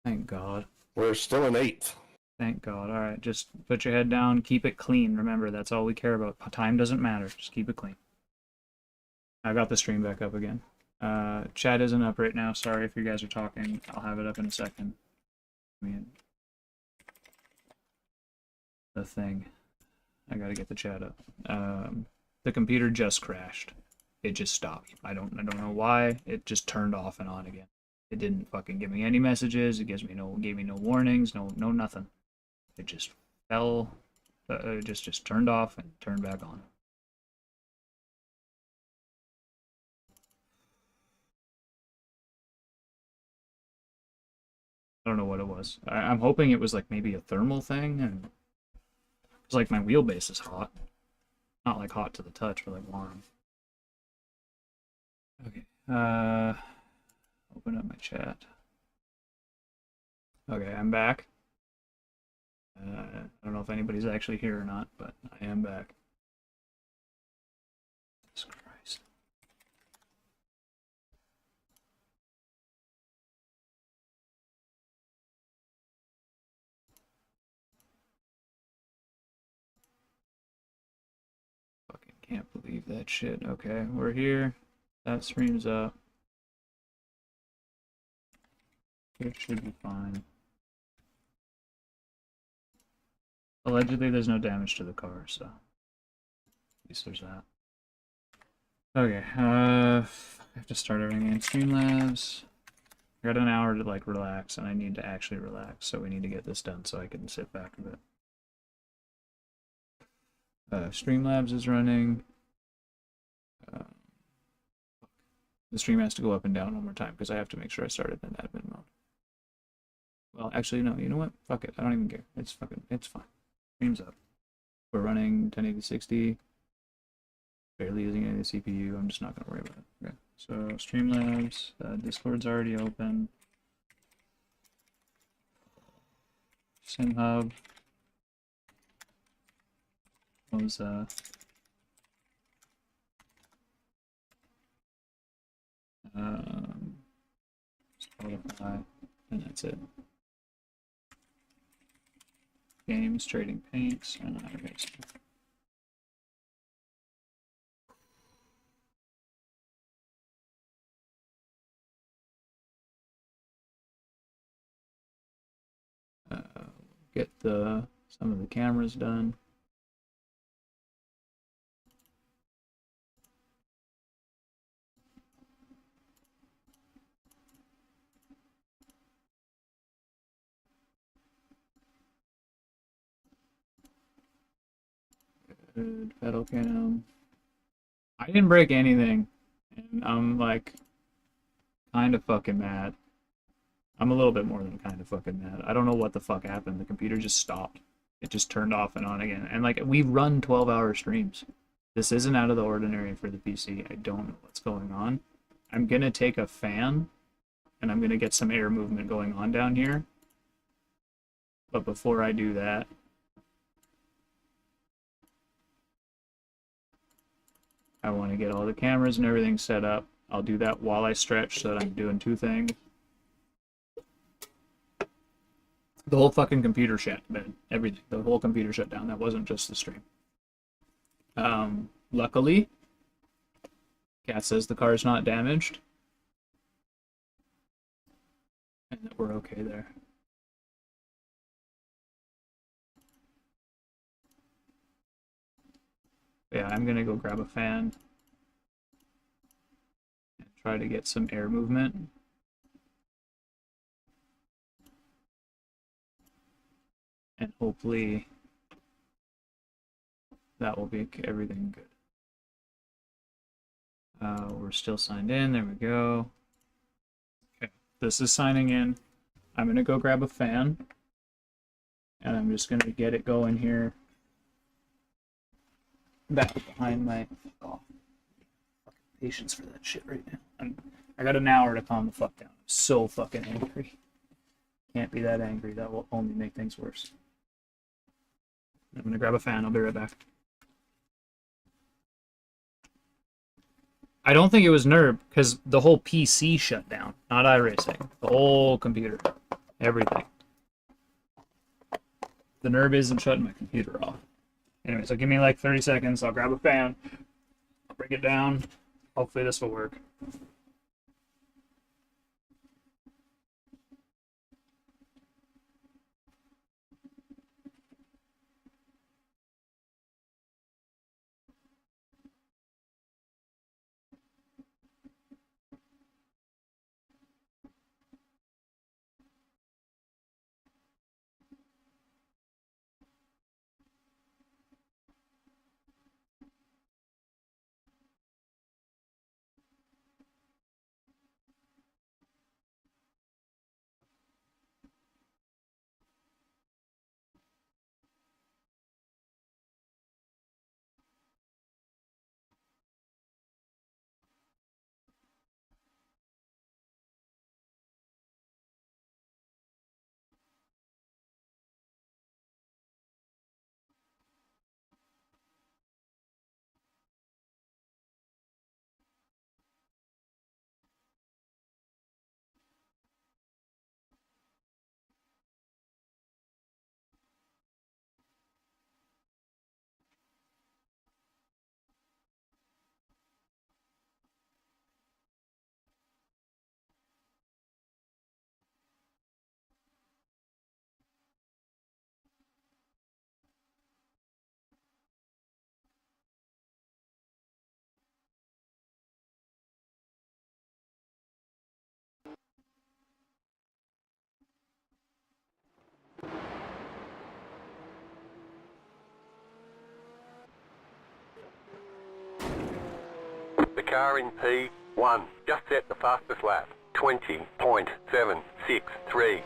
Thank God. We're still in 8th. Thank God. All right, just put your head down, keep it clean. Remember, that's all we care about. Time doesn't matter. Just keep it clean. I got the stream back up again. Chat isn't up right now. Sorry if you guys are talking. I'll have it up in a second. I mean, the thing. I gotta get the chat up. The computer just crashed. It just stopped. I don't know why. It just turned off and on again. It didn't fucking give me any messages. It gave me no warnings. No nothing. It just fell. It just turned off and turned back on. I don't know what it was. I'm hoping it was like maybe a thermal thing, and it's like my wheelbase is hot. Not like hot to the touch, but like warm. Okay. Open up my chat. Okay, I'm back. I don't know if anybody's actually here or not, but I am back. Jesus Christ. Fucking can't believe that shit. Okay, we're here. That stream's up. It should be fine. Allegedly, there's no damage to the car, so at least there's that. Okay, I have to start everything in Streamlabs. I got an hour to like relax, and I need to actually relax, so we need to get this done so I can sit back a bit. Streamlabs is running. The stream has to go up and down one more time because I have to make sure I started in admin mode. Well, actually, no. You know what? Fuck it. I don't even care. It's fine. Stream's up. We're running 1080-60. Barely using any of the CPU. I'm just not gonna worry about it. Okay. So Streamlabs. Discord's already open. SimHub. Was Spotify, and that's it. Games, trading paints, and iRacing. Get some of the cameras done. Good pedal cam. I didn't break anything, and I'm like kind of fucking mad. I'm a little bit more than kind of fucking mad. I don't know what the fuck happened. The computer just stopped. It just turned off and on again. And like, we run 12-hour streams. This isn't out of the ordinary for the PC. I don't know what's going on. I'm gonna take a fan, and I'm gonna get some air movement going on down here. But before I do that, I want to get all the cameras and everything set up. I'll do that while I stretch so that I'm doing two things. The whole fucking computer shut down. Everything. The whole computer shut down. That wasn't just the stream. Luckily, Cath says the car's not damaged. And that we're okay there. Yeah, I'm gonna go grab a fan and try to get some air movement. And hopefully that will make everything good. We're still signed in. There we go. Okay, this is signing in. I'm gonna go grab a fan, and I'm just gonna get it going here. Back behind my patience for that shit right now. I got an hour to calm the fuck down. I'm so fucking angry. Can't be that angry. That will only make things worse. I'm gonna grab a fan. I'll be right back. I don't think it was Nurb, because the whole PC shut down, not iRacing. The whole computer. Everything. The nerve isn't shutting my computer off. Anyway, so give me like 30 seconds. I'll grab a fan, bring it down. Hopefully this will work. The car in P1 just set the fastest lap, 20.763.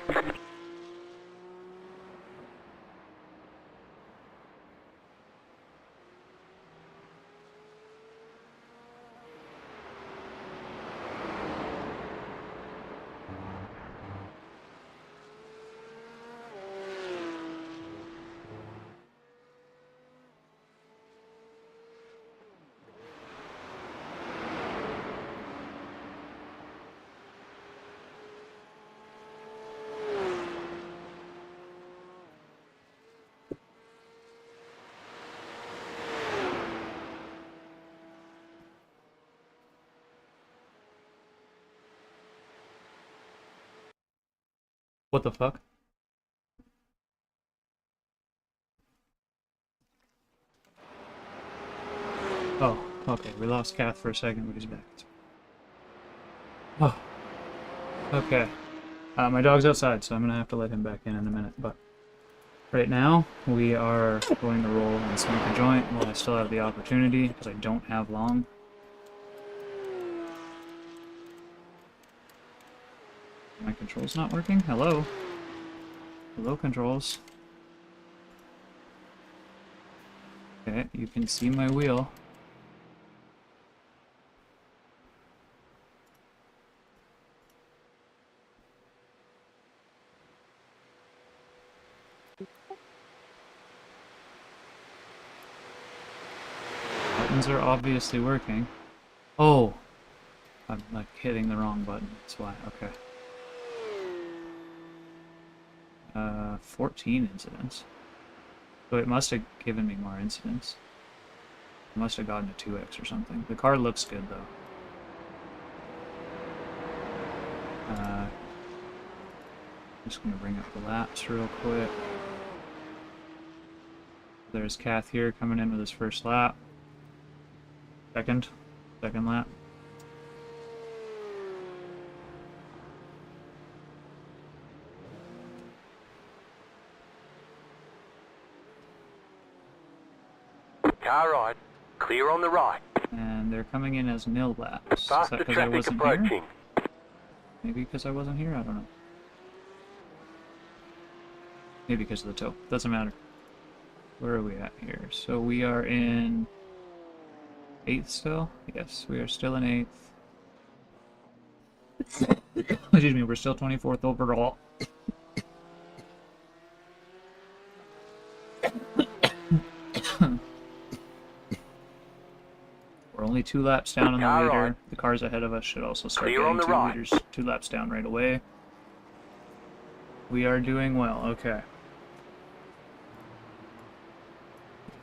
What the fuck? Oh, okay. We lost Cath for a second, but he's back. Oh, okay. My dog's outside, so I'm gonna have to let him back in a minute. But right now, we are going to roll and smoke a joint while I still have the opportunity, because I don't have long. My controls not working? Hello? Hello, controls. Okay, you can see my wheel. Buttons are obviously working. Oh! I'm like hitting the wrong button, that's why. Okay. 14 incidents. So it must have given me more incidents. I must have gotten a 2x or something. The car looks good though. Just gonna bring up the laps real quick. There's Cath here coming in with his first lap. Second lap. Car right, clear on the right. And they're coming in as nil laps. Is that Faster because I traffic wasn't approaching. here? Maybe because I wasn't here? I don't know. Maybe because of the tow. Doesn't matter. Where are we at here? So we are in 8th still? Yes, we are still in 8th. Excuse me, we're still 24th overall. We're only 2 laps down on the Car leader. right. The cars ahead of us should also start Clear on getting the 2 right. leaders, 2 laps down right away. We are doing well, okay.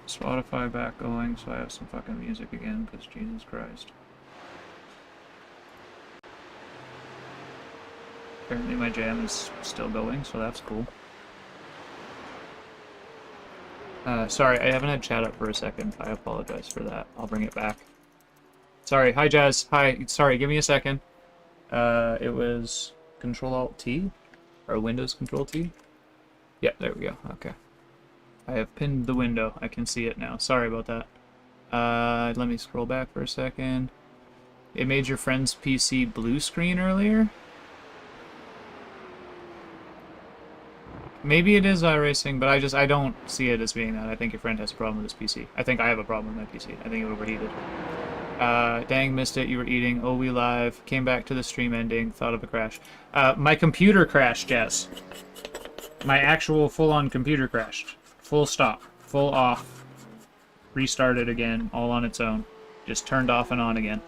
Spotify back going, so I have some fucking music again, because Jesus Christ. Apparently my jam is still going, so that's cool. Sorry, I haven't had chat up for a second. I apologize for that. I'll bring it back. Sorry, hi Jazz. Hi, sorry, give me a second. It was Control-Alt-T? Or Windows Control-T? Yeah, there we go. Okay. I have pinned the window. I can see it now. Sorry about that. Let me scroll back for a second. It made your friend's PC blue screen earlier? Maybe it is iRacing, but I don't see it as being that. I think your friend has a problem with his PC. I think I have a problem with my PC. I think it overheated. Dang, missed it. You were eating. Oh, we live. Came back to the stream ending. Thought of a crash. My computer crashed, Jess. My actual full-on computer crashed. Full stop. Full off. Restarted again, all on its own. Just turned off and on again.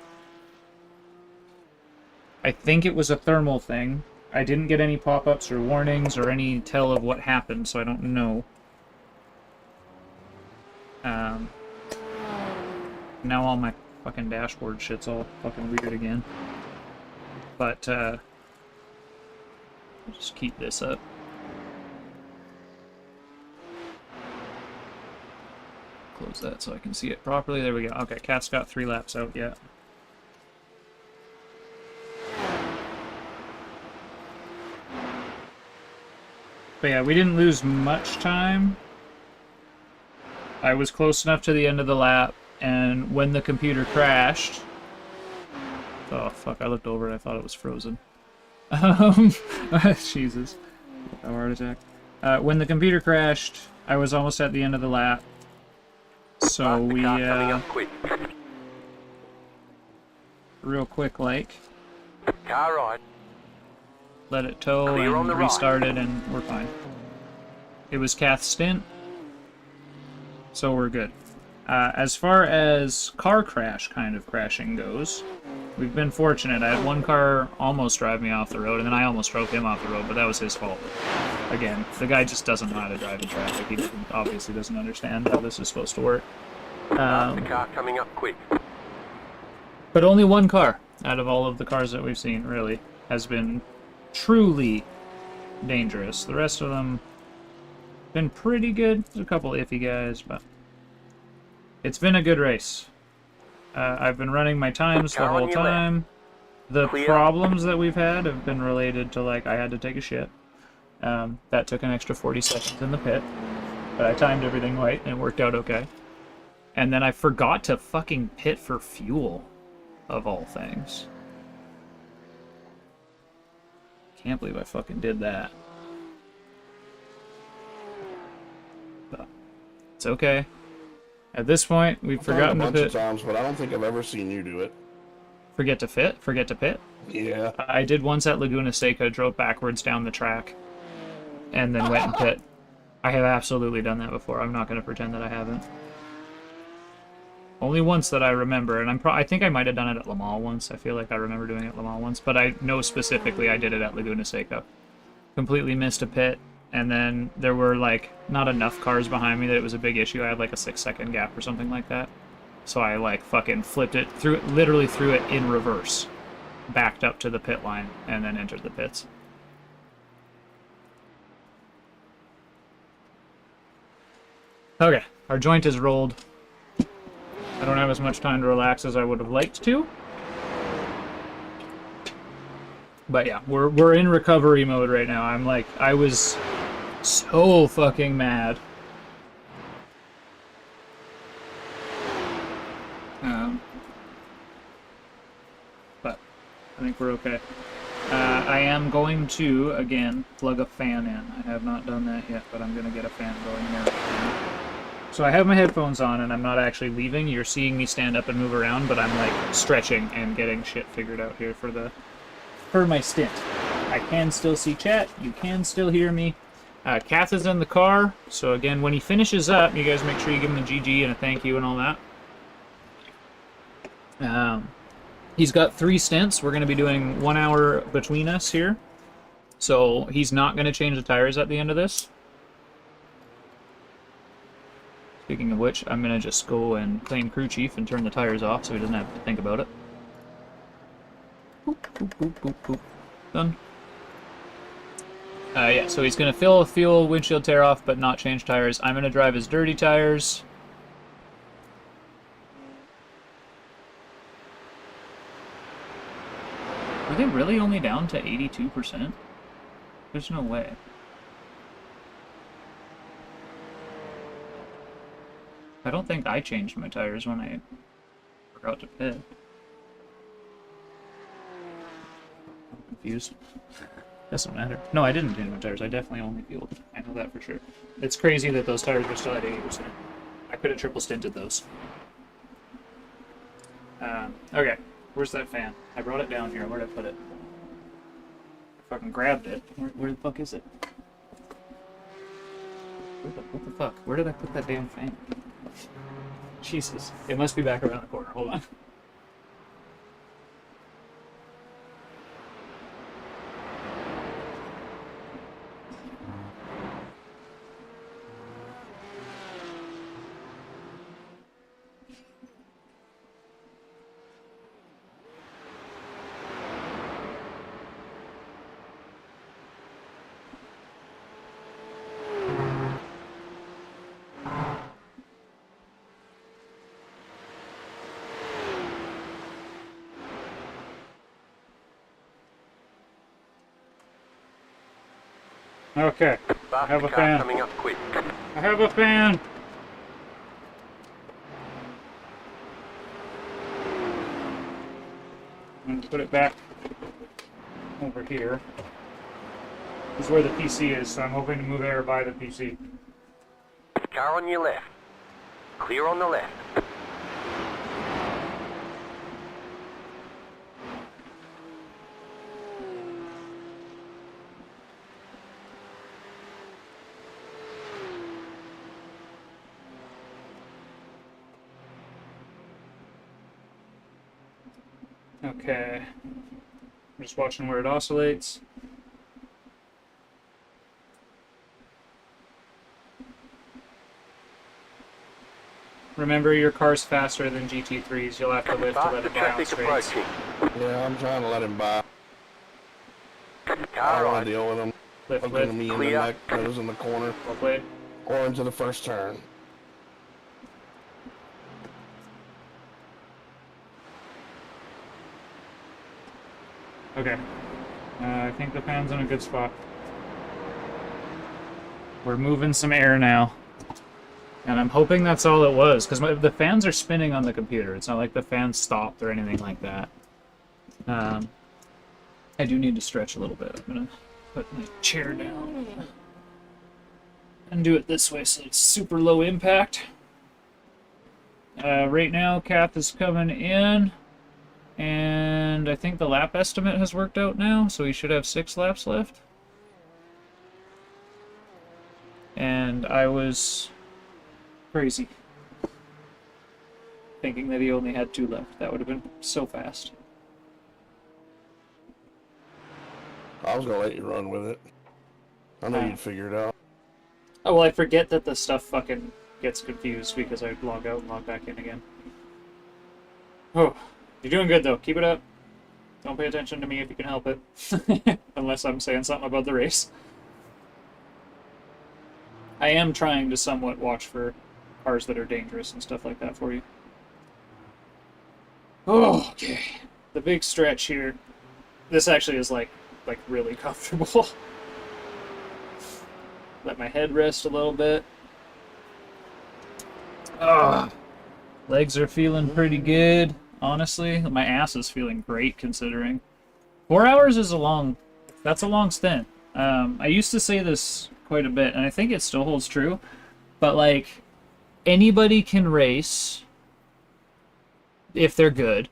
I think it was a thermal thing. I didn't get any pop-ups or warnings or any tell of what happened, so I don't know. Now all my fucking dashboard shit's all fucking weird again. But, I'll just keep this up. Close that so I can see it properly. There we go. Okay, Cath's got 3 laps out yet. But yeah, we didn't lose much time. I was close enough to the end of the lap, and when the computer crashed... Oh, fuck, I looked over and I thought it was frozen. Jesus. A heart attack. When the computer crashed, I was almost at the end of the lap. So we, real quick, like... Car right. Let it tow and restart it, and we're fine. It was Cath's stint, so we're good. As far as car crash kind of crashing goes, we've been fortunate. I had one car almost drive me off the road, and then I almost drove him off the road, but that was his fault. Again, the guy just doesn't know how to drive in traffic. He obviously doesn't understand how this is supposed to work. The car coming up quick. But only one car out of all of the cars that we've seen, really, has been truly dangerous. The rest of them been pretty good. There's a couple iffy guys, but it's been a good race. I've been running my times the whole time. The problems that we've had have been related to, like, I had to take a shit. That took an extra 40 seconds in the pit, but I timed everything right and it worked out okay. And then I forgot to fucking pit for fuel, of all things. Can't believe I fucking did that. But it's okay. At this point, we've forgotten to pit. I've done it a bunch of times, but I don't think I've ever seen you do it. Forget to fit? Forget to pit? Yeah. I did once at Laguna Seca, drove backwards down the track, and then went and pit. I have absolutely done that before. I'm not going to pretend that I haven't. Only once that I remember, and I think I might have done it at Le Mans once. I feel like I remember doing it at Le Mans once, but I know specifically I did it at Laguna Seca. Completely missed a pit, and then there were, like, not enough cars behind me that it was a big issue. I had, like, a 6-second gap or something like that. So I, like, fucking flipped it, literally threw it in reverse. Backed up to the pit line, and then entered the pits. Okay, our joint is rolled. I don't have as much time to relax as I would have liked to. But yeah, we're in recovery mode right now. I was so fucking mad. But I think we're okay. I am going to, again, plug a fan in. I have not done that yet, but I'm going to get a fan going here right now. So I have my headphones on, and I'm not actually leaving. You're seeing me stand up and move around, but I'm, like, stretching and getting shit figured out here for my stint. I can still see chat. You can still hear me. Cath is in the car, so again, when he finishes up, you guys make sure you give him a GG and a thank you and all that. He's got 3 stints. We're going to be doing 1 hour between us here. So he's not going to change the tires at the end of this. Speaking of which, I'm going to just go and claim crew chief and turn the tires off so he doesn't have to think about it. Boop, boop, boop, boop, boop. Done. Yeah, so he's going to fill with fuel, windshield tear off, but not change tires. I'm going to drive his dirty tires. Were they really only down to 82%? There's no way. I don't think I changed my tires when I forgot to pit. I'm confused. Doesn't matter. No, I didn't change my tires. I definitely only fueled. I know that for sure. It's crazy that those tires were still at 80%. I could have triple stinted those. Okay. Where's that fan? I brought it down here. Where'd I put it? I fucking grabbed it. Where the fuck is it? What the fuck? Where did I put that damn fan? Jesus. It must be back around the corner. Hold on. Okay, I have a fan. Coming up quick. I have a fan! I'm going to put it back over here. This is where the PC is, so I'm hoping to move air by the PC. Car on your left. Clear on the left. Okay. I'm just watching where it oscillates. Remember, your car's faster than GT3s. You'll have to lift to let Faster it by on traffic straights. approaching. Yeah, I'm trying to let him by. I Car don't want on. to deal with him. Lift, Looking lift. at me in the Clear. neck, nose in the corner, Well played. or into the first turn. Okay. I think the fan's in a good spot. We're moving some air now. And I'm hoping that's all it was, because the fans are spinning on the computer. It's not like the fan stopped or anything like that. I do need to stretch a little bit. I'm going to put my chair down and do it this way so it's super low impact. Right now, Cath is coming in, and I think the lap estimate has worked out now, so he should have 6 laps left. And I was crazy thinking that he only had 2 left. That would have been so fast. I was gonna let you run with it. I know you'd figure it out. Oh, well, I forget that the stuff fucking gets confused because I log out and log back in again. Oh, you're doing good, though. Keep it up. Don't pay attention to me if you can help it. Unless I'm saying something about the race. I am trying to somewhat watch for cars that are dangerous and stuff like that for you. Oh, okay. The big stretch here. This actually is like really comfortable. Let my head rest a little bit. Legs are feeling pretty good, honestly. My ass is feeling great considering. 4 hours is that's a long stint. I used to say this quite a bit, and I think it still holds true, but like, anybody can race if they're good.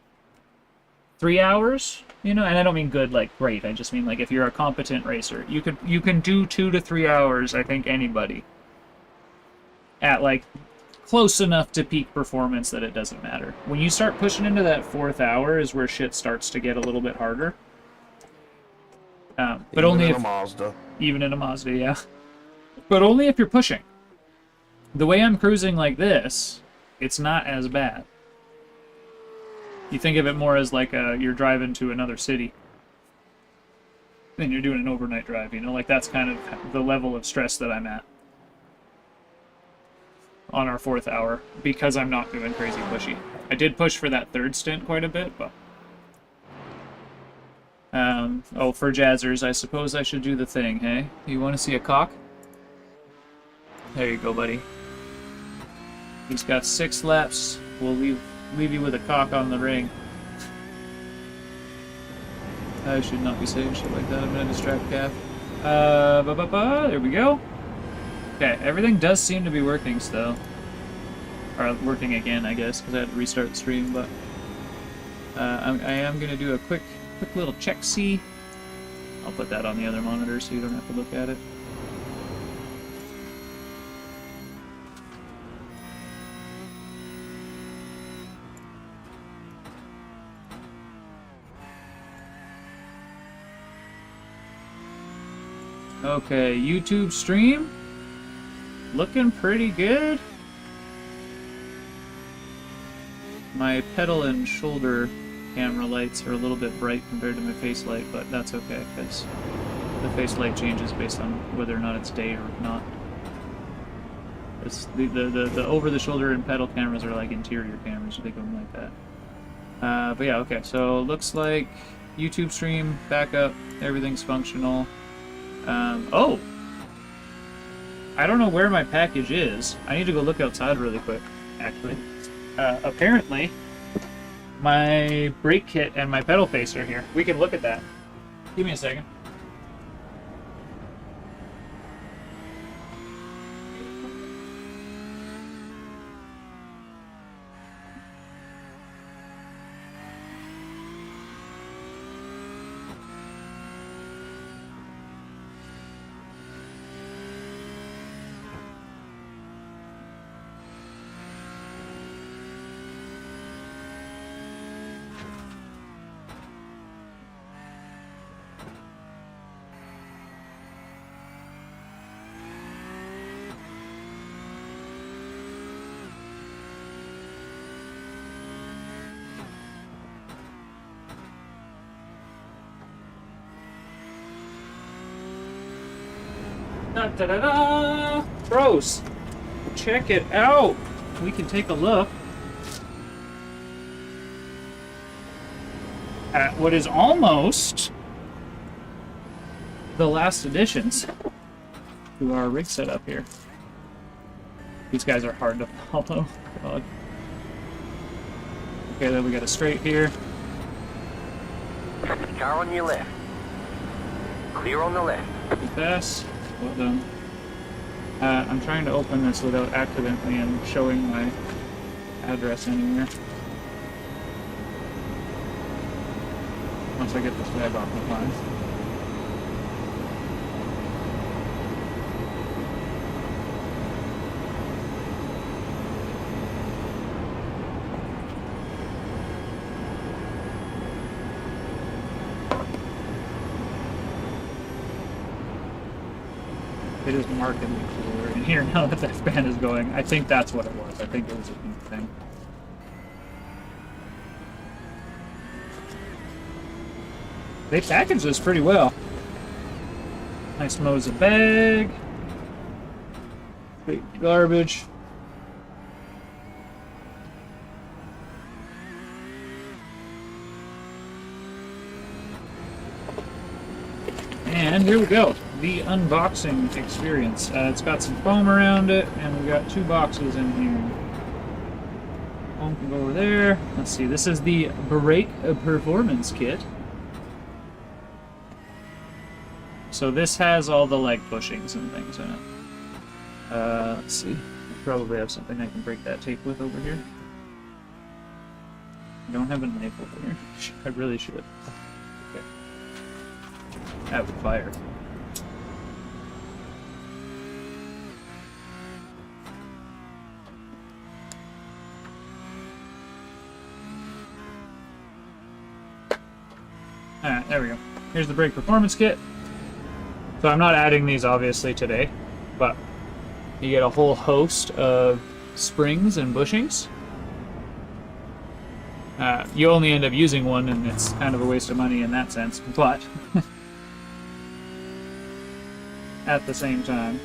3 hours? You know, and I don't mean good like great. I just mean like if you're a competent racer, you can do 2 to 3 hours. I think anybody at like close enough to peak performance that it doesn't matter. When you start pushing into that 4th hour is where shit starts to get a little bit harder. But only in if a Mazda. even in a Mazda, yeah. But only if you're pushing. The way I'm cruising like this, it's not as bad. You think of it more as like you're driving to another city. Then you're doing an overnight drive, you know? Like that's kind of the level of stress that I'm at on our 4th hour because I'm not doing crazy pushy. I did push for that 3rd stint quite a bit, but... oh, for Jazzers, I suppose I should do the thing, hey? You want to see a cock? There you go, buddy. He's got 6 laps. We'll leave you with a cock on the ring. I should not be saying shit like that. I'm gonna distract Cath. There we go. Okay, everything does seem to be working still. Or working again, I guess, because I had to restart the stream, but... I am gonna do a quick little check-see. I'll put that on the other monitor so you don't have to look at it. Okay, YouTube stream. Looking pretty good. My pedal and shoulder camera lights are a little bit bright compared to my face light, but that's okay, because the face light changes based on whether or not it's day or not. It's the over-the-shoulder and pedal cameras are like interior cameras, you think of them like that. But yeah, okay, so looks like YouTube stream, backup, everything's functional. Oh! I don't know where my package is. I need to go look outside really quick, actually. Apparently, my brake kit and my pedal face are here. We can look at that. Give me a second. Da-da-da-da! Bros, check it out. We can take a look at what is almost the last additions to our rig setup here. These guys are hard to follow. God. Okay, then we got a straight here. Car on your left. Clear on the left. Good pass. Well done. I'm trying to open this without accidentally and showing my address anywhere. Once I get this bag off the line. It is markedly cooler in here now that that fan is going. I think that's what it was. I think it was a heat thing. They packaged this pretty well. Nice Moza bag. Big garbage. And here we go. The unboxing experience. It's got some foam around it, and we've got 2 boxes in here. Foam can go over there. Let's see, this is the brake performance kit. So this has all the leg bushings and things in it. Let's see. I probably have something I can break that tape with over here. I don't have a knife over here. I really should. Okay. That would fire. Alright, there we go. Here's the brake performance kit. So I'm not adding these obviously today, but you get a whole host of springs and bushings. You only end up using one, and it's kind of a waste of money in that sense, but at the same time,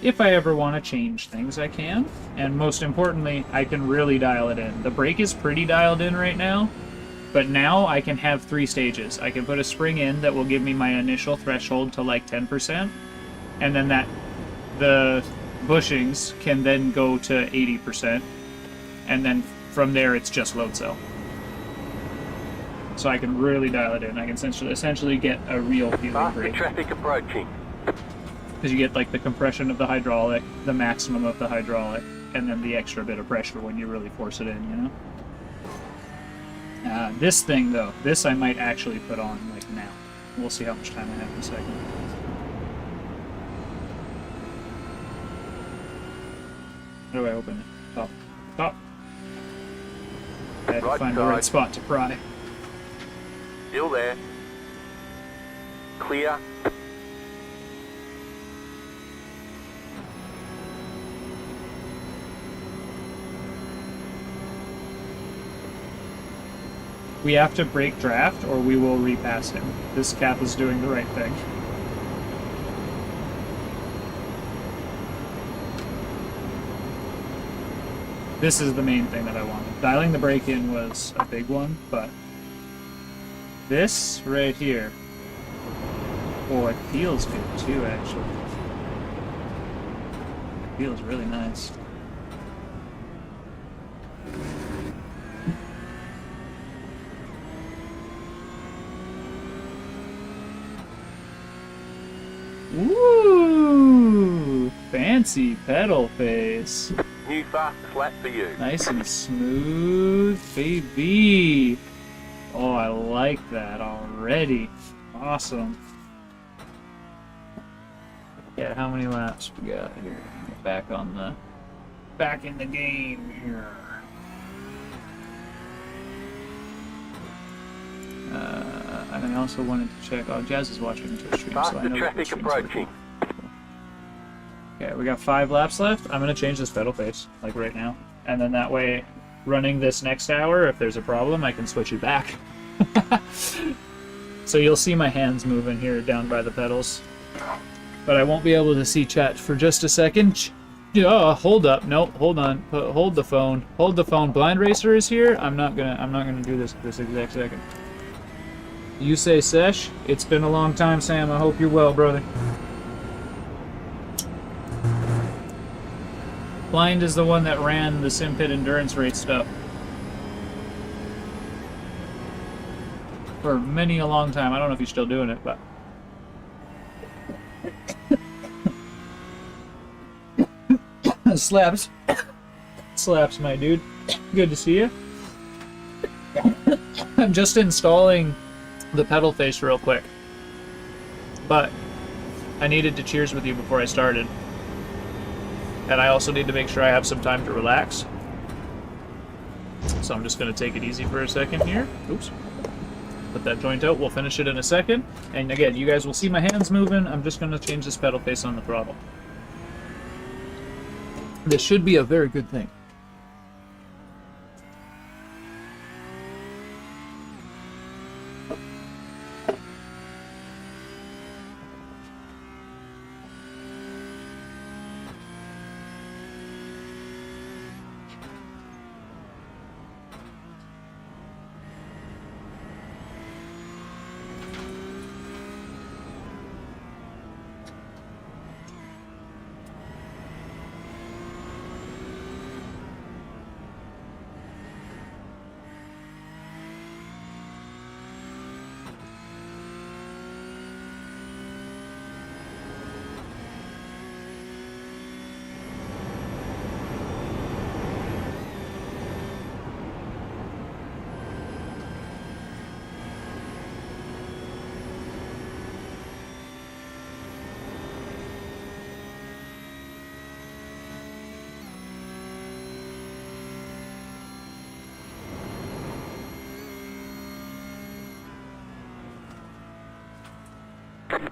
if I ever want to change things, I can. And most importantly, I can really dial it in. The brake is pretty dialed in right now, but now I can have 3 stages. I can put a spring in that will give me my initial threshold to like 10%, and then the bushings can then go to 80%, and then from there it's just load cell. So I can really dial it in. I can essentially get a real feeling Faster brake. traffic approaching. Because you get like the compression of the hydraulic, the maximum of the hydraulic, and then the extra bit of pressure when you really force it in, you know? This thing though, this I might actually put on like now. We'll see how much time I have in a second. How do I open it? Top. Top. I had to Right find the right side. spot to pry. Still there. Clear. We have to break draft or we will repass him. This Cath is doing the right thing. This is the main thing that I wanted. Dialing the brake in was a big one, but this right here, oh, it feels good too, actually. It feels really nice. Ooh, fancy pedal face. New fastest lap for you. Nice and smooth, baby. Oh, I like that already. Awesome. Yeah, how many laps we got here? Back in the game here. And I also wanted to check. Oh, Jazz is watching the Twitch stream, so I Faster know traffic the stream's approaching. Okay, we got 5 laps left. I'm gonna change this pedal face, like right now. And then that way, running this next hour, if there's a problem, I can switch it back. So you'll see my hands moving here down by the pedals. But I won't be able to see chat for just a second. Yeah, hold up. Nope, hold on. Hold the phone. Hold the phone. Blind Racer is here. I'm not gonna do this exact second. You say Sesh? It's been a long time, Sam. I hope you're well, brother. Blind is the one that ran the Simpit endurance race stuff for many a long time. I don't know if he's still doing it, but slaps, slaps, my dude. Good to see you. I'm just installing the pedal face real quick, but I needed to cheers with you before I started. And I also need to make sure I have some time to relax. So I'm just going to take it easy for a second here. Oops. Put that joint out. We'll finish it in a second. And again, you guys will see my hands moving. I'm just going to change this pedal face on the throttle. This should be a very good thing.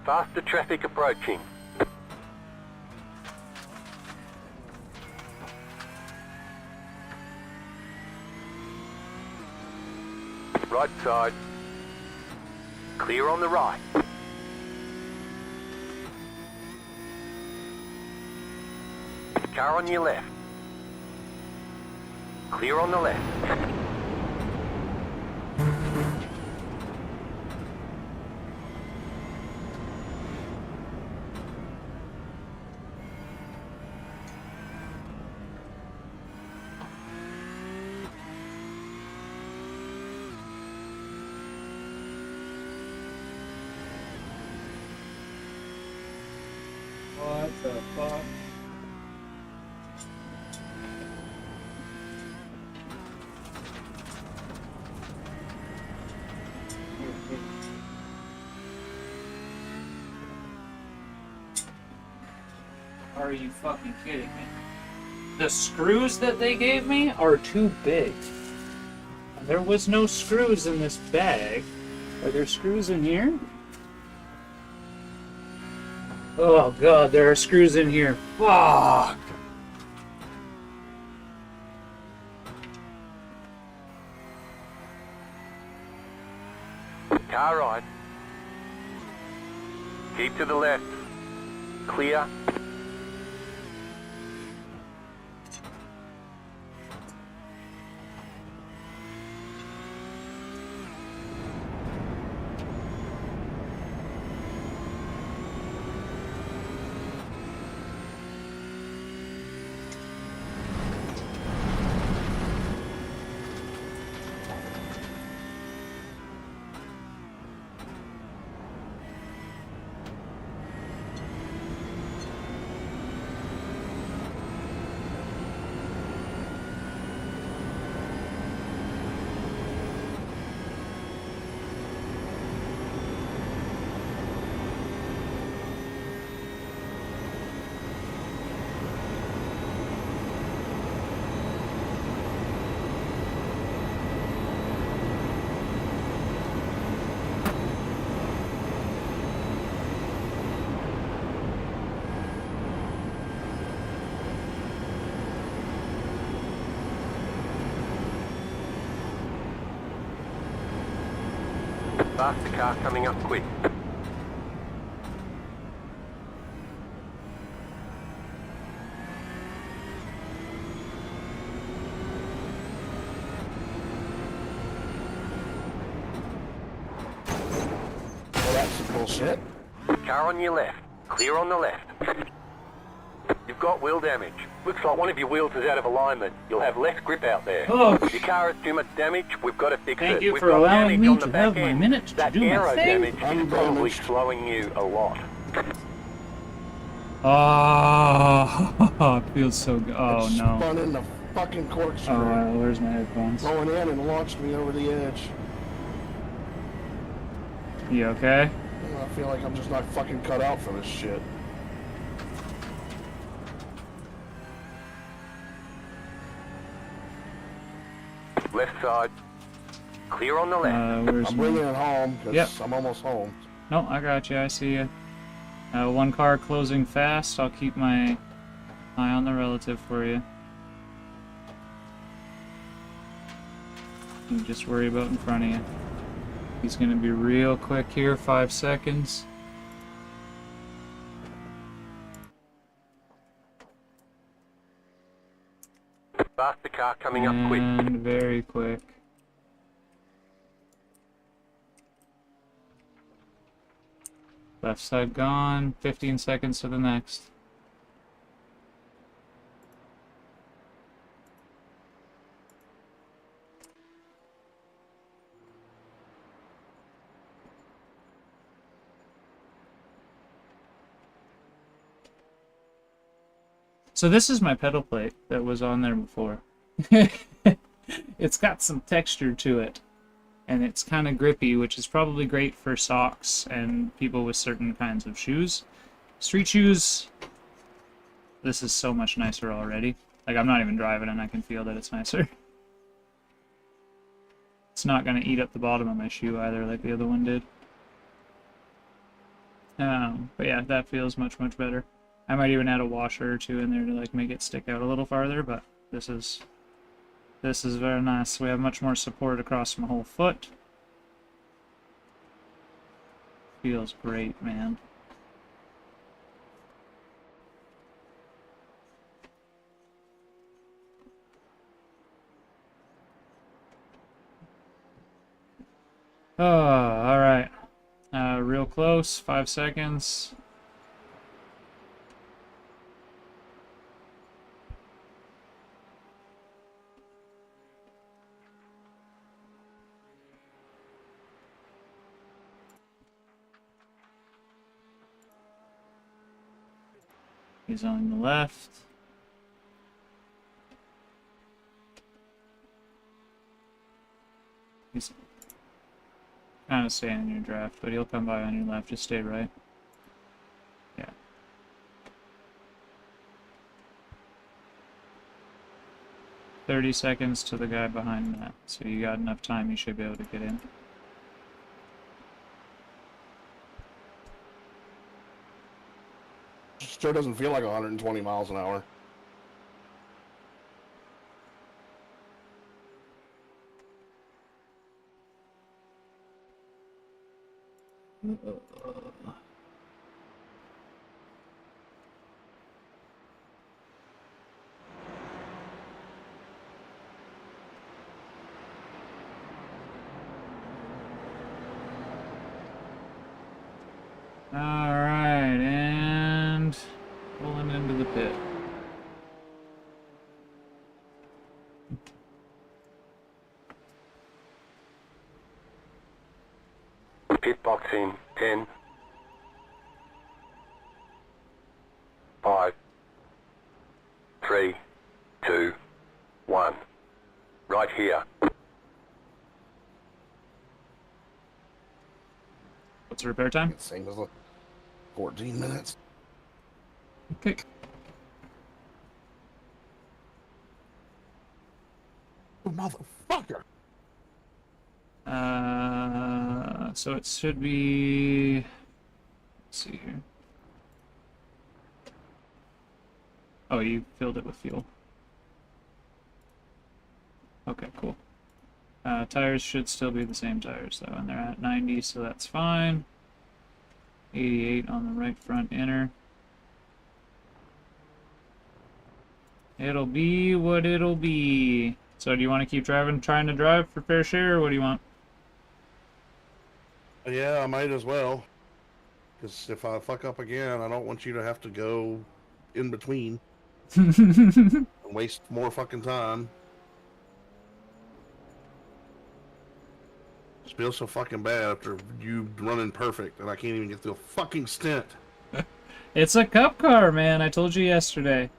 Faster traffic approaching. Right side. Clear on the right. Car on your left. Clear on the left. What the fuck? Are you fucking kidding me? The screws that they gave me are too big. There was no screws in this bag. Are there screws in here? Oh god, there are screws in here. Fuck! Car right. Keep to the left. Clear. Faster car coming up quick. Well, that's some bullshit. Car on your left. Clear on the left. You've got wheel damage. Looks like one of your wheels is out of alignment. You'll have less grip out there. Oh. If your car has too much damage, we've got to fix it. Thank you We've for got allowing damage me on the to back have my end. minute to that do my aero thing. damage is probably Undamaged. slowing you a lot. Oh, it feels so good. Oh It no. spun in the fucking corkscrew. Oh, where's my headphones? Going in and launched me over the edge. You okay? I feel like I'm just not fucking cut out for this shit. Left side. Clear on the left. Where's I'm my... bringing it home because Yep. I'm almost home. No, I got you. I see you. One car closing fast. I'll keep my eye on the relative for you. You just worry about in front of you. He's gonna be real quick here. 5 seconds. Faster car coming up quick. And very quick. Left side gone. 15 seconds to the next. So this is my pedal plate that was on there before. It's got some texture to it, and it's kind of grippy, which is probably great for socks and people with certain kinds of shoes. Street shoes, this is so much nicer already. Like, I'm not even driving and I can feel that it's nicer. It's not going to eat up the bottom of my shoe either like the other one did. But yeah, that feels much better. I might even add a washer or two in there to like make it stick out a little farther, but this is very nice. We have much more support across my whole foot. Feels great, man. Oh, alright. Real close, 5 seconds. He's on the left. He's kind of staying in your draft, but he'll come by on your left. Just stay right. Yeah. "30 seconds to the guy behind that, so you got enough time. You should be able to get in." Sure doesn't feel like 120 miles an hour. Alright, and pulling into the pit. Pit box in 10, 5, 3, 2, 1. Right here. What's the repair time? Same as 14 minutes. Okay. Motherfucker. So it should be. Let's see here. Oh, you filled it with fuel. Okay, cool. Tires should still be the same tires though, and they're at 90, so that's fine. 88 on the right front inner. It'll be what it'll be. So do you want to keep trying to drive for fair share, or what do you want? Yeah, I might as well. Because if I fuck up again, I don't want you to have to go in between and waste more fucking time. Just feels so fucking bad after you running perfect and I can't even get through a fucking stint. It's a cup car, man. I told you yesterday.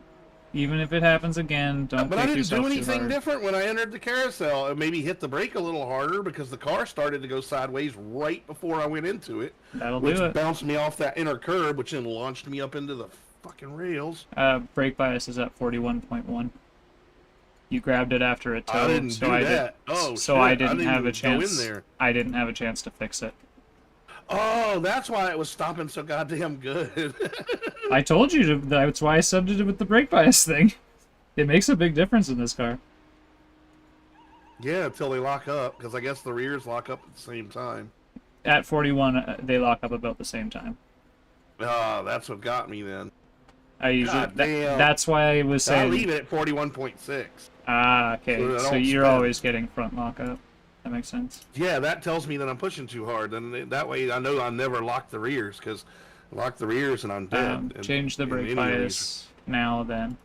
Even if it happens again, don't But kick I didn't yourself do too anything hard. different when I entered the carousel. I maybe hit the brake a little harder because the car started to go sideways right before I went into it. That'll which do it. bounced me off that inner curb, which then launched me up into the fucking rails. Brake bias is at 41.1. You grabbed it after a tow, I didn't so do I that. did. Oh, so shit. I didn't have a even go chance. in there. I didn't have a chance to fix it. Oh, that's why it was stopping so goddamn good. I told you to. That's why I subbed it with the brake bias thing. It makes a big difference in this car. Yeah, until they lock up, because I guess the rears lock up at the same time. At 41, they lock up about the same time. Ah, that's what got me then. I usually. God damn. That's why I was I saying. leave it at 41.6. Ah, okay. So So, I don't you're spin. always getting front lockup. That makes sense. Yeah, that tells me that I'm pushing too hard. And that way I know I never lock the rears, because I lock the rears and I'm dead. Change the brake bias now, then.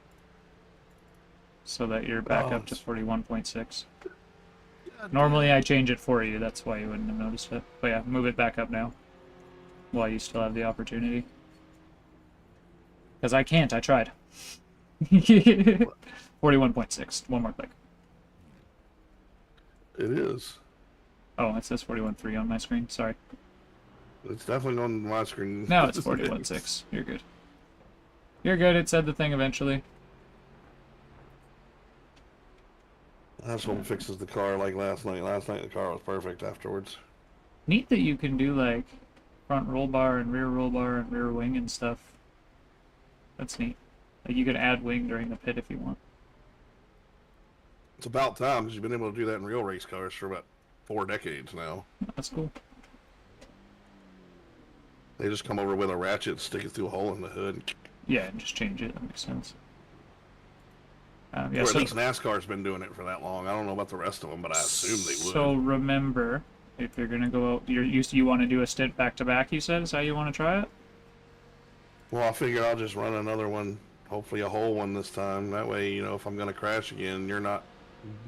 So that you're back up to 41.6. Normally I change it for you, that's why you wouldn't have noticed it. But yeah, move it back up now. While you still have the opportunity. Because I can't, I tried. 41.6. One more click. It is. Oh, it says 41.3 on my screen. Sorry. It's definitely on my screen. No, it's 41.6. You're good. You're good, it said the thing eventually. That's what fixes the car like last night. Last night the car was perfect afterwards. Neat that you can do like front roll bar and rear wing and stuff. That's neat. Like, you can add wing during the pit if you want. It's about time, because you've been able to do that in real race cars for about 4 decades now. That's cool. They just come over with a ratchet, stick it through a hole in the hood. Yeah, and just change it. That makes sense. Yeah, or at so, least NASCAR's been doing it for that long. I don't know about the rest of them, but I assume they would. so remember, if you're gonna go out, you want to do a stint back to back. You said is how you want to try it. Well, I figure I'll just run another one, hopefully a whole one this time. That way, you know, if I'm going to crash again, you're not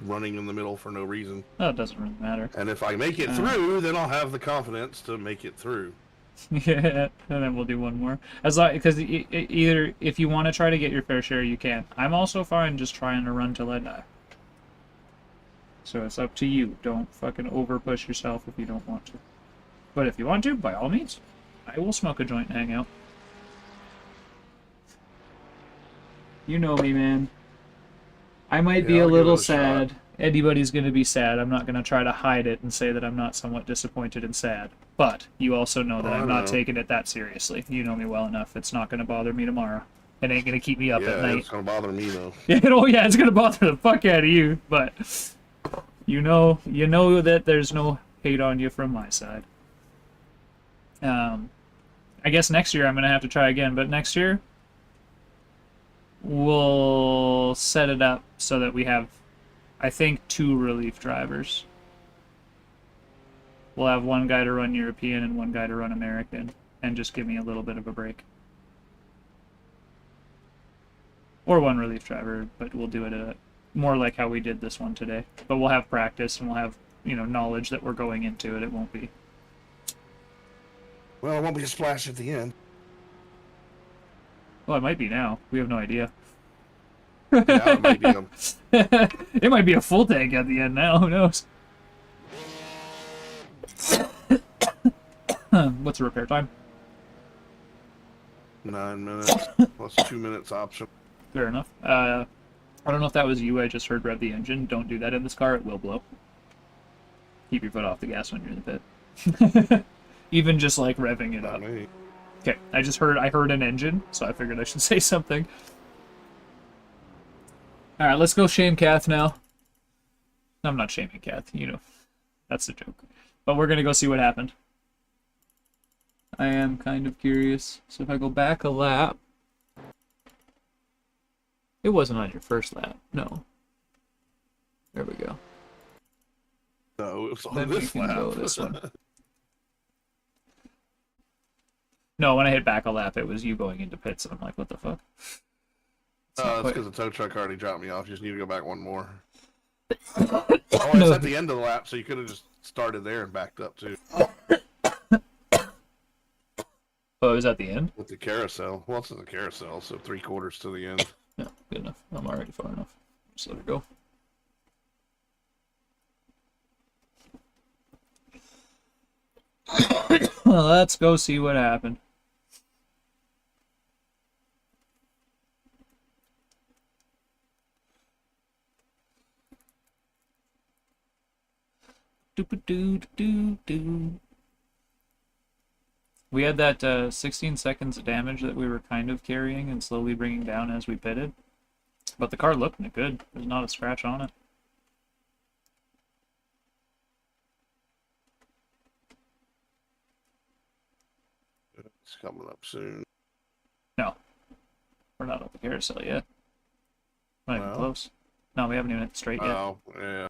running in the middle for no reason. Oh, it doesn't really matter. And if I make it through, then I'll have the confidence to make it through. Yeah, and then we'll do one more. As long because either if you want to try to get your fair share, you can. I'm also fine just trying to run till I die. So it's up to you. Don't fucking over push yourself if you don't want to. But if you want to, by all means, I will smoke a joint and hang out. You know me, man. I might be a little sad. Anybody's going to be sad. I'm not going to try to hide it and say that I'm not somewhat disappointed and sad. But you also know that I'm not taking it that seriously. You know me well enough. It's not going to bother me tomorrow. It ain't going to keep me up at night. It's going to bother me, though. Oh, yeah, it's going to bother the fuck out of you. But you know that there's no hate on you from my side. I guess next year I'm going to have to try again. But next year, we'll set it up so that we have, I think, 2 relief drivers. We'll have one guy to run European and one guy to run American, and just give me a little bit of a break. Or one relief driver, but we'll do it more like how we did this one today. But we'll have practice and we'll have, knowledge that we're going into it. It won't be. Well, it won't be a splash at the end. Well, it might be now. We have no idea. Yeah, it might be. It might be a full tank at the end now. Who knows? What's the repair time? 9 minutes plus 2 minutes option. Fair enough. I don't know if that was you. I just heard rev the engine. Don't do that in this car. It will blow. Keep your foot off the gas when you're in the pit. Even just like revving it up. Okay, I heard an engine, so I figured I should say something. Alright, let's go shame Cath now. I'm not shaming Cath, that's the joke. But we're gonna go see what happened. I am kind of curious. So if I go back a lap... It wasn't on your first lap, no. There we go. No, it was on Then this we can lap. go this one. No, when I hit back a lap, it was you going into pits, and I'm like, what the fuck? That's because the tow truck already dropped me off. You just need to go back one more. Oh, it's at the end of the lap, so you could have just started there and backed up, too. Oh, it was at the end? With the carousel. Well, it's in the carousel, so 3/4 to the end. Yeah, good enough. I'm already far enough. Just let it go. Well, let's go see what happened. Do-ba-do-do-do-do. We had that 16 seconds of damage that we were kind of carrying and slowly bringing down as we pitted. But the car looked good. There's not a scratch on it. It's coming up soon. No. We're not up the carousel yet. Not even close. No, we haven't even hit the straight yet. Oh, yeah.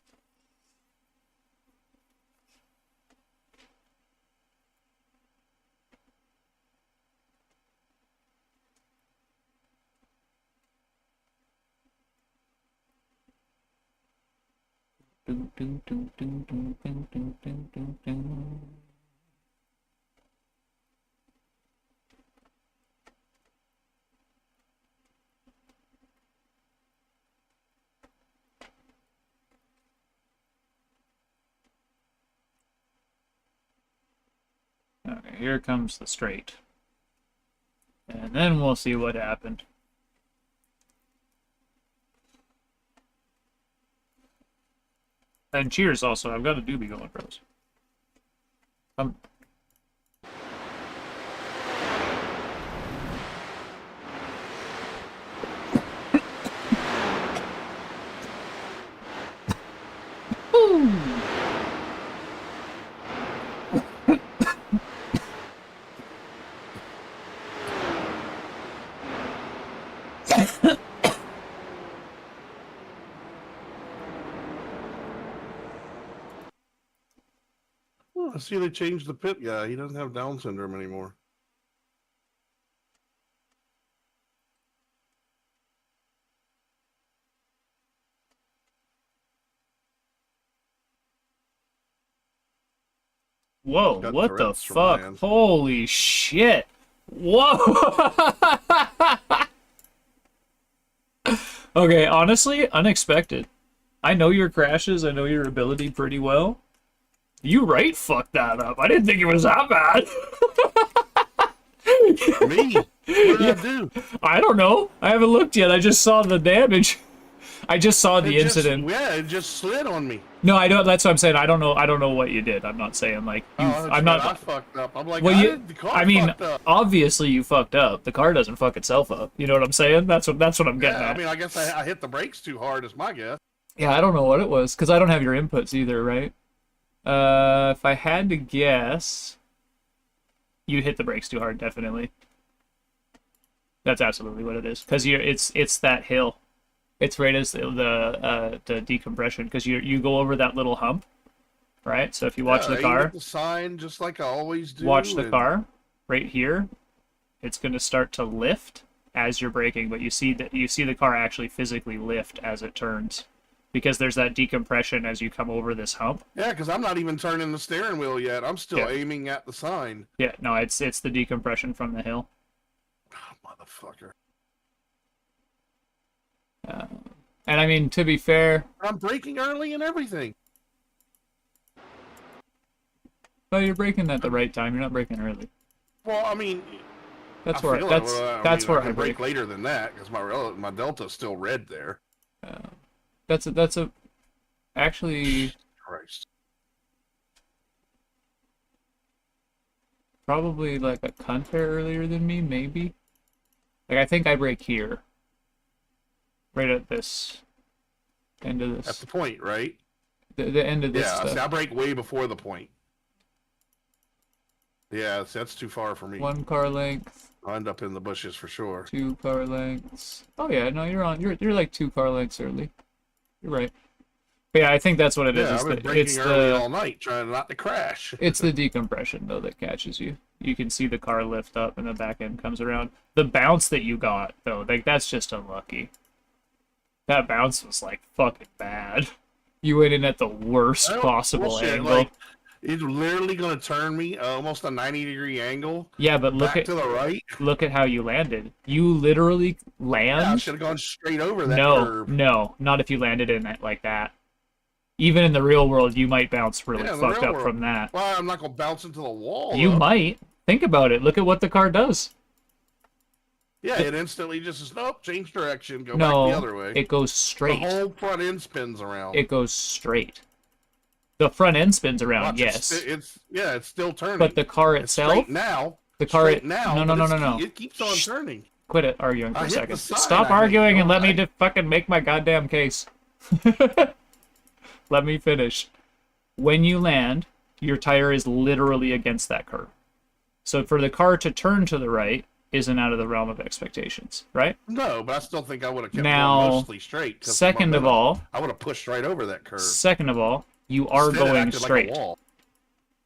Okay, here comes the straight. And then we'll see what happened. And cheers also. I've got a doobie going, bros. Oh, I see they changed the pit guy. He doesn't have Down syndrome anymore. Whoa, Got what the Tourette's from my fuck? end. Holy shit. Whoa! Okay, honestly, unexpected. I know your crashes, I know your ability pretty well. You right fucked that up. I didn't think it was that bad. Me? What did I do? I don't know. I haven't looked yet. I just saw the damage. I just saw the incident. Yeah, it just slid on me. No, I don't. That's what I'm saying. I don't know. I don't know what you did. I'm not saying like you. Oh, I'm I not. fucked up. I'm like, Well, the car fucked up. obviously you fucked up. The car doesn't fuck itself up. You know what I'm saying? That's what I'm getting Yeah, at. I mean, I guess I hit the brakes too hard, is my guess. Yeah, I don't know what it was because I don't have your inputs either, right? If I had to guess, you hit the brakes too hard, definitely. That's absolutely what it is because it's that hill. It's right as the decompression because you go over that little hump, right? So if you watch the car, the sign just like I always do. watch the car right here. It's going to start to lift as you're braking, but you see the car actually physically lift as it turns because there's that decompression as you come over this hump. Yeah, because I'm not even turning the steering wheel yet. I'm still aiming at the sign. Yeah, no, it's the decompression from the hill. Oh, motherfucker. And I mean, to be fair, I'm braking early and everything. well, you're braking at the right time. You're not braking early. Well, I mean, That's I where feel that's it. Well, that's where I can I brake brake. later than that because my Delta's still red there. That's a actually Christ. probably like a cunt hair earlier than me, maybe. Like I think I brake here, right at this end of At this, the point, right? the end of this Yeah, stuff. see, I brake way before the point. Yeah, see, that's too far for me. 1 car length, I'll end up in the bushes for sure. 2 car lengths. Oh yeah, no, you're like 2 car lengths early. You're right. But yeah, I think that's what it is. Yeah, It's I've been the, braking it's early the all night trying not to crash. it's the decompression though that catches you. You can see the car lift up and the back end comes around. The bounce that you got though, like that's just unlucky. That bounce was like fucking bad. You went in at the worst possible bullshit, angle. like, it's literally going to turn me almost a 90-degree angle. Yeah, but look back to the right. Look at how you landed. You literally Yeah, I land. should have gone straight over that No, curve. no, not if you landed in it like that. Even in the real world, you might bounce really Yeah, in the fucked real up world. from that. Well, I'm not going to bounce into the wall. You though. might. Think about it. Look at what the car does. Yeah, it instantly just says, nope, change direction, go No, back the other way. it goes The straight. whole front end spins around. It goes straight. The front end spins around, Watch, yes. it's still turning. But the car It's itself, straight now. the car straight now. no, no, but no, no, no. It keeps on turning. Quit it arguing for I a hit second. the side, Stop I think. arguing and let me Alright. just fucking make my goddamn case. Let me finish. When you land, your tire is literally against that curve. So for the car to turn to the right isn't out of the realm of expectations, right? No, but I still think I would have kept Now, going mostly straight. 'cause Second of all, I would have pushed right over that curve. you are Instead, it going acted straight. Like a wall.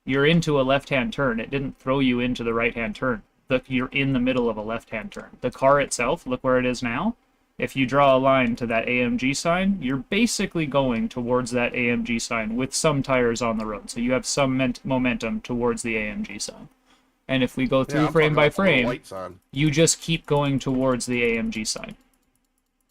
You're into a left-hand turn. It didn't throw you into the right-hand turn. You're in the middle of a left-hand turn. The car itself, look where it is now. If you draw a line to that AMG sign, you're basically going towards that AMG sign with some tires on the road. So you have some momentum towards the AMG sign. And if we go through I'm frame talking by about the little frame, white sign. you just keep going towards the AMG sign.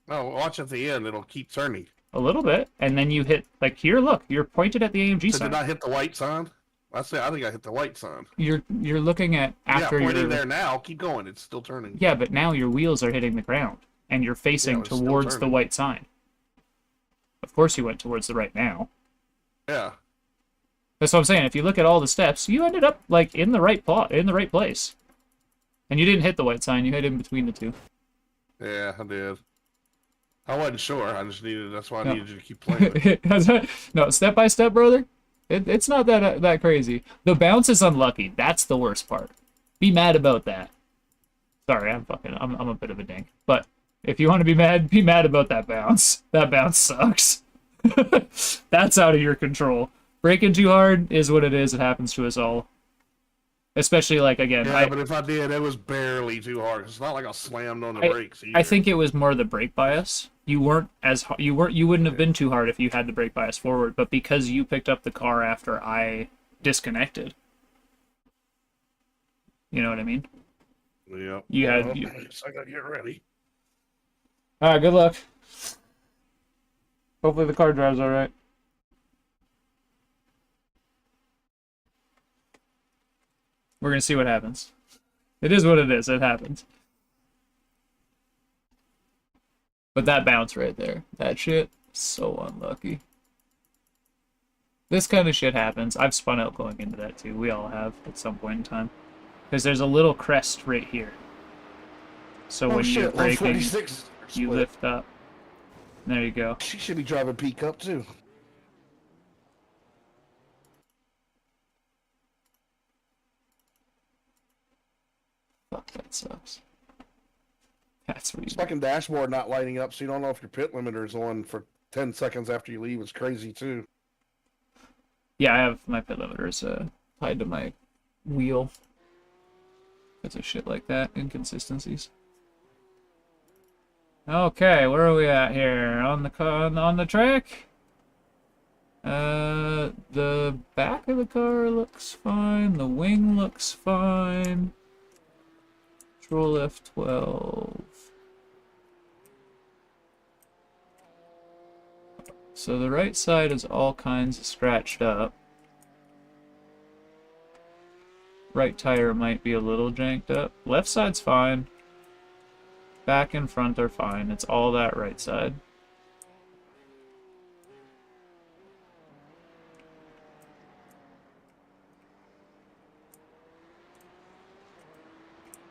No, watch at the end. It'll keep turning. A little bit, and then you hit, like here, look, you're pointed at the AMG So sign. did I hit the white sign? I think I hit the white sign. You're looking at after yeah, pointing you're there now. Keep going. It's still turning. Yeah, but now your wheels are hitting the ground, and you're facing it's still towards the turning. white sign. Of course you went towards the right now. Yeah. That's what I'm saying. If you look at all the steps, you ended up like in the right plot, in the right place. And you didn't hit the white sign, you hit in between the two. Yeah, I did. I wasn't sure. I just needed. That's why I No. needed you to keep playing. No, step by step, brother. It's not that crazy. The bounce is unlucky. That's the worst part. Be mad about that. Sorry, I'm a bit of a dink. But if you want to be mad about that bounce. That bounce sucks. That's out of your control. Braking too hard is what it is. It happens to us all. Especially, like, again, Yeah, but if I did, it was barely too hard. It's not like I slammed on the brakes either. I think it was more the brake bias. You wouldn't have been too hard if you had the brake bias forward, but because you picked up the car after I disconnected, you know what I mean? Yep. You had. I gotta get ready. All right, good luck. Hopefully the car drives all right. We're gonna see what happens. It is what it is. It happens. But that bounce right there, that shit, so unlucky. This kind of shit happens. I've spun out going into that too. We all have at some point in time. Because there's a little crest right here. So when you're braking, you lift up. There you go. She should be driving P Cup too. Fuck, that sucks. That's what It's fucking dashboard not lighting up, so you don't know if your pit limiter is on for 10 seconds after you leave. It's crazy too. Yeah, I have my pit limiters tied to my wheel. Because of shit like that, inconsistencies. Okay, where are we at here? On the track? The back of the car looks fine. The wing looks fine. Control F12. So the right side is all kinds of scratched up. Right tire might be a little janked up. Left side's fine. Back and front are fine. It's all that right side.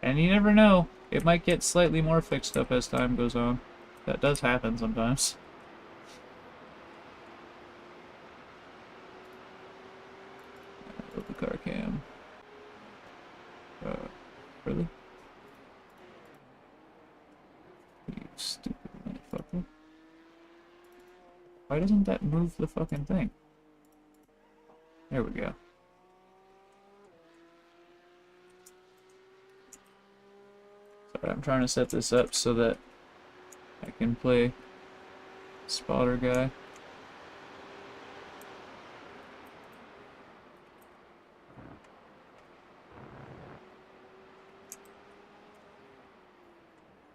And you never know. It might get slightly more fixed up as time goes on. That does happen sometimes. The car cam. Really? You stupid motherfucker. Why doesn't that move the fucking thing? There we go. Sorry, I'm trying to set this up so that I can play spotter guy.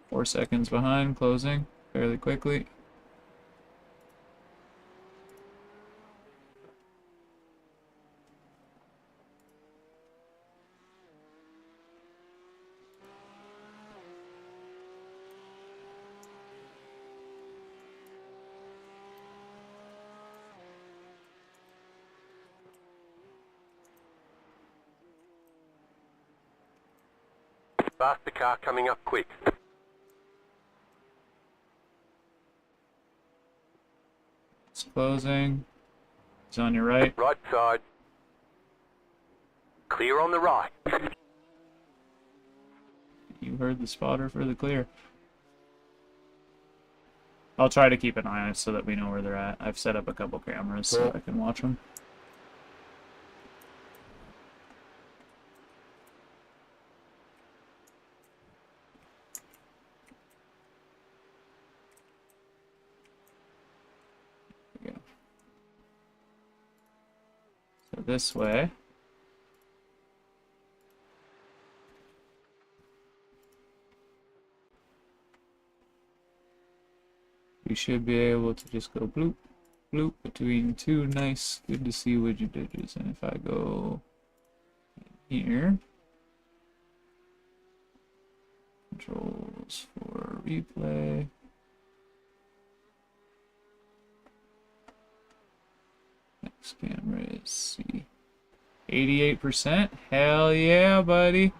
Four seconds behind, closing fairly quickly. Faster car coming up quick. It's closing. It's on your right. Right side. Clear on the right. You heard the spotter for the clear. I'll try to keep an eye on it so that we know where they're at. I've set up a couple cameras so I can watch them. There we go. So this way. We should be able to just go bloop, bloop between two nice, good to see widget digits. And if I go in here, controls for replay. Next camera is C. 88%? Hell yeah, buddy.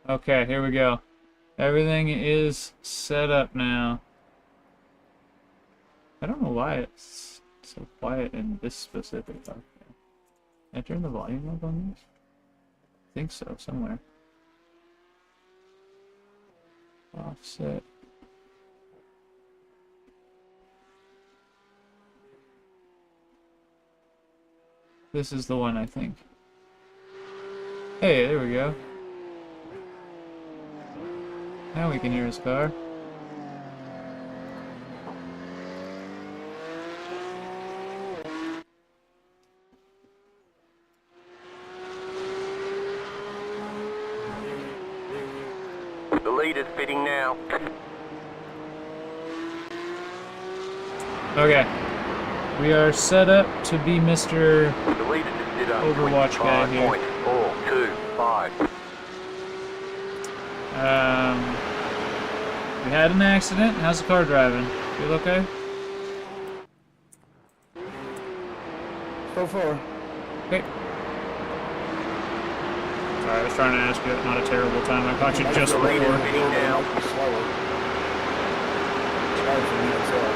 Okay, here we go. Everything is set up now. I don't know why it's so quiet in this specific okay. Can I turn the volume up on this? I think so, somewhere. Offset. This is the one, I think. Hey, there we go. Now we can hear his car. The leader's fitting now. Okay. We are set up to be Mr. The leader just did a Overwatch guy here. 25.425. We had an accident. How's the car driving? Feel okay? So far. Okay. Sorry, I was trying to ask you. Not a terrible time. I caught you just The before. leader's fitting now. Slower. It's hard for me to tell.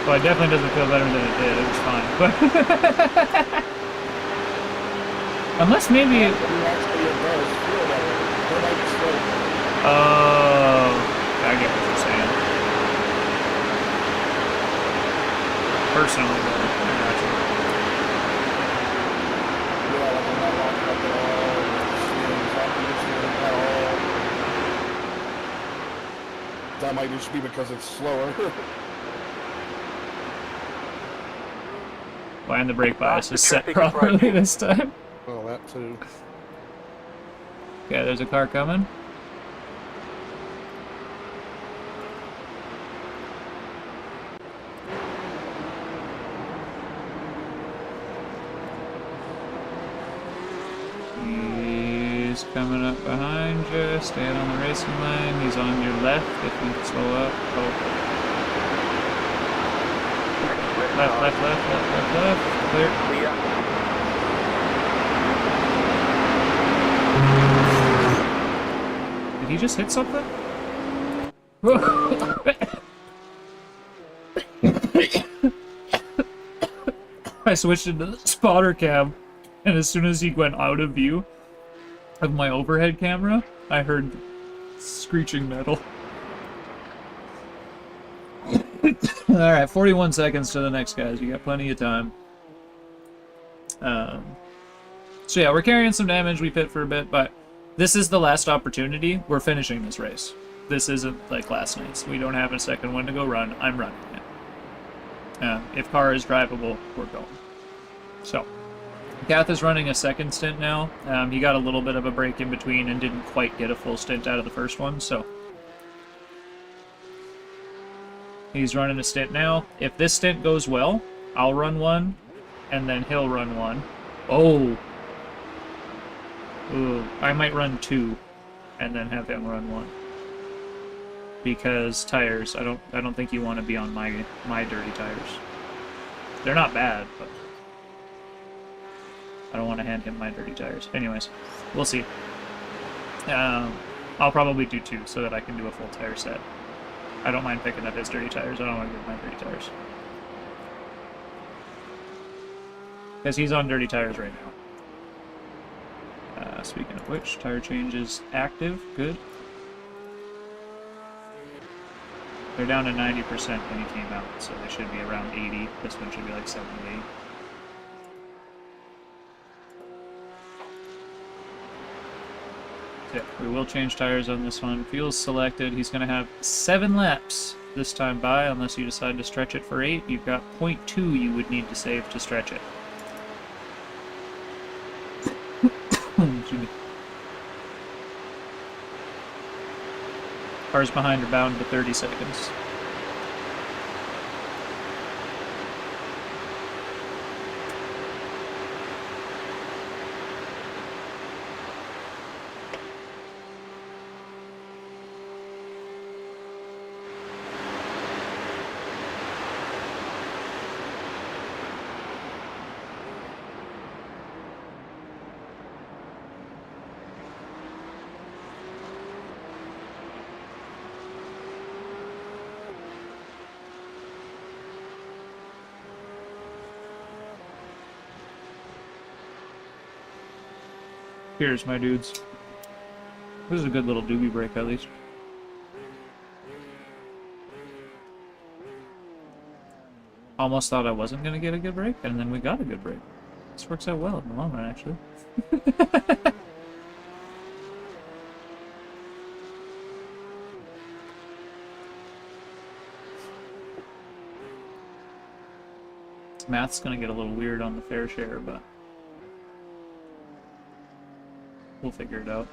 Well, it definitely doesn't feel better than it did. It was fine. But unless maybe it... Actually, it does feel better. But like slow. Oh, I get what you're saying. Personally, though, I got you. Yeah, like I'm not locked up at all. Steering, dropping the steering at all. That might just be because it's slower. Well, and the brake bias is set traffic properly approaching. this time. Well, that too. Okay, there's a car coming. He's coming up behind you. Staying on the racing lane. He's on your left if you can slow up. Oh. Left, left, left, left, left, left. Clear. Clear. Did he just hit something? I switched into the spotter cam, and as soon as he went out of view of my overhead camera, I heard screeching metal. Alright, 41 seconds to the next guys. You got plenty of time. So yeah, we're carrying some damage. We pit for a bit, but this is the last opportunity. We're finishing this race. This isn't like last night's. We don't have a second one to go run. I'm running it. If car is drivable, we're going. So, Cath is running a second stint now. He got a little bit of a break in between and didn't quite get a full stint out of the first one, so he's running a stint now. If this stint goes well, I'll run one, and then he'll run one. Oh! Ooh, I might run two, and then have him run one. Because tires, I don't think you want to be on my dirty tires. They're not bad, but I don't want to hand him my dirty tires. Anyways, we'll see. I'll probably do two so that I can do a full tire set. I don't mind picking up his dirty tires. I don't want to give my dirty tires. Because he's on dirty tires right now. Speaking of which, tire change is active. Good. They're down to 90% when he came out, so they should be around 80. This one should be like 78. Yeah, we will change tires on this one. Fuel's selected. He's going to have 7 laps this time by, unless you decide to stretch it for 8. You've got 0.2 you would need to save to stretch it. Excuse me. Cars behind are bound to 30 seconds. Cheers, my dudes. This is a good little doobie break, at least. Almost thought I wasn't going to get a good break, and then we got a good break. This works out well in the long run, actually. Math's going to get a little weird on the fair share, but we'll figure it out.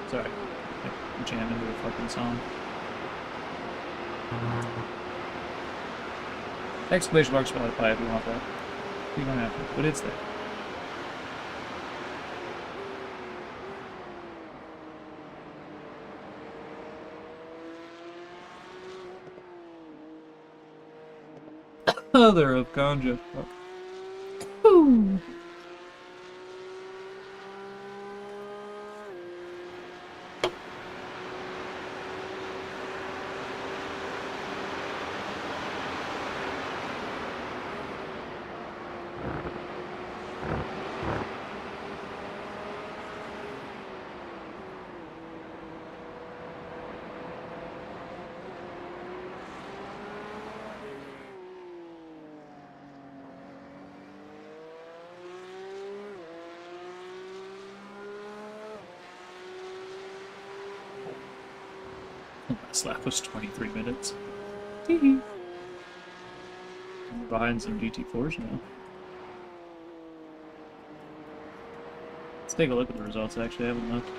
Sorry, I jammed into a fucking song. Exclamation mark Spotify if you want that. You don't have to, but it's there. Mother of ganja. Ooh. Last lap was 23 minutes. We're behind some GT4s now. Let's take a look at the results, actually. I haven't looked.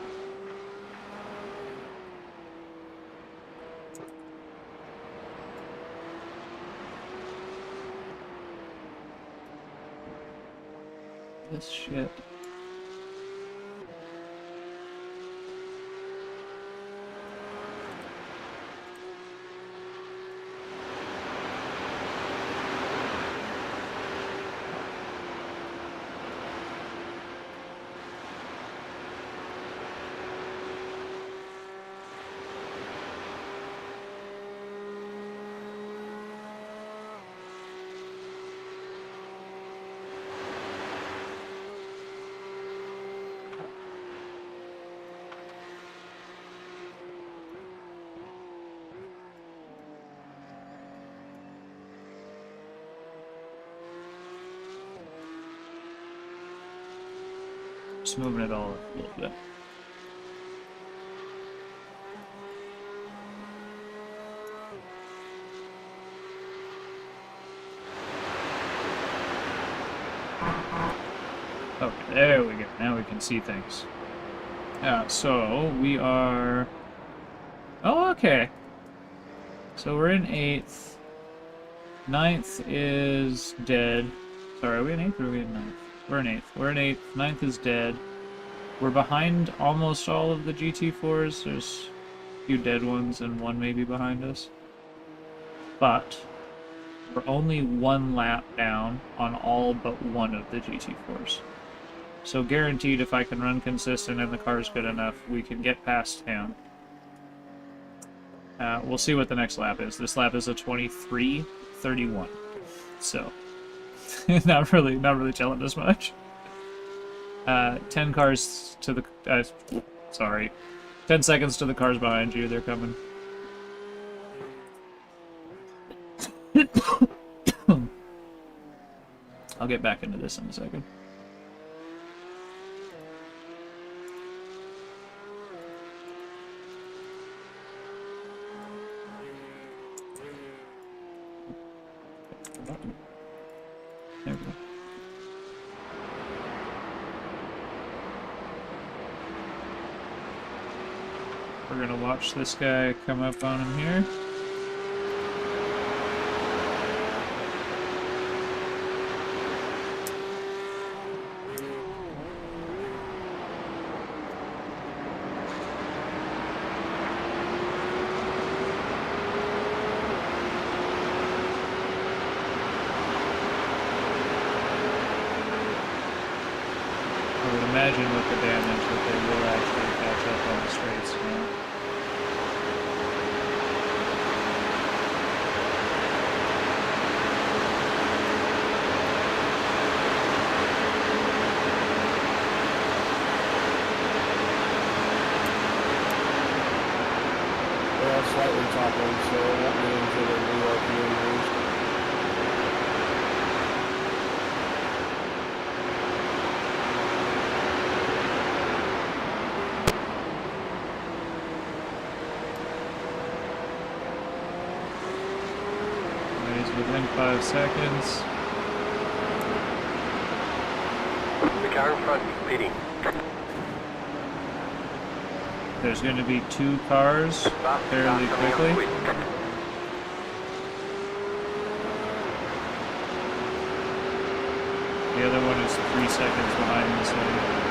This shit. Just moving it all up a little bit. Okay, there we go. Now we can see things. So we are... Oh, okay. So we're in 8th. 9th is dead. Sorry, are we in 8th or are we in 9th? We're in 8th. We're in 8th. 9th is dead. We're behind almost all of the GT4s. There's a few dead ones and one maybe behind us. But we're only one lap down on all but one of the GT4s. So guaranteed if I can run consistent and the car's good enough, we can get past him. We'll see what the next lap is. This lap is a 23:31. So not really telling us much. 10 cars to the sorry. 10 seconds to the cars behind you. They're coming. I'll get back into this in a second. There we go. We're gonna watch this guy come up on him here. imagine with the damage that they will actually catch up on the straights now. Slightly toppling, so it won't get into the new RPM range. He's within 5 seconds. The car in front is pitting. There's going to be 2 cars fairly quickly. The other one is 3 seconds behind this one.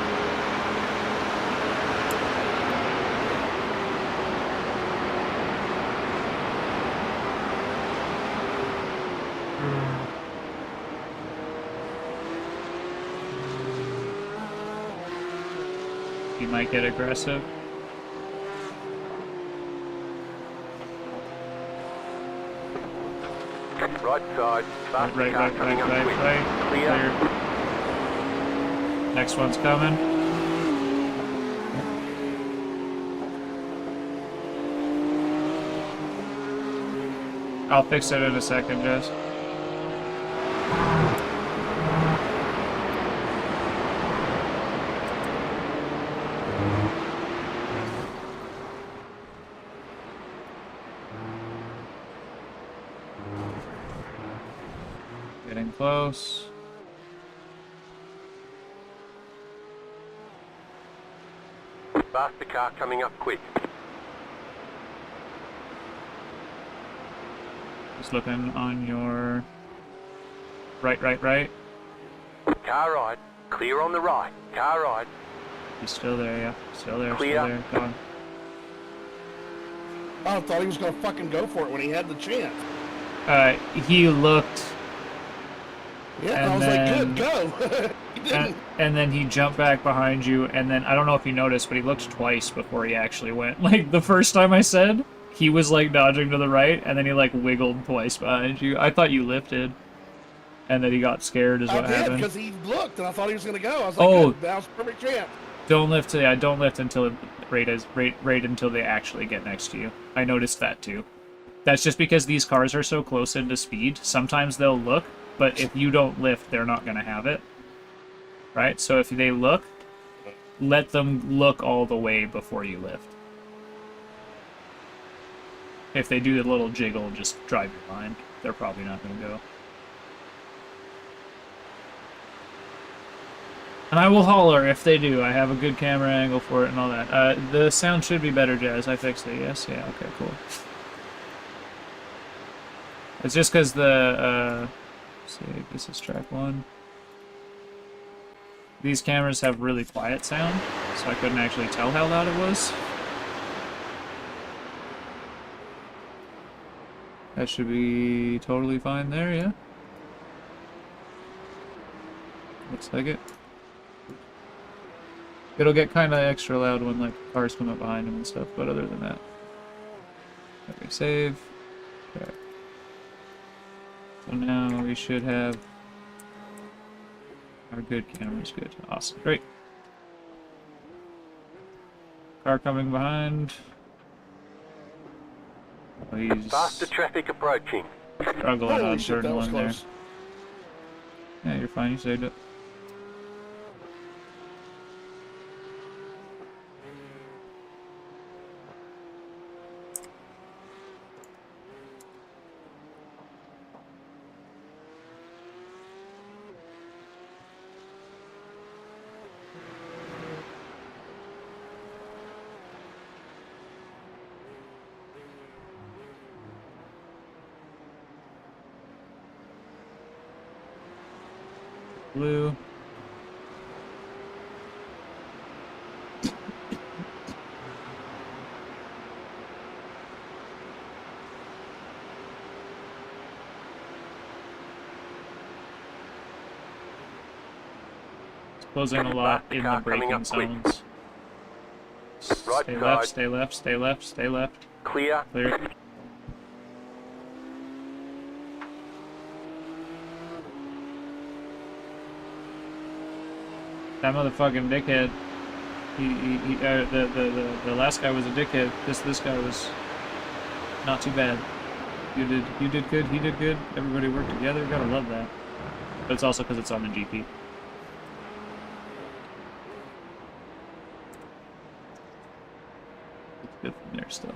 He might get aggressive. Right side. Fast Right. car coming up quick. Clear. Next one's coming. I'll fix it in a second, Jess. Getting close. Faster car coming up quick. Just looking on your right. Car right. Clear on the right. Car right. He's still there, yeah. Still there, Clear. still there. Gone. I thought he was gonna fucking go for it when he had the chance. He looked, Yeah, And I was then- like, good, go. He didn't. and then he jumped back behind you, and then, I don't know if you noticed, but he looked twice before he actually went. Like, the first time I said, he was, like, dodging to the right, and then he, like, wiggled twice behind you. I thought you lifted, and that he got scared is I what did, happened. because he looked, and I thought he was gonna go. I was like, Oh. good, that was a perfect chance. Don't lift, yeah, don't lift until right until they actually get next to you. I noticed that, too. That's just because these cars are so close into speed. Sometimes they'll look, but if you don't lift, they're not going to have it. Right? So if they look, let them look all the way before you lift. If they do the little jiggle, just drive your line. They're probably not going to go. And I will holler if they do. I have a good camera angle for it and all that. The sound should be better, Jazz. I fixed it, yes? Yeah, okay, cool. It's just because the, let's see, this is track 1. These cameras have really quiet sound, so I couldn't actually tell how loud it was. That should be totally fine there, yeah? Looks like it. It'll get kind of extra loud when, like, cars come up behind them and stuff, but other than that. Okay, save. Okay. So now we should have our good cameras good. Awesome. Great. Car coming behind. Oh, he's Faster traffic approaching. struggling Holy on shit, turn that was 1 there. close. Yeah, you're fine. You saved it. Blue. closing a lot Fast in the car coming braking up quick. zones. Right Stay side. left, stay left, stay left, stay left. Clear. Clear. That motherfucking dickhead. The last guy was a dickhead. This guy was not too bad. You did good. He did good. Everybody worked together. Gotta love that. But it's also because it's on the GP. It's good from there still.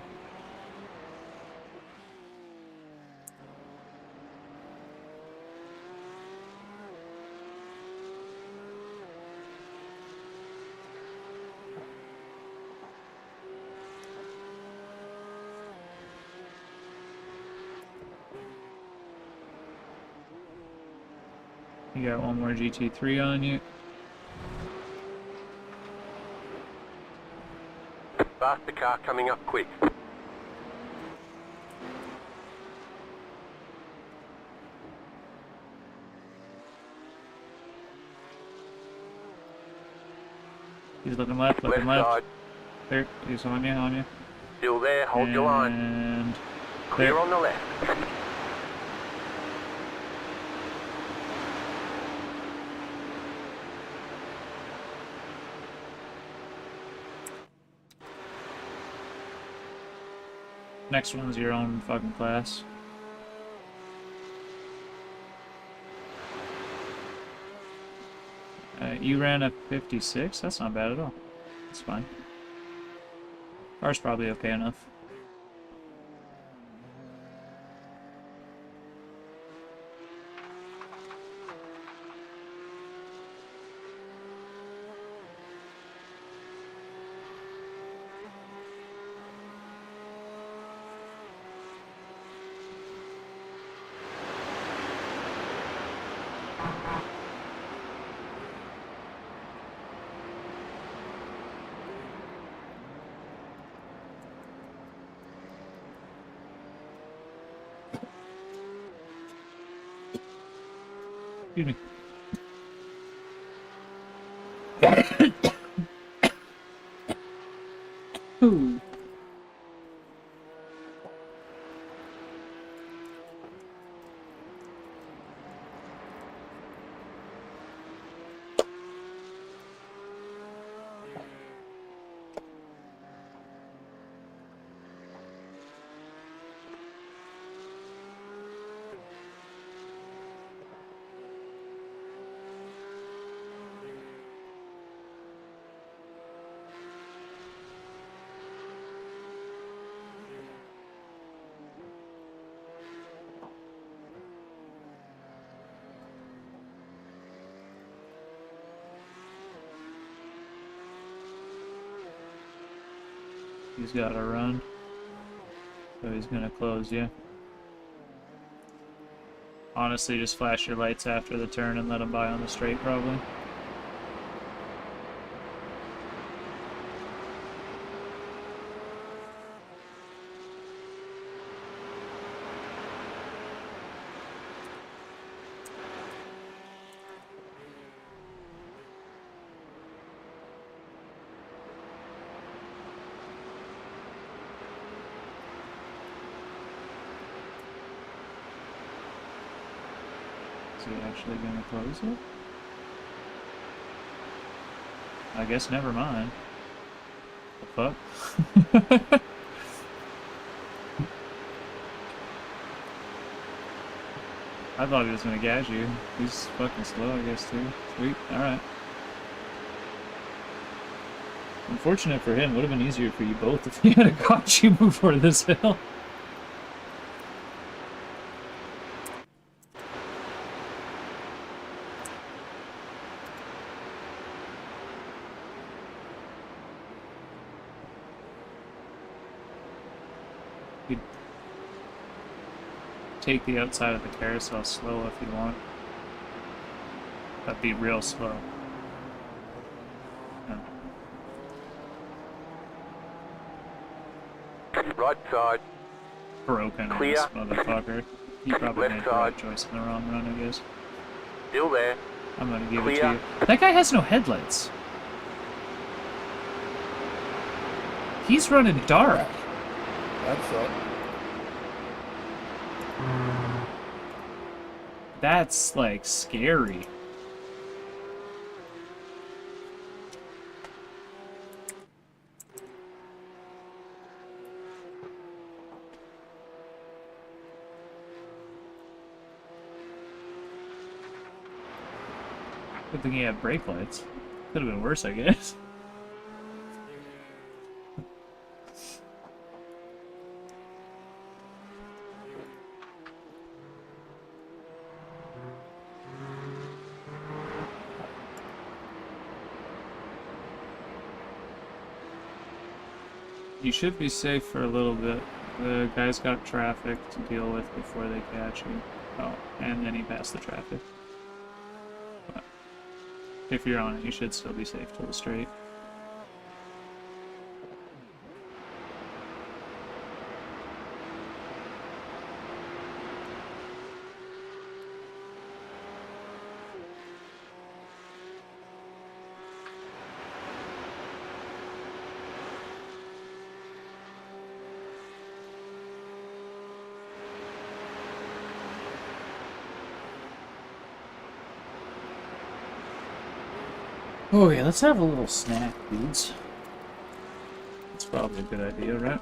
You got one more GT3 on you. Faster car coming up quick. He's looking left, looking Left left. side. There, he's on you, on you. Still there. Hold your line. And Clear there. on the left. Next one's your own fucking class. You ran a 56? That's not bad at all. That's fine. Car's probably okay enough. Excuse me. Ooh. He's got to run. So he's gonna close you. Honestly, just flash your lights after the turn and let him by on the straight, probably. Is he actually gonna close it? I guess never mind. The fuck? I thought he was gonna gas you. He's fucking slow, I guess, too. Sweet, alright. Unfortunate for him, would have been easier for you both if he had caught you before this hill. You'd take the outside of the carousel slow if you want. That'd be real slow. Yeah. Right side. Broken Clear. ass motherfucker. He probably Left made the right side. choice in the wrong run, I guess. Still there. I'm gonna give it Clear. to you. That guy has no headlights. He's running dark. That's up. That's, like, scary. Good thing he had brake lights. Could have been worse, I guess. You should be safe for a little bit. The guy's got traffic to deal with before they catch you. Oh, and then he passed the traffic. But if you're on it, you should still be safe till the straight. Okay, let's have a little snack, dudes. That's probably a good idea, right?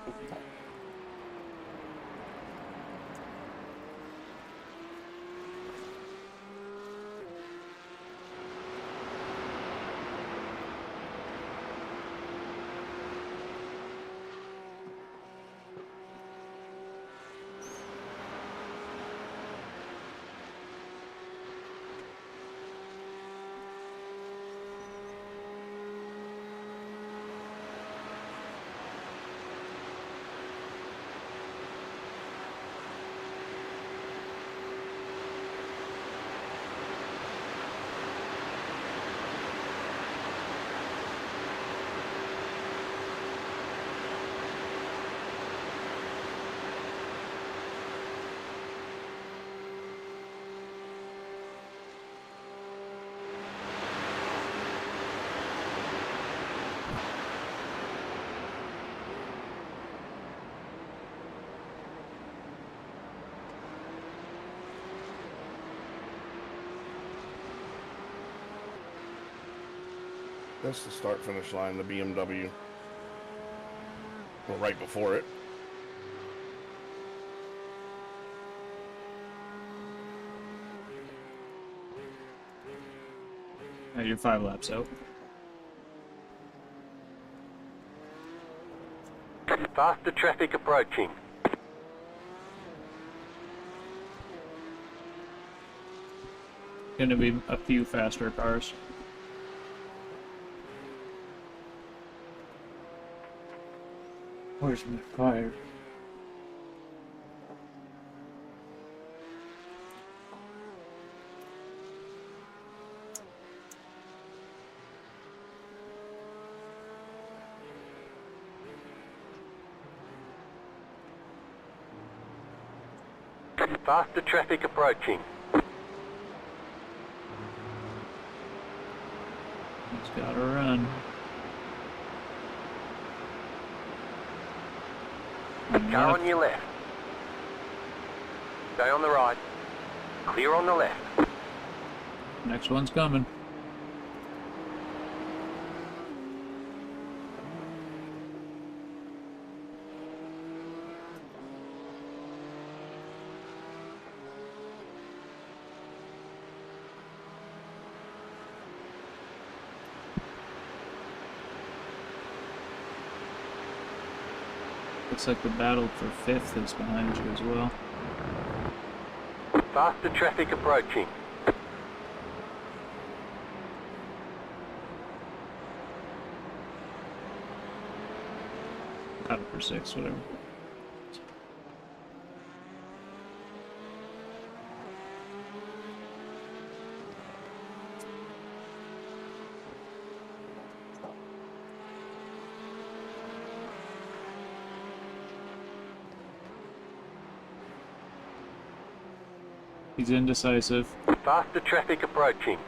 That's the start-finish line, the BMW. Well, right before it. You're 5 laps out. Faster traffic approaching. Gonna be a few faster cars. Where's my fire? Faster traffic approaching. He's gotta run. Car on your left. Stay on the right. Clear on the left. Next one's coming. Looks like the battle for 5th is behind you as well. Faster traffic approaching. Out for 6, whatever. He's indecisive. Faster traffic approaching.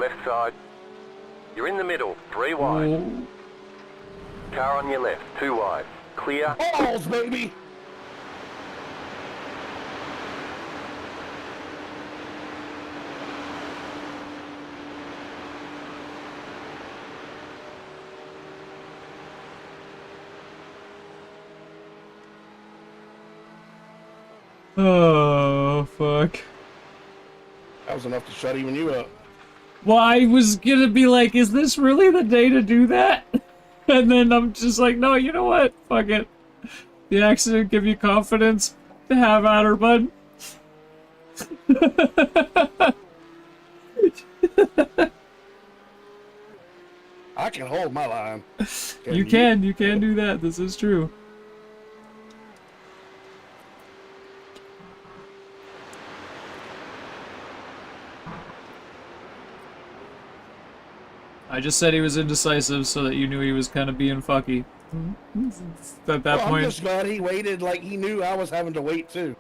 left side. You're in the middle, 3 wide. Oh. Car on your left, 2 wide. Clear. Balls, baby! Oh, fuck. That was enough to shut even you up. Well, I was gonna be like, is this really the day to do that? And then I'm just like, no, you know what? Fuck it. The accident give you confidence to have at her, bud. I can hold my line. You can do that. This is true. I just said he was indecisive so that you knew he was kind of being fucky. At that I'm point. just glad he waited like he knew I was having to wait too.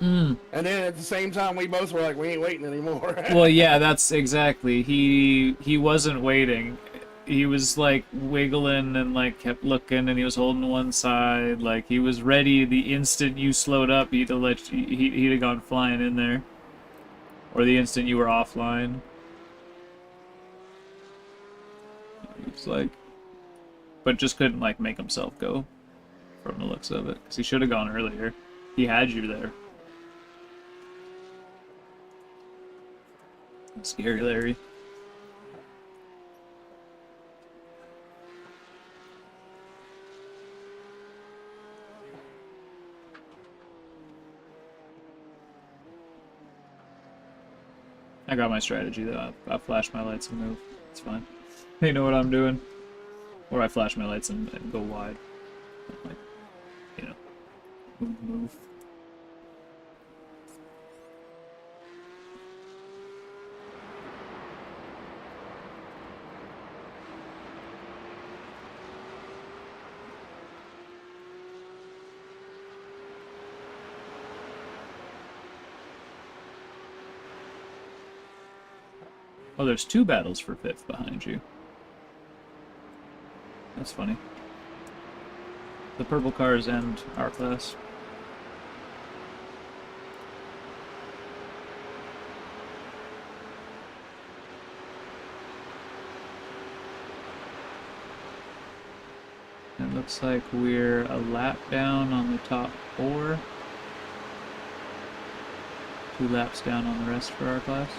Mm. And then at the same time, we both were like, we ain't waiting anymore. Well, yeah, that's exactly. He wasn't waiting. He was like wiggling and like kept looking, and he was holding one side. Like he was ready the instant you slowed up. He'd have gone flying in there, or the instant you were offline. He was like, but just couldn't like make himself go. From the looks of it, because he should have gone earlier. He had you there. Scary Larry. I got my strategy though. I flash my lights and move. It's fine. They know what I'm doing. Or I flash my lights and go wide. Like, you know, move. Oh, there's 2 battles for 5th behind you. That's funny. The purple cars and our class. It looks like we're a lap down on the top 4. 2 laps down on the rest for our class.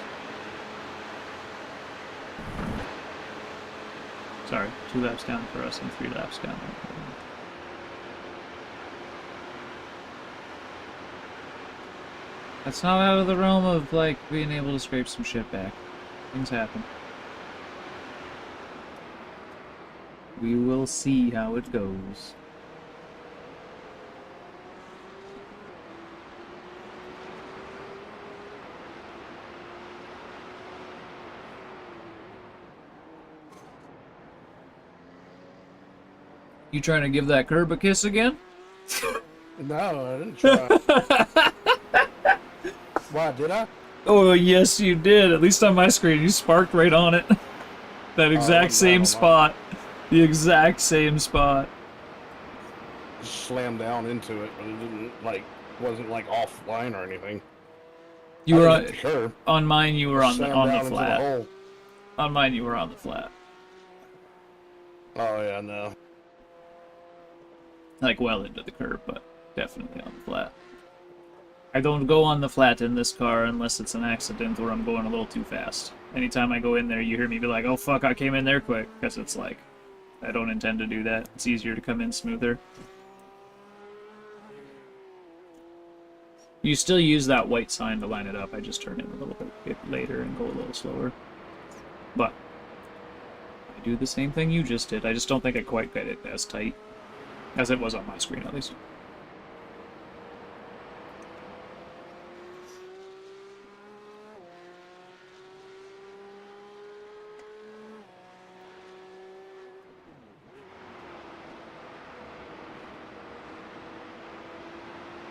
Sorry, 2 laps down for us and 3 laps down. That's not out of the realm of, like, being able to scrape some shit back. Things happen. We will see how it goes. You trying to give that curb a kiss again? No, I didn't try. Why, did I? Oh, yes, you did. At least on my screen, you sparked right on it. That exact same spot. The exact same spot. Just slammed down into it, but it didn't, like, wasn't, like, offline or anything. You were on mine, you were on the flat. On mine, you were on the flat. Oh, yeah, no. Like, well into the curb, but definitely on the flat. I don't go on the flat in this car unless it's an accident or I'm going a little too fast. Anytime I go in there, you hear me be like, oh fuck, I came in there quick. Because it's like, I don't intend to do that. It's easier to come in smoother. You still use that white sign to line it up. I just turn it a little bit later and go a little slower. But I do the same thing you just did. I just don't think I quite get it as tight as it was on my screen, at least.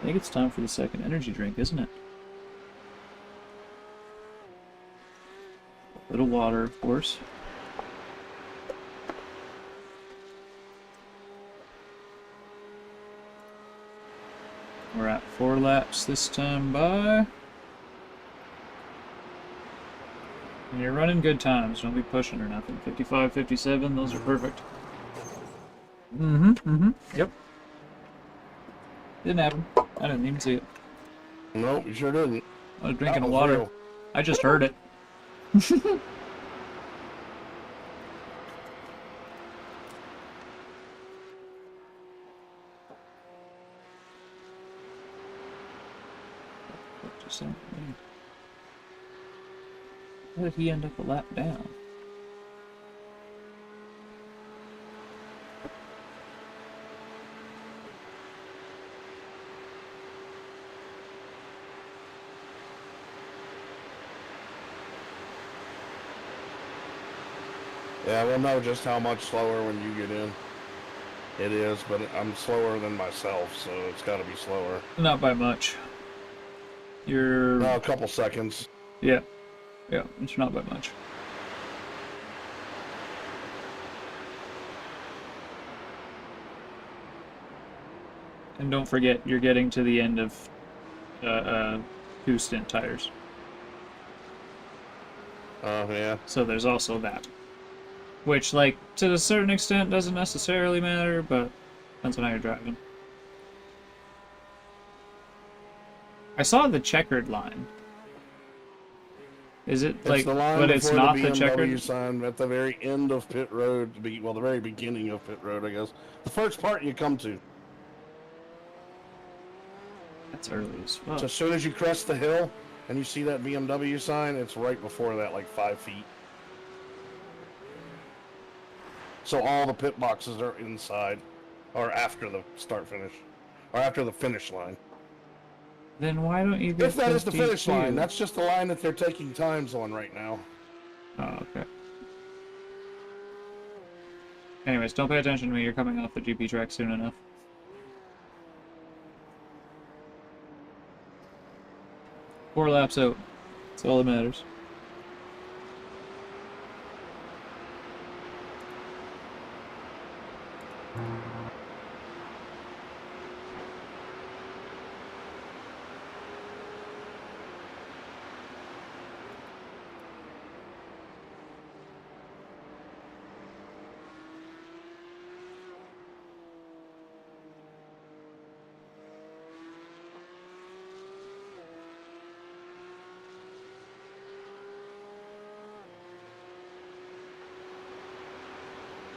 I think it's time for the second energy drink, isn't it? Little water, of course. We're at 4 laps this time by. And you're running good times. Don't be pushing or nothing. 55, 57, those are perfect. Yep. Didn't happen. I didn't even see it. Nope, you sure didn't. I was drinking That was water. real. I just heard it. How did he end up a lap down? Yeah, we'll know just how much slower when you get in. It is, but I'm slower than myself, so it's got to be slower. Not by much. You're... No, a couple seconds. Yeah. Yeah, it's not by much. And don't forget, you're getting to the end of 2 stint tires. Oh, yeah. So there's also that. Which, like, to a certain extent doesn't necessarily matter, but depends on how you're driving. I saw the checkered line. Is it, like, It's the line but it's before not the the BMW checkered? sign at the very end of pit road, well, the very beginning of pit road, I guess. The first part you come to. That's early as fuck. So as soon as you crest the hill and you see that BMW sign, it's right before that, like 5 feet. So all the pit boxes are inside, or after the start finish, or after the finish line. Then why don't you get If that is the finish 52? line, that's just the line that they're taking times on right now. Oh, okay. Anyways, don't pay attention to me. You're coming off the GP track soon enough. Four laps out. That's all that matters.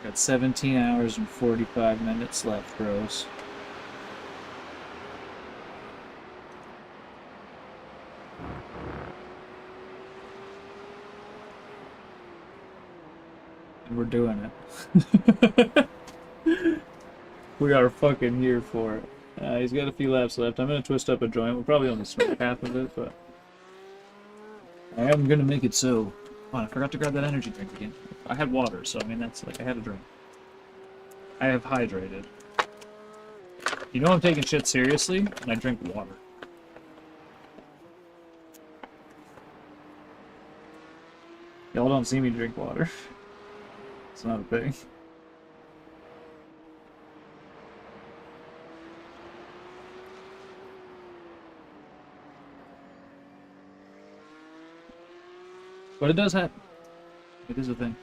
Got 17 hours and 45 minutes left, bros. And we're doing it. We are fucking here for it. He's got a few laps left. I'm gonna twist up a joint. We'll probably only smoke half of it, but I am gonna make it so. Oh, I forgot to grab that energy drink again. I had water, so I mean that's like I had a drink. I have hydrated. You know I'm taking shit seriously, and I drink water. Y'all don't see me drink water. It's not a thing. But it does happen. It is a thing.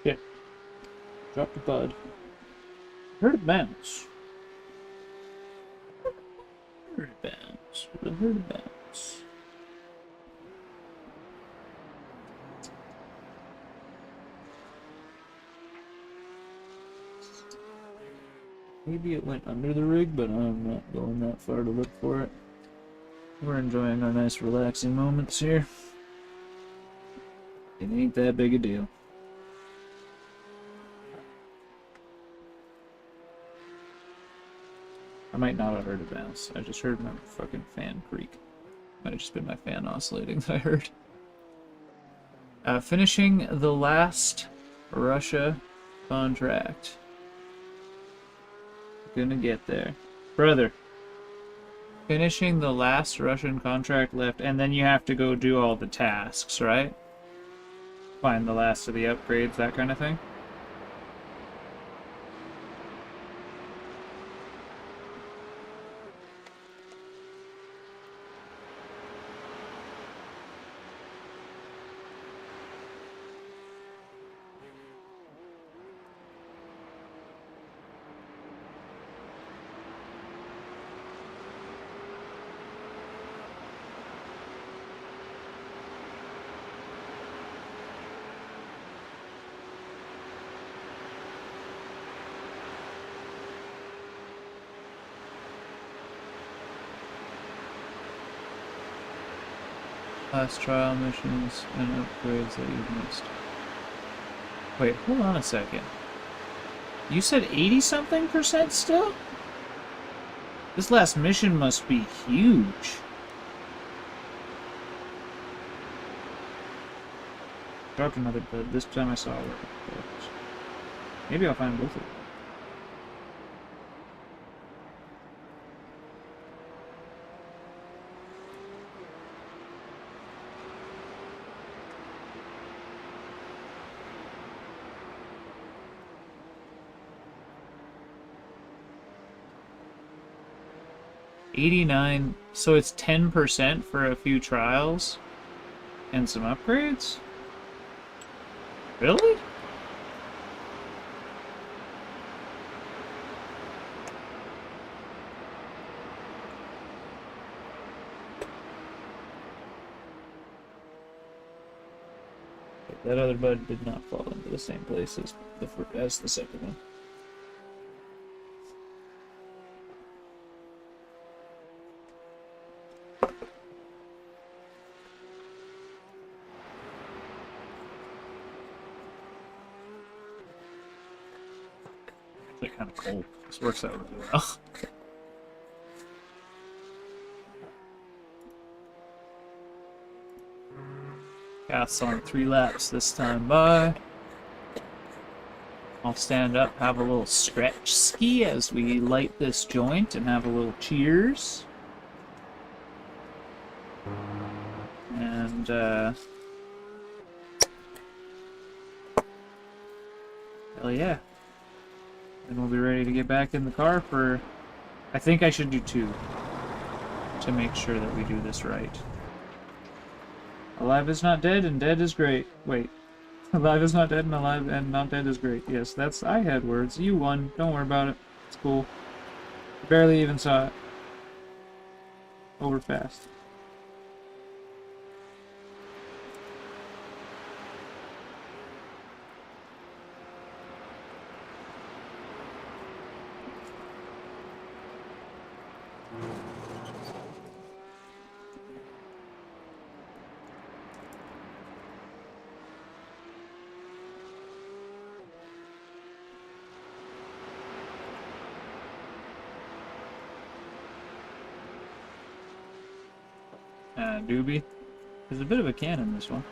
Yeah. Drop the bud. Heard it bounce. Heard it bounce. Heard it bounce. Maybe it went under the rig, but I'm not going that far to look for it. We're enjoying our nice relaxing moments here. It ain't that big a deal. I might not have heard it bounce. I just heard my fucking fan creak. Might have just been my fan oscillating that I heard. Finishing the last Russia contract. Gonna get there. Brother. Finishing the last Russian contract left, and then you have to go do all the tasks, right? Find the last of the upgrades, that kind of thing. Last trial missions and upgrades that you've missed. Wait, hold on a second. You said 80-something% still? This last mission must be huge. Dropped another bed. This time I saw it. Maybe I'll find both of them. $89, so it's 10% for a few trials and some upgrades? Really? That other bud did not fall into the same place as the second one. Kind of cold. This works out really well. Cath's on 3 laps this time by. I'll stand up, have a little stretch ski as we light this joint and have a little cheers. And hell yeah. And we'll be ready to get back in the car for... I think I should do 2. To make sure that we do this right. Alive is not dead, and dead is great. Wait. Alive is not dead, and alive and not dead is great. Yes, that's... I had words. You won. Don't worry about it. It's cool. Barely even saw it. Over fast. Doobie. There's a bit of a can in this one.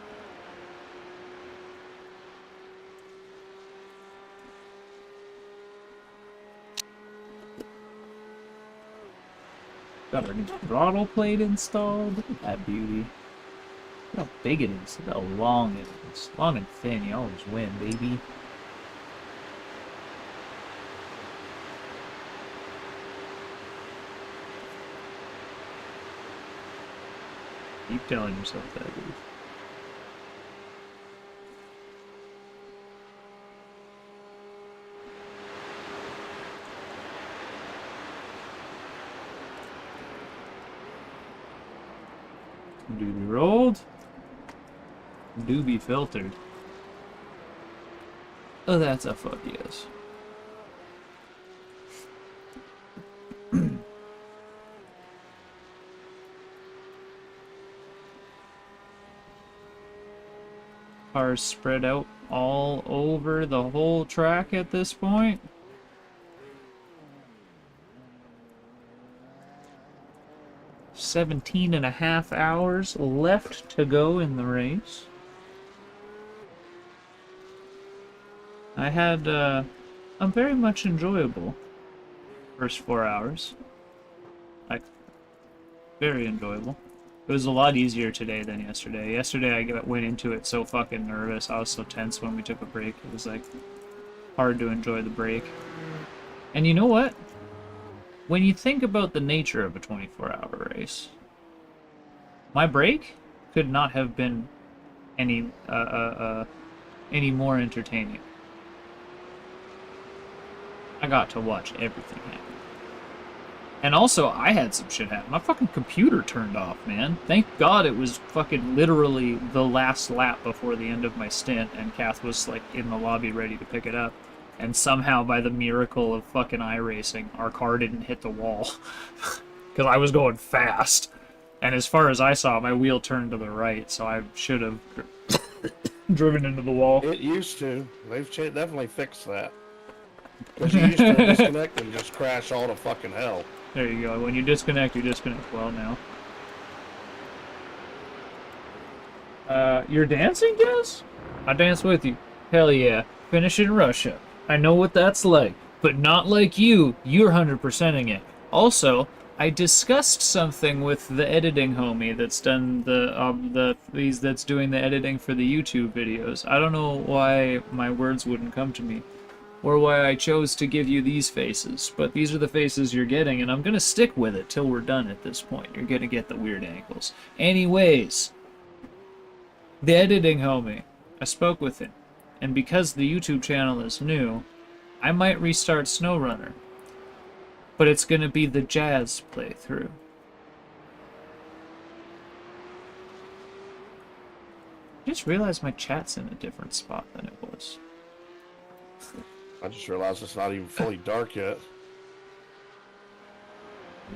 Got our new throttle plate installed. Look at that beauty. Look how big it is. Look how long it is. Long and thin. You always win, baby. Keep telling yourself that, dude. Do be rolled. Do be filtered. Oh, that's a fuck yes. Cars spread out all over the whole track at this point. "17.5 hours left to go in the race. I had a very much enjoyable first 4 hours. Like, very enjoyable. It was a lot easier today than yesterday. Yesterday I went into it so fucking nervous. I was so tense when we took a break. It was like hard to enjoy the break. And you know what? When you think about the nature of a 24-hour race, my break could not have been any more entertaining. I got to watch everything happen. And also, I had some shit happen. My fucking computer turned off, man. Thank God it was fucking literally the last lap before the end of my stint, and Cath was, like, in the lobby ready to pick it up. And somehow, by the miracle of fucking iRacing, our car didn't hit the wall. Because I was going fast. And as far as I saw, my wheel turned to the right, so I should have driven into the wall. It used to. They've definitely fixed that. Because you used to disconnect and just crash all to fucking hell. There you go. When you disconnect, you disconnect well now. You're dancing, Jess? I dance with you. Hell yeah. Finish in Russia. I know what that's like. But not like you. You're 100%ing it. Also, I discussed something with the editing homie that's done that's doing the editing for the YouTube videos. I don't know why my words wouldn't come to me, or why I chose to give you these faces, but these are the faces you're getting, and I'm gonna stick with it till we're done at this point. You're gonna get the weird angles. Anyways, the editing homie, I spoke with him, and because the YouTube channel is new, I might restart SnowRunner, but it's gonna be the jazz playthrough. I just realized my chat's in a different spot than it was. I just realized it's not even fully dark yet.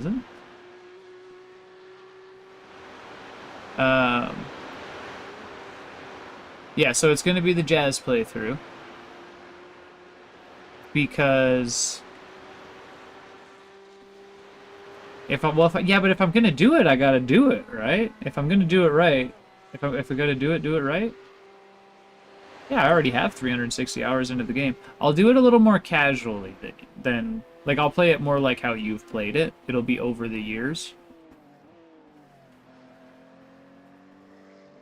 Isn't it? Yeah, so it's going to be the jazz playthrough. Because if I'm but if I'm going to do it, I got to do it, right? If I'm going to do it right, if we got to do it right. Yeah, I already have 360 hours into the game. I'll do it a little more casually than like, I'll play it more like how you've played it. It'll be over the years.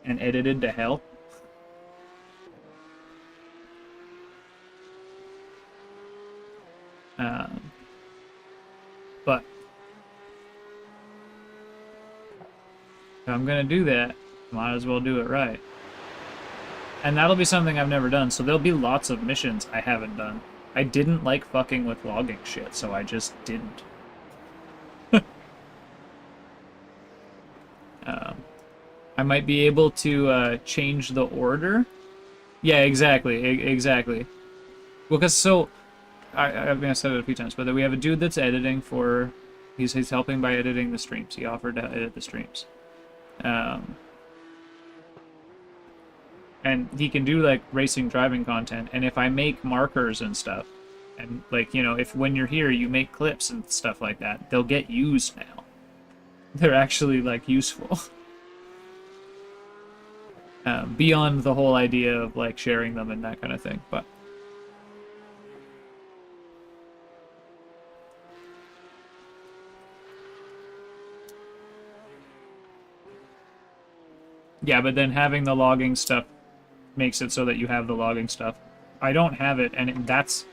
And edited to hell. But if I'm gonna do that, might as well do it right. And that'll be something I've never done, so there'll be lots of missions I haven't done. I didn't like fucking with logging shit, so I just didn't. I might be able to change the order. Yeah, exactly, exactly. Well, because so, I mean, I said it a few times, but we have a dude that's editing for, he's helping by editing the streams. He offered to edit the streams. And he can do, like, racing driving content, and if I make markers and stuff, and, like, you know, if when you're here you make clips and stuff like that, they'll get used now. They're actually, like, useful. Beyond the whole idea of, like, sharing them and that kind of thing, but... Yeah, but then having the logging stuff makes it so that you have the logging stuff. I don't have it, and that's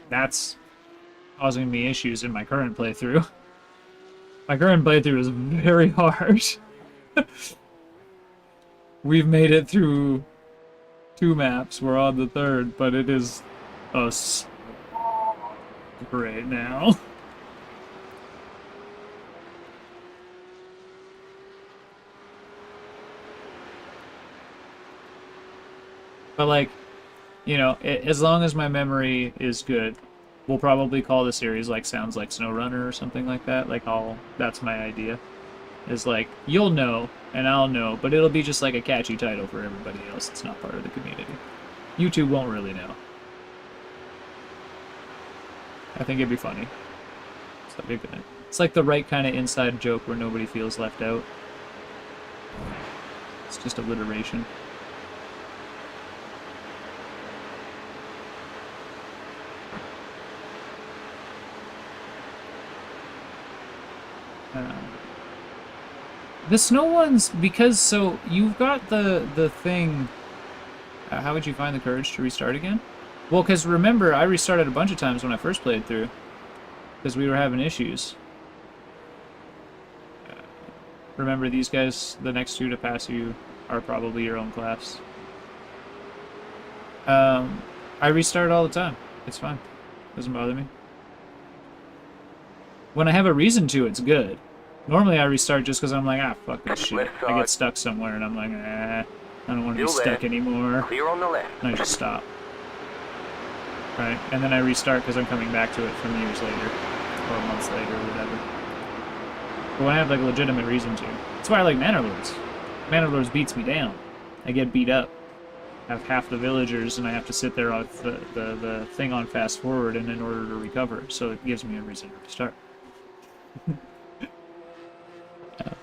causing me issues in my current playthrough. My current playthrough is very hard. We've made it through 2 maps. We're on the 3rd, but it is us right now. But like, you know, as long as my memory is good, we'll probably call the series like Sounds Like Snow Runner or something like that. Like, that's my idea. Is like, you'll know, and I'll know, but it'll be just like a catchy title for everybody else that's not part of the community. YouTube won't really know. I think it'd be funny. So it's like the right kind of inside joke where nobody feels left out. It's just alliteration. The snow ones, because, so, you've got the thing... how would you find the courage to restart again? Well, because remember, I restarted a bunch of times when I first played through. Because we were having issues. Remember, these guys, the next two to pass you, are probably your own class. I restart all the time. It's fine. Doesn't bother me. When I have a reason to, it's good. Normally I restart just because I'm like, ah, fuck this shit. I get stuck somewhere and I'm like, I don't want to be stuck anymore. Clear on the left. And I just stop. Right? And then I restart because I'm coming back to it from years later. Or months later or whatever. But when I have like a legitimate reason to. That's why I like Manor Lords. Manor Lords beats me down. I get beat up. I have half the villagers and I have to sit there on the thing on fast forward and in order to recover. So it gives me a reason to restart.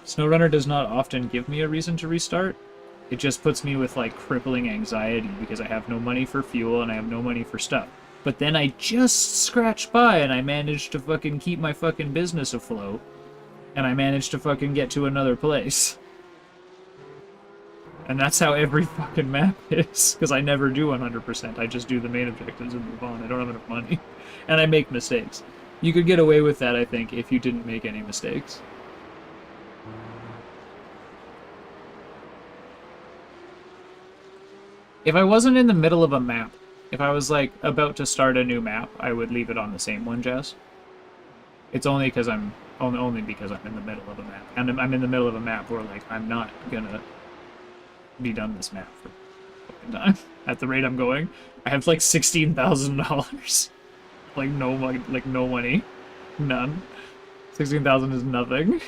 SnowRunner does not often give me a reason to restart. It just puts me with, like, crippling anxiety because I have no money for fuel and I have no money for stuff. But then I just scratched by and I managed to fucking keep my fucking business afloat. And I managed to fucking get to another place. And that's how every fucking map is. Because I never do 100%. I just do the main objectives and move on. I don't have enough money. And I make mistakes. You could get away with that, I think, if you didn't make any mistakes. If I wasn't in the middle of a map, if I was, like, about to start a new map, I would leave it on the same one, Jess. It's only because I'm in the middle of a map. And I'm in the middle of a map where, like, I'm not gonna be done this map for fucking time. At the rate I'm going, I have, like, $16,000. Like, no money. None. 16,000 is nothing.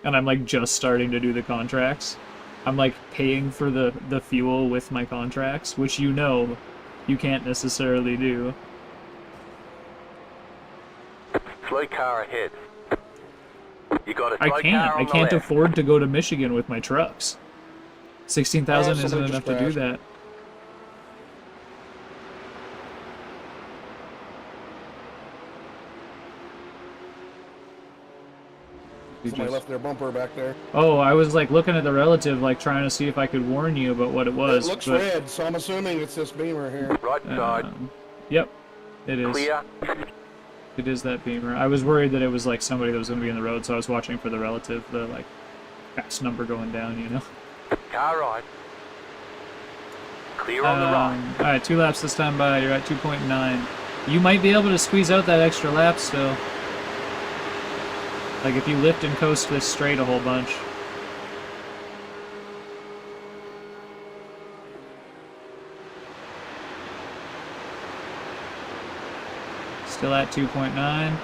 And I'm, like, just starting to do the contracts. I'm, like, paying for the fuel with my contracts, which you know you can't necessarily do. Slow car ahead. You got a slow I can't. car on I the can't left. afford to go to Michigan with my trucks. 16,000 isn't somebody enough just to do crashed. that. Somebody left their bumper back there. Oh, I was like looking at the relative, like trying to see if I could warn you about what it was. It looks but, red, so I'm assuming it's this Beamer here. Right side. Yep, it is. Clear. It is that Beamer. I was worried that it was like somebody that was going to be in the road, so I was watching for the relative, the like fast number going down, you know. Car right. Clear on the right. All right, 2 laps this time by. You're at 2.9. You might be able to squeeze out that extra lap still. Like if you lift and coast this straight a whole bunch. Still at 2.9.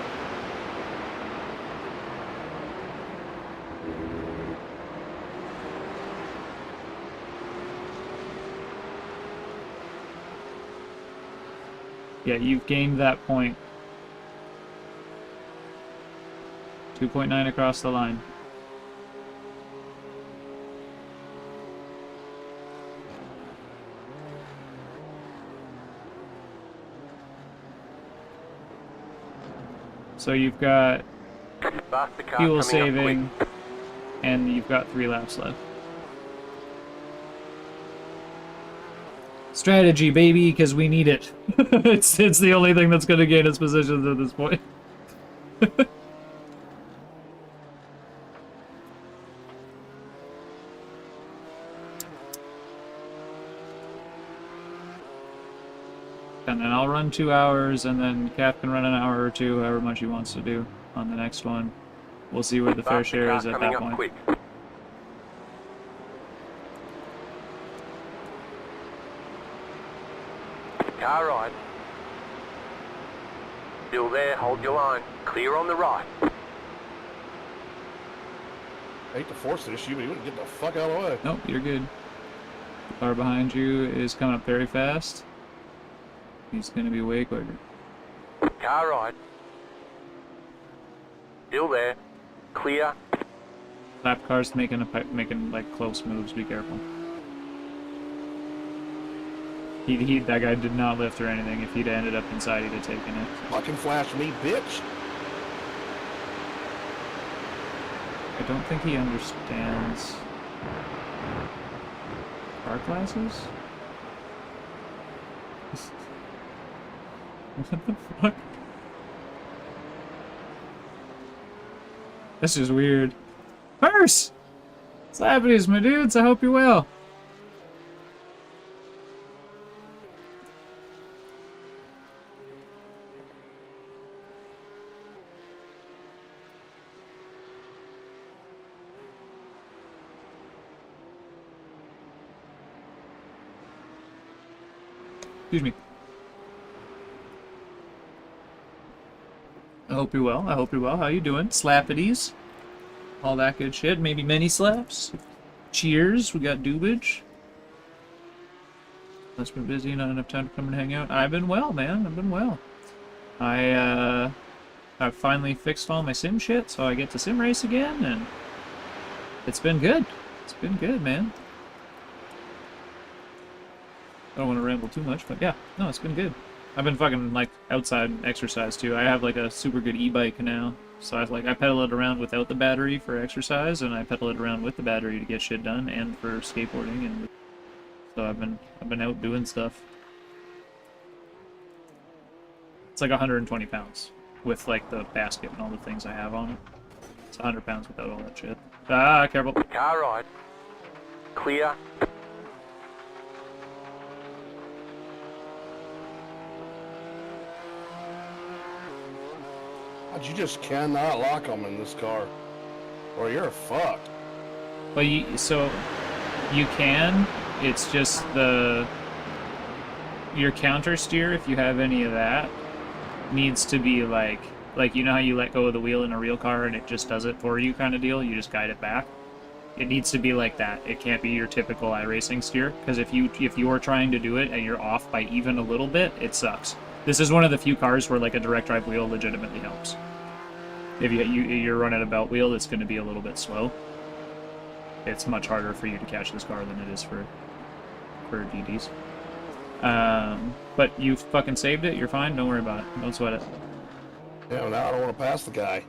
Yeah, you've gained that point. 2.9 across the line. So you've got Faster car fuel coming up saving, quick. and you've got 3 laps left. Strategy, baby, because we need it. it's the only thing that's going to gain us positions at this point. And then I'll run 2 hours, and then Cath can run an hour or 2, however much he wants to do on the next one. We'll see where the fair Faster share car is at coming that up point. quick. Car right. Still there, hold your line. Clear on the right. I hate to force the issue, but you wouldn't get the fuck out of the way. Nope, you're good. The car behind you is coming up very fast. He's gonna be way quicker. Car right. Still there. Clear. Lap car's making like close moves. Be careful. That guy did not lift or anything. If he'd ended up inside, he'd have taken it. Fucking flash me, bitch. I don't think he understands car classes. What the fuck? That's just weird. Purse! Slappities, my dudes, I hope you're well. Excuse me. I hope you're well. I hope you're well. How you doing? Slappities. All that good shit. Maybe mini slaps. Cheers. We got doobage. Unless we're busy, not enough time to come and hang out. I've been well, man. I've been well. I've finally fixed all my sim shit, so I get to sim race again, and it's been good. It's been good, man. I don't want to ramble too much, but yeah, no, it's been good. I've been fucking like outside exercise too. I have like a super good e-bike now, so I pedal it around without the battery for exercise, and I pedal it around with the battery to get shit done, and for skateboarding, and so I've been out doing stuff. It's like 120 pounds with like the basket and all the things I have on it. It's 100 pounds without all that shit. Ah, careful. Car right. Clear. You just cannot lock them in this car, or you're fucked. But you can. It's just your counter steer, if you have any of that, needs to be like you know how you let go of the wheel in a real car and it just does it for you kind of deal. You just guide it back. It needs to be like that. It can't be your typical iRacing steer, because if you are trying to do it and you're off by even a little bit, it sucks. This is one of the few cars where like a direct drive wheel legitimately helps. If you're running a belt wheel, it's going to be a little bit slow. It's much harder for you to catch this car than it is for GTs. But you fucking saved it. You're fine. Don't worry about it. Don't sweat it. Yeah, now I don't want to pass the guy.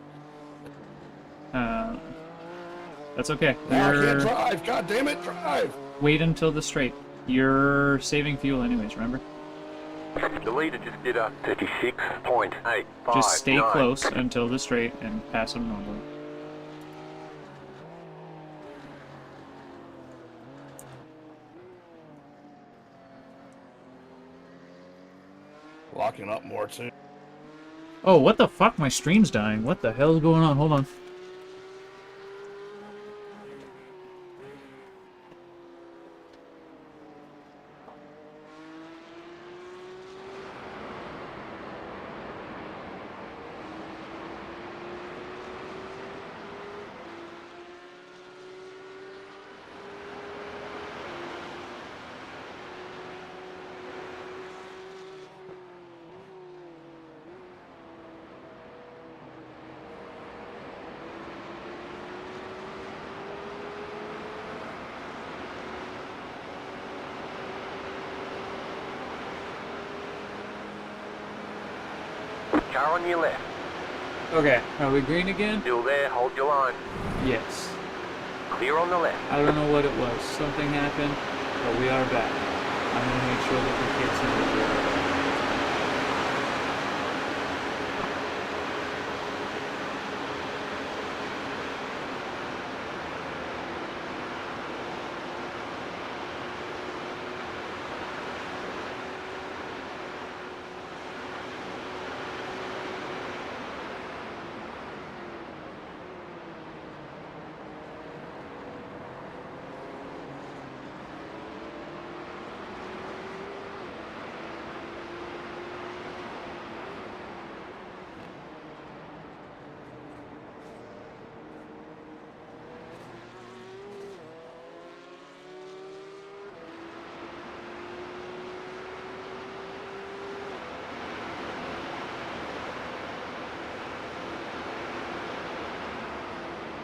That's okay. Now I can't drive. God damn it, drive. Wait until the straight. You're saving fuel anyways, remember? The leader just did a 36.85. Just stay close until the straight and pass him normally. Locking up more too. Oh, what the fuck? My stream's dying. What the hell is going on? Hold on. Car on your left. Okay, are we green again? Still there, hold your line. Yes. Clear on the left. I don't know what it was. Something happened, but we are back. I'm gonna make sure that the kids know that we are back.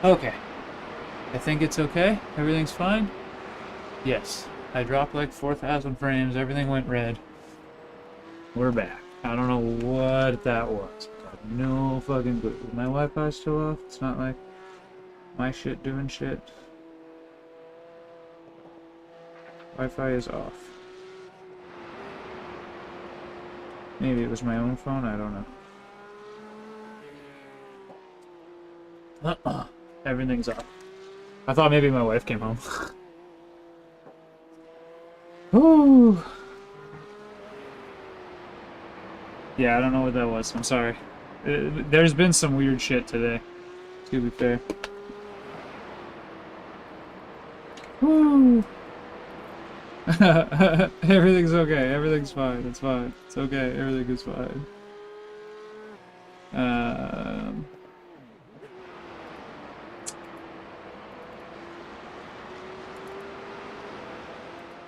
Okay. I think it's okay. Everything's fine. Yes. I dropped like 4,000 frames. Everything went red. We're back. I don't know what that was. I have no fucking clue. Is my Wi-Fi still off? It's not like my shit doing shit. Wi-Fi is off. Maybe it was my own phone. I don't know. Everything's off. I thought maybe my wife came home. Ooh. Yeah, I don't know what that was. I'm sorry. There's been some weird shit today, to be fair. Woo! Everything's okay. Everything's fine. It's fine. It's okay. Everything is fine.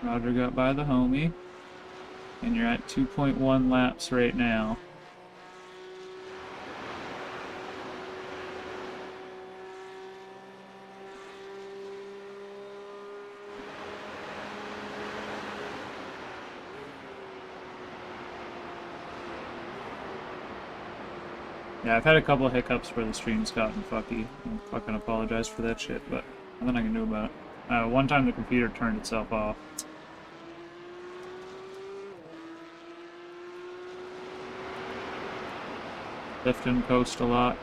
Roger got by the homie. And you're at 2.1 laps right now. Yeah, I've had a couple of hiccups where the stream's gotten fucky. I fucking apologize for that shit, but nothing I can do about it. One time the computer turned itself off. Lift and coast a lot.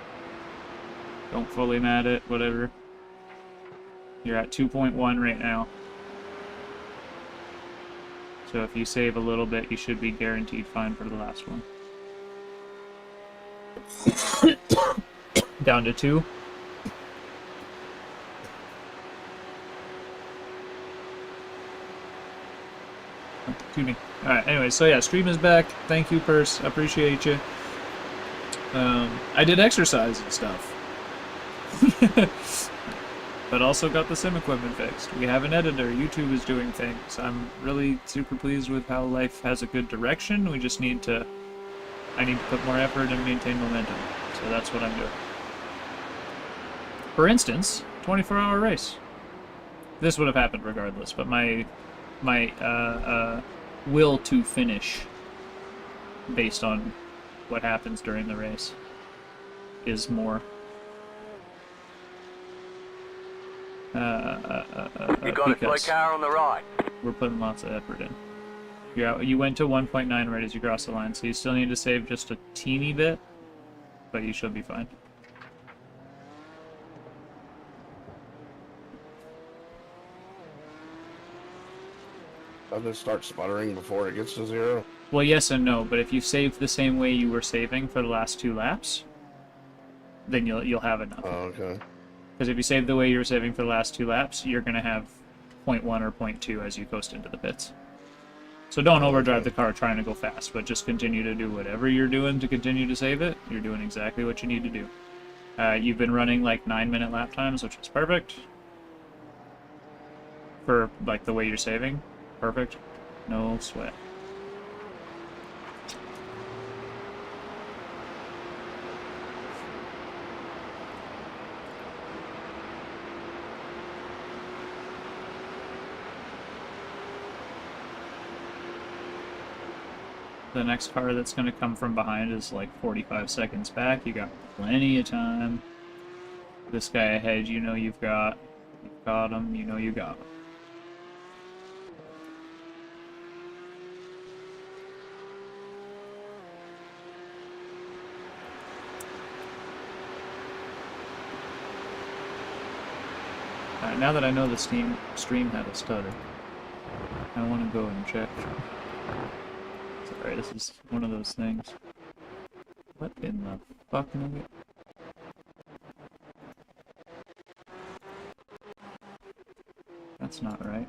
Don't fully mat it, whatever. You're at 2.1 right now. So if you save a little bit, you should be guaranteed fine for the last one. Down to 2. Excuse me. Alright, anyway, so yeah, stream is back. Thank you, Purse. Appreciate you. I did exercise and stuff. But also got the sim equipment fixed. We have an editor. YouTube is doing things. I'm really super pleased with how life has a good direction. We just need to... I need to put more effort and maintain momentum. So that's what I'm doing. For instance, 24-hour race. This would have happened regardless, but my will to finish based on what happens during the race is more. You got a slow car on the right. We're putting lots of effort in. You went to 1.9 right as you cross the line, so you still need to save just a teeny bit, but you should be fine. I'll just start sputtering before it gets to 0. Well, yes and no, but if you save the same way you were saving for the last 2 laps, then you'll have enough. Oh, okay. Because if you save the way you were saving for the last 2 laps, you're going to have 0.1 or 0.2 as you coast into the pits. So don't overdrive the car trying to go fast, but just continue to do whatever you're doing to continue to save it. You're doing exactly what you need to do. You've been running like 9-minute lap times, which is perfect. For like the way you're saving. Perfect. No sweat. The next car that's going to come from behind is like 45 seconds back. You got plenty of time. This guy ahead, you know you've got. You've got him, you know you got him. Alright, now that I know the stream had a stutter, I want to go and check. Sorry, this is one of those things. What in the fuck, nigga? That's not right.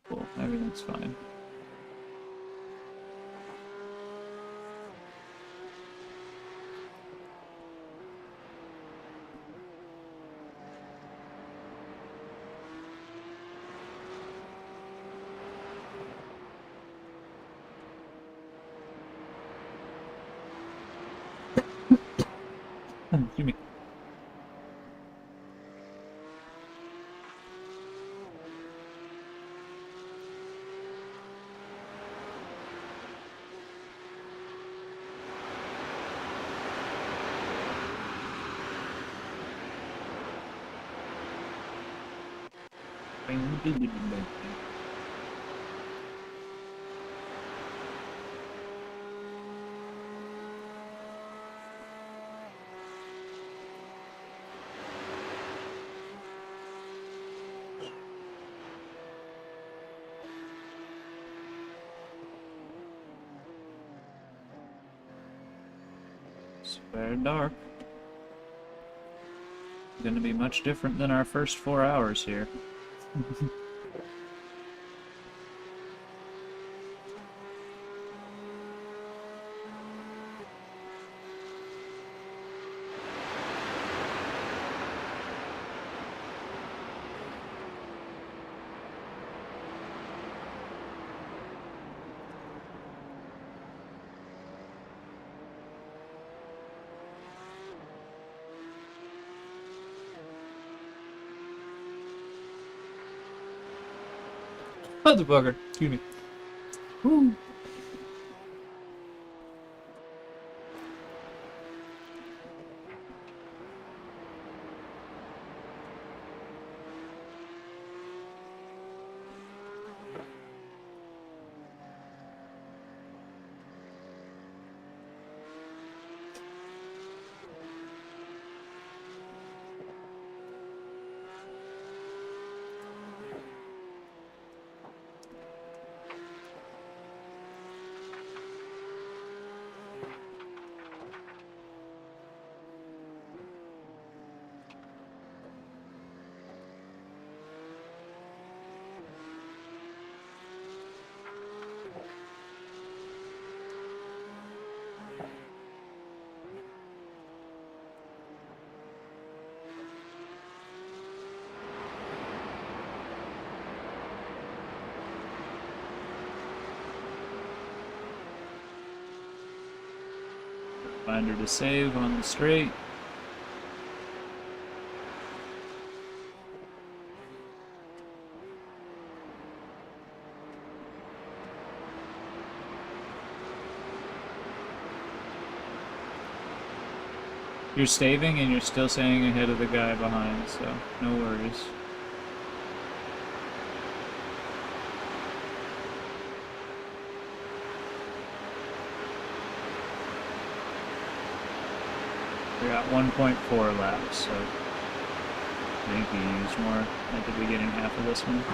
Cool, everything's fine. Give me. It's very dark. Gonna be much different than our first 4 hours here. Motherfucker, excuse me. Woo. Reminder to save on the straight. You're staving and you're still staying ahead of the guy behind, so no worries. We got 1.4 laps, so I think you used more at the beginning half of this one.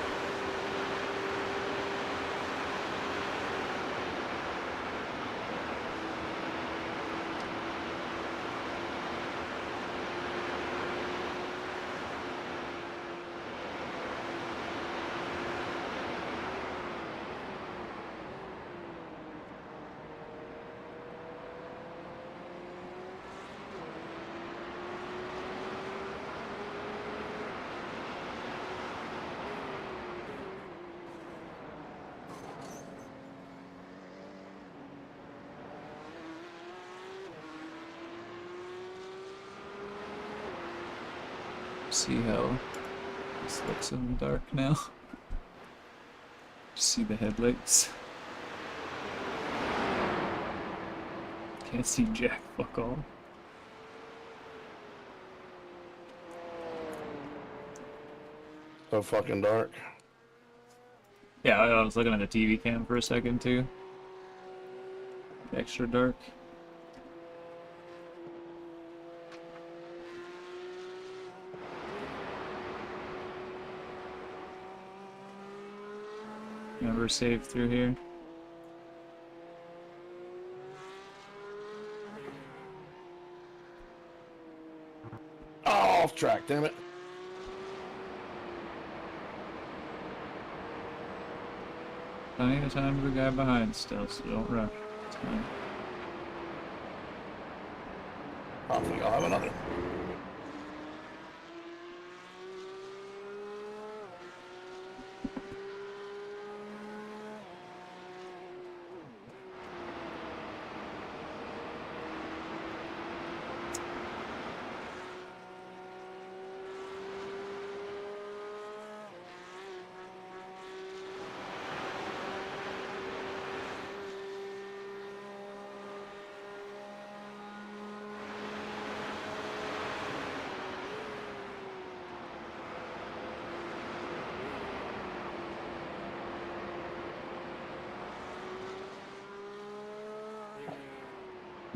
See how this looks in the dark now. See the headlights. Can't see jack fuck all. So fucking dark. Yeah, I was looking at the TV cam for a second too. Extra dark. Never save through here. Oh, off track, damn it. Plenty of time for the guy behind still, so don't rush. It's fine. I think I'll have another.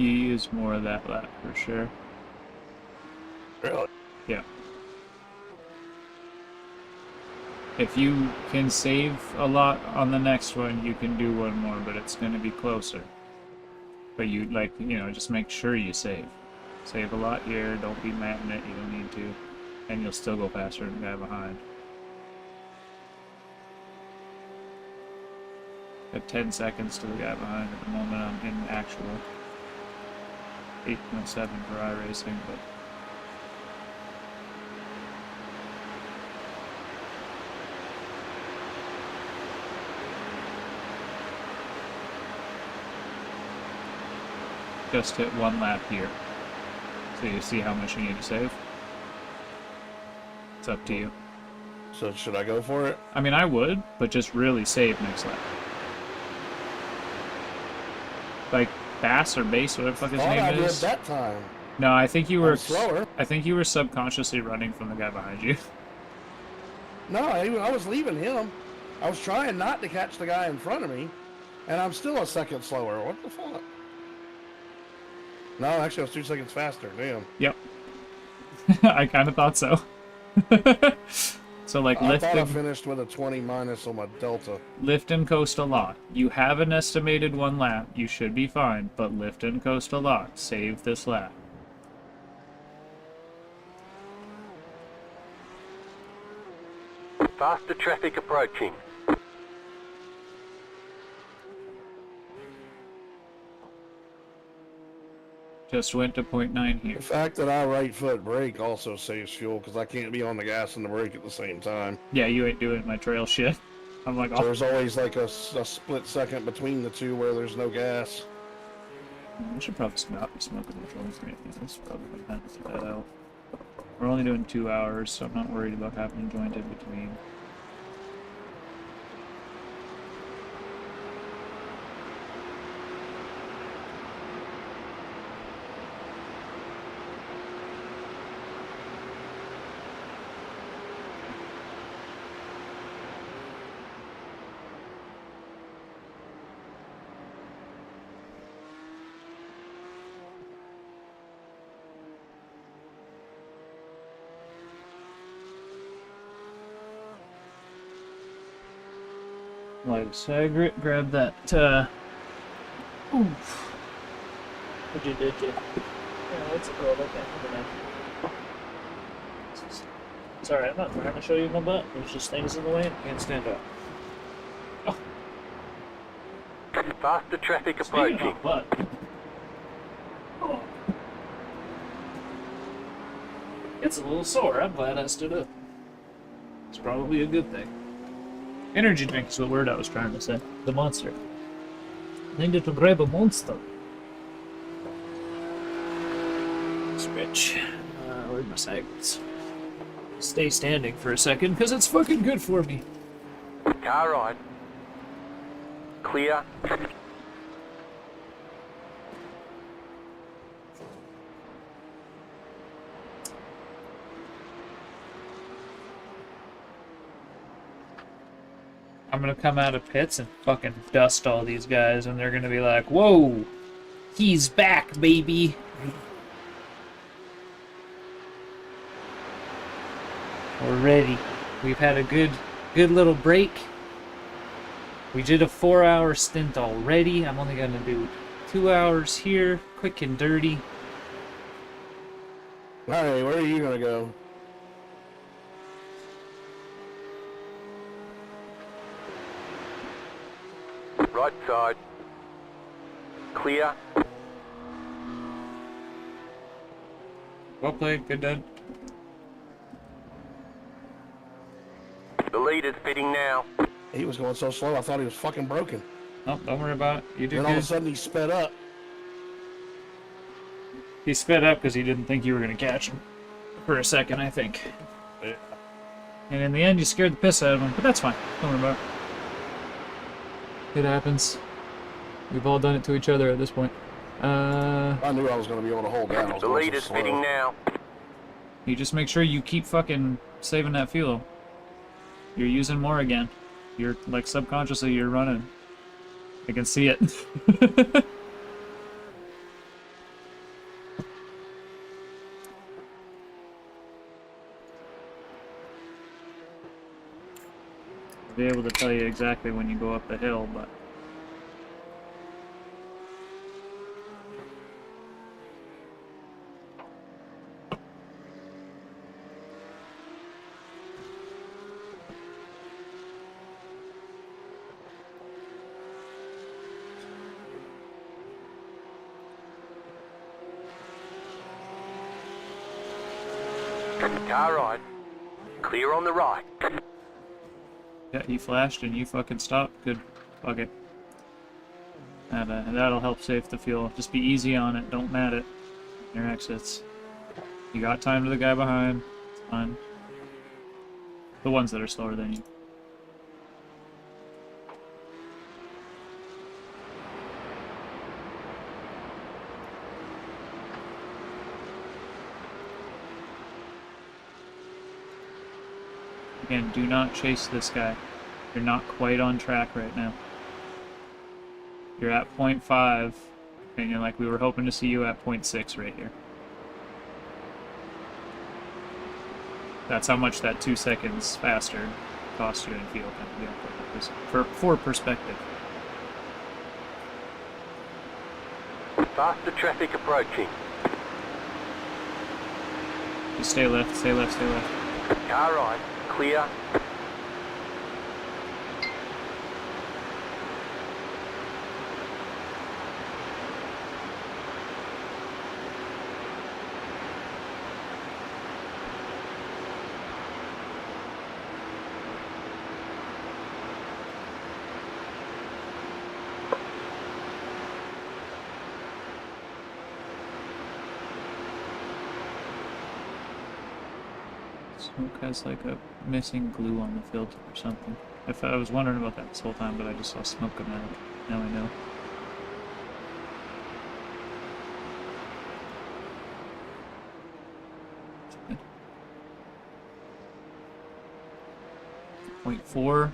You use more of that lap for sure. Really? Yeah. If you can save a lot on the next one, you can do one more, but it's going to be closer. But you, like, you know, just make sure you save. Save a lot here, don't be matting it, you don't need to. And you'll still go faster than the guy behind. I have 10 seconds to the guy behind at the moment. I'm in actual 8.7 for iRacing, but just hit one lap here. So you see how much you need to save. It's up to you. So should I go for it? I mean, I would, but just really save next lap. Like Bass or Base, whatever the fuck his Thought I name did is. that time. No, I think you were I'm slower. I think you were subconsciously running from the guy behind you. No, I was leaving him. I was trying not to catch the guy in front of me, and I'm still a second slower. What the fuck? No, actually, I was 2 seconds faster. Damn. Yep. I kind of thought so. So like I thought I lift finished with a 20 minus on my delta. and coast a lot. You have an estimated one lap. You should be fine, but lift and coast a lot. Save this lap. Faster traffic approaching. Just went to 0.9 here. The fact that I right foot brake also saves fuel because I can't be on the gas and the brake at the same time. Yeah, you ain't doing my trail shit. I'm like, So oh, there's always like a split second between the two where there's no gas. I should probably smoke the controls. That's probably gonna have to get that out. We're only doing 2 hours, so I'm not worried about having to joint in between. Like, so I grab that, oof. What'd you do? Yeah, it's a girl, okay. Sorry, I'm not trying to show you my butt. There's just things in the way and I can't stand up. Oh. Faster traffic Speaking approaching. of butt. Oh. It's a little sore. I'm glad I stood up. It's probably a good thing. Energy drink is the word I was trying to say. The monster. I needed to grab a monster. Stretch. Where's my signals? Stay standing for a second, because it's fucking good for me. Car ride. Clear. I'm gonna come out of pits and fucking dust all these guys, and they're gonna be like, whoa, he's back, baby. We're ready. We've had a good little break. We did a 4-hour stint already. I'm only gonna do 2 hours here, quick and dirty. Hey, where are you gonna go? Right side. Clear. Well played, good done. The leader's pitting now. He was going so slow, I thought he was fucking broken. Oh, don't worry about it. You did Then all of a good. sudden he sped up. He sped up because he didn't think you were gonna catch him. For a second, I think. Yeah. And in the end, you scared the piss out of him, but that's fine. Don't worry about it. It happens. We've all done it to each other at this point. I knew I was going to be able to hold down. I was The going so leader's slow. pitting now. You just make sure you keep fucking saving that fuel. You're using more again. You're, like, subconsciously, you're running. I can see it. I'll be able to tell you exactly when you go up the hill, but... Car right. Clear on the right. Yeah, he flashed and you fucking stopped. Good. Fuck it. That'll help save the fuel. Just be easy on it. Don't mat it. Your exits. You got time to the guy behind. It's fine. The ones that are slower than you. Again, do not chase this guy. You're not quite on track right now. You're at 0.5, and you're like, we were hoping to see you at 0.6 right here. That's how much that 2 seconds faster costs you in fuel. For perspective. Faster traffic approaching. Just stay left, stay left, stay left. Car right. Clear. Smoke has like a missing glue on the filter or something. I was wondering about that this whole time, but I just saw smoke come out. Now I know. Point 4.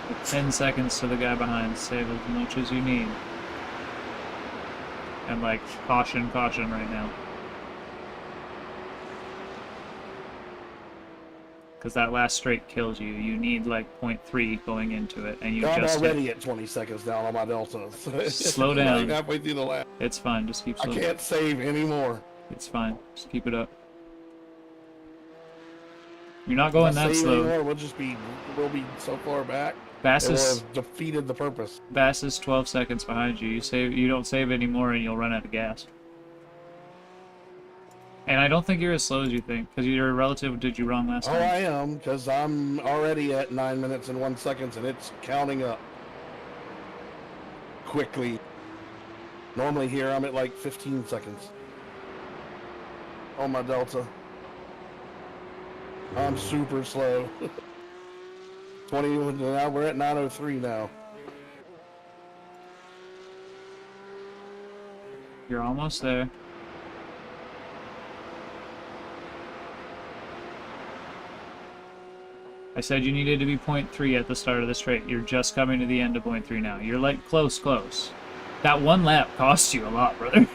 With 10 seconds to the guy behind. Save as much as you need. And like, caution, caution right now. Because that last straight kills you. You need like 0.3 going into it, and you I'm just already at 20 seconds down on my Delta. Slow down. Like halfway through the lap. It's fine, just keep I slow. can't save anymore. It's fine, just keep it up. You're not going that Save slow. anymore, we'll be so far back. Bass It will is, have defeated the purpose. Bass is 12 seconds behind you. You don't save anymore and you'll run out of gas. And I don't think you're as slow as you think, because your relative did you wrong last Oh, time. I am, because I'm already at 9 minutes and 1 second, and it's counting up quickly. Normally here I'm at like 15 seconds on my Delta. I'm super slow. 20, now we're at 9:03 now. You're almost there. I said you needed to be 0.3 at the start of the straight. You're just coming to the end of 0.3 now. You're like close. That one lap cost you a lot, brother.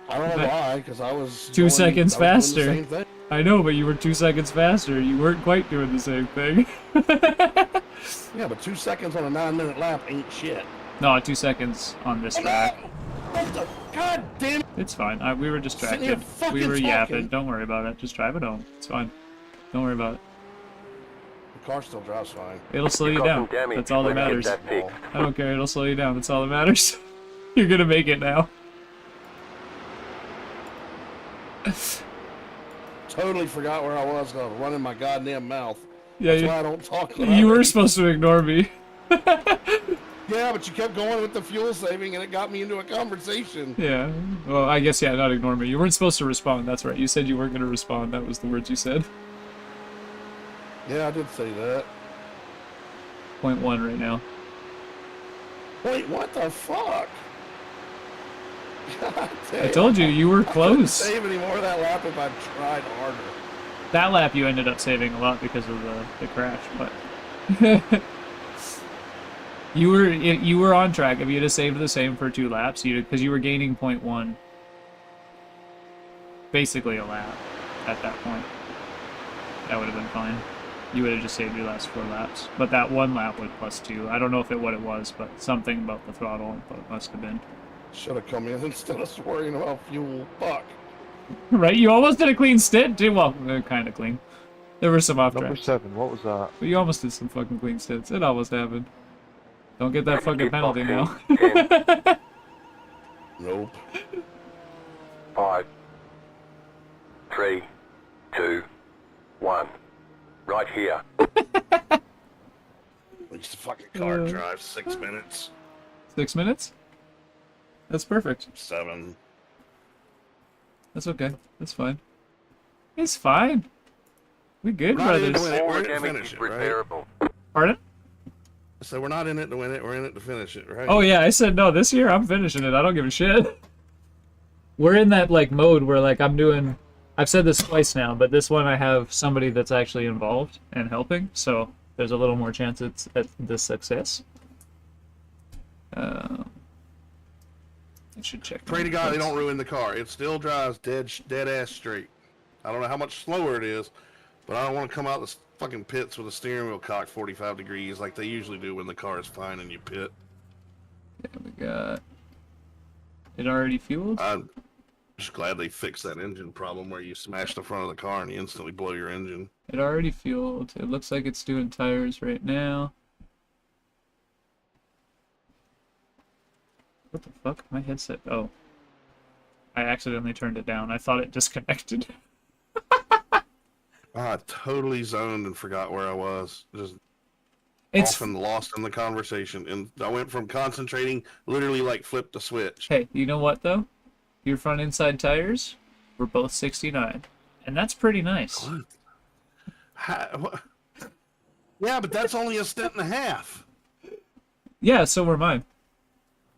I don't know why, because I was 2 seconds doing the faster. same thing. I know, but you were 2 seconds faster. You weren't quite doing the same thing. Yeah, but 2 seconds on a 9-minute lap ain't shit. No, 2 seconds on this track. What the? God damn it! It's fine. We were Sitting here distracted. fucking We were talking. yapping. Don't worry about it. Just drive it home. It's fine. Don't worry about it. The car still drives fine. It'll slow you You've got down. some damage. That's all that Let's get matters. that fixed. I don't care. It'll slow you down. That's all that matters. You're gonna make it now. Totally forgot where I was. I was running my goddamn mouth. Yeah, That's why I don't talk. when you I'm were ready. supposed to ignore me. Yeah, but you kept going with the fuel saving, and it got me into a conversation. Yeah. Well, I guess, yeah, not ignore me. You weren't supposed to respond. That's right. You said you weren't going to respond. That was the words you said. Yeah, I did say that. 0.1 right now. Wait, what the fuck? God damn. I told you were I couldn't close. save any more of that lap if I tried harder. That lap you ended up saving a lot because of the crash, but you were on track. If you'd have saved the same for 2 laps, because you were gaining 0.1. basically a lap at that point. That would have been fine. You would have just saved your last 4 laps. But that one lap was +2. I don't know what it was, but something about the throttle input must have been. Should have come in instead of worrying about fuel. Fuck. Right? You almost did a clean stint, too. Well, kind of clean. There were some off Number tracks. 7, what was that? But you almost did some fucking clean stints. It almost happened. Don't get that fucking penalty now. 10, Nope. 5, 3, 2, 1. Right here. At least the fucking car drives 6 minutes. 6 minutes? That's perfect. 7. That's okay. That's fine. It's fine. We good, We're not in brothers. it. All We're the in it to damage finish is it, right? repairable. Pardon? So we're not in it to win it. We're in it to finish it, right? Oh yeah, I said no. This year I'm finishing it. I don't give a shit. We're in that like mode where like I'm doing. I've said this twice now, but this one I have somebody that's actually involved and helping, so there's a little more chance at the success. I should check. Pray to God they don't ruin the car. It still drives dead ass straight. I don't know how much slower it is, but I don't want to come out the fucking pits with a steering wheel cocked 45 degrees like they usually do when the car is fine and you pit. Yeah, we got it already fueled. I'm just glad they fixed that engine problem where you smash the front of the car and you instantly blow your engine. It already fueled. It looks like it's doing tires right now. What the fuck? My headset. Oh. I accidentally turned it down. I thought it disconnected. I totally zoned and forgot where I was. Just It's often lost in the conversation. And I went from concentrating, literally like flipped the switch. Hey, you know what though? Your front inside tires were both 69. And that's pretty nice. What? What? Yeah, but that's only a stint and a half. Yeah, so were mine.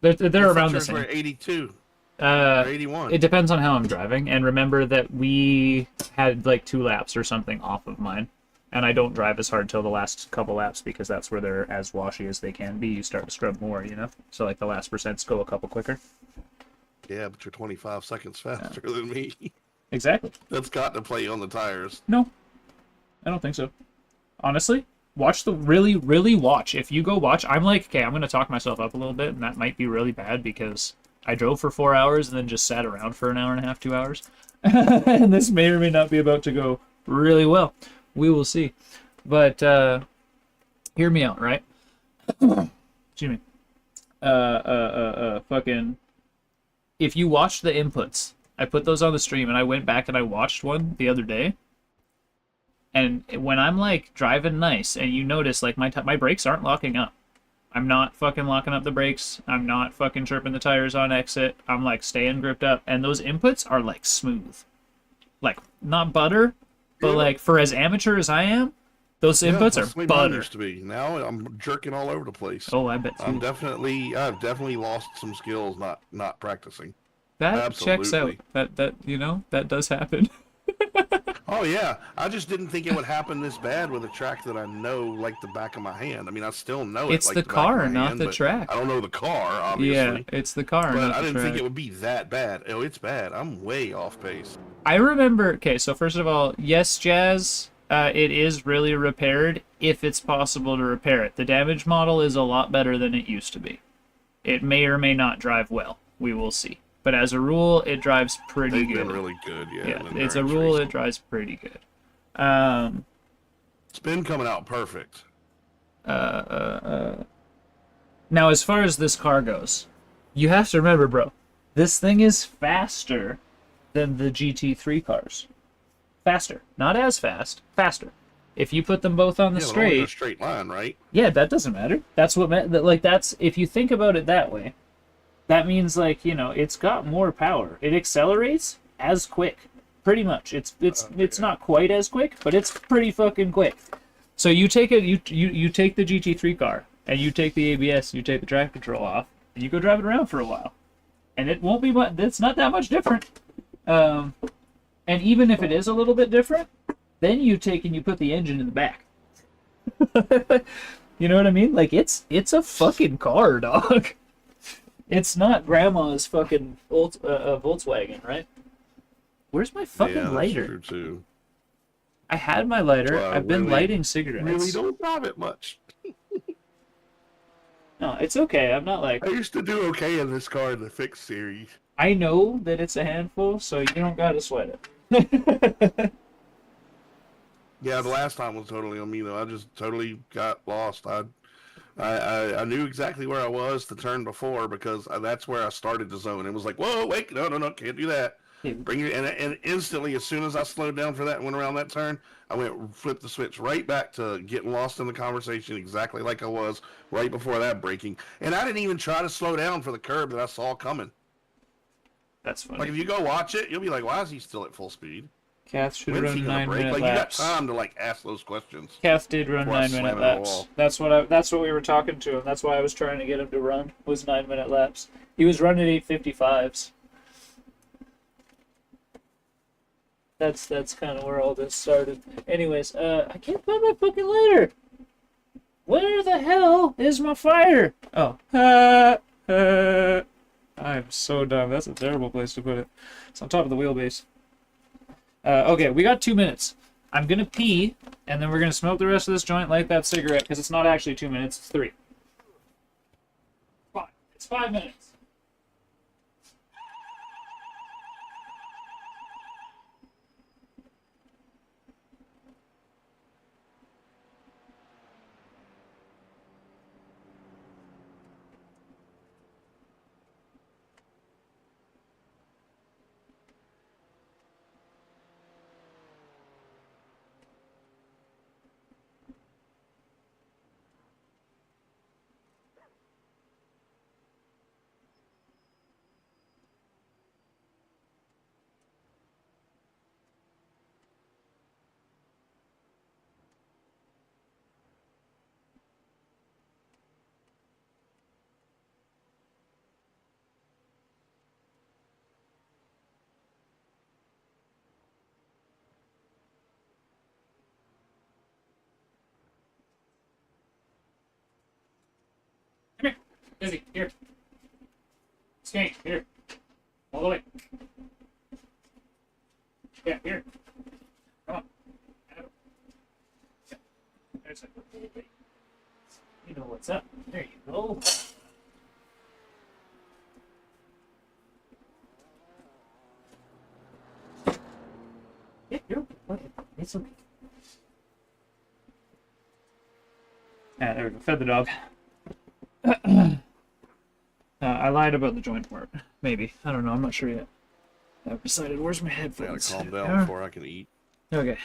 They're around the Yours were same. 82 or 81. It depends on how I'm driving, and remember that we had like 2 laps or something off of mine, and I don't drive as hard till the last couple laps because that's where they're as washy as they can be. You start to scrub more, you know? So like the last percents go a couple quicker. Yeah, but you're 25 seconds faster than me. Exactly. That's got to play on the tires. No, I don't think so. Honestly, really watch. If you go watch, I'm like, okay, I'm going to talk myself up a little bit, and that might be really bad because I drove for 4 hours and then just sat around for an hour and a half, 2 hours. And this may or may not be about to go really well. We will see. But hear me out, right? Excuse me. Fucking. If you watch the inputs, I put those on the stream, and I went back and I watched one the other day. And when I'm like driving nice, and you notice like my brakes aren't locking up. I'm not fucking locking up the brakes. I'm not fucking chirping the tires on exit. I'm like staying gripped up, and those inputs are like smooth, like not butter, but like for as amateur as I am, those inputs that's the way are mine butter. used to be. Now I'm jerking all over the place. Oh, I bet too. I've definitely lost some skills not practicing. That checks out. Absolutely. That you know that does happen. Oh yeah, I just didn't think it would happen this bad with a track that I know like the back of my hand. I mean, I still know It's it like the back of car, my not hand, the but track. I don't know the car, obviously. Yeah, it's the car. But not I the didn't think track. it would be that bad. Oh, it's bad. I'm way off pace. I remember. Okay, so first of all, yes, Jazz. It is really repaired if it's possible to repair it. The damage model is a lot better than it used to be. It may or may not drive well. We will see. But as a rule, it drives pretty They've good. been really good, yeah. Yeah, in it's a endurance rule. racing. It drives pretty good. It's been coming out perfect. Now, as far as this car goes, you have to remember, bro, this thing is faster than the GT3 cars. Faster. Not as fast. Faster. If you put them both on the Yeah, but only in a straight, straight line, right? yeah, that doesn't matter. That's what like that's if you think about it that way, that means like, you know, it's got more power. It accelerates as quick. Pretty much. It's not quite as quick, but it's pretty fucking quick. So you take it you take the GT3 car and you take the ABS, you take the traction control off, and you go drive it around for a while. And it won't be much, it's not that much different. And even if it is a little bit different, then you take and you put the engine in the back. You know what I mean? Like it's a fucking car, dog. It's not grandma's fucking Volkswagen, right? Where's my fucking Yeah, that's lighter? true too. I had my lighter. Well, I've been lighting cigarettes. Really don't drive it much. No, it's okay. I'm not like... I used to do okay in this car in the fixed series. I know that it's a handful, so you don't gotta sweat it. Yeah, the last time was totally on me though. I just totally got lost. I knew exactly where I was to turn before because that's where I started the zone. It was like, whoa, wait, no, can't do that. Bring it, and instantly, as soon as I slowed down for that and went around that turn, I flipped the switch right back to getting lost in the conversation exactly like I was right before that braking. And I didn't even try to slow down for the curb that I saw coming. That's funny. Like if you go watch it, you'll be like, why is he still at full speed? Cath should When's run he gonna brake? 9-minute Like laps. you got time to like ask those questions. Cath did run before I 9-minute slam it on the laps. wall. That's what we were talking to him. That's why I was trying to get him to run. Was 9-minute laps. He was running 8:55s. That's kind of where all this started. Anyways, I can't find my fucking lighter. Where the hell is my fire? Oh, I'm so dumb. That's a terrible place to put it. It's on top of the wheelbase. Okay, we got 2 minutes. I'm gonna pee, and then we're gonna smoke the rest of this joint, light that cigarette, because it's not actually 2 minutes, it's 3. Fine. It's 5 minutes. Come here. Izzy, here. Skank, here. All the way. Yeah, here. Come on. Yeah. There's a... You know what's up. There you go. Yeah, you're okay. It's okay. Yeah, there we go. Fed the dog. I lied about the joint part. Maybe. I don't know. I'm not sure yet. I've decided. Where's my I headphones? gotta calm down before I can eat. Okay.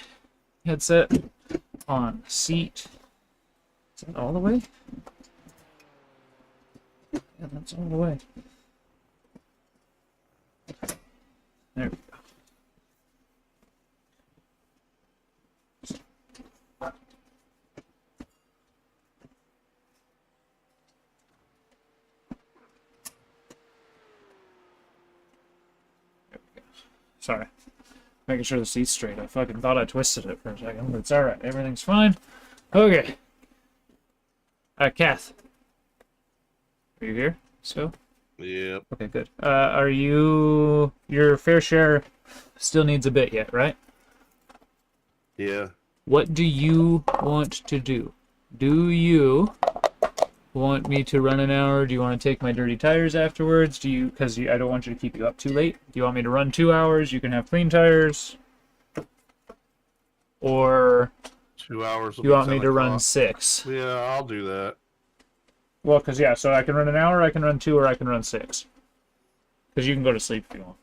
Headset on. Seat. Is that all the way? Yeah, that's all the way. There we go. Sorry. Making sure the seat's straight. I fucking thought I twisted it for a second, but it's alright. Everything's fine. Okay. Cath. Are you here still? Yep. Okay, good. Are you... Your fair share still needs a bit yet, right? Yeah. What do you want to do? Do you want me to run an hour? Do you want to take my dirty tires afterwards? Do you... Because I don't want you to keep you up too late. Do you want me to run 2 hours? You can have clean tires. Or... 2 hours. You want me to run 6? Yeah, I'll do that. Well, because, yeah, so I can run an hour, I can run 2, or I can run 6. Because you can go to sleep if you want.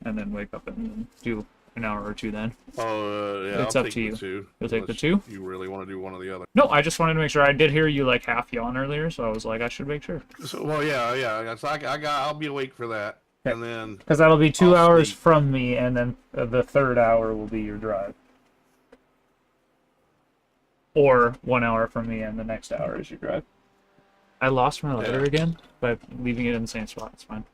And then wake up and do an hour or 2 then. Oh, yeah, It's I'll up take to you. the 2. You'll take the Unless 2? You really want to do one or the other. No, I just wanted to make sure. I did hear you, like, half yawn earlier, so I was like, I should make sure. So, well, yeah. So I'll be awake for that. Okay. And then... Because that'll be 2 I'll hours sleep. from me, and then the third hour will be your drive. Or 1 hour from me, and the next hour is your drive. I lost my lighter again by leaving it in the same spot. It's fine.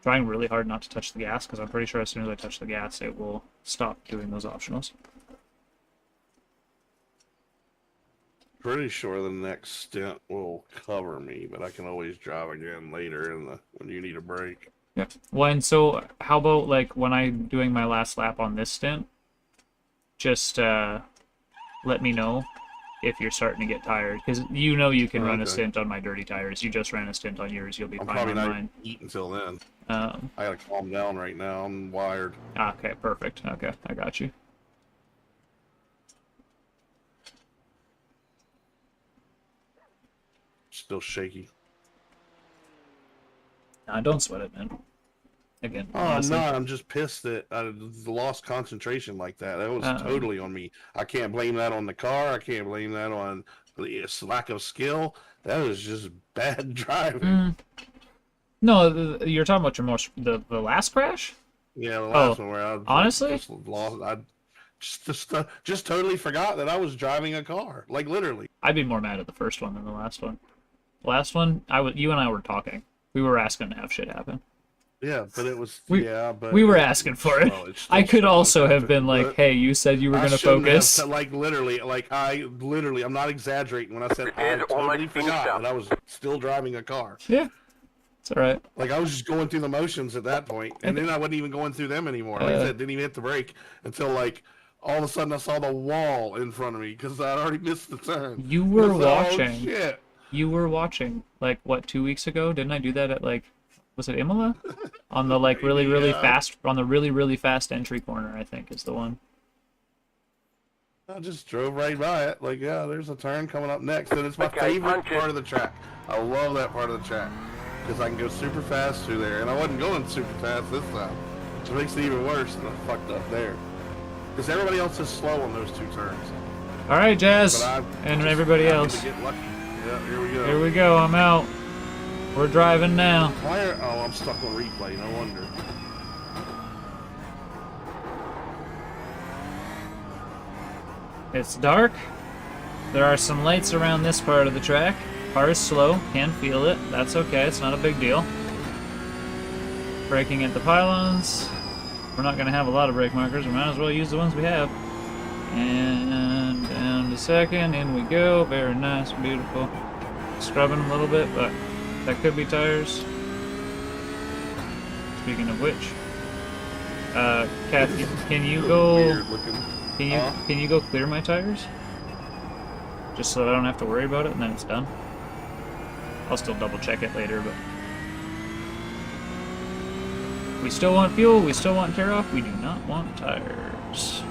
Trying really hard not to touch the gas, because I'm pretty sure as soon as I touch the gas, it will stop doing those optionals. pretty sure the next stint will cover me, but I can always drive again later when you need a break. Yeah. Well, and so how about like when I'm doing my last lap on this stint, just let me know if you're starting to get tired, because you know you can run a stint on my dirty tires. You just ran a stint on yours. You'll be fine probably on not mine. eat until then. I gotta calm down right now. I'm wired. Okay, perfect. Okay, I got you. Still shaky. Nah, don't sweat it, man. Again, Oh honestly. no, I'm just pissed that I lost concentration like that. That was totally on me. I can't blame that on the car. I can't blame that on the lack of skill. That was just bad driving. No, you're talking about your most the last crash? Yeah, the last one where I honestly just lost. I just totally forgot that I was driving a car. Like literally. I'd be more mad at the first one than the last one. The last one, you and I were talking. We were asking to have shit happen. Yeah, but it was but we were asking for it. I could also have been like, "Hey, you said you were going to focus." Like literally, I'm not exaggerating when I said I totally forgot that I was still driving a car. Yeah, it's all right. Like I was just going through the motions at that point, and then I wasn't even going through them anymore. Like I said, didn't even hit the brake until like all of a sudden I saw the wall in front of me because I'd already missed the turn. You were watching. Oh, shit. You were watching. Like what, 2 weeks ago? Didn't I do that at like? Was it Imola? On the like really fast, on the really fast entry corner, I think is the one. I just drove right by it. Like, yeah, there's a turn coming up next, and it's my favorite part of the track. I love that part of the track because I can go super fast through there, and I wasn't going super fast this time, which makes it even worse than I fucked up there. Because everybody else is slow on those two turns. All right, Jazz, and everybody else. To get lucky. Yeah, here we go. Here we go. I'm out. We're driving now. Oh, I'm stuck on replay. No wonder. It's dark. There are some lights around this part of the track. Car is slow. Can feel it. That's okay. It's not a big deal. Braking at the pylons. We're not going to have a lot of brake markers. We might as well use the ones we have. And down to second. In we go. Very nice. Beautiful. Scrubbing a little bit, but that could be tires. Speaking of which, Cath, can you go? Can you go clear my tires? Just so that I don't have to worry about it, and then it's done. I'll still double check it later, but we still want fuel. We still want tear off. We do not want tires.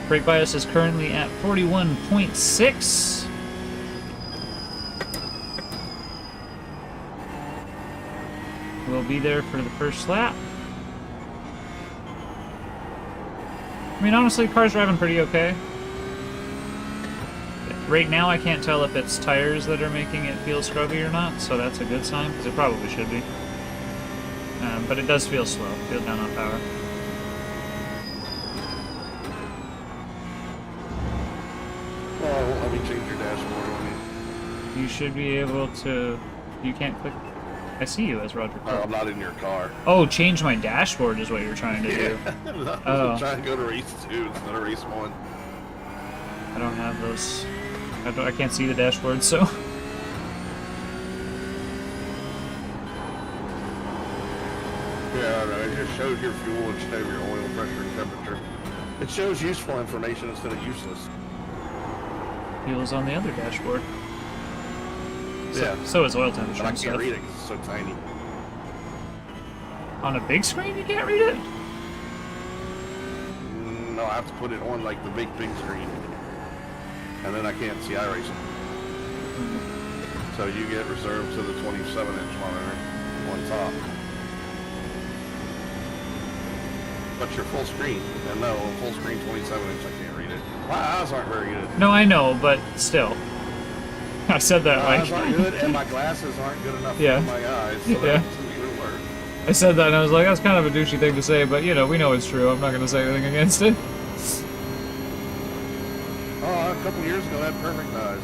Brake bias is currently at 41.6. We'll be there for the first lap. I mean, honestly, the car's driving pretty okay. Right now, I can't tell if it's tires that are making it feel scrubby or not, so that's a good sign, because it probably should be. But it does feel slow. Feel down on power. Oh, let me change your dashboard on you. You should be able to... You can't click... I see you as Roger Cole. I'm not in your car. Oh, change my dashboard is what you're trying to do. I'm trying to go to race 2 instead of race 1. I don't have those. I can't see the dashboard, so... Yeah, I know. It just shows your fuel instead of your oil pressure and temperature. It shows useful information instead of useless. Fuel's on the other dashboard. Yeah. So is oil temperature. But I can't read it because it's so tiny. On a big screen, you can't read it? No, I have to put it on like the big screen. And then I can't see iRacing. So you get reserved to the 27-inch monitor on top. But your full screen, and no, full screen 27-inch, I can't read it. My eyes aren't very good. No, I know, but still. I said that my like... eyes aren't good, and my glasses aren't good enough for my eyes, so that's even worse. I said that, and I was like, that's kind of a douchey thing to say, but, you know, we know it's true. I'm not going to say anything against it. Oh, a couple years ago, I had perfect eyes.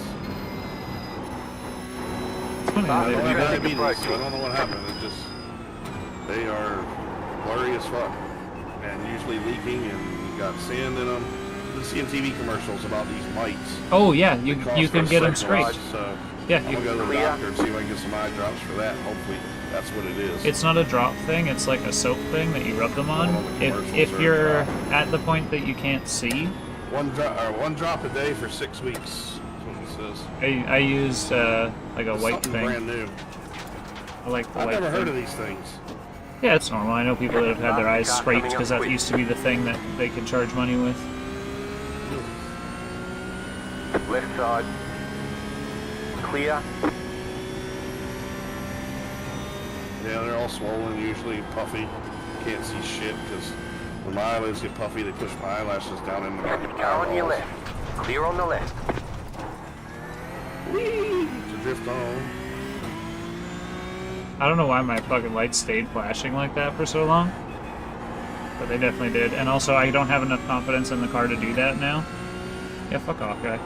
It's funny how they do that. I don't know what happened. It just... They are blurry as fuck. And usually leaking, and got sand in them. been seeing TV commercials about these lights. Oh yeah, you They cost can us get them $6, straight. So Yeah, I'm gonna go to the Clear. doctor and see if I can get some eye drops for that. Hopefully, that's what it is. it's not a drop thing. It's like a soap thing that you rub them on. All the commercials If are you're a drop. at the point that you can't see, One drop a day for 6 weeks. That's what it says. I use like a It's white something thing. brand new. I like the I've white never thing. heard of these things. Yeah, it's normal. I know people that have had their eyes scraped because that used to be the thing that they could charge money with. Left side. Clear. Yeah, they're all swollen, usually puffy. Can't see shit because when my eyelids get puffy, they push my eyelashes down into my Car on your eyeballs. left. Clear on the left. Whee! To drift on. I don't know why my fucking lights stayed flashing like that for so long, but they definitely did. And also, I don't have enough confidence in the car to do that now. Yeah, fuck off, guy.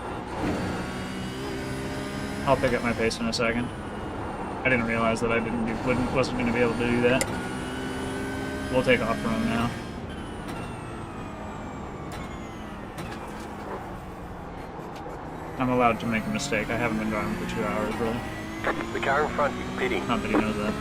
I'll pick up my pace in a second. I didn't realize that I wasn't going to be able to do that. We'll take off from him now. I'm allowed to make a mistake. I haven't been driving for 2 hours, really. The car in front is pitting. Not that he knows that.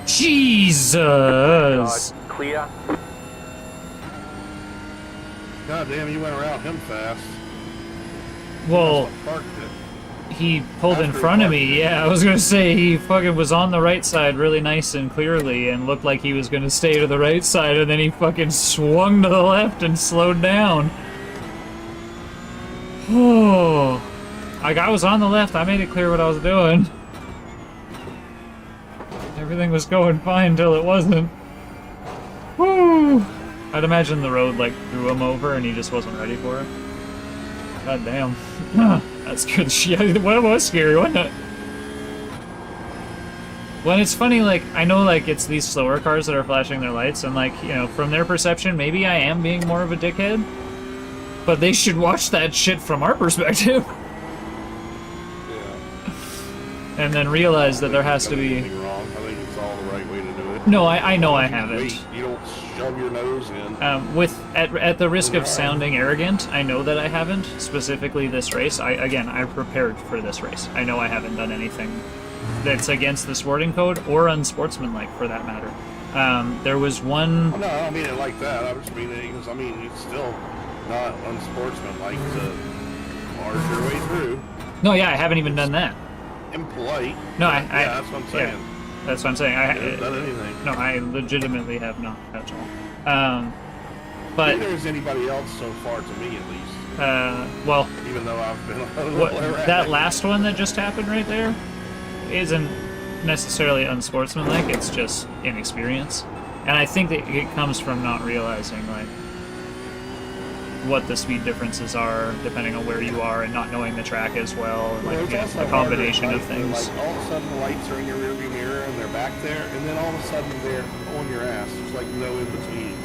Jesus! Side. Clear. God damn, you went around him fast. Well, Must have parked it. he pulled in After he front of parked me. Yeah, I was gonna say he fucking was on the right side really nice and clearly and looked like he was gonna stay to the right side, and then he fucking swung to the left and slowed down. Oh, like I was on the left. I made it clear what I was doing. Everything was going fine till it wasn't. Woo! I'd imagine the road like threw him over and he just wasn't ready for it. God damn. That scared the shit out of me. Well, it was scary, wasn't it? When it's funny, like, I know, like, it's these slower cars that are flashing their lights, and, like, you know, from their perception, maybe I am being more of a dickhead. But they should watch that shit from our perspective. Yeah. And then realize that there has to be... Anything wrong. I think it's all the right way to do it. No, I know I You haven't. wait, you don't shove your nose in. At the risk of sounding arrogant, I know that I haven't, specifically this race. I prepared for this race. I know I haven't done anything that's against the sporting code or unsportsmanlike, for that matter. There was one... No, I don't mean it like that. I just mean it because, I mean, it's still not unsportsmanlike to barge your way through. No, yeah, I haven't even done that. Impolite. No, Yeah, that's what I'm saying. Yeah, that's what I'm saying. You haven't done anything. No, I legitimately have not at all. But Neither is anybody else so far, to me at least. well, Even though I've been a little what, erratic. that last one that just happened right there isn't necessarily unsportsmanlike. It's just inexperience, and I think that it comes from not realizing like what the speed differences are depending on where you are, and not knowing the track as well, and like Well, it's you know, also a combination harder, of things. Like all of a sudden the lights are in your rearview mirror and they're back there, and then all of a sudden they're on your ass. There's like no in between.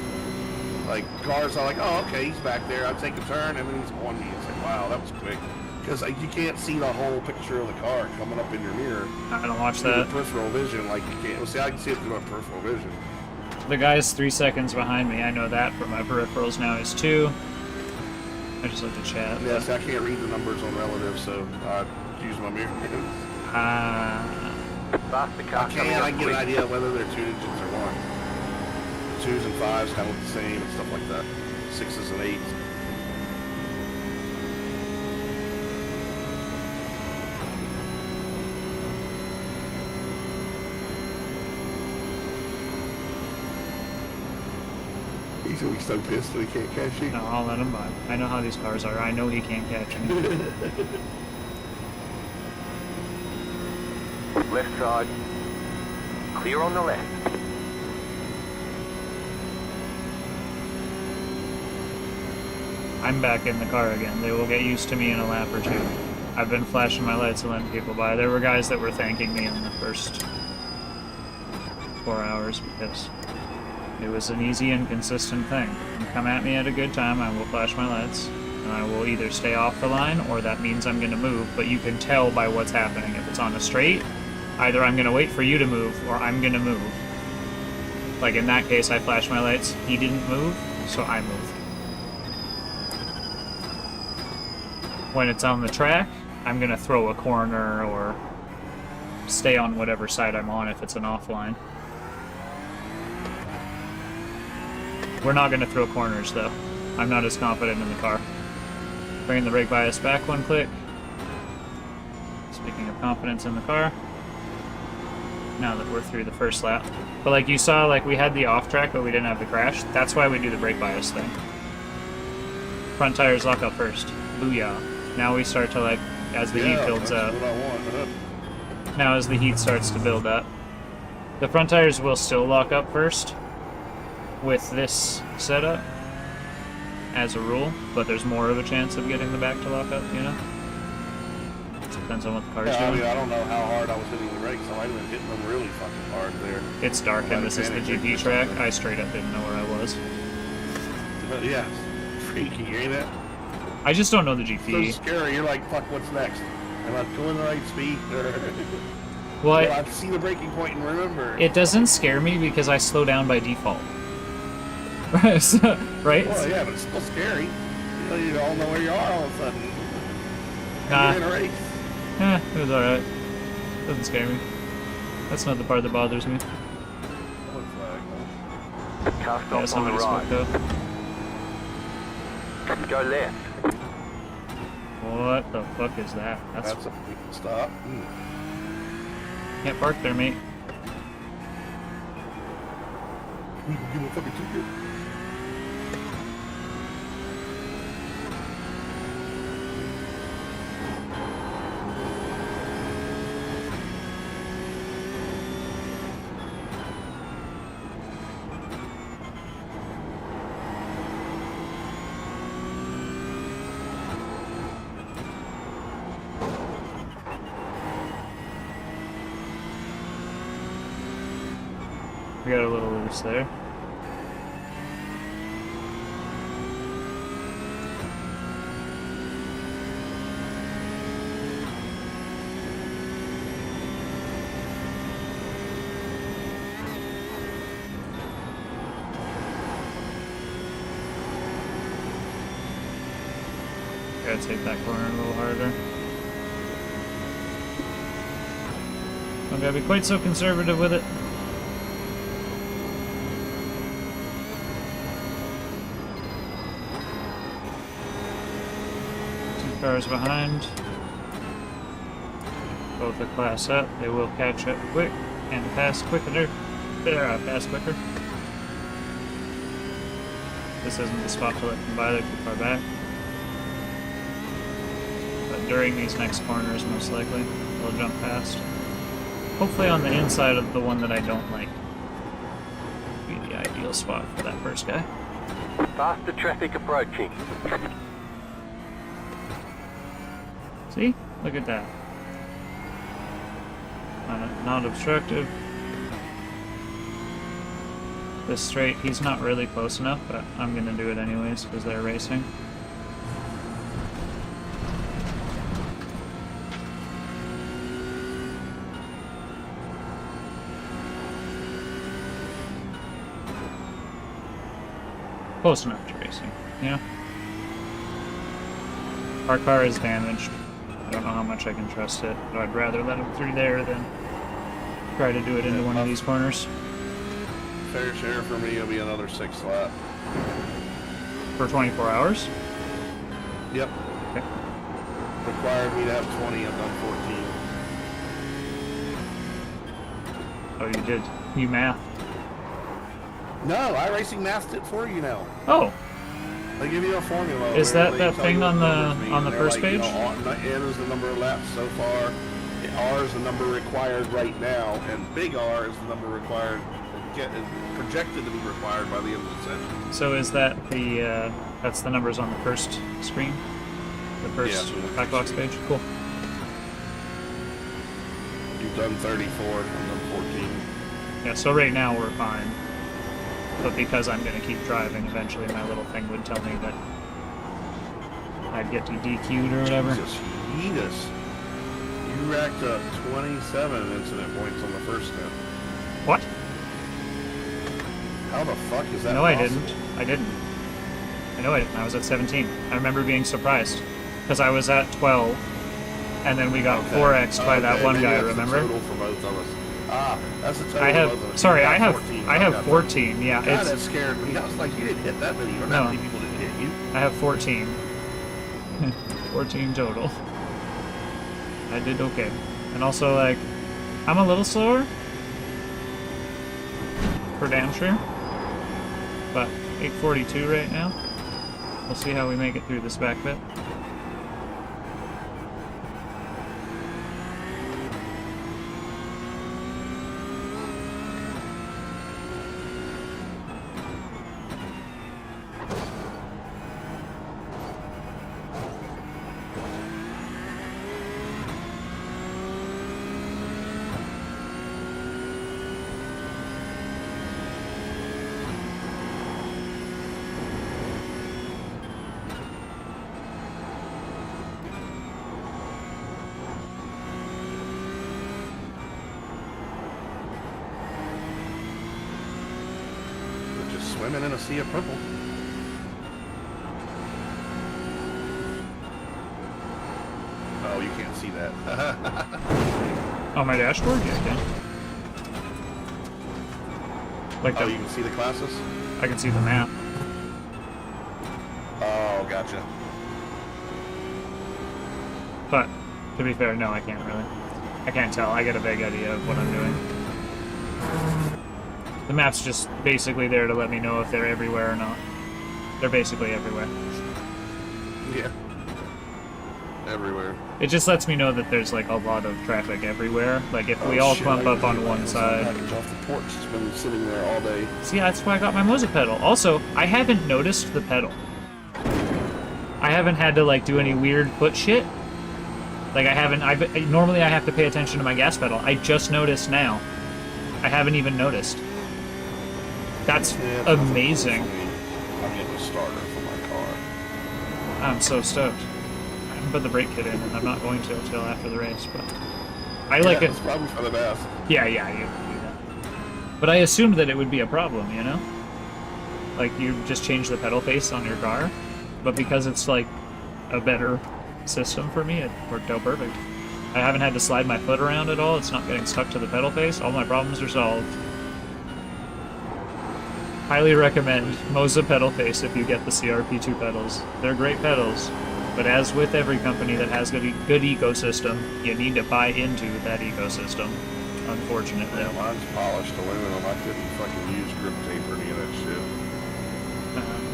Like cars are like, oh okay, he's back there. I take a turn and then he's on me. It's like, wow, that was quick. Because like, you can't see the whole picture of the car coming up in your mirror. I don't watch Through that. the peripheral vision, like you can't. Well, see, I can see it through my peripheral vision. The guy's 3 seconds behind me. I know that from my peripherals now is 2. I just looked at chat. Yeah, see, I can't read the numbers on relative, so I use my mirror. Fast the car I coming up get an quick. idea of whether they're 2 digits or 1. 2s and 5s kind of look the same and stuff like that. 6s and 8s. He's gonna be so pissed that he can't catch you. No, I'll let him by. I know how these cars are. I know he can't catch me. Left side. Clear on the left. I'm back in the car again. They will get used to me in a lap or two. I've been flashing my lights and letting people by. There were guys that were thanking me in the first 4 hours because it was an easy and consistent thing. You come at me at a good time, I will flash my lights, and I will either stay off the line or that means I'm going to move, but you can tell by what's happening. If it's on a straight, either I'm going to wait for you to move or I'm going to move. Like in that case, I flashed my lights, he didn't move, so I moved. When it's on the track, I'm going to throw a corner or stay on whatever side I'm on if it's an offline. We're not going to throw corners though. I'm not as confident in the car. Bringing the brake bias back one click. Speaking of confidence in the car, now that we're through the first lap. But like you saw, like we had the off track but we didn't have the crash. That's why we do the brake bias thing. Front tires lock up first. Booyah. Now we start to like, as the heat builds up. What I want. Now as the heat starts to build up. The front tires will still lock up first with this setup as a rule, but there's more of a chance of getting the back to lock up, you know? It depends on what the car's doing. I mean, I don't know how hard I was hitting the brakes. I might have been hitting them really fucking hard there. It's dark and this is the GP track. I straight up didn't know where I was. But yeah, freaky, ain't it? I just don't know the GP. So scary. You're like, fuck, what's next? Am I going the right speed? Well, I see the braking point and remember. it doesn't scare me because I slow down by default. Right? Well, yeah, but it's still scary. You know, you all know where you are all of a sudden. Nah. You're in a race. It was alright. Doesn't scare me. That's not the part that bothers me. Car Yeah, stop on the somebody right. spoke up. Go left. What the fuck is that? That's a stop. Can't park there, mate. We got a little loose there. Gotta take that corner a little harder. Don't gotta be quite so conservative with it. Cars behind. Both are class up. They will catch up quick and pass quicker. Pass quicker. This isn't the spot to let them by, they're too far back. But during these next corners, most likely, they'll jump past. Hopefully on the inside of the one that I don't like. Be the ideal spot for that first guy. Faster traffic approaching. See? Look at that. Not obstructive. This straight, he's not really close enough, but I'm gonna do it anyways because they're racing. Close enough to racing, you know? Our car is damaged. I don't know how much I can trust it, but I'd rather let him through there than try to do it into one of these corners. Fair share for me will be another 6 lap. For 24 hours? Yep. Okay. Required me to have 20, I've done 14. Oh, you did. You math. No, iRacing masked it for you now. Oh, They give you a formula. is where that they that tell thing you what on numbers the mean, on the and they're first like, page? N is the number of laps so far. R is the number required right now, and big R is the number required, projected to be required by the end of the session. So is that the that's the numbers on the first screen, the first black box page? Cool. You've done 34, I've done 14. Yeah. So right now we're fine, but because I'm gonna keep driving, eventually my little thing would tell me that I'd get to DQ'd or whatever. Jesus. You racked up 27 incident points on the first step. What? How the fuck is that No, possible? I didn't. I know I didn't. I was at 17. I remember being surprised because I was at 12, and then we got 4x'd by that one maybe guy. that's Remember? The total for both of us. Ah, that's the total. I of both of have. us. Sorry, You I got have. 14. I have 14. Yeah, God, that it's. scared me. I was like, you didn't hit that many. Or No. that many people didn't hit you. I have 14. 14 total. I did okay. And also, like, I'm a little slower. For damn sure. But 8:42 right now. We'll see how we make it through this back bit. We're just swimming in a sea of purple. Oh, you can't see that. On my dashboard? Yeah, I can. Like Oh, the, you can see the classes? I can see the map. Oh, gotcha. But, to be fair, no, I can't really. I can't tell. I get a vague idea of what I'm doing. The map's just basically there to let me know if they're everywhere or not. They're basically everywhere. Yeah. Everywhere. It just lets me know that there's like a lot of traffic everywhere. Like if we all clump up on one side. Package off the porch. It's been sitting there all day. See, that's why I got my Moza pedal. Also, I haven't noticed the pedal. I haven't had to like do any weird foot shit. Like normally I have to pay attention to my gas pedal. I just noticed now. I haven't even noticed. That's Yeah, amazing. I'm getting a starter for my car. I'm so stoked. I haven't put the brake kit in, and I'm not going to until after the race, but I like it. It's probably for the best. Yeah, you do that. But I assumed that it would be a problem, you know? Like, you just change the pedal face on your car, but because it's, like, a better system for me, it worked out perfect. I haven't had to slide my foot around at all, it's not getting stuck to the pedal face, all my problems are solved. Highly recommend Moza pedal face if you get the CRP2 pedals. They're great pedals, but as with every company that has good ecosystem, you need to buy into that ecosystem, unfortunately. Yeah, mine's polished aluminum. I couldn't fucking use grip tape or any of that shit.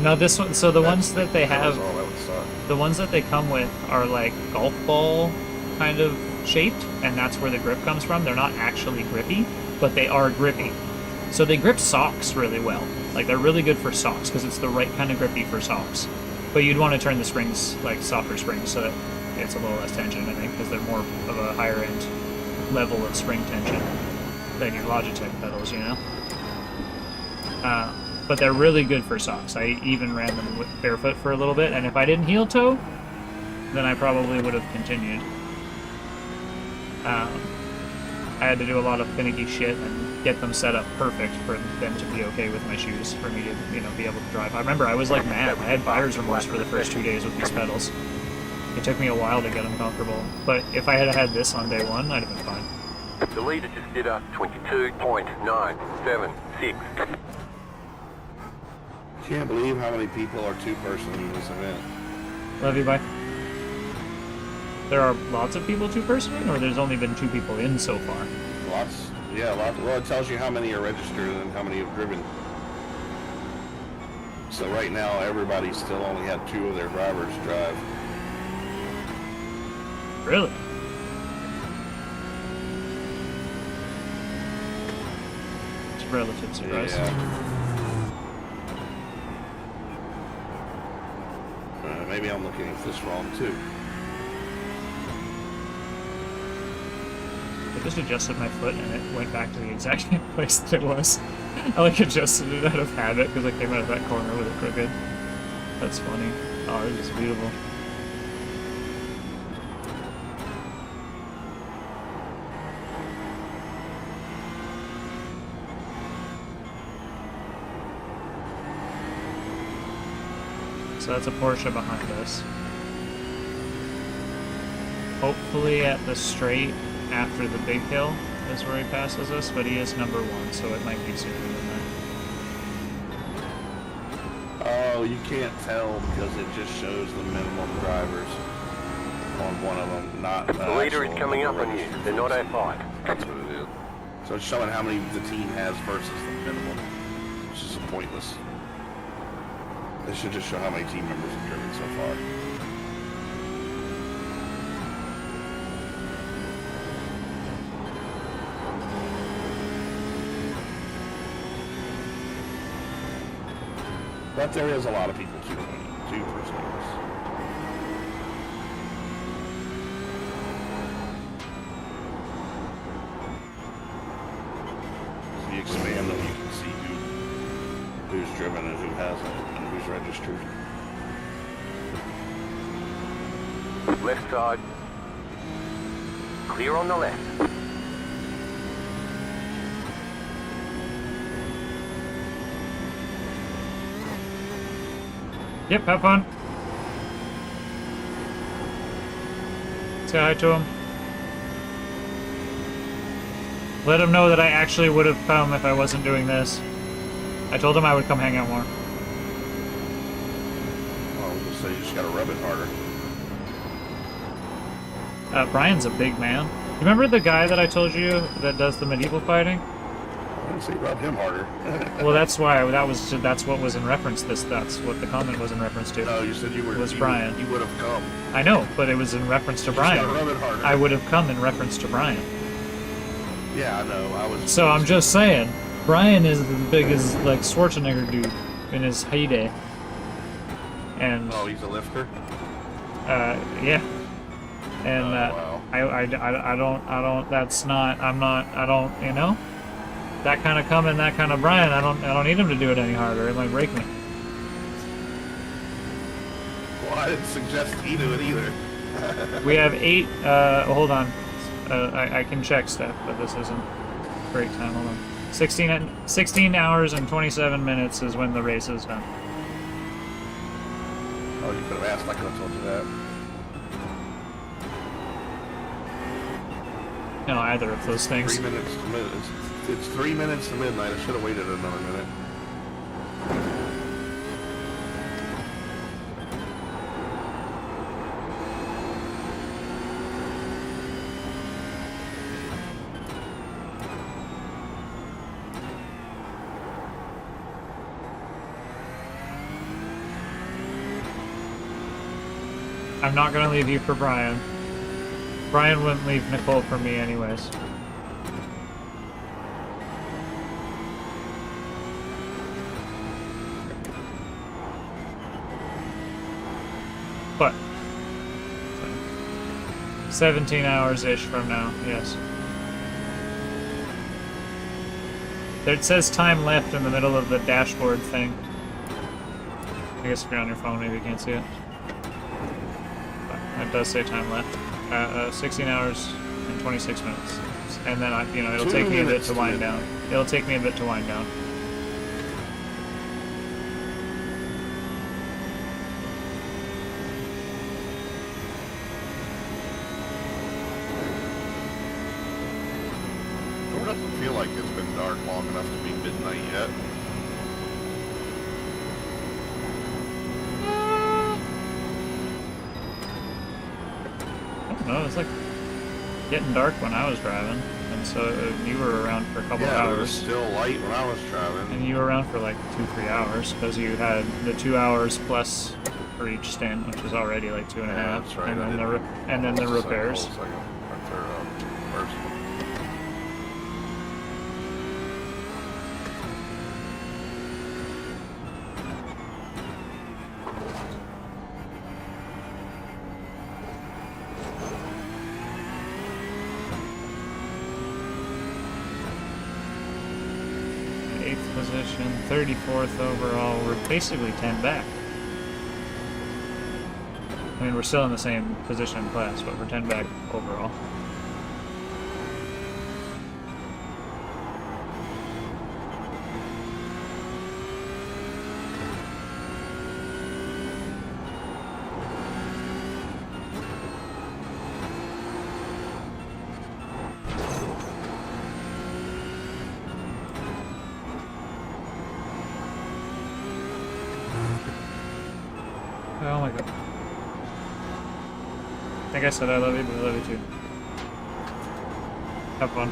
No, this one. So the ones that they That was have, all that would suck. the ones that they come with are like golf ball kind of shaped, and that's where the grip comes from. They're not actually grippy, but they are grippy. So they grip socks really well. Like they're really good for socks because it's the right kind of grippy for socks. But you'd want to turn the springs like softer springs so that it's a little less tension, I think, because they're more of a higher end level of spring tension than your Logitech pedals, you know. But they're really good for socks. I even ran them barefoot for a little bit, and if I didn't heel toe, then I probably would have continued. I had to do a lot of finicky shit and get them set up perfect for them to be okay with my shoes, for me to, you know, be able to drive. I remember I was like mad. I had buyer's remorse for the first 2 days with these pedals. It took me a while to get them comfortable, but if I had had this on day one, I'd have been fine. The leader just did a 22.976. Can't believe how many people are two-person in this event. Love you, bye. There are lots of people two-personing, or there's only been 2 people in so far? Lots. Yeah, lots. Well, it tells you how many are registered and how many have driven. So right now, everybody still only had 2 of their drivers drive. Really? It's a relative surprise. Yeah. Maybe I'm looking at this wrong too. I just adjusted my foot and it went back to the exact same place that it was. I like adjusted it out of habit because I came out of that corner with it crooked. That's funny. Oh, it was beautiful. So that's a Porsche behind us. Hopefully at the straight after the big hill is where he passes us, but he is number 1, so it might be sooner than that. Oh, you can't tell because it just shows the minimum drivers on one of them, not The leader is coming up on you. They're not A5. That's what it is. So it's showing how many the team has versus the minimum, which is pointless. It should just show how many team members have driven so far. But there is a lot of people too first names. So you expand them, you can see who's driven and who hasn't, and who's registered. Left side. Clear on the left. Yep, have fun. Say hi to him. Let him know that I actually would have come if I wasn't doing this. I told him I would come hang out more. Oh, so you just gotta rub it harder. Brian's a big man. You remember the guy that I told you that does the medieval fighting? I didn't say rub him harder. Well, that's why that's what was in reference. That's what the comment was in reference to. No, you said you were. Was Brian? You would have come. I know, but it was in reference to Brian. Just gotta rub it harder. I would have come in reference to Brian. Yeah, I know. I was. So I'm just saying, Brian is the biggest like Schwarzenegger dude in his heyday. And Oh, he's a lifter. yeah. And wow. I don't. That's not. I'm not. I don't. You know. That kind of coming, that kind of Brian. I don't need him to do it any harder. It might break me. Well, I didn't suggest he do it either. We have 8. Hold on. I can check stuff, but this isn't break time. Hold on. 16 hours and 27 minutes is when the race is done. Oh, you could have asked. I could have told you that. No, either of those things. 3 minutes to midnight. It's 3 minutes to midnight. I should have waited another minute. I'm not gonna leave you for Brian. Brian wouldn't leave Nicole for me anyways. But 17 hours-ish from now, yes. It says time left in the middle of the dashboard thing. I guess if you're on your phone, maybe you can't see it. But it does say time left. 16 hours and 26 minutes. And then, it'll take me a bit to wind down. It'll take me a bit to wind down. It doesn't feel like it's been dark long enough to be midnight yet. I don't know, it's like getting dark when I was driving. and so you were around for a couple Yeah, it was hours. still light when I was driving. And you were around for like 2-3 hours because you had the 2 hours plus for each stint, which is already like 2.5. Yeah, that's right. And then the repairs. Second, or third, first one. Position, 34th overall. We're basically 10 back. I mean, we're still in the same position in class, but we're 10 back overall. Oh my god. I think I said I love you, but I love you too. Have fun.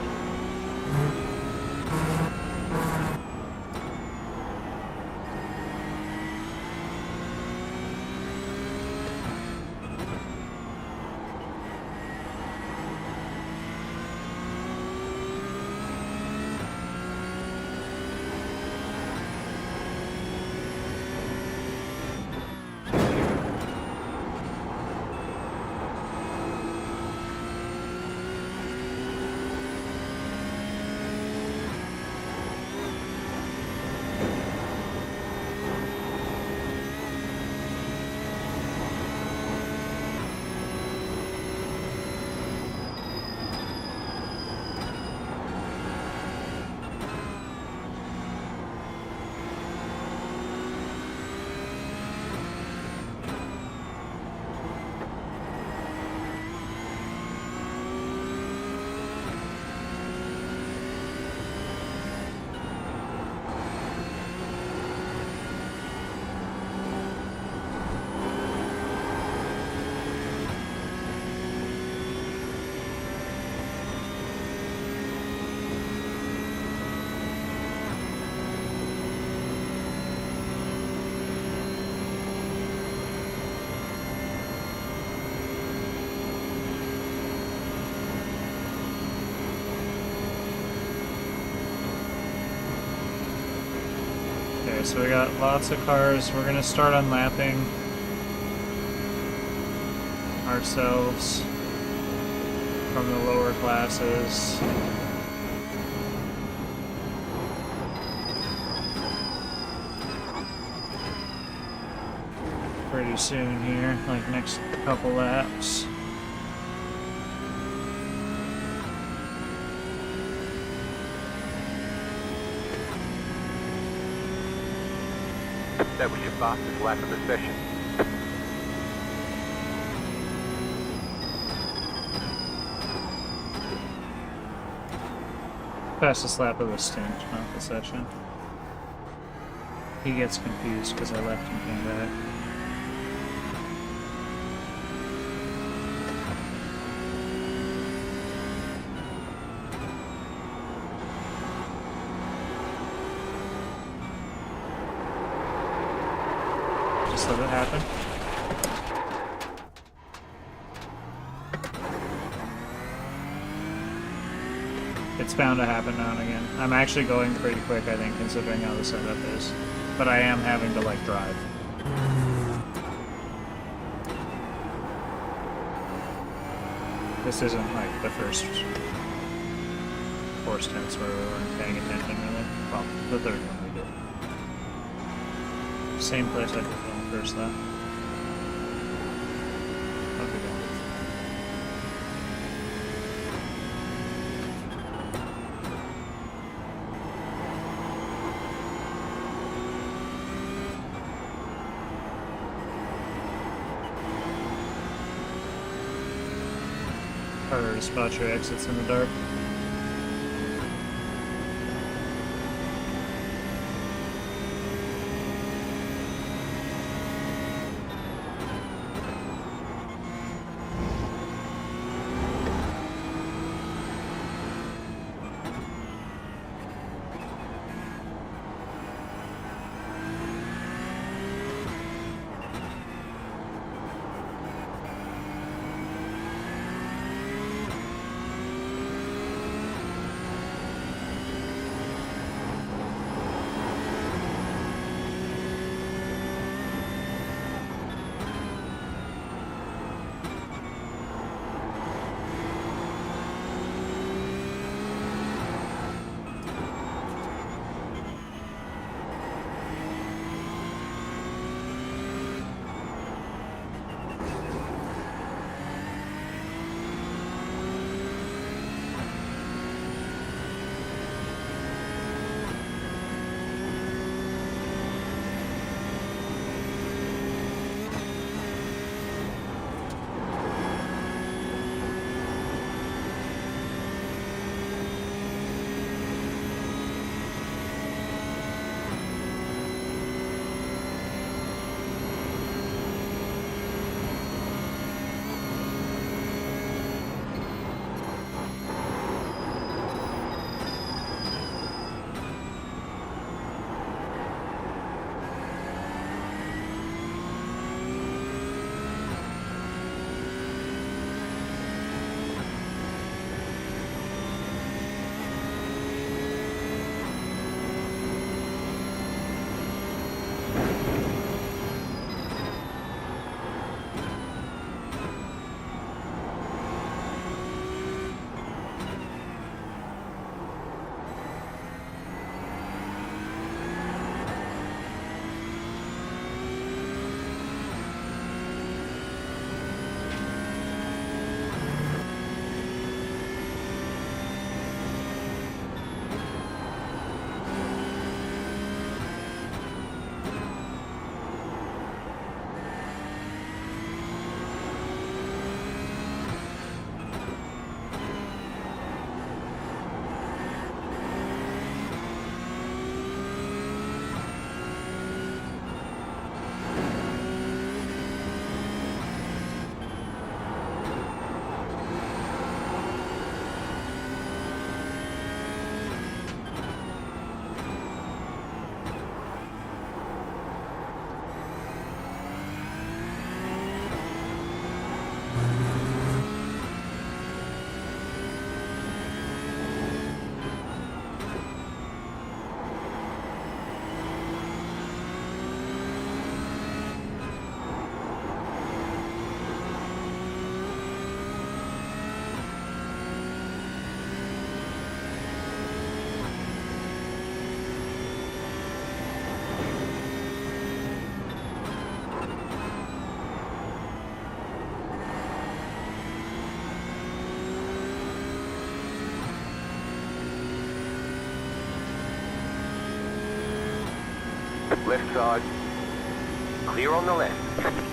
Okay, so we got lots of cars. We're gonna start unlapping ourselves from the lower classes. Pretty soon here, like next couple laps. That was your fastest lap of the session. Fastest lap of the stint, not the session. He gets confused because I left and came back. Just let it happen. It's bound to happen now and again. I'm actually going pretty quick, I think, considering how the setup is. But I am having to, like, drive. This isn't, like, the first four stints where we weren't paying attention, really. Well, the third one we did. Same place I did on the first lap. Okay, go. Harder to spot your exits in the dark. Left side. Clear on the left.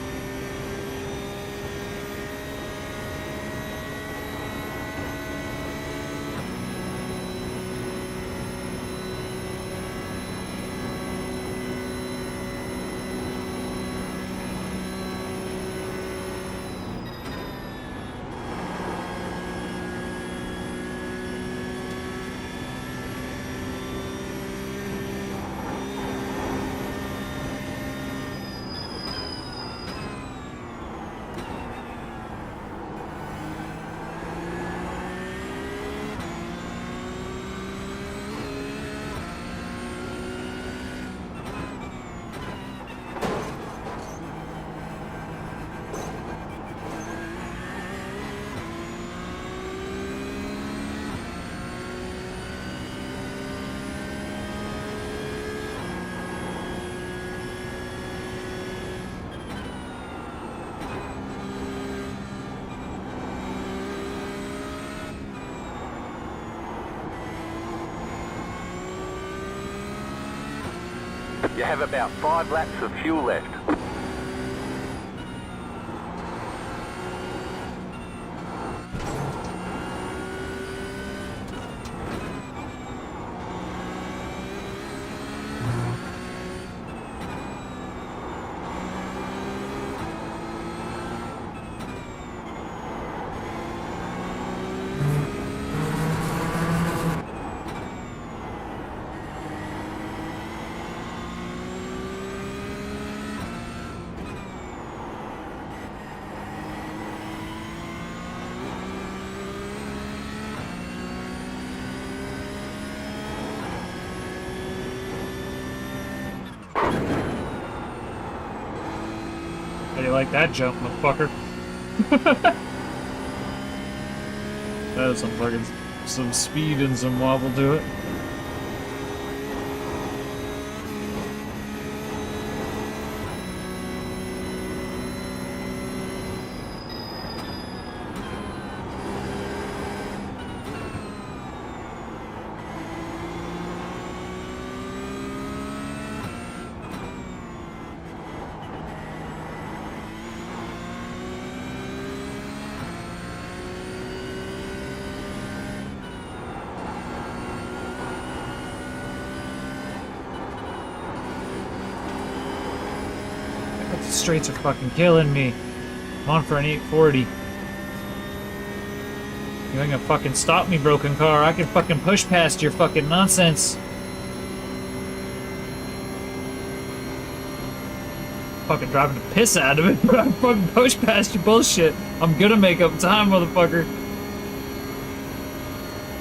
You have about 5 laps of fuel left. How do you like that jump, motherfucker? That has some speed and some wobble to it. The straights are fucking killing me. I'm on for an 840. You ain't gonna fucking stop me, broken car. I can fucking push past your fucking nonsense. Fucking driving the piss out of it, but I fucking push past your bullshit. I'm gonna make up time, motherfucker.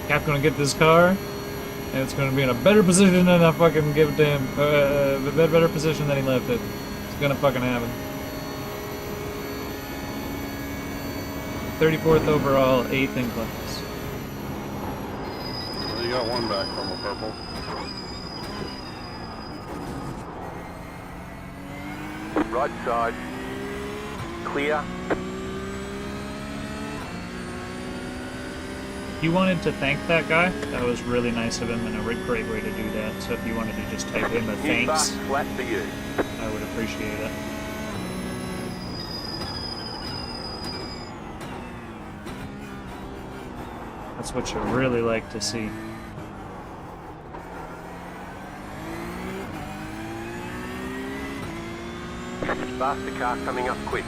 Cath gonna get this car, and it's gonna be in a better position than I fucking give it to him. A better position than he left it. It's gonna fucking happen. 34th overall, 8th in class. Well, you got one back from a purple. Right side. Clear. If you wanted to thank that guy, that was really nice of him and a great way to do that. So if you wanted to just type him a New bus thanks, flat for you. I would appreciate it. That's what you really like to see. Faster car coming up quick.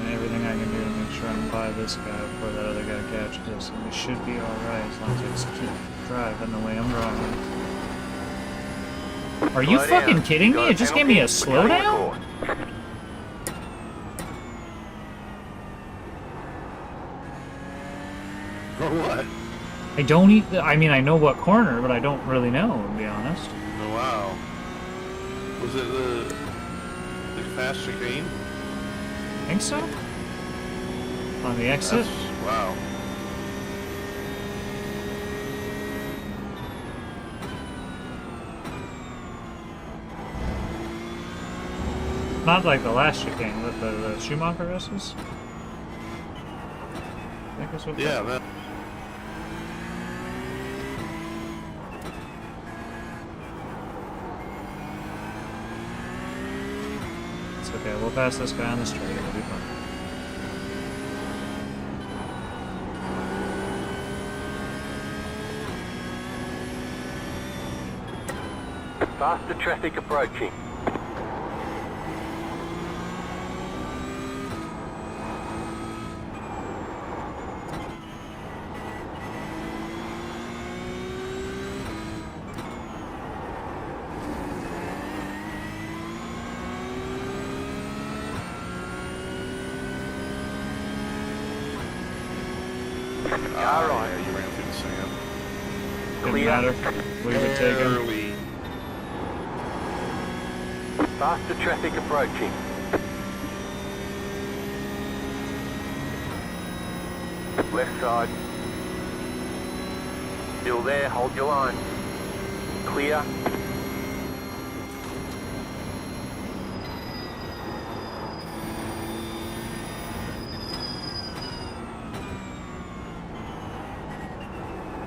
Everything I can do to make sure I'm by this guy before that other guy catches us, and we should be alright as long as I just keep driving the way I'm driving. Are you Slow fucking down. kidding me? Got It just gave me a penalty for cutting the slowdown? course. For what? I don't I mean, I know what corner, but I don't really know, to be honest. Oh, wow. Was it the fast chicane? Think so? On the exit? Wow. Not like the last chicane, but the Schumacher S's? I think that's what Yeah, man. It's okay, we'll pass this guy on the street, it'll be fine. Faster traffic approaching. All right. Yeah, you ran through the sand. Didn't Clear. matter. We would take him. Barely. Faster traffic approaching. Left side. Still there, hold your line. Clear.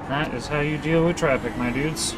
That is how you deal with traffic, my dudes.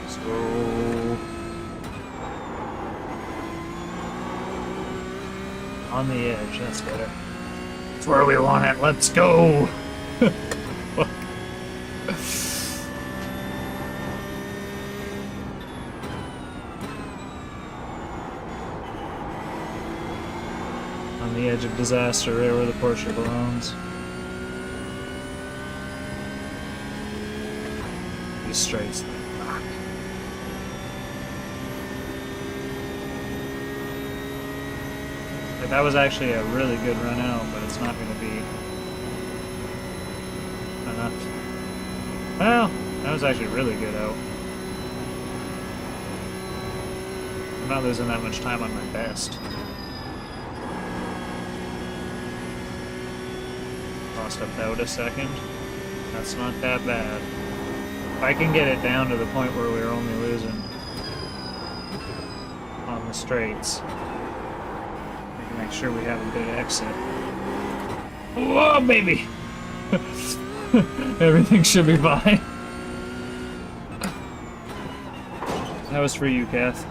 So on the edge, that's better. That's where we want it. Let's go. On the edge of disaster, right where the Porsche belongs. These straights. That was actually a really good run out, but it's not going to be enough. Well, that was actually really good out. I'm not losing that much time on my best. Lost about a second. That's not that bad. If I can get it down to the point where we're only losing on the straights, make sure we have a good exit. Whoa, baby! Everything should be fine. That was for you, Cath.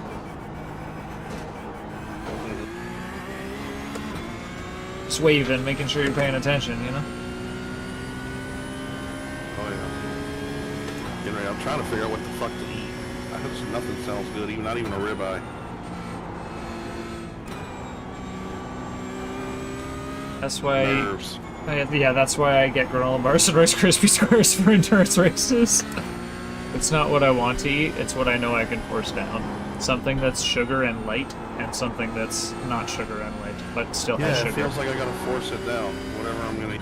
Just waving, making sure you're paying attention, you know? Oh yeah. Getting ready. I'm trying to figure out what the fuck to eat. I hope nothing sounds good, even not even a ribeye. That's why... Nerves. Yeah, that's why I get granola bars and Rice Krispie squares for endurance races. It's not what I want to eat, it's what I know I can force down. Something that's sugar and light, and something that's not sugar and light. but still Yeah, has it sugar. feels like I gotta force it down, whatever I'm gonna eat.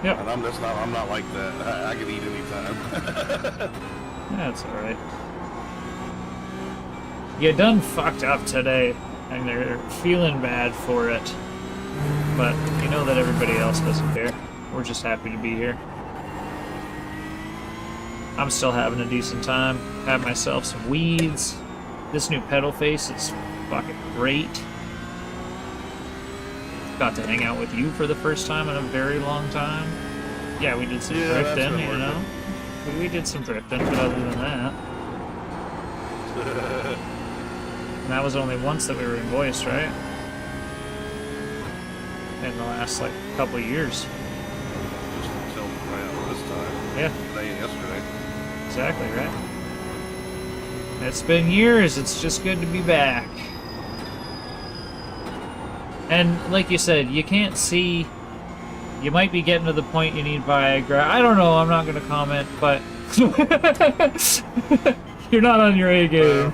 Yep. And I'm not like that. I can eat anytime. That's alright. You done fucked up today, and they're feeling bad for it. But you know that everybody else doesn't care. We're just happy to be here. I'm still having a decent time. Had myself some weeds. This new pedal face is fucking great. Got to hang out with you for the first time in a very long time. Yeah, we did some drifting, you know? We did some drifting, but other than that... And that was only once that we were in voice, right? In the last, like, couple of years. Just until this time. Yeah. Today and yesterday. Exactly, right? It's been years, it's just good to be back. And, like you said, you can't see... You might be getting to the point you need Viagra. I don't know, I'm not going to comment, but... You're not on your A game.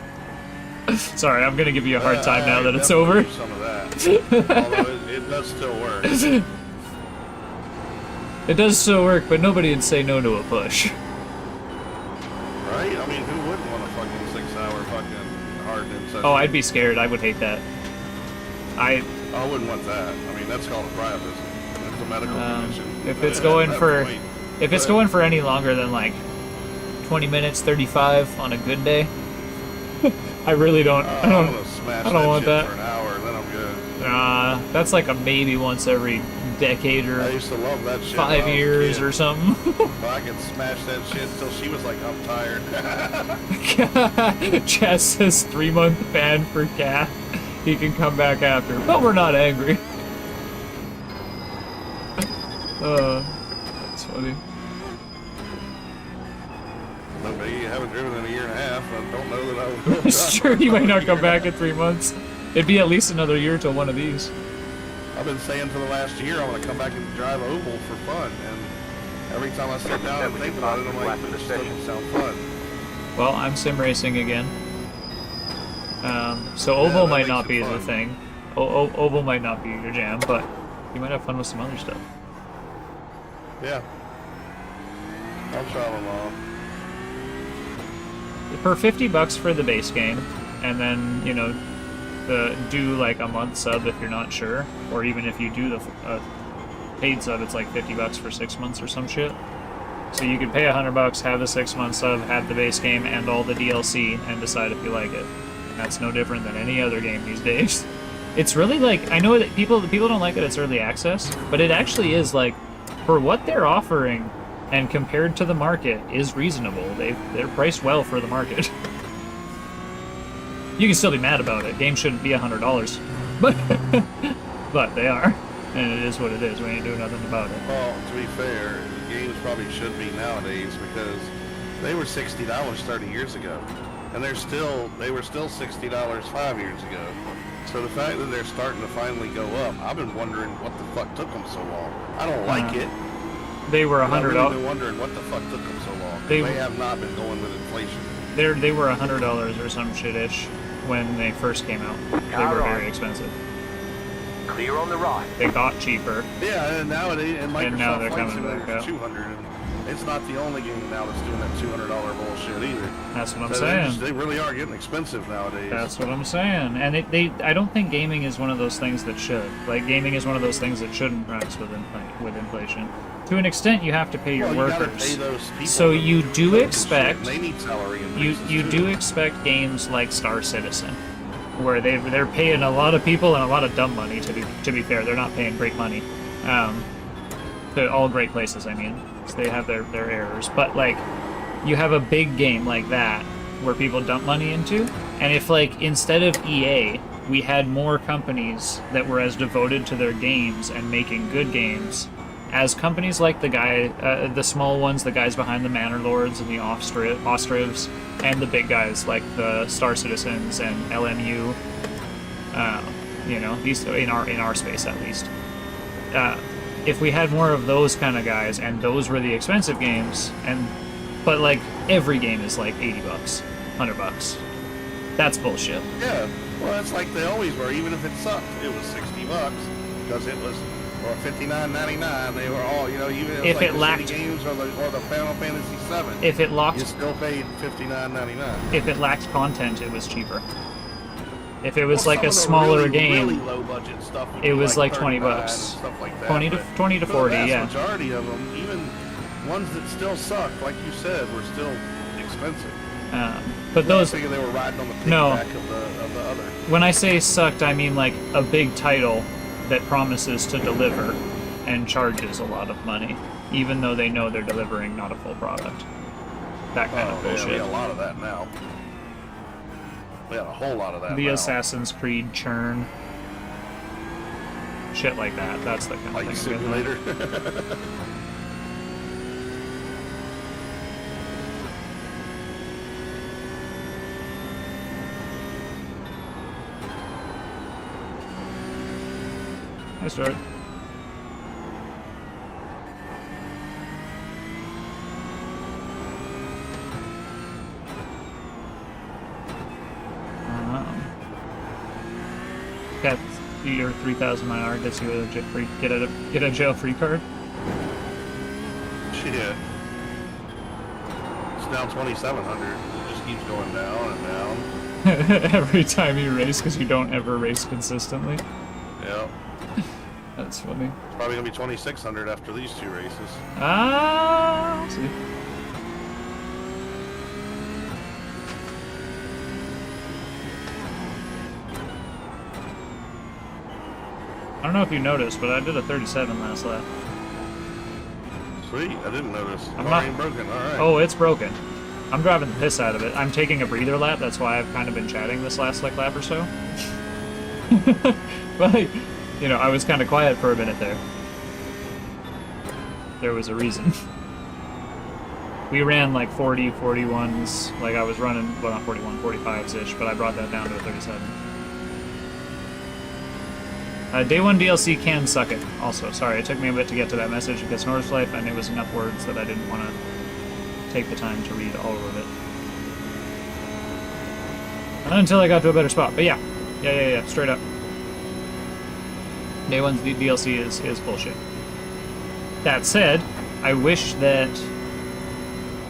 Sorry, I'm going to give you a hard time now that it's over. Some of that. Although it does still work. It does still work, but nobody would say no to a push. Right? I mean, who wouldn't want a fucking 6-hour fucking hard session? Oh, I'd be scared. I would hate that. I wouldn't want that. I mean, that's called a priapism. It's a medical condition. If it's going for... If it's going for any longer than, like, 20 minutes, 35 on a good day, I really don't... I don't want that. For an hour, then I'm good. That's like a maybe once every decade or I used to love that shit 5 years or something. I could smash that shit until she was like, I'm tired. Chess says 3-month ban for Cath. He can come back after, but we're not angry. That's funny. But maybe you haven't driven in a year and a half. I don't know that I would. It's true, he might not come back in 3 months. It'd be at least another year till one of these. I've been saying for the last year I want to come back and drive oval for fun, and every time I sit down and think about it, I'm like, this doesn't sound fun. Well, I'm sim racing again. So oval might not be the thing. Oval might not be your jam, but you might have fun with some other stuff. Yeah. I'll try them all. For $50 for the base game, and then, you know, do like a month sub if you're not sure, or even if you do the paid sub, it's like $50 for 6 months or some shit. So you could pay $100, have the 6-month sub, have the base game and all the DLC, and decide if you like it. That's no different than any other game these days. It's really like, I know that people don't like that it's early access, but it actually is like, for what they're offering and compared to the market is reasonable. They're priced well for the market. You can still be mad about it. Games shouldn't be $100, but they are, and it is what it is. We ain't doing nothing about it. Well, to be fair, the games probably should be nowadays because they were $60 30 years ago, and they were still $60 5 years ago. So the fact that they're starting to finally go up, I've been wondering what the fuck took them so long. I don't like it. They were $100. I've really been wondering what the fuck took them so long. They have not been going with inflation. They were $100 or some shit-ish when they first came out. They were very expensive. Clear on the right. They got cheaper. Yeah, and nowadays, and Microsoft And now they're Flight coming back Simulator up. for $200. And it's not the only game now that's doing that $200 bullshit either. That's what I'm So saying. they really are getting expensive nowadays. That's what I'm saying. And I don't think gaming is one of those things that should. Like, gaming is one of those things that shouldn't rise with inflation. To an extent, you have to pay your you gotta workers. pay those people So that you do work and expect shit, and they need salary you increases, do too. expect games like Star Citizen, where they're paying a lot of people and a lot of dumb money. To be fair, they're not paying great money. They're all great places. I mean, so they have their errors. But like, you have a big game like that where people dump money into, and if like instead of EA, we had more companies that were as devoted to their games and making good games. As companies like the small ones, the guys behind the Manor Lords and the Ostrivs, and the big guys like the Star Citizens and LMU, you know, these in our space at least. If we had more of those kind of guys, and those were the expensive games, but like every game is like $80, $100. That's bullshit. Yeah, well, it's like they always were. Even if it sucked, it was $60 because it was, or $59.99. They were all, you know, even If like it the lacked- City Games or the Final Fantasy VII. If it You locked, still paid $59.99. if it lacked content, it was cheaper. If it was Well, like a some of the smaller really, game, really low budget stuff would it be was like 20 $39 bucks. and stuff like that. 20 to but 20 to for 40, the vast yeah. majority of them, even ones that still suck, like you said, were still expensive. But those, I figure they were riding on the No. piggyback of the other. when I say sucked, I mean like a big title that promises to deliver and charges a lot of money, even though they know they're delivering not a full product. That kind of Yeah, we bullshit. got a lot of that now. We got a whole lot of that The now. Assassin's Creed churn. Shit like that. That's the kind of Like thing. I'm getting at. simulator. Nice start. Cath, your 3,000 IR gets you get a jail free card. Shit. It's now 2,700. It just keeps going down and down. Every time you race, because you don't ever race consistently. Yeah. That's funny. It's probably gonna be 2,600 after these two races. Ah, we'll see. I don't know if you noticed, but I did a 37 last lap. Sweet. I didn't notice. I'm Oh, not- it ain't broken. All right. Oh, it's broken. I'm driving the piss out of it. I'm taking a breather lap. That's why I've kind of been chatting this last lap or so. But, you know, I was kind of quiet for a minute there. There was a reason. We ran like 40, 41s. Like I was running, well, not 41, 45s-ish, but I brought that down to a 37. Day 1 DLC can suck it. Also, sorry, it took me a bit to get to that message because North Life, and it was enough words that I didn't want to take the time to read all of it. Until I got to a better spot. But yeah, straight up. Day 1's DLC is bullshit. That said, I wish that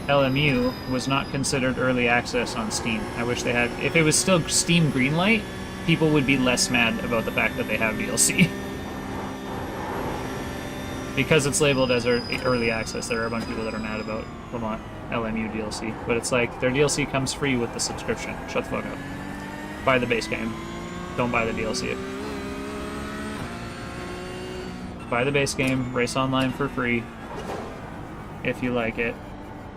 LMU was not considered early access on Steam. I wish they had. If it was still Steam Greenlight, people would be less mad about the fact that they have DLC. Because it's labeled as early access, there are a bunch of people that are mad about Vermont LMU DLC. But it's like, their DLC comes free with the subscription. Shut the fuck up. Buy the base game. Don't buy the DLC. Buy the base game, race online for free. If you like it,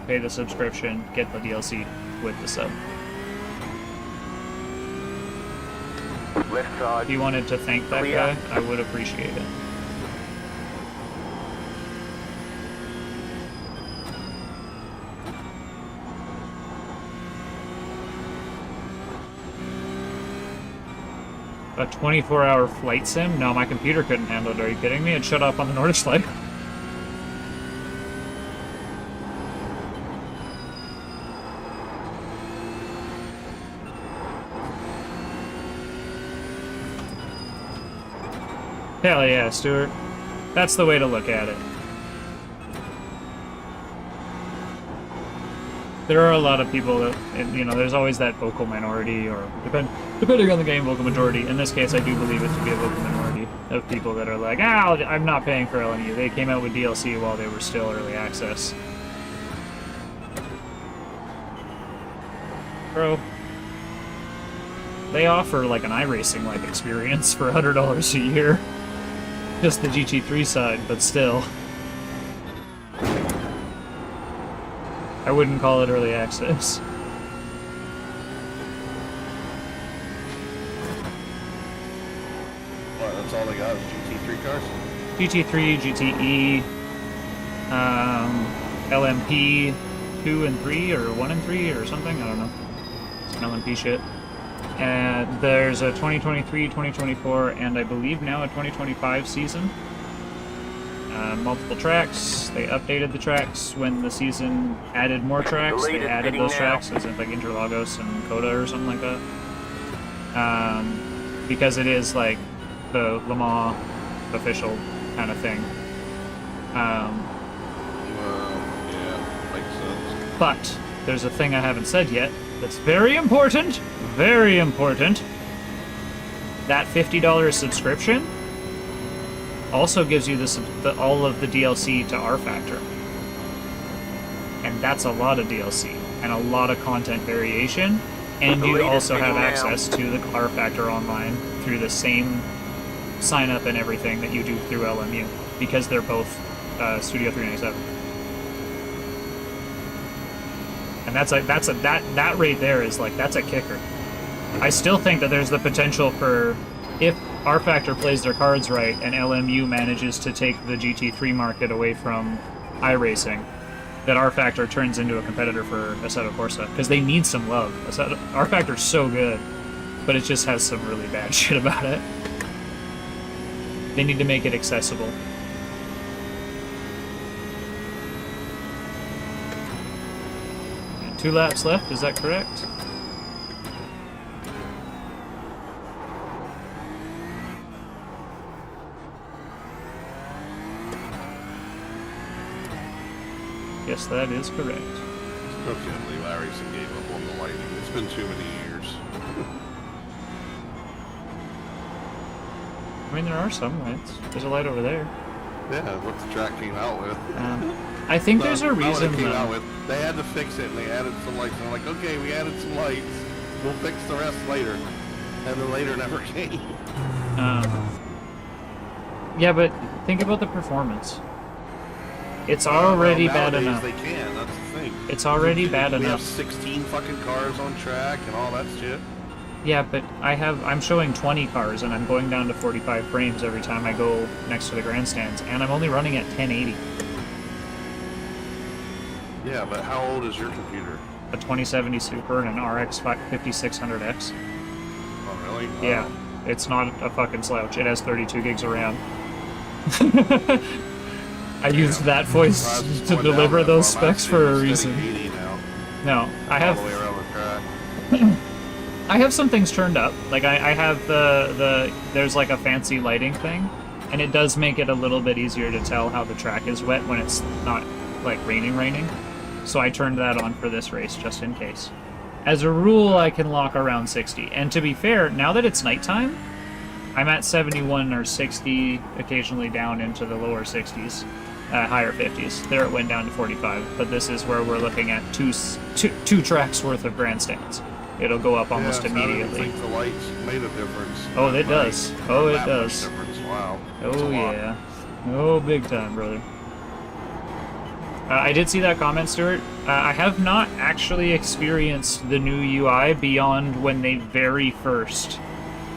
pay the subscription, get the DLC with the sub. Left side. If you wanted to thank that Clear. guy, I would appreciate it. A 24-hour flight sim? No, my computer couldn't handle it. Are you kidding me? It shut off on the Nordschleife. Hell yeah, Stuart. That's the way to look at it. There are a lot of people that, you know, there's always that vocal minority, or depending on the game, vocal majority. In this case, I do believe it to be a vocal minority of people that are like, I'm not paying for LMU. They came out with DLC while they were still early access. Bro, they offer like an iRacing-like experience for $100 a year. Just the GT3 side, but still. I wouldn't call it early access. What, that's all they got is GT3 cars? GT3, GTE, LMP 2 and 3, or 1 and 3, or something, I don't know. Some LMP shit. And there's a 2023, 2024, and I believe now a 2025 season. multiple tracks. They updated the tracks when the season added more tracks. They added those tracks, as in like Interlagos and Coda or something like that. Because it is like the Le Mans official kind of thing. Yeah, makes sense. But there's a thing I haven't said yet that's very important. Very important. That $50 subscription also gives you all of the DLC to R Factor. And that's a lot of DLC and a lot of content variation. And you also have access to the R Factor Online through the same sign up and everything that you do through LMU, because they're both Studio 397. And that right there is like, that's a kicker. I still think that there's the potential for, if R Factor plays their cards right and LMU manages to take the GT3 market away from iRacing, that R Factor turns into a competitor for Assetto Corsa, because they need some love. R Factor's so good, but it just has some really bad shit about it. They need to make it accessible. And 2 laps left, is that correct? Yes, that is correct. Still can't believe iRacing gave up on the lighting. It's been too many years. I mean, there are some lights. There's a light over there. Yeah, what the track came out with. I think there's a reason, They had to fix it, and they added some lights. And I'm like, okay, we added some lights. We'll fix the rest later. And the later never came. Yeah, but think about the performance. It's already bad enough. They can, that's the thing. It's already bad we enough. have 16 fucking cars on track and all that shit. Yeah, but I'm showing 20 cars and I'm going down to 45 frames every time I go next to the grandstands, and I'm only running at 1080. Yeah, but how old is your computer? A 2070 Super and an RX 5600X. Oh, really? Wow. Yeah, it's not a fucking slouch. It has 32 gigs of RAM. I used that voice to deliver those specs for a reason. No, I have. All the way around the track. I have some things turned up. Like I have there's like a fancy lighting thing, and it does make it a little bit easier to tell how the track is wet when it's not like raining. So I turned that on for this race just in case. As a rule, I can lock around 60. And to be fair, now that it's nighttime, I'm at 71 or 60, occasionally down into the lower 60s, higher 50s. There it went down to 45, but this is where we're looking at two tracks worth of grandstands. It'll go up almost immediately. I think the lights made a difference. Oh, it does. Oh, it does. Wow. Oh, yeah. Oh, big time, brother. I did see that comment, Stuart. I have not actually experienced the new UI beyond when they very first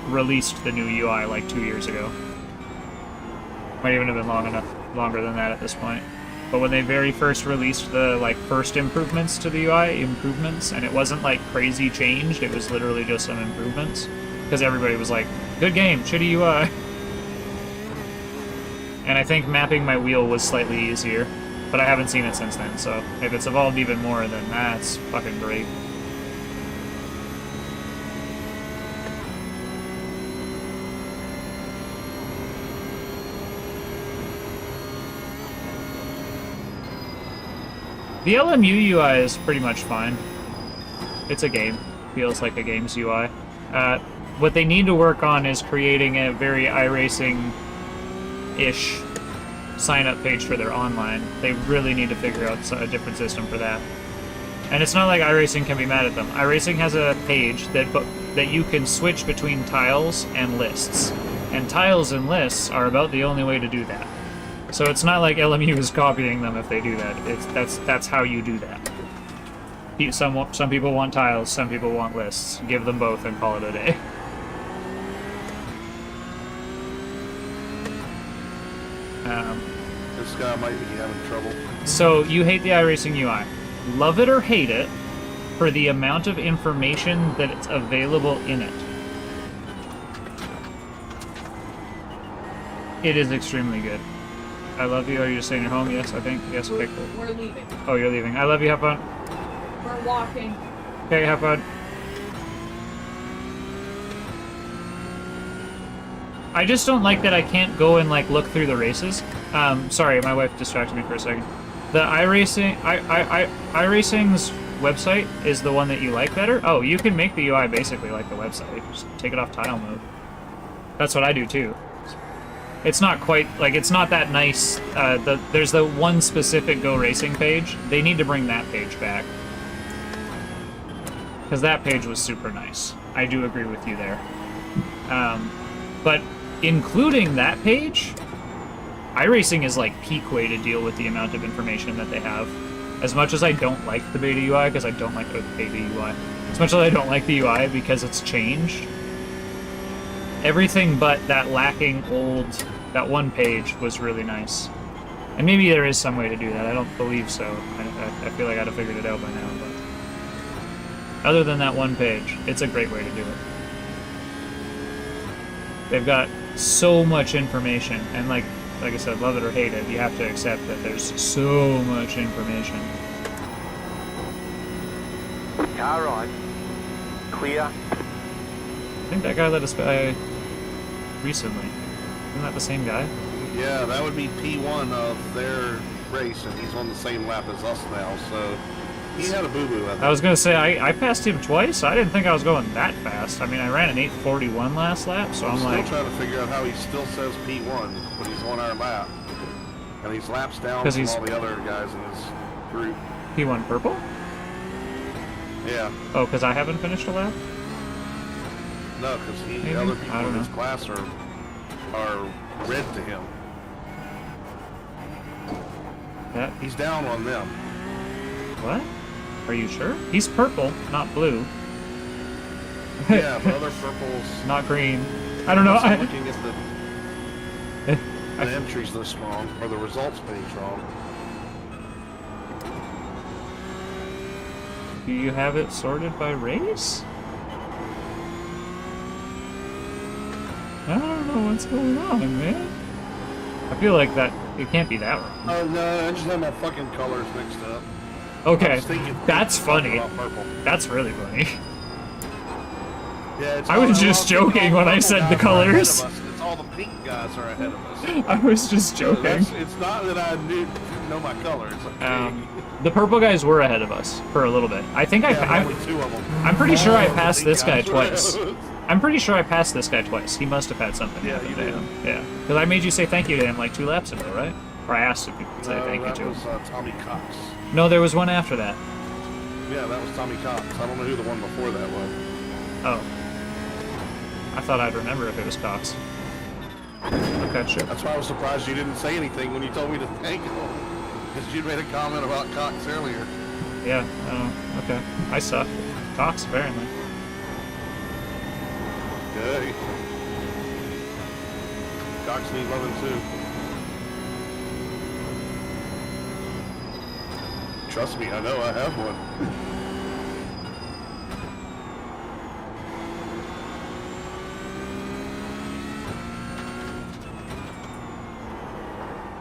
released the new UI like 2 years ago. Might even have been longer than that at this point. But when they very first released the first improvements to the UI, and it wasn't like crazy changed, it was literally just some improvements, because everybody was like, good game, shitty UI. And I think mapping my wheel was slightly easier, but I haven't seen it since then, so if it's evolved even more, then that's fucking great. The LMU UI is pretty much fine. It's a game. Feels like a game's UI. What they need to work on is creating a very iRacing-ish sign-up page for their online. They really need to figure out a different system for that. And it's not like iRacing can be mad at them. iRacing has a page that you can switch between tiles and lists. And tiles and lists are about the only way to do that. So it's not like LMU is copying them if they do that. That's how you do that. Some people want tiles, some people want lists. Give them both and call it a day. This guy might be having trouble. So you hate the iRacing UI. Love it or hate it for the amount of information that's available in it. It is extremely good. I love you. Are you just saying you're home? Yes, I think. Yes, okay, cool. We're leaving. Oh, you're leaving. I love you. Have fun. We're walking. Okay, have fun. I just don't like that I can't go and like look through the races. Sorry, my wife distracted me for a second. The iRacing's website is the one that you like better. Oh, you can make the UI basically like the website. Just take it off tile mode. That's what I do too. It's not quite like it's not that nice. There's the one specific Go Racing page. They need to bring that page back because that page was super nice. I do agree with you there. But including that page, iRacing is like peak way to deal with the amount of information that they have. As much as I don't like the beta UI, because I don't like the beta UI. As much as I don't like the UI because it's changed. Everything but that lacking that one page was really nice. And maybe there is some way to do that. I don't believe so. I feel like I'd have figured it out by now. But other than that one page, it's a great way to do it. They've got so much information, and like I said, love it or hate it, you have to accept that there's so much information. Car right. Clear. I think that guy let us by recently. Isn't that the same guy? Yeah, that would be P1 of their race, and he's on the same lap as us now, so he had a boo-boo, I think. I was gonna say, I passed him twice. I didn't think I was going that fast. I mean, I ran an 8:41 last lap, so I'm still like... trying to figure out how he still says P1, but he's on our lap. And he's laps down 'Cause from he's- all the other guys in his group. P1 purple? Yeah. Oh, because I haven't finished a lap? No, because Maybe? other I people don't in his know. class are red to him. That... He's down on them. What? Are you sure? He's purple, not blue. Yeah, but other purples... Not green. I don't know. I'm looking at the I entries list wrong, or the results page wrong. Do you have it sorted by race? I don't know what's going on, man. I feel like that it can't be that wrong. Oh no, I just had my fucking colors mixed up. I Okay, was thinking- that's funny. about purple. That's really funny. Yeah, it's I was just thinking joking all when I purple said guys the are ahead colors. of us. It's all the pink guys are ahead of us. I was just So joking. it's not that I didn't know my colors. Okay. The purple guys were ahead of us for a little bit. I think Yeah, I'm only two of them. I'm pretty sure I All the passed pink this guy guys were ahead twice. of us. I'm pretty sure I passed this guy twice. He must have had something. Yeah, happen you to did. him. Yeah, because I made you say thank you to him like 2 laps ago, right? Or I asked if you could say No, thank you that to him. was Tommy Cox. No, there was one after that. Yeah, that was Tommy Cox. I don't know who the one before that was. Oh. I thought I'd remember if it was Cox. Okay, sure. That's why I was surprised you didn't say anything when you told me to thank him. Because you made a comment about Cox earlier. Yeah, okay. I suck. Cox, apparently. Hey. Cox needs loving too. Trust me, I know I have one.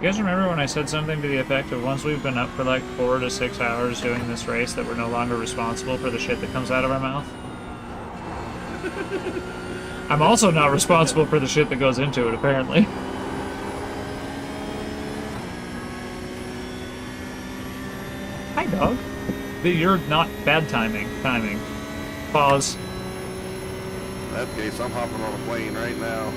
You guys remember when I said something to the effect of once we've been up for like 4 to 6 hours doing this race that we're no longer responsible for the shit that comes out of our mouth? I'm also not responsible for the shit that goes into it, apparently. Hi, dog. You're not bad timing. Pause. In that case, I'm hopping on a plane right now.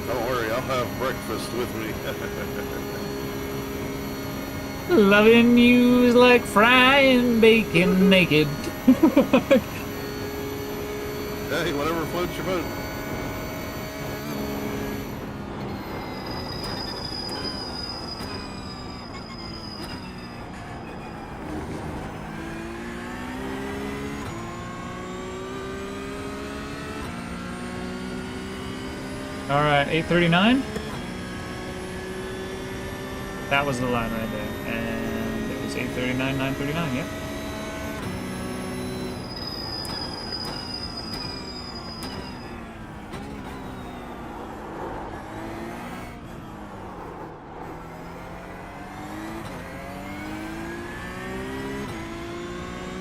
Don't worry, I'll have breakfast with me. Loving you is like frying bacon naked. Hey, whatever floats your boat. Alright, 8:39? That was the line right there. And it was 8:39, 9:39, yep.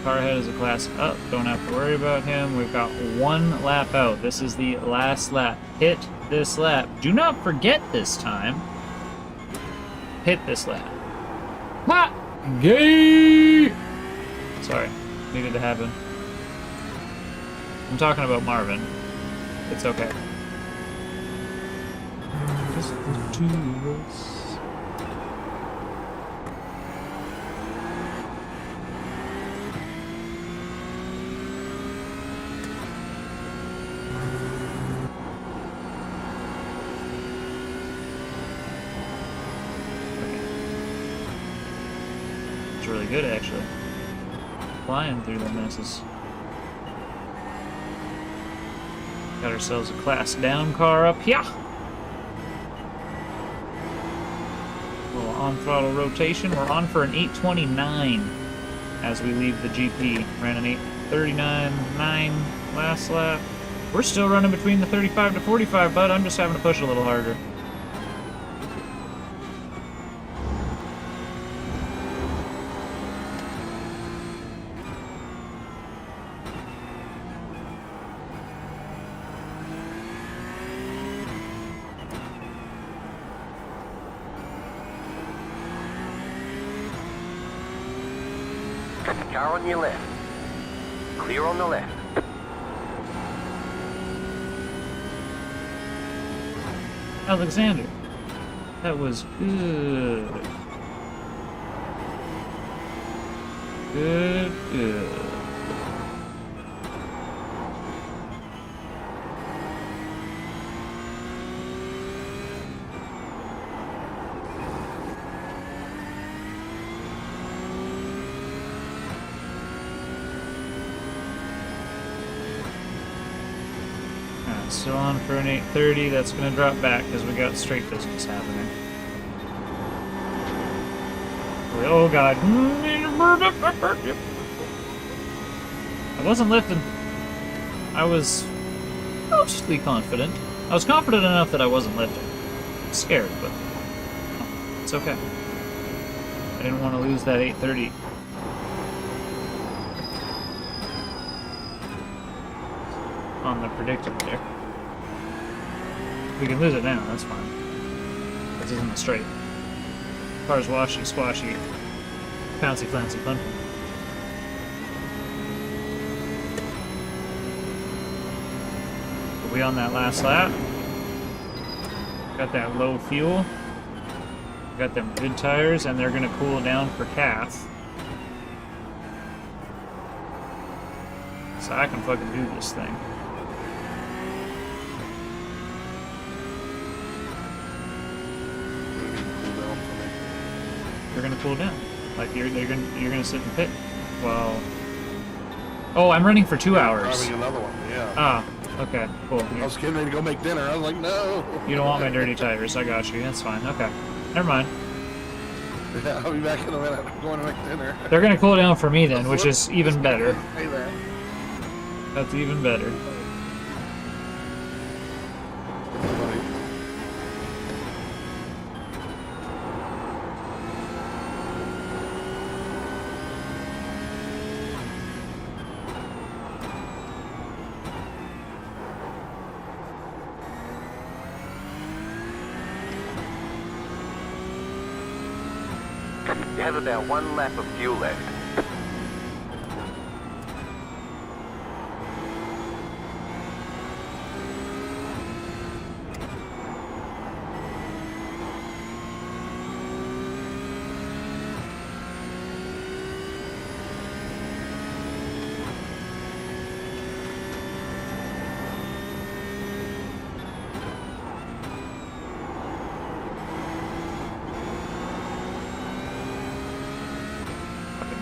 Car ahead is a class up. Don't have to worry about him. We've got 1 lap out. This is the last lap. Hit this lap. Do not forget this time. Hit this lap. Ha! Gay! Sorry. Needed to happen. I'm talking about Marvin. It's okay. Just the two of us. It's really good, actually. Flying through the messes. Got ourselves a class down car up here. Little on throttle rotation. We're on for an 8:29 as we leave the GP. Ran an 8:39.9 last lap. We're still running between the 35 to 45, but I'm just having to push a little harder. Car on your left. Clear on the left. Alexander, that was good. Good. Still on for an 8:30. That's going to drop back because we got straight business happening. Oh god. I wasn't lifting. I was mostly confident. I was confident enough that I wasn't lifting. Scared, but it's okay. I didn't want to lose that 8:30. On the predictor there. We can lose it now, that's fine. This isn't a straight. Car's washy, squashy, bouncy, flancy, fun. Are we on that last lap? Got that low fuel. Got them good tires, and they're gonna cool down for Cath. So I can fucking do this thing. You're gonna cool down. Like you're gonna sit and pit. Well. Oh, I'm running for 2 hours. Driving another one, yeah. Ah, okay, cool. I was getting ready to go make dinner. I was like, no. You don't want my dirty tires. I got you. That's fine. Okay. Never mind. Yeah, I'll be back in a minute. I'm going to make dinner. They're gonna cool down for me then, which is even better. Say that. That's even better. You have about 1 lap of fuel left.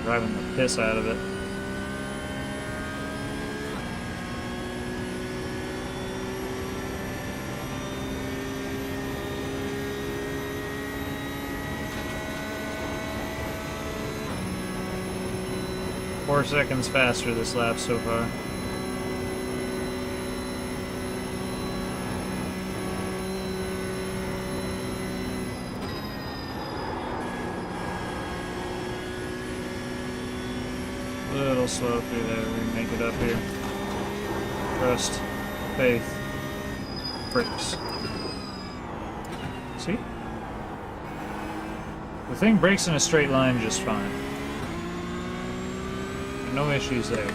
Driving the piss out of it. Four seconds faster this lap so far. little slow through there. We make it up here. Trust. Faith. Brakes. See? The thing brakes in a straight line just fine. No issues there.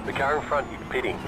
The car in front is pitting.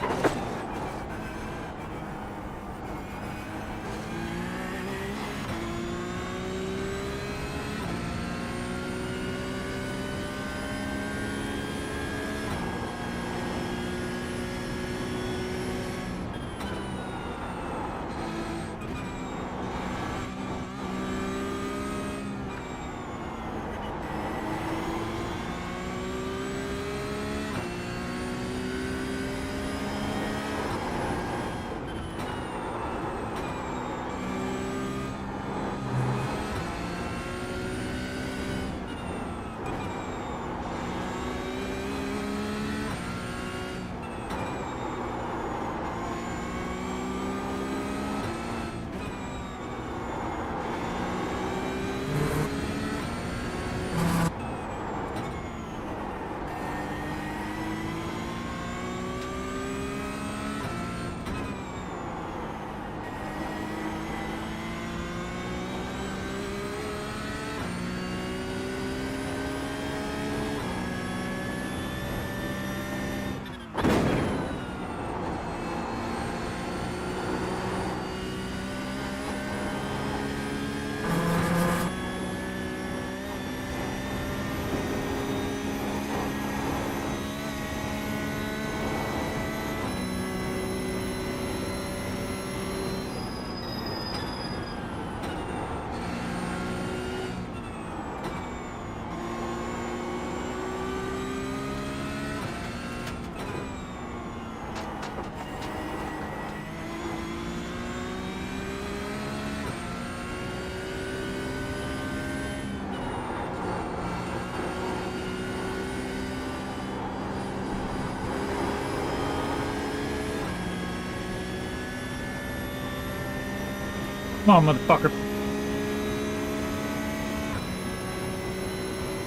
Come on, motherfucker.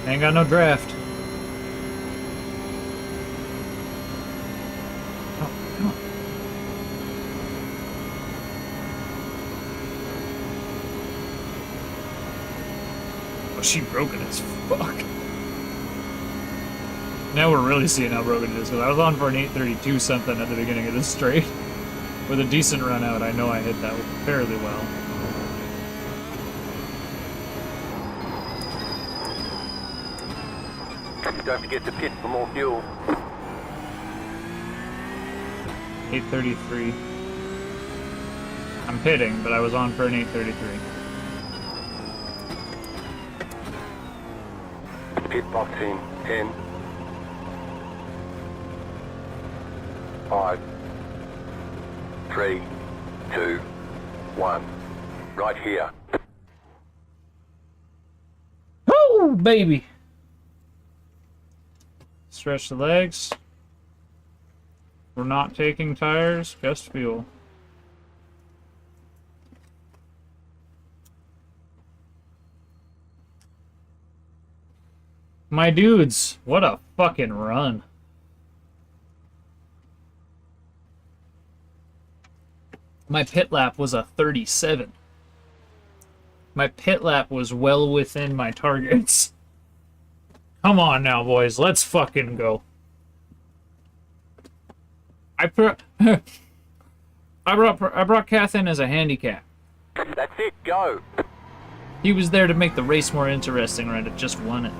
Ain't got no draft. Oh, come on. Oh, she broken as fuck. Now we're really seeing how broken it is, because I was on for an 832 something at the beginning of this straight. With a decent run out, I know I hit that fairly well. Don't forget to pit for more fuel. 833. I'm pitting, but I was on for an 833. Pit box in 10, 5, 3, 2, 1. Right here. Woo, baby! Stretch the legs. We're not taking tires, just fuel. My dudes, what a fucking run. My pit lap was a 37. My pit lap was well within my targets. Come on now, boys. Let's fucking go. I brought Cath in as a handicap. That's it, go. He was there to make the race more interesting, right? It just won it.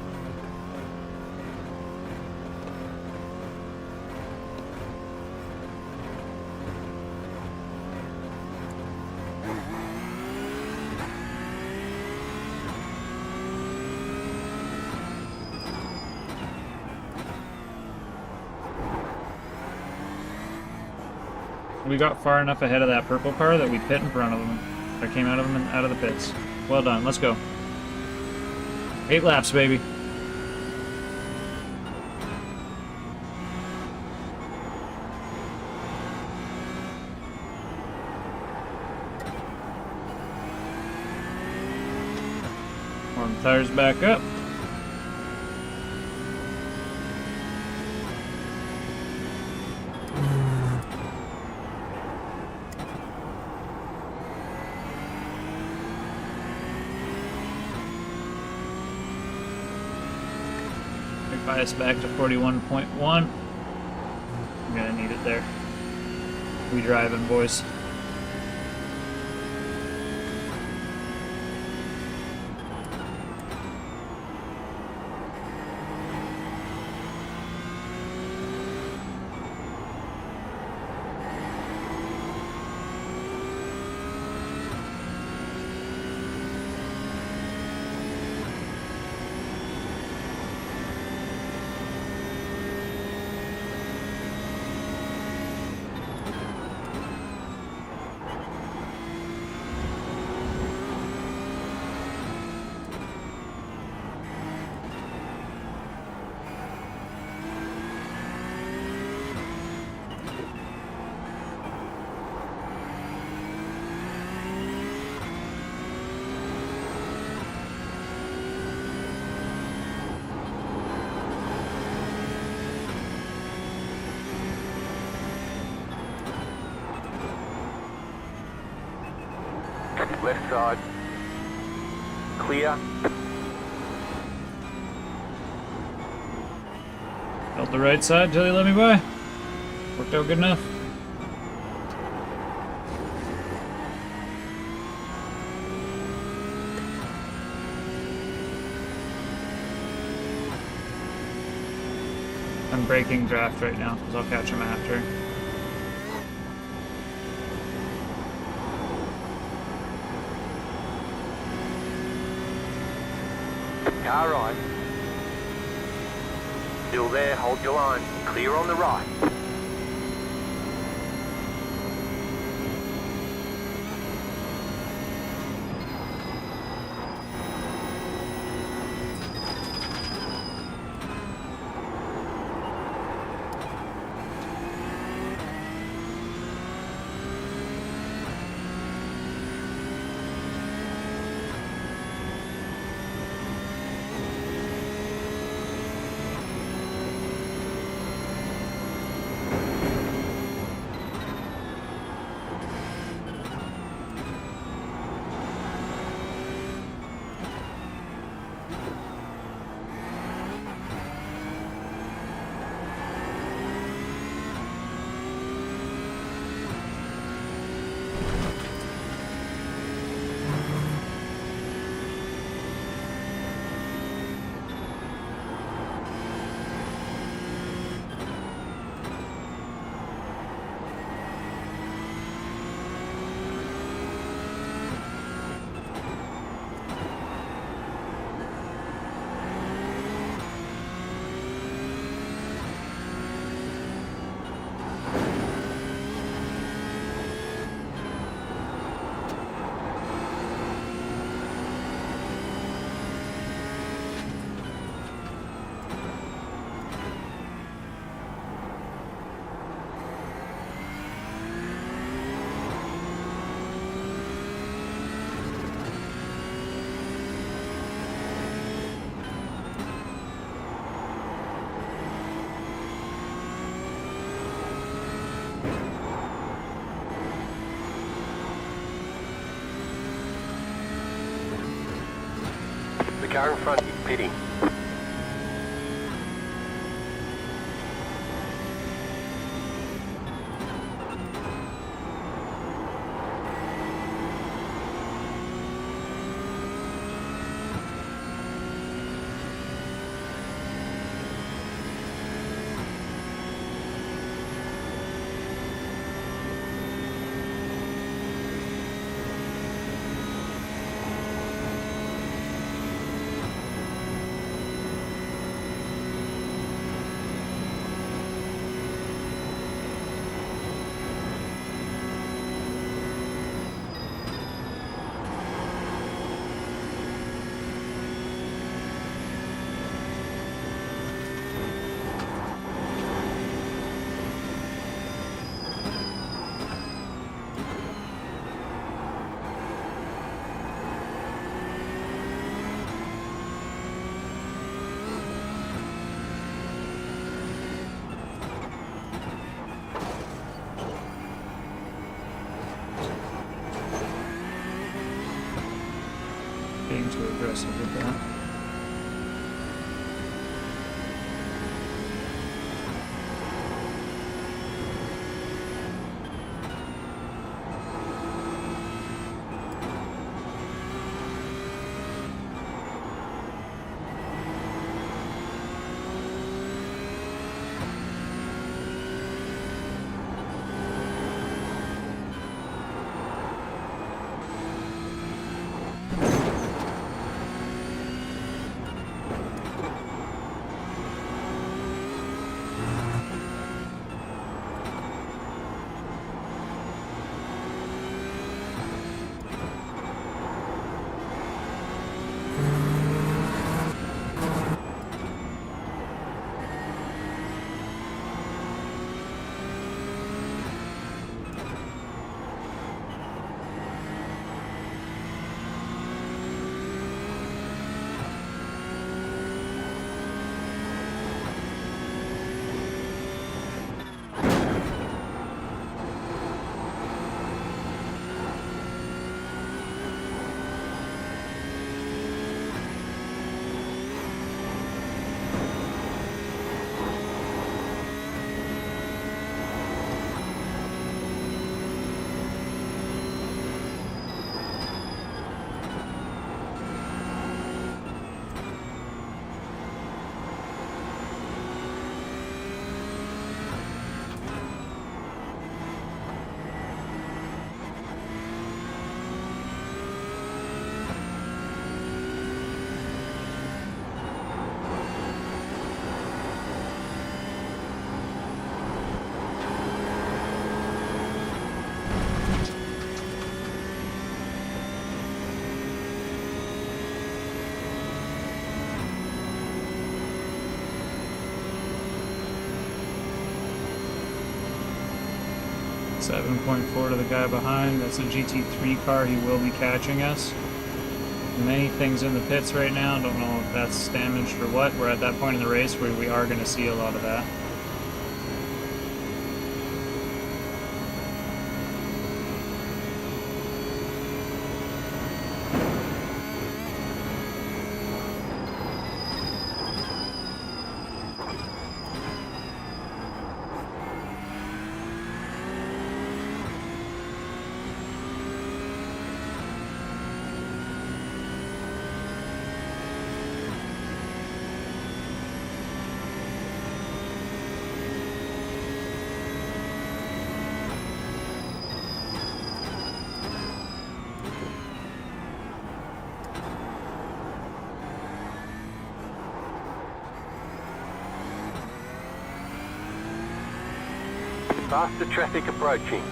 We got far enough ahead of that purple car that we pit in front of them. Or came out of them out of the pits. Well done. Let's go. 8 laps, baby. Warm the tires back up. Bias back to 41.1. I'm gonna need it there. We driving, boys. Left side. Clear. Held the right side till he let me by. Worked out good enough. I'm braking draft right now because I'll catch him after. Car right. Still there, hold your line. Clear on the right. The car in front is pitting. Being too aggressive with that. 7.4 to the guy behind. That's a GT3 car. He will be catching us. Many things in the pits right now. Don't know if that's damaged or what. We're at that point in the race where we are going to see a lot of that. Faster traffic approaching.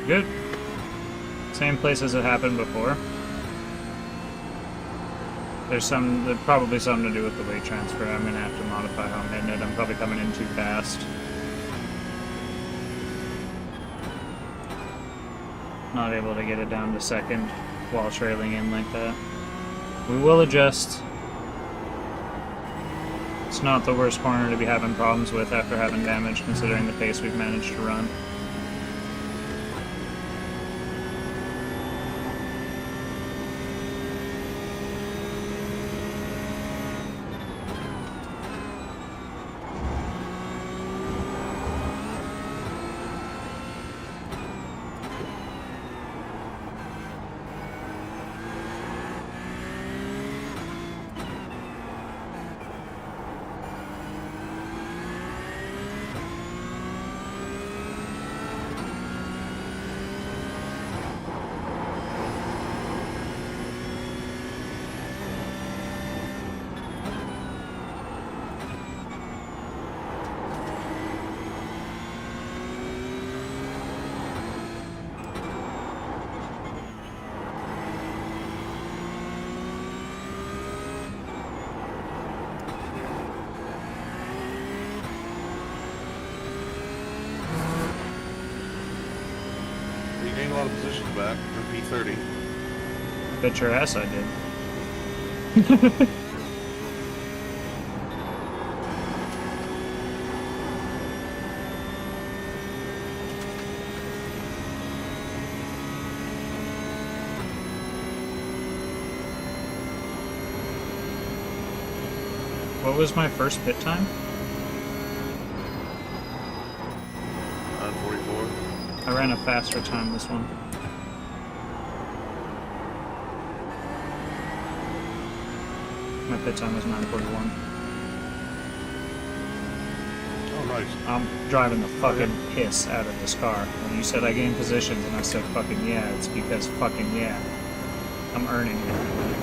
Good. Same place as it happened before. There's probably something to do with the weight transfer. I'm gonna have to modify how I'm hitting it. I'm probably coming in too fast. Not able to get it down to second while trailing in like that. We will adjust. It's not the worst corner to be having problems with after having damage, considering the pace we've managed to run. You gained a lot of positions back in P30. Bet your ass I did. What was my first pit time? 9:44. I ran a faster time this one. My pit time was 9:41. Oh, nice. I'm driving the fucking piss out of this car. When you said I gained positions and I said fucking yeah, it's because fucking yeah. I'm earning it.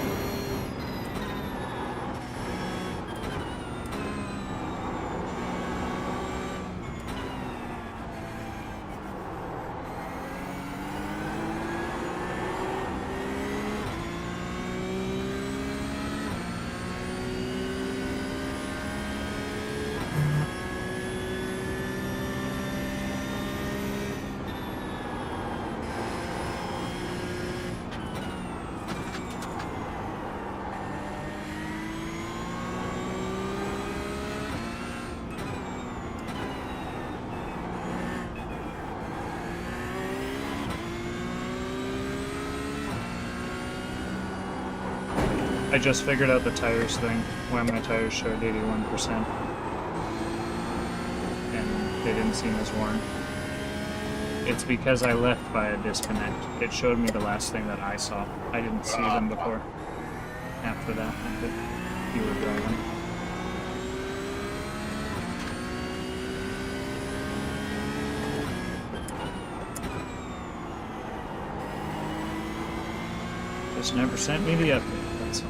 I just figured out the tires thing, why my tires showed 81%. And they didn't seem as worn. It's because I left by a disconnect. It showed me the last thing that I saw. I didn't see them before. After that, I did. you were driving. Just never sent me the update, that's all.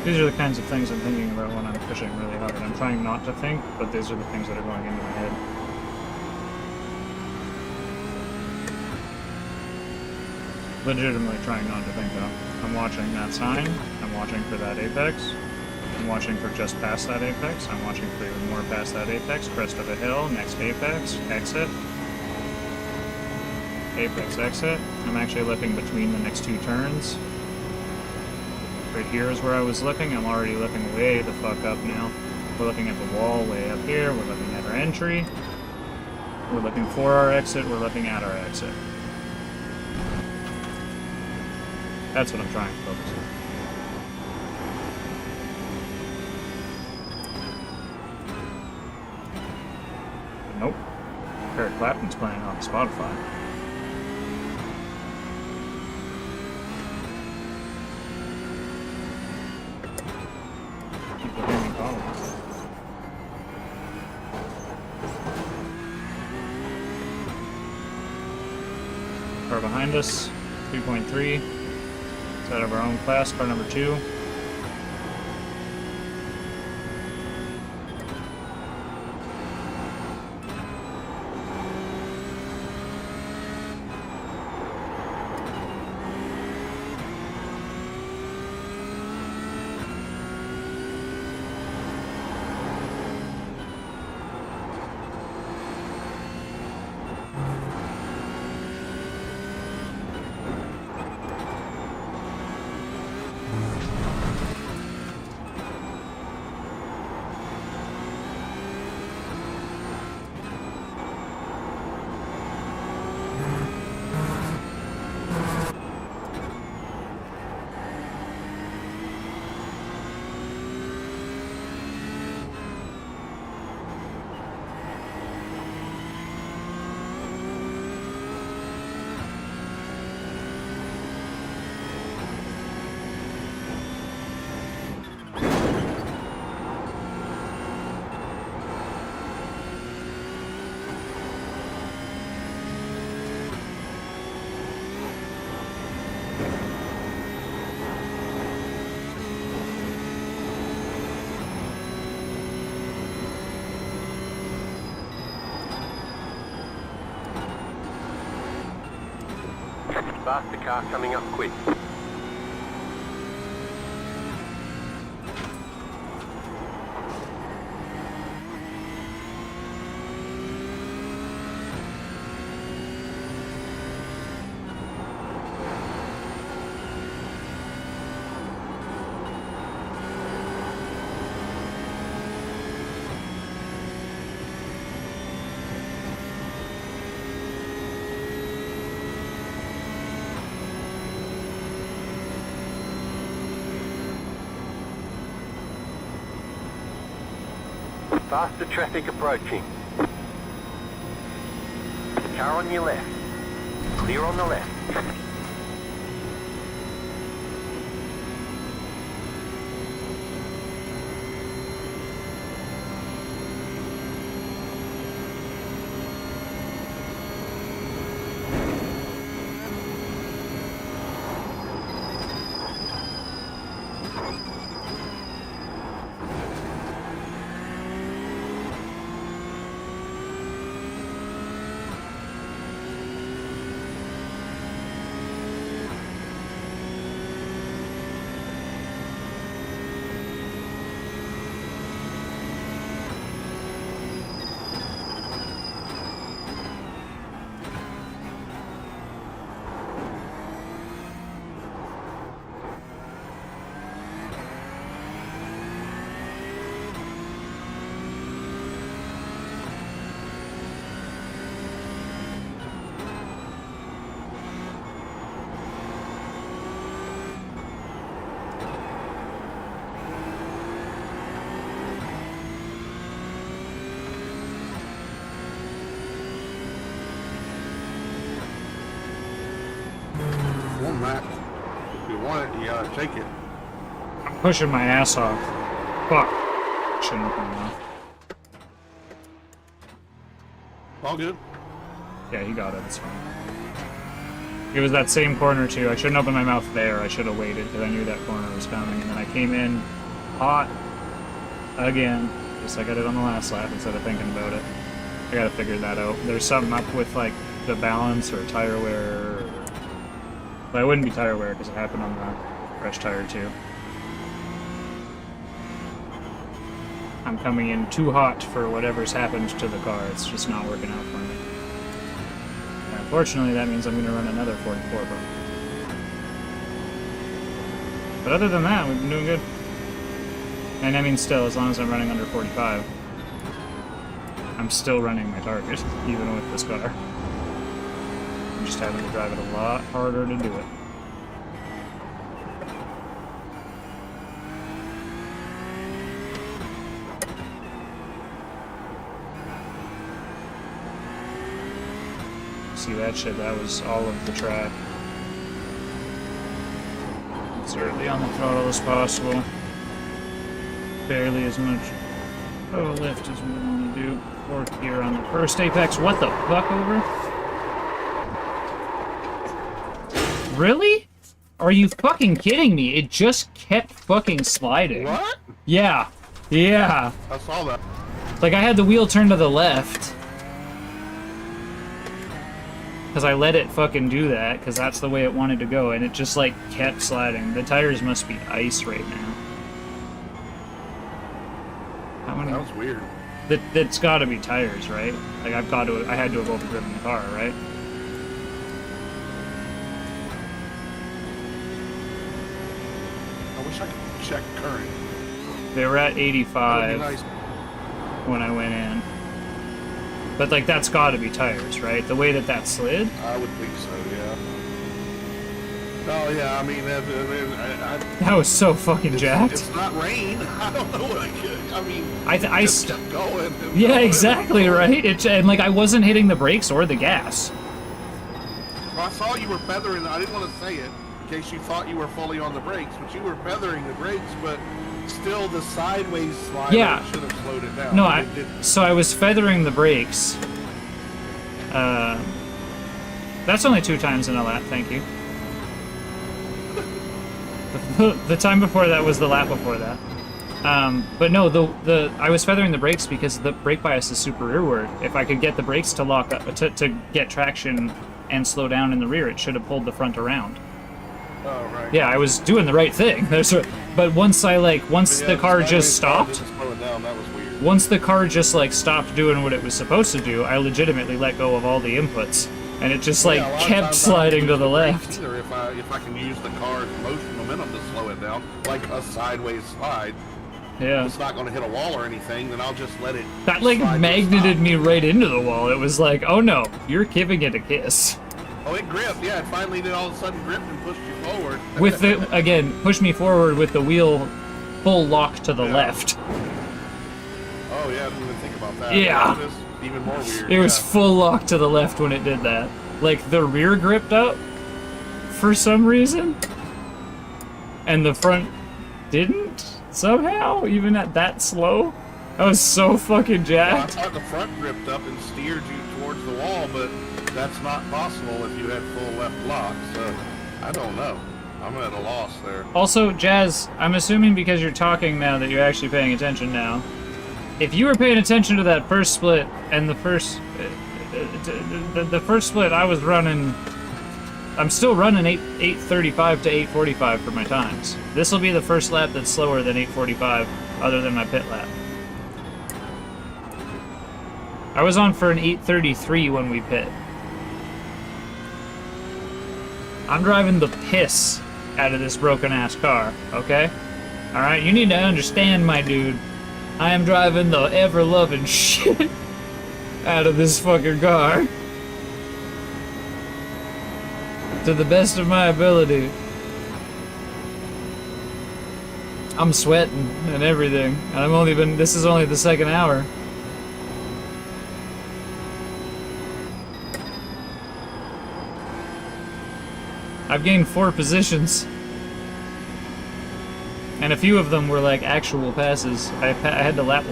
These are the kinds of things I'm thinking about when I'm pushing really hard. I'm trying not to think, but these are the things that are going into my head. Legitimately trying not to think though. I'm watching that sign, I'm watching for that apex, I'm watching for just past that apex, I'm watching for even more past that apex, crest of a hill, next apex, exit, apex, exit. I'm actually looking between the next two turns. Right here is where I was looking. I'm already looking way the fuck up now. We're looking at the wall way up here. We're looking at our entry. We're looking for our exit. We're looking at our exit. That's what I'm trying to focus on. But nope. Eric Clapton's playing on Spotify. People hear me calling. Car behind us, 3.3. It's out of our own class, car number 2. Faster car coming up quick. Faster traffic approaching. Car on your left. Clear on the left. One Mac. If you want it, you gotta take it. I'm pushing my ass off. Fuck. Shouldn't open my mouth. All good. Yeah, he got it. It's fine. It was that same corner too. I shouldn't open my mouth there. I should have waited because I knew that corner was coming. And then I came in hot again, just like I did on the last lap instead of thinking about it. I gotta figure that out. There's something up with like the balance or tire wear. Well, it wouldn't be tire wear because it happened on the fresh tire too. I'm coming in too hot for whatever's happened to the car. It's just not working out for me. And unfortunately, that means I'm going to run another 44 bar. But other than that, we've been doing good. And I mean, still, as long as I'm running under 45, I'm still running my target, even with this car. I'm just having to drive it a lot harder to do it. See that shit? That was all of the track. Certainly on the throttle as possible. Barely as much of a lift as we want to do. Fourth gear on the first apex. What the fuck over? Really? Are you fucking kidding me? It just kept fucking sliding. What? Yeah. Yeah. I saw that. Like I had the wheel turned to the left. Because I let it fucking do that, because that's the way it wanted to go, and it just, like, kept sliding. The tires must be ice right now. How many? That was weird. That's gotta be tires, right? Like, I had to have overdriven the car, right? I wish I could check current. They were at That would 85 be nice. when I went in. But, like, that's gotta be tires, right? The way that slid? I would think so, yeah. Oh, yeah, I mean, That was so fucking jacked. It's not rain. I don't know what I could. I mean, I just kept going. And Yeah, going. exactly, right? And, like, I wasn't hitting the brakes or the gas. Well, I saw you were feathering. I didn't want to say it in case you thought you were fully on the brakes, but you were feathering the brakes, but still the sideways slider Yeah. should have slowed it down. No, It didn't. so I was feathering the brakes. That's only 2 times in a lap, thank you. The time before that was the lap before that. But no, I was feathering the brakes because the brake bias is super rearward. If I could get the brakes to lock up, to get traction and slow down in the rear, it should have pulled the front around. Oh, right. Yeah, I was doing the right thing. But once the car just stopped, Didn't slow it down. That was weird. once the car just like stopped doing what it was supposed to do, I legitimately let go of all the inputs, and it just like Yeah, a lot of kept times sliding I to don't the use brakes left. Either if I can use the car's motion momentum to slow it down, like a sideways slide. Yeah, If it's not going to hit a wall or anything, then I'll just let it. that like slide to magneted stop. me right into the wall. It was like, oh no, you're giving it a kiss. Oh, it gripped. Yeah, it finally did all of a sudden gripped and pushed you forward. With the again, push me forward with the wheel full lock to the Yeah. left. Oh yeah, I didn't even think about that. Yeah. That was even more weird. It was yeah. full lock to the left when it did that. Like the rear gripped up for some reason, and the front didn't somehow, even at that slow. I was so fucking Well, I jacked. thought the front gripped up and steered you towards the wall, but that's not possible if you had full left lock. So I don't know. I'm at a loss there. Also, Jazz, I'm assuming because you're talking now that you're actually paying attention now. If you were paying attention to that first split and the first split, I was running. I'm still running 8:35 to 8:45 for my times. This will be the first lap that's slower than 8:45, other than my pit lap. I was on for an 8:33 when we pit. I'm driving the piss out of this broken ass car, okay? Alright, you need to understand, my dude. I am driving the ever loving shit out of this fucking car. To the best of my ability. I'm sweating and everything. And this is only the second hour. I've gained 4 positions. And a few of them were like actual passes. I had to lap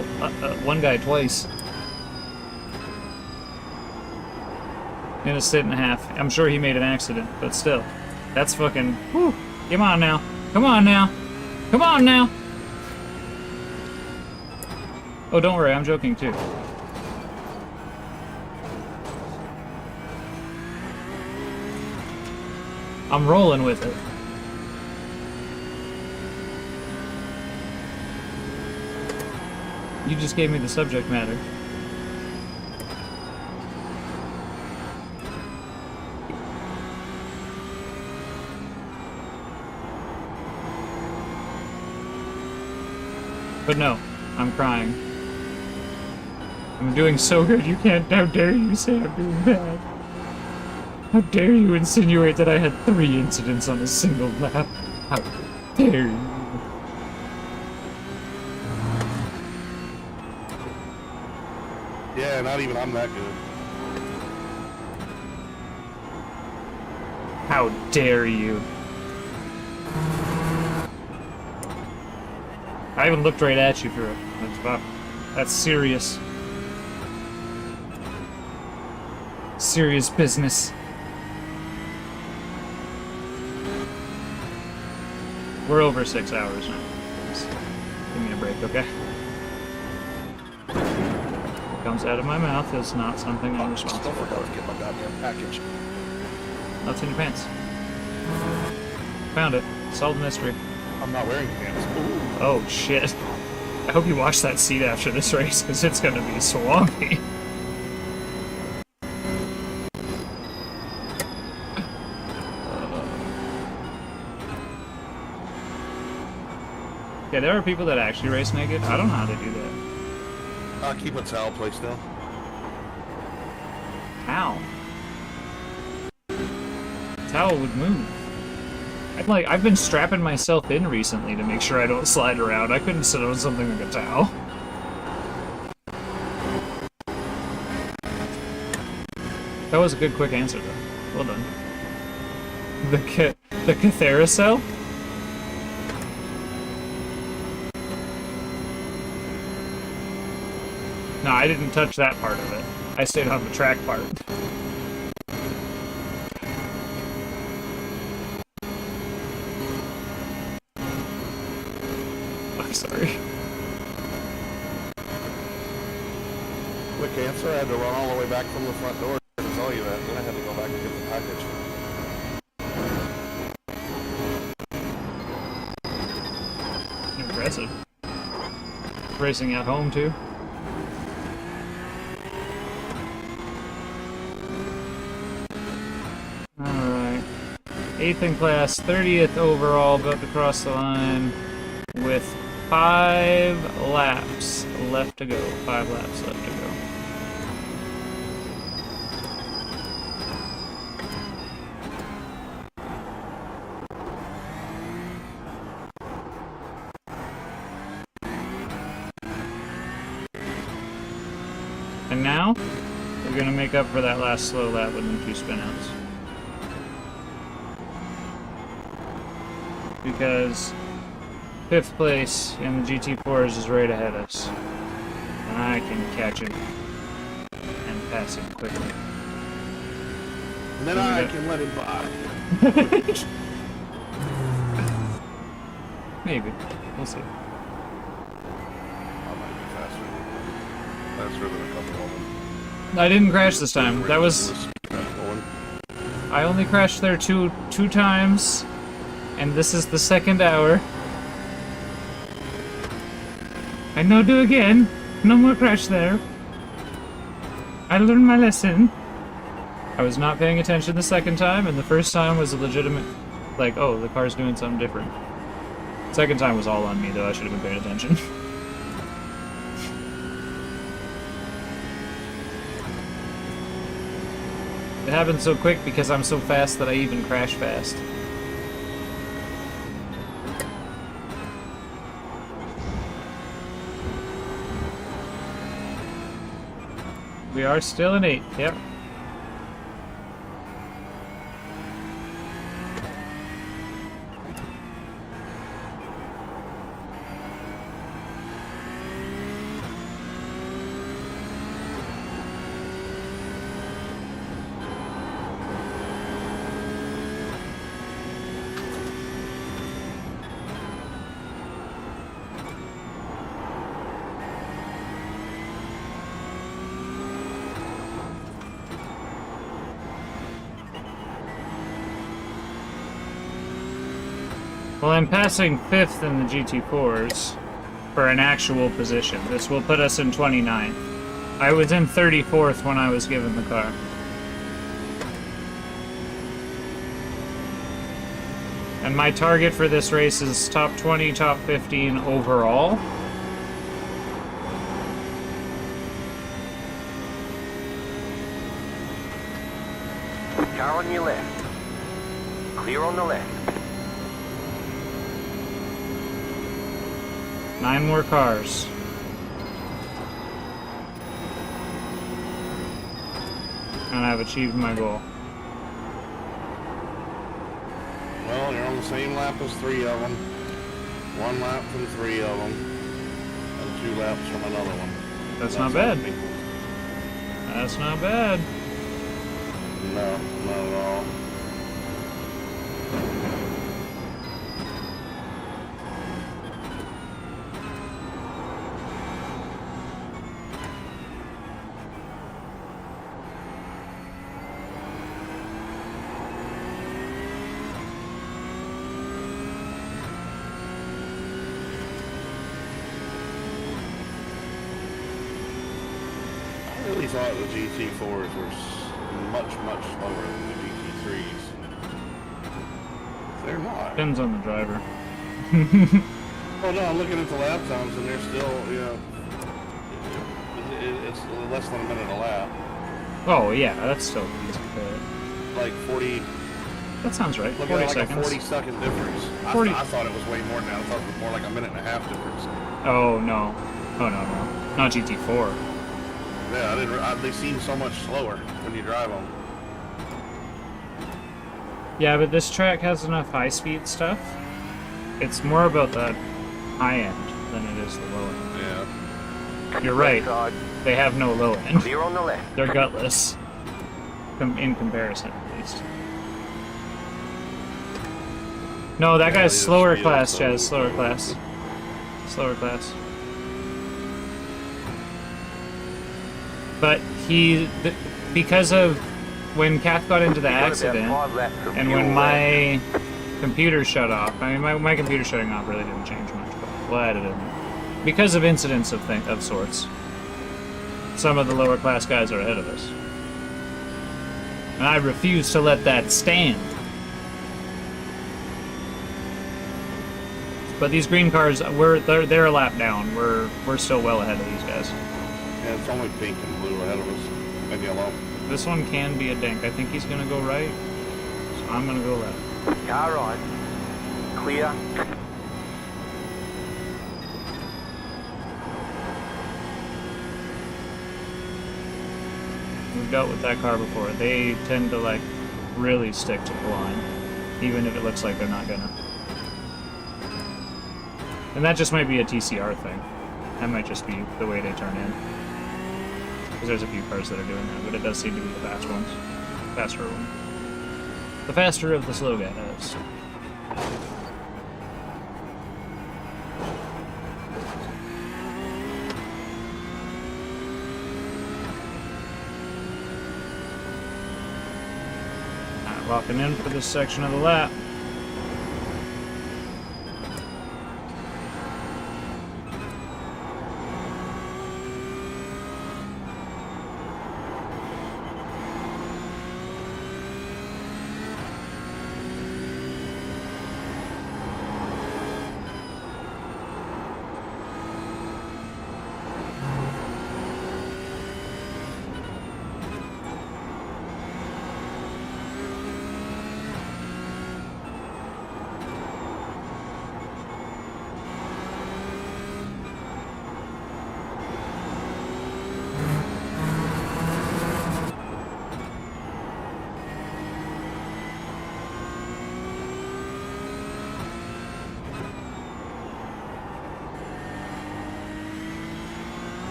one guy twice. In a stint and a half. I'm sure he made an accident, but still. That's fucking... Whew. Come on now. Come on now. Come on now. Oh, don't worry. I'm joking too. I'm rolling with it. You just gave me the subject matter. But no, I'm crying. I'm doing so good you can't. How dare you say I'm doing bad? How dare you insinuate that I had 3 incidents on a single lap? How dare you? Yeah, not even I'm that good. How dare you? I even looked right at you for a... That's serious. Serious business. We're over 6 hours now. Just give me a break, okay? What comes out of my mouth is not something I'm responsible Don't forget for. to get my goddamn package. What's in your pants? Found it. Solved the mystery. I'm not wearing pants. Ooh. Oh, shit. I hope you wash that seat after this race, because it's gonna be swampy. Yeah, there are people that actually race naked. I don't know how to do that. Keep a towel placed down. How? Towel would move. I've been strapping myself in recently to make sure I don't slide around. I couldn't sit on something like a towel. That was a good quick answer though. Well done. The Catharacel? No, I didn't touch that part of it. I stayed on the track part. I'm sorry. Quick answer, I had to run all the way back from the front door to tell you that. Then I had to go back and get the package. Impressive. Racing at home too. Alright. 8th in class, 30th overall, about to cross the line with 5 laps left to go. 5 laps left to go. And now, we're gonna make up for that last slow lap with them 2 spinouts. Because 5th place in the GT4s is right ahead of us. And I can catch him and pass him quickly. And then I can let him by. Maybe. We'll see. I might be faster. Faster than a couple of them. I didn't crash this time. That was... I only crashed there two times. And this is the 2nd hour. I no do again. No more crash there. I learned my lesson. I was not paying attention the 2nd time, and the 1st time was a legitimate... Like, oh, the car's doing something different. 2nd time was all on me, though. I should have been paying attention. It happened so quick because I'm so fast that I even crash fast. We are still in 8th, yep. Well, I'm passing 5th in the GT4s for an actual position. This will put us in 29th. I was in 34th when I was given the car. And my target for this race is top 20, top 15 overall. Car on your left. Clear on the left. 9 more cars. And I've achieved my goal. Well, you're on the same lap as 3 of them. 1 lap from 3 of them. And 2 laps from another one. That's not bad. That's not bad. No, not at all. I really thought the GT4s were much slower than the GT3s. They're not. Depends on the driver. Oh no, I'm looking at the lap times and they're still, you know, it's less than a minute a lap. Oh yeah, that's still easy. Like 40. That sounds right. Look at 40 like seconds. a 40-second difference. 40. I thought it was way more than that. I thought it was more like a minute and a half difference. Oh no. Oh no. Not GT4. Yeah, they seem so much slower when you drive them. Yeah, but this track has enough high-speed stuff. It's more about the high end than it is the low end. Yeah. You're right. Side. They have no low end. Clear on the left. They're gutless. In comparison, at least. No, that Yeah, guy's they're slower speed class, also. Chaz. Slower class. Slower class. But because of when Cath got into the You've got about accident, 5 laps of and fuel when left. my computer shut off, I mean, my computer shutting off really didn't change much, but well, it didn't. Because of incidents of sorts, some of the lower class guys are ahead of us. And I refuse to let that stand. But these green cars, they're a lap down. We're still well ahead of these guys. Yeah, it's only pink and blue ahead of us. And yellow. This one can be a dink. I think he's gonna go right, so I'm gonna go left. Car right. Clear. We've dealt with that car before. They tend to like really stick to the line, even if it looks like they're not gonna. And that just might be a TCR thing. That might just be the way they turn in. Because there's a few cars that are doing that, but it does seem to be the fast ones. Faster one. The faster of the slow guys. Alright, locking in for this section of the lap.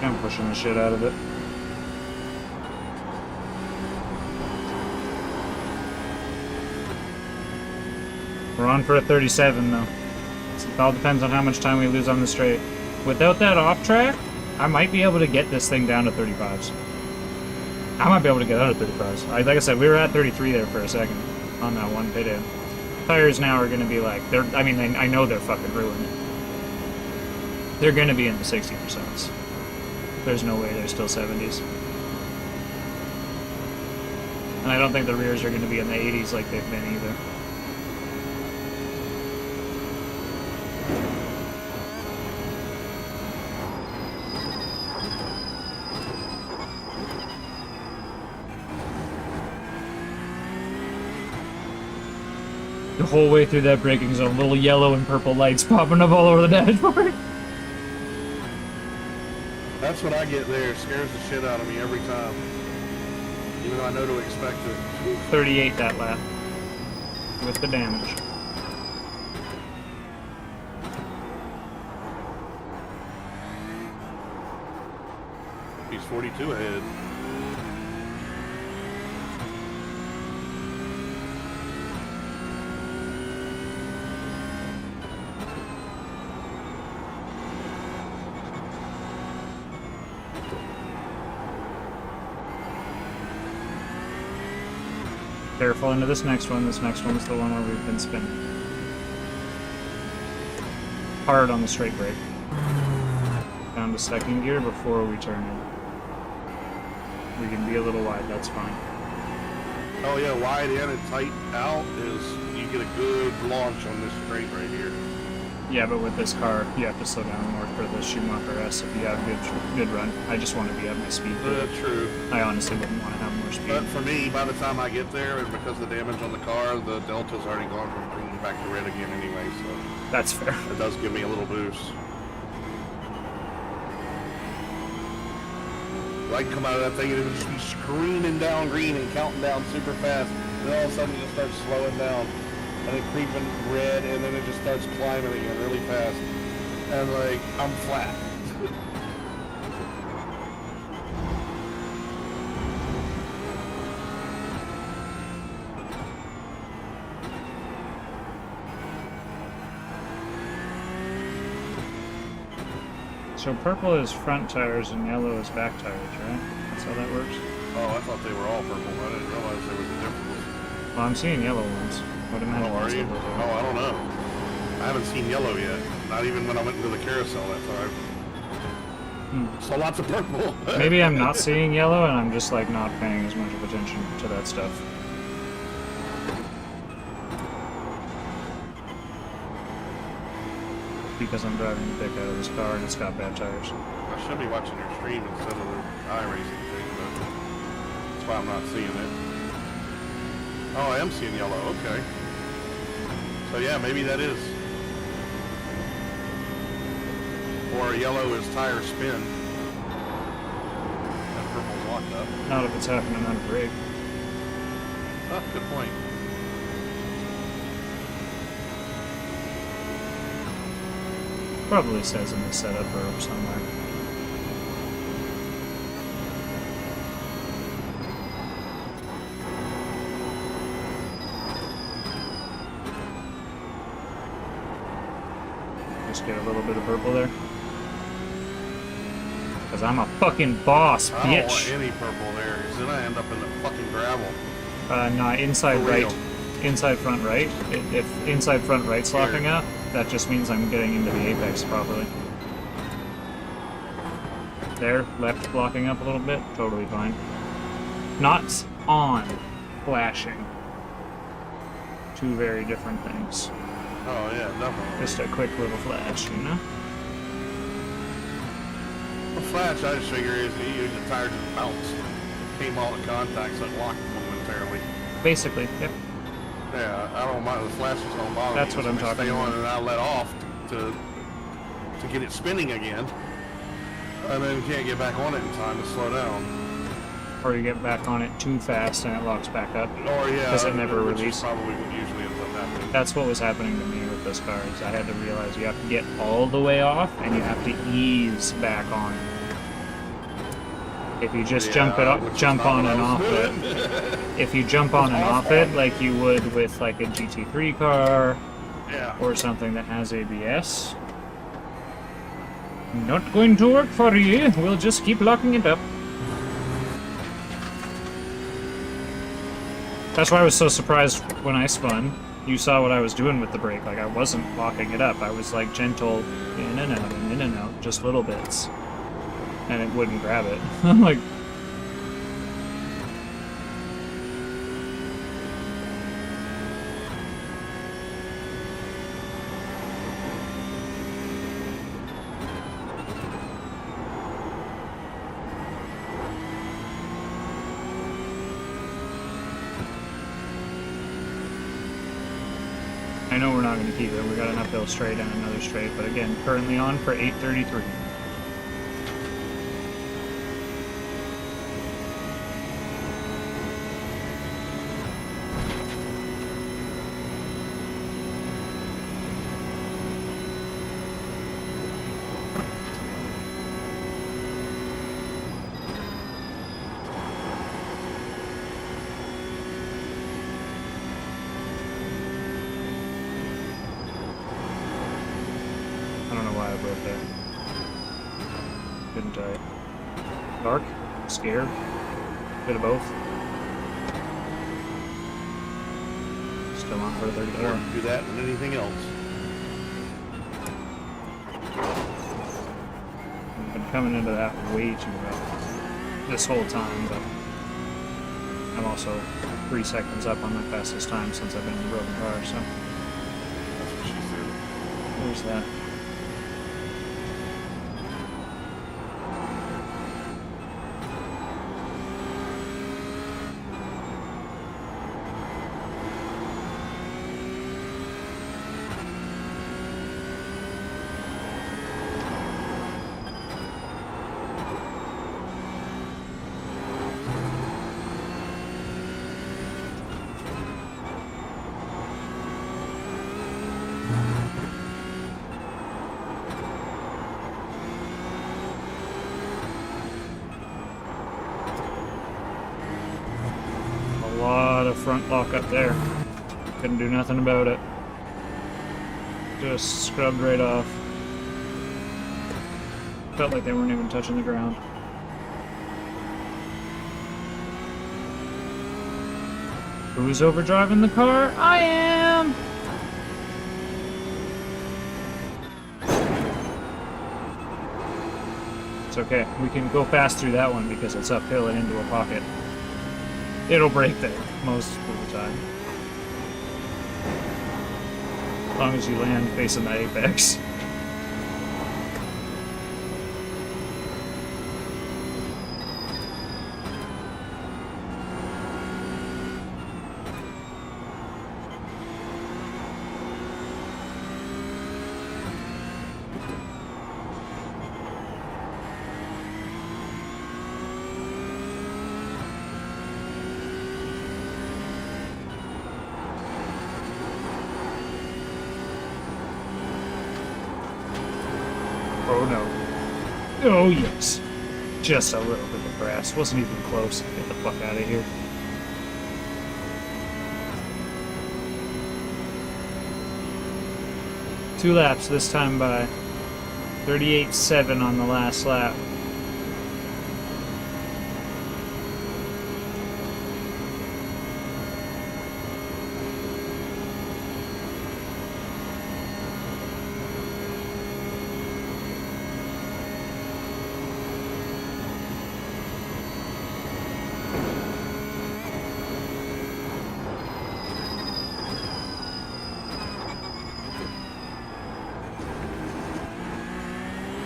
I'm pushing the shit out of it. We're on for a 37 though. So it all depends on how much time we lose on the straight. Without that off track, I might be able to get this thing down to 35s. I might be able to get out of 35s. Like I said, we were at 33 there for a second on that one pit in. Tires now are going to be like, I know they're fucking ruined. They're going to be in the 60%. There's no way they're still 70s. And I don't think the rears are going to be in the 80s like they've been either. The whole way through that braking zone, little yellow and purple lights popping up all over the dashboard. That's what I get there. It scares the shit out of me every time. Even though I know to expect it. 38 that lap. With the damage. He's 42 ahead. Careful into this next one. This next one's the one where we've been spinning. Hard on the straight brake. Down to second gear before we turn in. We can be a little wide, that's fine. Oh yeah, wide in and tight out is, you get a good launch on this straight right here. Yeah, but with this car, you have to slow down more for the Schumacher S if you have good run. I just want to be at my speed. True. I honestly wouldn't want to have more speed. But for me, by the time I get there, and because of the damage on the car, the Delta's already gone from green back to red again anyway, so... That's fair. It does give me a little boost. I can come out of that thing and it'll just be screaming down green and counting down super fast, and then all of a sudden it just starts slowing down. And then creeping red, and then it just starts climbing again really fast. And like, I'm flat. So purple is front tires and yellow is back tires, right? That's how that works? Oh, I thought they were all purple. I didn't realize there was a difference. Well, I'm seeing yellow ones. What am I? Oh, are you? Oh, I don't know. I haven't seen yellow yet. Not even when I went into the carousel that time. So lots of purple. Maybe I'm not seeing yellow and I'm just like not paying as much of attention to that stuff. Because I'm driving the dick out of this car and it's got bad tires. I should be watching your stream instead of the iRacing thing, but that's why I'm not seeing it. Oh, I am seeing yellow, okay. So yeah, maybe that is. Or yellow is tire spin. And purple's locked up. Not if it's happening on a brake. Oh, good point. Probably says in the setup or somewhere. Just get a little bit of purple there. Because I'm a fucking boss, bitch. I don't want any purple there, because then I end up in the fucking gravel. No, inside For real. right. Inside front right. If inside front right's locking up, that just means I'm getting into the apex properly. There, left blocking up a little bit, totally fine. Not on, flashing. Two very different things. Oh yeah, definitely. Just a quick little flash, you know? The flash, I just figure, is you use the tire just bounce. Came all in contact, so it locked momentarily. Basically, yep. Yeah, I don't mind, the flashes don't bother me. That's what I'm They talking stay on about. and I let off to get it spinning again. And then you can't get back on it in time to slow down. Or you get back on it too fast and it locks back up. Or yeah, Does it never which is release? probably what usually ends up happening. That's what was happening to me with this car, is I had to realize you have to get all the way off and you have to ease back on. If you just Yeah, jump it which up, is jump not on what and I was off it. doing. If you jump on and off it like you would with like a GT3 car Yeah. or something that has ABS, not going to work for you. We'll just keep locking it up. That's why I was so surprised when I spun. You saw what I was doing with the brake. Like, I wasn't locking it up. I was, like, gentle in and out and in and out, just little bits. And it wouldn't grab it. I'm like... I know we're not going to keep it. We got an uphill straight and another straight, but again, currently on for 8:33. I don't know why I broke there. Couldn't tell you. Dark? Scared? Bit of both. Still on for 34. Better do that than anything else. I've been coming into that way too rough this whole time, but I'm also 3 seconds up on my fastest time since I've been in the broken car, so That's what she said. there's that. A lot of front lock up there. Couldn't do nothing about it. Just scrubbed right off. Felt like they weren't even touching the ground. Who's overdriving the car? I am! It's okay. We can go fast through that one because it's uphill and into a pocket. It'll break there most of the time. As long as you land facing the apex. Oh no. Oh yes. Just a little bit of grass. Wasn't even close. Get the fuck out of here. Two laps this time by 38.7 on the last lap.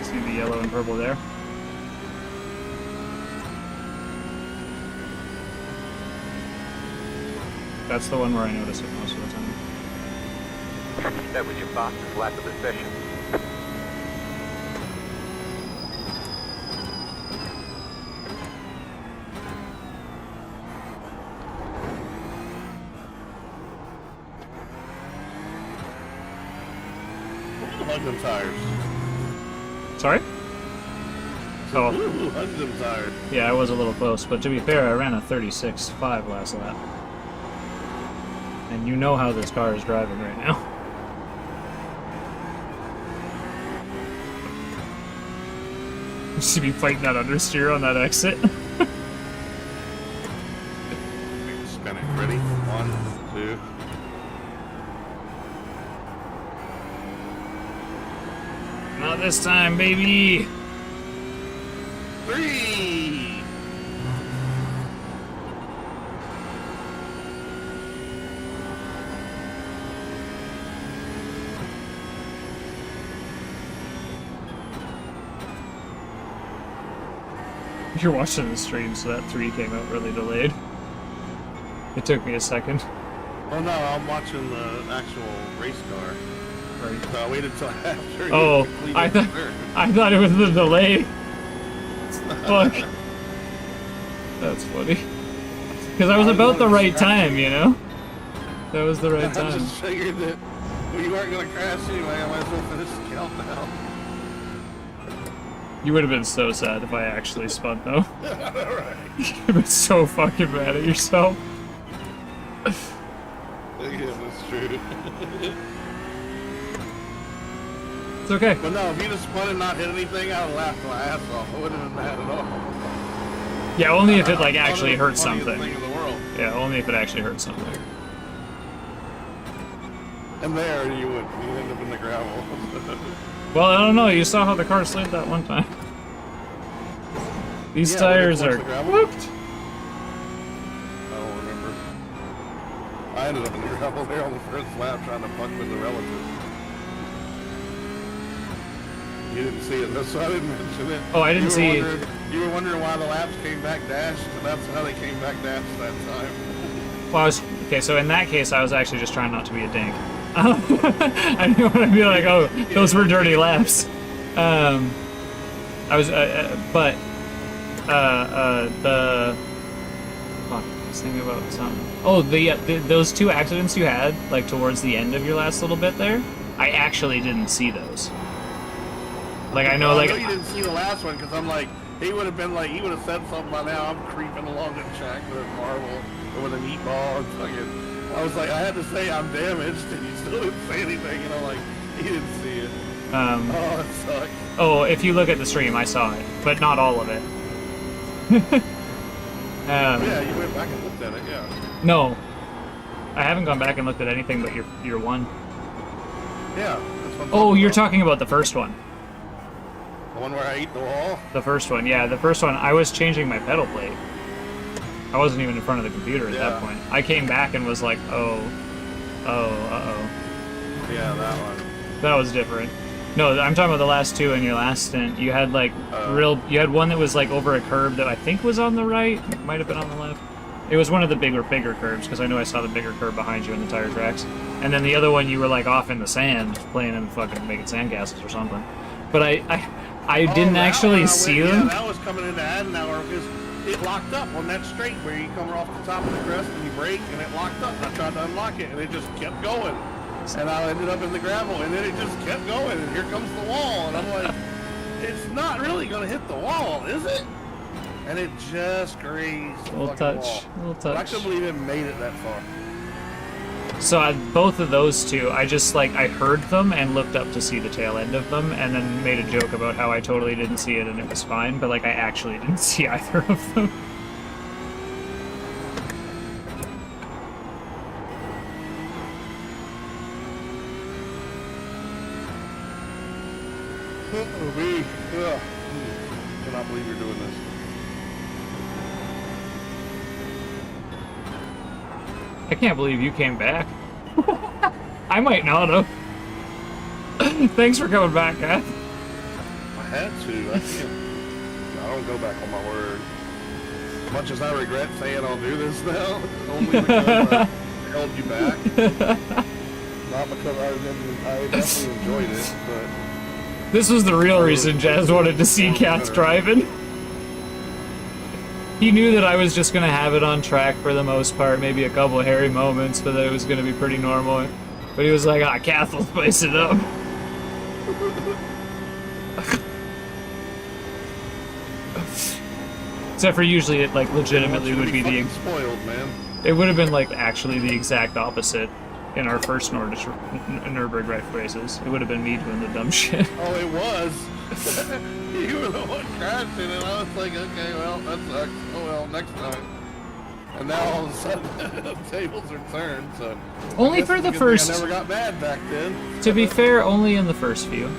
See the yellow and purple there? That's the one where I notice it most of the time. That was your fastest lap of the session. Plug them tires. Sorry? Oh. Ooh, I'm tired. Yeah, I was a little close, but to be fair, I ran a 36.5 last lap. And you know how this car is driving right now. You should be fighting that understeer on that exit. Spin it. Ready? 1, 2. Not this time, baby! 3. You're watching the stream, so that 3 came out really delayed. It took me a second. Oh no, I'm watching the actual race car. Right. So I waited till after. Oh, you completed I the thought turn. I thought it was the delay. Fuck. That's funny. Because I was about the right time, you know? That was the right I time. just figured that we weren't gonna crash anyway. I might as well finish the countdown. You would have been so sad if I actually spun, though. Alright. You'd have been so fucking mad at yourself. Yeah, that's true. It's okay. But no, if you'd have spun and not hit anything, I would have laughed my ass off. I wouldn't have been mad at all. Yeah, only if it like I thought actually it was hurt the funniest something. thing in the world. Yeah, only if it actually hurt something. And there you would. You end up in the gravel. Well, I don't know. You saw how the car slid that one time. These Yeah, tires when it are touched the gravel? whooped. I don't remember. I ended up in the gravel there on the first lap trying to fuck with the relative. You didn't see it, so I didn't mention it. Oh, I didn't see it. You were wondering why the laps came back dashed, and that's how they came back dashed that time. Well, okay, so in that case, I was actually just trying not to be a dink. I didn't want to be like, oh, those were dirty laps. I was, but the fuck, I was thinking about something. Oh, those 2 accidents you had, like towards the end of your last little bit there, I actually didn't see those. Like I know, Well, like I know you didn't see the last one because I'm like, he would have been like, he would have said something by now. I'm creeping along the track with a marble or with a meatball and fucking. I was like, I had to say I'm damaged, and he still didn't say anything, and I'm like, he didn't see it. Oh, it sucks. oh, if you look at the stream, I saw it, but not all of it. Yeah, you went back and looked at it, yeah. No, I haven't gone back and looked at anything but your one. Yeah. That's what I'm Oh, talking you're about. talking about the first one. The one where I ate the wall? The first one, yeah, the first one. I was changing my pedal plate. I wasn't even in front of the computer at that point. I came back and was like, uh-oh. Yeah, that one. That was different. No, I'm talking about the last 2 in your last stint. You had like you had one that was like over a curb that I think was on the right, might have been on the left. It was one of the bigger curbs, because I know I saw the bigger curb behind you in the tire tracks. And then the other one, you were like off in the sand, playing in fucking making sandcastles or something. But I didn't that actually one see yeah, them. that was coming into Adenauer because it locked up on that straight where you come off the top of the crest and you brake and it locked up. I tried to unlock it and it just kept going. And I ended up in the gravel and then it just kept going and here comes the wall. And I'm like, it's not really going to hit the wall, is it? And it just grazed the Little fucking touch, wall. little But I touch. couldn't believe it made it that far. So both of those 2, I just like I heard them and looked up to see the tail end of them, and then made a joke about how I totally didn't see it and it was fine, but like I actually didn't see either of them. Oh, me. Ugh. Cannot believe you're doing this. I can't believe you came back. I might not have. Thanks for coming back, Cath. I had to. I can't. I don't go back on my word. As much as I regret saying I'll do this now, only because I held you back. Not because I definitely enjoyed it, but This was the real reason Jazz wanted to see Cath driving. He knew that I was just gonna have it on track for the most part, maybe a couple of hairy moments, but that it was gonna be pretty normal. But he was like, ah, Cath will spice it up. Except for usually it like legitimately would be the spoiled, man. it would have been like actually the exact opposite in our first Nürburgring races. It would have been me doing the dumb shit. Oh, it was. You were the one crashing, and I was like, okay, well, that sucks. Oh well, next time. And now all of a sudden, the tables are turned. So Only for the first. I never got mad back then. To be fair, only in the first few.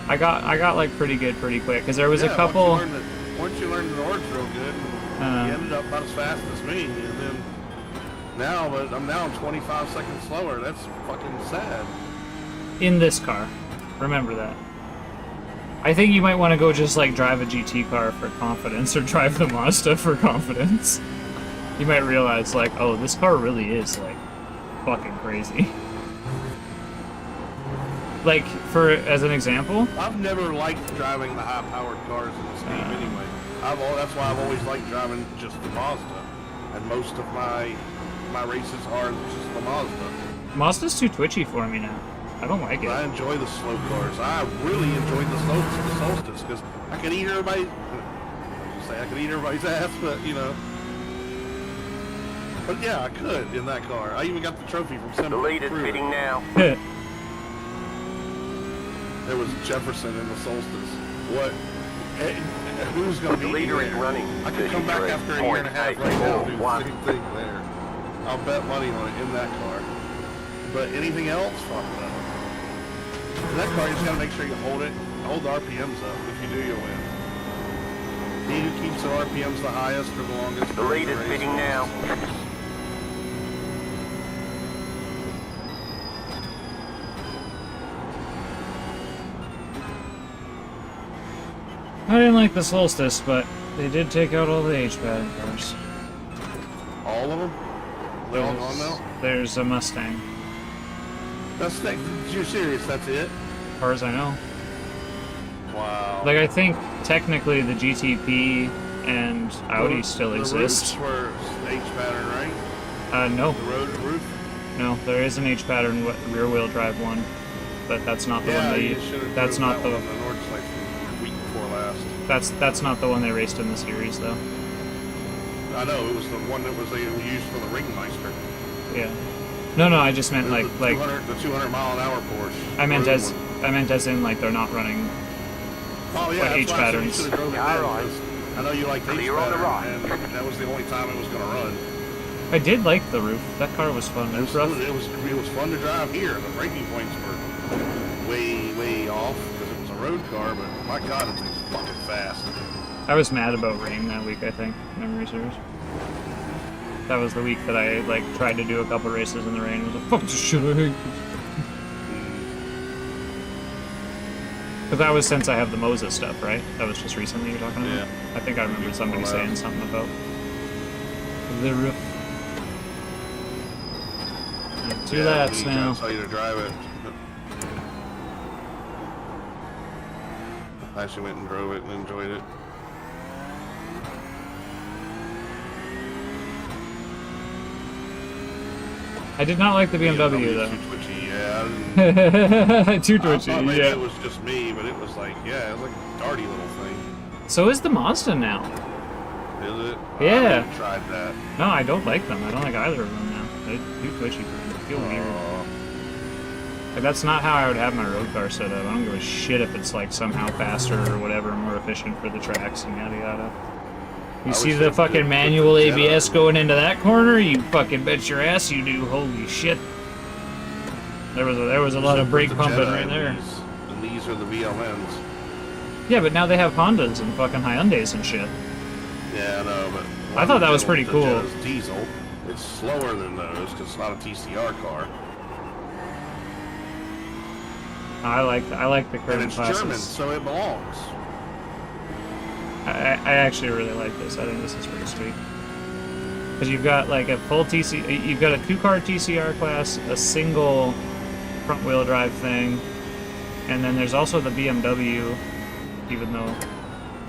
I got like pretty good pretty quick because there was a couple. Once you learned the orbs real good, you ended up about as fast as me, and then I'm now 25 seconds slower. That's fucking sad. In this car, remember that. I think you might want to go just like drive a GT car for confidence, or drive the Mazda for confidence. You might realize like, oh, this car really is like fucking crazy. Like, as an example, I've never liked driving the high-powered cars in this game anyway. That's why I've always liked driving just the Mazda, and most of my races are just the Mazda. Mazda's too twitchy for me now. I don't like it. I enjoy the slow cars. I really enjoyed the Solstice because I could eat everybody. I could eat everybody's ass, but you know. But yeah, I could in that car. I even got the trophy from The somebody. lead is pitting now. There was Jefferson in the Solstice. What? Who's going to The be leader there? is running. I could come back after a year and a half right now and do the same thing there. I'll bet money on it in that car. But anything else, fuck no. In that car, you just gotta make sure you hold the RPMs up. If you do, you'll win. He who keeps the RPMs the highest for the longest. The lead is pitting now. I didn't like the Solstice, but they did take out all the H-pattern cars. All of them? They're all gone now? There's a Mustang. You're serious, that's it? As far as I know. Wow. Like, I think technically the GTP and Audi still exist. The roofs were H-pattern, right? No. The road roof? No, there is an H-pattern rear-wheel drive one, but that's not the one they. That's not the. Week before last. That's not the one they raced in the series, though. I know it was the one that was used for the Ringmeister. Yeah. No, I just meant like the 200 mile an hour Porsche. I meant as in like they're not running. Oh yeah, like H patterns. I know you like H Clear on the right. and that was the only time it was going to run. I did like the roof. That car was fun. It was fun to drive here. The braking points were way off because it was a road car, but my God, it was fucking fast. I was mad about rain that week, I think. Memory serves. That was the week that I like tried to do a couple races in the rain. I was like, fuck this shit, I hate this. But that was since I have the Moses stuff, right? That was just recently you're talking about? Yeah. I think I remember somebody saying something about the roof. And 2 laps now. I'll tell you to drive it. I actually went and drove it and enjoyed it. I did not like the BMW though. Too twitchy, yeah. Too I twitchy, thought maybe yeah. it was just me, but it was like, yeah, it was like a darty little thing. So is the Mazda now. Is it? Yeah. I haven't tried that. No, I don't like them. I don't like either of them now. They're too twitchy for me. They feel weird. Like, that's not how I would have my road car set up. I don't give a shit if it's like somehow faster or whatever, more efficient for the tracks and yada yada. You see the fucking manual ABS going into that corner? You fucking bet your ass you do. Holy shit. There was a lot of brake pumping right there. And these are the VLNs. Yeah, but now they have Hondas and fucking Hyundais and shit. Yeah, I know, but I thought that was pretty cool. Jetta's diesel. It's slower than those because it's not a TCR car. I like the And current it's classes. German, so it belongs. I actually really like this. I think this is pretty sweet. Because you've got like a full you've got a 2-car TCR class, a single front-wheel drive thing, and then there's also the BMW, even though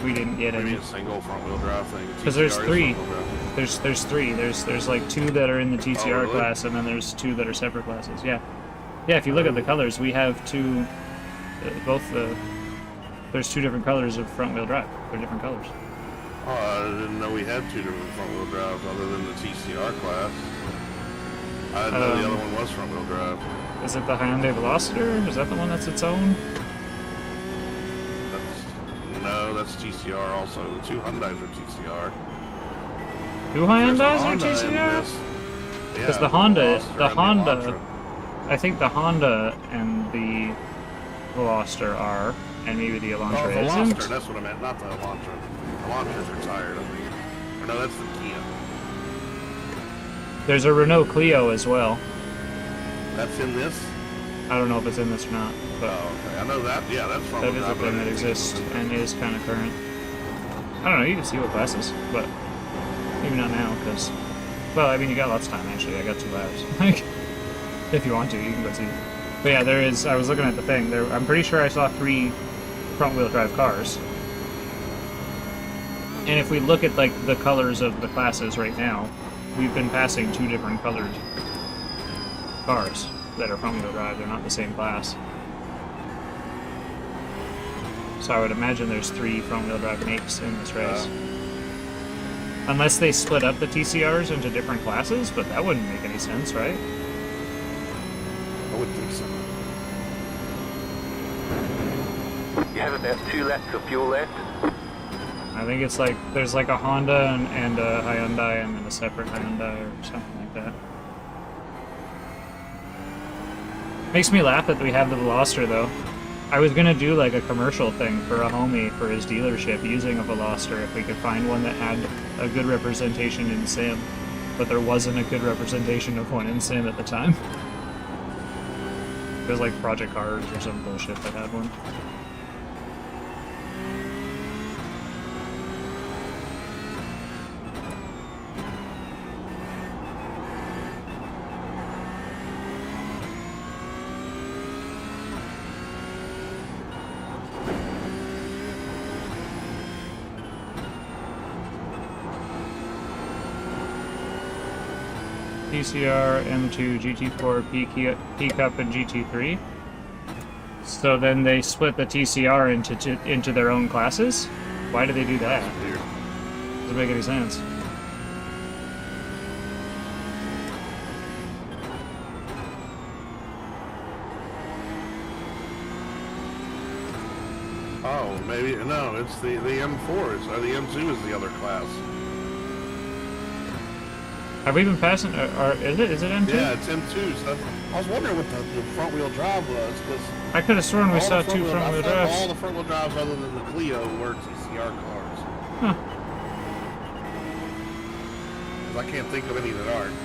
we didn't get Maybe any. a single front-wheel drive thing. Because there's TCR is 3. front-wheel drive. There's 3. There's like 2 that are in the TCR really? class, and then there's 2 that are separate classes. Yeah. Yeah, if you look at the colors, we have 2, there's 2 different colors of front-wheel drive. They're different colors. Oh, I didn't know we had two different front-wheel drives other than the TCR class. I didn't know the other one was front-wheel drive. Is it the Hyundai Veloster? Is that the one that's its own? No, that's TCR also. The two Hyundais are TCR. Two Hyundais are TCR? Because the Honda, I think the Honda and the Veloster are, and maybe the Elantra isn't. Veloster, that's what I meant, not the Elantra. Elantra's retired, I think. Or no, that's the Kia. There's a Renault Clio as well. That's in this? I don't know if it's in this or not, but Oh, okay. I know that. Yeah, that's from that is a thing that exists and is kind of current. I don't know, you can see what classes, but maybe not now, because, well, I mean, you got lots of time, actually. I got 2 hours. Like, if you want to, you can go see. But yeah, there is, I was looking at the thing, there. I'm pretty sure I saw 3 front-wheel drive cars. And if we look at, like, the colors of the classes right now, we've been passing 2 different colored cars that are front-wheel drive. They're not the same class. So I would imagine there's 3 front-wheel drive makes in this race. Unless they split up the TCRs into different classes, but that wouldn't make any sense, right? I would think so. You have about 2 laps of fuel left. I think it's like, there's like a Honda and a Hyundai and then a separate Hyundai or something like that. Makes me laugh that we have the Veloster though. I was gonna do like a commercial thing for a homie for his dealership using a Veloster if we could find one that had a good representation in Sim. But there wasn't a good representation of one in Sim at the time. It was like Project Cars or some bullshit that had one. TCR, M2, GT4, P Cup, and GT3. So then they split the TCR into their own classes? Why do they do that? Doesn't make any sense. Oh, maybe, no, it's the M4, or the M2 is the other class. Have we been passing, is it M2? Yeah, it's M2, so I was wondering what the front-wheel drive was, because I could have sworn we saw 2 front-wheel drives. all the front-wheel drives other than the Clio were TCR cars. Huh. 'Cause I can't think of any that aren't.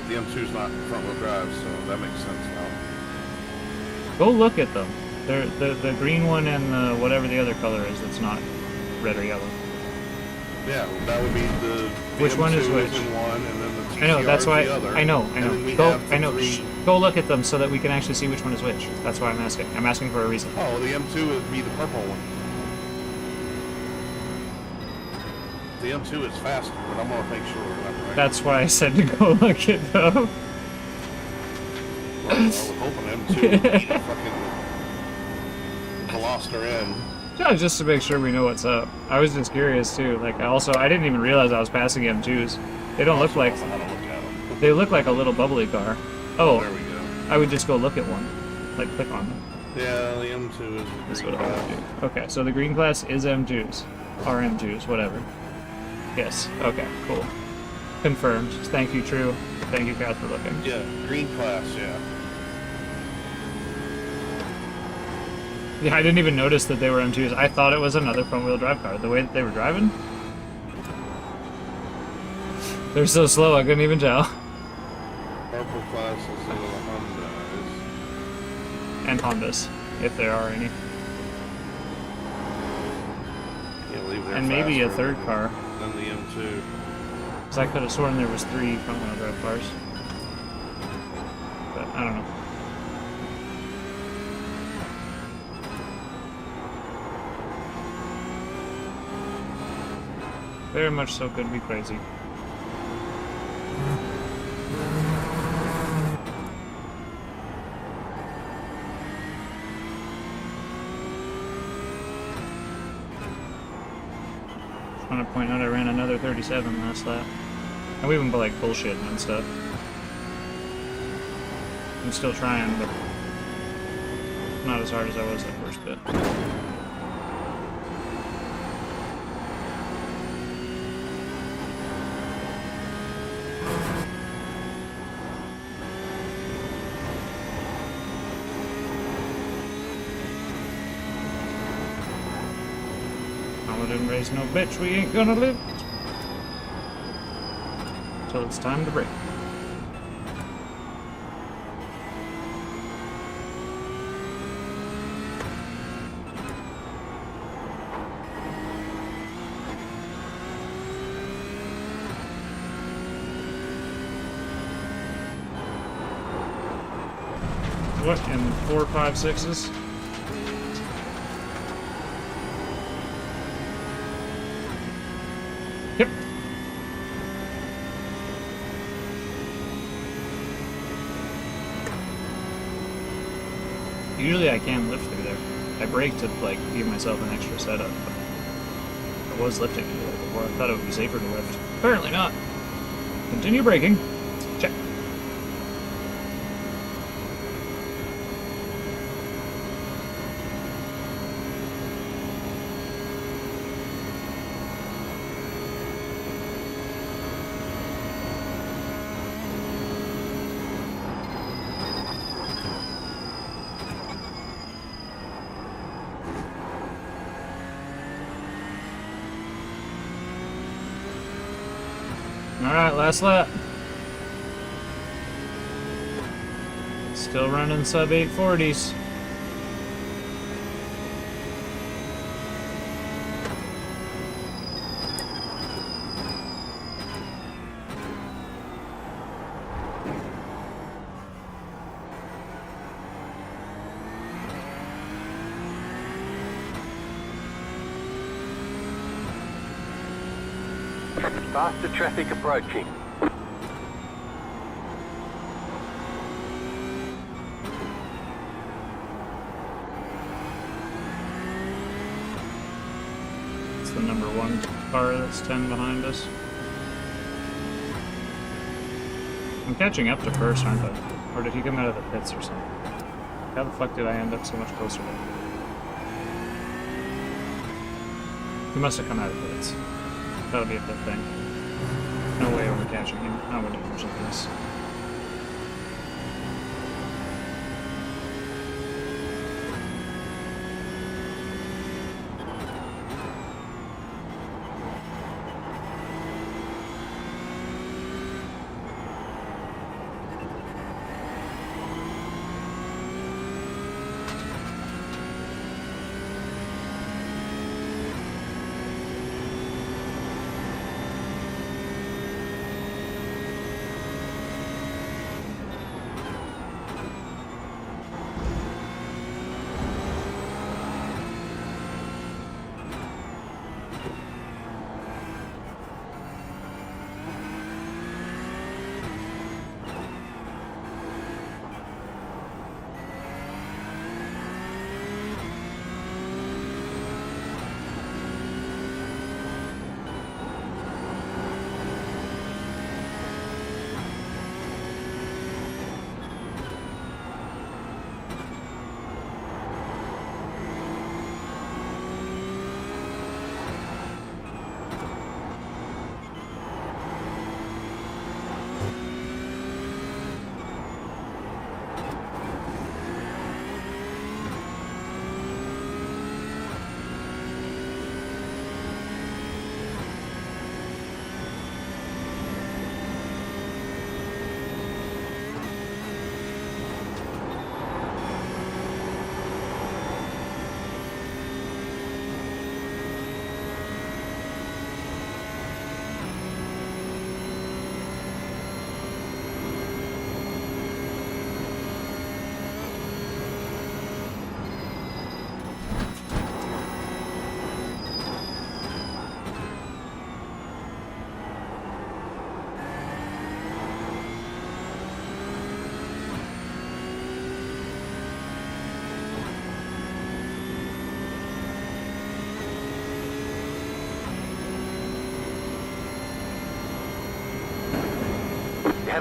The M2's not front-wheel drive, so that makes sense now. Go look at them. They're the green one and the whatever the other color is that's not red or yellow. Yeah, well, that would be the Which one is M2 which? in one, and then the TCR I know, that's is why. the other. I know. And then we Go, have the I know. 3 Shh. Go look at them so that we can actually see which one is which. That's why I'm asking. I'm asking for a reason. Oh, the M2 would be the purple one. The M2 is faster, but I'm gonna make sure that I'm right. That's why I said to go look at them. Well, I was hoping M2 would beat the fucking Veloster N. Yeah, just to make sure we know what's up. I was just curious too. Like, I didn't even realize I was passing M2s. They don't look like. How to look at them. They look like a little bubbly car. Oh, There we go. I would just go look at one. Like, click on them. Yeah, the M2 is the That's green what I would class. do. Okay, so the green class is M2s. Or M2s, whatever. Yes. Okay, cool. Confirmed. Thank you, True. Thank you, Cath, for looking. Yeah, green class, yeah. Yeah, I didn't even notice that they were M2s. I thought it was another front-wheel drive car. The way that they were driving. They're so slow, I couldn't even tell. Purple class is the Hondas. And Hondas, if there are any. Can't believe they're And maybe a faster third than- car. Than the M2. Because I could have sworn there was 3 front-wheel drive cars. But I don't know. Very much so could be crazy. want to point out I ran another 37 last lap. And we've been like bullshitting and stuff. I'm still trying, but not as hard as I was that first bit. Didn't raise no bitch, we ain't gonna live till it's time to break. What in 4, 5, 6s? Yep. Usually I can lift through there. I brake to like give myself an extra setup, but I was lifting it before. I thought it would be safer to lift. Apparently not. Continue braking. Check. Alright, last lap. Still running sub 840s. Faster traffic approaching. It's the number 1 car that's 10 behind us. I'm catching up to first, aren't I? Or did he come out of the pits or something? How the fuck did I end up so much closer to him? He must have come out of the pits. That would be a good thing. No way over catching him. I wouldn't usually do this.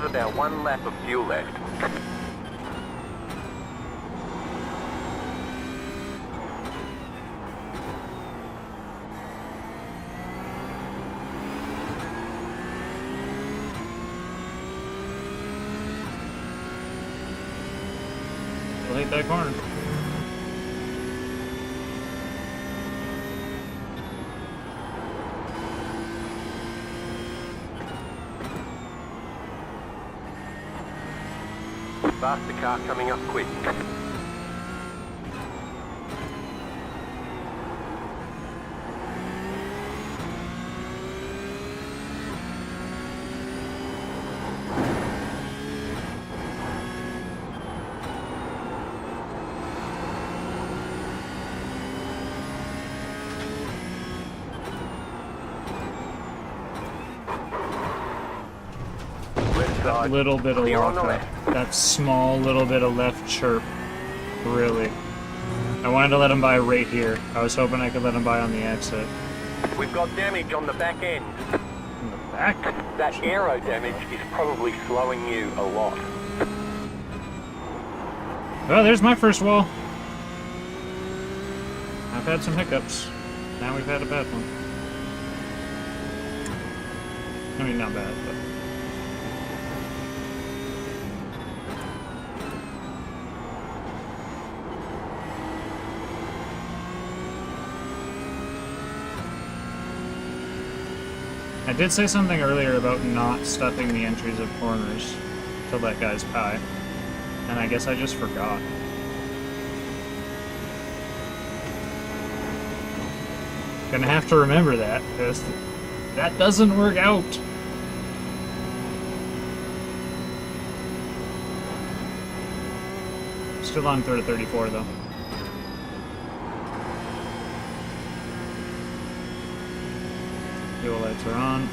about 1 lap of fuel left. I'll hit that corner. Faster car coming up quick. Left side. Little bit of Clear on the walk left. up. That small little bit of left chirp. Really. I wanted to let him by right here. I was hoping I could let him by on the exit. We've got damage on the back end. In the back? That aero damage is probably slowing you a lot. Well, there's my first wall. I've had some hiccups. Now we've had a bad one. I mean, not bad, but... I did say something earlier about not stuffing the entries of corners to let guys pie, and I guess I just forgot. Gonna have to remember that, because that doesn't work out. Still on 3rd of 34 though. Fuel lights are on.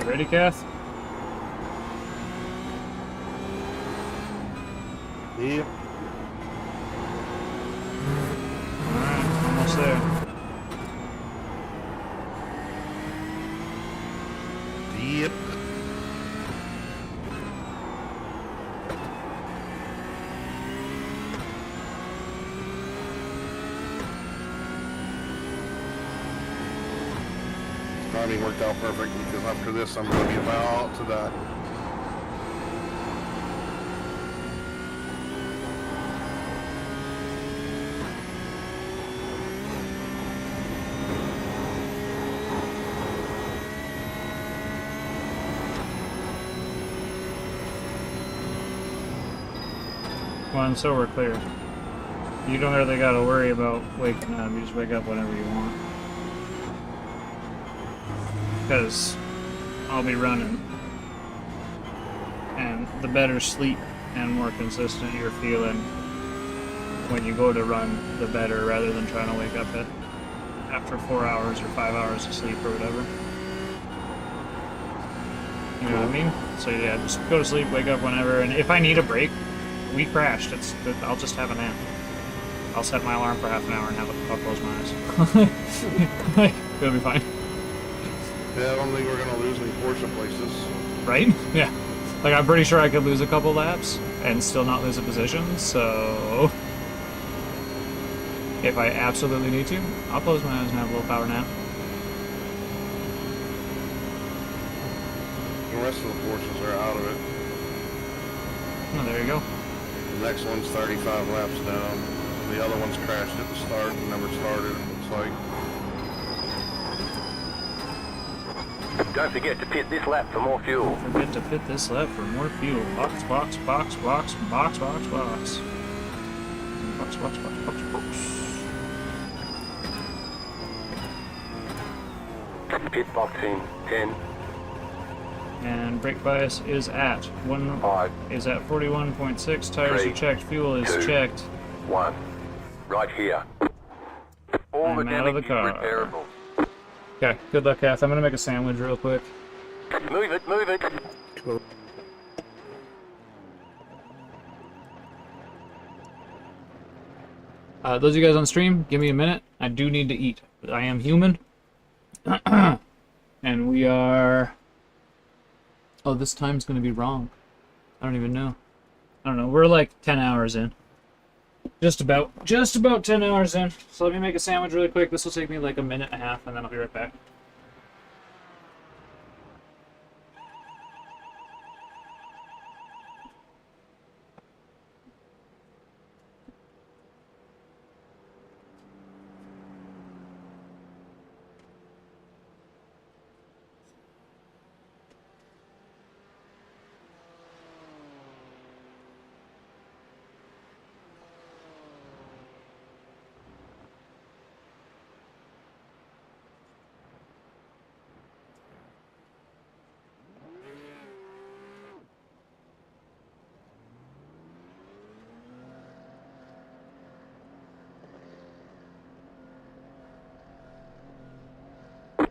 Ready, Cath? Yep. Alright, almost there. Yep. Timing worked out perfect because after this I'm going to be about to die. Well, and so we're clear. You don't really gotta worry about waking up, you just wake up whenever you want. Because I'll be running. And the better sleep and more consistent you're feeling when you go to run, the better, rather than trying to wake up after 4 hours or 5 hours of sleep or whatever. You know what I mean? So yeah, just go to sleep, wake up whenever, and if I need a break, we crashed. I'll just have a nap. I'll set my alarm for half an hour and I'll close my eyes. It'll be fine. Yeah, I don't think we're going to lose any Porsche places. Right? Yeah. Like, I'm pretty sure I could lose a couple laps and still not lose a position, so... if I absolutely need to, I'll close my eyes and have a little power nap. The rest of the Porsches are out of it. Oh, there you go. The next one's 35 laps down. The other one's crashed at the start and never started, it looks like. Don't forget to pit this lap for more fuel. Don't forget to pit this lap for more fuel. Box, box, box, box, box, box, box. Box, box, box, box, box. Pit box in 10, And brake bias is at 5, 41.6. Tires Three, are checked. Fuel is 2, checked. 1. Right here. All I'm the out of damage the car. is repairable. Okay, good luck, Cath. I'm gonna make a sandwich real quick. Move it, move it. Cool. Those of you guys on stream, give me a minute. I do need to eat. I am human. And we are... Oh, this time's gonna be wrong. I don't even know. I don't know. We're like 10 hours in. Just about 10 hours in. So let me make a sandwich really quick. This will take me like a minute and a half, and then I'll be right back.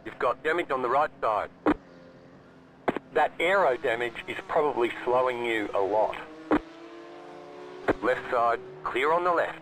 You've got damage on the right side. That aero damage is probably slowing you a lot. Left side, clear on the left.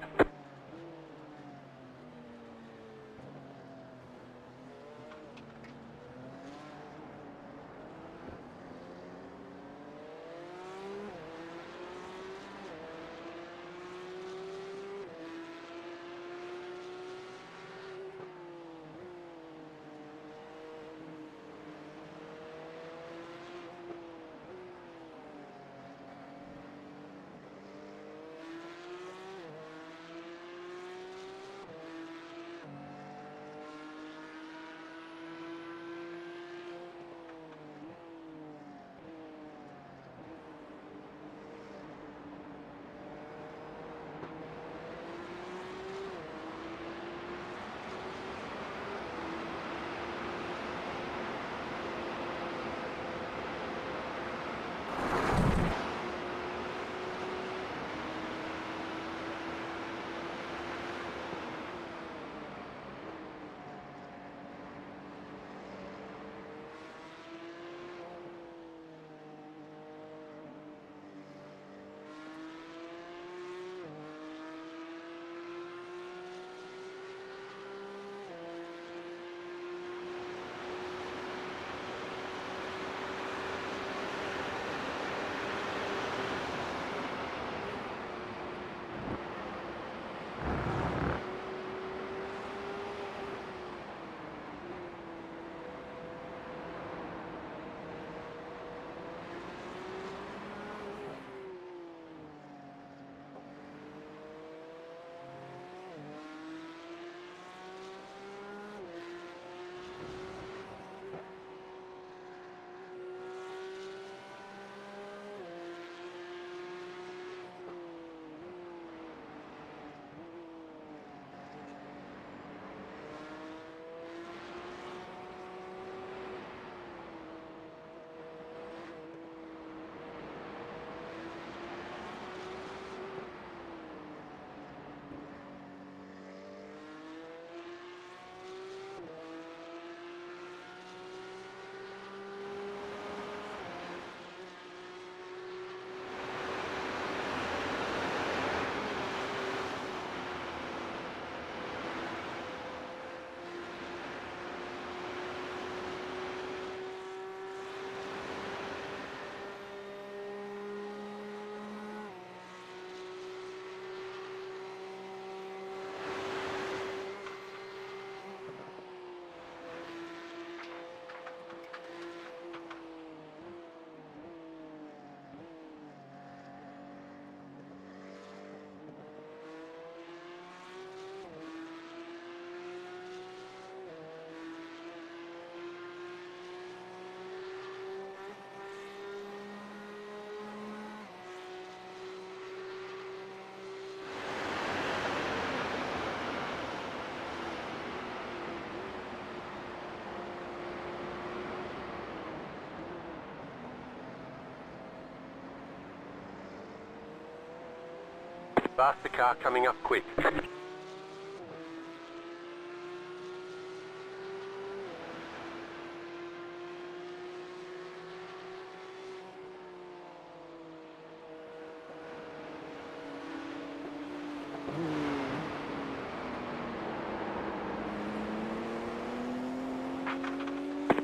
Faster car coming up quick.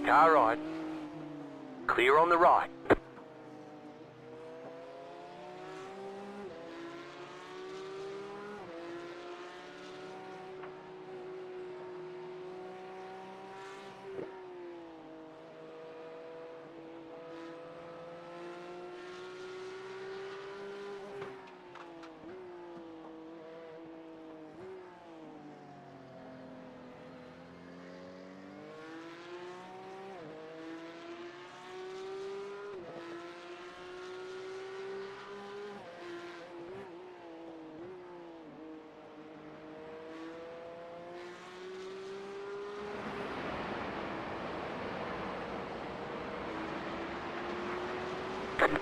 Car right. Clear on the right.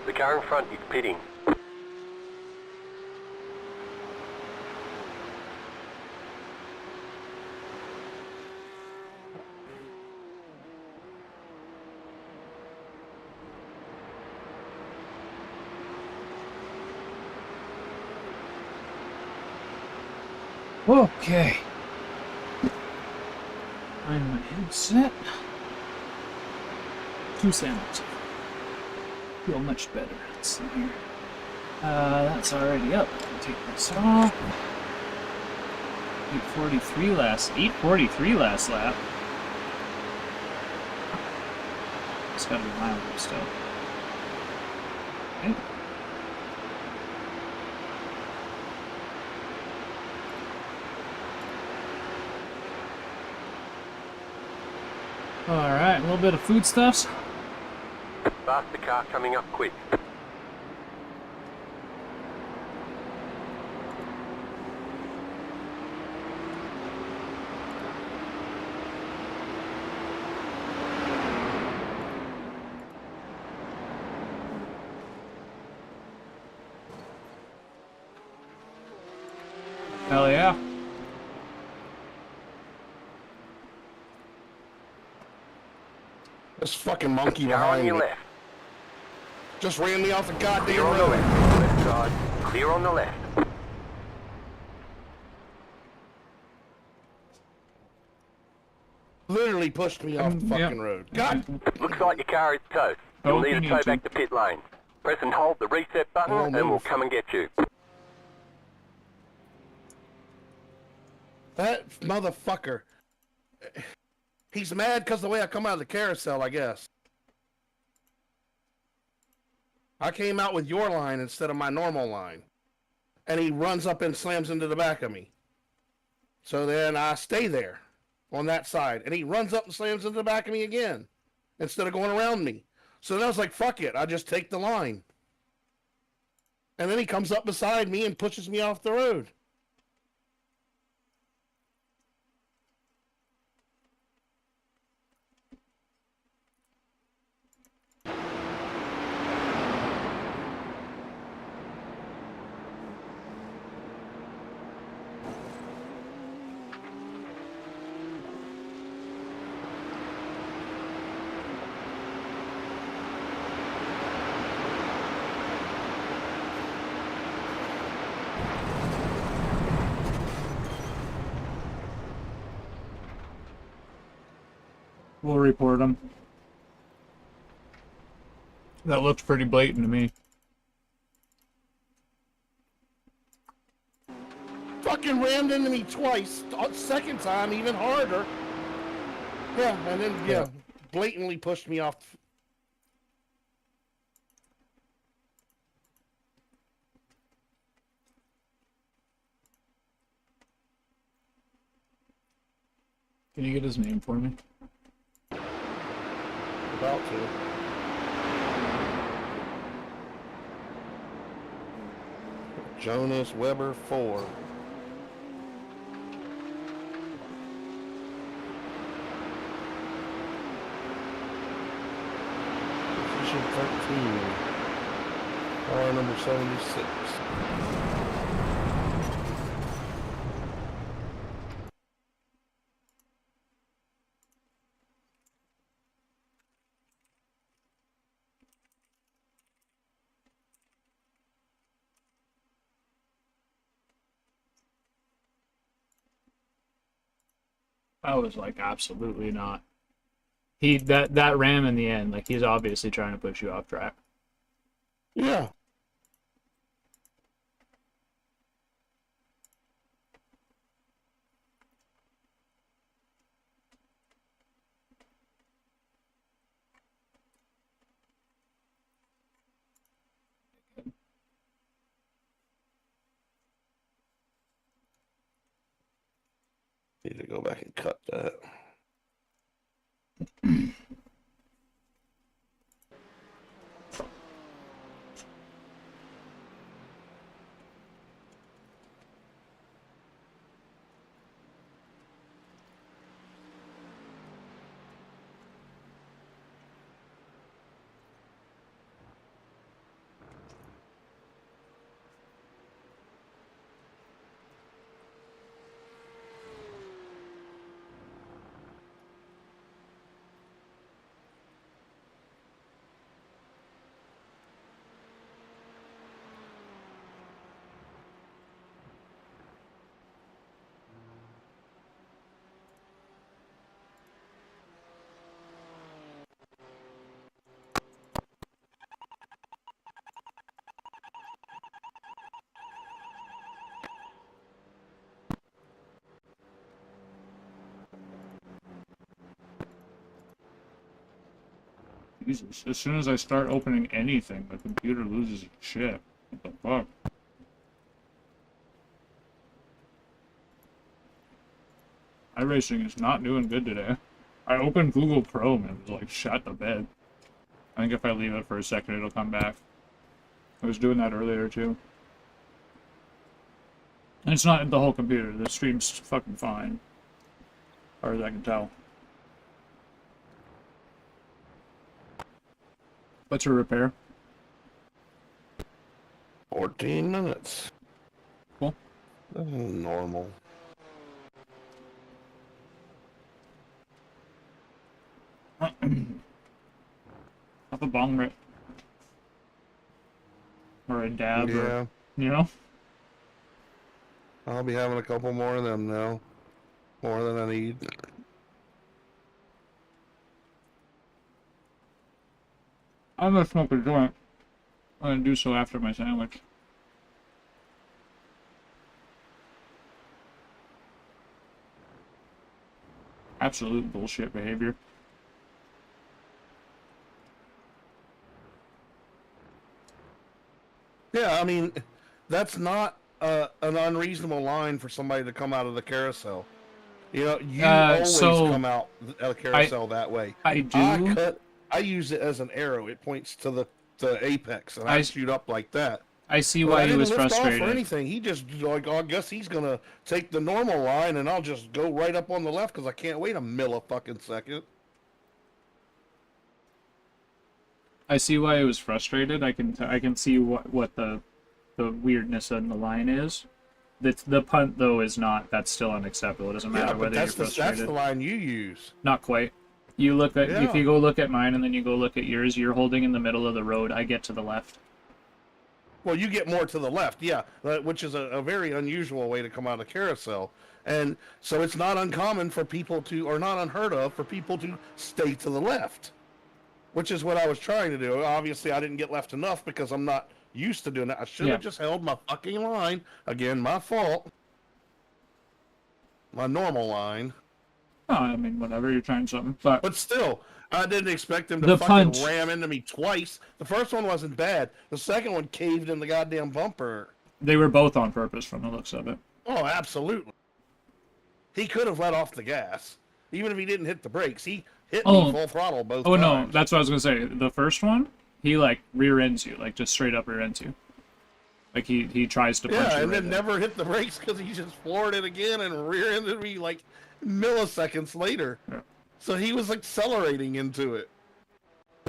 The car in front is pitting. Okay. Find my headset. 2 sandwiches. Feel much better. Let's see here. That's already up. I'll take this off. 8:43 last lap. It's gotta be a mile ago still. Okay. Alright, a little bit of foodstuffs. Faster car coming up quick. Hell yeah. This fucking monkey Car on behind your me left. just ran me off the goddamn Clear on the road. left. Left side. Clear on the left. Literally pushed me off the fucking Yep. road. God, Looks like your car is toast. You'll need to tow back to pit lane. Press and hold the reset button Oh, and we'll move. come and get you. that motherfucker. He's mad because the way I come out of the carousel, I guess. I came out with your line instead of my normal line. And he runs up and slams into the back of me. So then I stay there on that side. And he runs up and slams into the back of me again instead of going around me. So then I was like, fuck it. I just take the line. And then he comes up beside me and pushes me off the road. We'll report them. That looked pretty blatant to me. Fucking rammed into me twice. Second time, even harder. Yeah, and then, yeah, blatantly pushed me off. Can you get his name for me? About to. Jonas Weber 4. Position 13. Car number 76. I was like, absolutely not. That ram in the end, like he's obviously trying to push you off track. Yeah. Need to go back and cut that. Jesus, as soon as I start opening anything, the computer loses its shit. What the fuck? iRacing is not doing good today. I opened Google Chrome and it was like shut to bed. I think if I leave it for a second, it'll come back. I was doing that earlier too. And it's not the whole computer. The stream's fucking fine, as far as I can tell. What's your repair? 14 minutes. Cool. That's normal. Off a bong rip. Or a dab, Yeah. or, you know? I'll be having a couple more of them now. More than I need. I'm gonna smoke a joint. I'm gonna do so after my sandwich. Absolute bullshit behavior. Yeah, I mean, that's not an unreasonable line for somebody to come out of the carousel. You know, you always so come out of the carousel that way. I do. I use it as an arrow. It points to the apex, and I shoot up like that. I see But why I he was didn't lift off frustrated. or anything. He just like, I guess he's gonna take the normal line, and I'll just go right up on the left because I can't wait a millisecond. I see why he was frustrated. I can see what the weirdness in the line is. The punt though is not. That's still unacceptable. It doesn't matter whether you're frustrated. That's the line you use. Not quite. You look at if Yeah. you go look at mine and then you go look at yours. You're holding in the middle of the road. I get to the left. Well, you get more to the left, yeah, which is a very unusual way to come out of carousel. And so it's not uncommon for people to, or not unheard of, for people to stay to the left, which is what I was trying to do. Obviously, I didn't get left enough because I'm not used to doing that. I should have just held my fucking line. Again, my fault. My normal line. Oh, I mean, whatever. You're trying something, but still, I didn't expect him to The fucking punch. ram into me twice. The first one wasn't bad. The second one caved in the goddamn bumper. they were both on purpose from the looks of it. Oh, absolutely. He could have let off the gas. Even if he didn't hit the brakes. He hit me full throttle both Oh times. no, that's what I was gonna say. The first one, he like rear ends you, like just straight up rear ends you. Like he tries to punch you. Yeah, and right then there. never hit the brakes because he just floored it again and rear-ended me like milliseconds later. Yeah. So he was accelerating into it.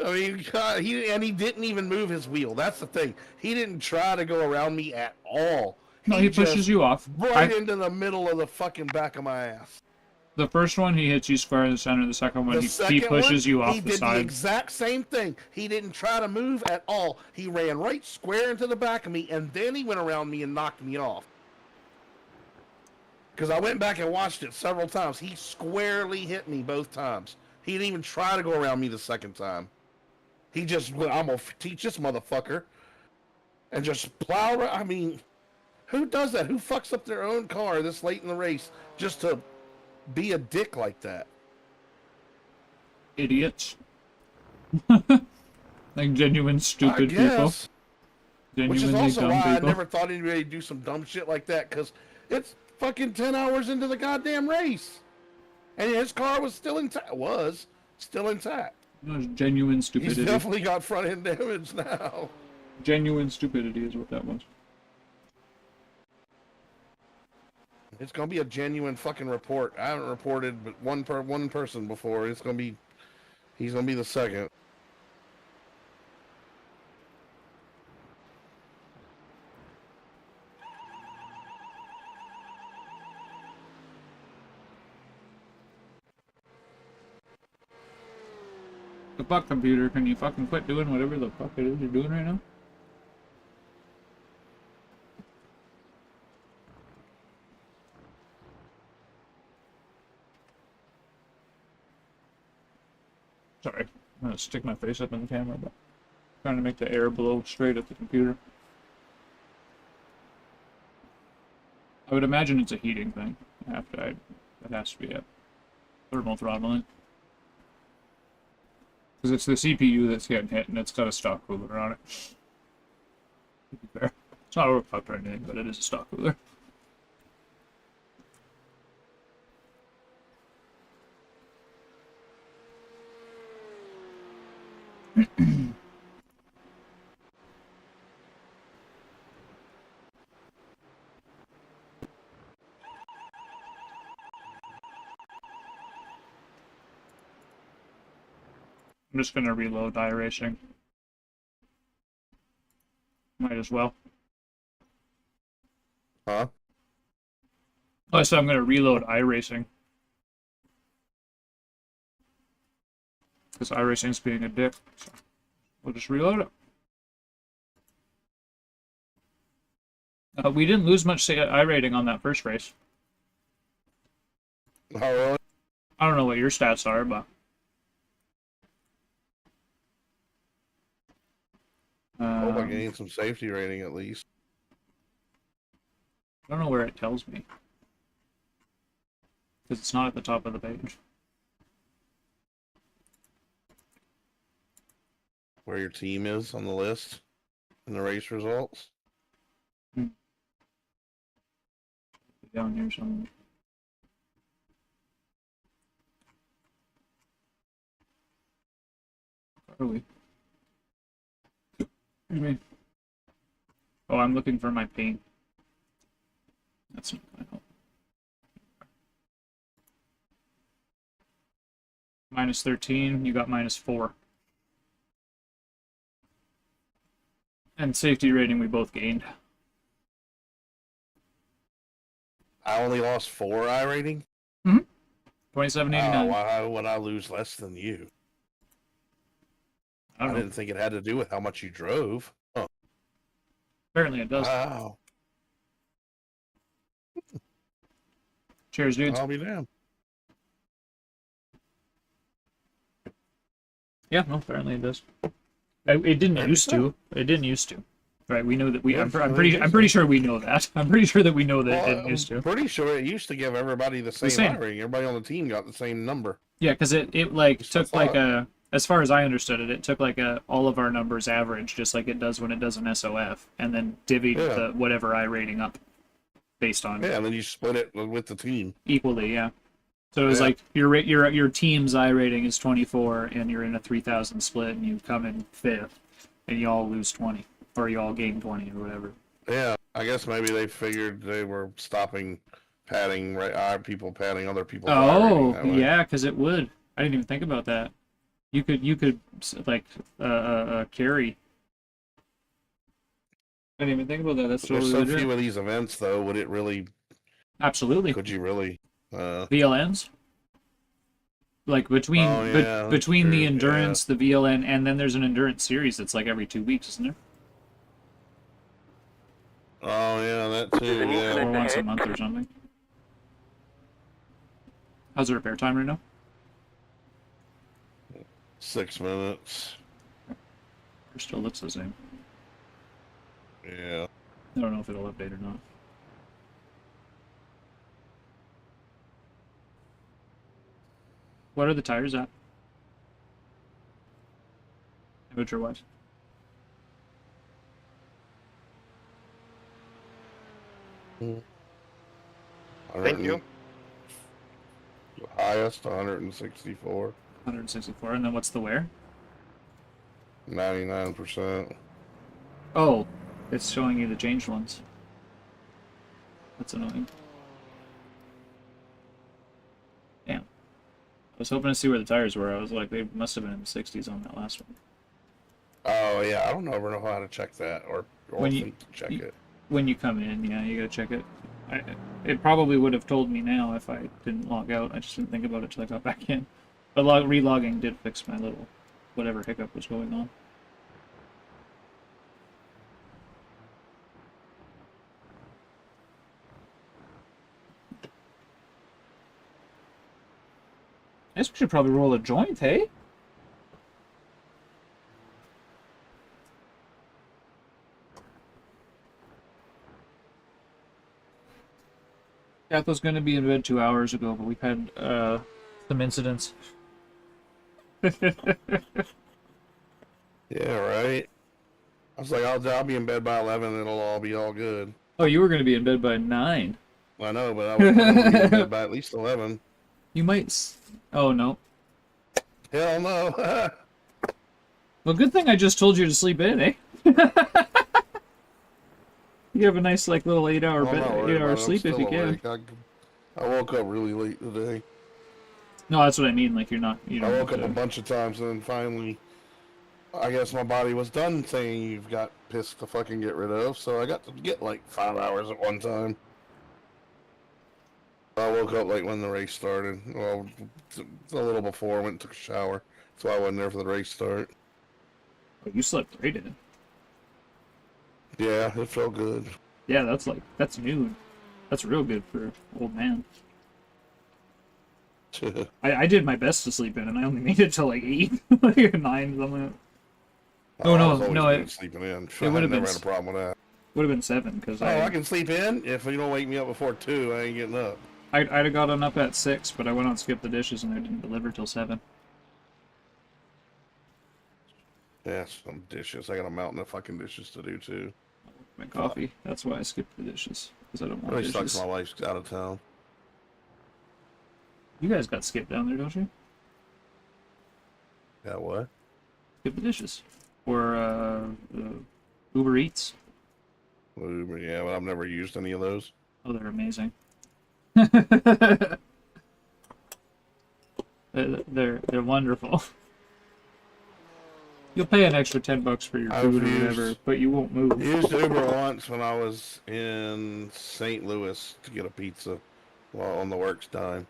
I mean, God, he didn't even move his wheel. That's the thing. He didn't try to go around me at all. No, he pushes just you off. right into the middle of the fucking back of my ass. The first one, he hits you square in the center. The second one, he pushes you off he the did side. the exact same thing. He didn't try to move at all. He ran right square into the back of me, and then he went around me and knocked me off. Because I went back and watched it several times. He squarely hit me both times. He didn't even try to go around me the second time. He just went, I'm going to teach this motherfucker. And just plow around. I mean, who does that? Who fucks up their own car this late in the race just to be a dick like that? Idiots. Like genuine stupid people. Which is Genuinely also dumb why I people. never thought anybody would do some dumb shit like that, because it's fucking 10 hours into the goddamn race. And his car was still intact. Was still intact. That was genuine stupidity. He's definitely got front end damage now. Genuine stupidity is what that was. It's gonna be a genuine fucking report. I haven't reported but one person before. He's gonna be the second. The fuck, computer, can you fucking quit doing whatever the fuck it is you're doing right now? Sorry, I'm gonna stick my face up in the camera, but I'm trying to make the air blow straight at the computer. I would imagine it's a heating thing. It has to be a thermal throttling. Because it's the CPU that's getting hit, and it's got a stock cooler on it. To be fair. It's not overclocked or anything, but it is a stock cooler. I'm just gonna reload iRacing. Might as well. Huh? Oh, so I'm gonna reload iRacing. Because iRacing's being a dick. So we'll just reload it. We didn't lose much iRating on that first race. Oh, really? I don't know what your stats are, but... I hope I gained some safety rating at least. I don't know where it tells me. Because it's not at the top of the page. Where your team is on the list and the race results. Down here somewhere. Where are we? Excuse me. Oh, I'm looking for my paint. That's not gonna help. Minus 13, you got minus 4. And safety rating we both gained. I only lost 4 I rating. 2789. Why would I lose less than you? I don't know. Didn't think it had to do with how much you drove. Huh. Apparently it does. Wow. Cheers, dudes. I'll be damned. Yeah, no, apparently it does. It didn't used to. It didn't used to. Right? We know that we. I'm pretty sure we know that. I'm pretty sure that we know that it didn't used to. I'm pretty sure it used to give everybody the same I rating. Everybody on the team got the same number. Yeah, because it like took like a. As far as I understood it, it took like all of our numbers average, just like it does when it does an SOF, and then divvied the whatever I rating up based on. Yeah, and then you split it with the team Equally, yeah. So it was like your team's I rating is 24, and you're in a 3,000 split, and you come in 5th, and you all lose 20, or you all gain 20, or whatever. Yeah, I guess maybe they figured they were stopping padding, people padding other people. Oh, yeah, because it would. I didn't even think about that. You could like carry. I didn't even think about that. That's There's totally so few of these events, though. Would it really? Absolutely. Could you really? VLNs. Like between between the endurance, the VLN, and then there's an endurance series that's like every 2 weeks, isn't there? Oh yeah, that too. Yeah. Or once a month or something. How's the repair time right now? 6 minutes. It still looks the same. Yeah. I don't know if it'll update or not. What are the tires at? Temperature wise? Thank you. Highest 164. 164, and then what's the wear? 99%. Oh, it's showing you the changed ones. That's annoying. Damn. I was hoping to see where the tires were. I was like, they must have been in the 60s on that last one. Oh yeah, I don't ever know how to check that or When you- think to check it. When you come in, yeah, you gotta check it. It probably would have told me now if I didn't log out. I just didn't think about it till I got back in. But relogging did fix my little whatever hiccup was going on. I guess we should probably roll a joint, hey? Cath was going to be in bed 2 hours ago, but we've had some incidents. Yeah, right. I was like, I'll be in bed by 11 and it'll all be all good. Oh, you were going to be in bed by 9. I know, but I was going to be in bed by at least 11. You might... Oh, no. Hell no. Well, good thing I just told you to sleep in, eh? You have a nice, like, little 8-hour I'm not worried 8-hour about it. I'm sleep if still you can. awake. I woke up really late today. No, that's what I mean. Like, you're not... You I don't woke have up a to... bunch of times and then finally, I guess my body was done saying you've got piss to fucking get rid of, so I got to get like 5 hours at one time. I woke up like when the race started. Well, a little before, went and took a shower. So I wasn't there for the race start. Oh, you slept great in it. Yeah, it felt good. Yeah, that's noon. That's real good for old man. I did my best to sleep in, and I only made it till like 8, like 9, something like that. Oh, I no, was always no, good it- at sleeping in. it I would've never been had a problem with that. Would have been 7, because Oh, I can sleep in? If you don't wake me up before 2, I ain't getting up. I'd have gotten up at 6, but I went on Skip the Dishes, and they didn't deliver till 7. Yeah, some dishes. I got a mountain of fucking dishes to do, too. My coffee. That's why I skipped the dishes, because I don't want Really dishes. sucks my wife's out of town. You guys got Skip down there, don't you? Yeah, what? Skip the Dishes. Or, Uber Eats. Uber, yeah, but I've never used any of those. Oh, they're amazing. They're wonderful. You'll pay an extra $10 for your I've food or used- whatever, but you won't move. I used Uber once when I was in St. Louis to get a pizza while on the works dime.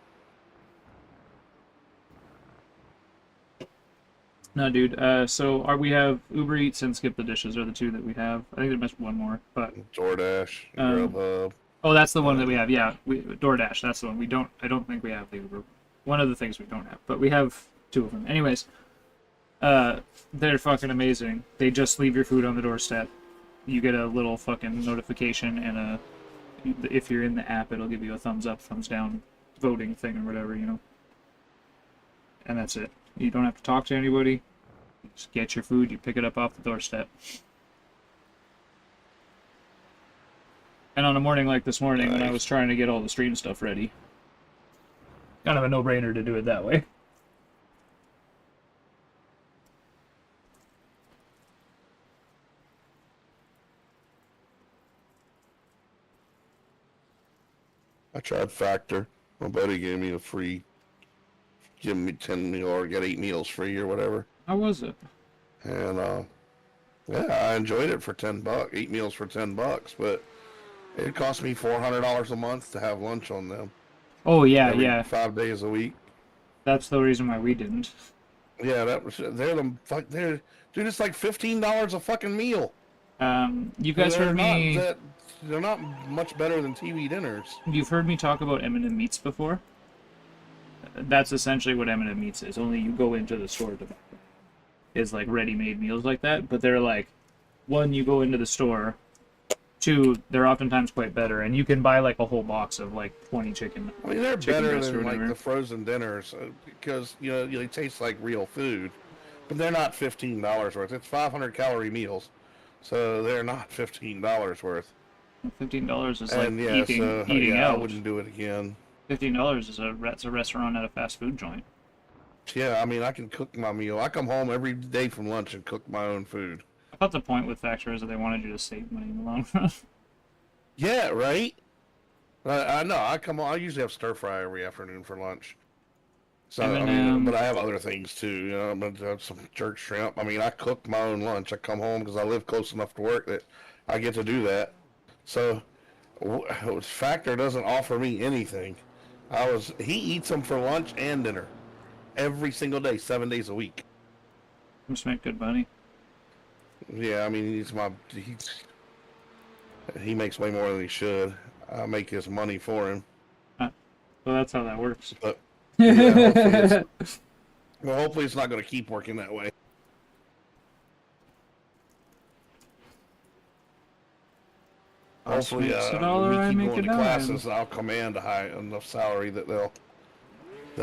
No, dude. So we have Uber Eats and Skip the Dishes are the two that we have. I think there must be one more, but DoorDash, Um, Grubhub. oh, that's the one that we have. Yeah, DoorDash. That's the one. We don't. I don't think we have the Uber. One of the things we don't have, but we have 2 of them. Anyways, they're fucking amazing. They just leave your food on the doorstep. You get a little fucking notification and if you're in the app, it'll give you a thumbs up, thumbs down, voting thing or whatever, you know. And that's it. You don't have to talk to anybody. You just get your food. You pick it up off the doorstep. And on a morning like this morning, when I was trying to get all the stream stuff ready, kind of a no-brainer to do it that way. I tried Factor. My buddy gave me give me 10 meal or get 8 meals free or whatever. How was it? And yeah, I enjoyed it for $10. 8 meals for $10, but it cost me $400 a month to have lunch on them. Oh yeah, every yeah. 5 days a week. That's the reason why we didn't. Yeah, they're dude. It's like $15 a fucking meal. You guys They're heard me. They're not much better than TV dinners. You've heard me talk about M&M Meats before. that's essentially what M&M Meats is. Only you go into the store to buy them. Is like ready-made meals like that, but they're like, one, you go into the store. Two, they're oftentimes quite better, and you can buy like a whole box of like 20 chicken. I mean, they're chicken better breasts or than like whatever. the frozen dinners because they taste like real food, but they're not $15 worth. It's 500-calorie meals, so they're not $15 worth. $15 is like And yeah, eating I out. wouldn't do it again. $15 is a restaurant at a fast food joint. Yeah, I mean, I can cook my meal. I come home every day from lunch and cook my own food. I thought the point with Factor is that they wanted you to save money in the long run. Yeah, right. I know. I come home. I usually have stir fry every afternoon for lunch. So I mean, but I have other things too. I'm gonna have some jerk shrimp. I mean, I cook my own lunch. I come home because I live close enough to work that I get to do that. So Factor doesn't offer me anything. He eats them for lunch and dinner every single day, 7 days a week. Must make good money. Yeah, I mean, he makes way more than he should. I make his money for him. Well, that's how that works. But yeah, hopefully it's not going to keep working that way. Hopefully, makes a when dollar, we I keep make going a to dime. classes, I'll command a high enough salary that they'll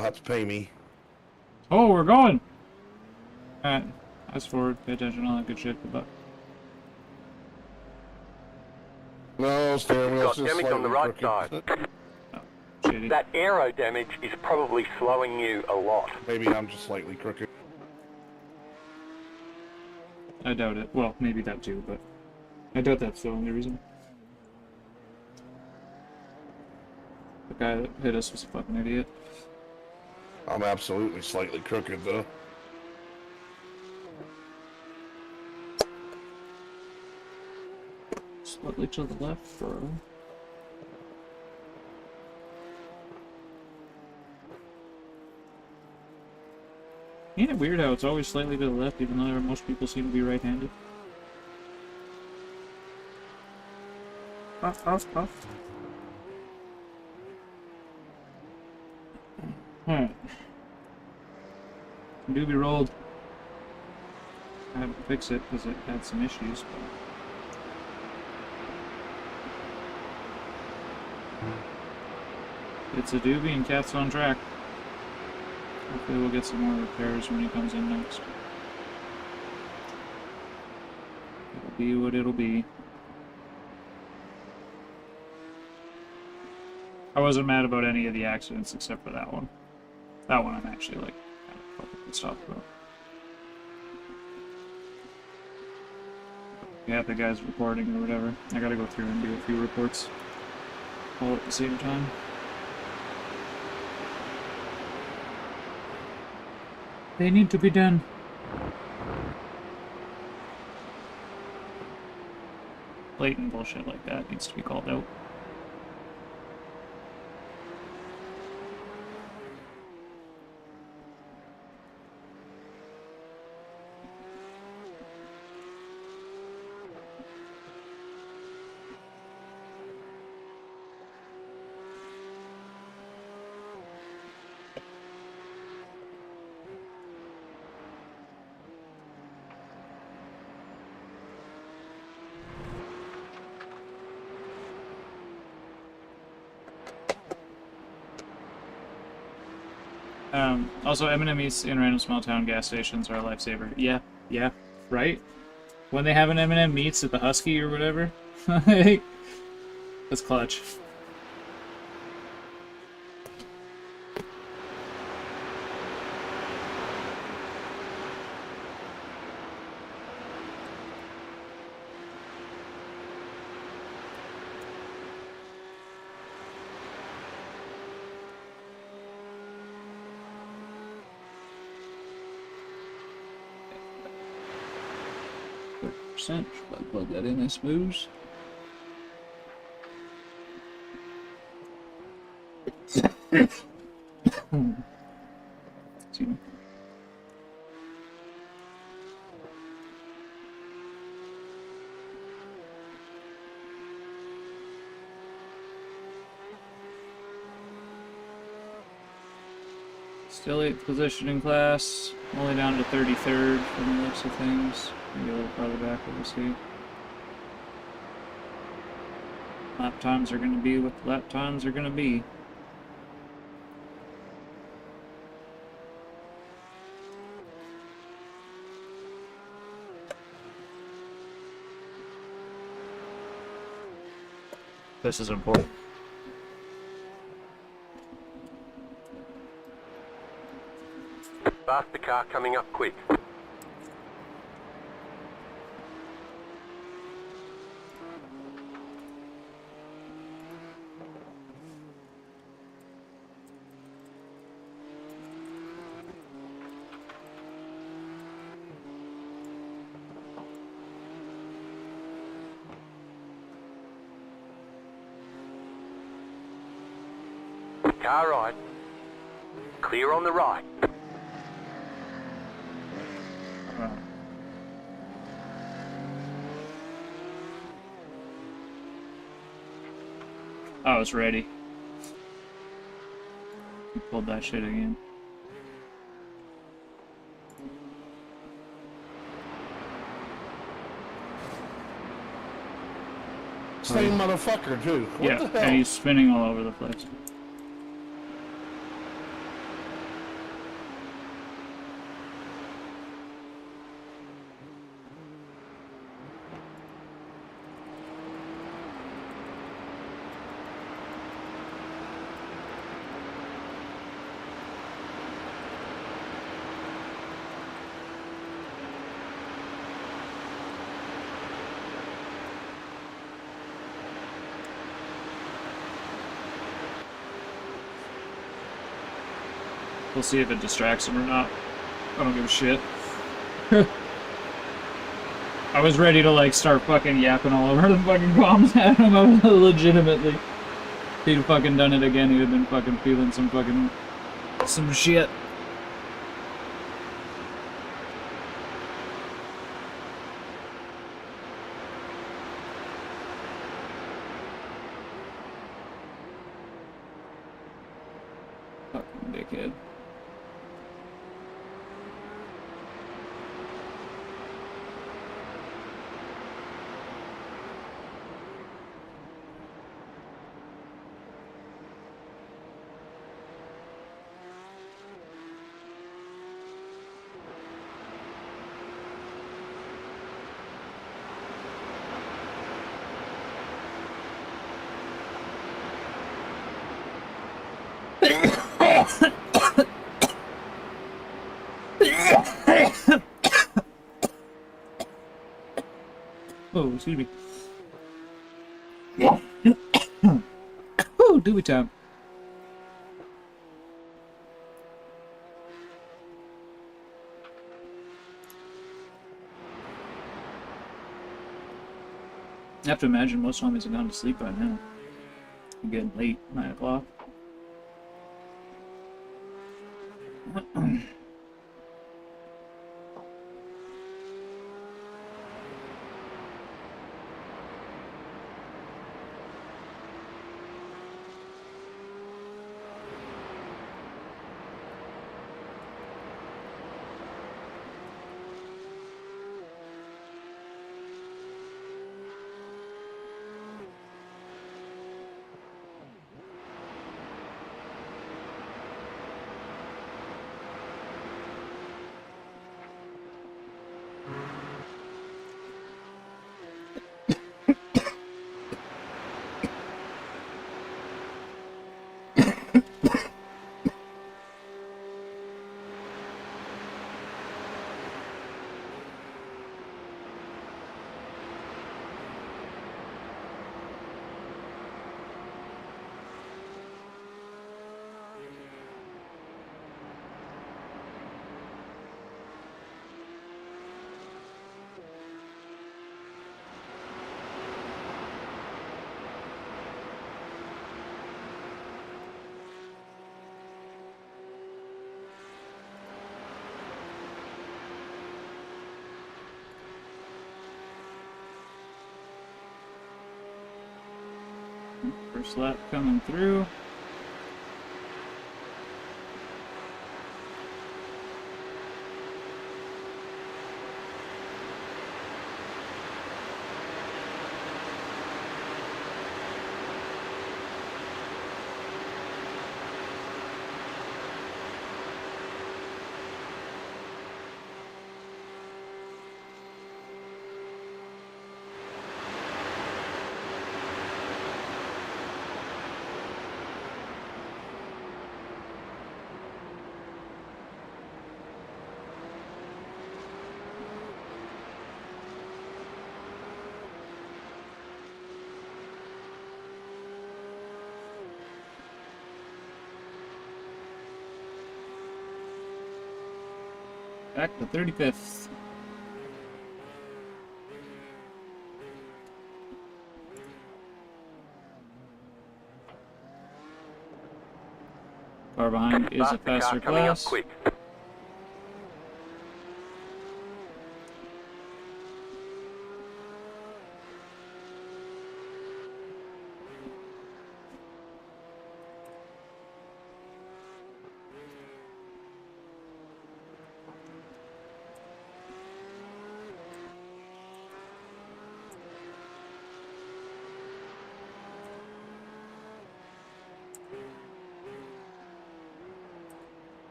have to pay me. Oh, we're going! Alright, eyes forward, pay attention, all that good shit. Goodbye. No, steering You've wheel's got just damage on the slightly right crooked. side. Shitty. That aero damage is probably slowing you a lot. Maybe I'm just slightly crooked. I doubt it. Well, maybe that too, but I doubt that's the only reason. The guy that hit us was a fucking idiot. I'm absolutely slightly crooked, though. Slightly to the left, bro. Ain't it weird how it's always slightly to the left, even though most people seem to be right-handed? Off. Alright. Doobie rolled. I had to fix it because it had some issues, but... It's a doobie and Cath's on track. Hopefully we'll get some more repairs when he comes in next. It'll be what it'll be. I wasn't mad about any of the accidents except for that one. That one I'm actually like kind of fucking pissed off about. Yeah, the guy's recording or whatever. I gotta go through and do a few reports all at the same time. They need to be done. Blatant bullshit like that needs to be called out. Also, M&M Eats in random small town gas stations are a lifesaver. Yeah, right? When they have an M&M Meats at the Husky or whatever, that's clutch. Should I plug that in, I suppose? Excuse me. Still 8th position in class. Only down to 33rd from the looks of things. Maybe a little farther back, we'll see. Lap times are going to be what lap times are going to be. This is important. Faster car coming up quick. Car right. Clear on the right. I was ready. You pulled that shit again. Same motherfucker, too. What Yeah, the hell? and he's spinning all over the place. We'll see if it distracts him or not. I don't give a shit. I was ready to like start fucking yapping all over the fucking comms at him. I was legitimately. If he'd fucking done it again, he'd have been fucking feeling some shit. Fucking dickhead. Oh, excuse me. Oh, doobie time. I have to imagine most homies have gone to sleep by now. It's getting late, 9 o'clock. First lap coming through. Back to 35th. Car behind is a faster car coming up class. quick.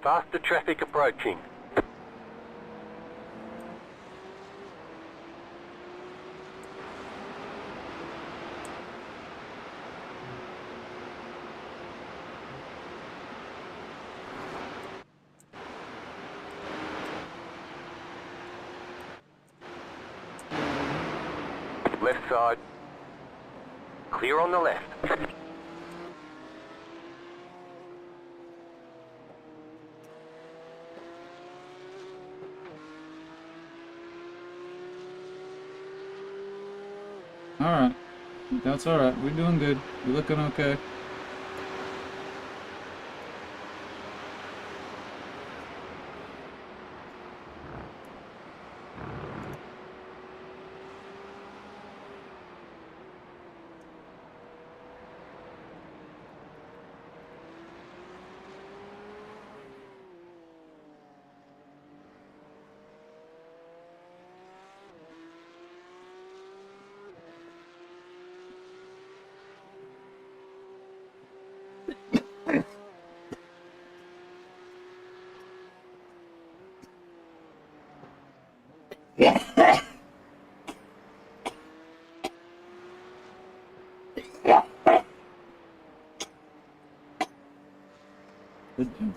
Faster traffic approaching. Left side. Clear on the left. Alright. That's alright. We're doing good. We're looking okay. Good job.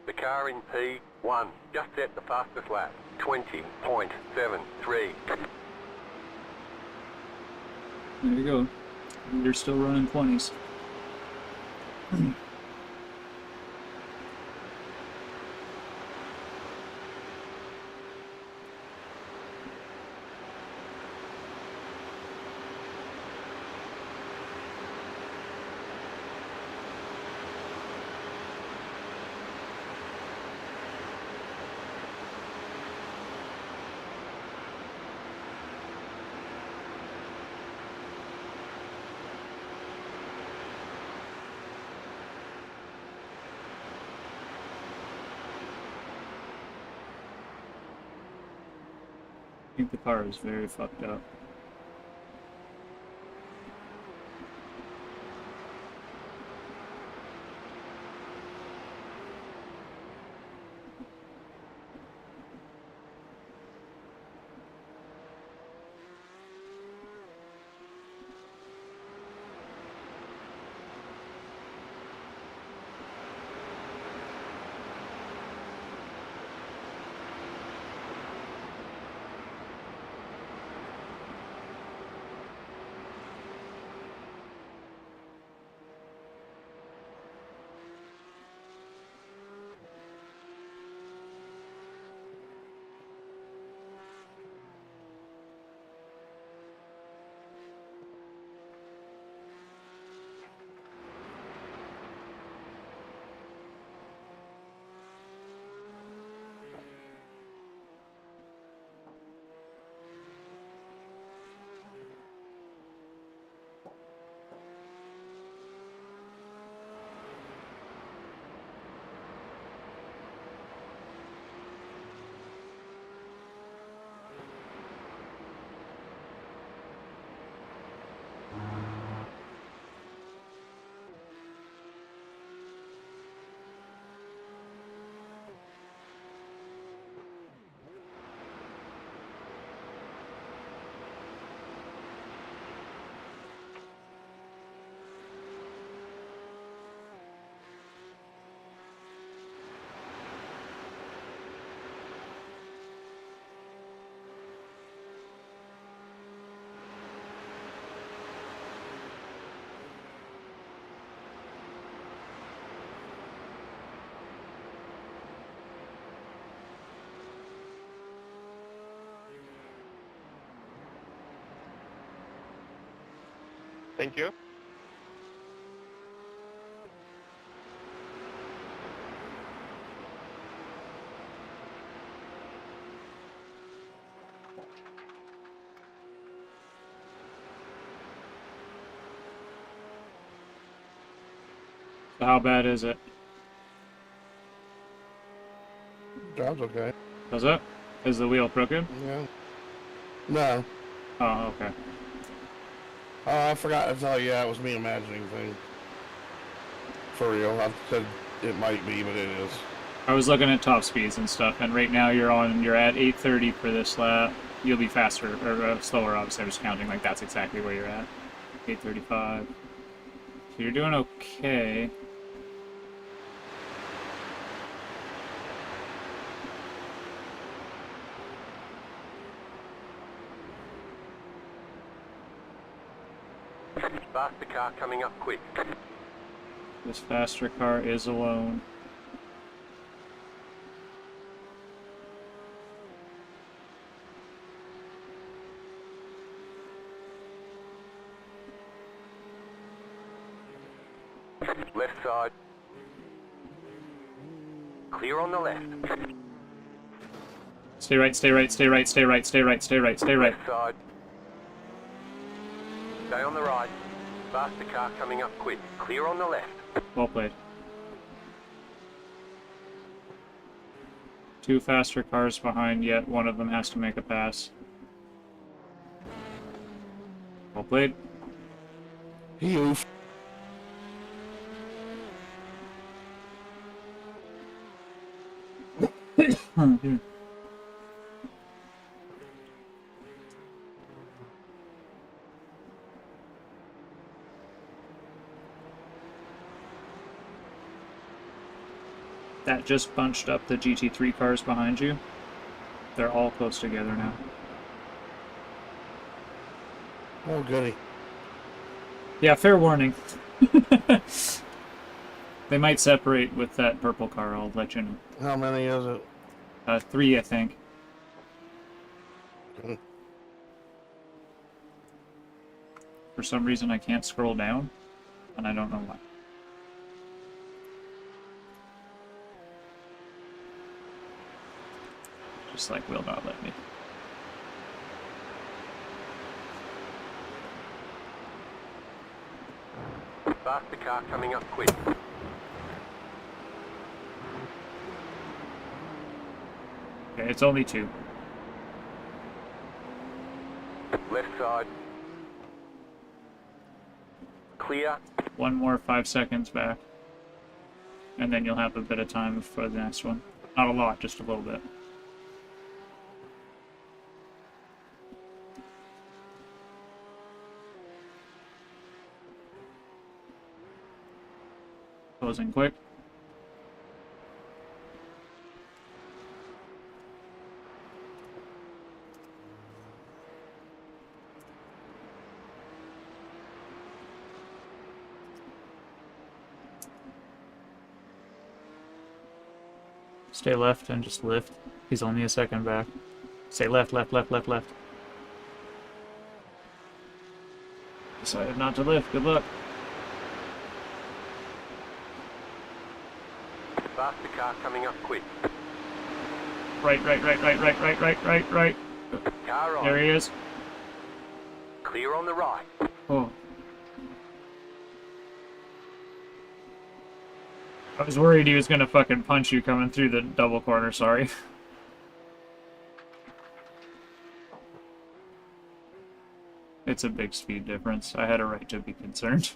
The car in P1 just set the fastest lap, 20.73. There you go. You're still running 20s. I think the car is very fucked up. Thank you. So how bad is it? Drive's okay. Does it? Is the wheel crooked? Yeah. No. Oh, okay. Oh, I forgot to tell you, it was me imagining things. For real, I said it might be, but it is. I was looking at top speeds and stuff, and right now you're at 830 for this lap. You'll be faster, or slower, obviously. I'm just counting like that's exactly where you're at. 835. So you're doing okay. Faster car coming up quick. This faster car is alone. Left side. Clear on the left. Stay right, stay right, stay right, stay right, stay right, stay right, stay right. Left side. Stay on the right. Faster car coming up quick. Clear on the left. Well played. Two faster cars behind, yet one of them has to make a pass. Well played. He oofed. Here. That just bunched up the GT3 cars behind you. They're all close together now. Oh, goody. Yeah, fair warning. They might separate with that purple car, I'll let you know. How many is it? 3, I think. Hmm. For some reason, I can't scroll down, and I don't know why. Just like will not let me. Faster car coming up quick. Okay, it's only 2. Left side. Clear. One more 5 seconds back. And then you'll have a bit of time for the next one. Not a lot, just a little bit. Closing quick. Stay left and just lift. He's only a second back. Stay left, left, left, left, left. Decided not to lift. Good luck. Faster car coming up quick. Right, right, right, right, right, right, right, right, right. Car on. There he is. Clear on the right. Oh. I was worried he was gonna fucking punch you coming through the double corner, sorry. It's a big speed difference. I had a right to be concerned.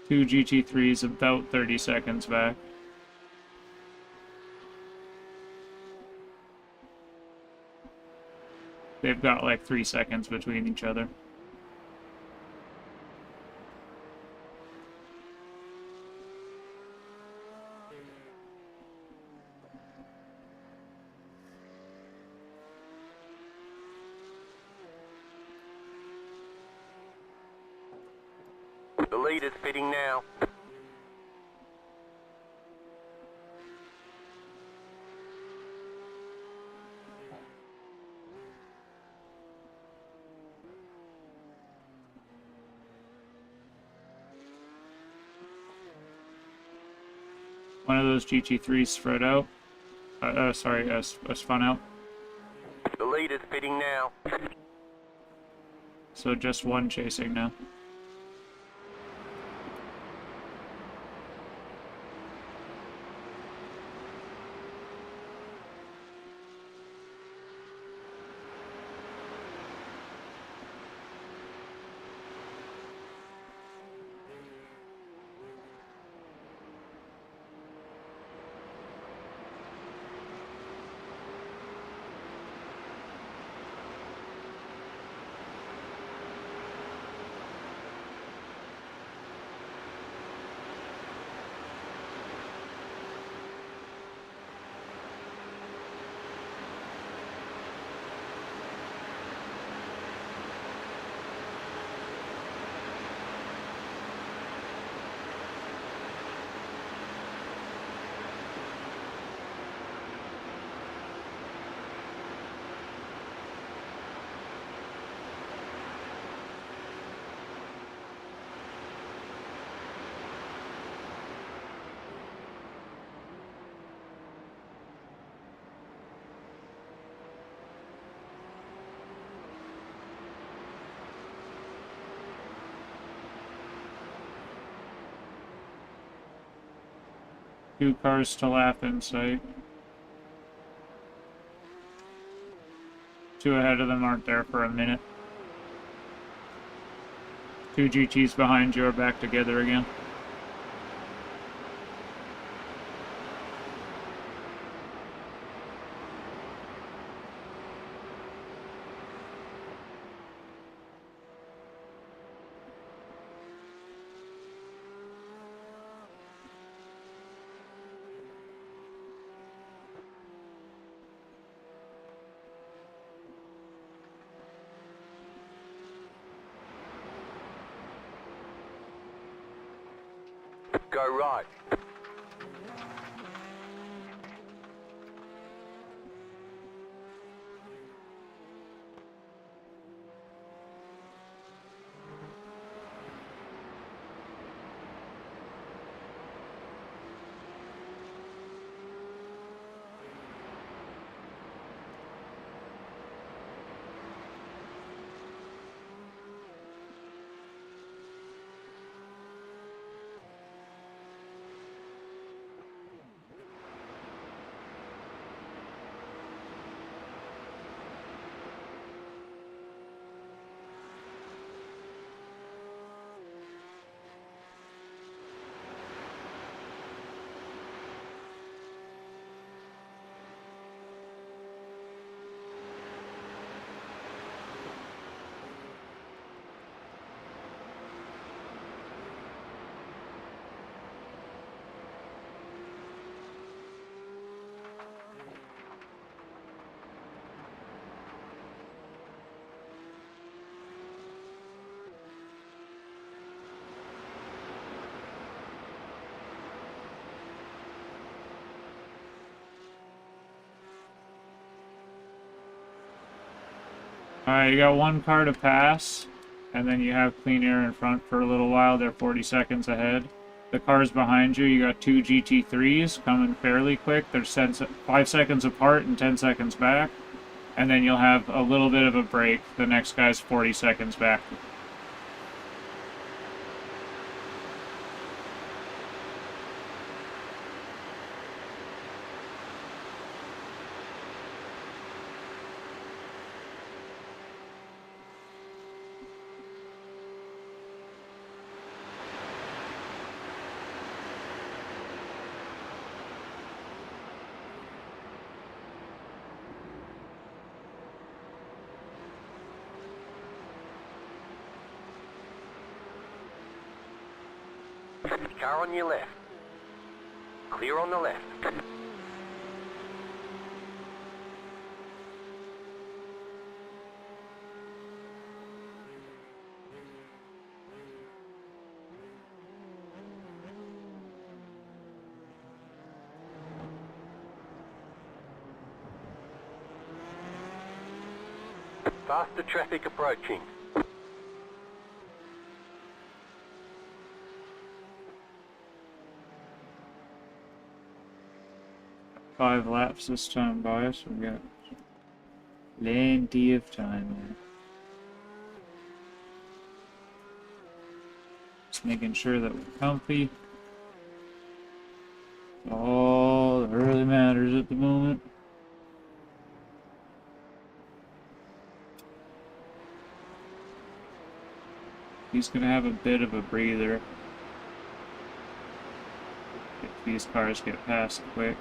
Two GT3s about 30 seconds back. They've got like 3 seconds between each other. The leader's pitting now. One of those GT3s spread out. Spun out. The leader's pitting now. So just one chasing now. Two cars to lap in sight. Two ahead of them aren't there for a minute. Two GTs behind you are back together again. Go right. Alright, you got one car to pass, and then you have clean air in front for a little while. They're 40 seconds ahead. The cars behind you, you got two GT3s coming fairly quick. They're 5 seconds apart and 10 seconds back. And then you'll have a little bit of a break. The next guy's 40 seconds back. Car on your left. Clear on the left. Faster traffic approaching. 5 laps this time, boys. We got plenty of time here. Just making sure that we're comfy. All that really matters at the moment. He's gonna have a bit of a breather if these cars get past quick.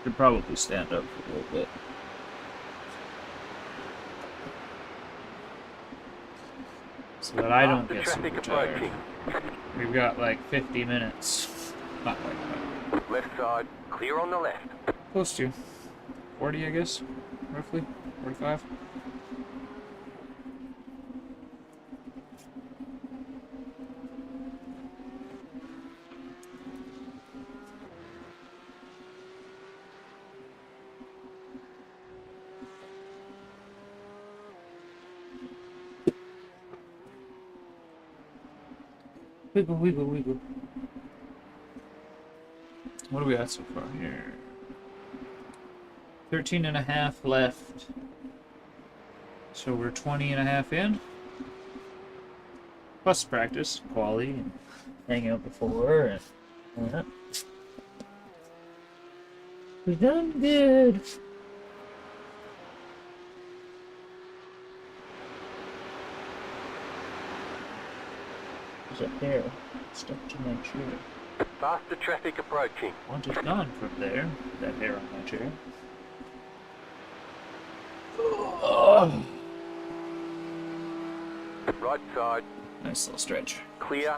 Should probably stand up for a little bit. So that I don't get super tired. We've got like 50 minutes. Not like that. Left side, clear on the left. Close to 40, I guess, roughly 45. Wiggle, wiggle, wiggle. What do we got so far here? 13 and a half left. So we're 20 and a half in. Plus practice, quali, and hang out before, and we've done good. What's up there? Stuck to my chair. Faster traffic approaching. Want is gone from there. That hair on my chair. Right side, Nice little stretch. clear.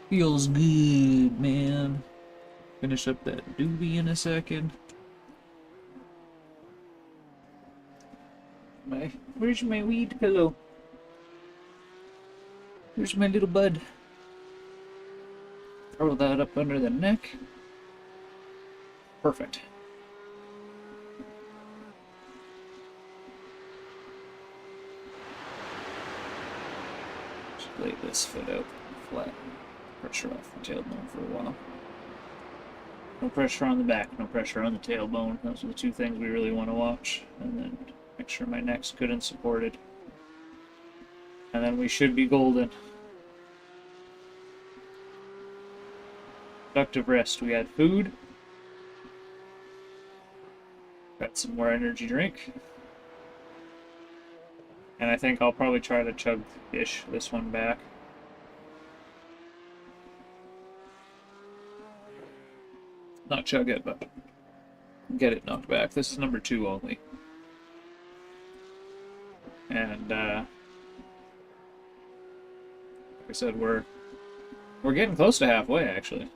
Feels good, man. Finish up that doobie in a second. Where's my weed pillow? Where's my little bud? Throw that up under the neck. Perfect. Just lay this foot out flat. Pressure off the tailbone for a while. No pressure on the back, no pressure on the tailbone. Those are the two things we really want to watch. And then make sure my neck's good and supported. And then we should be golden. Productive rest. We had food. Got some more energy drink. And I think I'll probably try to chug-ish this one back. Not chug it, but get it knocked back. This is number 2 only. And, like I said, we're getting close to halfway, actually.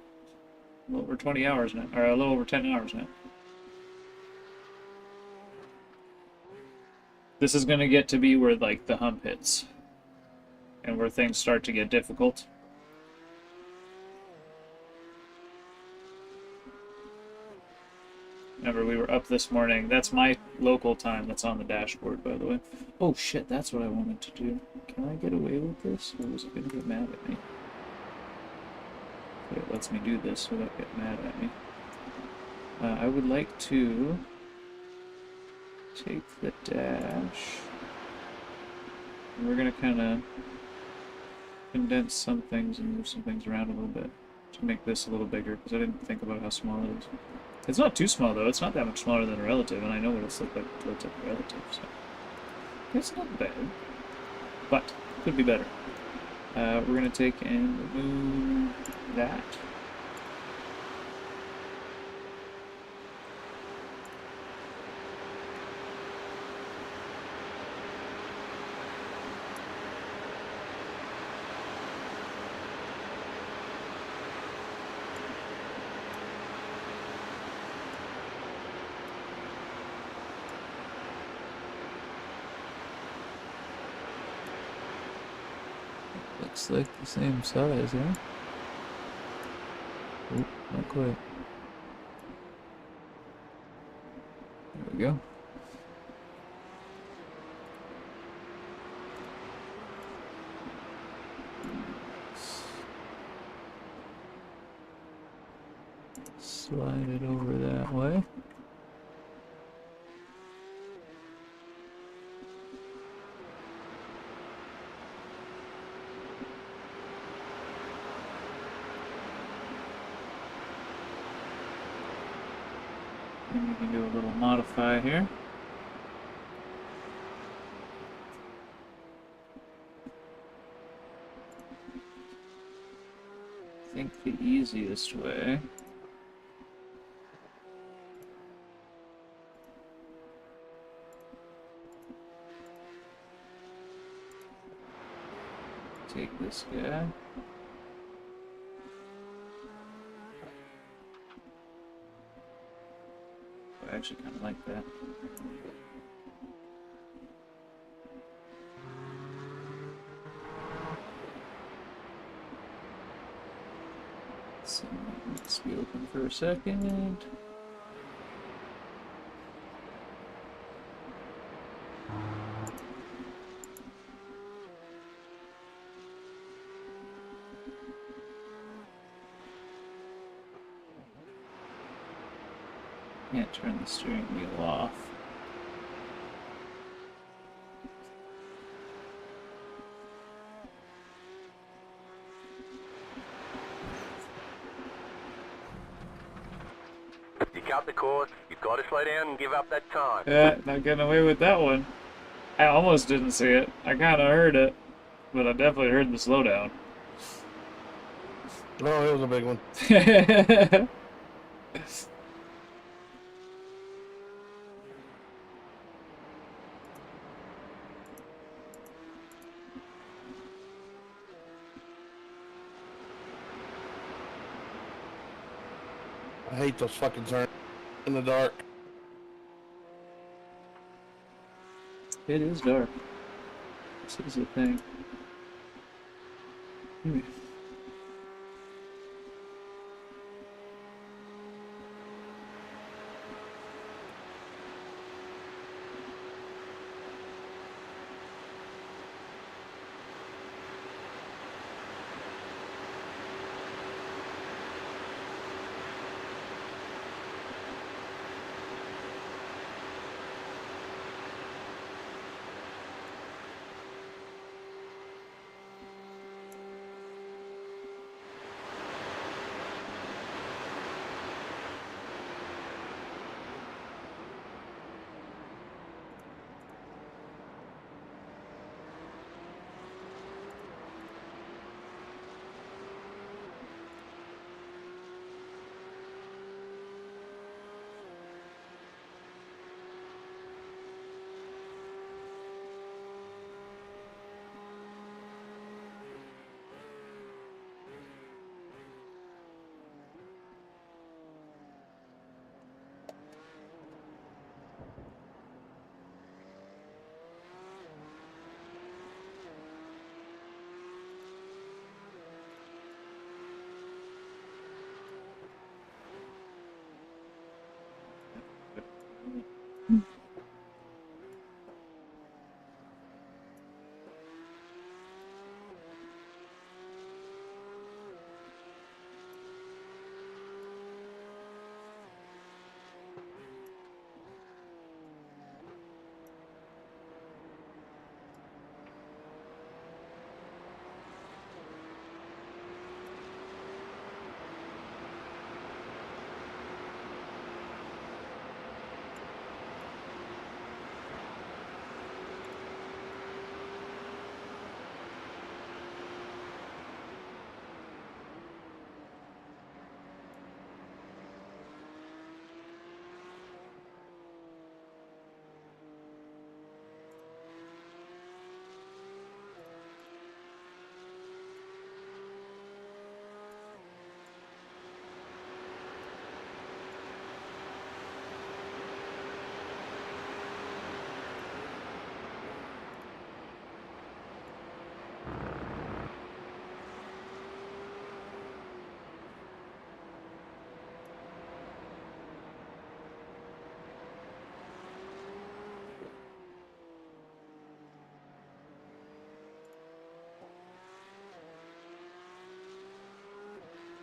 A little over 20 hours now, or a little over 10 hours now. This is gonna get to be where, like, the hump hits. And where things start to get difficult. Remember, we were up this morning. That's my local time that's on the dashboard, by the way. Oh shit, that's what I wanted to do. Can I get away with this? Or is it gonna get mad at me? It lets me do this without getting mad at me. I would like to take the dash. And we're gonna kind of condense some things and move some things around a little bit to make this a little bigger, because I didn't think about how small it is. It's not too small though, it's not that much smaller than a relative, and I know what it's looked like to a relative, so it's not bad. But could be better. We're gonna take and remove that. Looks like the same size, huh? Oh, not quite. There we go. Slide it over that way. And we can do a little modify here. I think the easiest way take this guy. I actually kind of like that. So let's be open for a second. Can't turn the steering wheel off. You cut the course, you've got to slow down and give up that time. Yeah, not getting away with that one. I almost didn't see it. I kind of heard it, but I definitely heard the slowdown. No, it was a big one. I hate those fucking turns in the dark. It is dark. This is the thing.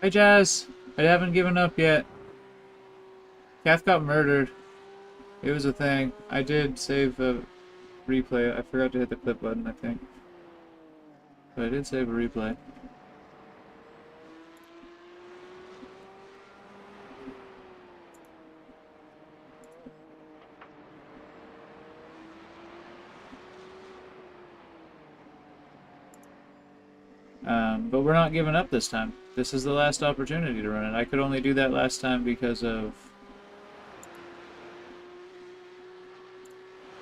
Hi, Jazz. I haven't given up yet. Cath got murdered. It was a thing. I did save a replay. I forgot to hit the clip button, I think. But I did save a replay. But we're not giving up this time. This is the last opportunity to run it. I could only do that last time because of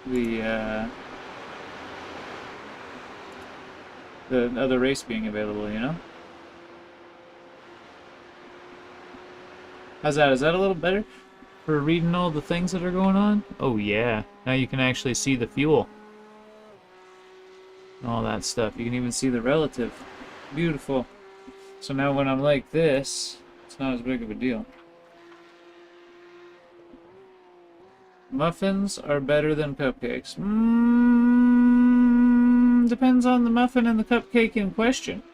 the other race being available, you know? How's that? Is that a little better for reading all the things that are going on? Oh yeah. Now you can actually see the fuel. All that stuff. You can even see the relative. Beautiful. So now when I'm like this, it's not as big of a deal. Muffins are better than cupcakes. Depends on the muffin and the cupcake in question.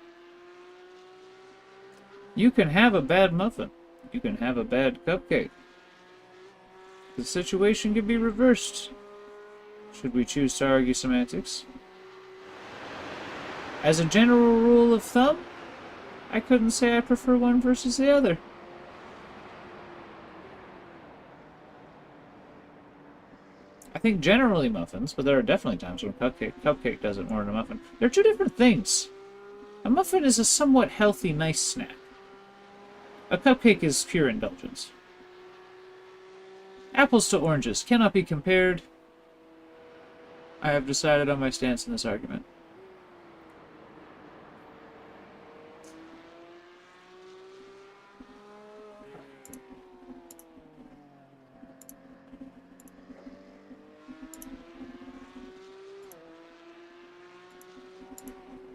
You can have a bad muffin. You can have a bad cupcake. The situation could be reversed, should we choose to argue semantics. As a general rule of thumb, I couldn't say I prefer one versus the other. I think generally muffins, but there are definitely times when cupcake does it more than a muffin. They're two different things. A muffin is a somewhat healthy, nice snack. A cupcake is pure indulgence. Apples to oranges cannot be compared. I have decided on my stance in this argument.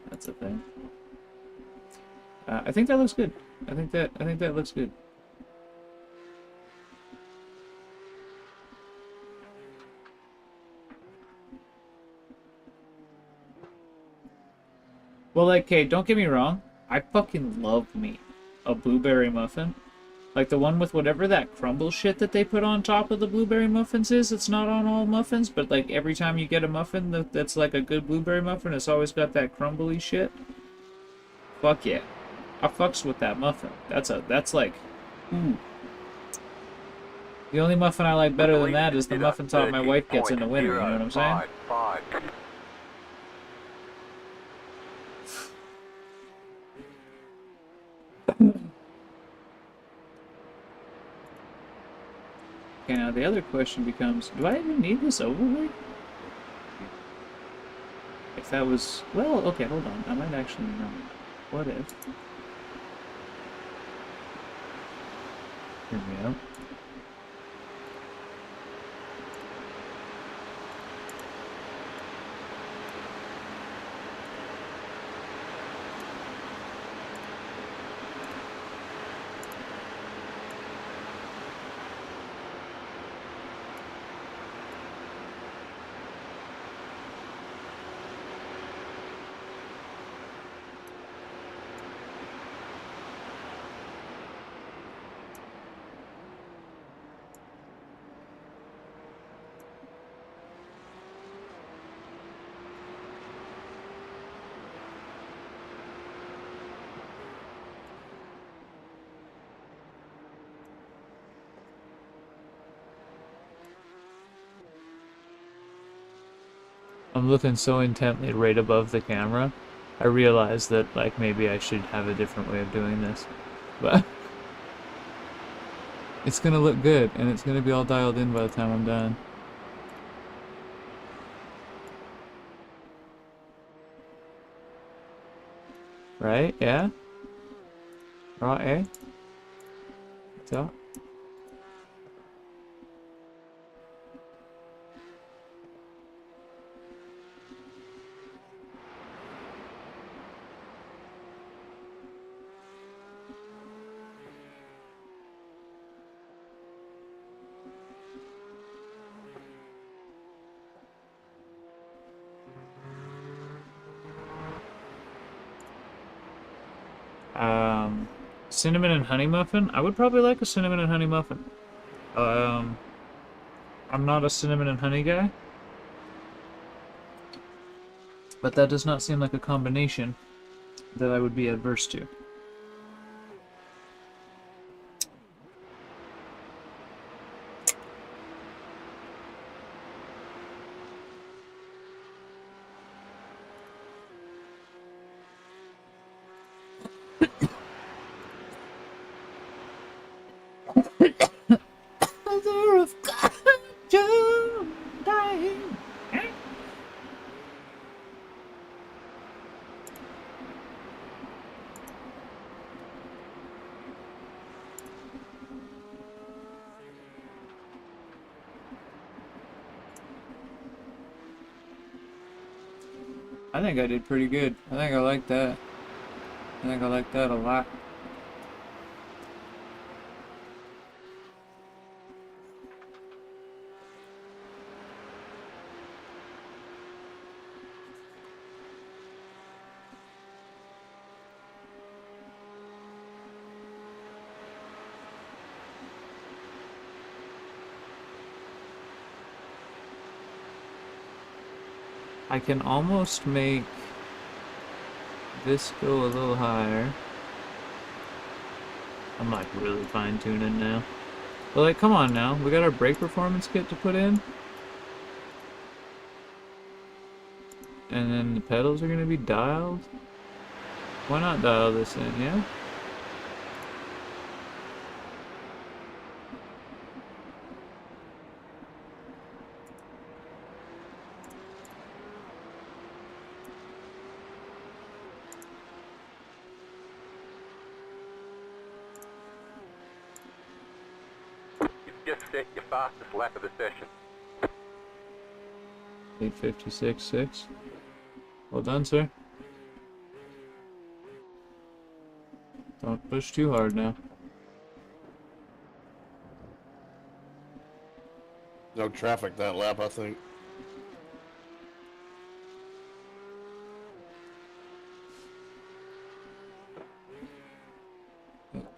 That's a thing. I think that looks good. I think that looks good. Well, like, okay, don't get me wrong. I fucking love me a blueberry muffin. Like the one with whatever that crumble shit that they put on top of the blueberry muffins is. It's not on all muffins, but like every time you get a muffin that's like a good blueberry muffin, it's always got that crumbly shit. Fuck yeah. I fucks with that muffin. That's like, ooh. The only muffin I like better than that is the muffin top my wife gets in the winter, you know what I'm saying? Okay, now the other question becomes, do I even need this overlay? If that was... Well, okay, hold on. I might actually not. What if... Here we go. I'm looking so intently right above the camera, I realize that, like, maybe I should have a different way of doing this. But it's gonna look good, and it's gonna be all dialed in by the time I'm done. Right? Yeah? Right, eh? So? Cinnamon and honey muffin? I would probably like a cinnamon and honey muffin. I'm not a cinnamon and honey guy, but that does not seem like a combination that I would be adverse to. Mother of God, you're dying. I think I did pretty good. I think I like that. I think I like that a lot. I can almost make this go a little higher. I'm like really fine-tuning now. But like, come on now. We got our brake performance kit to put in. And then the pedals are going to be dialed. Why not dial this in, yeah? You've just set your fastest lap of the session. 8:56.6. Well done, sir. Don't push too hard now. No traffic that lap, I think.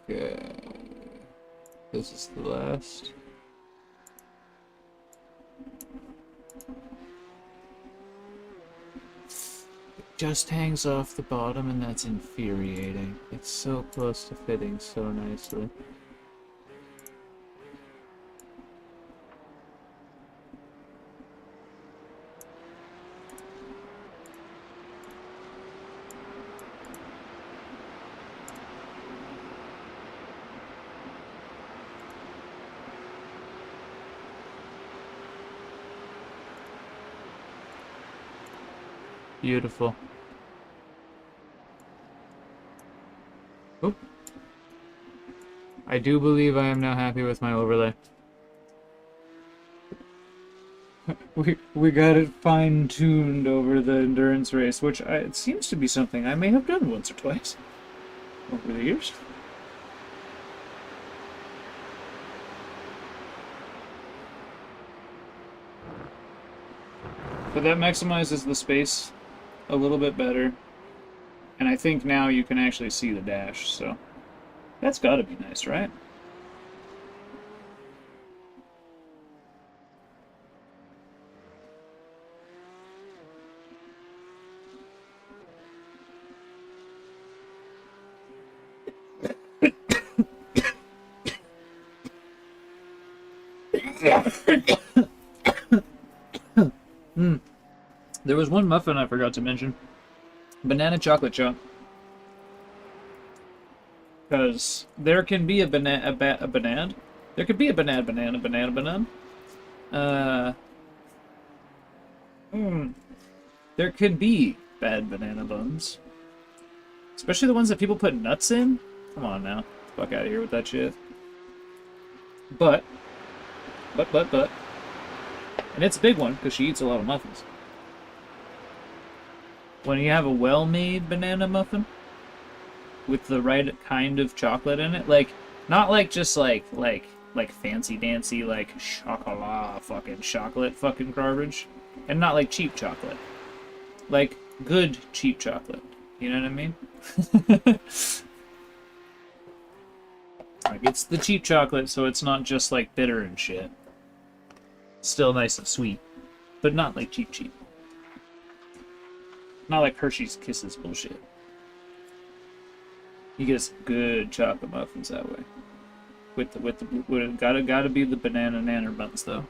Okay. This is the last. It just hangs off the bottom, and that's infuriating. It's so close to fitting so nicely. Beautiful. Oop. I do believe I am now happy with my overlay. we got it fine-tuned over the endurance race, which it seems to be something I may have done once or twice over the years. But that maximizes the space a little bit better. And I think now you can actually see the dash, so that's gotta be nice, right? There was one muffin I forgot to mention. Banana chocolate chunk. Because there can be a banana. There could be a banana. There could be bad banana buns. Especially the ones that people put nuts in. Come on now. Fuck out of here with that shit. But. And it's a big one, because she eats a lot of muffins. When you have a well-made banana muffin with the right kind of chocolate in it, like not like just like fancy dancy like chocolat fucking chocolate fucking garbage, and not like cheap chocolate, like good cheap chocolate. You know what I mean? Like it's the cheap chocolate, so it's not just like bitter and shit. Still nice and sweet, but not like cheap. Not like Hershey's Kisses bullshit. You get some good chocolate muffins that way. With gotta be the banana nanner buns though.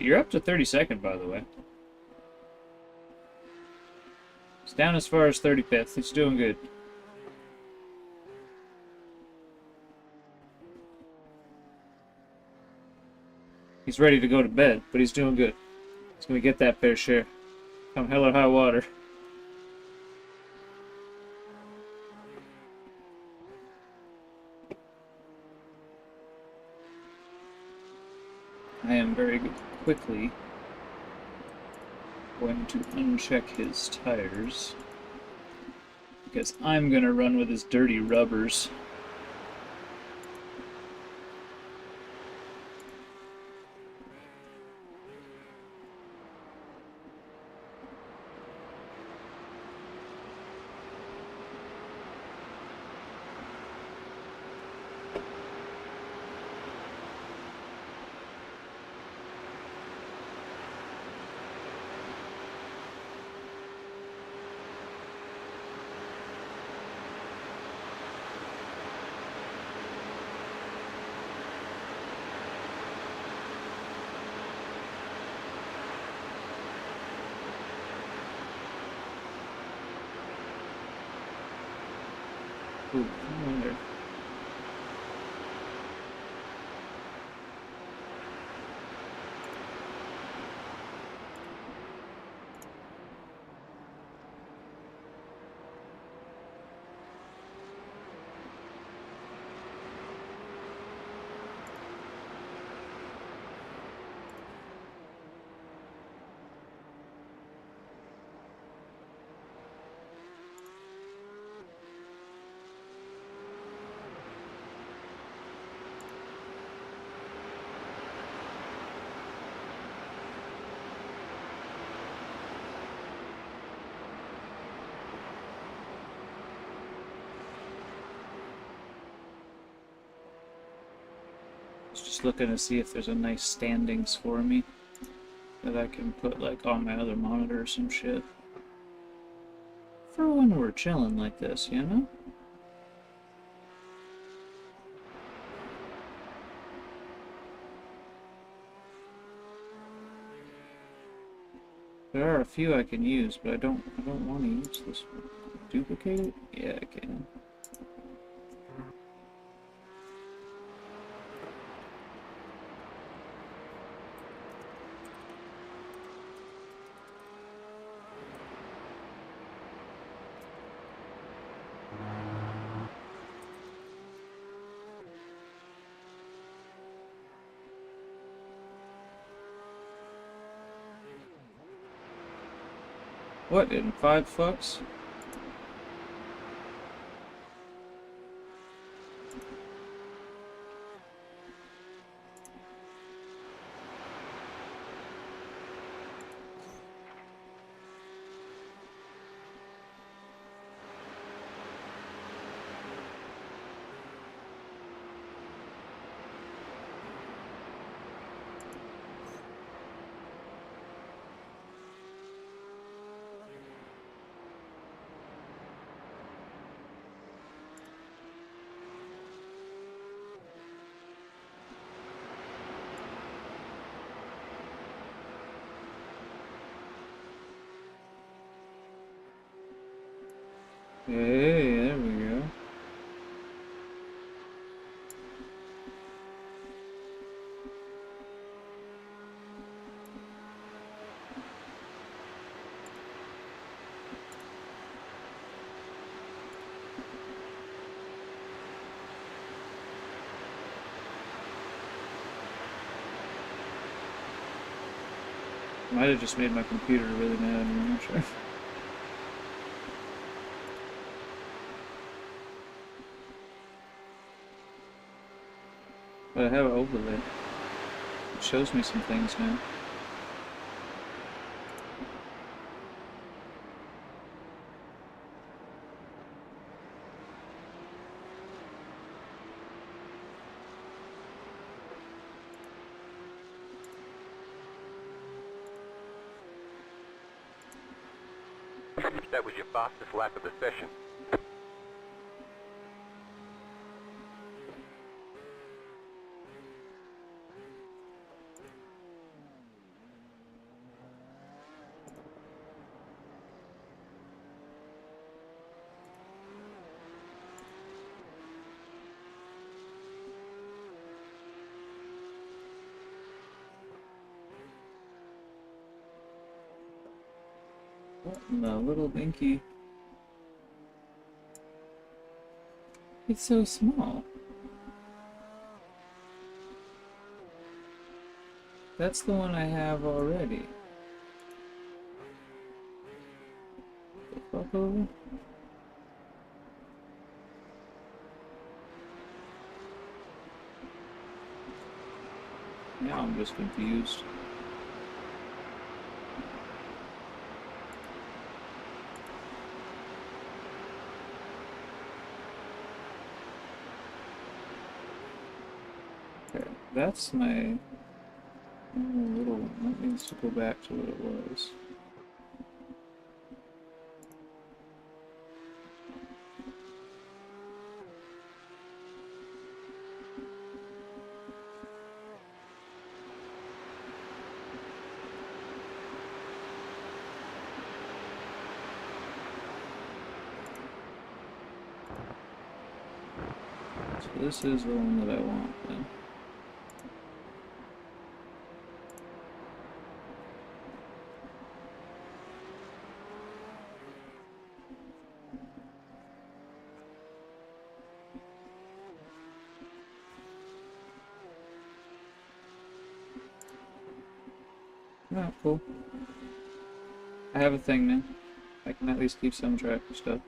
You're up to 32nd, by the way. It's down as far as 35th. He's doing good. He's ready to go to bed, but he's doing good. He's gonna get that fair share. Come hell or high water. I am very quickly going to uncheck his tires because I'm gonna run with his dirty rubbers. Ooh, I wonder. Just looking to see if there's a nice standings for me that I can put like on my other monitor or some shit. For when we're chilling like this, you know? There are a few I can use, but I don't want to use this one. Duplicate it? Yeah, I can. What, in 5 fucks? Hey, there we go. Might have just made my computer really mad, I'm not sure. But I have an overlay. It shows me some things now. That was your fastest lap of the session. What in the little dinky? It's so small. That's the one I have already. The fuck over? Now I'm just confused. Okay, that's my little one. That needs to go back to what it was. So this is the one that I want then. Oh, cool. I have a thing now. I can at least keep some track of stuff.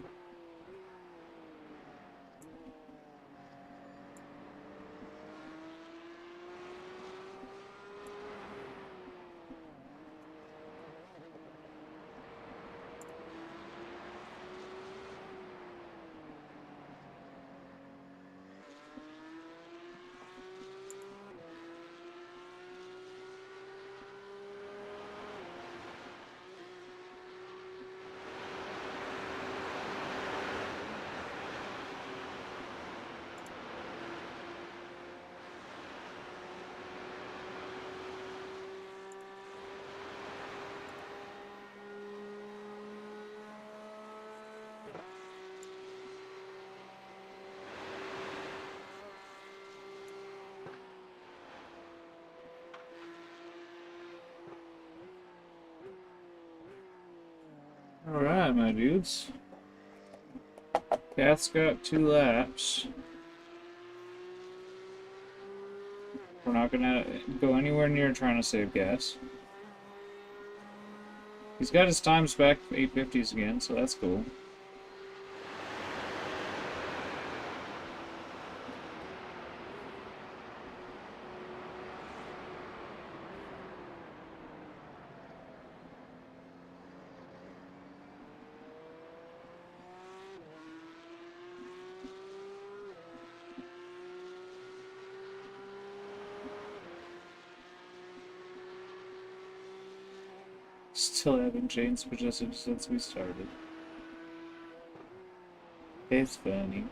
Alright, my dudes. Cath's got 2 laps. We're not gonna go anywhere near trying to save gas. He's got his times back 850s again, so that's cool. Still haven't changed possessive since we started. It's funny.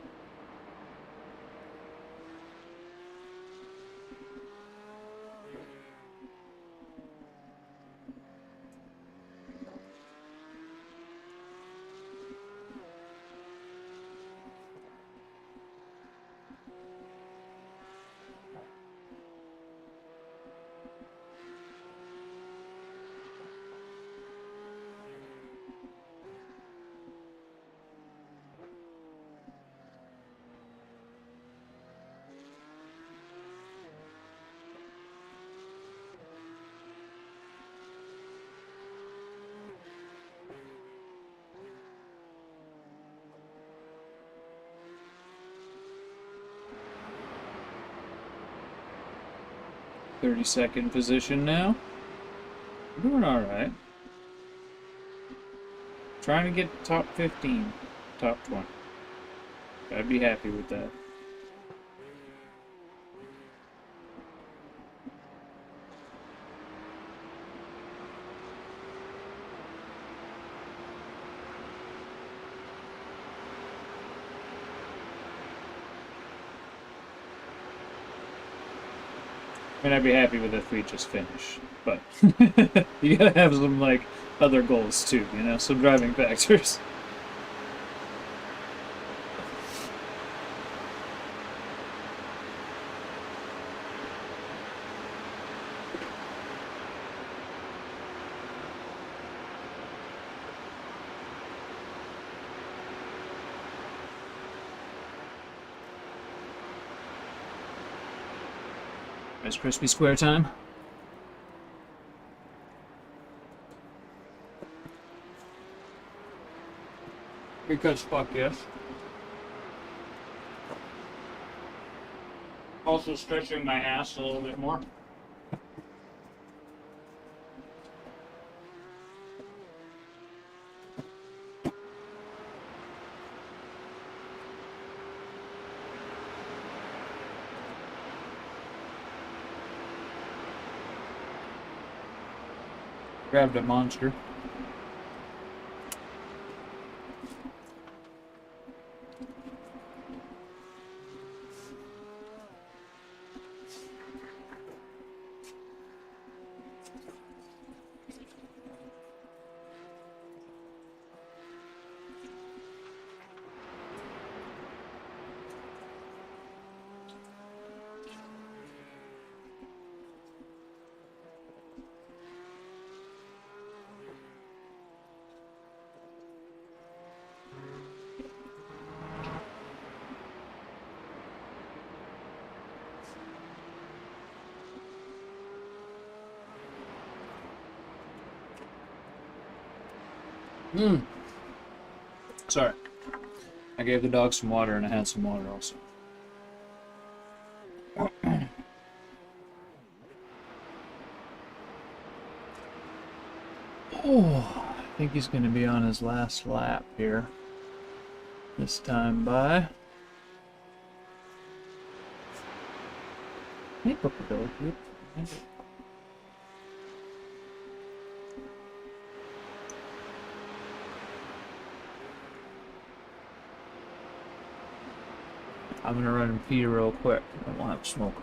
.32 position now. We're doing alright. Trying to get top 15, top 20. I'd be happy with that. I mean, I'd be happy with if we just finish, but you gotta have some, like, other goals too, you know, some driving factors. Rice Krispie Square time. Because fuck yes. Also stretching my ass a little bit more. Grabbed a monster. Sorry. I gave the dog some water and I had some water also. Oh, I think he's going to be on his last lap here. This time by. Hey, Bookability. I'm gonna run and pee real quick. I won't have smoke.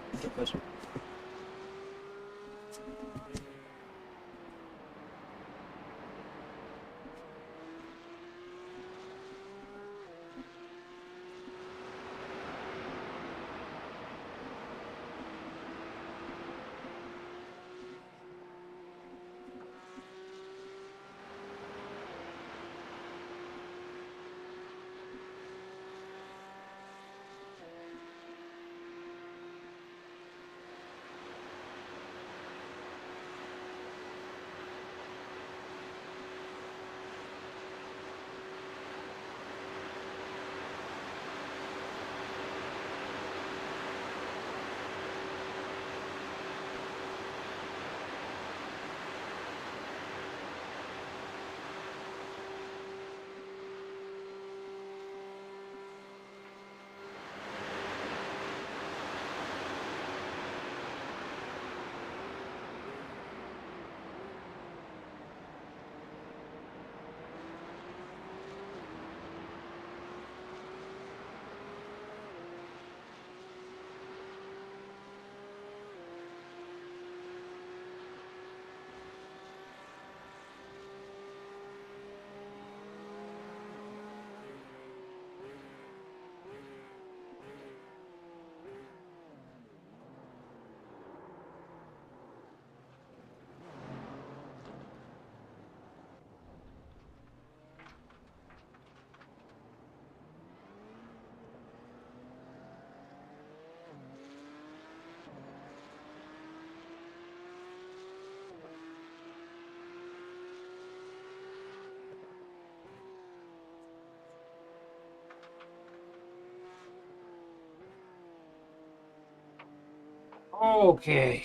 Okay.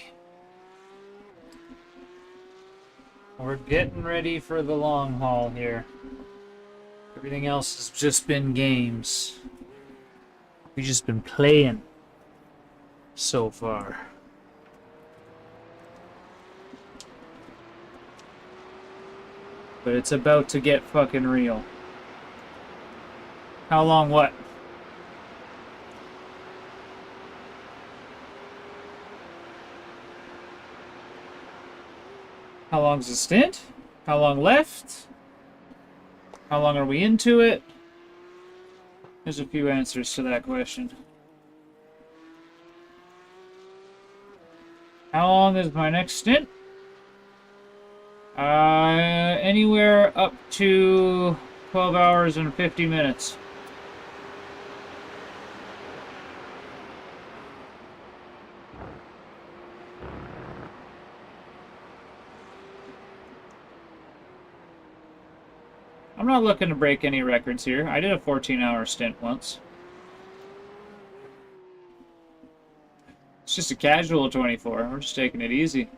We're getting ready for the long haul here. Everything else has just been games. We've just been playing so far. But it's about to get fucking real. How long what? How long's the stint? How long left? How long are we into it? There's a few answers to that question. How long is my next stint? Anywhere up to 12 hours and 50 minutes. I'm not looking to break any records here. I did a 14-hour stint once. It's just a casual 24. We're just taking it easy.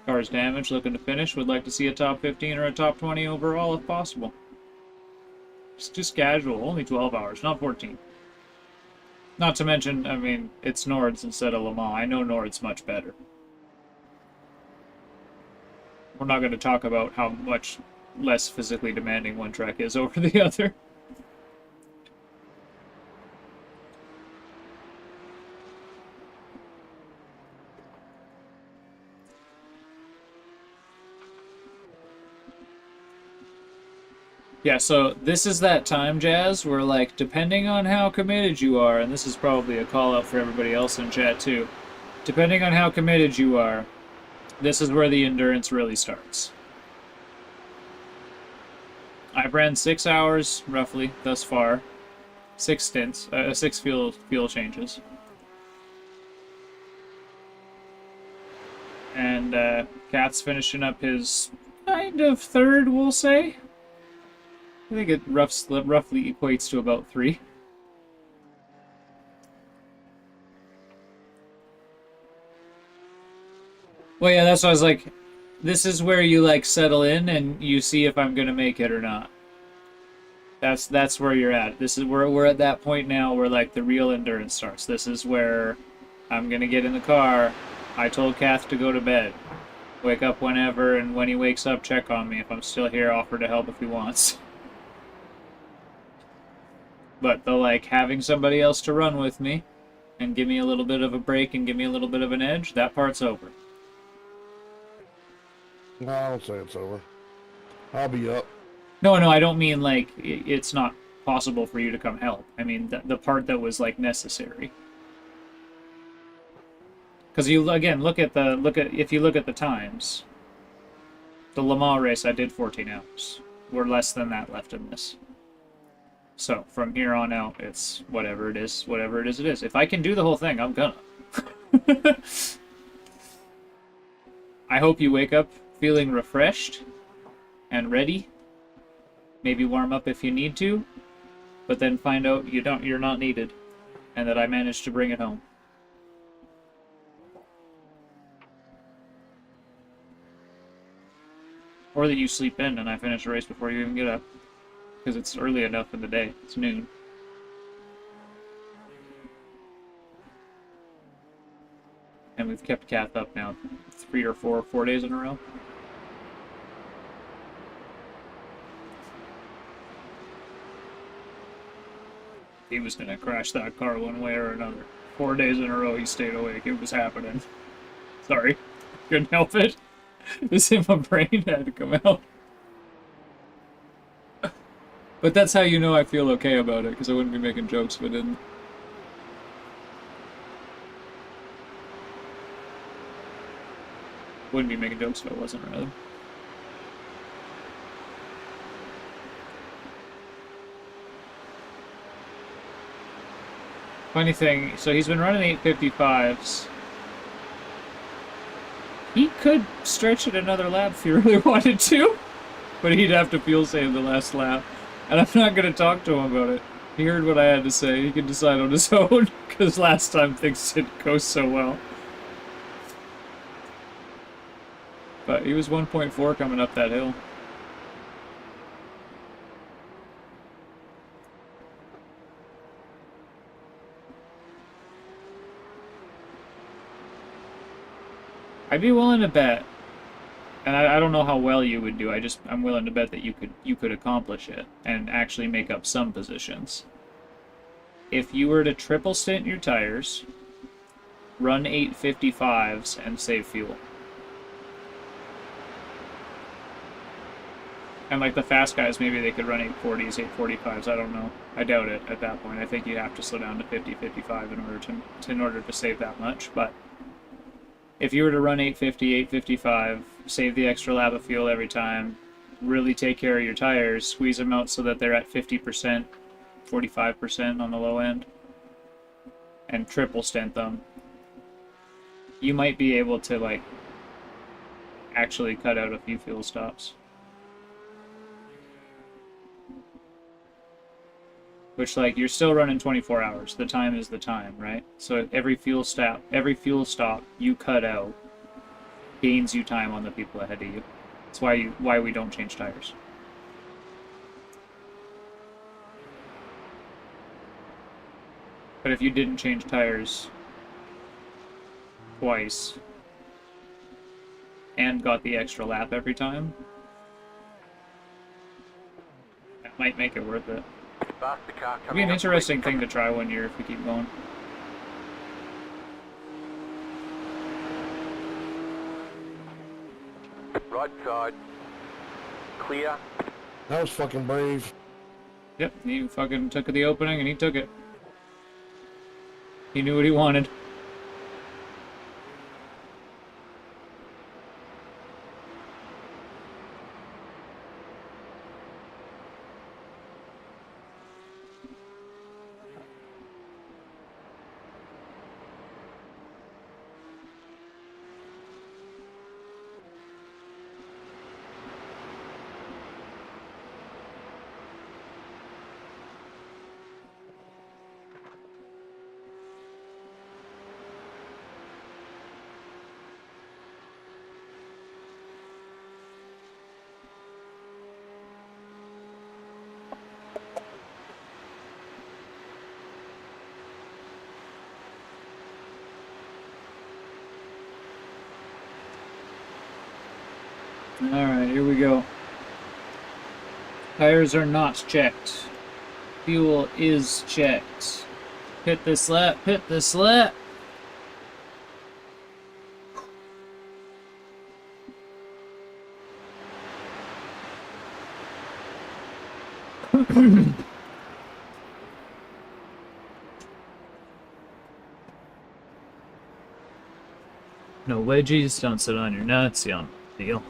Car's damaged, looking to finish. Would like to see a top 15 or a top 20 overall if possible. It's just casual. Only 12 hours, not 14. Not to mention, I mean, it's Nords instead of Le Mans. I know Nords much better. We're not going to talk about how much less physically demanding one track is over the other. Yeah, so this is that time, Jazz, where, like, depending on how committed you are, and this is probably a call-out for everybody else in chat, too, depending on how committed you are, this is where the endurance really starts. I've ran 6 hours, roughly, thus far. 6 stints, 6 fuel changes. And, Cath's finishing up his kind of third, we'll say. I think it roughly equates to about 3. Well, yeah, that's why I was like, this is where you, like, settle in and you see if I'm gonna make it or not. That's where you're at. This is where we're at that point now where, like, the real endurance starts. This is where I'm gonna get in the car. I told Cath to go to bed. Wake up whenever, and when he wakes up, check on me. If I'm still here, offer to help if he wants. But the, like, having somebody else to run with me and give me a little bit of a break and give me a little bit of an edge, that part's over. No, I don't say it's over. I'll be up. No, I don't mean, like, it's not possible for you to come help. I mean, the part that was, like, necessary. Because you, again, if you look at the times, the Le Mans race I did 14 hours. We're less than that left in this. So, from here on out, it's whatever it is, it is. If I can do the whole thing, I'm gonna. I hope you wake up feeling refreshed and ready. Maybe warm up if you need to, but then find out you're not needed, and that I managed to bring it home. Or that you sleep in and I finish the race before you even get up. Because it's early enough in the day. It's noon. And we've kept Cath up now 3 or 4 days in a row. He was gonna crash that car one way or another. 4 days in a row he stayed awake. It was happening. Sorry. Couldn't help it. This in my brain had to come out. But that's how you know I feel okay about it, because I wouldn't be making jokes if I didn't. Wouldn't be making jokes if I wasn't, rather. Funny thing, so he's been running 855s. He could stretch it another lap if he really wanted to, but he'd have to fuel save the last lap. And I'm not going to talk to him about it. He heard what I had to say. He can decide on his own, because last time things didn't go so well. But he was 1.4 coming up that hill. I'd be willing to bet, and I don't know how well you would do. I'm willing to bet that you could accomplish it and actually make up some positions. If you were to triple stint your tires, run 855s, and save fuel. And like the fast guys, maybe they could run 840s, 845s. I don't know. I doubt it at that point. I think you have to slow down to 50, 55 in order to save that much. But if you were to run 850, 855, save the extra lap of fuel every time, really take care of your tires, squeeze them out so that they're at 50%, 45% on the low end, and triple stint them, you might be able to, like, actually cut out a few fuel stops. Which, like, you're still running 24 hours. The time is the time, right? So every fuel stop you cut out gains you time on the people ahead of you. That's why we don't change tires. But if you didn't change tires twice and got the extra lap every time, that might make it worth it. Faster car It'd be coming an up interesting thing to try one year if we keep going. quick. Right side. Clear. That was fucking brave. Yep, he fucking took the opening and he took it. He knew what he wanted. Alright, here we go. Tires are not checked. Fuel is checked. Hit this lap, hit this lap! No wedgies, don't sit on your nuts, you don't deal.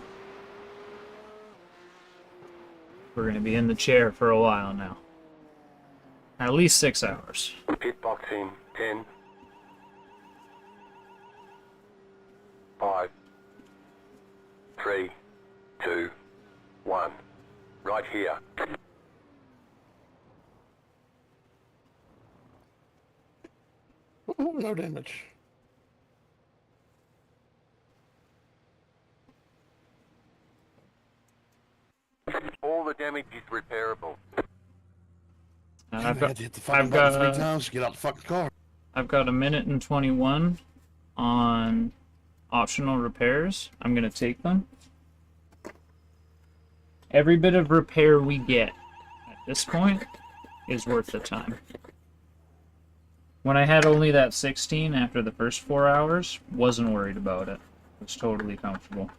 We're gonna be in the chair for a while now. At least 6 hours. Pit box in 10. 5. 3. 2. 1. Right here. Oh, no damage. All the damage is repairable. I've I got, had to hit the fucking button 3 times to get out the fucking car. I've got 1 minute and 21 on optional repairs. I'm gonna take them. Every bit of repair we get at this point is worth the time. When I had only that 16 after the first 4 hours, wasn't worried about it. Was totally comfortable.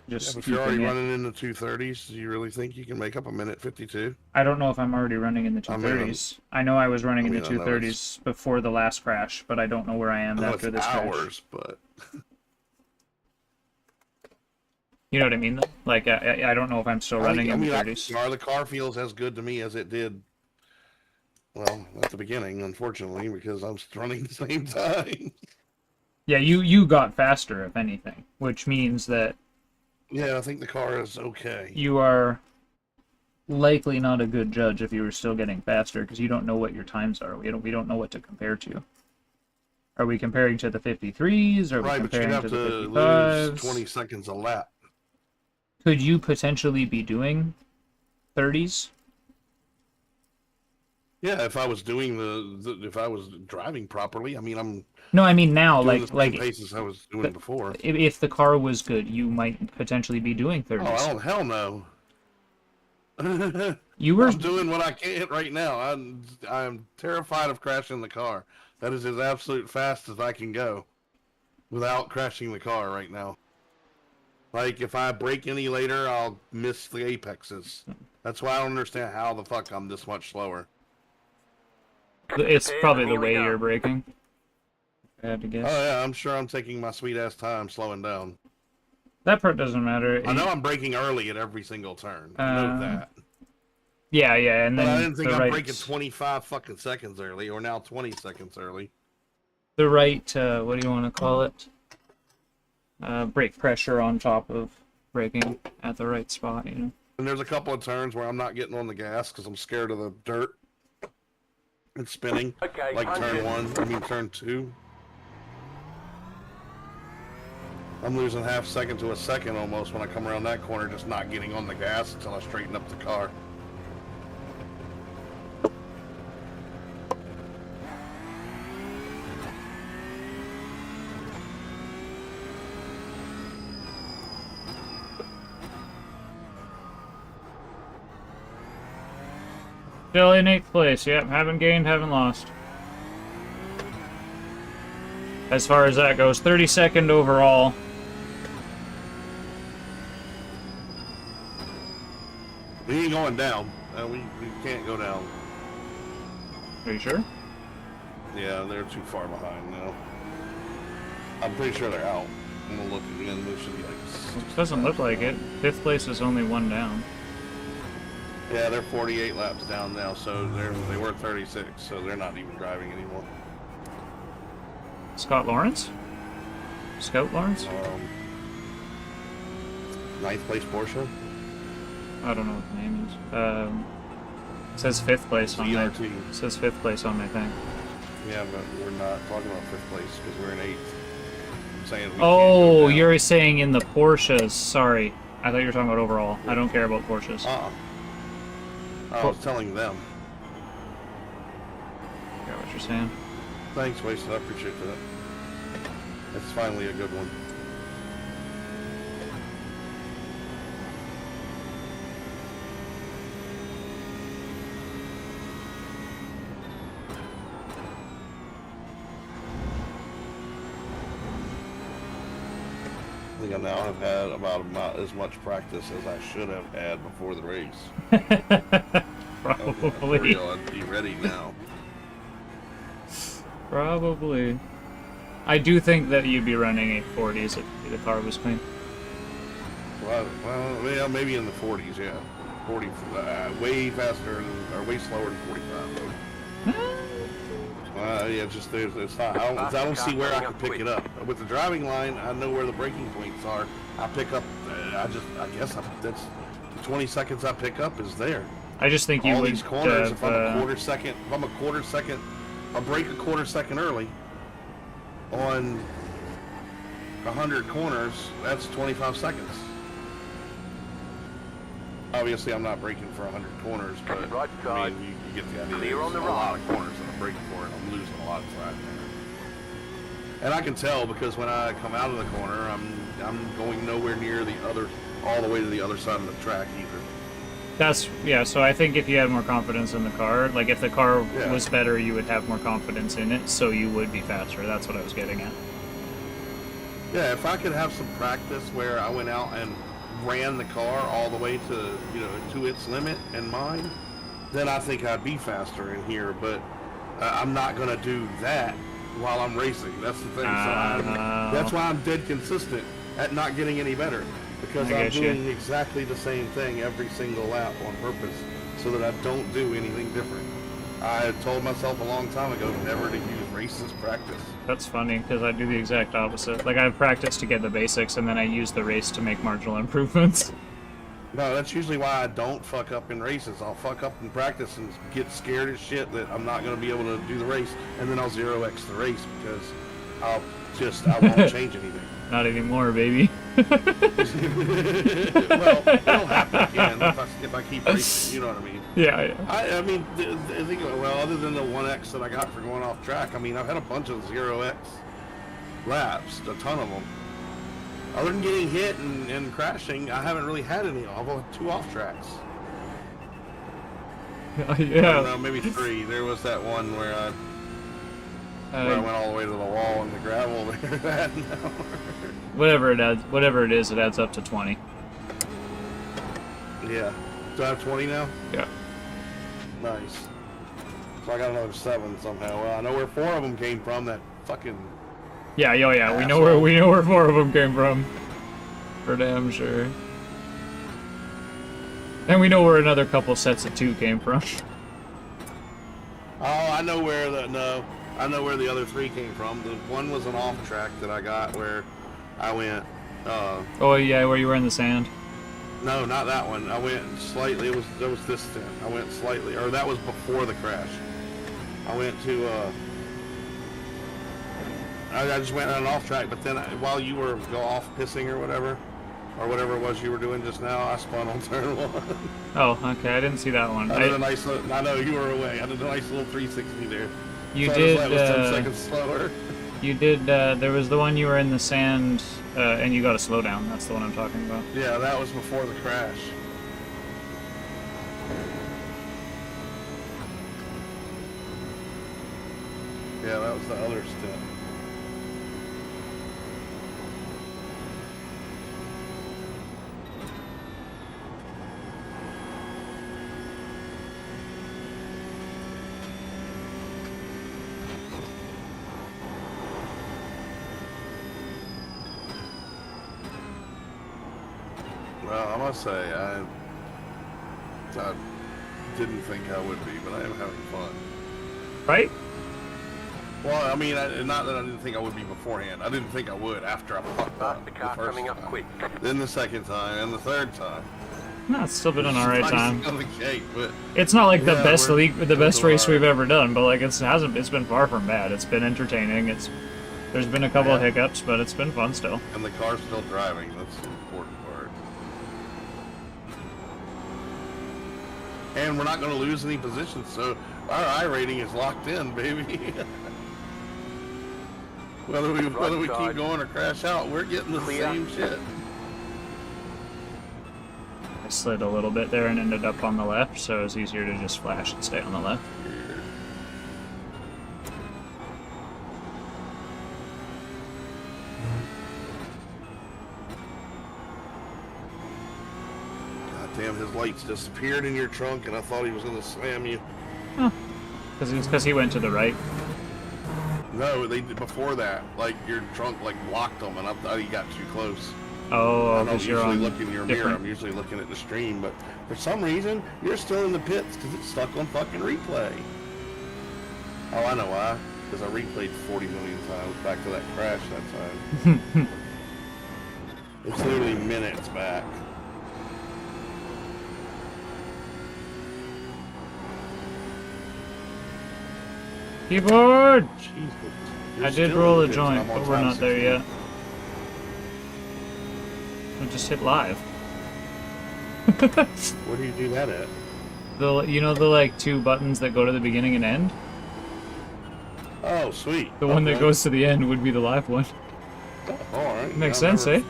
Just Yeah, but if you're already keeping it. running in the 230s, do you really think you can make up 1:52? I don't know if I'm already running in the 230s. I know I was running in the I know 230s before the last crash, but I don't know where I am I know after it's this crash. hours, but You know what I mean? Though? Like, I don't know if I'm still running in the 30s. the car feels as good to me as it did. Well, at the beginning, unfortunately, because I was running the same time. Yeah, you got faster, if anything, which means that Yeah, I think the car is okay. you are likely not a good judge if you were still getting faster, because you don't know what your times are. We don't know what to compare to. Are we comparing to the 53s? Are we Right, but you'd comparing have to to the lose 55s? 20 seconds a lap. Could you potentially be doing 30s? Yeah, if I was doing if I was driving properly. I mean, I'm No, I mean now, doing like the same paces I was doing before. if the car was good, you might potentially be doing 30s. Oh, I don't, hell no. You were I'm doing what I can right now. I'm terrified of crashing the car. That is as absolute fast as I can go without crashing the car right now. Like, if I brake any later, I'll miss the apexes. That's why I don't understand how the fuck I'm this much slower. It's probably the Here we way go. you're braking. I had to guess. Oh yeah, I'm sure I'm taking my sweet ass time slowing down. That part doesn't matter. I know I'm braking early at every single turn. I know that. Yeah, and But then I didn't think the I'm right, braking 25 fucking seconds early, or now 20 seconds early. the right, what do you want to call it? Brake pressure on top of braking at the right spot, you know. And there's a couple of turns where I'm not getting on the gas because I'm scared of the dirt. It's spinning. Okay, Like turn 100. 1, I mean turn 2. I'm losing half second to a second almost when I come around that corner, just not getting on the gas until I straighten up the car. Still in 8th place. Yep, haven't gained, haven't lost. As far as that goes, 32nd overall. We ain't going down. We can't go down. Are you sure? Yeah, they're too far behind now. I'm pretty sure they're out. I'm gonna look again. There should be like. It doesn't look like it. 5th place is only 1 down. Yeah, they're 48 laps down now, so they were 36, so they're not even driving anymore. Scott Lawrence? Scout Lawrence? 9th place Porsche. I don't know what the name is. It says 5th place on my. ERT. It says 5th place on my thing. Yeah, but we're not talking about 5th place because we're in 8th. I'm saying we can't Oh, go down. you're saying in the Porsches. Sorry. I thought you were talking about overall. I don't care about Porsches. I was telling them. I get what you're saying. Thanks, Wasted. I appreciate that. It's finally a good one. I think I now have had about as much practice as I should have had before the race. Probably. I'd be ready now. Probably. I do think that you'd be running 840s if the car was clean. Well, yeah, maybe in the 40s, yeah. 40, way faster or way slower than 45. Yeah, just it's not. I don't see where I can pick it up. With the driving line, I know where the braking points are. I pick up. I guess that's the 20 seconds I pick up is there. I just think you All would these corners. have, If I'm a quarter second, I break a quarter second early on 100 corners. That's 25 seconds. Obviously, I'm not braking for 100 corners, but Right I side. mean, you get the idea. Clear on There's the a lot right. of corners that I'm braking for, and I'm losing a lot of time there. And I can tell because when I come out of the corner, I'm going nowhere near all the way to the other side of the track either. Yeah, so I think if you had more confidence in the car, like if the car Yeah. was better, you would have more confidence in it, so you would be faster. That's what I was getting at. Yeah, if I could have some practice where I went out and ran the car all the way to its limit and mine, then I think I'd be faster in here. But I'm not gonna do that while I'm racing. That's the thing. That's why I'm dead consistent at not getting any better, because I I'm get you. doing exactly the same thing every single lap on purpose, so that I don't do anything different. I told myself a long time ago never to use race as practice. That's funny, because I do the exact opposite. Like, I practice to get the basics, and then I use the race to make marginal improvements. No, that's usually why I don't fuck up in races. I'll fuck up in practice and get scared as shit that I'm not going to be able to do the race, and then I'll 0x the race because I won't change anything. Not anymore, baby. Well, it'll happen again if I keep racing, you know what I mean? Yeah. I mean, I think, well, other than the 1x that I got for going off track, I mean, I've had a bunch of 0x laps, a ton of them. Other than getting hit and crashing, I haven't really had any. I've had 2 off tracks. I don't know, Yeah. maybe 3. There was that one where I went all the way to the wall in the gravel there that hour. Whatever it is, it adds up to 20. Yeah. Do I have 20 now? Yeah. Nice. So I got another 7 somehow. Well, I know where 4 of them came from. That fucking. Yeah, we know Asshole. where 4 of them came from. For damn sure. And we know where another couple sets of 2 came from. Oh, I know where the other 3 came from. The one was an off track that I got where I went. Oh yeah, where you were in the sand. No, not that one. I went slightly. That was this stint. I went slightly, or that was before the crash. I went to, I just went on an off track, but then while you were off pissing or whatever it was you were doing just now, I spun on turn 1. Oh, okay, I didn't see that one. I did a nice little, I know you were away. I did a nice little 360 there. You so did, it was 10 seconds slower. You did, there was the one you were in the sand, and you got a slowdown. That's the one I'm talking about. Yeah, that was before the crash. Yeah, that was the other step. Well, I must say, I didn't think I would be, but I am having fun. Right? Well, I mean, not that I didn't think I would be beforehand. I didn't think I would after I fucked up The the car first coming up time. quick. Then the second time, and the third time. No, it's still been an alright time. On the cake, but It's not like the Yeah, best we're- the best race alright. we've ever done, but like it's been far from bad. It's been entertaining. There's been a couple of Yeah. hiccups, but it's been fun still. and the car's still driving. That's the important part. And we're not going to lose any positions, so our I rating is locked in, baby. whether we keep side. going or crash out, we're getting the Clear. same shit. I slid a little bit there and ended up on the left, so it was easier to just flash and stay on the left. God damn, his lights disappeared in your trunk, and I thought he was going to slam you. Because he went to the right. No, they did before that. Like, your trunk, like, blocked them, and I thought he got too close. Oh, I don't because you're usually on look in your mirror. different. I'm usually looking at the stream, but for some reason, you're still in the pits because it's stuck on fucking replay. Oh, I know why. Because I replayed 40 million times back to that crash that time. It's literally minutes back. Keyboard! Jesus. I did roll a joint, but we're not there yet. We'll just hit live. Where do you do that at? You know the like two buttons that go to the beginning and end? Oh, sweet. The one that Okay. goes to the end would be the live one. All right. Makes Yeah, sense,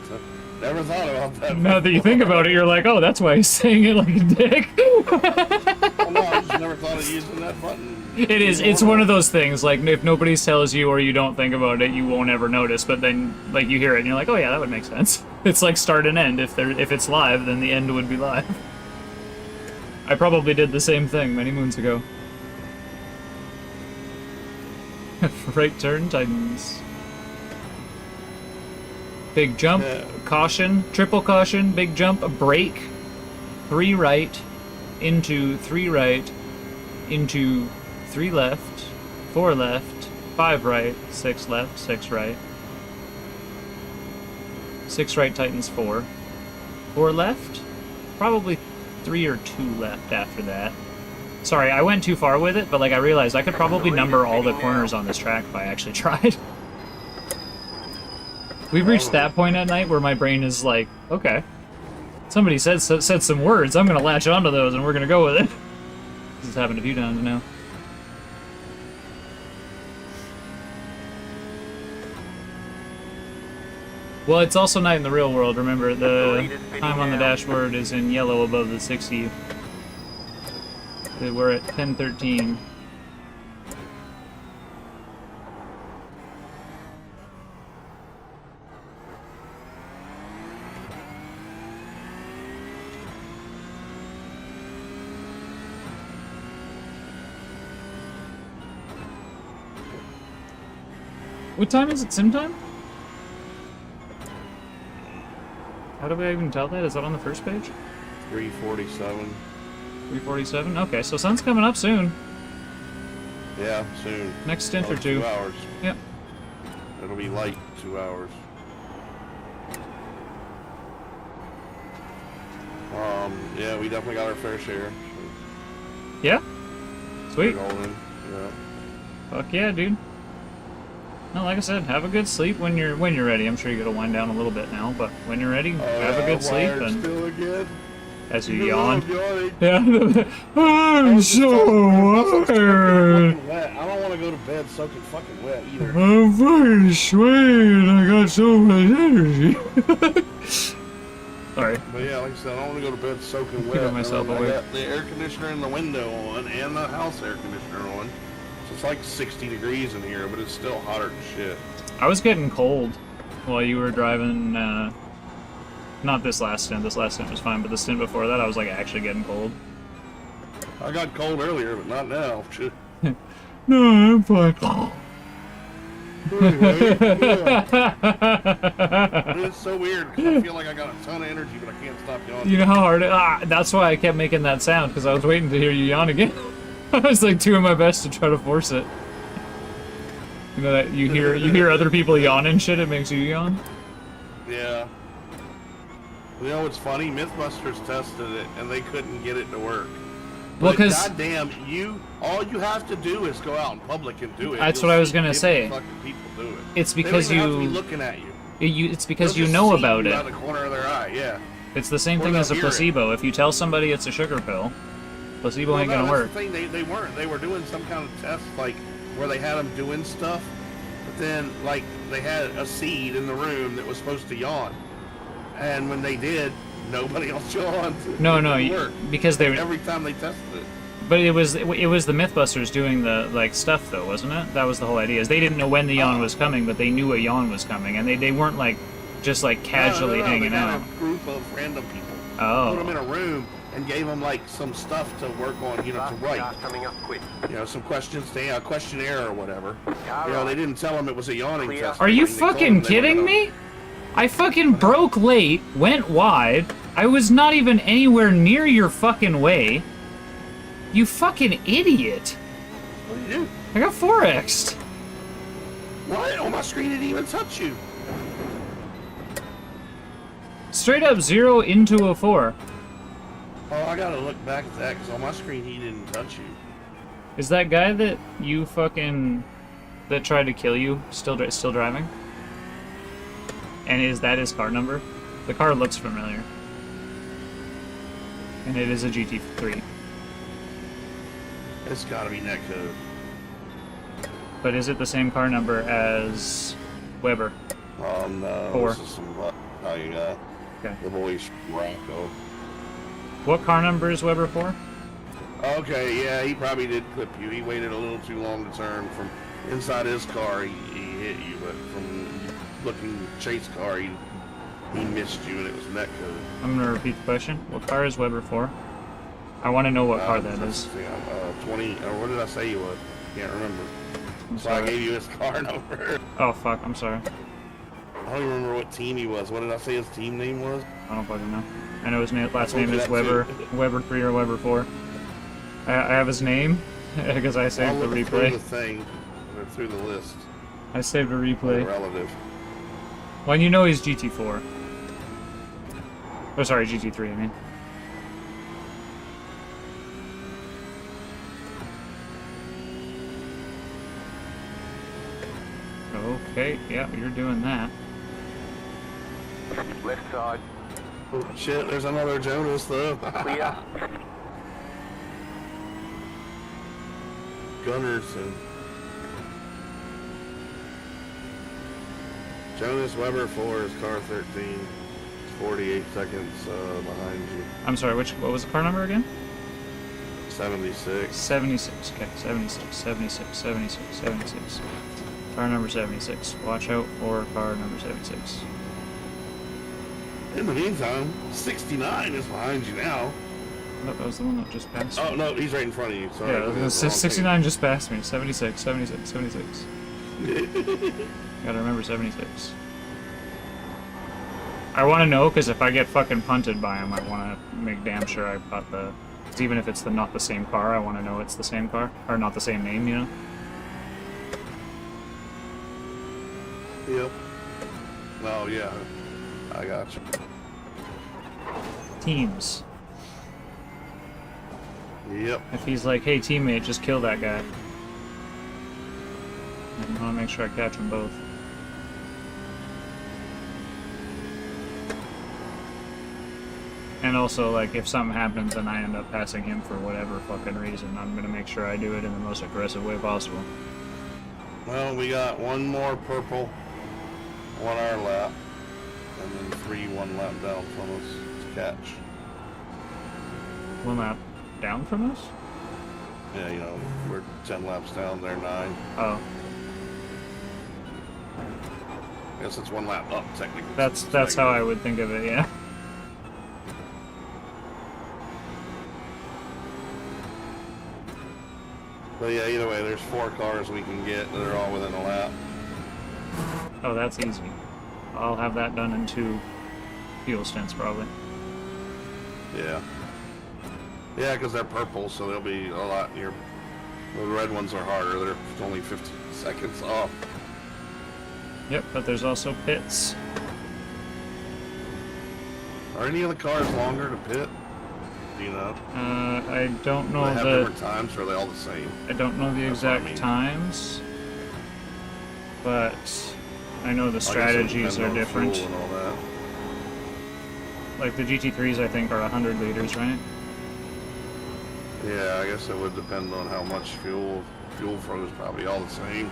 Never thought about that. Now that you think about it, you're like, oh, that's why he's saying it like a dick. Oh, no, I just never thought of using that button. It is. It's one of those things, like, if nobody tells you or you don't think about it, you won't ever notice, but then, like, you hear it and you're like, oh yeah, that would make sense. It's like start and end. If it's live, then the end would be live. I probably did the same thing many moons ago. Right turn, Titans. Big jump, Yeah. caution, triple caution, big jump, a brake, 3 right, into 3 right, into 3 left, 4 left, 5 right, 6 left, 6 right. 6 right, Titans 4. 4 left? Probably 3 or 2 left after that. Sorry, I went too far with it, but like I realized I could probably number all the corners on this track if I actually tried. We've reached that point at night where my brain is like, okay, somebody said some words, I'm gonna latch onto those and we're gonna go with it. This has happened a few times now. Well, it's also night in the real world. Remember, the time on the dashboard is in yellow above the 60. We're at 10:13. What time is it? Sim time? How do we even tell that? Is that on the first page? 347. 3:47? Okay, so sun's coming up soon. Yeah, soon. Next stint or Another two. 2 hours. Yep. It'll be light 2 hours. Yeah, we definitely got our fair share. Yeah? Sweet. Golden. Yeah. Fuck yeah, dude. No, like I said, have a good sleep when you're ready. I'm sure you gotta wind down a little bit now, but when you're ready, have a good sleep. And Still again. as you yawn, Yawning. yeah, I'm so tired. I don't want to go to bed soaking fucking wet either. I'm fucking sweating. I got so much energy. Sorry. But yeah, like I said, I don't want to go to bed soaking wet. Keeping myself I awake. got the air conditioner in the window on and the house air conditioner on. So it's like 60 degrees in here, but it's still hotter than shit. I was getting cold while you were driving. Not this last stint. This last stint was fine, but the stint before that, I was like actually getting cold. I got cold earlier, but not now. Shit. No, I'm fine. Anyway, yeah. It's so weird because I feel like I got a ton of energy, but I can't stop yawning. You know how hard that's why I kept making that sound, because I was waiting to hear you yawn again. I was like doing my best to try to force it. You know that you hear other people yawn and shit, it makes you yawn? Yeah. You know what's funny? Mythbusters tested it and they couldn't get it to work. Well, But because goddamn, all you have to do is go out in public and do it. That's You'll what I was see gonna 50 say. Fucking people do it. it's They don't because even have to be you looking at you. it's because They'll you just know see about you it. out of the corner of their eye. Yeah. It's the same Or thing they'll as a hear it. placebo. If you tell somebody it's a sugar pill, placebo ain't gonna that's work. The thing. They weren't. They were doing some kind of test, like where they had them doing stuff, but then like they had a seed in the room that was supposed to yawn, and when they did, nobody else yawned. No, It no, didn't work. because they. Every time they tested it. But it was the Mythbusters doing the like stuff though, wasn't it? That was the whole idea. Is they didn't know when the yawn was coming, but they knew a yawn was coming, and they weren't like just like casually No, hanging they got out. a group of random people. Oh. Put them in a room and gave them like some stuff to work on, to write. Car coming up quick. Some questions, a questionnaire or whatever. Car They right. didn't tell them it was a yawning Clear. test. Are you They told them fucking they were kidding gonna- me? I fucking broke late, went wide. I was not even anywhere near your fucking way. You fucking idiot. What do you do? I got 4x'd. What? On my screen it didn't even touch you. Straight up 0 into a 4. Oh, I gotta look back at that because on my screen he didn't touch you. Is that guy that you fucking... that tried to kill you still driving? And is that his car number? The car looks familiar. And it is a GT3. It's gotta be netcode. But is it the same car number as Weber? No. 4. This is some Okay. the boys Rocco. What car number is Weber for? Okay, yeah, he probably did clip you. He waited a little too long to turn from inside his car. He hit you, but from looking chase car, he missed you, and it was netcode. I'm gonna repeat the question. What car is Weber for? I want to know what car that is. 20. Or what did I say he was? Can't remember. I'm So I sorry. gave you his car number. Oh fuck, I'm sorry. I don't even remember what team he was. What did I say his team name was? I don't fucking know. I know his last told name you is that Weber. too. Weber 3 or Weber 4. I have his name because I I'll saved the look through the replay. thing, or through the list. I saved a The replay. relative. Well, you know he's GT4. Oh, sorry, GT3. I mean. Okay, yeah, you're doing that. Left side. Oh, shit, there's another Jonas though. Clear. Gunnarsson. Jonas Weber 4 is car 13. It's 48 seconds behind you. I'm sorry, what was the car number again? 76. 76. Okay, 76, 76, 76, 76. Car number 76. Watch out for car number 76. In the meantime, 69 is behind you now. Oh, that was the one that just passed me. Oh, no, he's right in front of you. Sorry. Yeah, That's the wrong 69 just passed me. 76, 76, 76. page. Gotta remember 76. I want to know, because if I get fucking punted by him, I want to make damn sure I've got the... 'cause even if it's not the same car, I want to know it's the same car. Or not the same name, you know? Yep. Oh, yeah. I got you. Teams. Yep. If he's like, hey, teammate, just kill that guy. And I want to make sure I catch them both. And also, like, if something happens and I end up passing him for whatever fucking reason, I'm gonna make sure I do it in the most aggressive way possible. Well, we got one more purple on our lap, and then 3 1 lap down from us to catch. One lap down from us? Yeah, you know, we're 10 laps down, they're 9. Oh. I guess it's 1 lap up, technically. That's how I would think of it, yeah. But yeah, either way, there's 4 cars we can get that are all within a lap. Oh, that's easy. I'll have that done in 2 fuel stints, probably. Yeah. Yeah, because they're purple, so they'll be a lot near. The red ones are harder. They're only 15 seconds off. Yep, but there's also pits. Are any of the cars longer to pit? Do you know? I don't Do know they have the... different times, or are they all the same? I don't know the That's what I exact mean. times, but I know the strategies are different. And all that. Like the GT3s, I think, are 100 liters, right? Yeah, I guess it would depend on how much fuel. Fuel flow is probably all the same.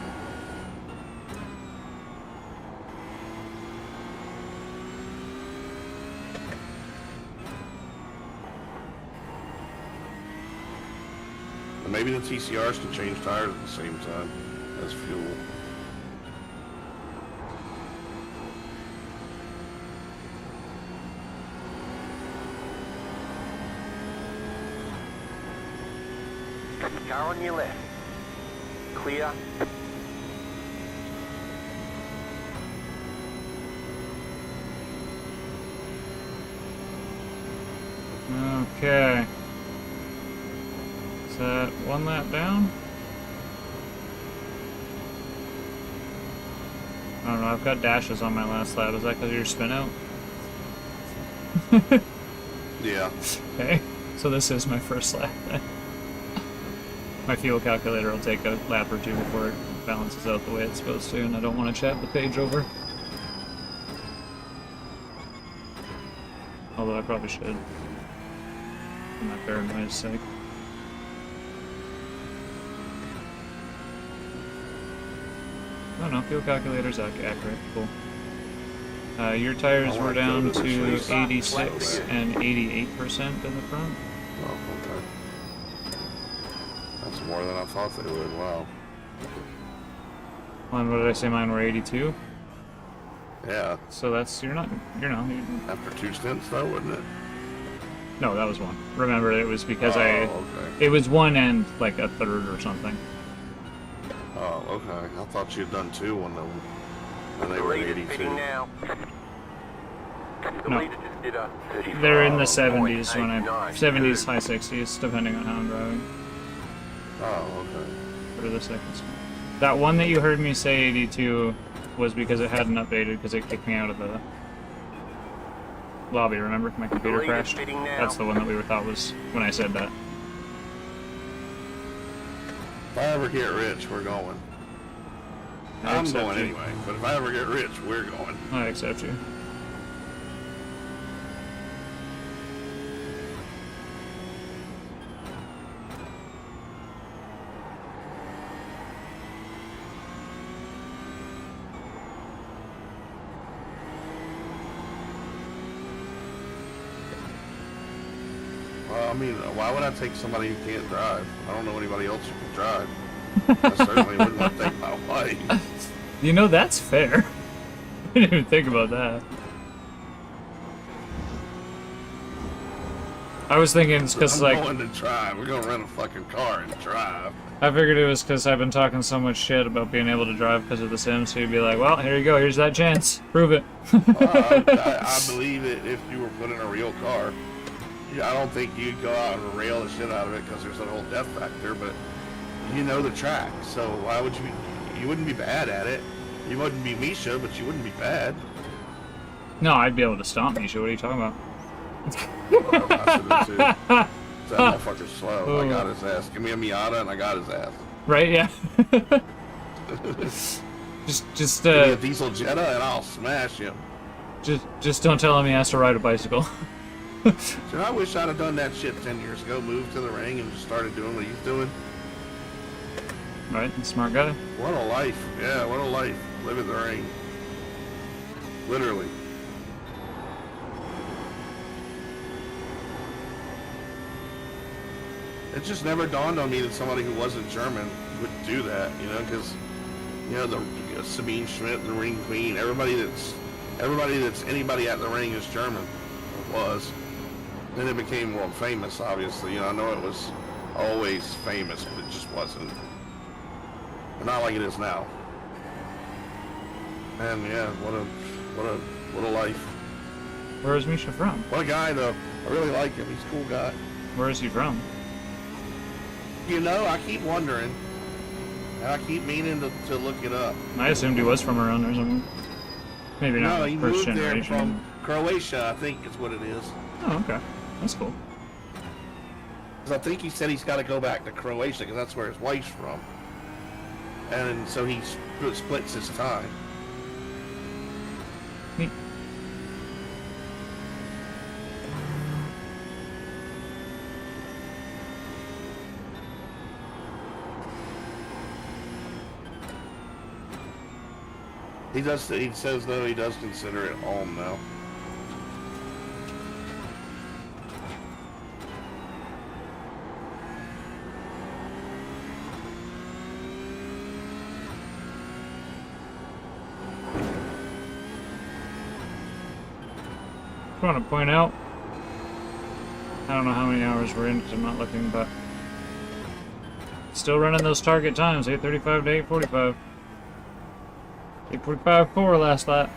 And maybe the TCRs can change tires at the same time as fuel. Car on your left. Clear. Okay. Is that 1 lap down? I don't know, I've got dashes on my last lap. Is that because of your spin out? Yeah. Okay, so this is my first lap then. My fuel calculator will take a lap or 2 before it balances out the way it's supposed to, and I don't want to chat the page over. Although I probably should. For my paranoia's sake. Oh no, fuel calculator's accurate, cool. Your tires were down to 86 and 88% in the front. Oh, okay. That's more than I thought they would. Wow. And what did I say? Mine were 82. Yeah. So that's you're After 2 stints, though, wouldn't it? no, that was 1. Remember, it was because Okay. it was 1 and like a third or something. Oh, okay. I thought you'd done 2 when they The were at leader's 82. pitting now. The No. leader just did a 35. They're in the 70s when I 0.89. 70s, high 60s, depending on how I'm driving Oh, okay. for the seconds. That one that you heard me say 82 was because it hadn't updated because it kicked me out of the lobby. Remember, my computer The leader's crashed. pitting now. That's the one that we thought was when I said that. If I ever get rich, we're going. I I'm accept going you. anyway, but if I ever get rich, we're going. I accept you. Well, I mean, why would I take somebody who can't drive? I don't know anybody else who can drive. I certainly wouldn't want to take my wife. You know, that's fair. I didn't even think about that. I was thinking it's because, I'm like, going to drive. We're going to rent a fucking car and drive. I figured it was because I've been talking so much shit about being able to drive because of The Sims, so you'd be like, well, here you go, here's that chance. Prove it. I believe it if you were put in a real car. I don't think you'd go out and rail the shit out of it because there's that whole death factor, but you know the track, so why would you wouldn't be bad at it. You wouldn't be Misha, but you wouldn't be bad. No, I'd be able to stomp Misha. What are you talking about? I should have too. That motherfucker's slow. I got his ass. Give me a Miata and I got his ass. Right, yeah. Just Give me a diesel Jetta and I'll smash him. just don't tell him he has to ride a bicycle. So I wish I'd have done that shit 10 years ago, moved to the ring and just started doing what he's doing. Right, smart guy. What a life. Yeah, what a life. Live in the ring. Literally. It just never dawned on me that somebody who wasn't German would do that, you know, because, you know, the Sabine Schmidt, the ring queen, everybody that's anybody at the ring is German. It was. Then it became world famous, obviously. You know, I know it was always famous, but it just wasn't. But not like it is now. And yeah, what a life. Where is Misha from? What a guy, though. I really like him. He's a cool guy. Where is he from? You know, I keep wondering, and I keep meaning to look it up. I assumed he was from around there somewhere. Maybe not No, he first moved there generation. from Croatia, I think is what it is. Oh, okay. That's cool. 'Cause I think he said he's got to go back to Croatia because that's where his wife's from. And so he splits his time. Neat. He says though he does consider it home now. I want to point out, I don't know how many hours we're in because I'm not looking, but still running those target times, 8:35 to 8:45. 8:45.4 last lap.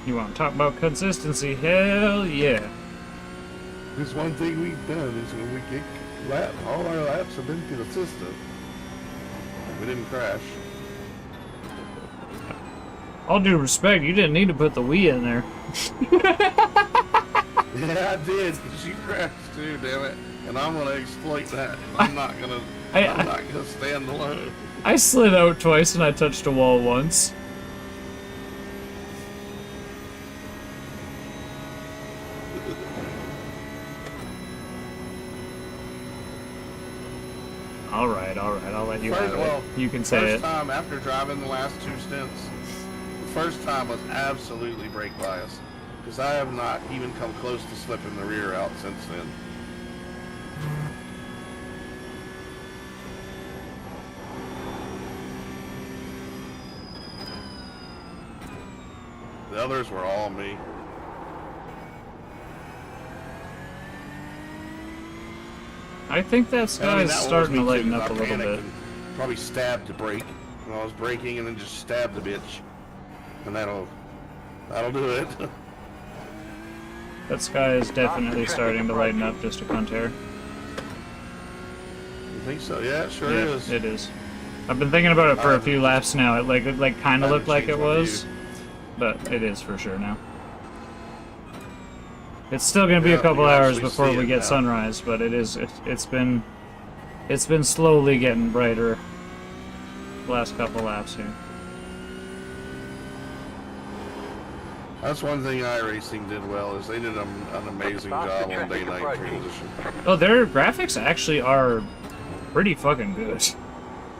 You want to talk about consistency? Hell yeah. There's one thing we've done is when we get all our laps have been consistent. We didn't crash. All due respect, you didn't need to put the Wii in there. Yeah, I did, because you crashed too, damn it. And I'm gonna exploit that. I'm not gonna stand alone. I slid out twice and I touched a wall once. Alright, I'll let you have it. You can say it. First time after driving the last two stints, the first time was absolutely brake bias. Because I have not even come close to slipping the rear out since then. The others were all me. I think that sky's starting to lighten up a little bit. Probably stabbed the brake when I was braking and then just stabbed the bitch. And that'll do it. That sky is definitely starting to lighten up just a cunt hair. You think so? Yeah, it sure Yeah, is. it is. I've been thinking about it for a few laps now. It like kind of looked like it was, but it is for sure now. It's still gonna be a couple hours before we get sunrise, but it's been slowly getting brighter the last couple laps here. That's one thing iRacing did well, is they did an amazing job on day-night transition. Oh, their graphics actually are pretty fucking good.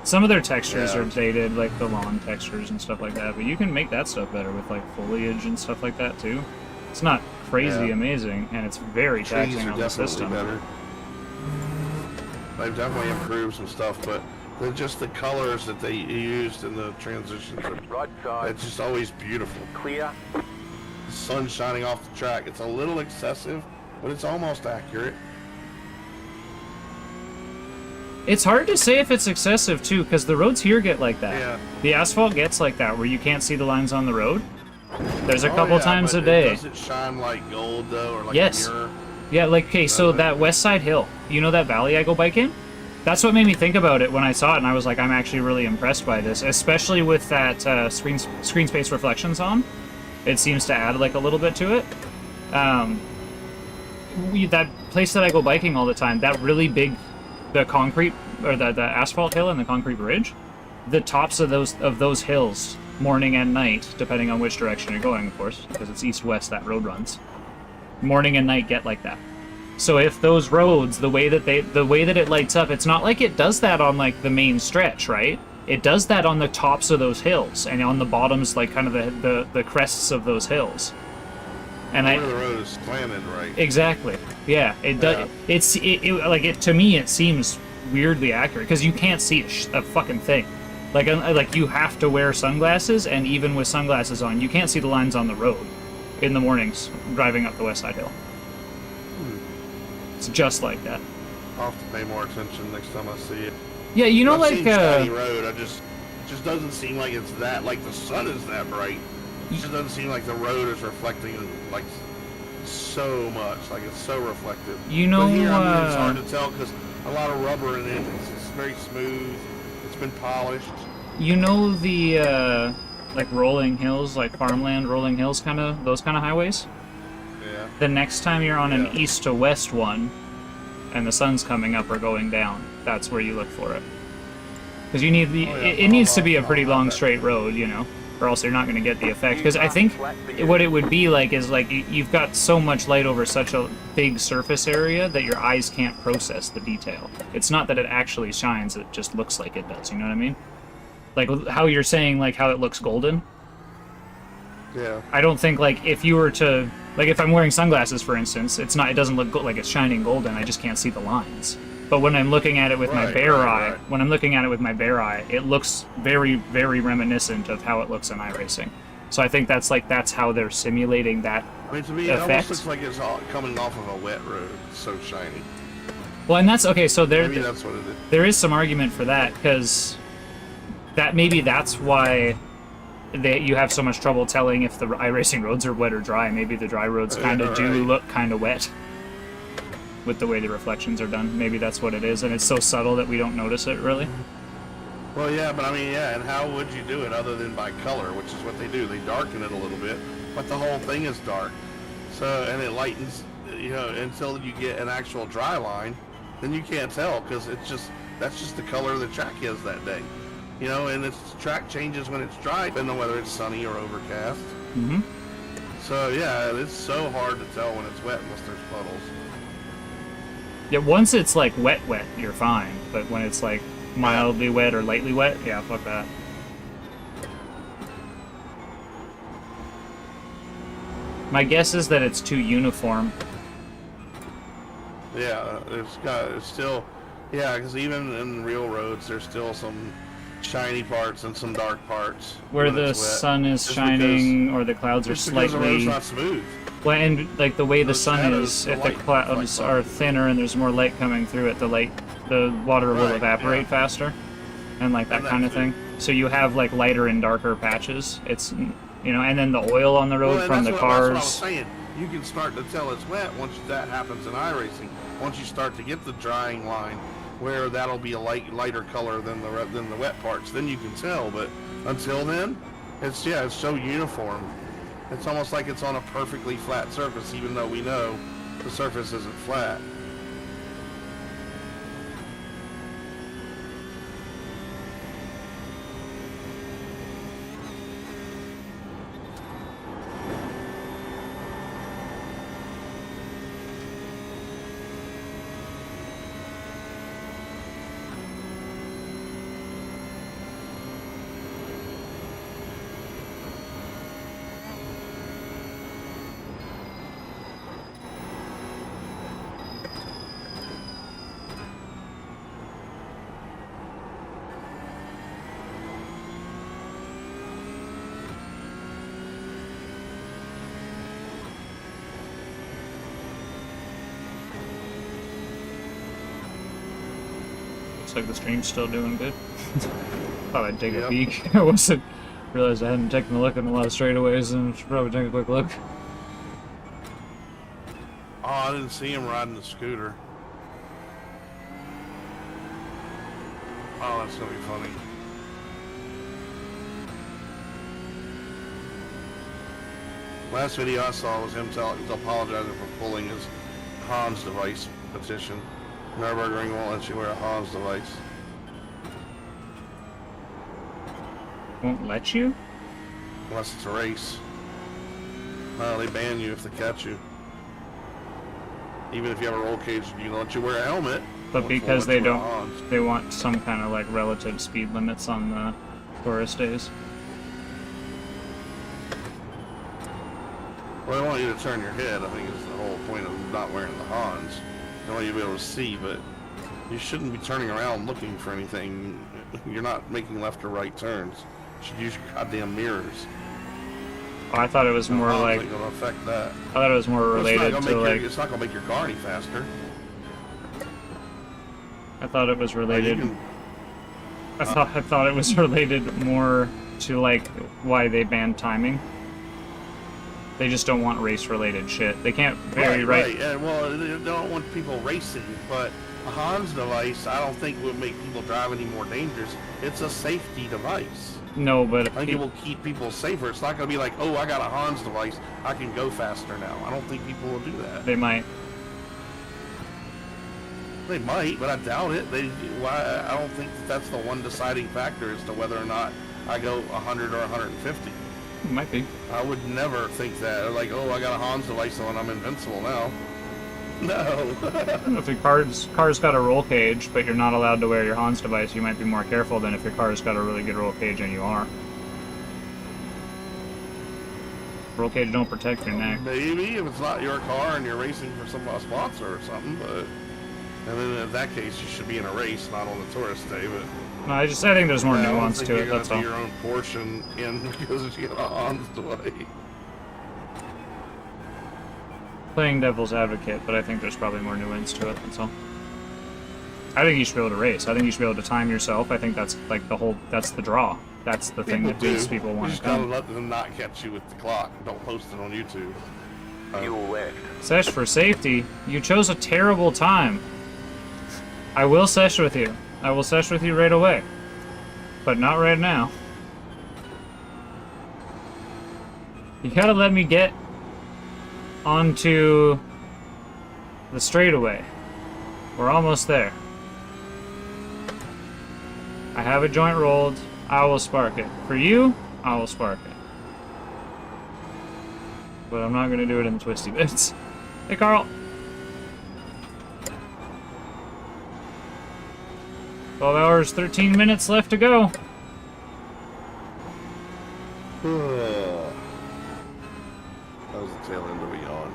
Some of their textures are dated, like the lawn textures and stuff like that, but you can make that stuff better with like foliage and stuff like that too. It's not crazy amazing, and it's very taxing on the system. Better. They've definitely improved some stuff, but just the colors that they used in the transitions, Right side. it's just always beautiful. Clear. The sun shining off the track. It's a little excessive, but it's almost accurate. It's hard to say if it's excessive too, because the roads here get like that. Yeah. The asphalt gets like that, where you can't see the lines on the road. There's a couple times a day. Does it shine like gold though, or like Yes. a mirror? Yeah, like, okay, so Does it? that West Side Hill, you know that valley I go bike in? That's what made me think about it when I saw it, and I was like, I'm actually really impressed by this, especially with that screen space reflections on. It seems to add like a little bit to it. That place that I go biking all the time, that really big, the concrete or the asphalt hill and the concrete bridge, the tops of those hills, morning and night, depending on which direction you're going, of course, because it's east-west that road runs. Morning and night get like that. So if those roads, the way that it lights up, it's not like it does that on like the main stretch, right? It does that on the tops of those hills and on the bottoms, like kind of the crests of those hills. And where the road is slanted, right? Exactly. Yeah. It does. Yeah. To me, it seems weirdly accurate because you can't see a fucking thing. Like you have to wear sunglasses, and even with sunglasses on, you can't see the lines on the road in the mornings driving up the West Side Hill. It's just like that. I'll have to pay more attention next time I see it. Yeah, you know, I've seen Shiny Road. It just doesn't seem like it's that, like the sun is that bright. It just doesn't seem like the road is reflecting like so much, like it's so reflective. You know, but here, I mean, it's hard to tell because a lot of rubber in it. It's very smooth. It's been polished. You know the like rolling hills, like farmland rolling hills, those kind of highways. Yeah. The next time you're on an east to west one, and the sun's coming up or going down, that's where you look for it. Because you need it needs to be a pretty long straight road, you know, or else you're not going to get the effect. Because I think what it would be like is like you've got so much light over such a big surface area that your eyes can't process the detail. It's not that it actually shines; it just looks like it does. You know what I mean? Like how you're saying, like how it looks golden. Yeah. I don't think like if you were to if I'm wearing sunglasses, for instance, it doesn't look like it's shining golden. I just can't see the lines. But when I'm looking at it with my bare eye, when I'm looking at it with my bare eye, it looks very, very reminiscent of how it looks in iRacing. So I think that's how they're simulating that effect. I mean, to me, it almost looks like it's all coming off of a wet road. It's so shiny. Well, and that's okay. So maybe that's what it is. There is some argument for that because that's why you have so much trouble telling if the iRacing roads are wet or dry. Maybe the dry roads kind of do look kind of wet with the way the reflections are done. Maybe that's what it is, and it's so subtle that we don't notice it, really. Well, yeah, but I mean, yeah, and how would you do it other than by color, which is what they do. They darken it a little bit, but the whole thing is dark. So, and it lightens, you know, until you get an actual dry line, then you can't tell, because that's just the color the track is that day. You know, and its track changes when it's dry, depending on whether it's sunny or overcast. Mm-hmm. So, yeah, it's so hard to tell when it's wet unless there's puddles. Yeah, once it's like wet, you're fine. But when it's like mildly wet or lightly wet, yeah, fuck that. My guess is that it's too uniform. Yeah, it's still, yeah, because even in real roads, there's still some shiny parts and some dark parts. Where the sun is shining or the clouds are slightly... Because the road's not smooth. Well, and like the way the sun is, if the clouds are thinner and there's more light coming through it, the water will evaporate faster, and like that kind of thing. So you have like lighter and darker patches. It's, you know, and then the oil on the road from the cars. That's what I was saying. You can start to tell it's wet once that happens in iRacing. Once you start to get the drying line, where that'll be a lighter color than the wet parts, then you can tell. But until then, it's so uniform. It's almost like it's on a perfectly flat surface, even though we know the surface isn't flat. Looks like the stream's still doing good. Thought I'd take a peek. I realized I hadn't taken a look at a lot of straightaways, and should probably take a quick look. Oh, I didn't see him riding the scooter. Oh, that's gonna be funny. Last video I saw was him apologizing for pulling his Hans device petition. Nürburgring won't let you wear a Hans device. Won't let you? Unless it's a race. No, they ban you if they catch you. Even if you have a roll cage, you let you wear a helmet. But because they wear a don't, Hans. they want some kind of like relative speed limits on the tourist days. Well, they want you to turn your head, I think is the whole point of not wearing the Hans. They want you to be able to see, but you shouldn't be turning around looking for anything. You're not making left or right turns. You should use your goddamn mirrors. Oh, I thought it was more Hans like, ain't gonna affect that. I thought it was more related to like, It's not gonna make your car any faster. I thought it was related, You can- I thought it was related more to like why they banned timing. They just don't want race-related shit. They can't vary right. Yeah, well, they don't want people racing, but a Hans device, I don't think would make people drive any more dangerous. It's a safety device. No, but I think it will keep people safer. It's not going to be like, oh, I got a Hans device, I can go faster now. I don't think people will do that. they might. They might, but I doubt it. I don't think that's the one deciding factor as to whether or not I go 100 or 150. It might be. I would never think that. Like, oh, I got a Hans device on, I'm invincible now. No. If your car's got a roll cage, but you're not allowed to wear your Hans device, you might be more careful than if your car's got a really good roll cage and you are. Roll cage don't protect your neck. Maybe if it's not your car and you're racing for a sponsor or something, but and then in that case you should be in a race, not on the tourist day. But No, I think there's more nuance to it. You're That's gonna all. do your own portion in because you got a Hans device. Playing devil's advocate, but I think there's probably more nuance to it. That's all. I think you should be able to race. I think you should be able to time yourself. I think that's like that's the draw. That's the thing that makes people want to just gotta come. let them not catch you with the clock. Don't post it on YouTube. Fuel left. Sesh for safety. You chose a terrible time. I will sesh with you. I will sesh with you right away. But not right now. You gotta let me get onto the straightaway. We're almost there. I have a joint rolled. I will spark it. For you, I will spark it. But I'm not gonna do it in twisty bits. Hey, Carl. 12 hours, 13 minutes left to go. That was the tail end of a yawn.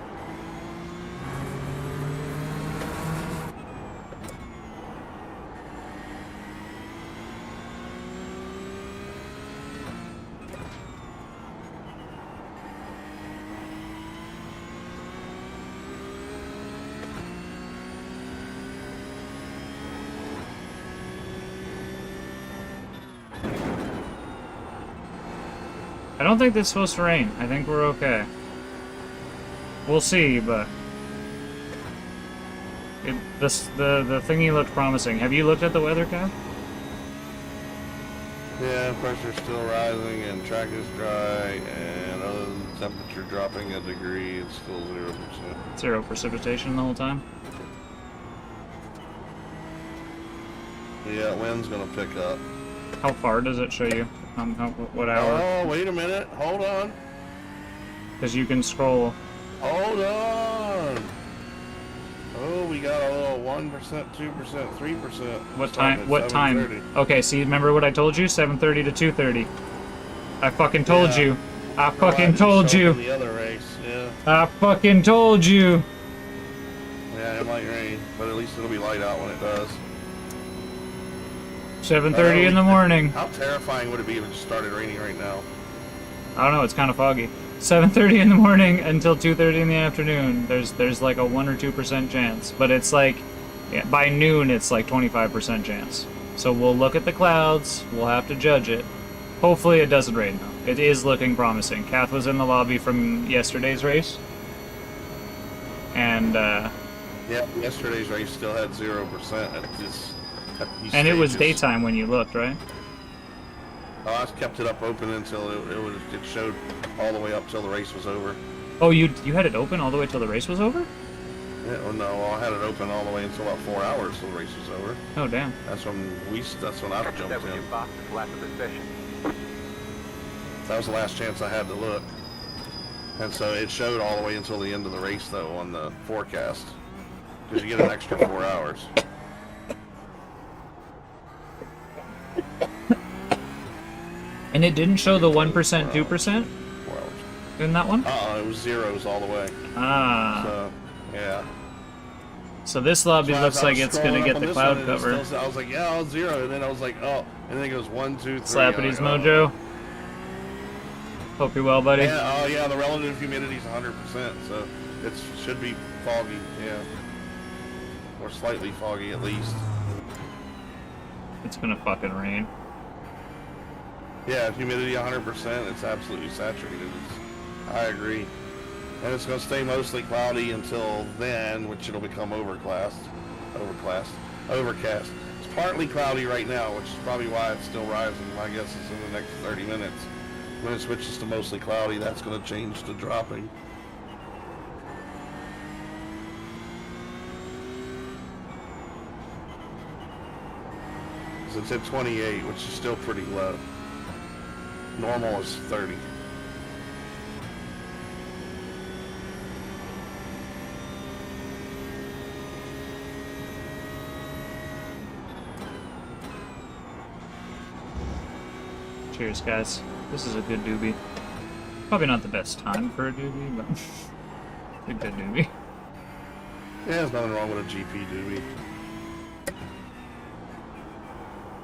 I don't think it's supposed to rain. I think we're okay. We'll see, but the thingy looked promising. Have you looked at the weather, Cath? Yeah, pressure's still rising and track is dry, and other than the temperature dropping a degree, it's still 0%. Zero precipitation the whole time. Yeah, wind's gonna pick up. How far does it show you? What hour? Oh, wait a minute. Hold on. Because you can scroll. Hold on. Oh, we got a little 1%, 2%, 3%. What Starting time? at What time? 7:30. Okay, see, remember what I told you? 7:30 to 2:30. I fucking told Yeah. you. I No, fucking just told showed you. in the other race, yeah. I fucking told you. Yeah, it might rain, but at least it'll be light out when it does. 7:30 in the morning. How terrifying would it be if it just started raining right now? I don't know, it's kind of foggy. 7:30 in the morning until 2:30 in the afternoon. There's like a 1 or 2% chance, but it's like by noon it's like 25% chance. So we'll look at the clouds. We'll have to judge it. Hopefully it doesn't rain though. It is looking promising. Cath was in the lobby from yesterday's race, and Yeah, yesterday's race still had 0%. at these And it was stages. daytime when you looked, right? Oh, I kept it up open until it showed all the way up till the race was over. Oh, you had it open all the way till the race was over? Yeah, well, no, I had it open all the way until about 4 hours till the race was over. Oh, damn. That's when I jumped That was in. your fastest lap of the session. That was the last chance I had to look. And so it showed all the way until the end of the race, though, on the forecast. Because you get an extra 4 hours. And it didn't show the 1%, 2% 4 hours. in that one? It was zeros all the way. Ah. So, yeah. So this lobby So looks as I like was it's gonna scrolling get up on the this cloud one, and it cover. still, I was like, yeah, I was 0. And then I was like, oh. And then it goes 1, 2, 3. Slappity's I'm like, Mojo. Hope you're well, buddy. Yeah, oh yeah, the relative humidity is 100%, so it should be foggy, yeah. Or slightly foggy at least. It's gonna fucking rain. Yeah, humidity 100%, it's absolutely saturated. I agree. And it's going to stay mostly cloudy until then, which it'll become overcast. It's partly cloudy right now, which is probably why it's still rising. My guess is in the next 30 minutes. When it switches to mostly cloudy, that's going to change to dropping. So it's at 28, which is still pretty low. Normal is 30. Cheers, guys. This is a good doobie. Probably not the best time for a doobie, but a good doobie. Yeah, there's nothing wrong with a GP doobie.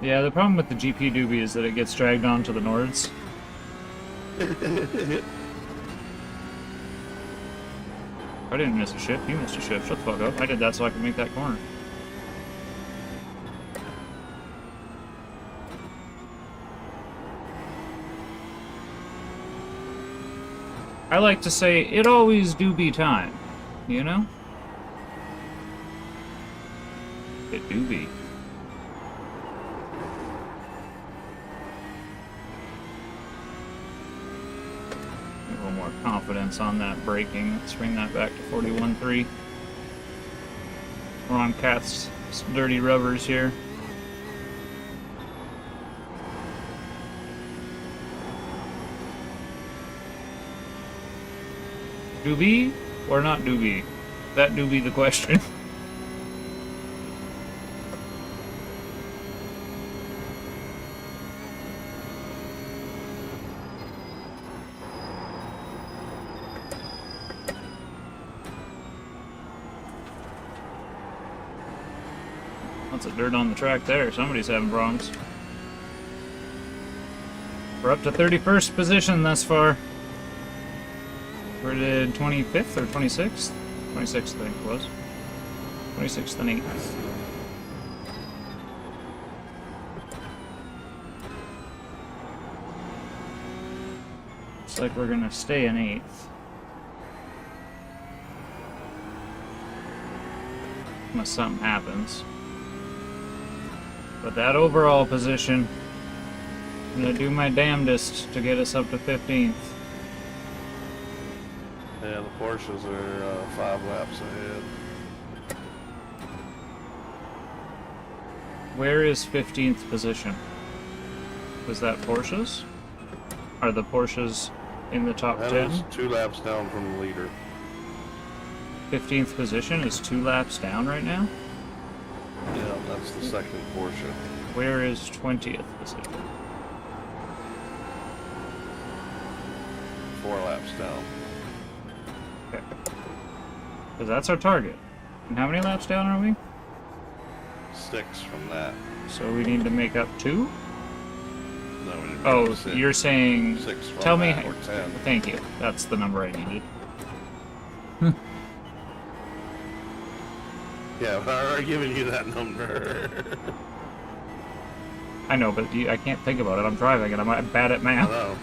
Yeah, the problem with the GP doobie is that it gets dragged onto the Nords. I didn't miss a shift. You missed a shift. Shut the fuck up. I did that so I could make that corner. I like to say, it always do be time, you know? It do be. A little more confidence on that braking. Let's bring that back to 41.3. We're on Cath's dirty rubbers here. Doobie or not doobie? That do be the question. Lots of dirt on the track there. Somebody's having problems. We're up to 31st position thus far. Where did 25th or 26th? 26th, I think it was. 26th and 8th. Looks like we're gonna stay in 8th. Unless something happens. But that overall position, I'm gonna do my damnedest to get us up to 15th. Yeah, the Porsches are 5 laps ahead. Where is 15th position? Was that Porsches? Are the Porsches in the top That 10? is 2 laps down from the leader. 15th position is 2 laps down right now? Yeah, that's the second Porsche. Where is 20th position? 4 laps down. Okay. Because that's our target. And how many laps down are we? 6 from that. So we need to make up 2? No, we didn't Oh, make 6. you're saying... 6 from Tell me... that, or 10. Thank you. That's the number I needed. Yeah, but I already given you that number. I know, but I can't think about it. I'm driving and I'm bad at I math. know.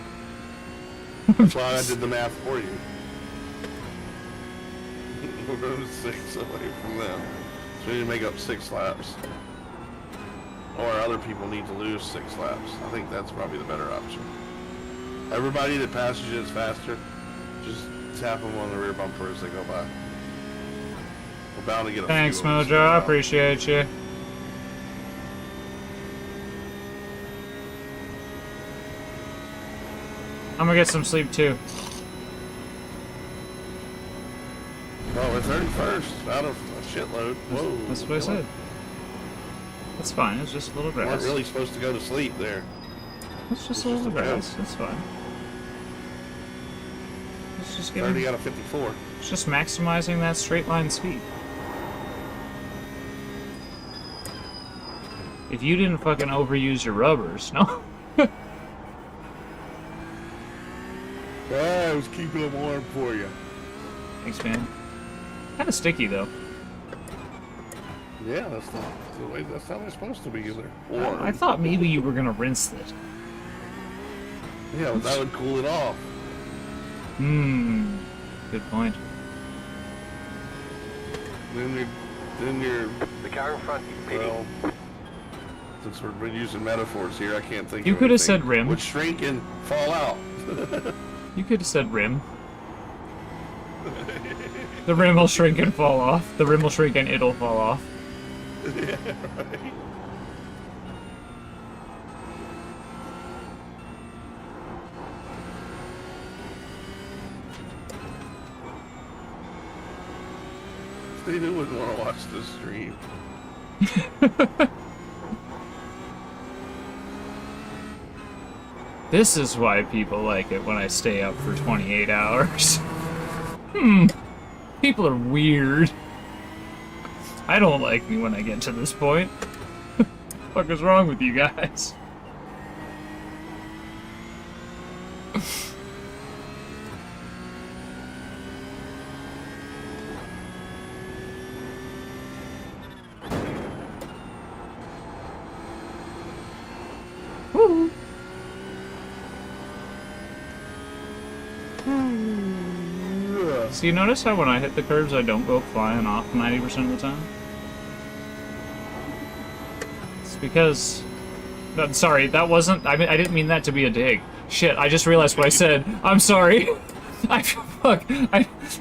That's why I did the math for you. We're 6 away from them. So we need to make up 6 laps. or other people need to lose 6 laps. I think that's probably the better option. Everybody that passes you is faster. Just tap them on the rear bumper as they go by. We're bound to get a Thanks, few of them Mojo. I out. appreciate you. I'm gonna get some sleep too. Well, we're 31st out of a shitload. Whoa. That's what I said. That's fine. It's just a little We weren't grass. really supposed to go to sleep there. It's just it's a little just a grass. It's fine. It's just getting. 30 out of 54. It's just maximizing that straight line speed. If you didn't fucking overuse your rubbers, no. I was keeping them warm for you. Thanks, man. Kind of sticky though. Yeah, that's the way. That's how they're supposed to be. Either. Warm. I thought maybe you were gonna rinse it. Yeah, but that would cool it off. Good point. Then you're The car in front is pitting. well. Since we're using metaphors here, I can't think. You of could have anything. said rim. Would shrink and fall out. You could have said rim. The rim will shrink and fall off. The rim will shrink and it'll fall off. Yeah, right. They wouldn't want to watch this stream. This is why people like it when I stay up for 28 hours. People are weird. I don't like me when I get to this point. What the fuck is wrong with you guys? Woo. So you notice how when I hit the curves I don't go flying off 90% of the time? It's because... No, sorry, that wasn't... I didn't mean that to be a dig. Shit, I just realized what I said. I'm sorry.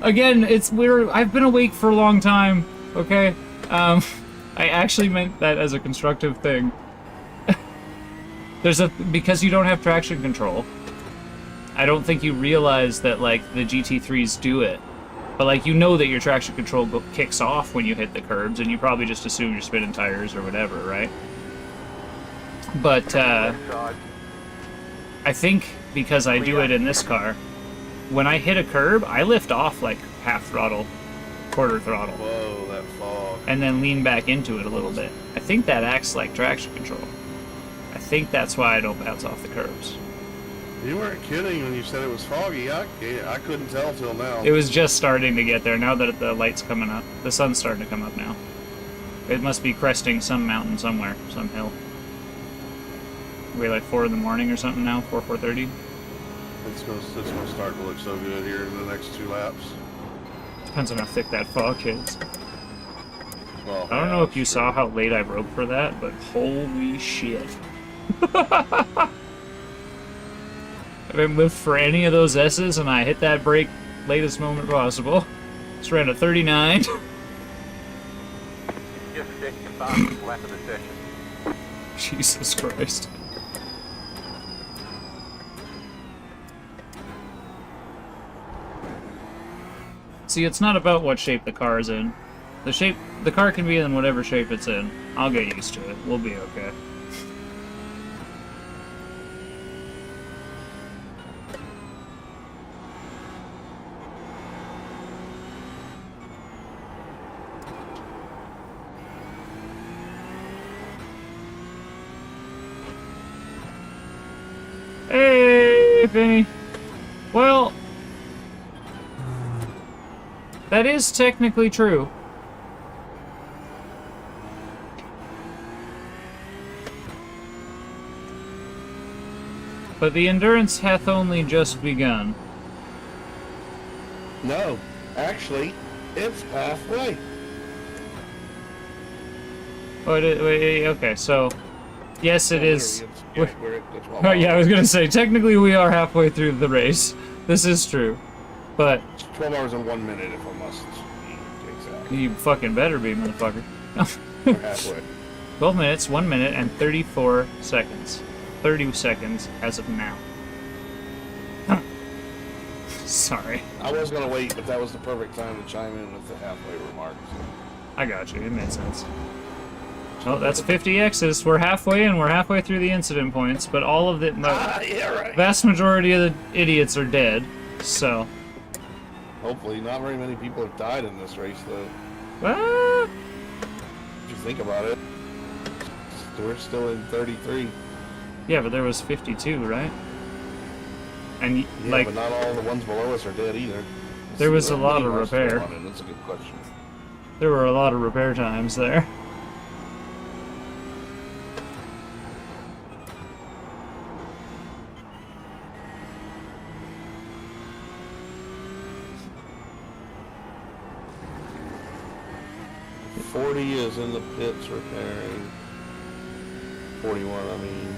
Again, I've been awake for a long time, okay? I actually meant that as a constructive thing. Because you don't have traction control, I don't think you realize that, like, the GT3s do it. But, like, you know that your traction control kicks off when you hit the curbs, and you probably just assume you're spinning tires or whatever, right? But, Left side. I think because I do it in this car, when I hit a curb, I lift off, like, half throttle, quarter throttle, Whoa, that fog. and then lean back into it a little bit. I think that acts like traction control. I think that's why I don't bounce off the curbs. You weren't kidding when you said it was foggy. I couldn't tell till now. It was just starting to get there, now that the light's coming up. The sun's starting to come up now. It must be cresting some mountain somewhere, some hill. We're like 4 in the morning or something now, 4:30. It's gonna start to look so good here in the next 2 laps. Depends on how thick that fog is. Well, I don't know if you saw how late I broke for that, but holy shit. I didn't lift for any of those S's, and I hit that brake latest moment possible. Just ran a 39. Just set your fastest lap of the session. Jesus Christ. See, it's not about what shape the car is in. The car can be in whatever shape it's in. I'll get used to it. We'll be okay. Hey, Vinny. Well, that is technically true. But the endurance hath only just begun. No, actually, it's halfway. Wait, okay, so Yes, it is. It's 12 Oh, yeah, I hours. was gonna say, technically we are halfway through the race. This is true. But It's 12 hours and 1 minute if I must be exact. you fucking better be, motherfucker. We're halfway. 12 minutes, 1 minute, and 34 seconds. 30 seconds as of now. Sorry. I was gonna wait, but that was the perfect time to chime in with the halfway remark. So. I got you. It made sense. Well, that's 50 X's. We're halfway and we're halfway through the incident points, but all of the Yeah, right. vast majority of the idiots are dead. So, Hopefully, not very many people have died in this race, though. ah, If you think about it, we're still in 33. yeah, but there was 52, right? And Yeah, like, but not all the ones below us are dead either. There was a lot How of many cars repair. still on it? That's a good question. there were a lot of repair times there. Forty is in the pits repairing. 41, I mean.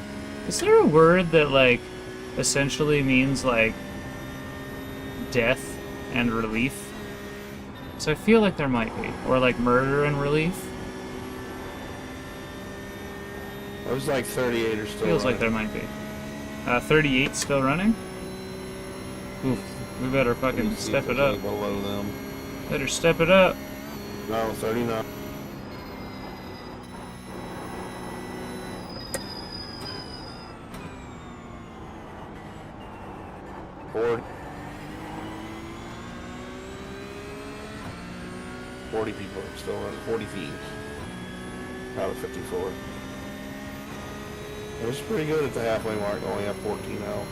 Is there a word that like essentially means like death and relief? So I feel like there might be, or like murder and relief. It was like 38 or still. Feels like there running. might be. 38 still running? Oof, we better Let me fucking see step if it there's up. any below them. Better step it up. No, 39. Forty. 40 people are still running. 40 feet out of 54. It was pretty good at the halfway mark. Only have 14 out.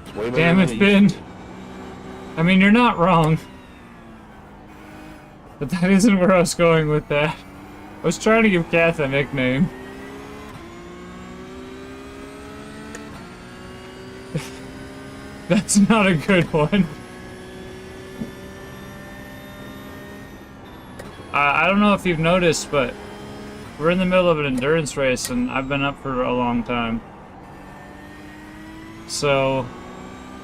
It's way better Damn than it, used Finn. to be. I mean, you're not wrong. But that isn't where I was going with that. I was trying to give Cath a nickname. That's not a good one. I don't know if you've noticed, but we're in the middle of an endurance race, and I've been up for a long time. So,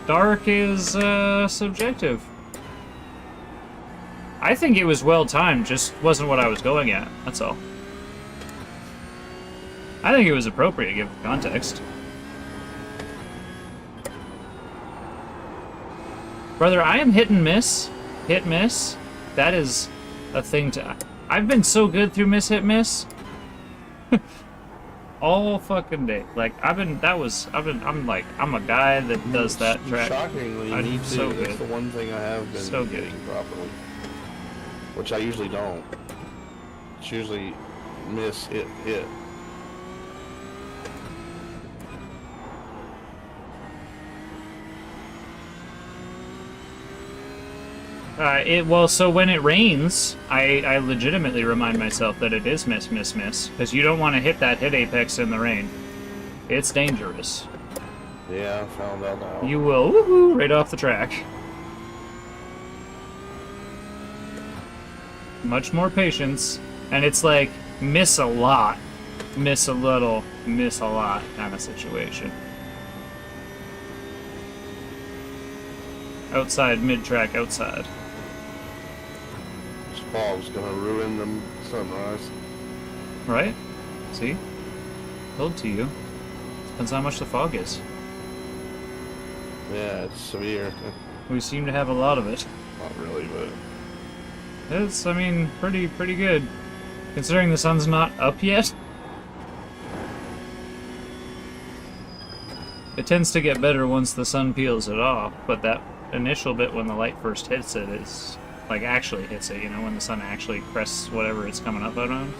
dark is subjective. I think it was well timed, just wasn't what I was going at, that's all. I think it was appropriate given the context. Brother, I am hit and miss. Hit miss. That is a thing to... I've been so good through miss hit miss. All fucking day. Like, I'm a guy that does that track. Shockingly, I me do too. so That's good. the one thing I have been So good. getting properly. Which I usually don't. It's usually miss, hit, hit. Well, so when it rains, I legitimately remind myself that it is miss, miss, miss. Because you don't want to hit that hit apex in the rain. It's dangerous. Yeah, I found out now. You will woohoo right off the track. Much more patience. And it's like, miss a lot, miss a little, miss a lot kind of situation. Outside, mid-track, outside. This fog's gonna ruin the sunrise. Right? See? Told to you. Depends how much the fog is. Yeah, it's severe. We seem to have a lot of it. Not really, but It's, I mean, pretty good. Considering the sun's not up yet. It tends to get better once the sun peels it off, but that initial bit when the light first hits it is, like, actually hits it, you know, when the sun actually crests whatever it's coming up out on,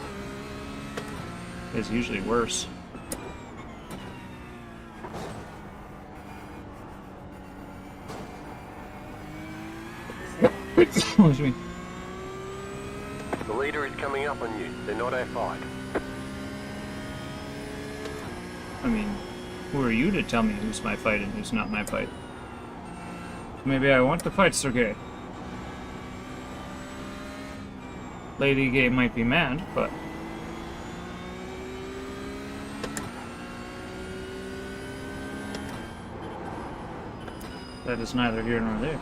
is usually worse. Excuse me. The leader is coming up on you. They're not our fight. I mean, who are you to tell me who's my fight and who's not my fight? Maybe I want the fight, Sergey. Lady Gay might be mad, but that is neither here nor there.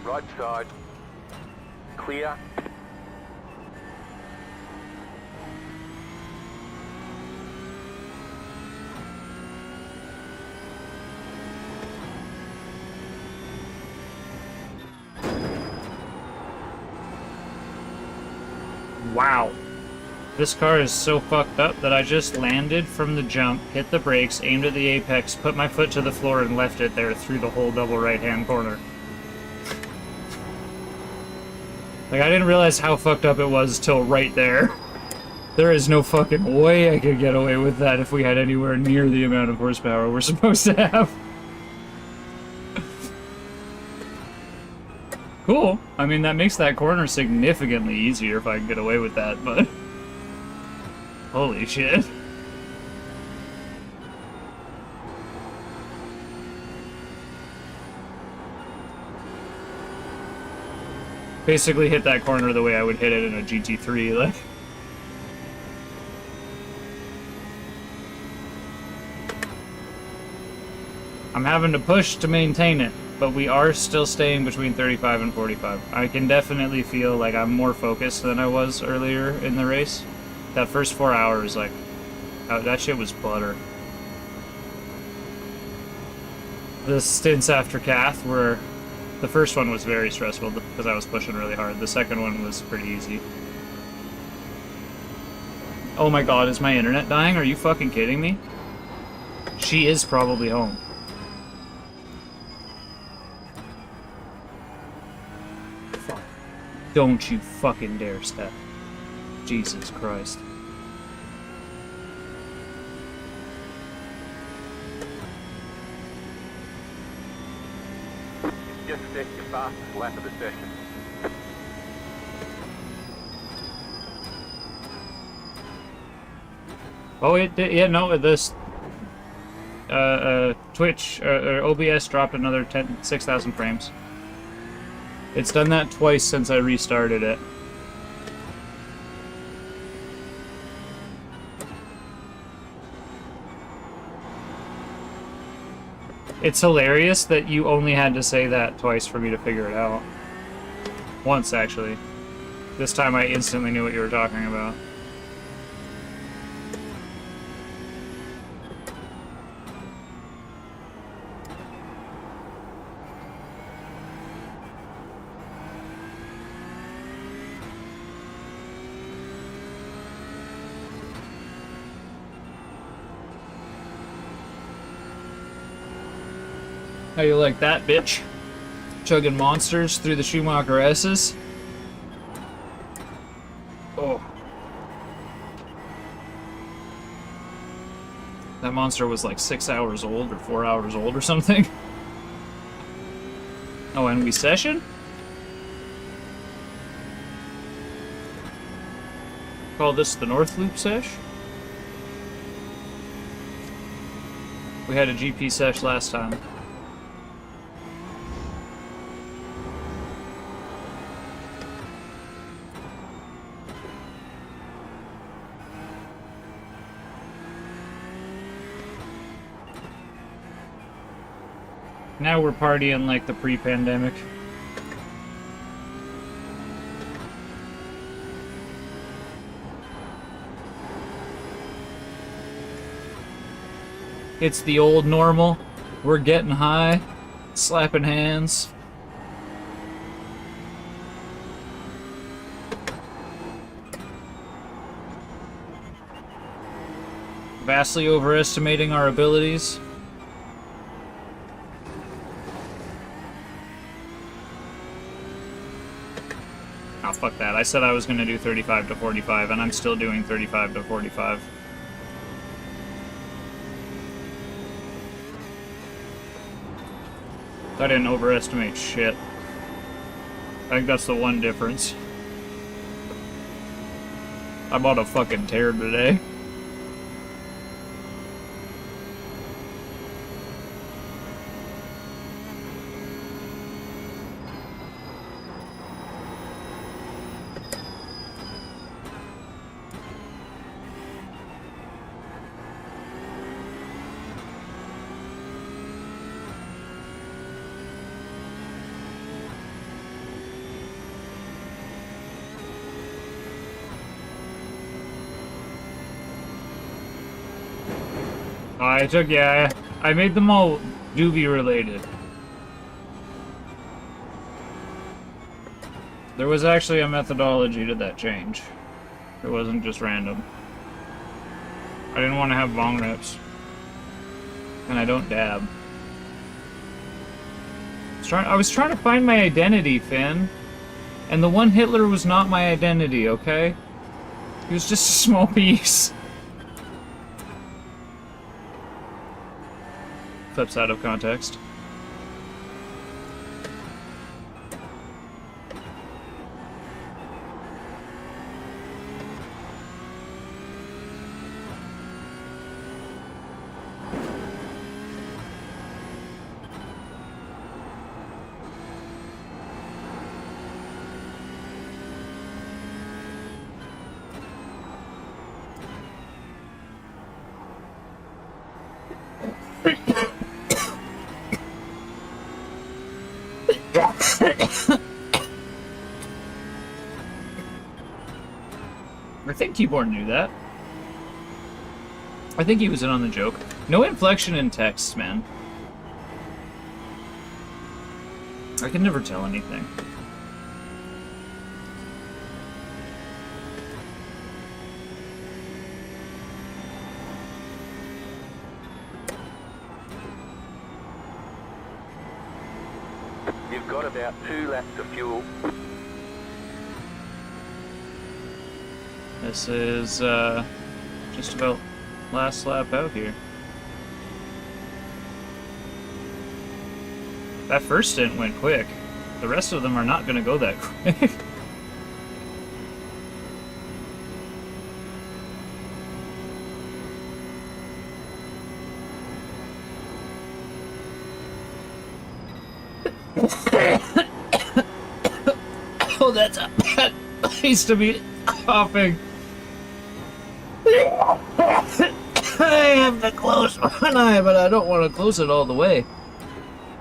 Right side. Clear. Wow. This car is so fucked up that I just landed from the jump, hit the brakes, aimed at the apex, put my foot to the floor, and left it there through the whole double right-hand corner. Like, I didn't realize how fucked up it was till right there. There is no fucking way I could get away with that if we had anywhere near the amount of horsepower we're supposed to have. Cool. I mean, that makes that corner significantly easier if I can get away with that, but... Holy shit. Basically hit that corner the way I would hit it in a GT3, like... I'm having to push to maintain it, but we are still staying between 35 and 45. I can definitely feel like I'm more focused than I was earlier in the race. That first 4 hours, like, that shit was butter. The stints after Cath were... The first one was very stressful because I was pushing really hard. The second one was pretty easy. Oh my god, is my internet dying? Are you fucking kidding me? She is probably home. Fuck. Don't you fucking dare, Steph. Jesus Christ. Just set your fastest lap of the session. Oh, it did. Yeah, no, this Twitch or OBS dropped another 6,000 frames. It's done that twice since I restarted it. It's hilarious that you only had to say that twice for me to figure it out. Once, actually. This time I instantly knew what you were talking about. How you like that, bitch? Chugging monsters through the Schumacher S's. Oh. That monster was like 6 hours old or 4 hours old or something. Oh, and we session? Call this the North Loop sesh? We had a GP sesh last time. Now we're partying like the pre-pandemic. It's the old normal. We're getting high, slapping hands. Vastly overestimating our abilities. Oh, fuck that. I said I was going to do 35 to 45, and I'm still doing 35 to 45. I didn't overestimate shit. I think that's the one difference. I bought a fucking tear today. I made them all doobie related. There was actually a methodology to that change. It wasn't just random. I didn't want to have bong rips. And I don't dab. I was trying to find my identity, Finn. And the one Hitler was not my identity, okay? He was just a small piece. Clips out of context. I think Keyboard knew that. I think he was in on the joke. No inflection in texts, man. I can never tell anything. You've got about 2 laps of fuel. This is, just about last lap out here. That first stint went quick. The rest of them are not gonna go that quick. Oh, that's a bad place to be coughing. I have to close one eye, but I don't want to close it all the way.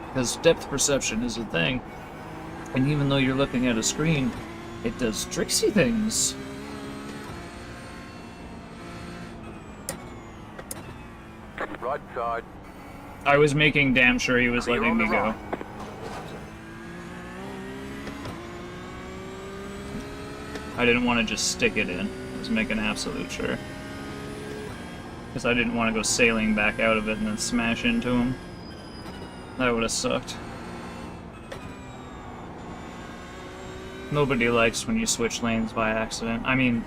Because depth perception is a thing. And even though you're looking at a screen, it does tricksy things. Right side. I was making damn sure he was letting me go. I didn't want to just stick it in. I was making absolute sure. Because I didn't want to go sailing back out of it and then smash into him. That would have sucked. Nobody likes when you switch lanes by accident. I mean,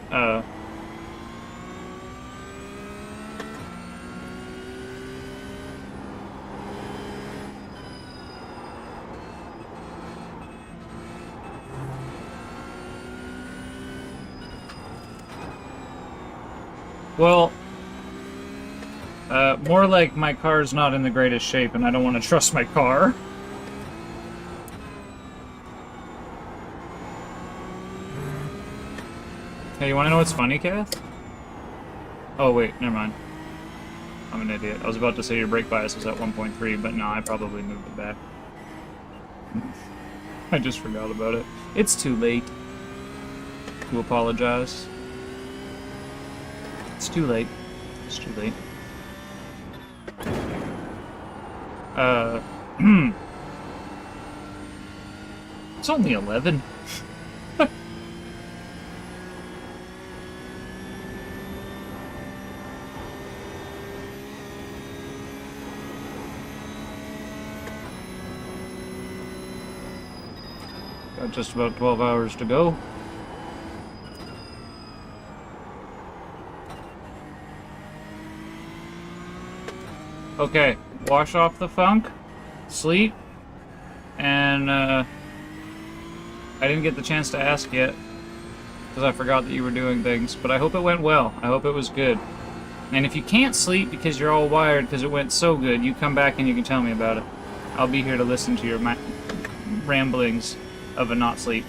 well, more like my car's not in the greatest shape and I don't want to trust my car. Hey, you want to know what's funny, Cath? Oh, wait, never mind. I'm an idiot. I was about to say your brake bias was at 1.3, but no, I probably moved it back. I just forgot about it. It's too late to apologize. It's too late. It's too late. It's only 11. Got just about 12 hours to go. Okay, wash off the funk, sleep, and I didn't get the chance to ask yet because I forgot that you were doing things. But I hope it went well. I hope it was good. And if you can't sleep because you're all wired because it went so good, you come back and you can tell me about it. I'll be here to listen to your ramblings of a not sleep.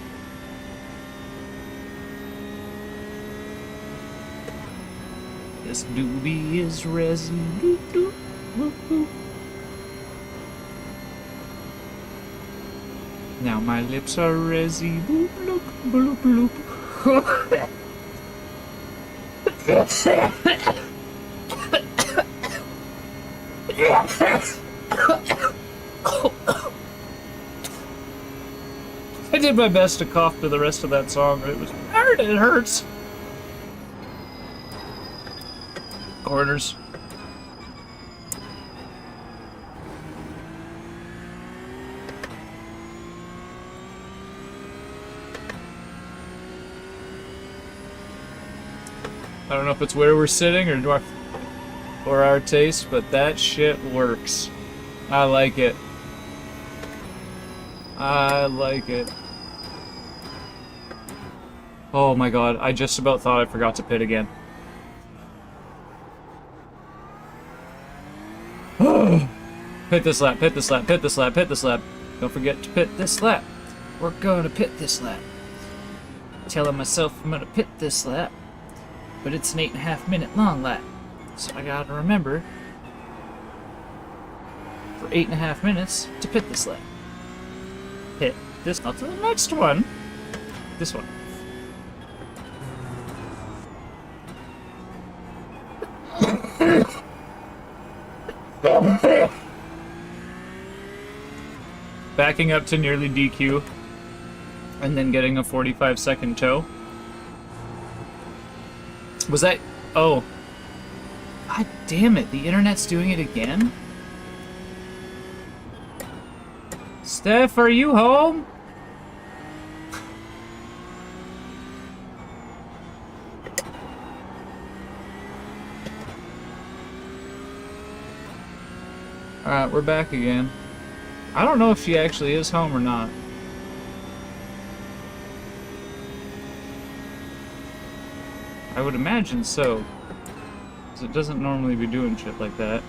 This doobie is resi. Doop, doop, doop, doop. Now my lips are resi. Boop, bloop, bloop, bloop. I did my best to cough to the rest of that song, but it was hard. It hurts. Corners. I don't know if it's where we're sitting or our taste, but that shit works. I like it. I like it. Oh my god, I just about thought I forgot to pit again. Pit this lap, pit this lap, pit this lap, pit this lap. Don't forget to pit this lap. We're gonna pit this lap. Telling myself I'm gonna pit this lap, but it's an 8.5 minute long lap. So I gotta remember for 8.5 minutes to pit this lap. Pit this, not to the next one. This one. Backing up to nearly DQ and then getting a 45-second tow. Was that... Oh. God damn it, the internet's doing it again? Steph, are you home? Alright, we're back again. I don't know if she actually is home or not. I would imagine so. Because it doesn't normally be doing shit like that.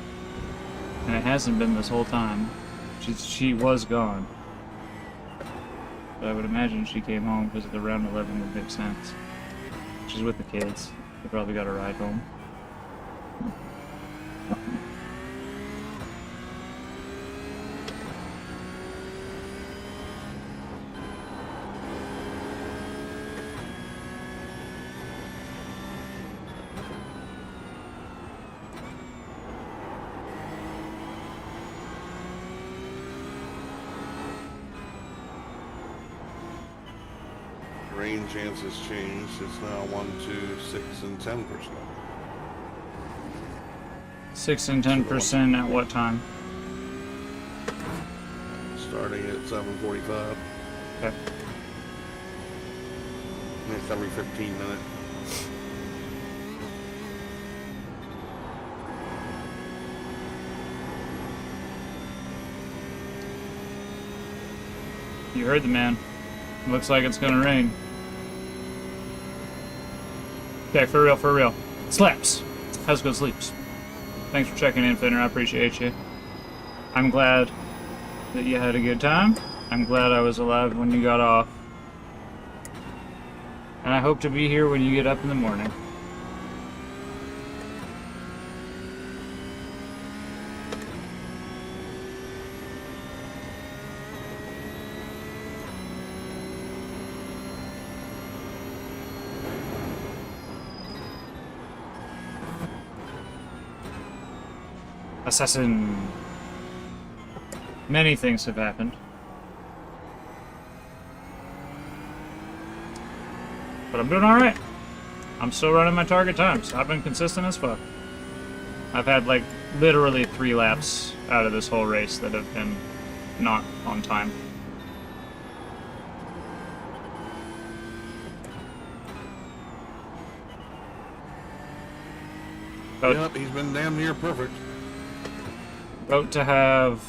And it hasn't been this whole time. She was gone. But I would imagine she came home because the round 11 would make sense. She's with the kids. They probably got a ride home. Rain chances changed. It's now 1, 2, 6, and 10%. 6 and 10% at what time? Starting at 7:45. Okay. It's every 15 minutes. You heard the man. Looks like it's gonna rain. Okay, for real, for real. Slaps. How's it go, sleeps? Thanks for checking in, Finner. I appreciate you. I'm glad that you had a good time. I'm glad I was alive when you got off. And I hope to be here when you get up in the morning. Assassin. Many things have happened. But I'm doing alright. I'm still running my target times. I've been consistent as fuck. I've had like literally 3 laps out of this whole race that have been not on time. Yep, he's been damn near perfect. About to have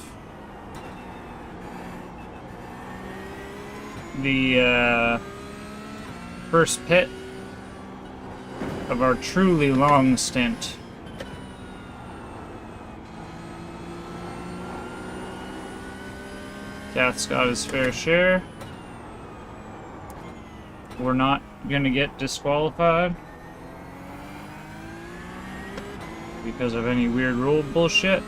the first pit of our truly long stint. Cath's got his fair share. We're not gonna get disqualified because of any weird rule bullshit.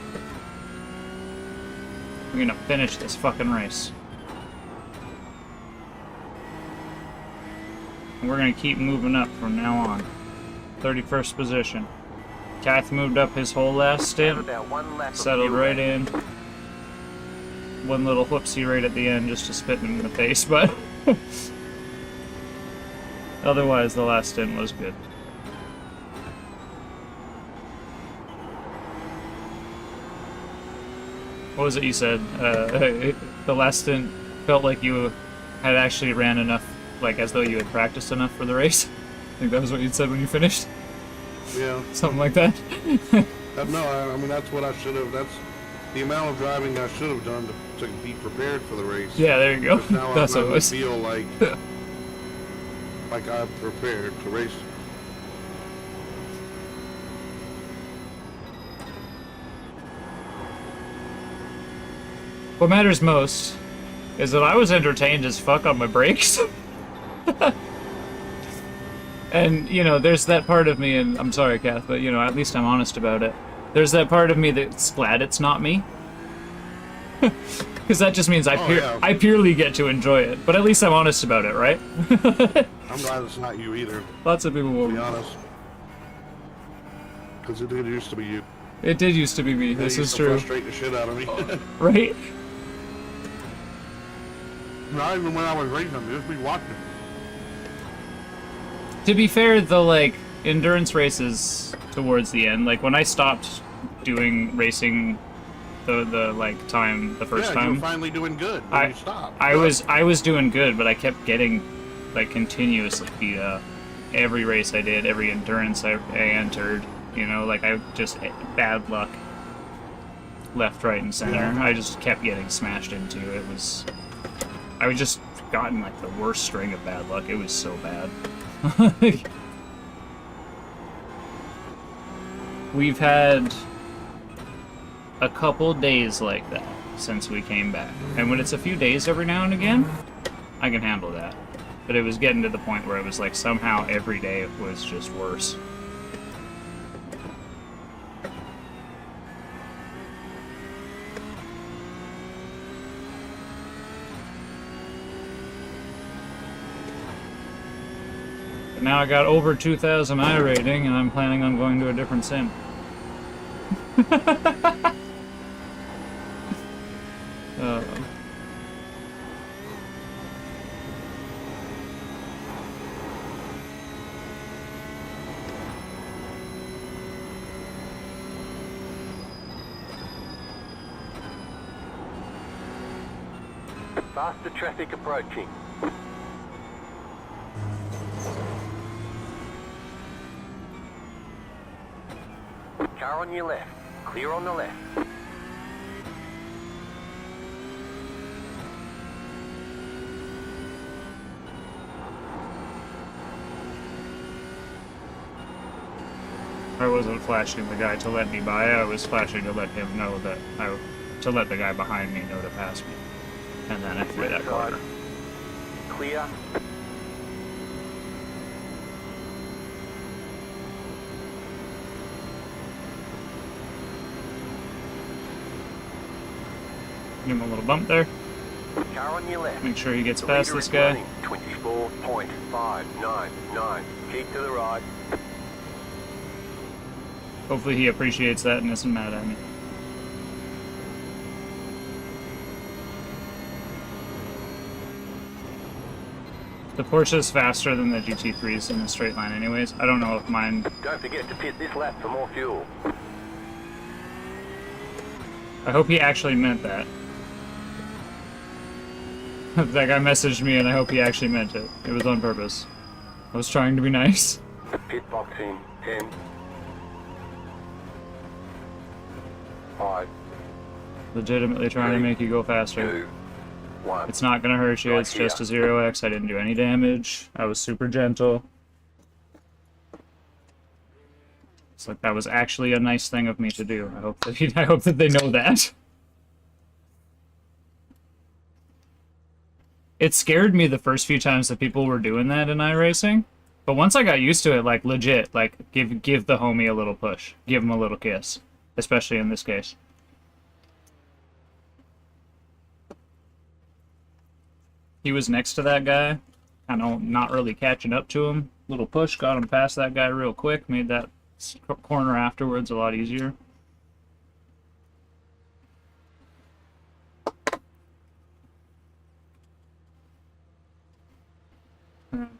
We're gonna finish this fucking race. And we're gonna keep moving up from now on. 31st position. Cath moved up his whole last stint, settled right in. One little whoopsie right at the end just to spit him in the face, but otherwise the last stint was good. What was it you said? The last stint felt like you had actually ran enough, like as though you had practiced enough for the race. I think that was what you said when you finished. Yeah. Something like that. No, I mean, that's what I should have. That's the amount of driving I should have done to be prepared for the race. Yeah, there you go. Now That's I'm what it not was. feel like I'm prepared to race. What matters most is that I was entertained as fuck on my brakes. And, you know, there's that part of me, and I'm sorry, Cath, but, you know, at least I'm honest about it. There's that part of me that's glad it's not me. Because that just means I purely get to enjoy it. But at least I'm honest about it, right? I'm glad it's not you either, Lots of people to will be honest. Because it did used to be you. It did used to be me, this is true. Frustrate the shit out of me. Right? Not even when I was racing, just be watching. To be fair, the, like, endurance races towards the end, like, when I stopped doing racing the like, time, the first Yeah, time... you were finally doing good when you stopped. I was doing good, but I kept getting, like, continuously beat up. Every race I did, every endurance I entered, you know, like, I just... bad luck. Left, right, and center. Yeah. I just kept getting smashed into. It was... I was just gotten, like, the worst string of bad luck. It was so bad. We've had a couple days like that since we came back. And when it's a few days every now and again, I can handle that. But it was getting to the point where it was like somehow every day it was just worse. But now I got over 2,000 iRating, and I'm planning on going to a different sim. Faster traffic approaching. Car on your left. Clear on the left. I wasn't flashing the guy to let me by, I was flashing to let him know that to let the guy behind me know to pass me. And then I threw that corner. Clear. Give him a little bump there. Car on your left. Make sure he gets The past leader this is guy. running 24.599. Keep to the right. Hopefully he appreciates that and isn't mad at me. The Porsche is faster than the GT3s in the straight line anyways. I don't know if mine... Don't forget to pit this lap for more fuel. I hope he actually meant that. That guy messaged me and I hope he actually meant it. It was on purpose. I was trying to be nice. Pit box in 10. 5. Legitimately trying to make you go faster. 2. 1. It's not gonna hurt you, Right it's just a here. 0x. I didn't do any damage. I was super gentle. It's like that was actually a nice thing of me to do. I hope that they know that. It scared me the first few times that people were doing that in iRacing. But once I got used to it, like, legit, like, give the homie a little push. Give him a little kiss. Especially in this case. He was next to that guy. Kind of not really catching up to him. Little push, got him past that guy real quick. Made that corner afterwards a lot easier.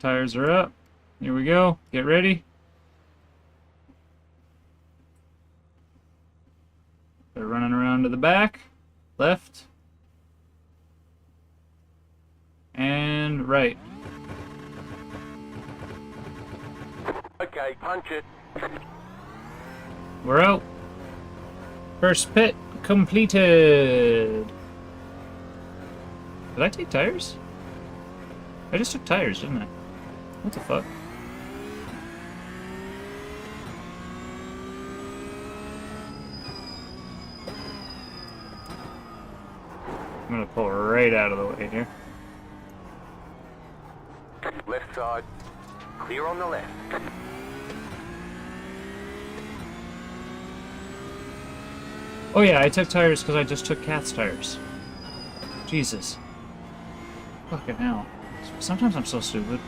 Tires are up. Here we go. Get ready. They're running around to the back. Left. And right. Okay, punch it. We're out. First pit completed. Did I take tires? I just took tires, didn't I? What the fuck? I'm gonna pull right out of the way here. Left side. Clear on the left. Oh yeah, I took tires because I just took Cath's tires. Jesus. Fucking hell. Sometimes I'm so stupid.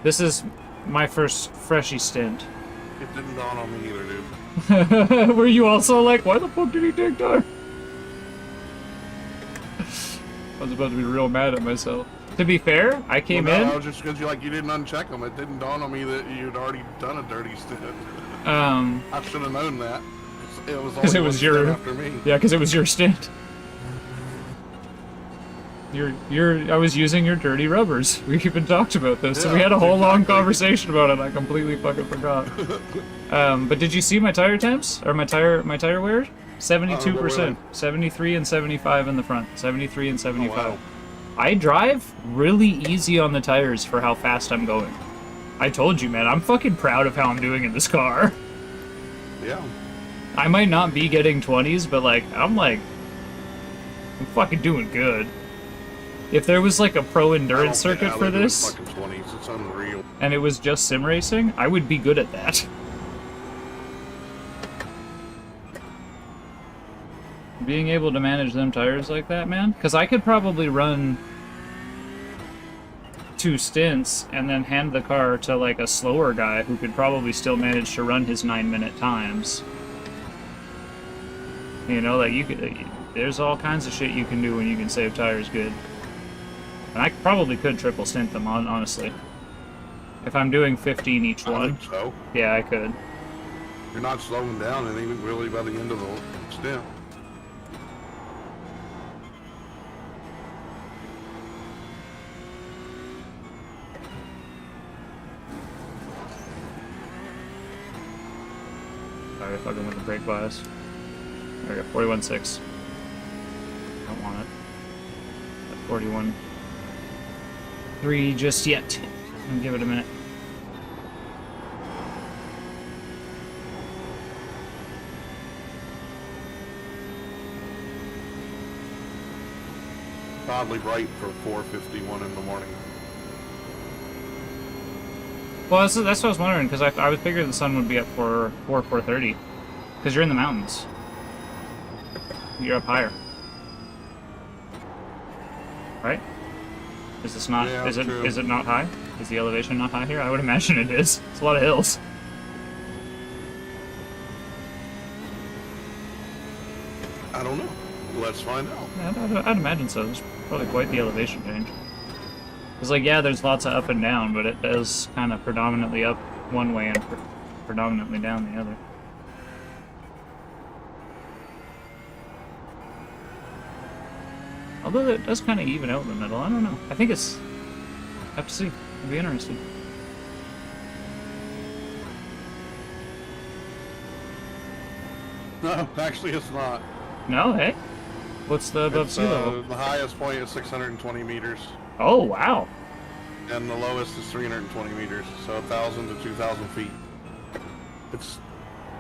This is my first freshy stint. It didn't dawn on me either, dude. Were you also like, why the fuck did he take tires? I was about to be real mad at myself. To be fair, I came Well, no, in. I was just because you didn't uncheck them. It didn't dawn on me that you'd already done a dirty stint. I should have known that. It was Because only it one was stint your. after me. Yeah, because it was your stint. I was using your dirty rubbers. We even talked about this, so we Yeah, had a whole long exactly. conversation about it. I completely fucking forgot. But did you see my tire temps or my tire wear? 72%, 73 and 75 in the front, 73 and 75. Oh, wow. I drive really easy on the tires for how fast I'm going. I told you, man, I'm fucking proud of how I'm doing in this car. Yeah. I might not be getting 20s, but I'm fucking doing good. If there was like a pro endurance circuit for this, Fucking 20s. It's unreal. and it was just sim racing, I would be good at that. Being able to manage them tires like that, man, because I could probably run 2 stints and then hand the car to like a slower guy who could probably still manage to run his 9-minute times. You know, like there's all kinds of shit you can do when you can save tires good. And I probably could triple stint them, honestly. If I'm doing 15 each I one. think so. Yeah, I could. You're not slowing down anything really by the end of the stint. Sorry, fucking with the brake bias. There we go, 41.6. Don't want it. 41.3 just yet. I'll give it a minute. Oddly bright for 4:51 in the morning. Well, that's what I was wondering, because I would figure the sun would be up for 4:30. Because you're in the mountains. You're up higher. Right? Is this not, Yeah, is it true. is it not high? Is the elevation not high here? I would imagine it is. It's a lot of hills. I don't know. Let's find out. Yeah, I'd imagine so. There's probably quite the elevation change. Because, like, yeah, there's lots of up and down, but it does kind of predominantly up one way and predominantly down the other. Although it does kind of even out in the middle. I don't know. I think it's... I have to see. I'd be interested. No, actually it's not. No, hey? What's the above sea level? The highest point is 620 meters, Oh, wow. and the lowest is 320 meters, so 1,000 to 2,000 feet. It's.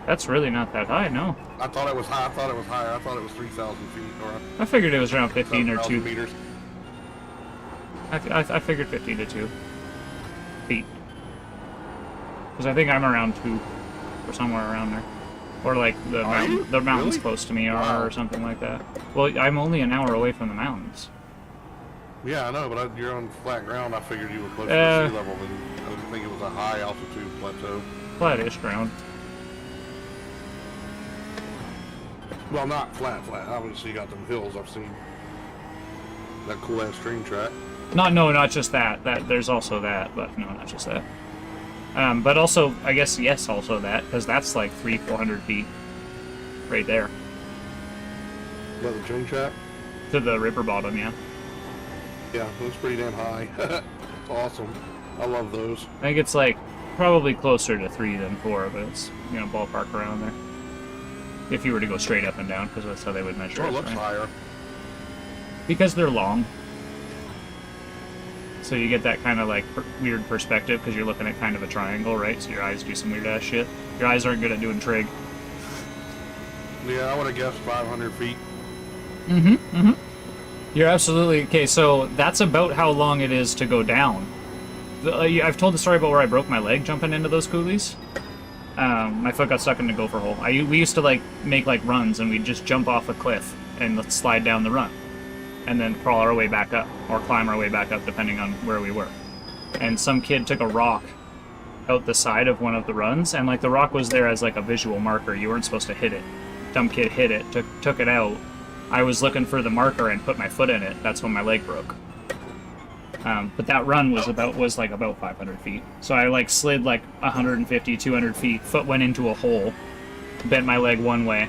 That's really not that high, no. I thought it was high. I thought it was higher. I thought it was 3,000 feet or I figured it was around 15 or 2. 7,000 meters. I figured 15 to 2 feet. Because I think I'm around 2, or somewhere around there. Or like the mountains Really? close to me are, Wow. or something like that. Well, I'm only an hour away from the mountains. Yeah, I know, but you're on flat ground. I figured you were closer to sea level than. I didn't think it was a high altitude plateau. Flat-ish ground. Well, not flat. Obviously, you got them hills. I've seen that cool ass stream track. Not just that. There's also that, but no, not just that. But also, I guess, yes, also that, because that's like 300-400 feet right there. Is that the stream track? To the river bottom, yeah. Yeah, that's pretty damn high. It's awesome. I love those. I think it's like probably closer to 3 than 4, but it's, you know, ballpark around there. If you were to go straight up and down, because that's how they would measure Sure, it. it looks right? higher. Because they're long. So you get that kind of like weird perspective because you're looking at kind of a triangle, right? So your eyes do some weird ass shit. Your eyes aren't good at doing trig. Yeah, I would have guessed 500 feet. You're absolutely okay. So that's about how long it is to go down. I've told the story about where I broke my leg jumping into those coulees. My foot got stuck in the gopher hole. We used to like make like runs, and we'd just jump off a cliff and let's slide down the run, and then crawl our way back up or climb our way back up depending on where we were. And some kid took a rock out the side of one of the runs, and like the rock was there as like a visual marker. You weren't supposed to hit it. Dumb kid hit it, took it out. I was looking for the marker and put my foot in it. That's when my leg broke. But that run was like about 500 feet. So I like slid like 150, 200 feet. Foot went into a hole, bent my leg one way,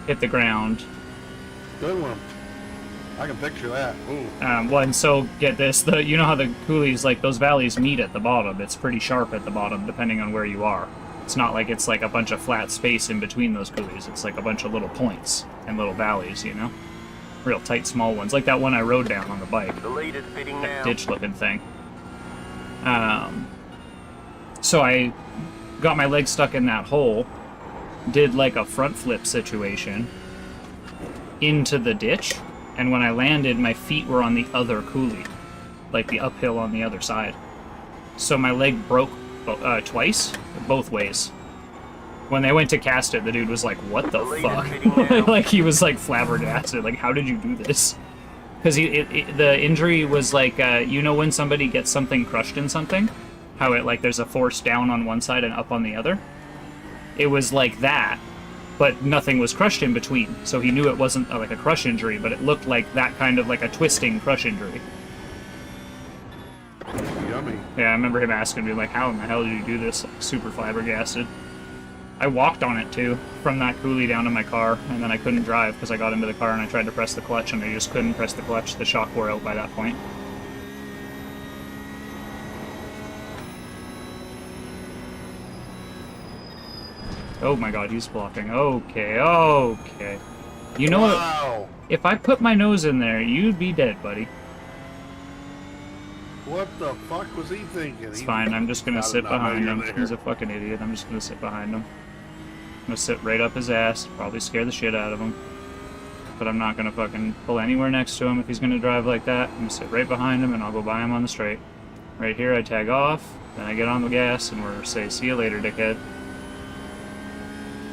hit the ground. Good one. I can picture that. Ooh. Well, and so get this: you know how the coulees, like those valleys, meet at the bottom. It's pretty sharp at the bottom, depending on where you are. It's not like it's like a bunch of flat space in between those coulees. It's like a bunch of little points and little valleys, you know? Real tight, small ones. Like that one I rode down on the bike. The lead is fitting That now. ditch-looking thing. So I got my leg stuck in that hole, did like a front flip situation into the ditch, and when I landed, my feet were on the other coulee, like the uphill on the other side. So my leg broke twice, both ways. When they went to cast it, the dude was like, what the fuck? Like, he was like flabbergasted, like, how did you do this? Because the injury was like, you know when somebody gets something crushed in something? How it, like, there's a force down on one side and up on the other? It was like that, but nothing was crushed in between. So he knew it wasn't like a crush injury, but it looked like that kind of like a twisting crush injury. Yummy. Yeah, I remember him asking me, like, how in the hell did you do this? Like, super flabbergasted. I walked on it, too, from that coulee down to my car, and then I couldn't drive because I got into the car and I tried to press the clutch, and I just couldn't press the clutch. The shock wore out by that point. Oh my god, he's blocking. Okay, okay. You know what? Wow. If I put my nose in there, you'd be dead, buddy. What the fuck was he thinking? It's fine, I'm just gonna Gotta sit not know behind you're him. there. He's a fucking idiot. I'm just gonna sit behind him. I'm gonna sit right up his ass, probably scare the shit out of him. But I'm not gonna fucking pull anywhere next to him if he's gonna drive like that. I'm gonna sit right behind him and I'll go by him on the straight. Right here I tag off, then I get on the gas and we're say, see you later, dickhead.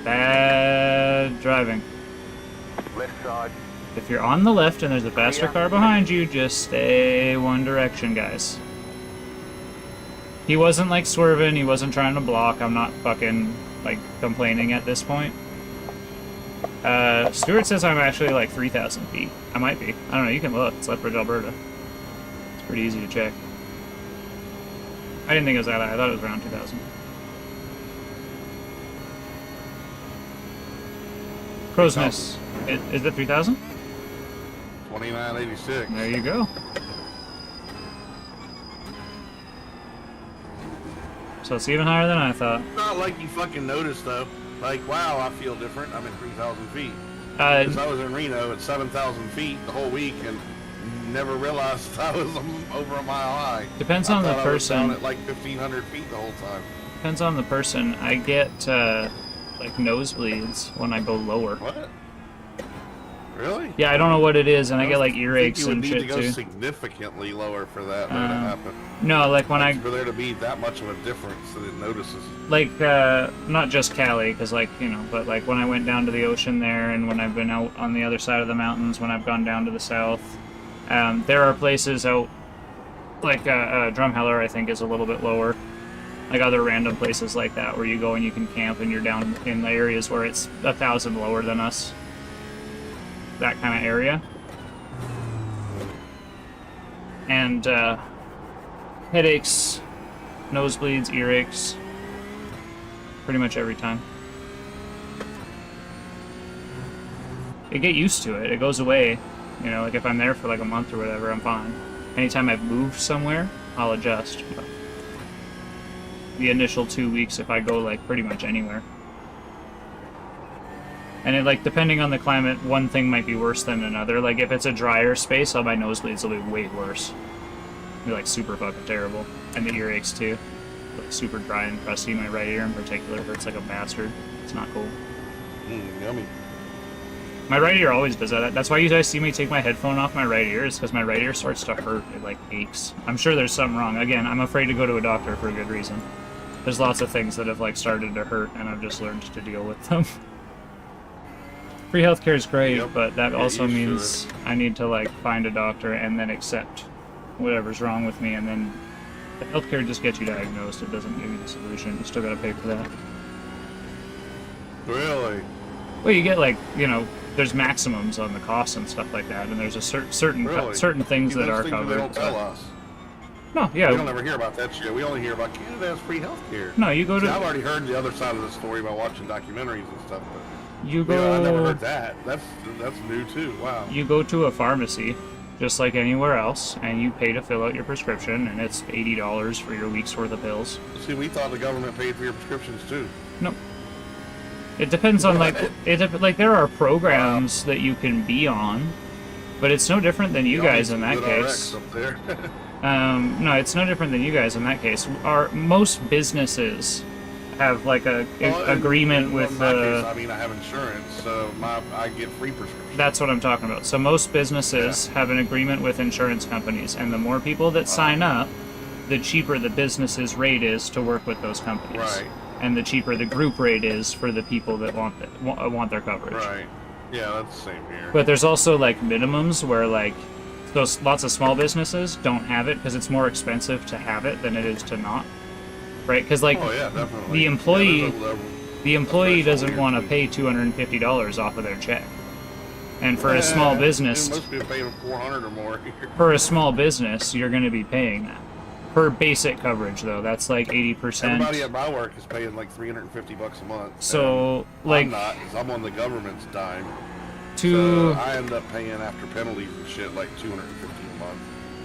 Bad driving. Left side. If you're on the left and there's a faster car behind you, just stay one direction, guys. He wasn't like swerving, he wasn't trying to block. I'm not fucking like complaining at this point. Stuart says I'm actually like 3,000 feet. I might be. I don't know, you can look. It's Lethbridge, Alberta. It's pretty easy to check. I didn't think it was that high. I thought it was around 2,000. Crow's Nest. Is it 3,000? 2986. There you go. So it's even higher than I thought. Not like you fucking noticed though. Like, wow, I feel different. I'm at 3,000 feet. Because I was in Reno at 7,000 feet the whole week and never realized I was over a mile high. Depends I on the thought I was down person. at like 1,500 feet the whole time. Depends on the person. I get like nosebleeds when I go lower. What? Really? Yeah, I don't know what it is, and I get like think earaches you would and need shit to go too. significantly lower for that to happen. No, like when For there to be that much of a difference that it notices. like not just Cali, because like but like when I went down to the ocean there, and when I've been out on the other side of the mountains, when I've gone down to the south, there are places out like Drumheller, I think, is a little bit lower. Like other random places like that where you go and you can camp and you're down in the areas where it's 1,000 lower than us. That kind of area. And headaches, nosebleeds, earaches, pretty much every time. You get used to it. It goes away. Like if I'm there for like a month or whatever, I'm fine. Anytime I've moved somewhere, I'll adjust. But the initial 2 weeks, if I go like pretty much anywhere. And it, like, depending on the climate, one thing might be worse than another. Like, if it's a drier space, all my nosebleeds will be way worse. They'll be, like, super fucking terrible. And the earaches, too. Like, super dry and crusty. My right ear, in particular, hurts like a bastard. It's not cool. Yummy. My right ear always does that. That's why you guys see me take my headphone off my right ear, is because my right ear starts to hurt. It, like, aches. I'm sure there's something wrong. Again, I'm afraid to go to a doctor for a good reason. There's lots of things that have, like, started to hurt, and I've just learned to deal with them. Free healthcare is great, Yep. but that Get also used to means I need to like find a doctor and then accept whatever's wrong with me, and then the healthcare just gets you diagnosed. It doesn't give you the solution. You still gotta pay for that. Really? Well, you get like there's maximums on the costs and stuff like that, and there's a certain Really? certain things See, that those are things covered. They don't tell us. No, We don't yeah, ever hear about that shit. We only hear about Canada has free healthcare. no, you go See, I've to already heard the other side of the story by watching documentaries and stuff, but you I never go heard that. That's new too. Wow. you go to a pharmacy, just like anywhere else, and you pay to fill out your prescription, and it's $80 for your week's worth of pills. See, we thought the government paid for your prescriptions too. No. It depends on like there are programs Wow. that you can be on, but it's no different than you guys in that Good case. RX up there. No, it's no different than you guys in that case. Most businesses have like a agreement with. In my case, I mean, I have insurance, so I get free prescriptions. That's what I'm talking about. So most businesses have an agreement with insurance companies, and the more people that sign up, the cheaper the business's rate is to work with those companies. Right. And the cheaper the group rate is for the people that want their coverage. Right. Yeah, that's the same here. But there's also like minimums where like those lots of small businesses don't have it because it's more expensive to have it than it is to not. Right? Because like Oh yeah, definitely. the employee Yeah, there's the employee threshold doesn't here, want to too. pay $250 off of their check. And for a small dude, business, most people paying 400 or more. for a small business, you're going to be paying that. For basic coverage though, that's like 80%. Everybody at my work is paying like $350 a month. So and like I'm not, 'cause I'm on the government's dime. to So I end up paying after penalties and shit like $250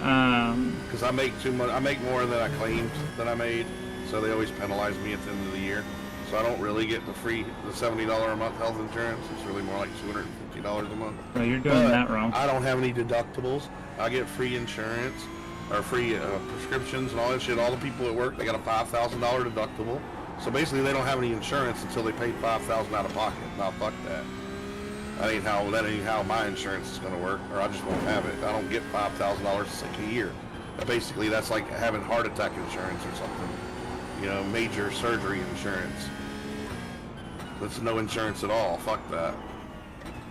a month. Because I make too much. I make more than I claimed that I made. So they always penalize me at the end of the year. So I don't really get the $70 a month health insurance. It's really more like $250 a month. well, you're doing But that wrong. I don't have any deductibles. I get free insurance or free prescriptions and all that shit. All the people at work, they got a $5,000 deductible. So basically, they don't have any insurance until they pay $5,000 out of pocket. Now fuck that. That ain't how my insurance is gonna work, or I just won't have it. I don't get $5,000 sick a year. But basically, that's like having heart attack insurance or something. Major surgery insurance. That's no insurance at all. Fuck that.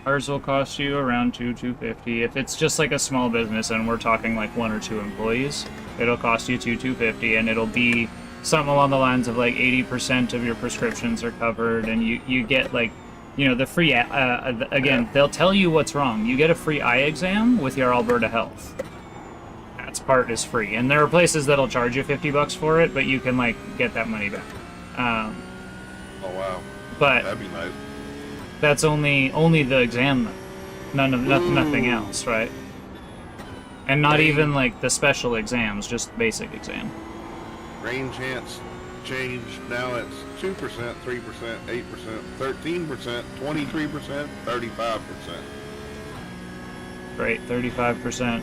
Ours will cost you around $250. If it's just like a small business and we're talking like 1 or 2 employees, it'll cost you $250, and it'll be something along the lines of like 80% of your prescriptions are covered, and you get like, the free. Again, they'll tell you what's wrong. You get a free eye exam with your Alberta Health. That part is free, and there are places that'll charge you $50 for it, but you can like get that money back. Oh wow. But That'd be nice. that's only the exam, though. Nothing else, right? And not Rain. even like the special exams, just basic exam. Rain chance changed. Now it's 2%, 3%, 8%, 13%, 23%, 35%. Great, 35%.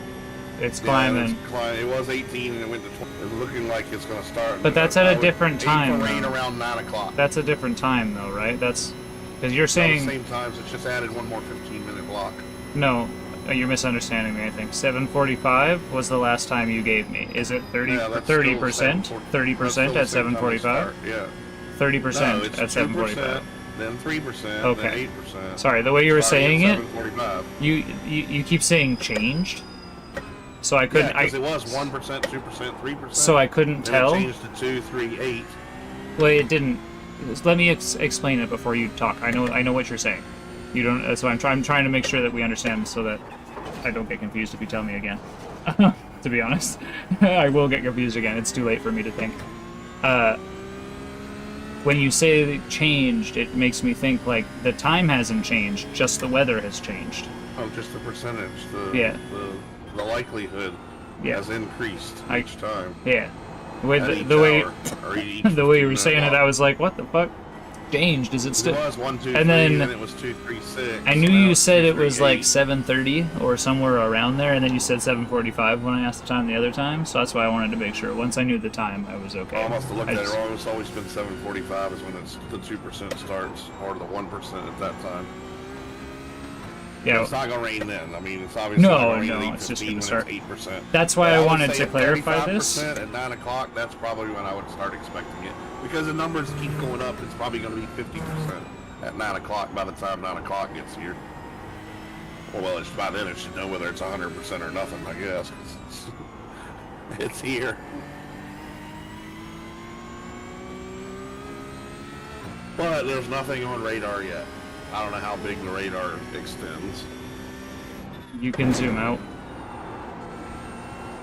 It's Yeah, climbing. it was 18 and it went to 20. It's looking like it's going to start. But that's at a different time, Rain though. around 9 o'clock. That's a different time, though, right? That's because you're All the saying same times. It's just added one more 15-minute block. no. You're misunderstanding me. I think 7:45 was the last time you gave me. Is it 30%? 30% at 7:45. Yeah. 30% No, it's at 7:45. Then 3%, Okay. then 8%. Sorry, the way you were saying it, 7:45. you keep saying changed, so I couldn't. Yeah, because it was 1%, 2%, 3%. So I couldn't then tell. It changed to 2, 3, 8. Well, it didn't. Let me explain it before you talk. I know what you're saying. You don't. So I'm trying to make sure that we understand, so that I don't get confused if you tell me again. To be honest, I will get confused again. It's too late for me to think. When you say changed, it makes me think like the time hasn't changed, just the weather has changed. Oh, just the percentage. Yeah. The likelihood Yeah. has increased each time. Yeah. The way At each the way hour, or each the way you were 15-minute saying it, block. I was like, what the fuck? Changed? Is it It still? was 1, 2, 3, And then it was 2, 3, 6. I knew now you it's said 2, it 3, was like 8. 7:30 or somewhere around there, and then you said 7:45 when I asked the time the other time. So that's why I wanted to make sure. Once I knew the time, I was okay. I must have looked I at it just- wrong. It's always been 7:45 is when it's the 2% starts, or the 1% at that time. Yeah. It's not gonna rain then. I mean, it's obviously No, not gonna rain no, at it's just 8:15 gonna when start. it's 8%. That's why But I would wanted say to at clarify this. 35% at 9 o'clock, that's probably when I would start expecting it. Because the numbers keep going up, it's probably going to be 50% at 9 o'clock by the time 9 o'clock gets here. Well, it's by then it should know whether it's 100% or nothing, I guess. 'Cause it's here. But there's nothing on radar yet. I don't know how big the radar extends. You can zoom out.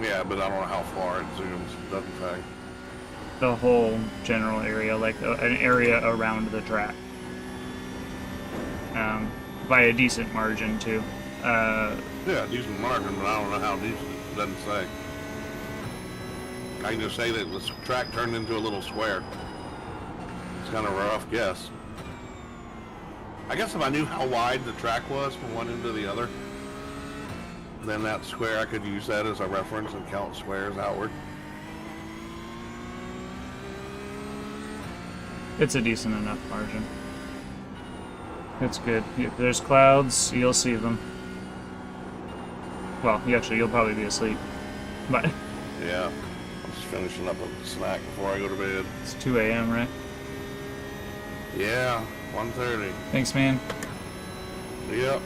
Yeah, but I don't know how far it zooms. Doesn't say. The whole general area, like an area around the track, by a decent margin too. Yeah, decent margin, but I don't know how decent. It doesn't say. I can just say that the track turned into a little square. It's kind of a rough guess. I guess if I knew how wide the track was from one end to the other, then that square, I could use that as a reference and count squares outward. It's a decent enough margin. It's good. If there's clouds, you'll see them. Well, you'll probably be asleep. But Yeah, I'm just finishing up a snack before I go to bed. it's 2 a.m., right? Yeah, 1:30. Thanks, man. Yep.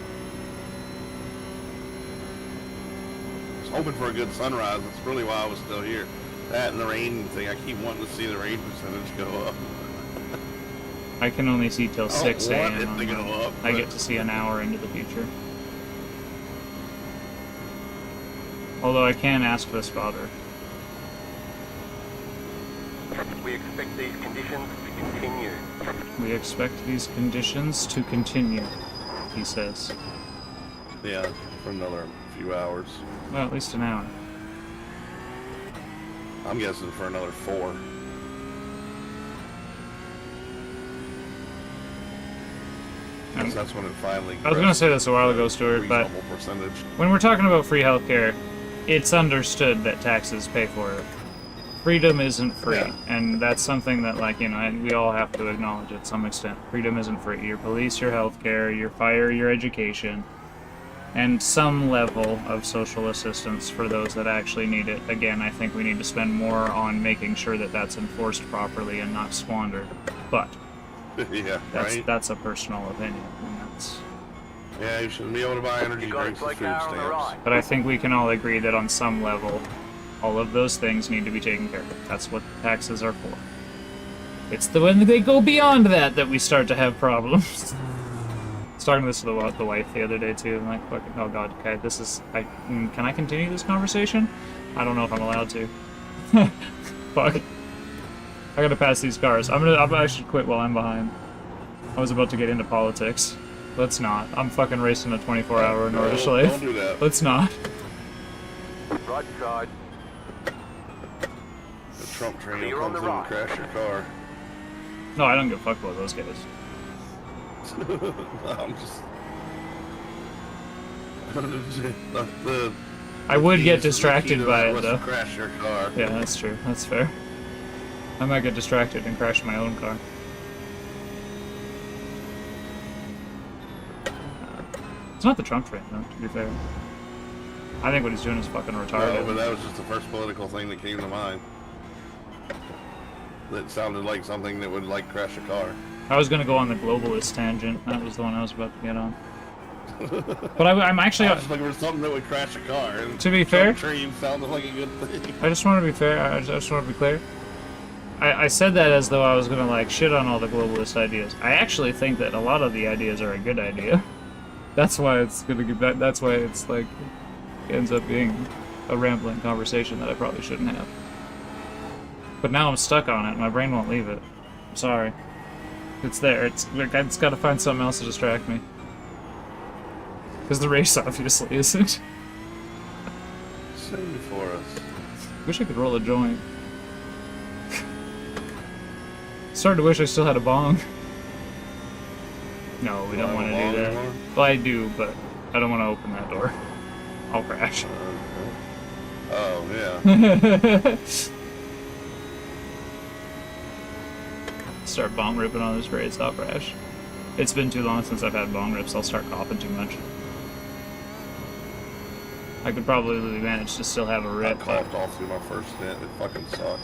I was hoping for a good sunrise. That's really why I was still here. That and the rain thing. I keep wanting to see the rain percentage go up. I can only see till 6 I don't a.m. want it to go up, I but- get to see an hour into the future. Although I can ask the spotter. We expect these conditions to continue. We expect these conditions to continue, he says. Yeah, for another few hours. Well, at least an hour. I'm guessing for another 4. Um, That's when it finally. I was going to say this a while ago, Stuart, but reasonable percentage. when we're talking about free healthcare, it's understood that taxes pay for it. Freedom isn't free, Yeah. and that's something that, like, we all have to acknowledge at some extent. Freedom isn't free. Your police, your healthcare, your fire, your education, and some level of social assistance for those that actually need it. Again, I think we need to spend more on making sure that that's enforced properly and not squandered. But Yeah, right. that's a personal opinion, and that's. Yeah, you shouldn't be able to buy energy You got a drinks and slow food car on the stamps. right. But I think we can all agree that on some level, all of those things need to be taken care of. That's what taxes are for. It's when they go beyond that we start to have problems. I was talking to this to the wife the other day too. I'm like, fucking, oh god, okay, this is. Can I continue this conversation? I don't know if I'm allowed to. Fuck. I gotta pass these cars. I should quit while I'm behind. I was about to get into politics. Let's not. I'm fucking racing a 24-hour No, Nordish don't life. do that. Let's not. Right side. Trump train Clear on comes the in and right. crash your car. No, I don't give a fuck about those guys. I'm just... the I would get the key distracted to by that it, was though. to crash your car. Yeah, that's true. That's fair. I might get distracted and crash my own car. It's not the Trump train, though, to be fair. I think what he's doing is fucking retarded. No, but that was just the first political thing that came to mind. That sounded like something that would, like, crash a car. I was gonna go on the globalist tangent. That was the one I was about to get on. But I'm actually... I was just looking for something that would crash a car. And To be fair- Trump train sounded like a good thing. I just want to be fair. I just want to be clear. I said that as though I was gonna like shit on all the globalist ideas. I actually think that a lot of the ideas are a good idea. That's why it's gonna get back. That's why it's like ends up being a rambling conversation that I probably shouldn't have. But now I'm stuck on it. My brain won't leave it. I'm sorry. It's there. It's got to find something else to distract me. Because the race obviously isn't. Sing for us. Wish I could roll a joint. Started to wish I still had a bong. No, we don't want to do that. Anymore? Well, I do, but I don't want to open that door. I'll crash. Oh, yeah. Start bong ripping on this race, I'll crash. It's been too long since I've had bong rips, I'll start coughing too much. I could probably manage to still have a I rip. coughed all through my first stint. It fucking sucked.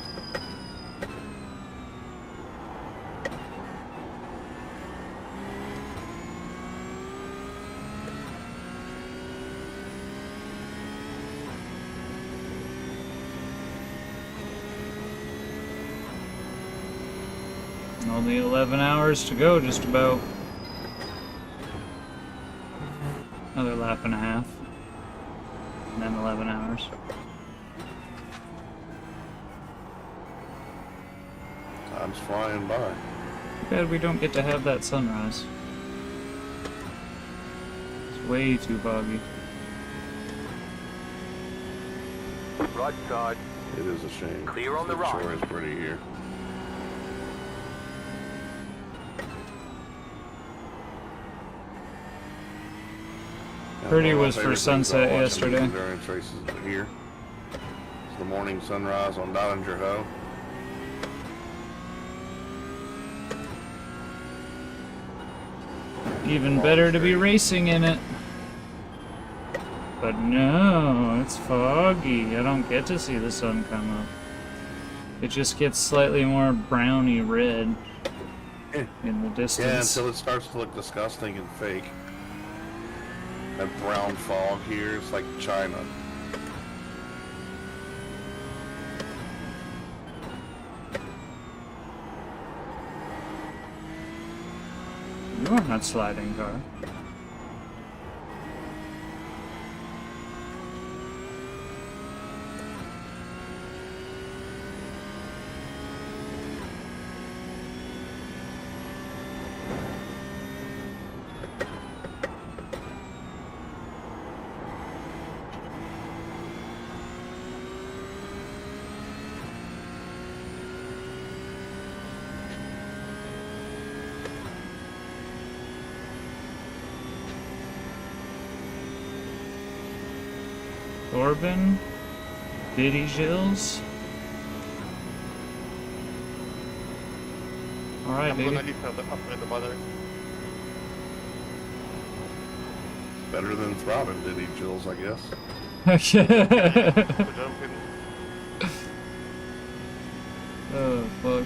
Only 11 hours to go, just about. Another lap and a half. And then 11 hours. Time's flying by. Bad we don't get to have that sunrise. It's way too foggy. Right side. It is a shame. Clear on the It right. sure is pretty here. Pretty One of my was for favorite things sunset about watching yesterday. these endurance races here. It's the morning sunrise on Dollinger Hoe. Even better to be racing in it. But no, it's foggy. I don't get to see the sun come up. It just gets slightly more browny red Yeah. in the Yeah, distance. until it starts to look disgusting and fake. That brown fog here, it's like China. You're not sliding car. Corbin, Biddy Gills. Alright, I'm baby. gonna leave her up in the water. Better than throbbing Diddy Jills, I guess. To jump in. Oh, fuck.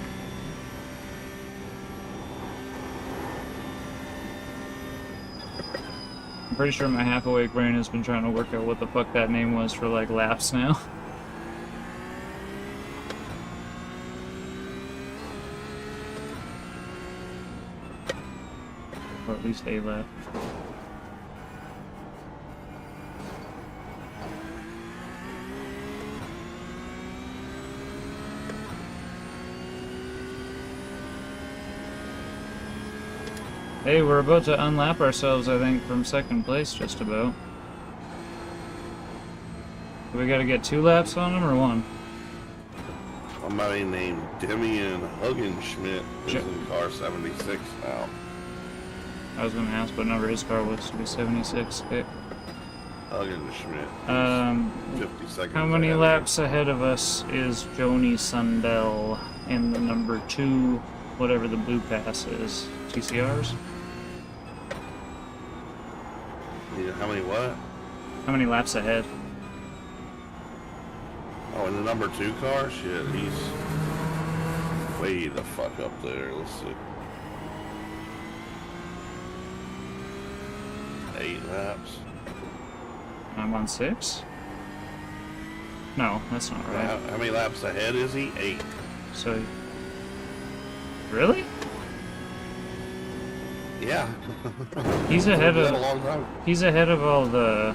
I'm pretty sure my half-awake brain has been trying to work out what the fuck that name was for, like, laps now. Or at least a lap. Hey, we're about to unlap ourselves, I think, from second place, just about. Do we gotta get 2 laps on him, or 1? Somebody named Demian Huggenschmidt is in car 76 now. I was gonna ask what number his car was to be 76. Okay. Huggenschmidt. 50 seconds. How many ahead. laps ahead of us is Joni Sundell in the number 2, whatever the blue pass is? TCRs? Yeah, how many what? How many laps ahead? Oh, in the number 2 car? Shit, he's way the fuck up there. Let's see. 8 laps. I'm on 6? No, that's not right. How many laps ahead is he? 8. So... Really? Yeah. He's ahead Been a of... long time. He's ahead of all the...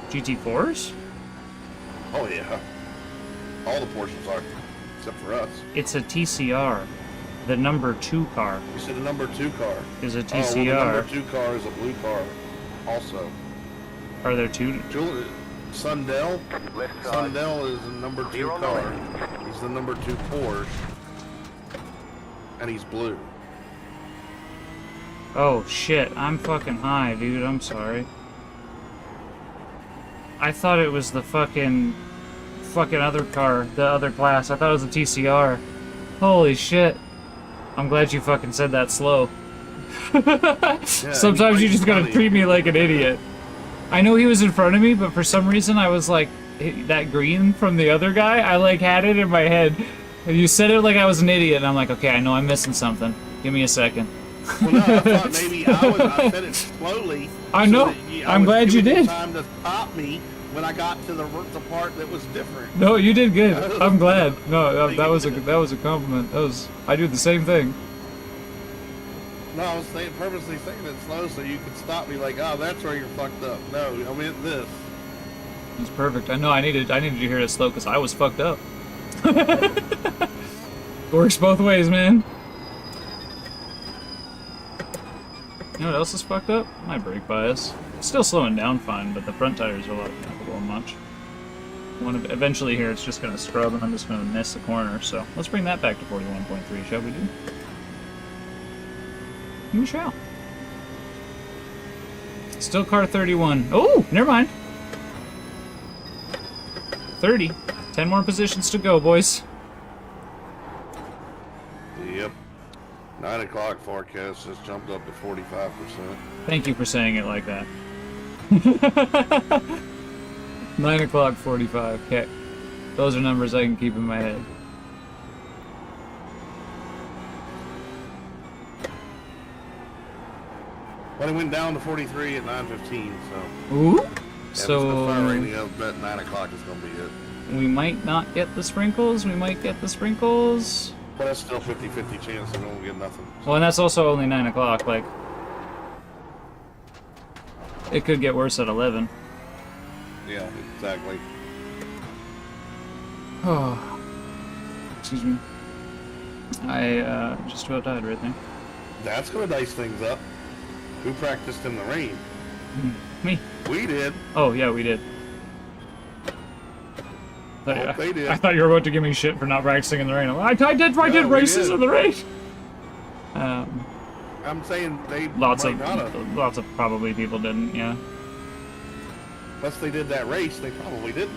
GT4s? Oh yeah. All the Porsches are, except for us. It's a TCR. The number 2 car You said the number 2 car. is a Oh, well, TCR. the number 2 car is a blue car, also. Are there 2? Sundell. Left side. Sundell is the number 2 You're on the car. He's the number 2 Porsche, and he's blue. Oh shit, I'm fucking high, dude. I'm sorry. I thought it was the fucking other car, the other class. I thought it was a TCR. Holy shit. I'm glad you fucking said that slow. Sometimes you just gotta treat me like an idiot. I know he was in front of me, but for some reason I was like, that green from the other guy, I like had it in my head. And you said it like I was an idiot, and I'm like, okay, I know I'm missing something. Give me a second. Well, no, I thought maybe I said it slowly. I know. I'm glad you did. Time to stop me when I got to the part that was different. No, you did good. I'm glad. No, that was a compliment. I do the same thing. No, I was purposely saying it slow so you could stop me. Like, oh, that's where you're fucked up. No, I meant this. It's perfect. I know. I needed you to hear it slow because I was fucked up. Works both ways, man. You know what else is fucked up? My brake bias. It's still slowing down fine, but the front tires are a little much. Eventually here it's just going to scrub and I'm just going to miss the corner, so let's bring that back to 41.3, shall we do? We shall. Still car 31. Oh, never mind. 30. 10 more positions to go, boys. Yep. 9 o'clock forecast just jumped up to 45%. Thank you for saying it like that. 9 o'clock 45. Okay. Those are numbers I can keep in my head. Well, it went down to 43 at 9:15, so. Ooh. Yeah, So the fire rating of bet 9 o'clock is going to be it. we might not get the sprinkles. We might get the sprinkles. But that's still 50-50 chance that we won't get nothing. Well, and that's also only 9 o'clock. Like, it could get worse at 11. Yeah, exactly. Oh, excuse me. I just about died right there. That's going to dice things up. Who practiced in the rain? Me. We did. Oh yeah, we did. They did. I thought you were about to give me shit for not practicing in the rain. I did we races did. in the rain. I'm saying they Lots might not have. of probably people didn't. Yeah. Unless they did that race, they probably didn't.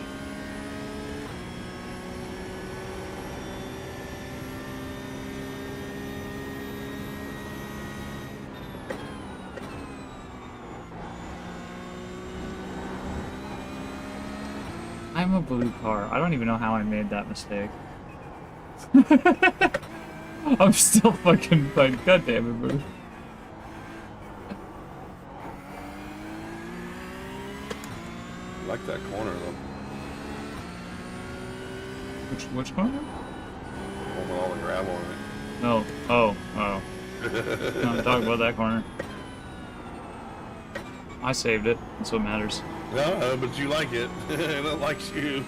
I'm a blue car. I don't even know how I made that mistake. I'm still fucking like, God damn it, blue. I like that corner though. Which corner? The one with all the gravel in it. No. Oh. No, talk about that corner. I saved it. That's what matters. No, but you like it. And it likes you.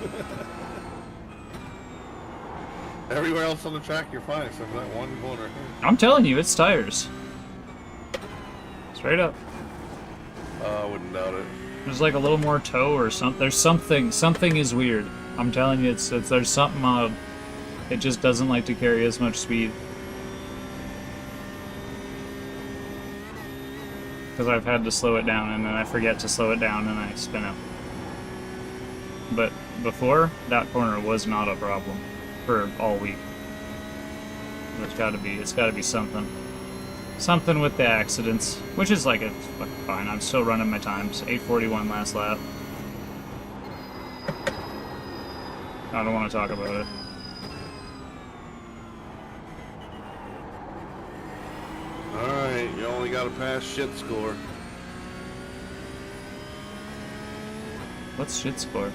Everywhere else on the track, you're fine except for that one corner. I'm telling you, it's tires. Straight up. I wouldn't doubt it. There's like a little more toe or something. There's something is weird. I'm telling you, there's something odd. It just doesn't like to carry as much speed. Because I've had to slow it down, and then I forget to slow it down, and I spin out. But before, that corner was not a problem for all week. It's gotta be something. Something with the accidents, which is like, it's fine. I'm still running my times. 8:41 last lap. I don't want to talk about it. Alright, you only got to pass shit score. What's shit score?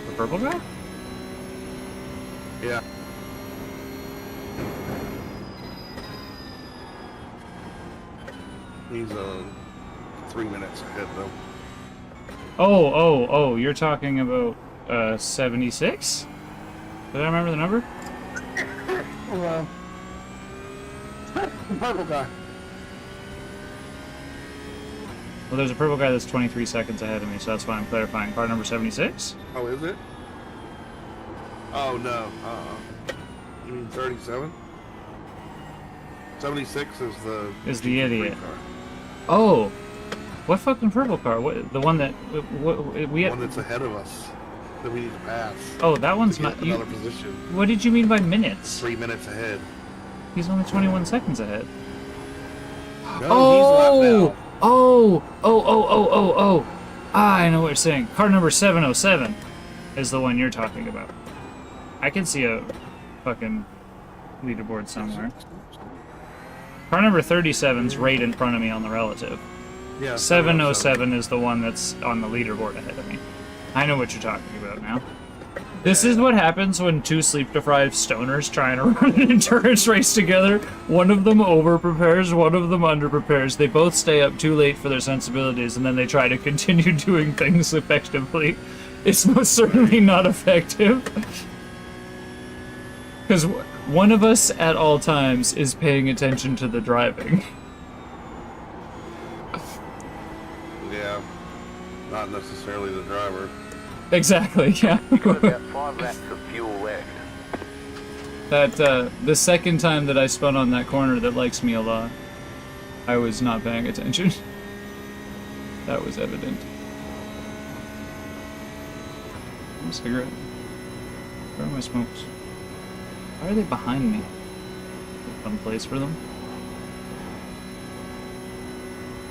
The purple guy? Yeah. He's 3 minutes ahead though. Oh, you're talking about 76? Did I remember the number? Well, purple guy. Well, there's a purple guy that's 23 seconds ahead of me, so that's why I'm clarifying. Car number 76? Oh, is it? Oh no. You mean 37? 76 is the idiot. car. Oh! What fucking purple car? What, the one that we The one that's ahead of us that we need to pass. Oh, that one's to get not. another position. What did you mean by minutes? 3 minutes ahead. He's only 21 seconds ahead. No, Oh! Ah, I know what you're saying. Car number 707 is the one you're talking about. I can see a fucking leaderboard somewhere. Car number 37's right in front of me on the relative. Yeah, 707 is the one that's on the leaderboard ahead of me. I know what you're talking about now. This is what happens when two sleep-deprived stoners trying to run an endurance race together. One of them over-prepares, one of them under-prepares. They both stay up too late for their sensibilities, and then they try to continue doing things effectively. It's most certainly not effective. Because one of us at all times is paying attention to the driving. Yeah, not necessarily the driver. Exactly, yeah. You've got about 5 laps of fuel left. That, the second time that I spun on that corner that likes me a lot, I was not paying attention. That was evident. A cigarette. Where are my smokes? Why are they behind me? A fun place for them?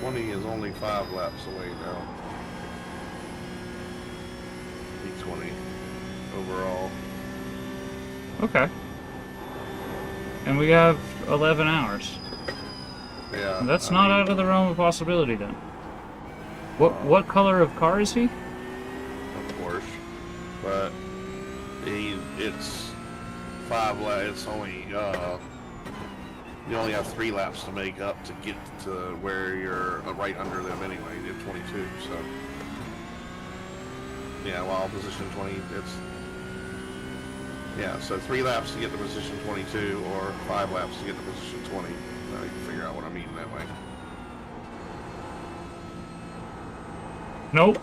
20 is only 5 laps away now. 20 overall. Okay. And we have 11 hours. Yeah. That's not out of the realm of possibility then. What color of car is he? Of Porsche. But it's 5 laps. It's only you only have 3 laps to make up to get to where you're right under them anyway. You did 22, so yeah. While position 20, so 3 laps to get to position 22, or 5 laps to get to position 20. Now you can figure out what I mean that way. Nope.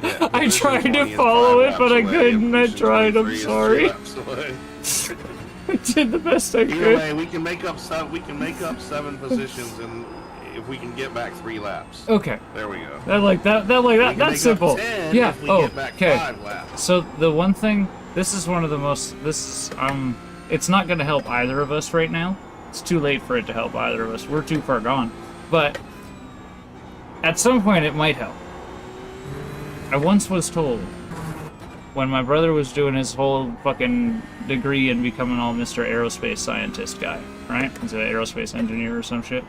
Yeah, I position tried 20 to is follow 5 it, but laps I away, couldn't. and I position tried. 23 I'm is 3 sorry. laps away. I did the best I Either could. way, we can make up 7 positions, and if we can get back 3 laps. Okay. There we go. That's simple. Yeah. If we Oh, get back okay. 5 laps. So the one thing, this is one of the most, it's not going to help either of us right now. It's too late for it to help either of us. We're too far gone. But at some point it might help. I once was told, when my brother was doing his whole fucking degree and becoming all Mr. Aerospace Scientist guy, right? He's an aerospace engineer or some shit.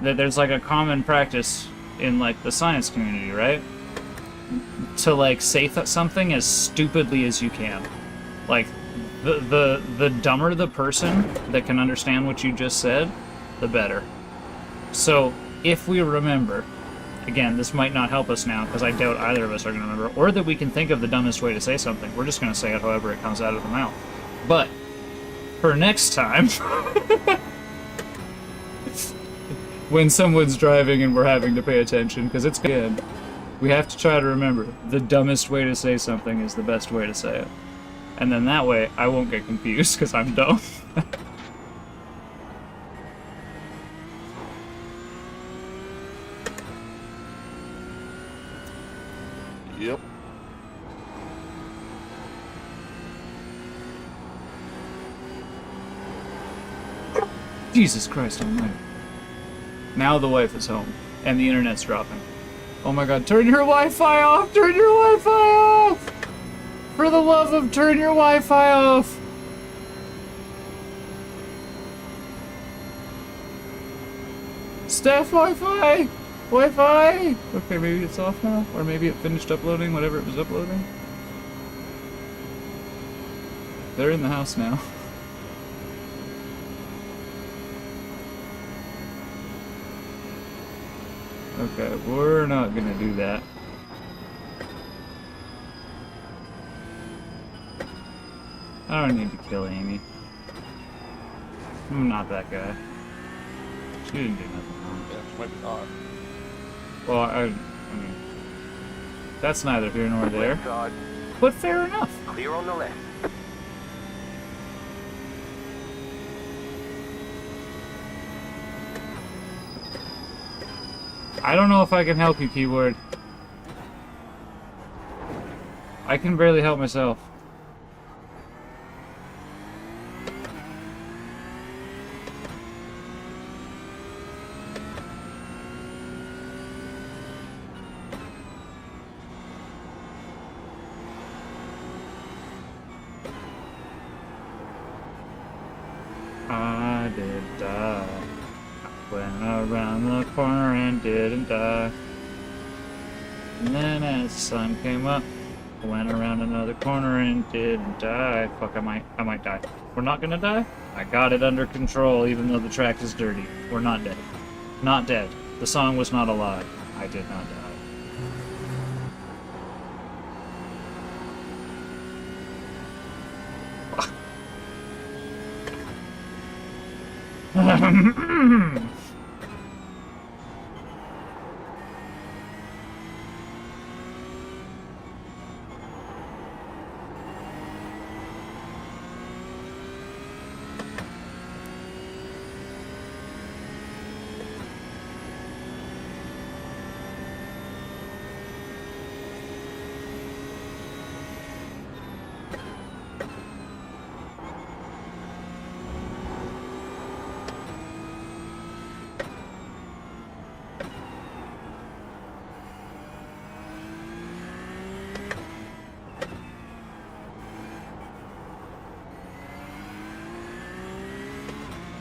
That there's like a common practice in like the science community, right? To like say something as stupidly as you can. Like the dumber the person that can understand what you just said, the better. So if we remember, again, this might not help us now because I doubt either of us are going to remember, or that we can think of the dumbest way to say something. We're just going to say it however it comes out of the mouth. But for next time, when someone's driving and we're having to pay attention, because it's good, We have to try to remember, the dumbest way to say something is the best way to say it. And then that way, I won't get confused, because I'm dumb. Yep. Jesus Christ almighty. Now the wife is home, and the internet's dropping. Oh my god, turn your Wi-Fi off! Turn your Wi-Fi off! For the love of turn your Wi-Fi off! Staff Wi-Fi! Wi-Fi! Okay, maybe it's off now, or maybe it finished uploading whatever it was uploading. They're in the house now. Okay, we're not gonna do that. I don't need to kill Amy. I'm not that guy. She didn't do nothing wrong. Yeah, she might be hot. Well, I mean, that's neither here nor there. Left side, But fair enough. clear on the left. I don't know if I can help you, keyboard. I can barely help myself. I did die. I went around the corner and didn't die. And then as the sun came up, I went around another corner and didn't die. Fuck, I might die. We're not gonna die? I got it under control even though the track is dirty. We're not dead. Not dead. The song was not a lie. I did not die.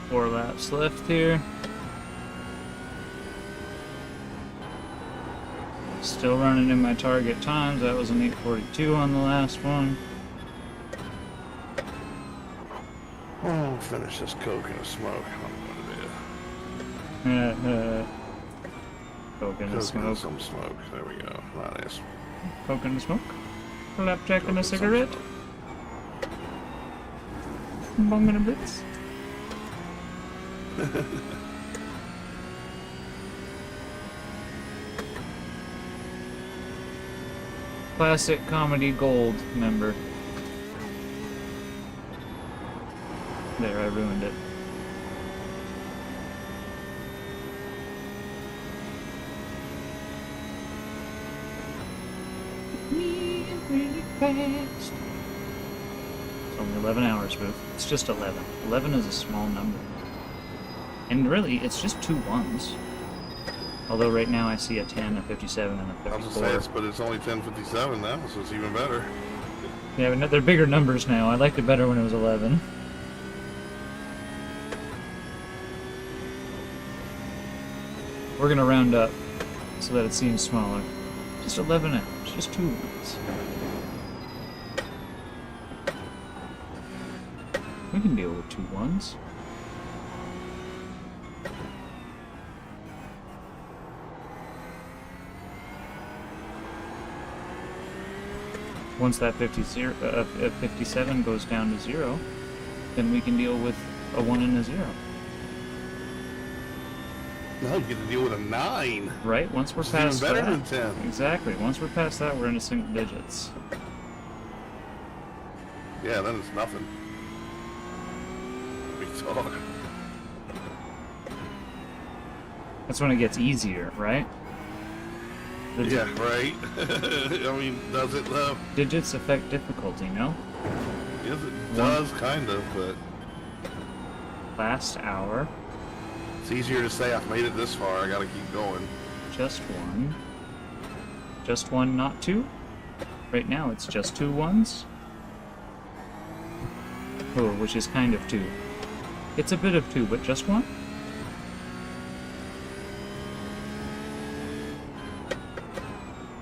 Four laps left here. Still running in my target times. That was an 8:42 on the last one. I'll finish this Coke and a smoke. I'm gonna do. Coke and a Coke smoke. and some smoke. There we go. Nice. Coke and a smoke. Flapjack and a Some cigarette. smoke. Bong and a blitz. Classic Comedy Gold member. There, I ruined it. Really fast. It's only 11 hours, Booth. It's just 11. 11 is a small number. And really, it's just two ones. Although right now I see a 10, a 57, and a I was 54. gonna say, but it's only 10:57 now, so it's even better. Yeah, but they're bigger numbers now. I liked it better when it was 11. We're gonna round up so that it seems smaller. Just 11 hours, just two ones. We can deal with two ones. Once that 57 goes down to 0, then we can deal with a 1 and a 0. No, you get to deal with a 9. Right? Once we're Which is even past better that. than 10. Exactly. Once we're past that, we're into single digits. Yeah, then it's nothing. We talk. That's when it gets easier, right? The Yeah, right. I mean, does it though? digits affect difficulty, no? Yes, it does, kind of, but Last hour, it's easier to say I've made it this far. I gotta keep going. just one. Just one, not two? Right now it's just 2 ones. Oh, which is kind of 2. It's a bit of 2, but just 1?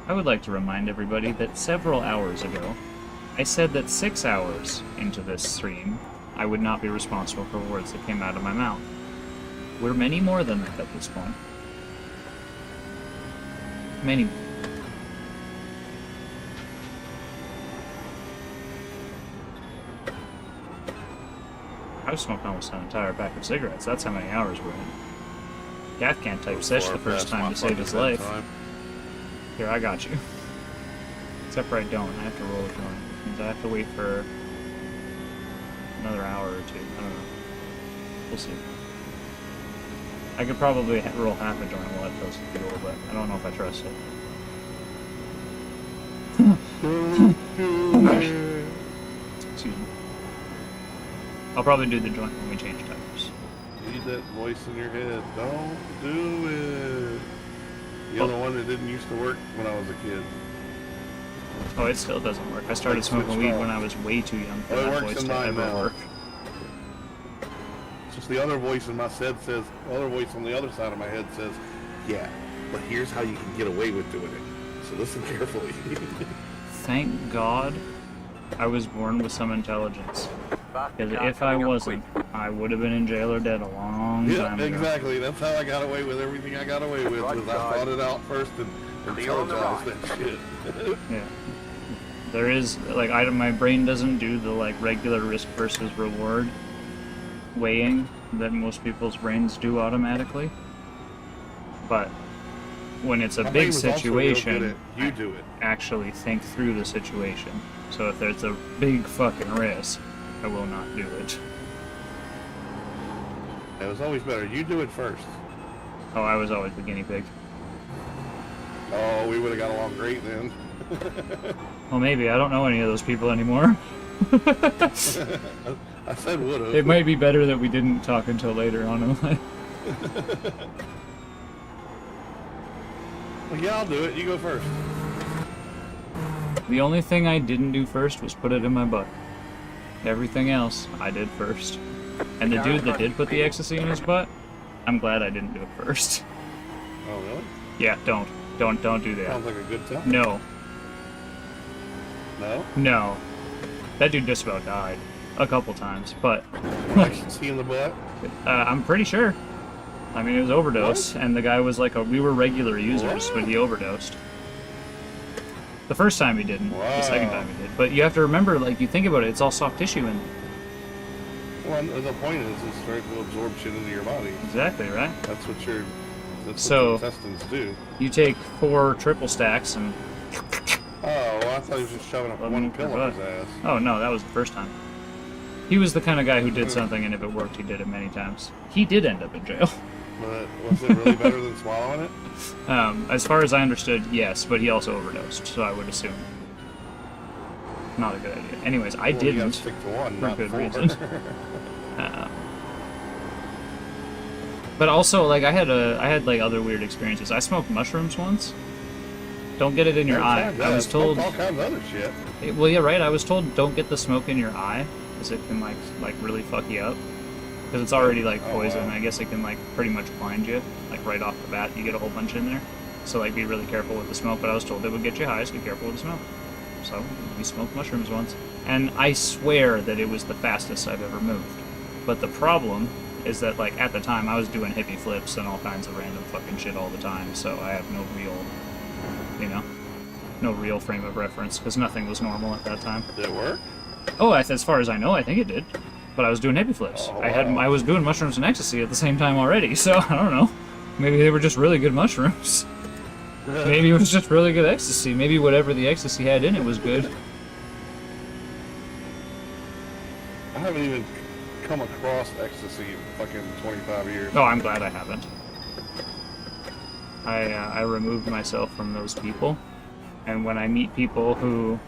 I would like to remind everybody that several hours ago, I said that 6 hours into this stream, I would not be responsible for words that came out of my mouth. We're many more than that at this point. Many more. I've smoked almost an entire pack of cigarettes. That's how many hours we're in. Cath can't type sesh the first time to save his life. Here, I got you. Except for I don't. I have to roll a joint. Which means I have to wait for another hour or 2. I don't know. We'll see. I could probably roll half a joint while I toast the fuel, but I don't know if I trust it. Excuse me. I'll probably do the joint when we change tires. Leave that voice in your head. Don't do it. You're the one that didn't used to work when I was a kid. Oh, it still doesn't work. I started smoking weed when I was way too young for Oh, it that works voice in to mine ever now. work. It's just the other voice in my head says, other voice on the other side of my head says, yeah, but here's how you can get away with doing it. So listen carefully. Thank God I was born with some intelligence. Because if I wasn't, I would have been in jail or dead a long Yeah, time ago. exactly. That's how I got away with everything I got away with. Was I thought it out first and intelligized that shit. Yeah. There is, like, my brain doesn't do the, like, regular risk versus reward weighing that most people's brains do automatically. But when it's a My big brain was also real good situation, at, you do it. actually think through the situation. So if there's a big fucking risk, I will not do it. It was always better. You do it first. Oh, I was always the guinea pig. Oh, we would have got along great then. Well, maybe. I don't know any of those people anymore. I said would have. It might be better that we didn't talk until later on in life. Well, yeah, I'll do it. You go first. The only thing I didn't do first was put it in my butt. Everything else, I did first. And the dude that did put the ecstasy in his butt, I'm glad I didn't do it first. Oh, really? Yeah, don't do that. Sounds like a good time. No, No? no. That dude just about died. A couple times, but See in the butt? I'm pretty sure. I mean, it was overdose, and the guy was like, we were regular users, but he overdosed. The first time he didn't, the second time he did. But you have to remember, like, you think about it, it's all soft tissue, and Well, the point is for it to absorb shit into your body. exactly, right? That's what your So- intestines do. You take 4 triple stacks, and Oh, well, I thought he was just shoving up Let one me pill provide. up his ass. oh no, that was the first time. He was the kind of guy who did something, and if it worked, he did it many times. He did end up in jail. But was it really better than swallowing it? As far as I understood, yes, but he also overdosed, so I would assume not a good idea. Anyways, I Well, you gotta didn't, stick to one, for not good 4. reason. But also, like, I had like other weird experiences. I smoked mushrooms once. Don't get it in your eye. I was told. all kinds of other shit. Well, yeah, right. I was told don't get the smoke in your eye, because it can like really fuck you up. Because it's already like Oh, poison. wow. I guess it can like pretty much blind you, like right off the bat. You get a whole bunch in there. So like be really careful with the smoke. But I was told it would get you high, so be careful with the smoke. So we smoked mushrooms once, and I swear that it was the fastest I've ever moved. But the problem is that like at the time I was doing hippie flips and all kinds of random fucking shit all the time. So I have no real, no real frame of reference because nothing was normal at that time. Did it work? Oh, as far as I know, I think it did. But I was doing hippie flips. Oh, I wow. was doing mushrooms and ecstasy at the same time already, so I don't know. Maybe they were just really good mushrooms. Maybe it was just really good ecstasy. Maybe whatever the ecstasy had in it was good. I haven't even come across ecstasy in fucking 25 years. Oh, I'm glad I haven't. I removed myself from those people, and when I meet people who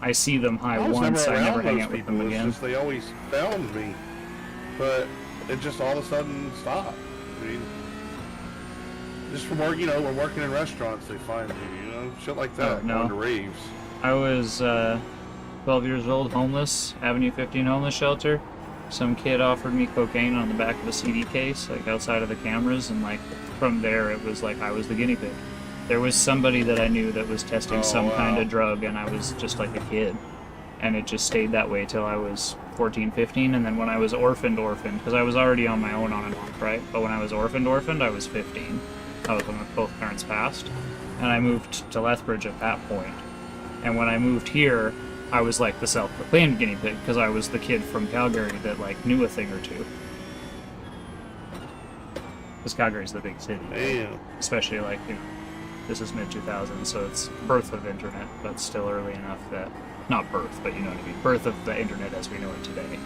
I see them high I was once, never I never around hang those out with people. them It's again. just they always found me, but it just all of a sudden stopped. I mean, just from work, we're working in restaurants, they find you, shit like that. Oh, no. Going to raves. I was 12 years old, homeless, Avenue 15 homeless shelter. Some kid offered me cocaine on the back of a CD case, like outside of the cameras, and like from there it was like I was the guinea pig. There was somebody that I knew that was testing some kind of drug, and I was just like a kid. And it just stayed that way till I was 14, 15, and then when I was orphaned, because I was already on my own on and off, right? But when I was orphaned, I was 15. I was when both parents passed, and I moved to Lethbridge at that point. And when I moved here, I was like the self-proclaimed guinea pig, because I was the kid from Calgary that like knew a thing or two. Because Calgary's the big city, right? Damn. Especially like, this is mid-2000s, so it's birth of internet, but still early enough that, not birth, but you know what I mean, birth of the internet as we know it today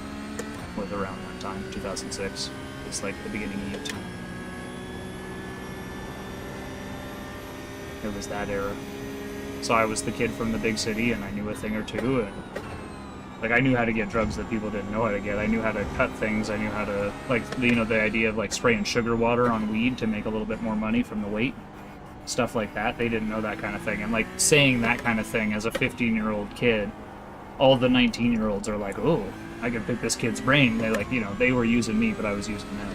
was around that time, 2006. It's like the beginning of YouTube. It was that era. So I was the kid from the big city, and I knew a thing or two, and like I knew how to get drugs that people didn't know how to get. I knew how to cut things. I knew how to, like, the idea of like spraying sugar water on weed to make a little bit more money from the weight. Stuff like that. They didn't know that kind of thing. And like saying that kind of thing as a 15-year-old kid, all the 19-year-olds are like, oh, I can pick this kid's brain. They like, they were using me, but I was using them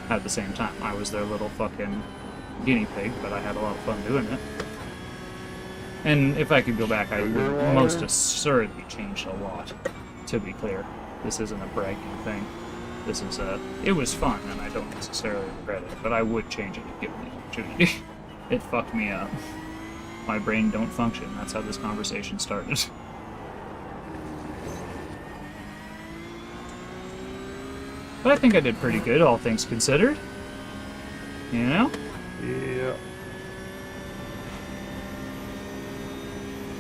at the same time. I was their little fucking guinea pig, but I had a lot of fun doing it. And if I could go back, I would most assuredly change a lot, to be clear. This isn't a bragging thing. This is it was fun, and I don't necessarily regret it, but I would change it if given the opportunity. It fucked me up. My brain don't function. That's how this conversation started. But I think I did pretty good, all things considered. Yeah.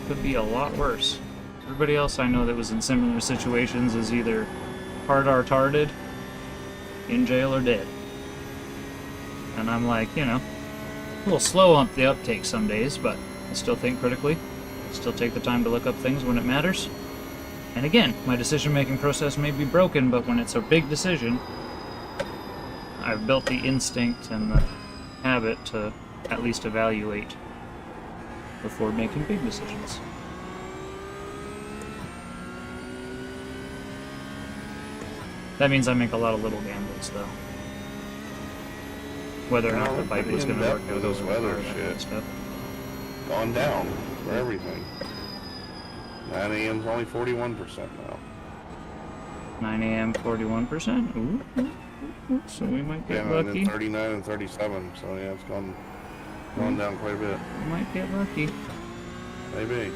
Could be a lot worse. Everybody else I know that was in similar situations is either hard retarded, in jail, or dead. And I'm like, a little slow on the uptake some days, but I still think critically. Still take the time to look up things when it matters. And again, my decision-making process may be broken, but when it's a big decision, I've built the instinct and the habit to at least evaluate before making big decisions. That means I make a lot of little gambles, though. Whether or not the bike was going to work out those over weather that kind of shit. stuff. Gone down for everything. 9 a.m.'s only 41% now. 9 a.m. 41%. Ooh, so we might get Yeah, and lucky. then 39 and 37. So yeah, it's gone down quite a bit. We might get lucky. Maybe.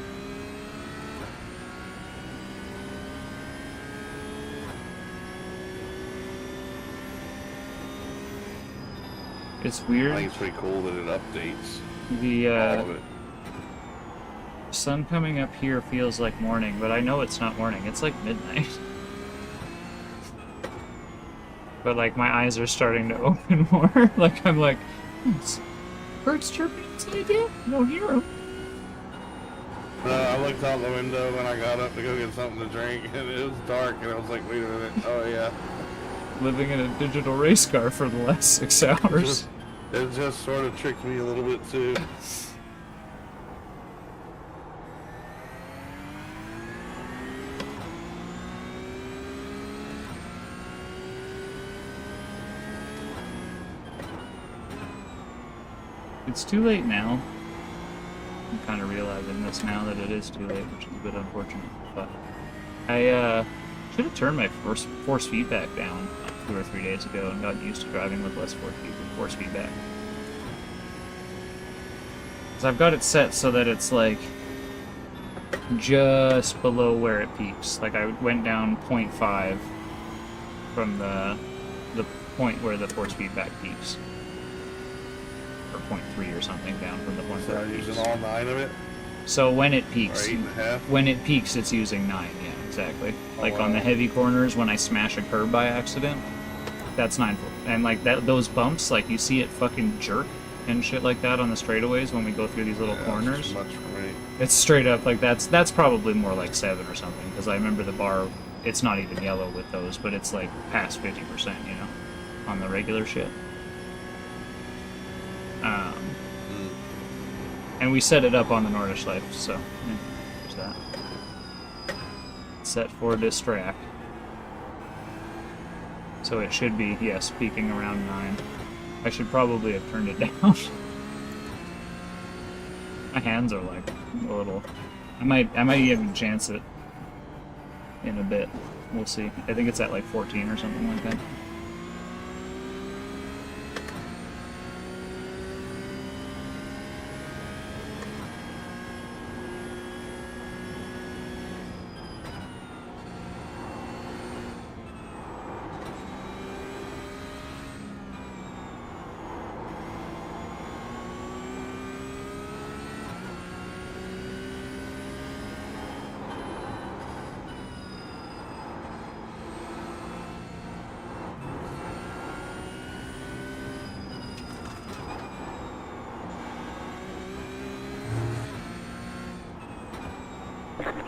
It's I weird. think it's pretty cool that it updates The all of it. sun coming up here feels like morning, but I know it's not morning. It's like midnight. But like my eyes are starting to open more. Like I'm like, it's birds chirping inside there? I don't hear them. I looked out the window when I got up to go get something to drink, and it was dark, and I was like, wait a minute, oh yeah. Living in a digital race car for the last 6 hours. It just sort of tricked me a little bit too. It's too late now. I'm kind of realizing this now that it is too late, which is a bit unfortunate. But I should have turned my force feedback down like 2 or 3 days ago and got used to driving with less force feedback. Because I've got it set so that it's like just below where it peaks. Like I went down 0.5 from the point where the force feedback peaks. or 0.3 or something down from the point So where I'm it peaks. using all 9 of it? So when it Or peaks, 8.5? when it peaks, it's using 9. Yeah, exactly. Oh, Like on the wow. heavy corners, when I smash a curb by accident, that's 9. And like those bumps, like you see it fucking jerk and shit like that on the straightaways when we go through these little Yeah, corners. That's too much for me. It's straight up like that's probably more like 7 or something, because I remember the bar. It's not even yellow with those, but it's like past 50%, you know, on the regular shit. And we set it up on the Nordish Life, so yeah, there's that. Set for distract. So it should be, yes, peaking around 9. I should probably have turned it down. My hands are like a little. I might even chance it in a bit. We'll see. I think it's at like 14 or something like that.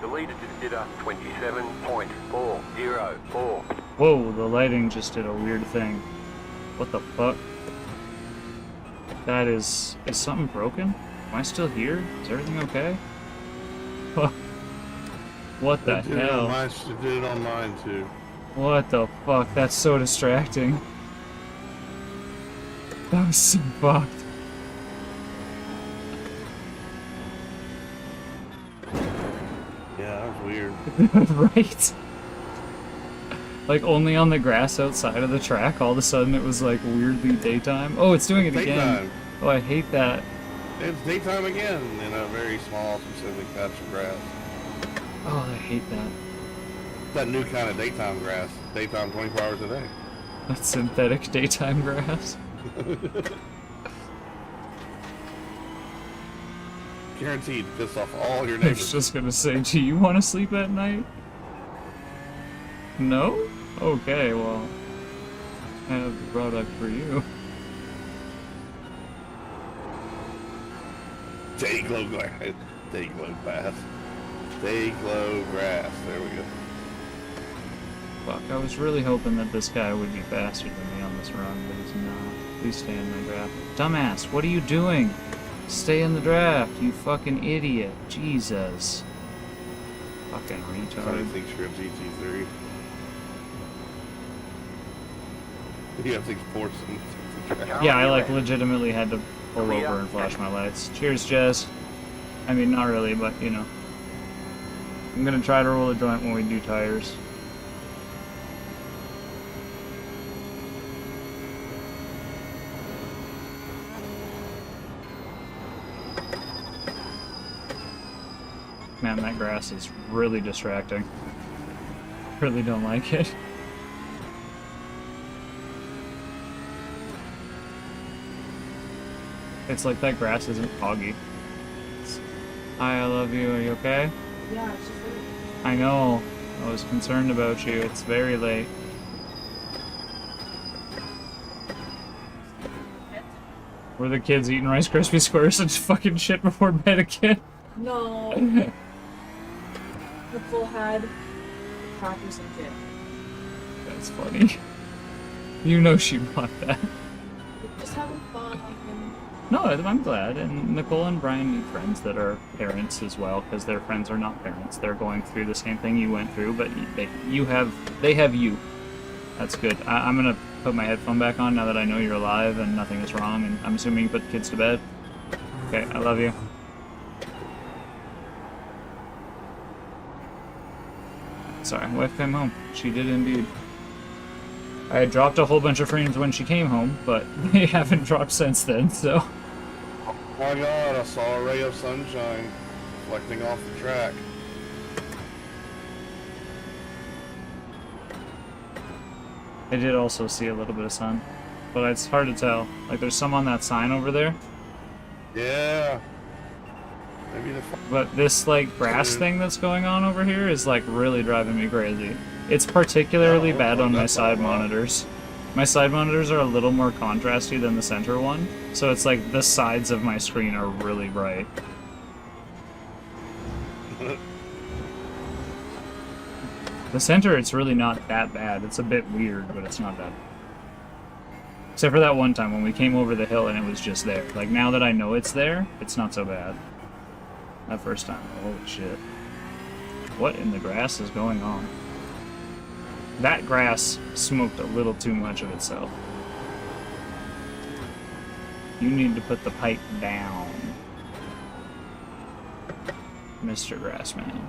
The leader just did a 27.404. Whoa, the lighting just did a weird thing. What the fuck? That is something broken? Am I still here? Is everything okay? What the It did it on hell? mine, it did it on mine too. What the fuck? That's so distracting. That was so fucked. Yeah, that was weird. Right? Like only on the grass outside of the track, all of a sudden it was like weirdly daytime. Oh, it's doing it again. Daytime. Oh, I hate that. It's daytime again in a very small, specific patch of grass. Oh, I hate that. That new kind of daytime grass. Daytime 24 hours a day. That synthetic daytime grass. Guaranteed to piss off all your I was neighbors. just gonna say, do you want to sleep at night? No? Okay, well, I have the product for you. Dayglow grass. Dayglow grass. Dayglow grass. There we go. Fuck, I was really hoping that this guy would be faster than me on this run, but he's not. Please stay in the draft. Dumbass, what are you doing? Stay in the draft, you fucking idiot. Jesus. Fucking Somebody retard. thinks you're a GT3. You have to force them to track. Yeah, I like legitimately had to pull over and flash my lights. Cheers, Jez. I mean, not really, but you know. I'm gonna try to roll a joint when we do tires. Man, that grass is really distracting. Really don't like it. It's like that grass isn't foggy. Hi, I love you. Are you okay? Yeah, it's just like, I know. I was concerned about you. It's very late. Were the kids eating Rice Krispie squares and fucking shit before bed again? no. The full head, crackers and dip. That's funny. You know she bought that. Just having fun. And No, I'm glad. And Nicole and Brian need friends that are parents as well, because their friends are not parents. They're going through the same thing you went through, but they have you. That's good. I'm gonna put my headphone back on now that I know you're alive and nothing is wrong, and I'm assuming you put the kids to bed. Okay, I love you. Sorry, wife came home. She did indeed. I had dropped a whole bunch of frames when she came home, but they haven't dropped since then, so... Oh my god, I saw a ray of sunshine reflecting off the track. I did also see a little bit of sun, but it's hard to tell. Like, there's some on that sign over there, Yeah. Maybe the. But this like grass thing that's going on over here is like really driving me crazy. It's particularly bad on my side monitors. My side monitors are a little more contrasty than the center one, so it's like the sides of my screen are really bright. The center, it's really not that bad. It's a bit weird, but it's not bad. Except for that one time when we came over the hill and it was just there. Like, now that I know it's there, it's not so bad. That first time, holy shit. What in the grass is going on? That grass smoked a little too much of itself. You need to put the pipe down, Mr. Grassman.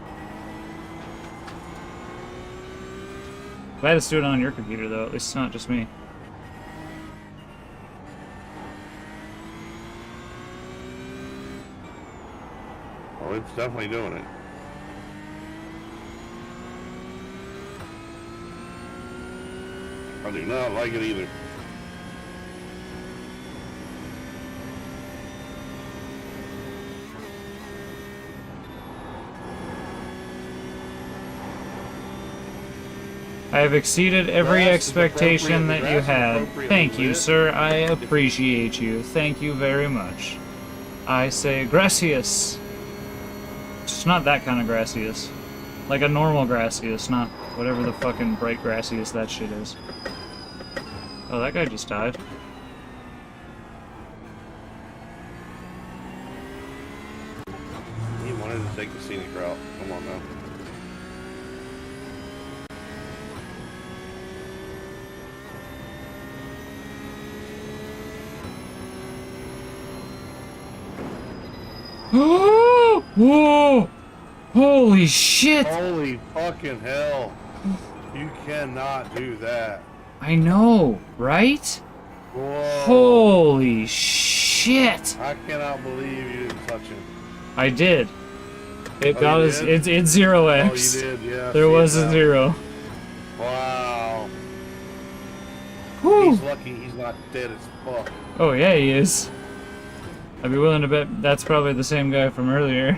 Glad it's doing it on your computer, though. At least it's not just me. Oh, it's definitely doing it. I do not like it either. I have exceeded every Grass is expectation appropriate. that you The grass is had. appropriately Thank you, lit. sir. I appreciate you. Thank you very much. I say gracias. Just not that kind of gracias. Like a normal gracias, not whatever the fucking bright gracias that shit is. Oh, that guy just died. He wanted to take the scenic route. Come on now. Whoa! Holy shit! Holy fucking hell. You cannot do that. I know, right? Whoa. Holy shit! I cannot believe you didn't touch him. I did. It Oh, got you us. did? It's 0x. Oh, you did, yeah. There see was it a now. 0. Wow. Whew. He's lucky he's not dead as fuck. Oh yeah, he is. I'd be willing to bet that's probably the same guy from earlier.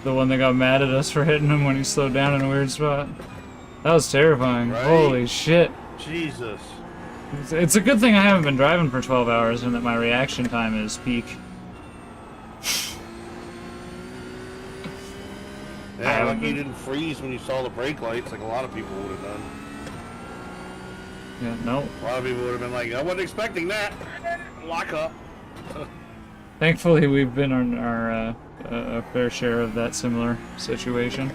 The one that got mad at us for hitting him when he slowed down in a weird spot. That was terrifying. Right? Holy shit. Jesus. It's a good thing I haven't been driving for 12 hours and that my reaction time is peak. I Yeah, haven't like you been- didn't freeze when you saw the brake lights like a lot of people would have done. Yeah, no. A lot of people would have been like, I wasn't expecting that. Lock up. Thankfully, we've been on our a fair share of that similar situation.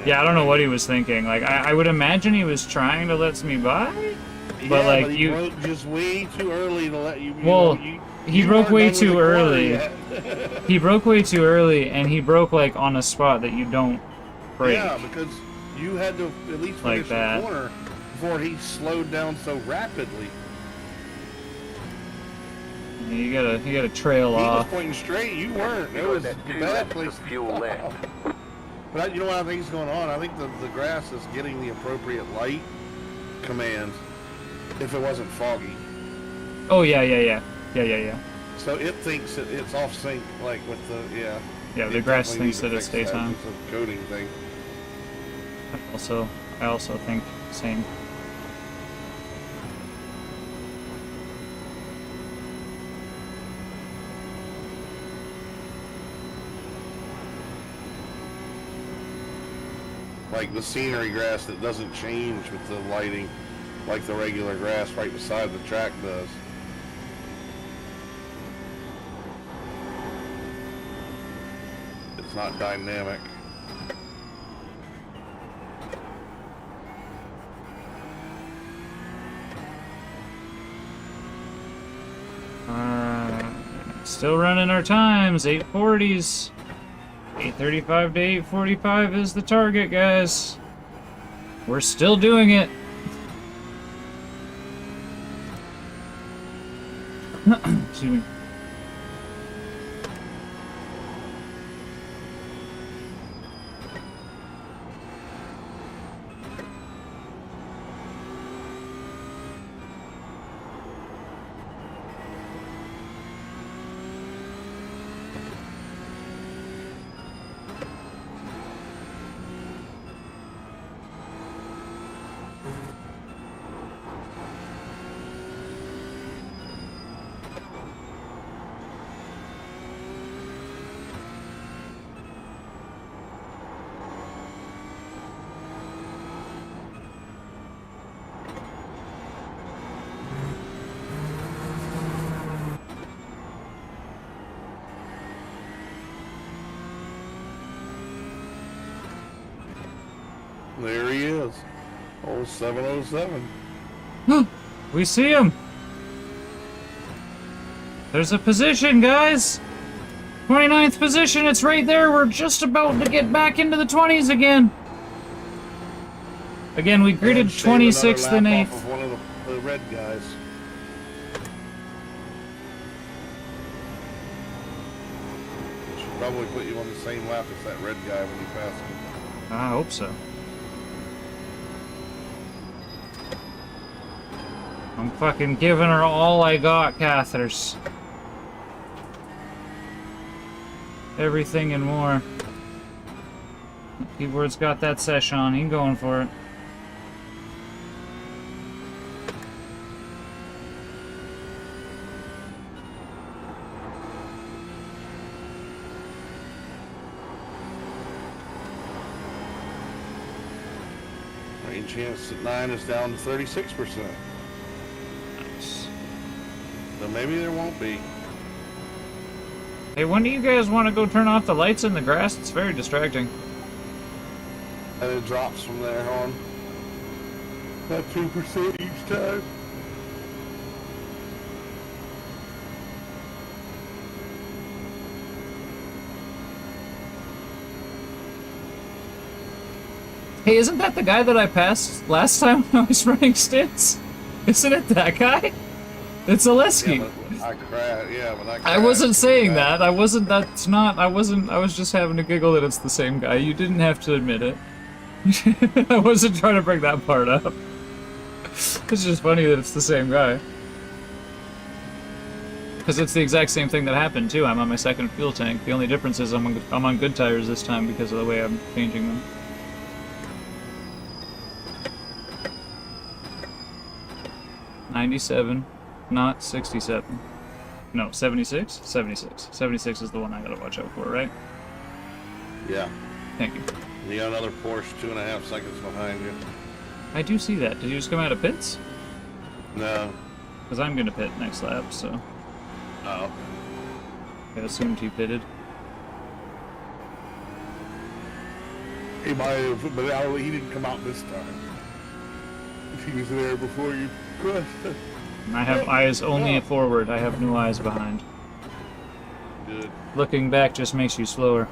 Yeah, I don't know what he was thinking. Like, I would imagine he was trying to let me by, but Yeah, like but he you, broke just way too early to let you. Well, he broke weren't way done with too the corner early. yet. He broke way too early, and he broke like on a spot that you don't break. Yeah, because you had to at least Like finish that. the corner before he slowed down so rapidly. You gotta trail He was off. pointing straight. You weren't. It You was got a that 2 bad laps place of to fuel stop. left. But you know what I think is going on? I think the grass is getting the appropriate light command if it wasn't foggy. Oh yeah. So it thinks that it's off sync, like with the, yeah. Yeah, the It grass definitely thinks needs to that it's fix daytime. It's a coding thing. I also think same. Like the scenery grass that doesn't change with the lighting like the regular grass right beside the track does. It's not dynamic. Still running our times, 840s. 835 to 845 is the target, guys. We're still doing it. Excuse me. There he is. Old 707. We see him. There's a position, guys. 29th position, it's right there. We're just about to get back into the 20s again. Again, we gritted And shave another 26th and lap 8th. off of one of the red guys. Should probably put you on the same lap as that red guy when you pass him. I hope so. I'm fucking giving her all I got, Cathers. Everything and more. Keyboard's got that sesh on. He going for it. Rain chance at 9 is down to 36%. Nice. So maybe there won't be. Hey, when do you guys want to go turn off the lights in the grass? It's very distracting. And it drops from there on. About 2% each time. Hey, isn't that the guy that I passed last time when I was running stints? Isn't it that guy? It's Oleski. Yeah, but I crashed. Yeah, when I crashed. I wasn't saying that. I wasn't. That's not. I wasn't. I was just having a giggle that it's the same guy. You didn't have to admit it. I wasn't trying to bring that part up. It's just funny that it's the same guy. Because it's the exact same thing that happened too. I'm on my second fuel tank. The only difference is I'm on good tires this time because of the way I'm changing them. $97, not 67. No, 76? 76. 76 is the one I gotta watch out for, right? Yeah. Thank you. You got another Porsche 2.5 seconds behind you. I do see that. Did you just come out of pits? No. Because I'm gonna pit next lap, so Oh. I assumed you pitted. He might have, but he didn't come out this time. He was there before you crushed. And I have eyes only forward. I have no eyes behind. Good. Looking back just makes you slower.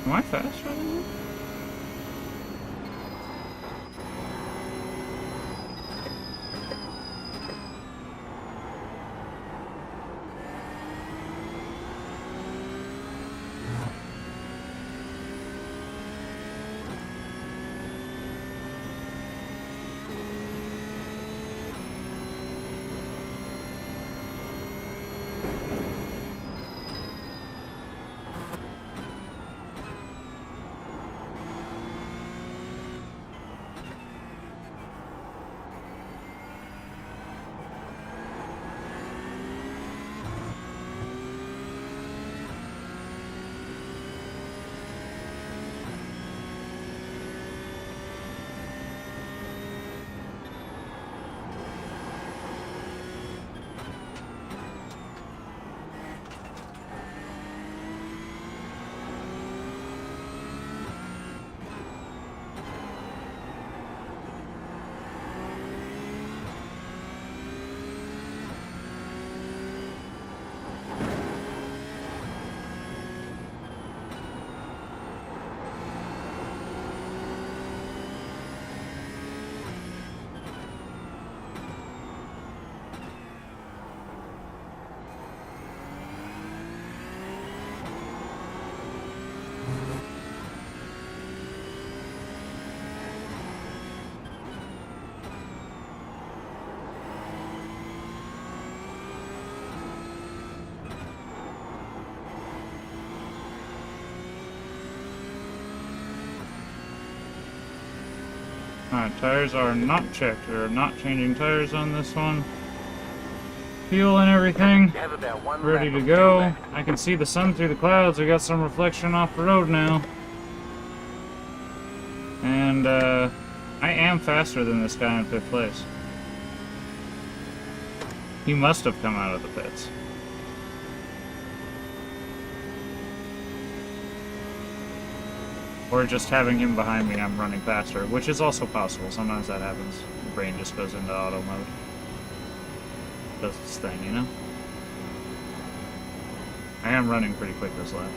Am I fast right now? Alright, tires are not checked. We're not changing tires on this one. Fuel and everything. You have about one Ready lap to of go. fuel left. I can see the sun through the clouds. We got some reflection off the road now. And, I am faster than this guy in 5th place. He must have come out of the pits. Or just having him behind me, I'm running faster, which is also possible. Sometimes that happens. The brain just goes into auto mode. Does its thing, you know? I am running pretty quick this lap.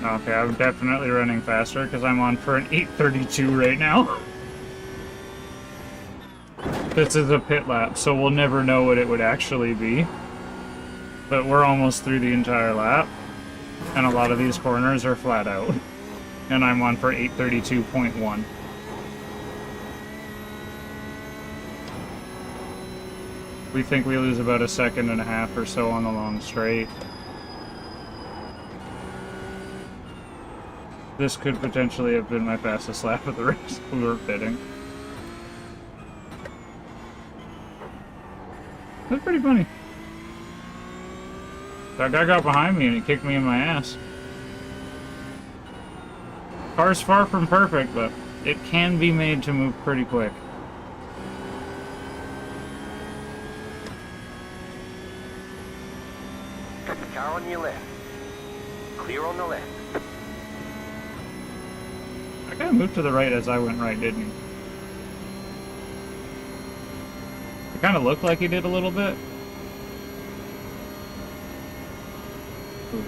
Okay, I'm definitely running faster because I'm on for an 8:32 right now. This is a pit lap, so we'll never know what it would actually be. But we're almost through the entire lap, and a lot of these corners are flat out. And I'm on for 8:32.1. We think we lose about 1.5 seconds or so on the long straight. This could potentially have been my fastest lap of the race. We were pitting. That's pretty funny. That guy got behind me and he kicked me in my ass. Car's far from perfect, but it can be made to move pretty quick. Car on your left. Clear on the left. That guy moved to the right as I went right, didn't he? It kind of looked like he did a little bit. Ooh.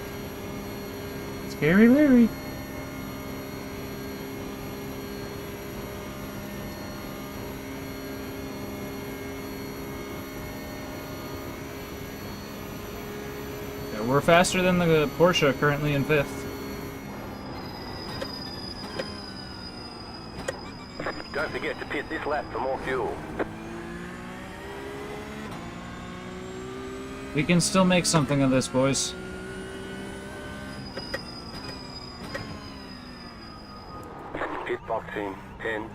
Scary Larry. Yeah, we're faster than the Porsche currently in 5th. Don't forget to pit this lap for more fuel. We can still make something of this, boys. Pit box in 10.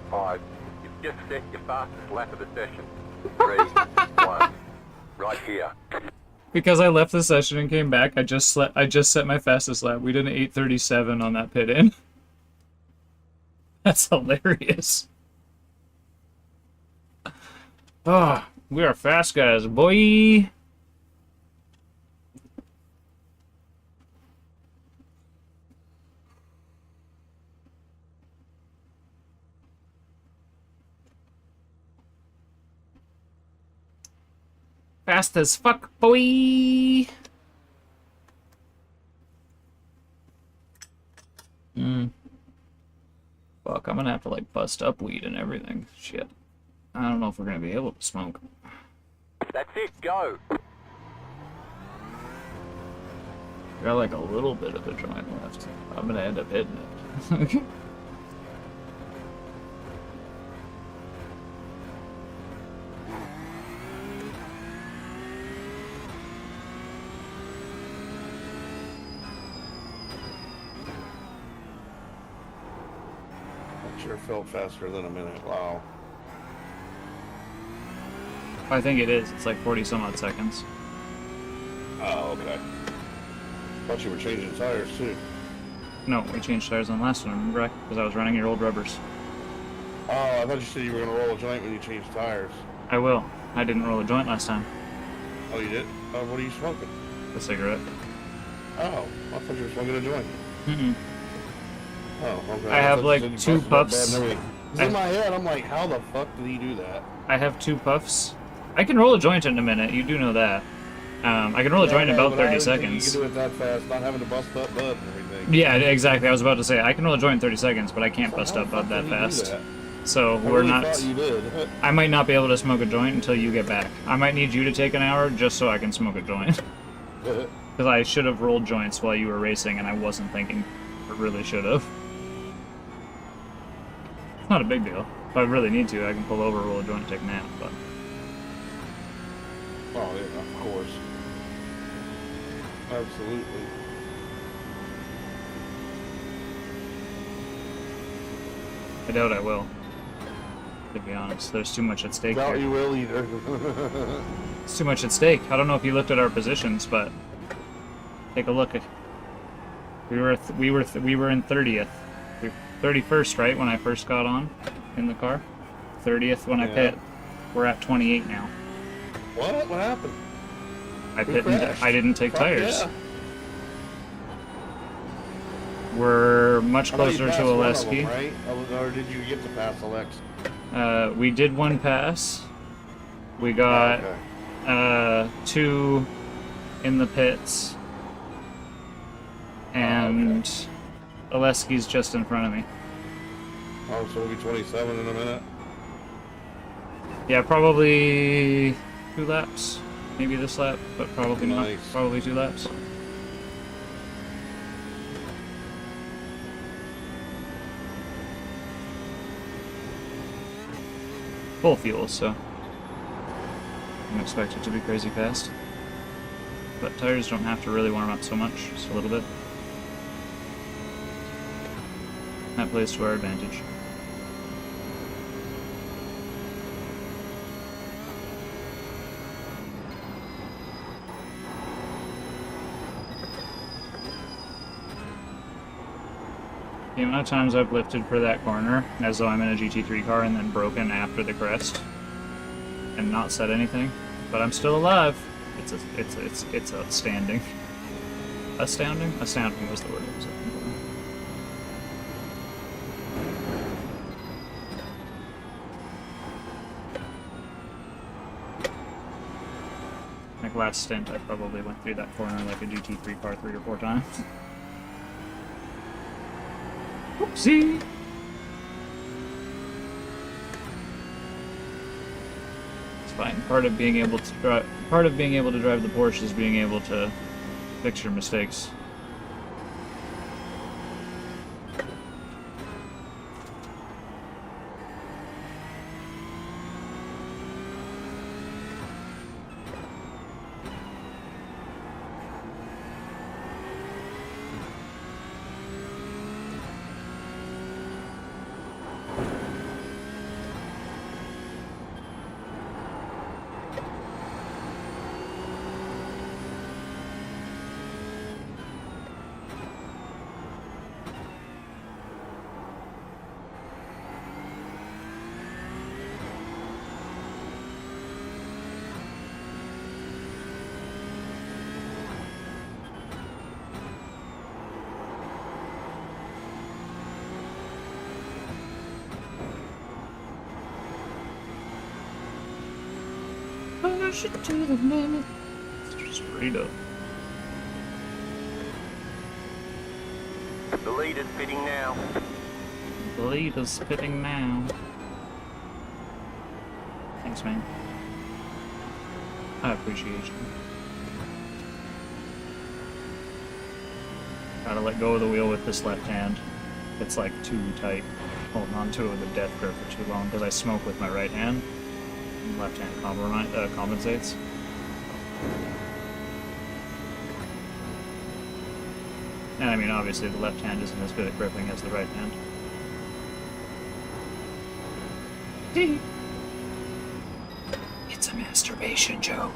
5. You've just set your fastest lap of the session. 3, 1. Right here. Because I left the session and came back, I just set my fastest lap. We did an 8:37 on that pit in. That's hilarious. Ah, we are fast guys, boy. Fast as fuck, boy. Fuck, I'm gonna have to like bust up weed and everything. Shit. I don't know if we're gonna be able to smoke. That's it, go. Got like a little bit of a joint left. I'm gonna end up hitting it. That sure felt faster than a minute. Wow. I think it is. It's like 40 some odd seconds. Oh, okay. Thought you were changing tires too. No, we changed tires on the last one, remember? Because I was running your old rubbers. Oh, I thought you said you were gonna roll a joint when you changed tires. I will. I didn't roll a joint last time. Oh, you did? What are you smoking? A cigarette. Oh, I thought you were smoking a joint. Mm-mm. Oh, okay. I have thought you like said you 2 busted up puffs. bad and everything. 'Cause in my head, I'm like, how the fuck did he do that? I have 2 puffs. I can roll a joint in a minute. You do know that. I can roll a joint in about 30 seconds. You can do it that fast, not having to bust up bud and everything. Yeah, exactly. I was about to say I can roll a joint in 30 seconds, but I can't So bust how up the bud fuck that did he do fast. that? So I we're really not. thought you did. I might not be able to smoke a joint until you get back. I might need you to take an hour just so I can smoke a joint. Because I should have rolled joints while you were racing, and I wasn't thinking. I really should have. It's not a big deal. If I really need to, I can pull over, roll a joint, and take a nap. But Oh, yeah, of course. Absolutely. I doubt I will. To be honest, there's too much at stake Doubt here. you will either. It's too much at stake. I don't know if you looked at our positions, but take a look. We were in 30th, 31st, right, when I first got on in the car. 30th when I Yeah. pit. We're at 28 now. What? What happened? I We pit. crashed. I didn't take Fuck tires. yeah. We're much I know you closer passed to one of Oleski. them, right? Or did you get to pass Alex? We did one pass. We got Okay. 2 in the pits, and Oleski's just in front of me. Oh, so we'll be 27 in a minute. Yeah, probably 2 laps. Maybe this lap, but probably not. Nice. Probably 2 laps. Full fuel, so I'm expected to be crazy fast. But tires don't have to really warm up so much, just a little bit. That plays to our advantage. The amount of times I've lifted for that corner as though I'm in a GT3 car and then broken after the crest and not said anything, but I'm still alive. It's outstanding. Astounding? Astounding was the word I was looking for. Like last stint, I probably went through that corner like a GT3 car 3 or 4 times. Oopsie! It's fine. Part of being able to drive the Porsche is being able to fix your mistakes. Push it to the limit. Straight up. The leader's pitting now. The lead is pitting now. Thanks, man. I appreciate you. Gotta let go of the wheel with this left hand. It's like too tight. Holding on to it with a death grip for too long because I smoke with my right hand. Left hand compensates. And I mean, obviously, the left hand isn't as good at gripping as the right hand. It's a masturbation joke.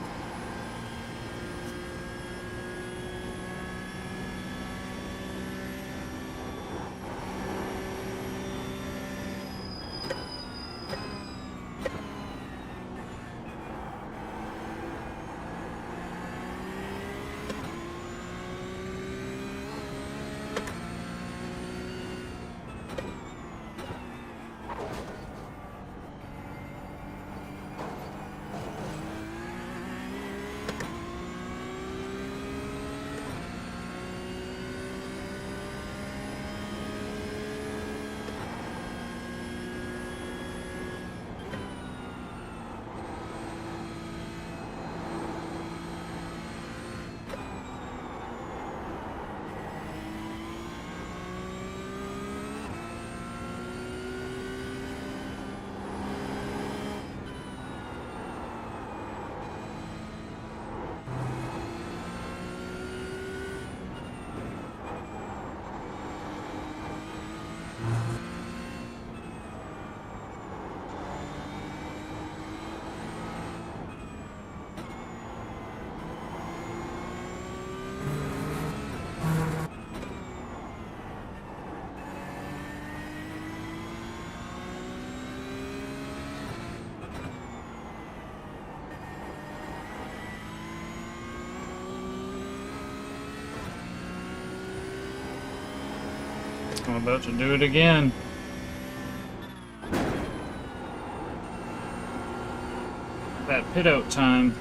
I'm about to do it again. That pit out time.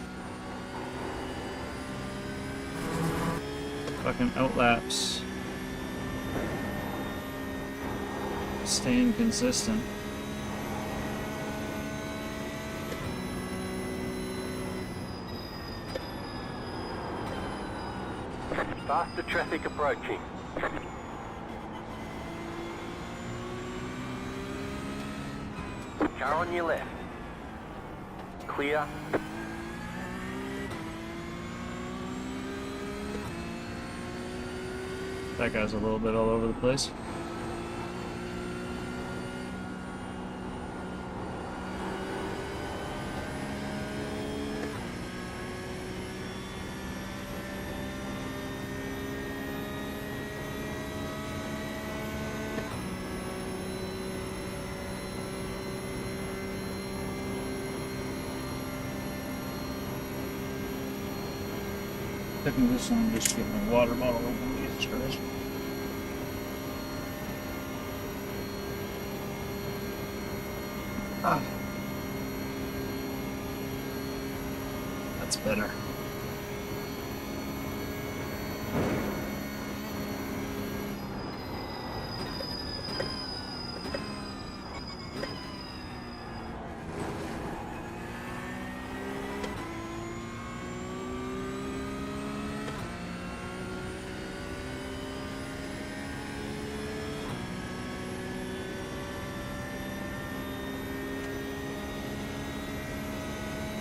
Fucking outlaps. Staying consistent. Faster traffic approaching. Car on your left. Clear. That guy's a little bit all over the place. Taking this one, just get my water bottle open. Jesus Christ. Ah. That's better.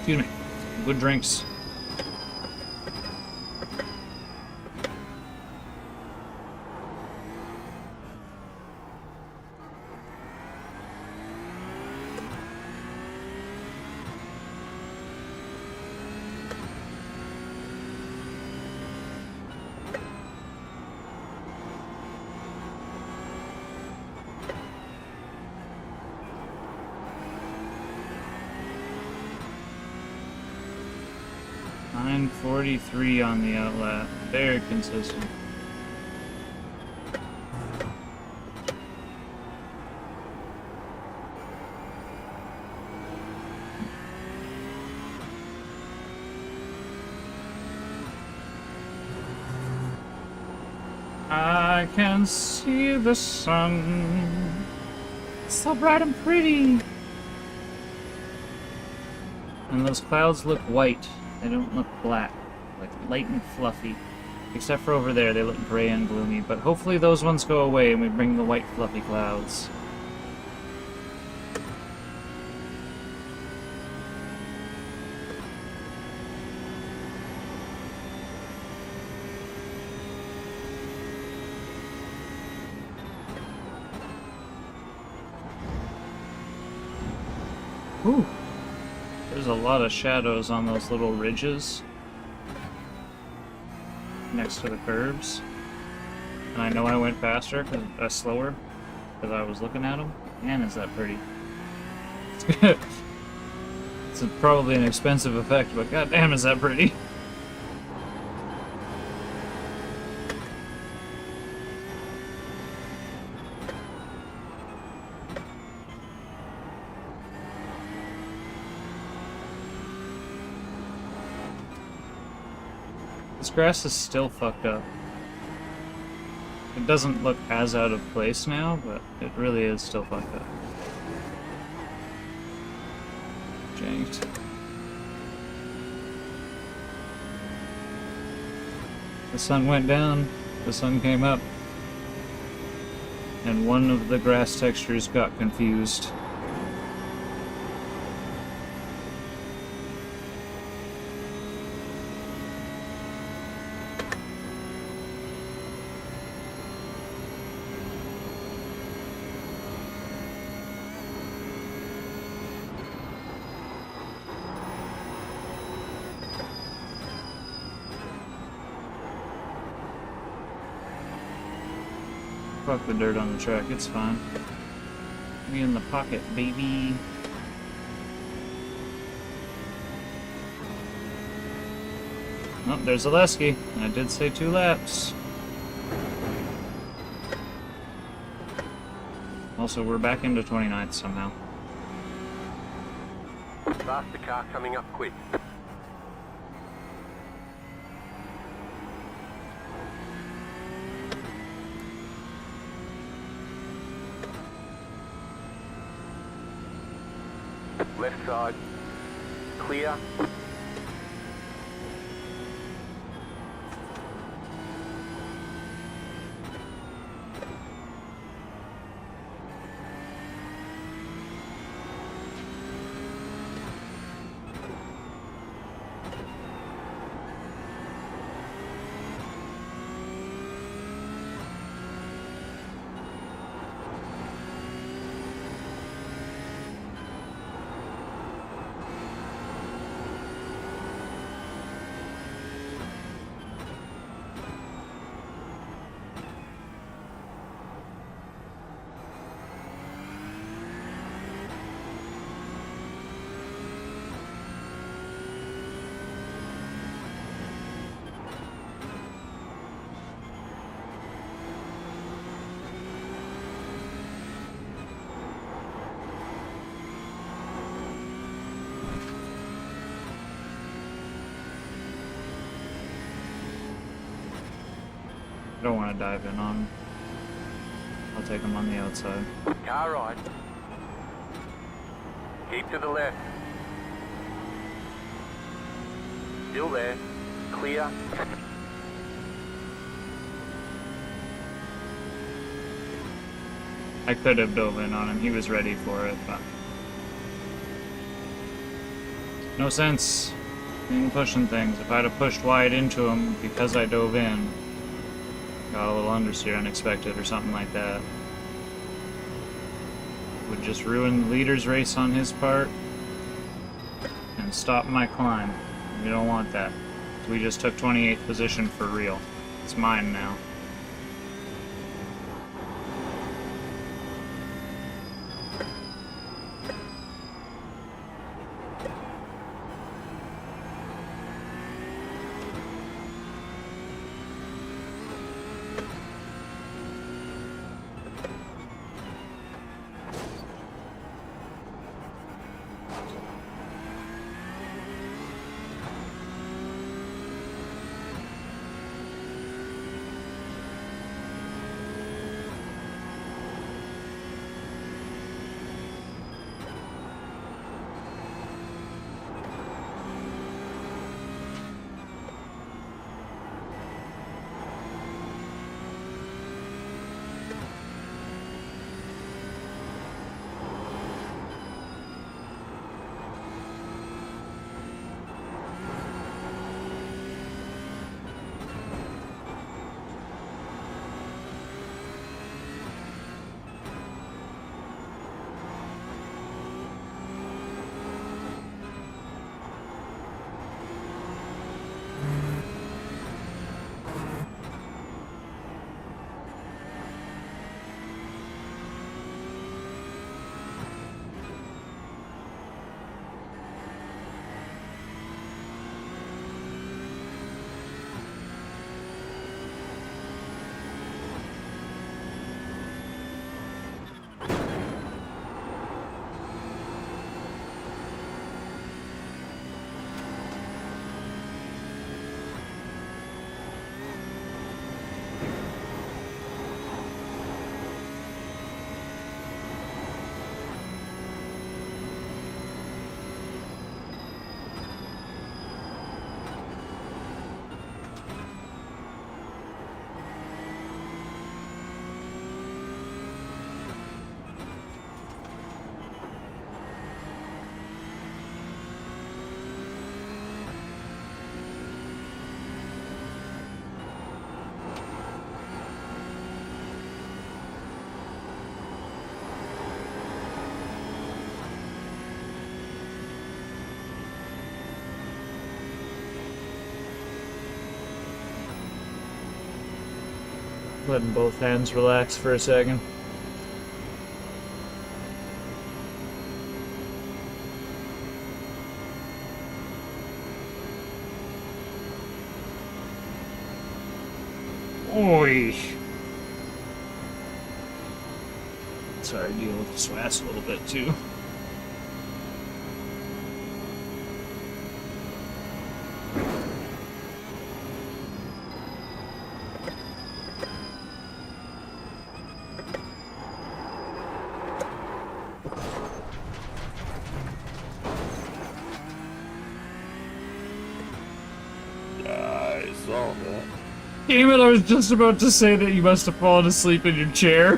Excuse me. Good drinks. .43 on the outlet. Very consistent. I can see the sun. It's so bright and pretty. And those clouds look white. They don't look black. Like light and fluffy. Except for over there, they look gray and gloomy, but hopefully those ones go away and we bring the white fluffy clouds. Ooh. There's a lot of shadows on those little ridges next to the curbs. And I know I went faster, slower, because I was looking at them. Man, is that pretty. It's probably an expensive effect, but goddamn, is that pretty. This grass is still fucked up. It doesn't look as out of place now, but it really is still fucked up. Janked. The sun went down, the sun came up, and one of the grass textures got confused. Fuck the dirt on the track, it's fine. Me in the pocket, baby. Oh, there's Oleski. I did say 2 laps. Also, we're back into 29th somehow. Faster car coming up quick. Left side. Clear. I don't want to dive in on him. I'll take him on the outside. Car right. Keep to the left. Still there. Clear. I could have dove in on him. He was ready for it, but no sense in pushing things. If I'd have pushed wide into him because I dove in, got a little understeer unexpected or something like that, would just ruin the leader's race on his part and stop my climb. We don't want that. We just took 28th position for real. It's mine now. Letting both hands relax for a second. Oi! Sorry, deal with the swats a little bit too. I saw that. Damn it, I was just about to say that you must have fallen asleep in your chair.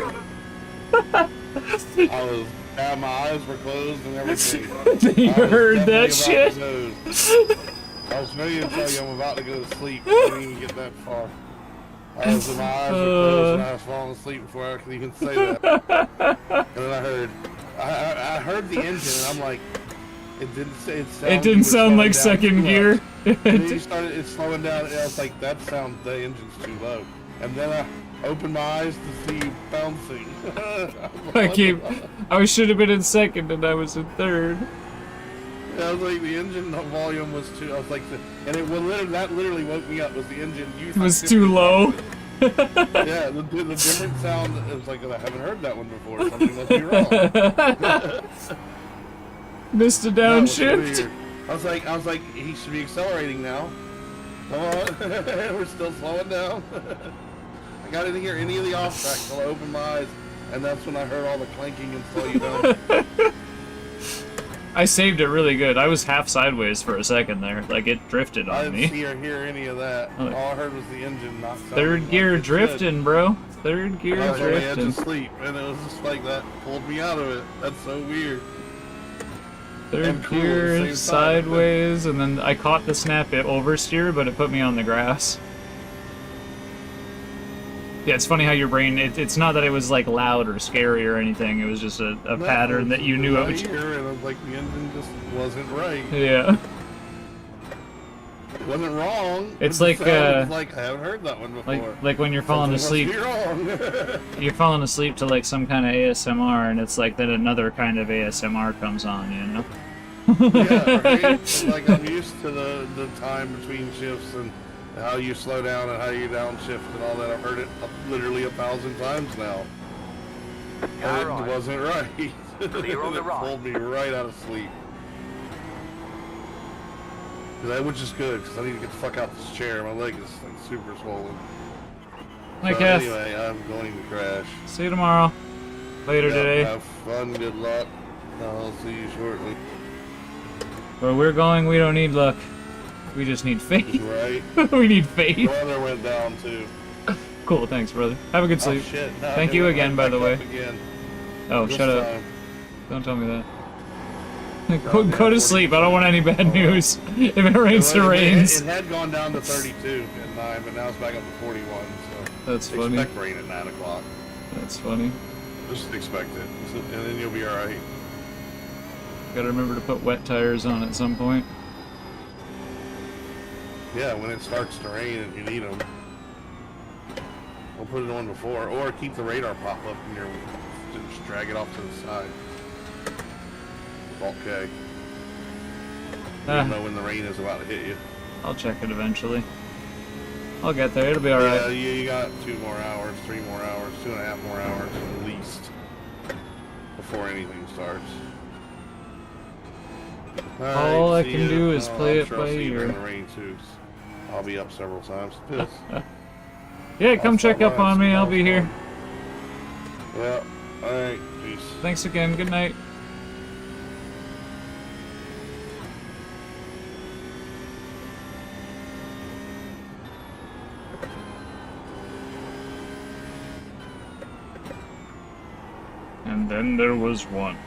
My eyes were closed and everything. You heard that I shit? was ready to tell you I'm about to go to sleep. I didn't even get that far. My eyes were closed and I was falling asleep before I could even say that. And then I heard the engine and I'm like, it didn't sound like second gear. And then you started slowing down and I was like, the engine's too low. And then I opened my eyes to see you bouncing. I should have been in second and I was in third. I was like, the engine volume was too. I was like, that literally woke me up. Was the engine? It was too low. Yeah, the different sound. It was like, I haven't heard that one before. Something must be wrong. Missed a downshift. I was like, he should be accelerating now. Come on, we're still slowing down. I got to hear any of the off track till I opened my eyes, and that's when I heard all the clanking and slow you down. I saved it really good. I was half sideways for a second there. Like, it drifted I on didn't me. see or hear any of that. All I heard was the engine not sounding Third gear like it drifting, should. bro. Third gear I was on the edge drifting. of sleep, and it was just like that pulled me out of it. That's so weird. Third and cool at the gear same time. sideways, and then I caught the snap it oversteer, but it put me on the grass. Yeah, it's funny how your brain, it's not that it was like loud or scary or anything, it was just a pattern that you knew it was. And I was like, the engine just wasn't right. Yeah. It wasn't wrong. It's It like, sounded like I haven't heard that one before. like when you're falling Something asleep. must be wrong. You're falling asleep to like some kind of ASMR, and it's like then another kind of ASMR comes on, you know? Yeah, right? It's like I'm used to the time between shifts and how you slow down and how you downshift and all that. I've heard it literally 1,000 times now. And it wasn't right. Clear on the It right. pulled me right out of sleep. Which is good, because I need to get the fuck out this chair. My leg is like super swollen. Hi, So Cath. anyway, I'm going to crash. See you tomorrow. Later Yeah, today. have fun, good luck. I'll see you shortly. Where we're going, we don't need luck. We just need faith. Right? We need The faith. weather went down too. Cool, thanks, brother. Have a good sleep. Oh shit. No, Thank it you went again, right by the back way. up again. Oh, This shut up. time. Don't tell me that. Oh, Go to sleep. I don't want any bad news. If it rains, it rains. It had gone down to 32 at 9, but now it's back up to 41. So That's funny. expect rain at 9 o'clock. That's funny. Just expect it, and then you'll be all right. Gotta remember to put wet tires on at some point. Yeah, when it starts to rain and you need them, we'll put it on before, or keep the radar pop up and just drag it off to the side. Okay. You don't know when the rain is about to hit you. I'll check it eventually. I'll get there. It'll be Yeah, alright. you got 2 more hours, 3 more hours, 2.5 more hours at least before anything starts. All I see can ya. do is play I'm it sure by I'll see you ear. during the rain too. I'll be up several times. Yeah, come I'll check stop up by on me. I'll tomorrow. be here. Yeah. Alright, peace. Thanks again. Good night. And then there was one.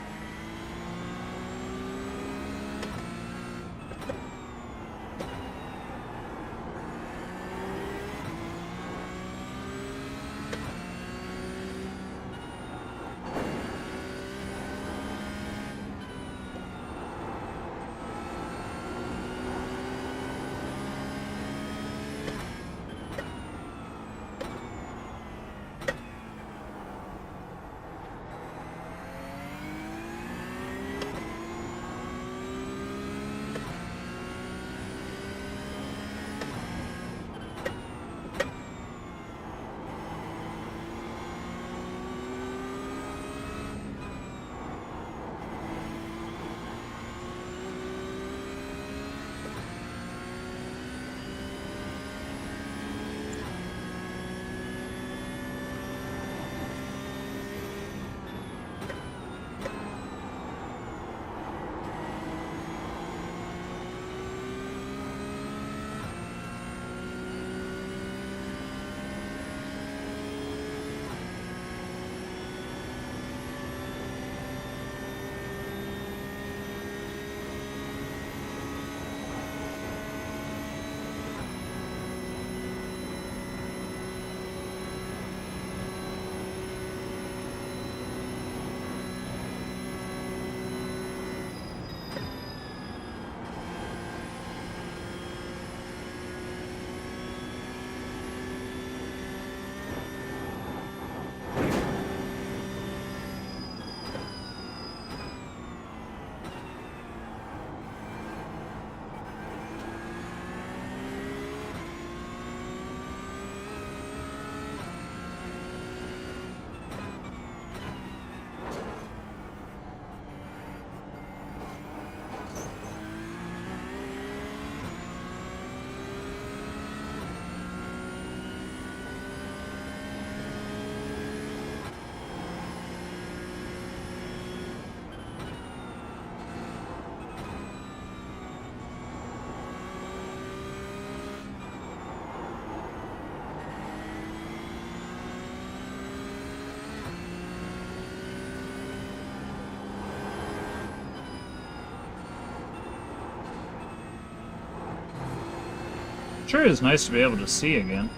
Sure is nice to be able to see again.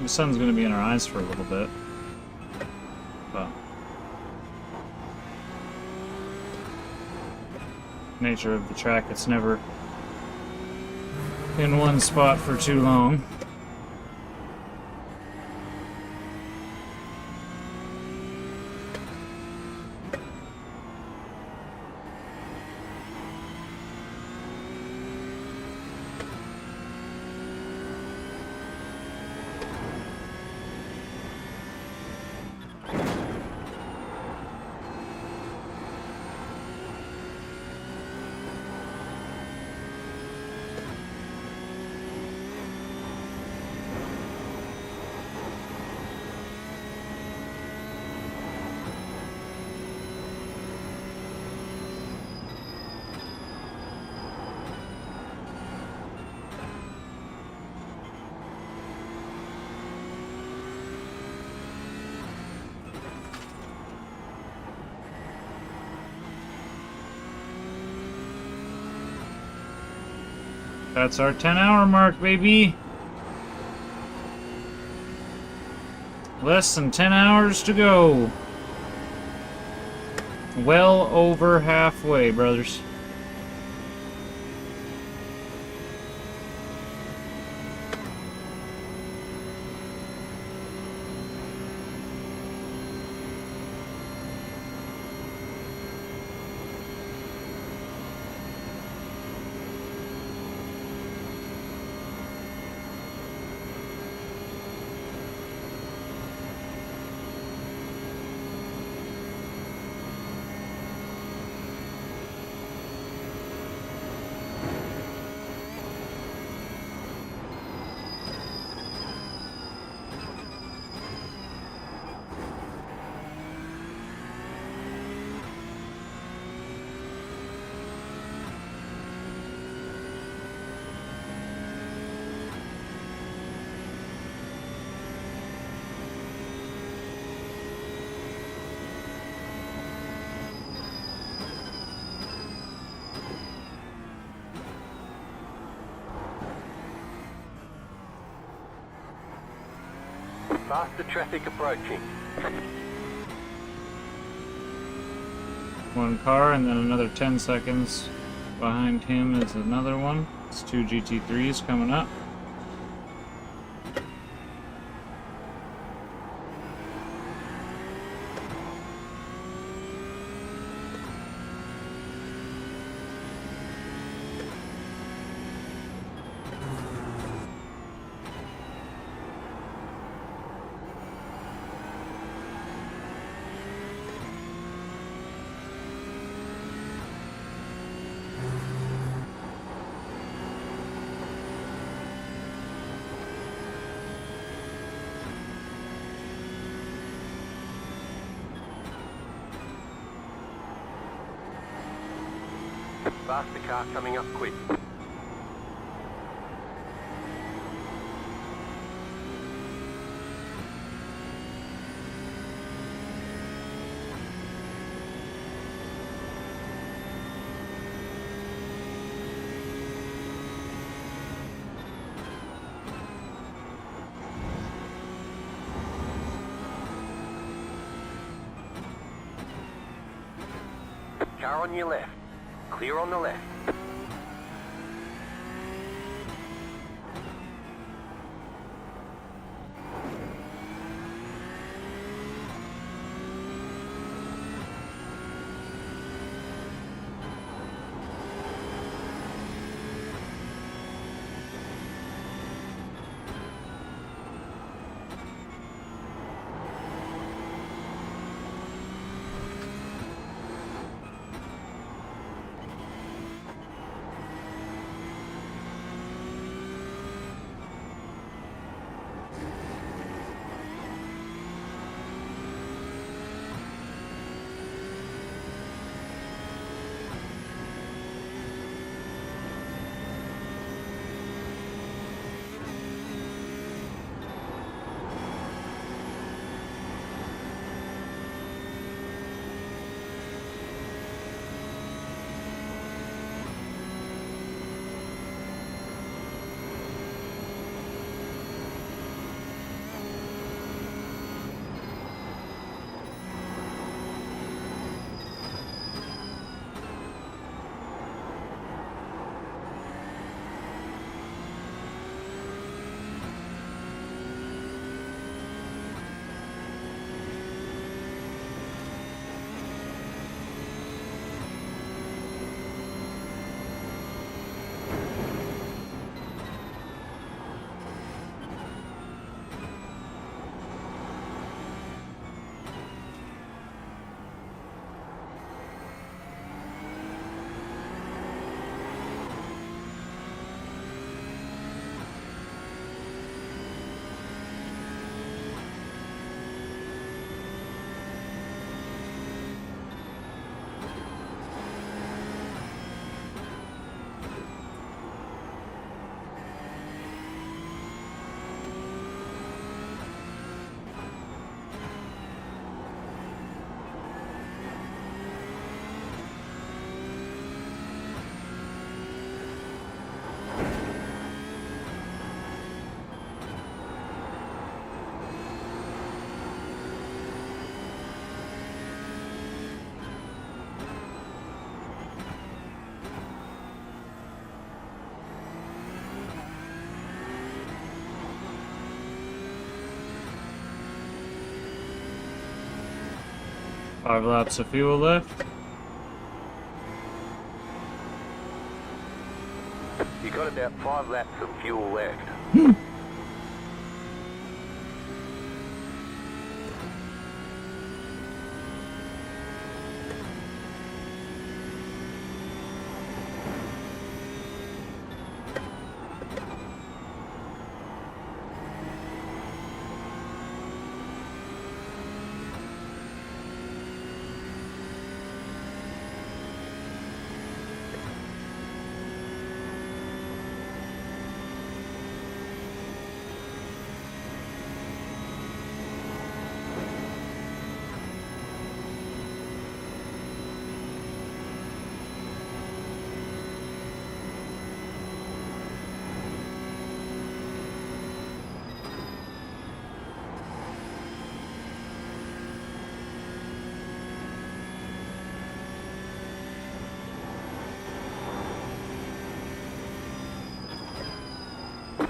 The sun's going to be in our eyes for a little bit. But nature of the track, it's never in one spot for too long. That's our 10-hour mark, baby. Less than 10 hours to go. Well over halfway, brothers. Faster traffic approaching. One car, and then another 10 seconds behind him is another one. It's 2 GT3s coming up. Faster car coming up quick. Car on your left. Clear on the left. 5 laps of fuel left. You got about 5 laps of fuel left.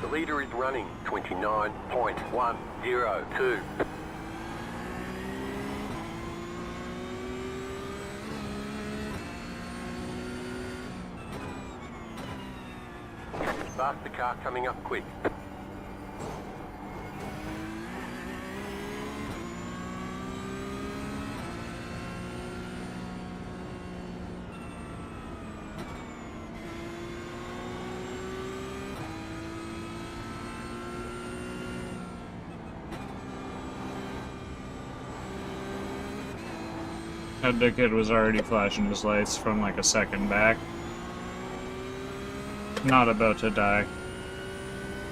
The leader is running 29.102. Faster car coming up quick. That dickhead was already flashing his lights from like a second back. Not about to die.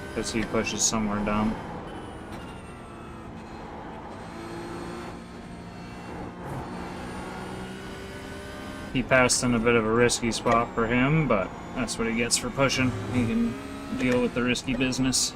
Because he pushes somewhere dumb. He passed in a bit of a risky spot for him, but that's what he gets for pushing. He can deal with the risky business.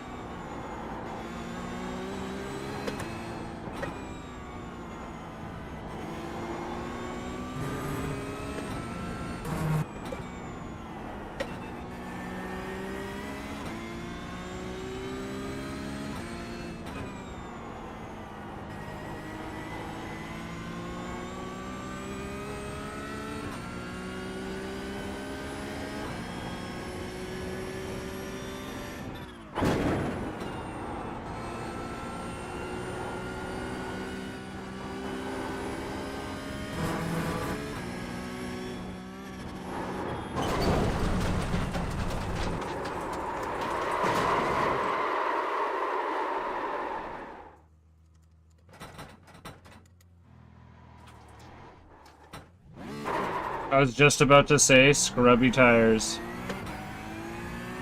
I was just about to say scrubby tires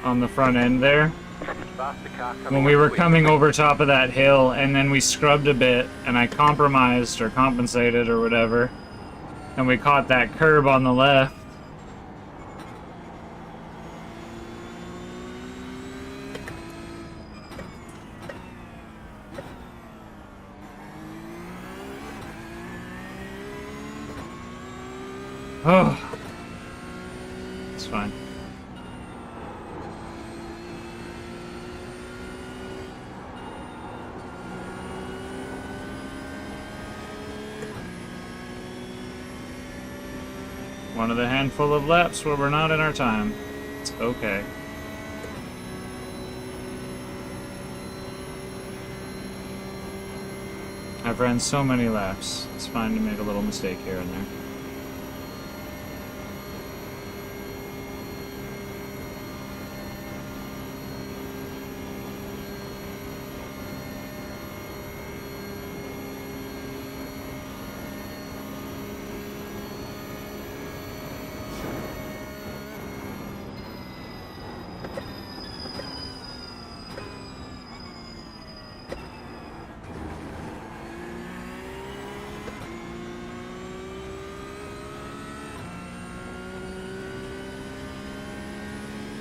on the front end there. Faster car coming When we up were quick. coming over top of that hill and then we scrubbed a bit and I compromised or compensated or whatever and we caught that curb on the left. Oh, it's fine. One of the handful of laps where we're not in our time. It's okay. I've ran so many laps. It's fine to make a little mistake here and there.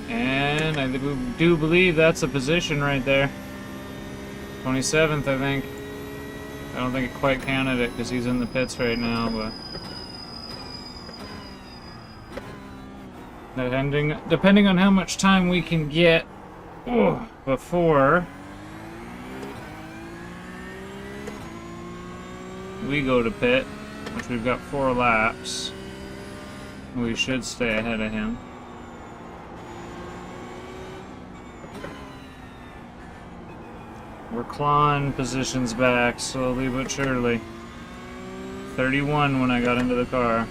And I do believe that's a position right there. 27th, I think. I don't think it quite counted it because he's in the pits right now, but... Depending on how much time we can get before we go to pit, which we've got 4 laps. We should stay ahead of him. We're clawing positions back slowly but surely. 31 when I got into the car.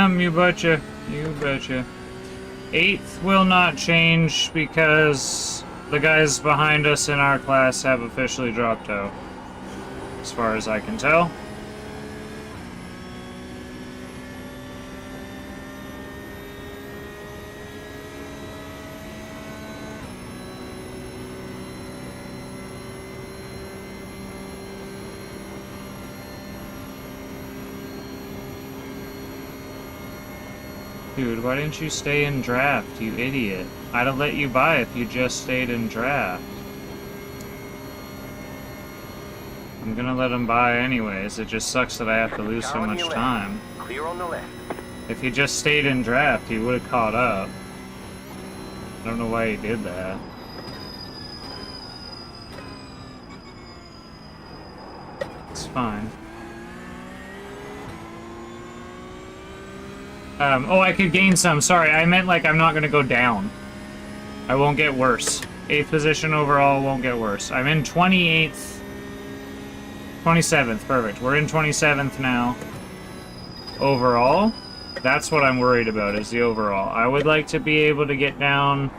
You betcha. You betcha. 8th will not change because the guys behind us in our class have officially dropped out, as far as I can tell. Dude, why didn't you stay in draft, you idiot? I'd have let you buy if you just stayed in draft. I'm gonna let him buy anyways, it just sucks that I have to lose so Car on much your left. time. Clear on the left. If he just stayed in draft, he would have caught up. I don't know why he did that. It's fine. Oh, I could gain some. Sorry, I meant like I'm not gonna go down. I won't get worse. 8th position overall won't get worse. I'm in 28th. 27th, perfect. We're in 27th now. Overall, that's what I'm worried about, is the overall. I would like to be able to get down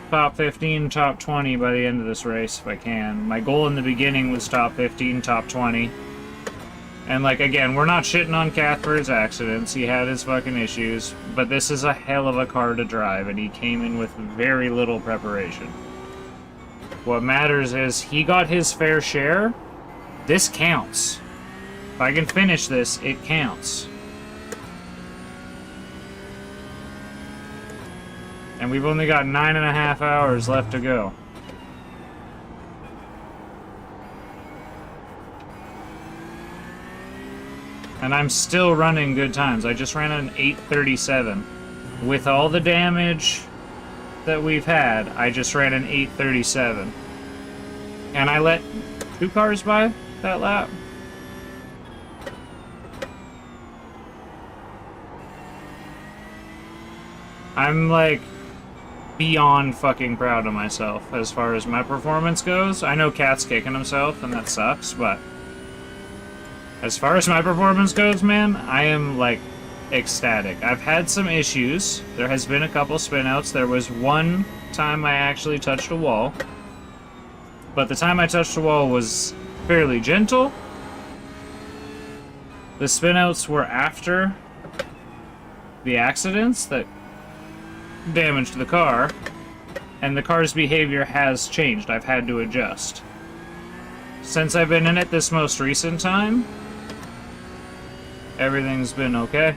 top 15, top 20 by the end of this race if I can. My goal in the beginning was top 15, top 20. And, like, again, we're not shitting on Cath for his accidents. He had his fucking issues. But this is a hell of a car to drive, and he came in with very little preparation. What matters is he got his fair share. This counts. If I can finish this, it counts. And we've only got 9.5 hours left to go. And I'm still running good times. I just ran an 8:37. With all the damage that we've had, I just ran an 8:37. And I let 2 cars by that lap. I'm like beyond fucking proud of myself as far as my performance goes. I know Cath's kicking himself and that sucks, but as far as my performance goes, man, I am, like, ecstatic. I've had some issues. There has been a couple spinouts. There was one time I actually touched a wall. But the time I touched a wall was fairly gentle. The spinouts were after the accidents that damaged the car. And the car's behavior has changed. I've had to adjust. Since I've been in it this most recent time, everything's been okay.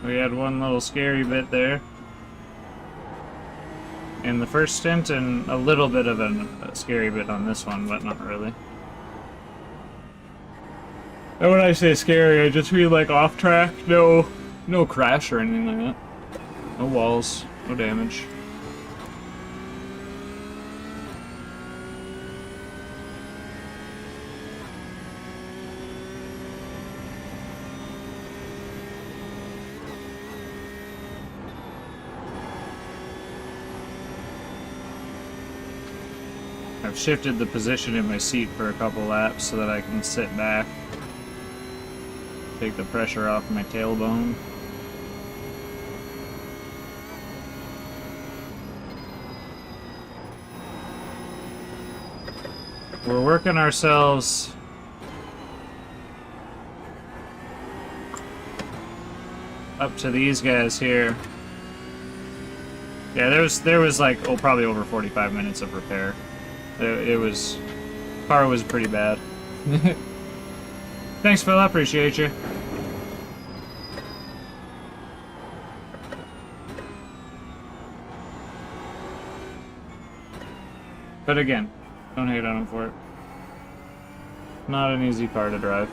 We had one little scary bit there in the first stint, and a little bit of a scary bit on this one, but not really. And when I say scary, I just mean like off track, no crash or anything like that. No walls, no damage. I've shifted the position in my seat for a couple laps so that I can sit back. Take the pressure off my tailbone. We're working ourselves up to these guys here. Yeah, there was like, probably over 45 minutes of repair. It was, car was pretty bad. Thanks, Phil, I appreciate you. But again, don't hate on him for it. Not an easy car to drive.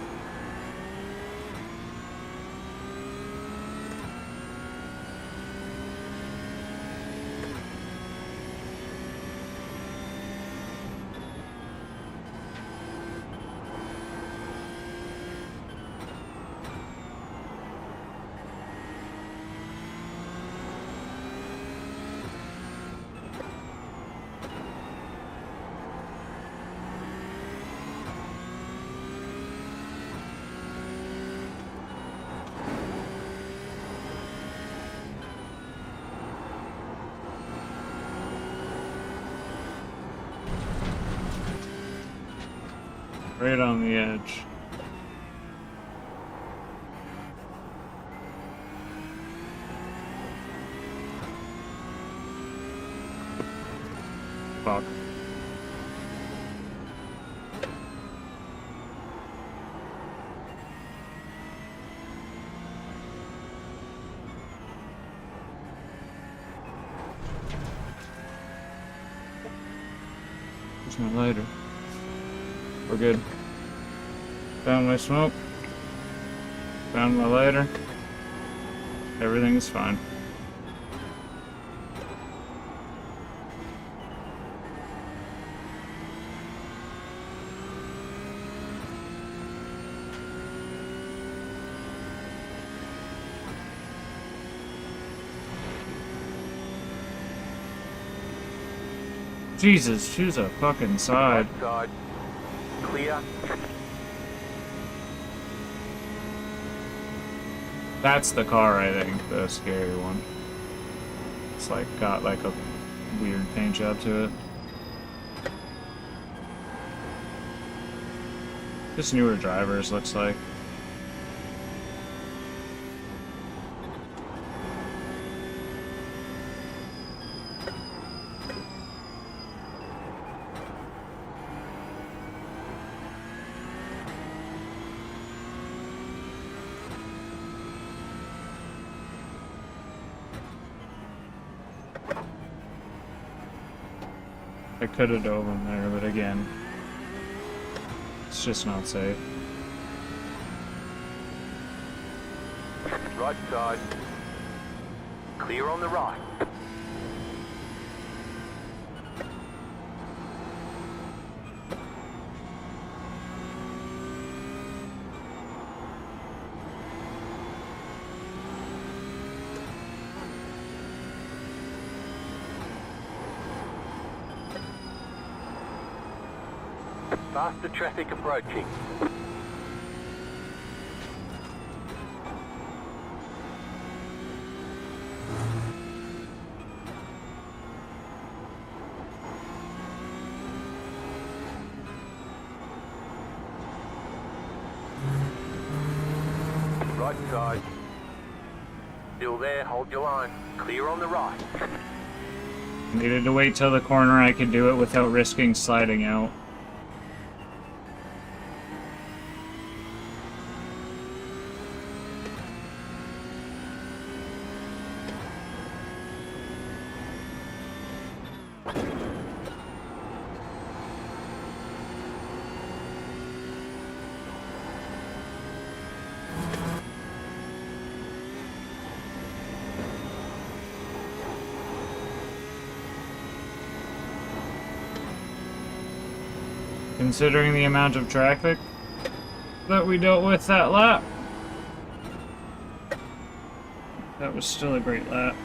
Right on the edge. Fuck. Where's my lighter? We're good. Found my smoke. Found my lighter. Everything is fine. Jesus, choose a fucking side. Right side. Clear. That's the car, I think, the scary one. It's like got like a weird paint job to it. Just newer drivers, looks like. I could have dove him there, but again, it's just not safe. Right side. Clear on the right. Faster traffic approaching. Right side. Still there, hold your line. Clear on the right. Needed to wait till the corner I could do it without risking sliding out. Considering the amount of traffic that we dealt with that lap, that was still a great lap.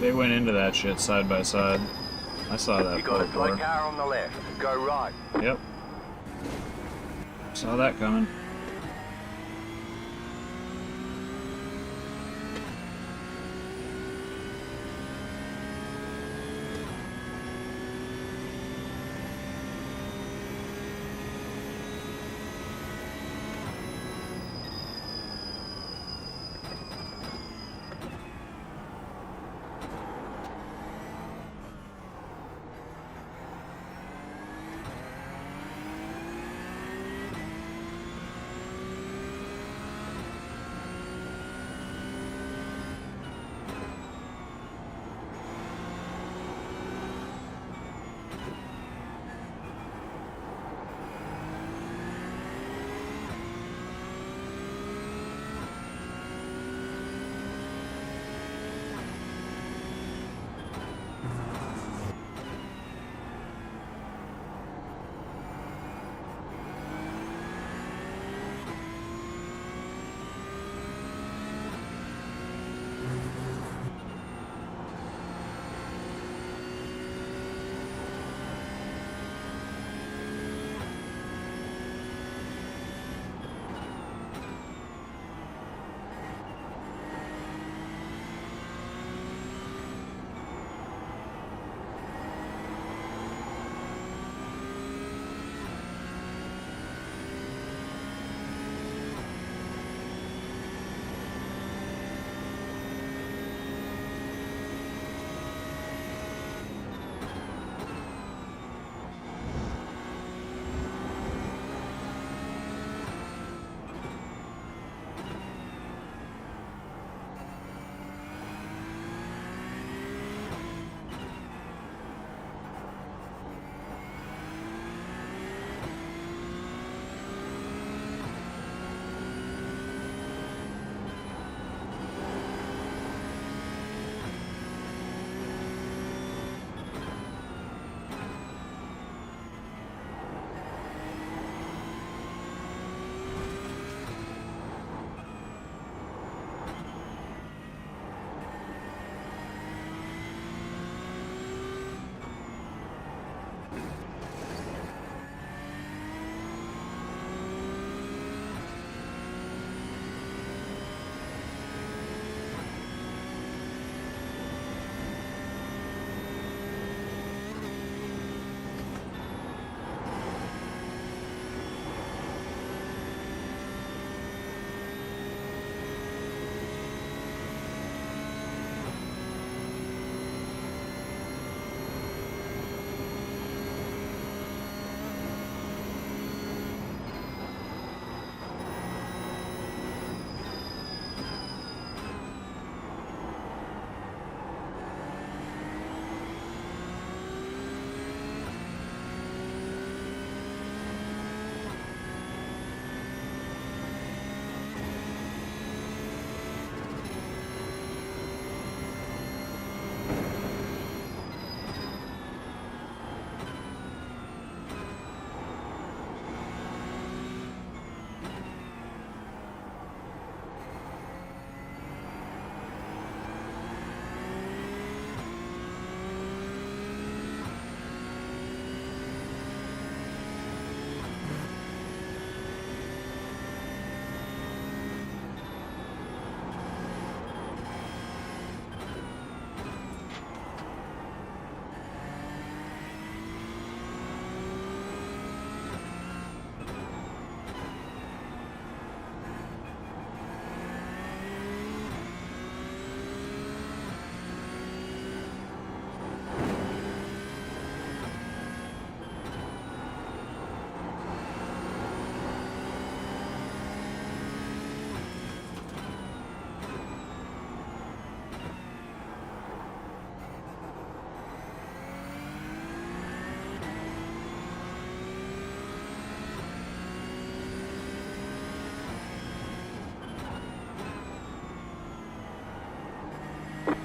They went into that shit side by side. I saw that You got a slow before. car on the left. Go right. Yep. Saw that coming.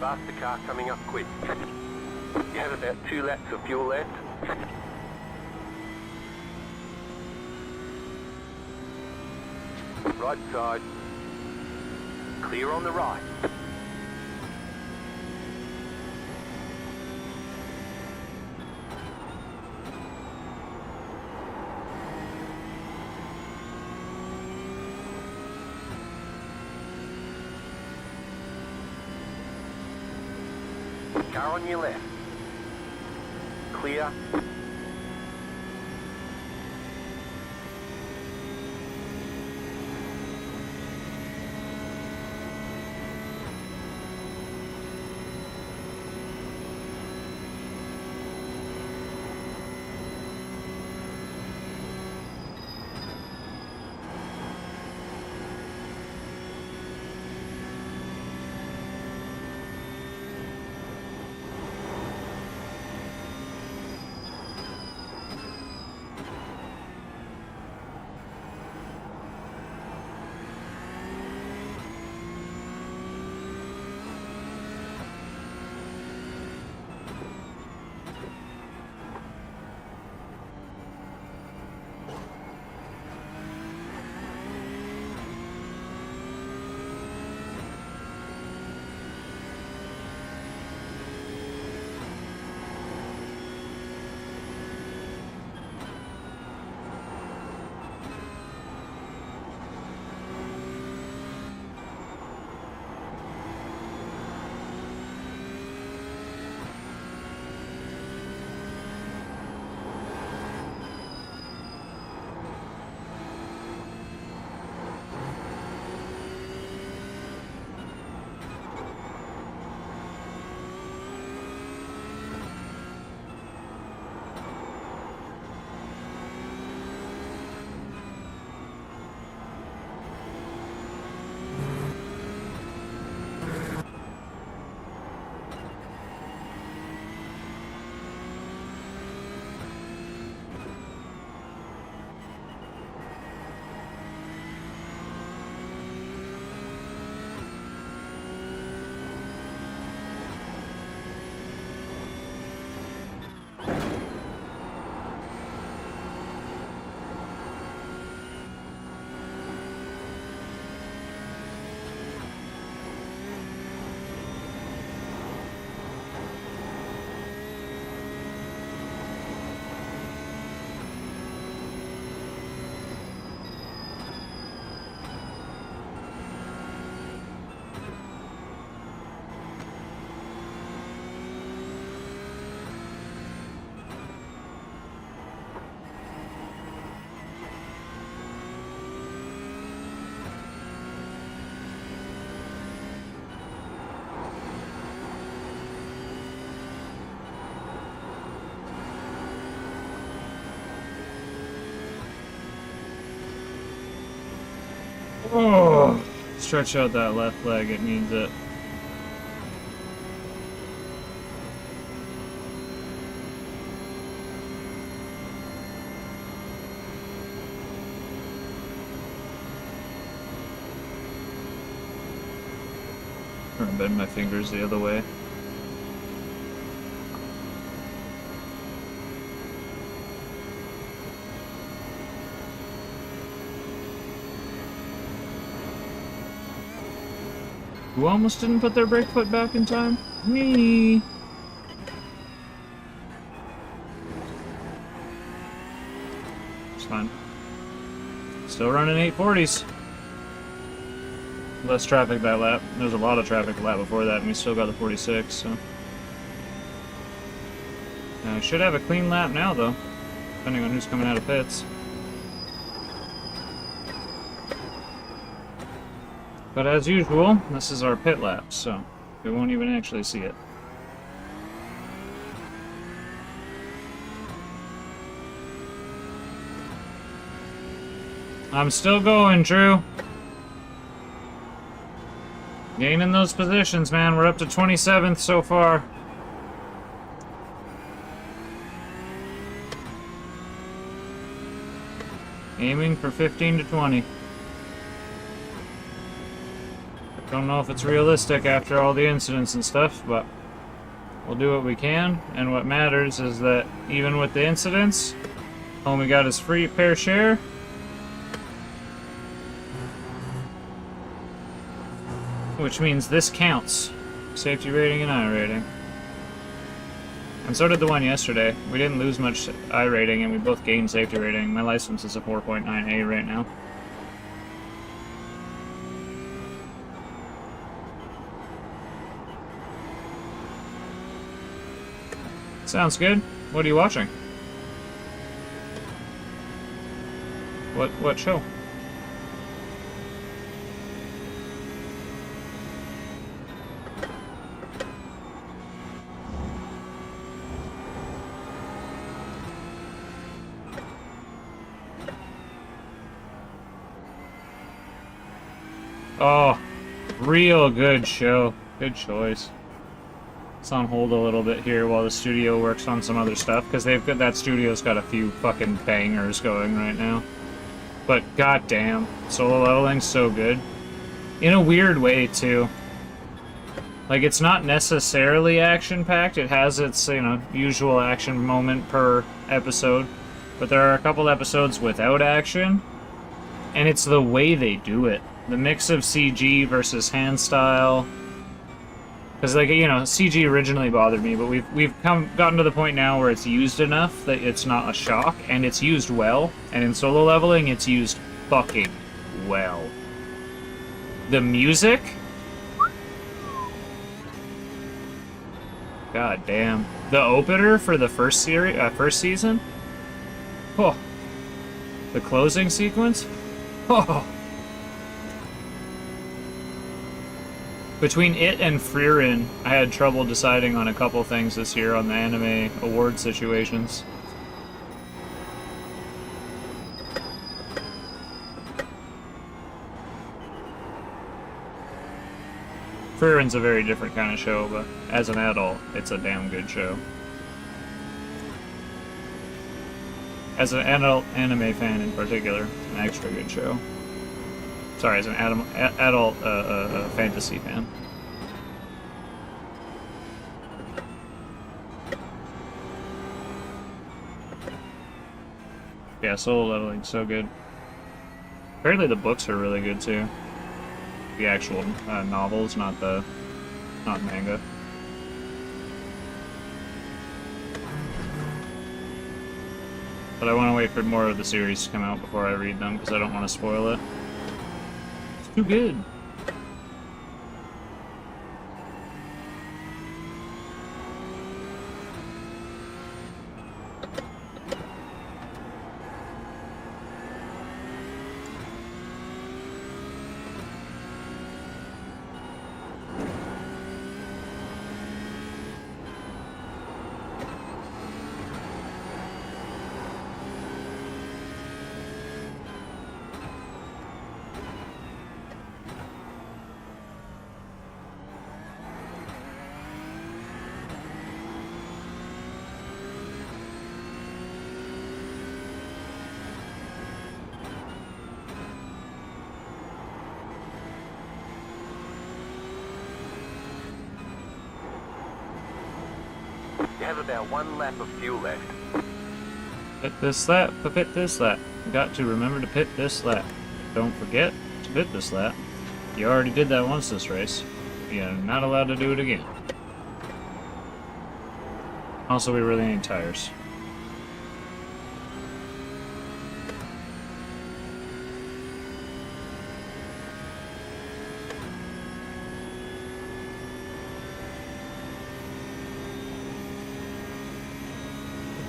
Faster car coming up quick. You have about 2 laps of fuel left. Right side. Clear on the right. Car on your left. Clear. Oh, stretch out that left leg, it needs it. I'm gonna bend my fingers the other way. Who almost didn't put their brake foot back in time? Me! It's fine. Still running 840s. Less traffic that lap. There was a lot of traffic the lap before that, and we still got the 46, so. I should have a clean lap now, though, depending on who's coming out of pits. But as usual, this is our pit lap, so we won't even actually see it. I'm still going, Drew. Gaining those positions, man. We're up to 27th so far. Aiming for 15 to 20. Don't know if it's realistic after all the incidents and stuff, but we'll do what we can. And what matters is that even with the incidents, homie got his free fair share. Which means this counts. Safety rating and iRating. And so did the one yesterday. We didn't lose much iRating and we both gained safety rating. My license is a 4.9A right now. Sounds good. What are you watching? What show? Oh, real good show. Good choice. It's on hold a little bit here while the studio works on some other stuff, because that studio's got a few fucking bangers going right now. But goddamn, solo leveling's so good. In a weird way too. Like, it's not necessarily action-packed. It has its, you know, usual action moment per episode. But there are a couple episodes without action, and it's the way they do it. The mix of CG versus hand style. Because, like, you know, CG originally bothered me, but we've gotten to the point now where it's used enough that it's not a shock, and it's used well. And in solo leveling, it's used fucking well. The music? God damn. The opener for the first season? Oh. The closing sequence? Oh. Between it and Frieren, I had trouble deciding on a couple things this year on the anime award situations. Frieren's a very different kind of show, but as an adult, it's a damn good show. As an adult anime fan in particular, an extra good show. Sorry, as an adult fantasy fan. Yeah, solo leveling's so good. Apparently the books are really good too. The actual novels, not manga. But I want to wait for more of the series to come out before I read them, because I don't want to spoil it. It's too good. You have about 1 lap of fuel left. Pit this lap, pit this lap. Got to remember to pit this lap. Don't forget to pit this lap. You already did that once this race. You're not allowed to do it again. Also, we really need tires.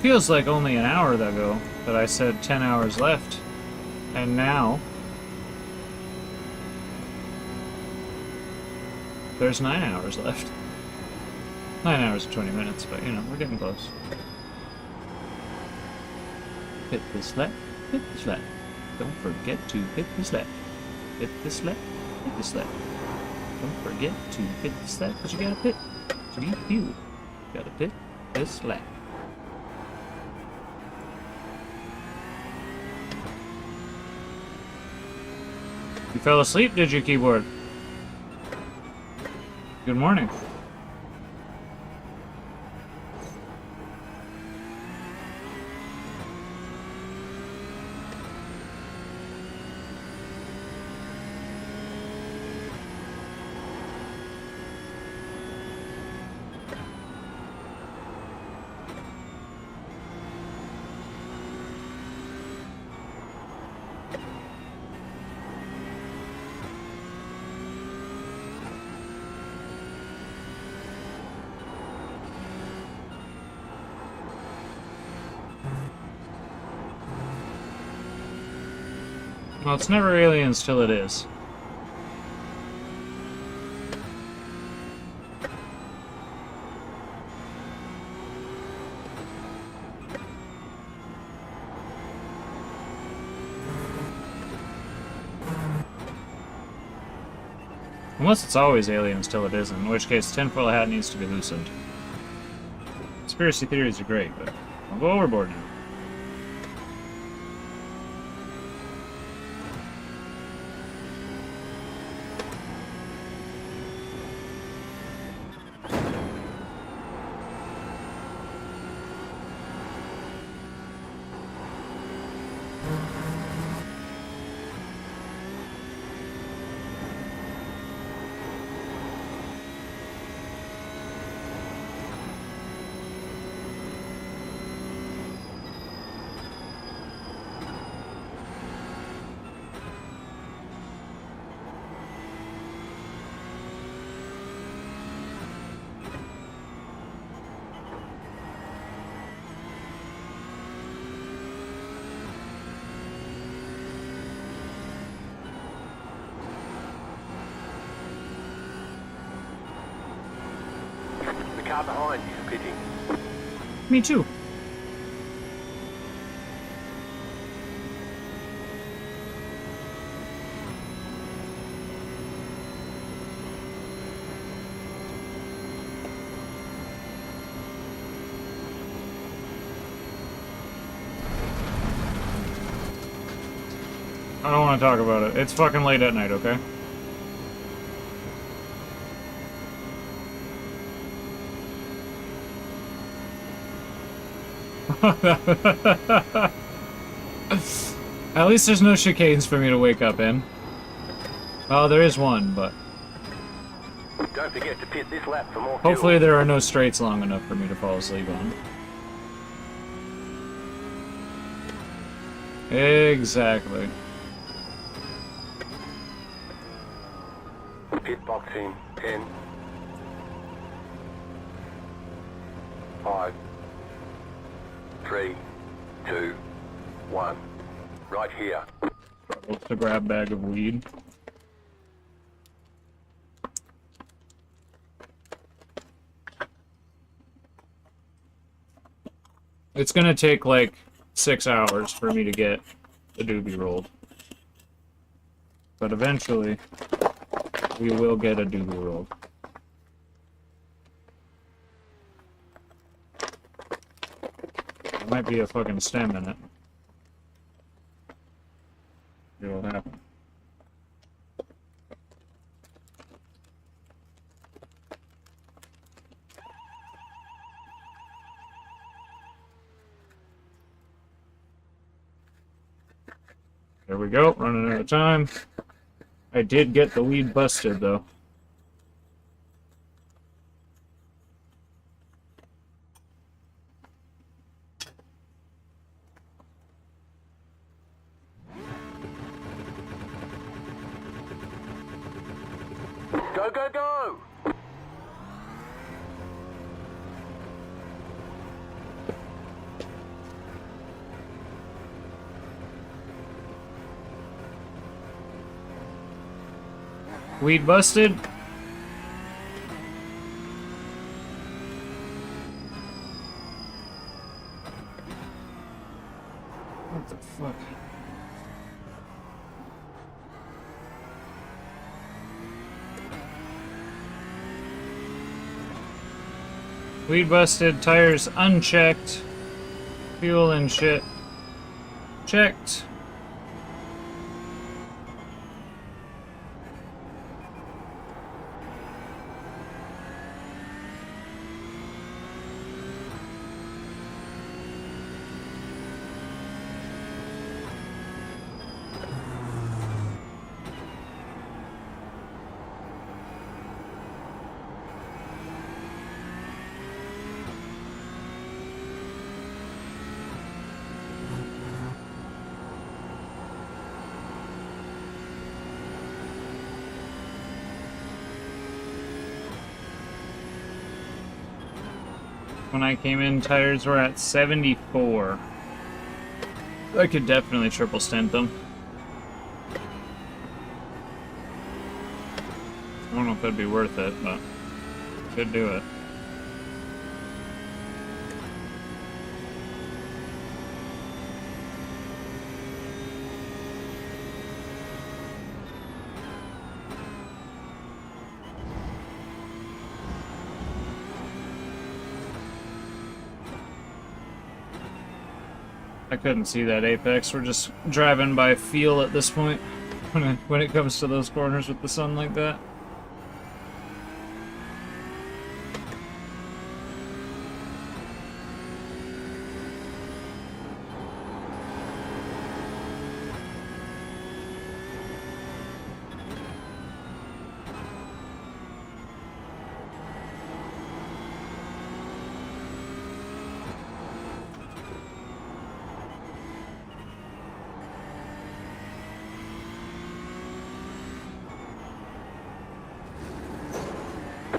Feels like only an hour ago that I said 10 hours left, and now there's 9 hours left. 9 hours and 20 minutes, but you know, we're getting close. Hit this lap, hit this lap. Don't forget to hit this lap. Hit this lap, hit this lap. Don't forget to hit this lap, because you gotta pit to be fuel. Gotta pit this lap. You fell asleep, did you, keyboard? Good morning. Well, it's never aliens till it is. Unless it's always aliens till it isn't, in which case tinfoil hat needs to be loosened. Conspiracy theories are great, but I'll go overboard now. The car behind is pitting. Me too. I don't want to talk about it. It's fucking late at night, okay? At least there's no chicanes for me to wake up in. Oh, there is one, but Don't forget to pit this lap for more hopefully fuel. there are no straights long enough for me to fall asleep on. Exactly. Pit box in 10, 5, 3, 2, 1. Right here. Struggles to grab bag of weed. It's gonna take like 6 hours for me to get the doobie rolled. But eventually, we will get a doobie rolled. There might be a fucking stem in it. See what happens. There we go, running out of time. I did get the weed busted, though. Go, go, go! Weed busted. What the fuck? Weed busted, tires unchecked, fuel and shit checked. when I came in, tires were at 74. I could definitely triple stint them. I don't know if it'd be worth it, but could do it. I couldn't see that apex. We're just driving by feel at this point when it comes to those corners with the sun like that.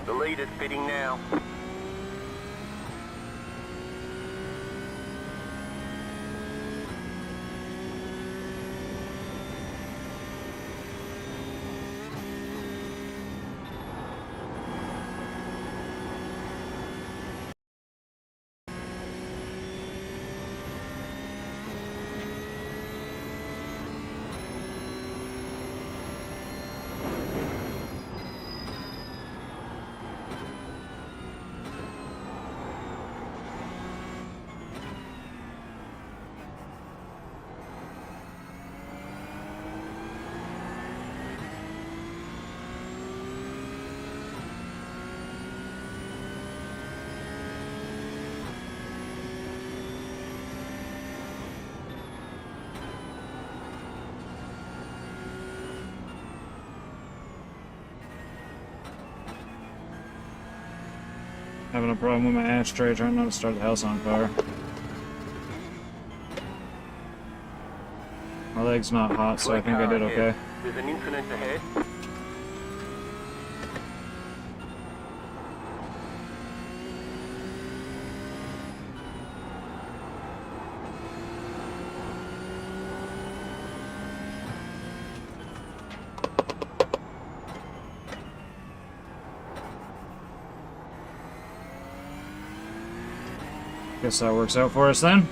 The lead is pitting now. Having a problem with my ashtray trying not to start the house on fire. My leg's not hot, so I think I did okay. There's an incident ahead. Guess that works out for us then.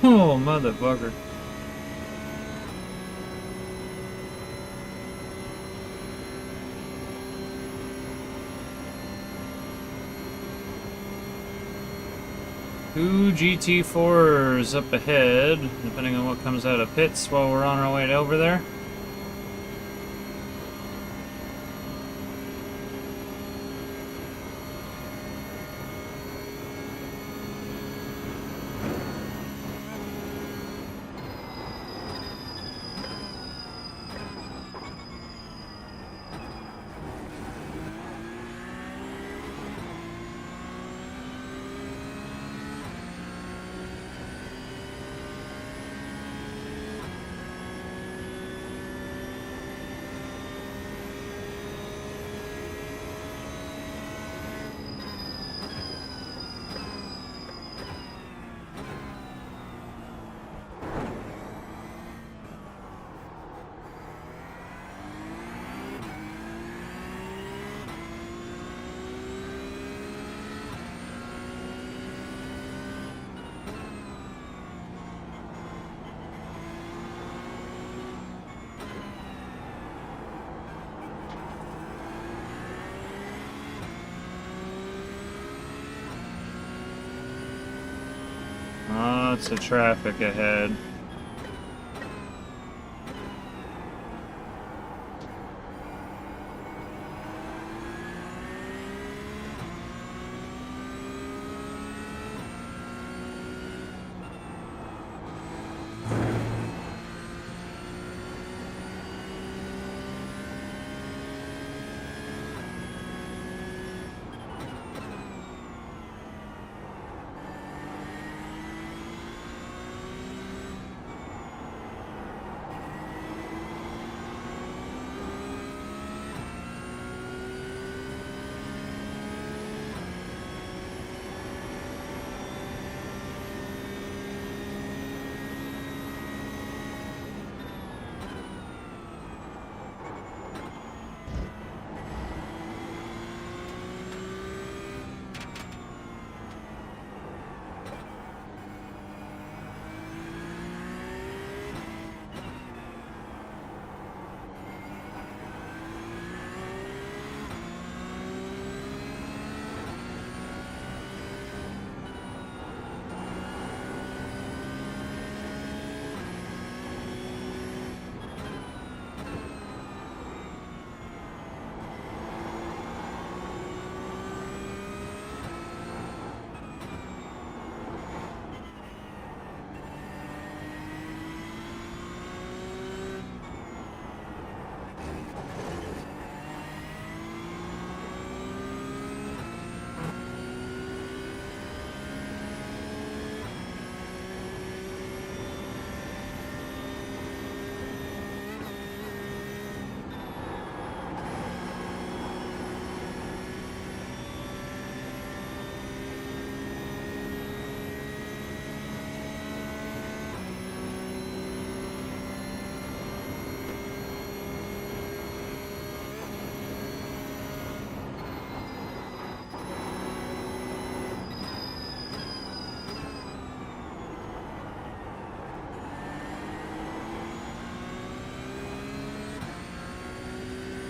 Oh, motherfucker. Two GT4s up ahead, depending on what comes out of pits while we're on our way over there. Lots of traffic ahead.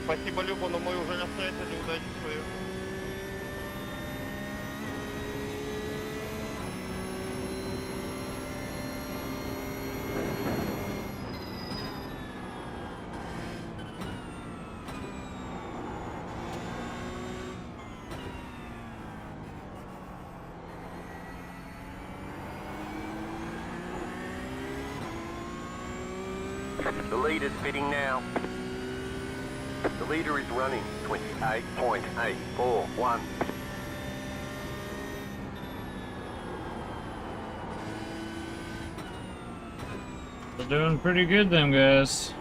Спасибо, Люба, но мы уже встретили удачу свою. The leader's pitting now. The leader is running 28.841. We're doing pretty good, them guys.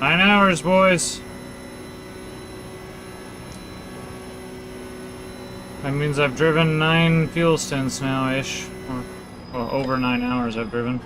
9 hours, boys. That means I've driven 9 fuel stints now-ish. Or, well, over 9 hours I've driven.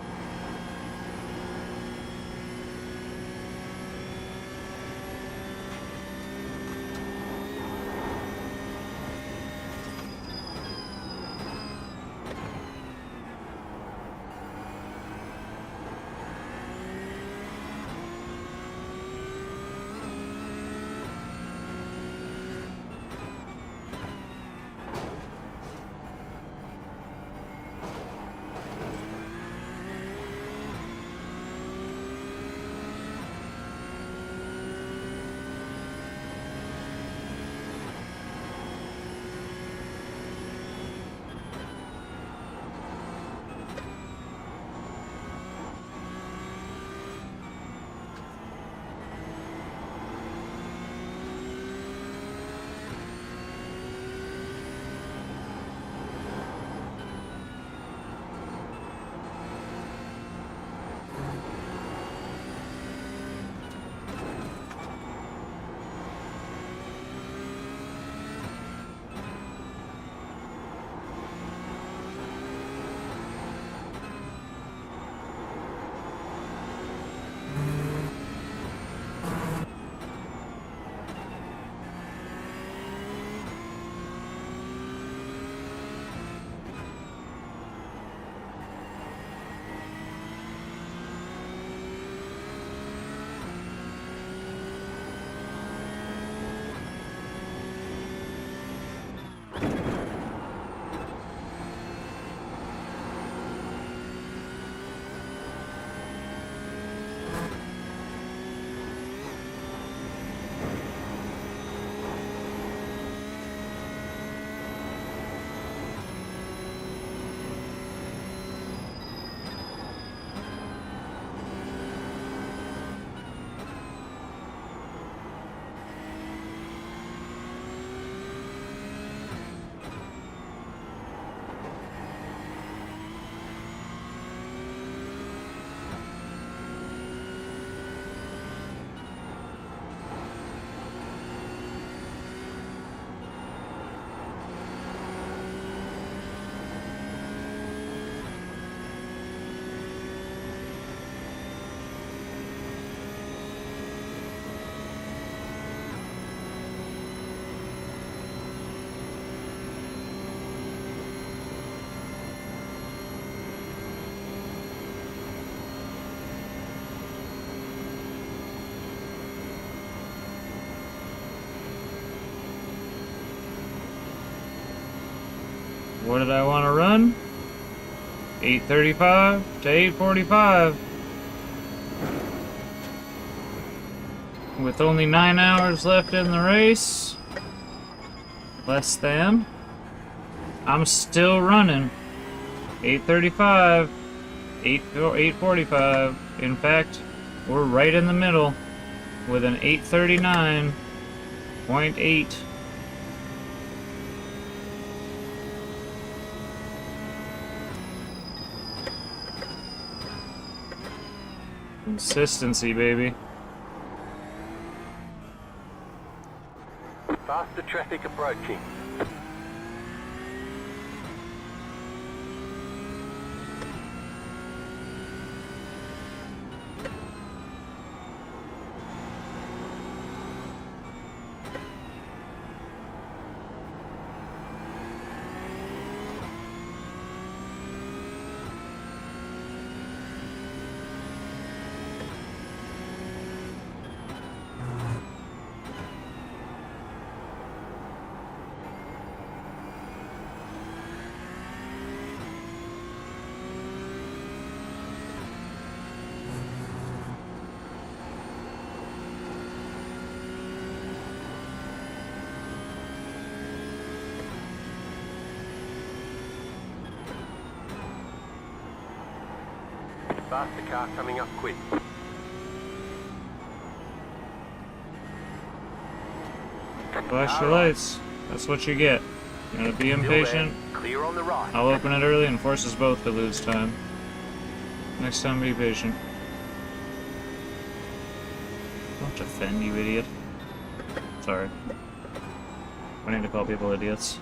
What did I want to run? 8:35 to 8:45. With only 9 hours left in the race. Less than. I'm still running. 8:35. 8:45. In fact, we're right in the middle with an 8:39.8. Consistency, baby. Faster traffic approaching. Faster car coming up quick. Flash your lights. That's what you get. You want to be impatient? Clear on the right. I'll open it early and force us both to lose time. Next time, be patient. Don't offend, you idiot. Sorry. I need to call people idiots.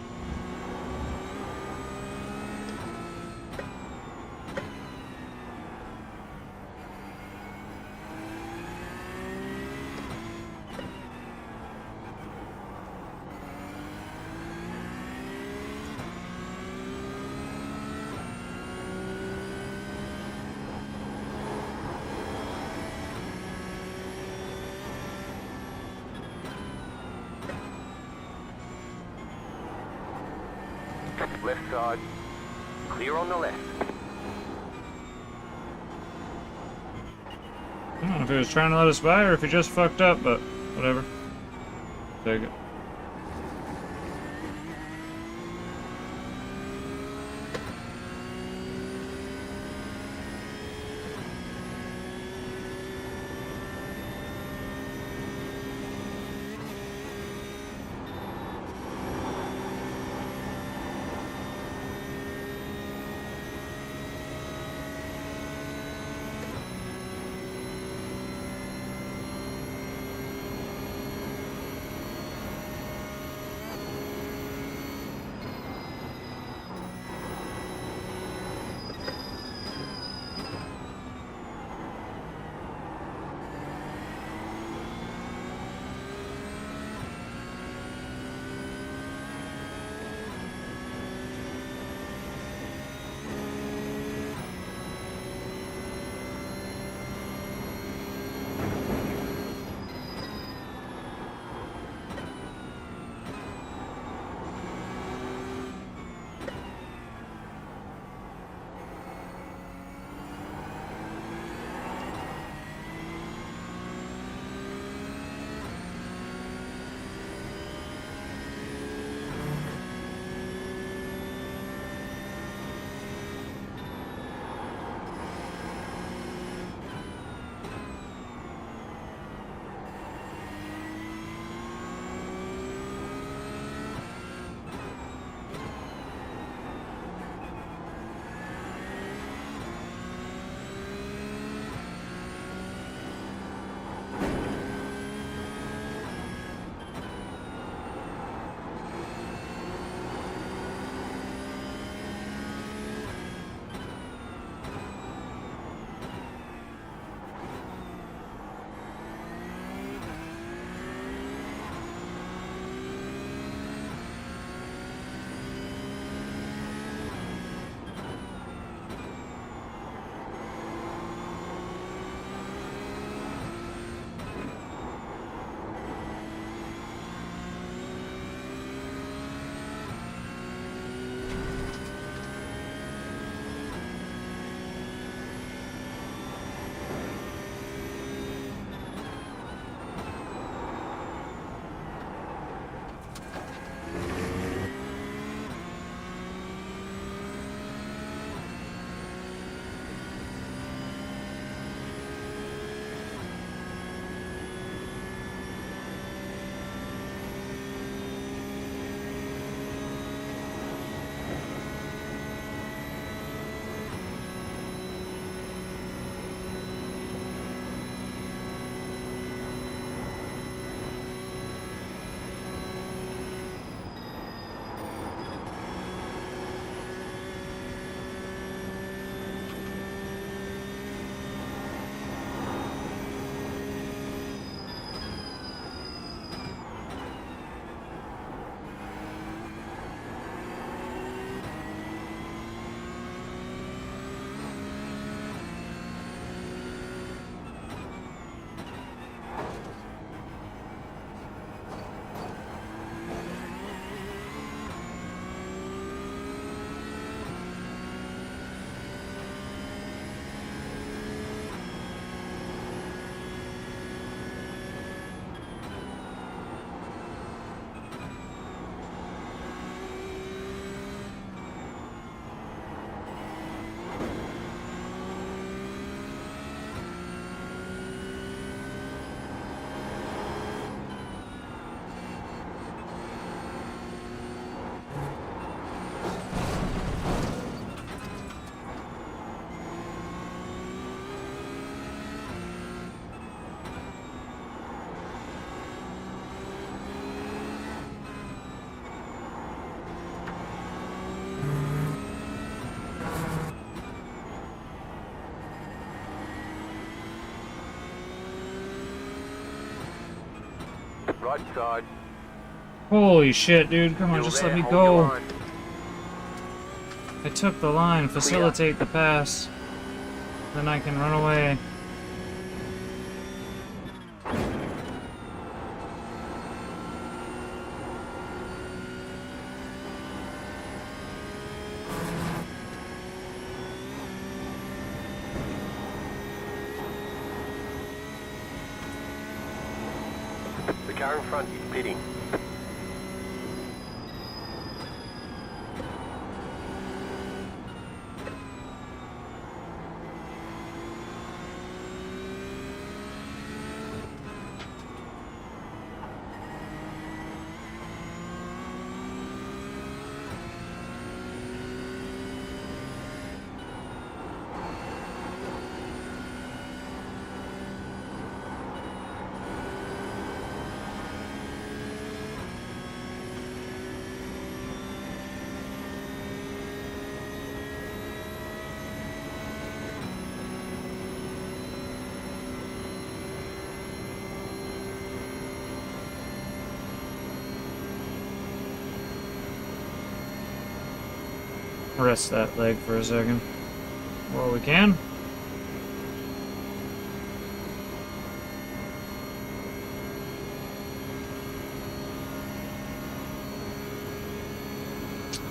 Left side. Clear on the left. I don't know if he was trying to let us by or if he just fucked up, but whatever. Take it. Right side. Holy shit, dude. Come on, Still just there, let me hold your go. line. I took the line. Facilitate the pass. Then I can run away. The car in front is pitting. Rest that leg for a second. Well, we can.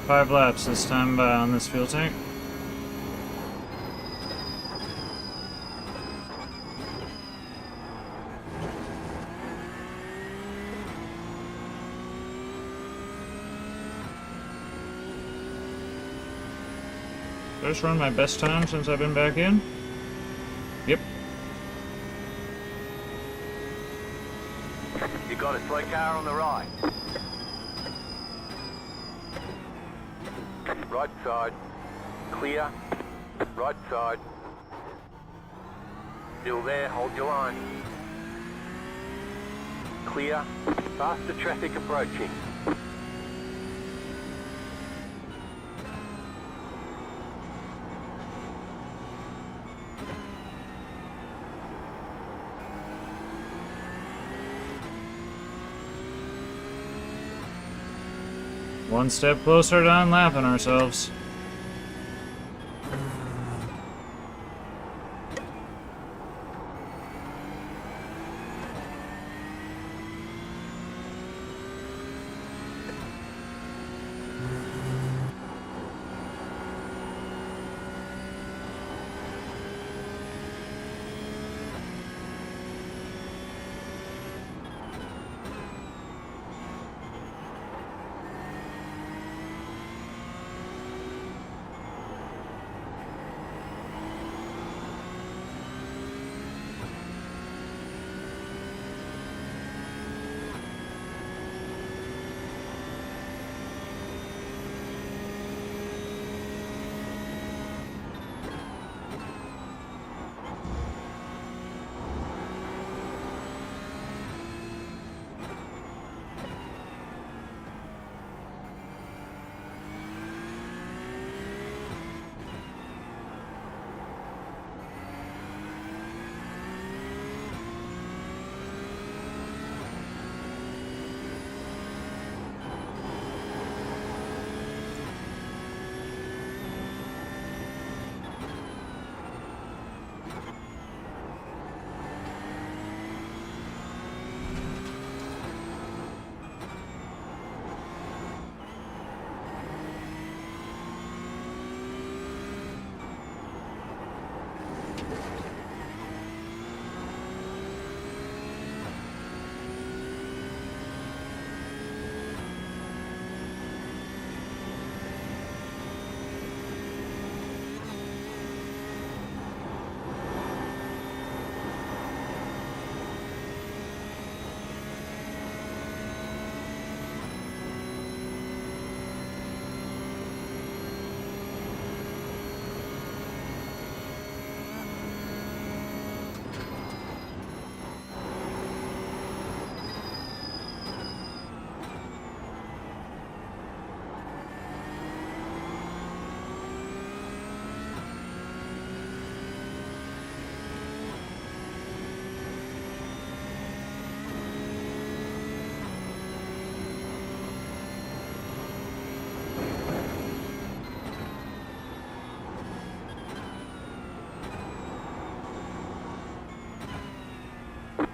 Five laps this time on this fuel tank. Did I just run my best time since I've been back in? Yep. You got a slow car on the right. Right side. Clear. Right side. Still there, hold your line. Clear. Faster traffic approaching. One step closer to unlapping ourselves.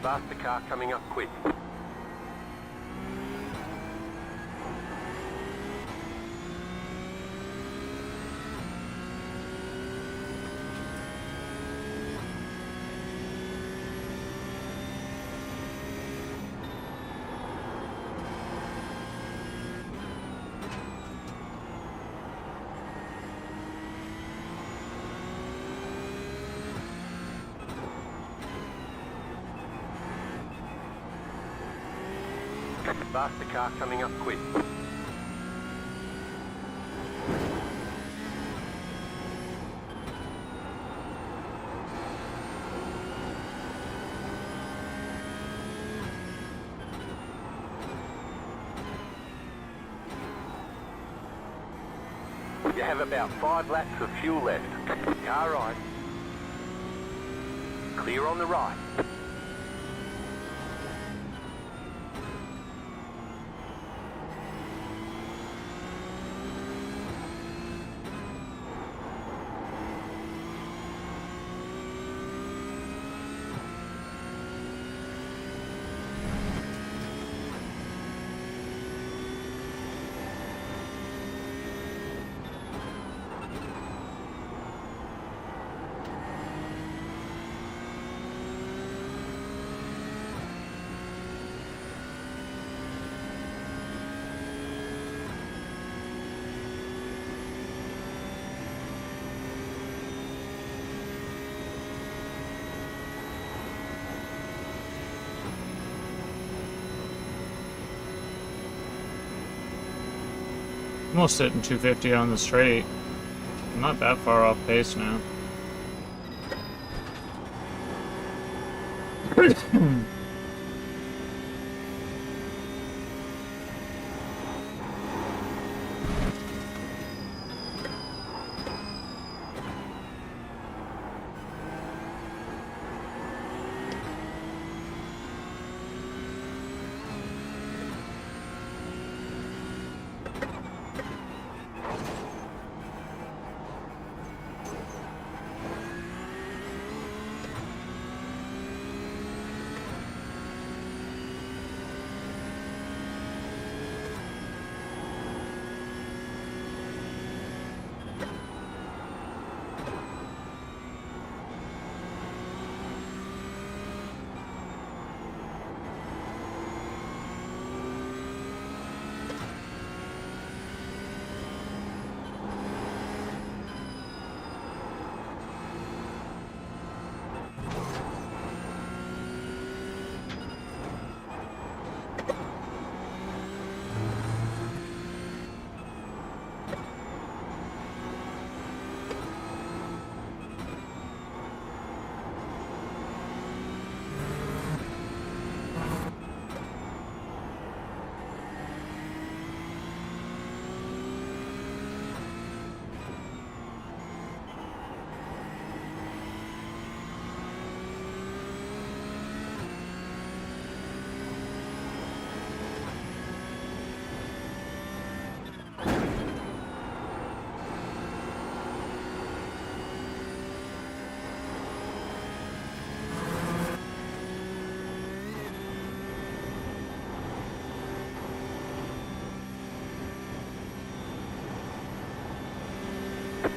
Faster car coming up quick. Faster car coming up quick. You have about 5 laps of fuel left. Car right. Clear on the right. Almost hitting 250 on the straight. I'm not that far off pace now.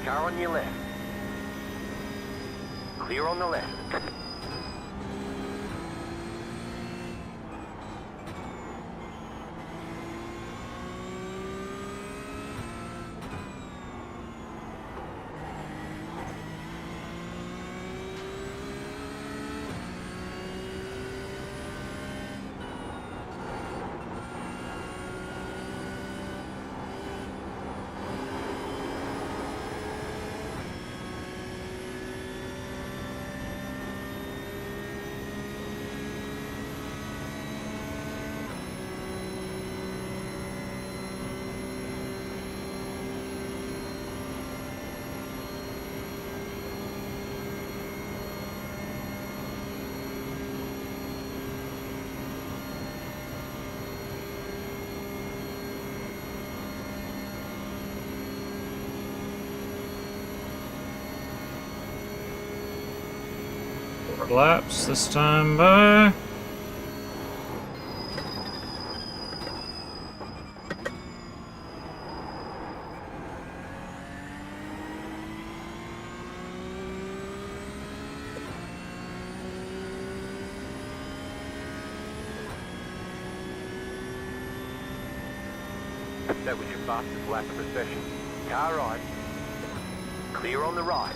Car on your left. Clear on the left. Laps this time by. fastest lap of the session. Car right. Clear on the right.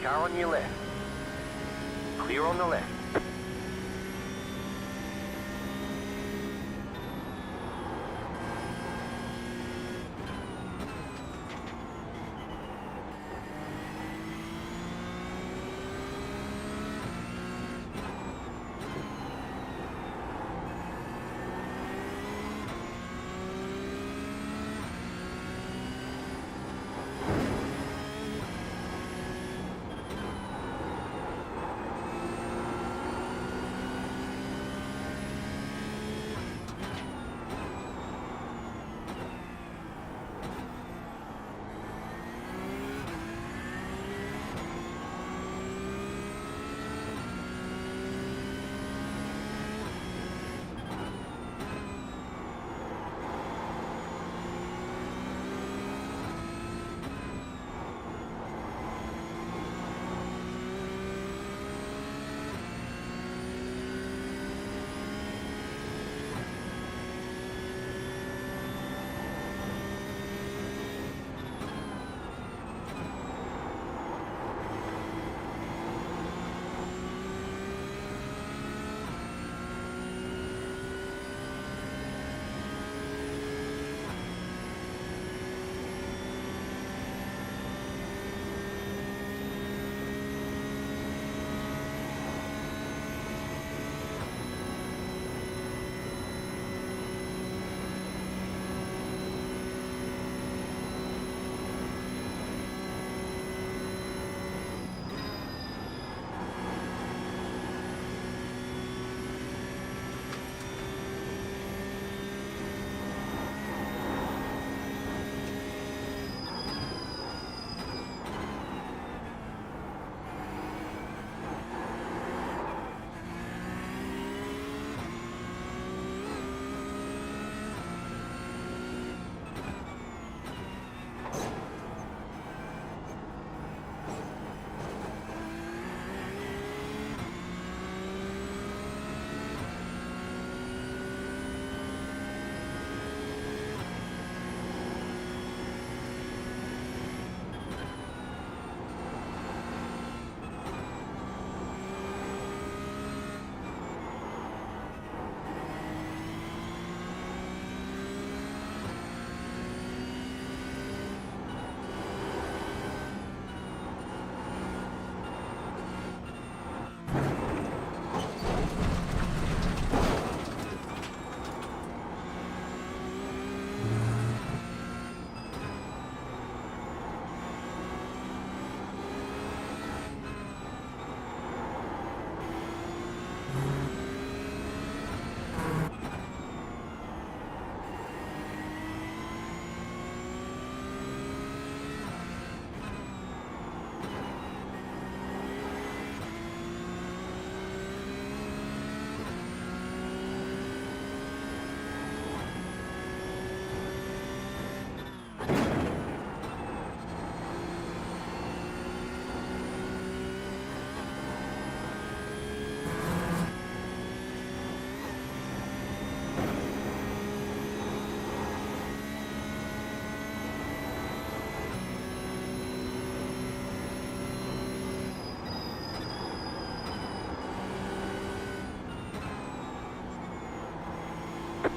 Car on your left. Clear on the left.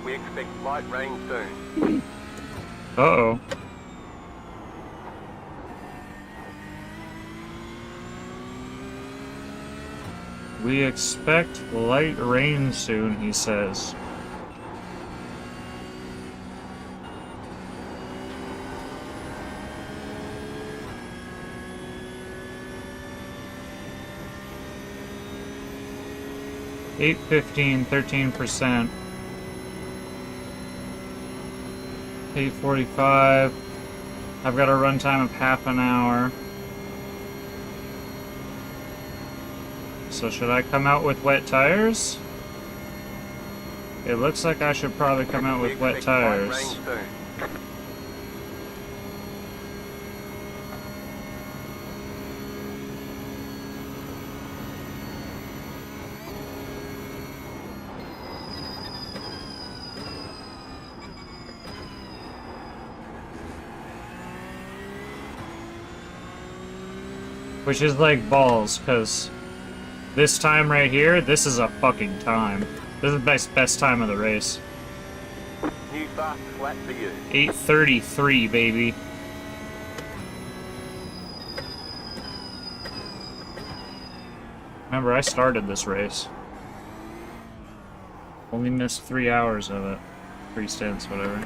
We expect light rain soon. Uh-oh. We expect light rain soon, he says. $8.15, 13%. $8.45. I've got a runtime of half an hour. So should I come out with wet tires? It looks like I should probably come out with wet tires. Light rain soon. Which is like balls, because this time right here, this is a fucking time. This is the best time of the race. New fast flat for you. 8:33, baby. Remember, I started this race. Only missed 3 hours of it. 3 stints, whatever.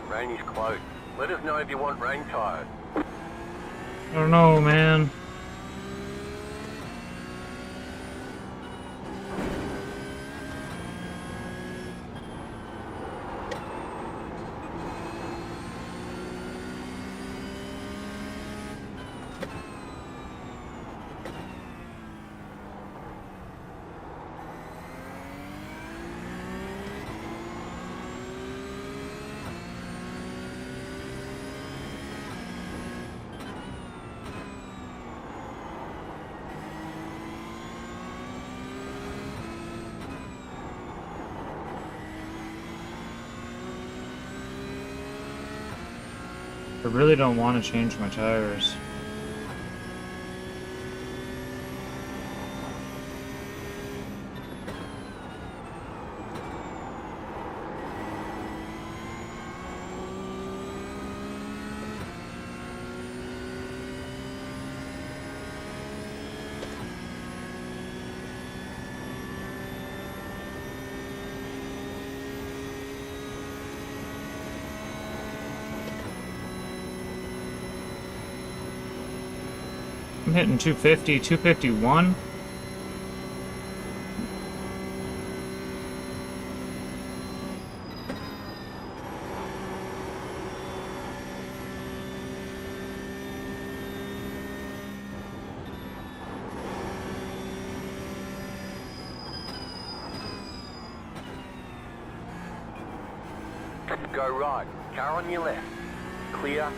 Rain is close. Let us know if you want rain tires. I don't know, man. I really don't want to change my tires. I'm hitting 250, 251. Go right. Car on your left. Clear.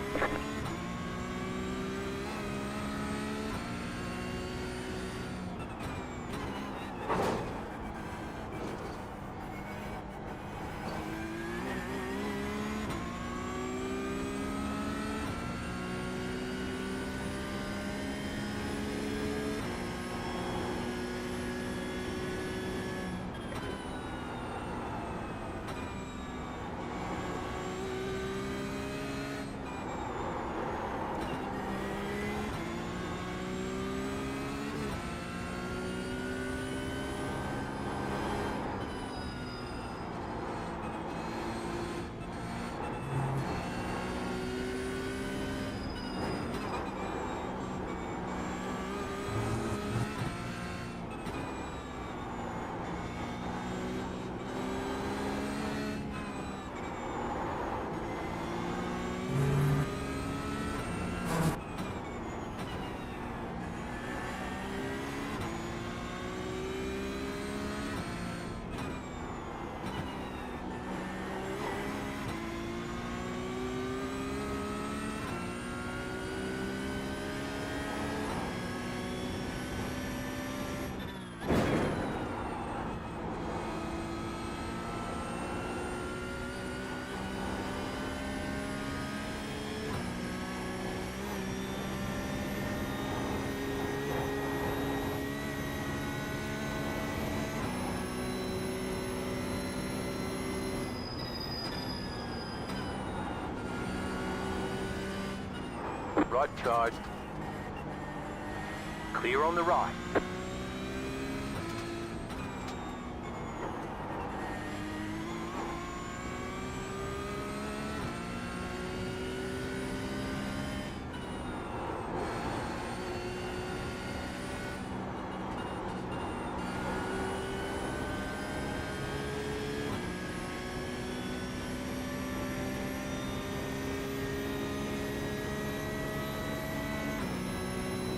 Right side. Clear on the right.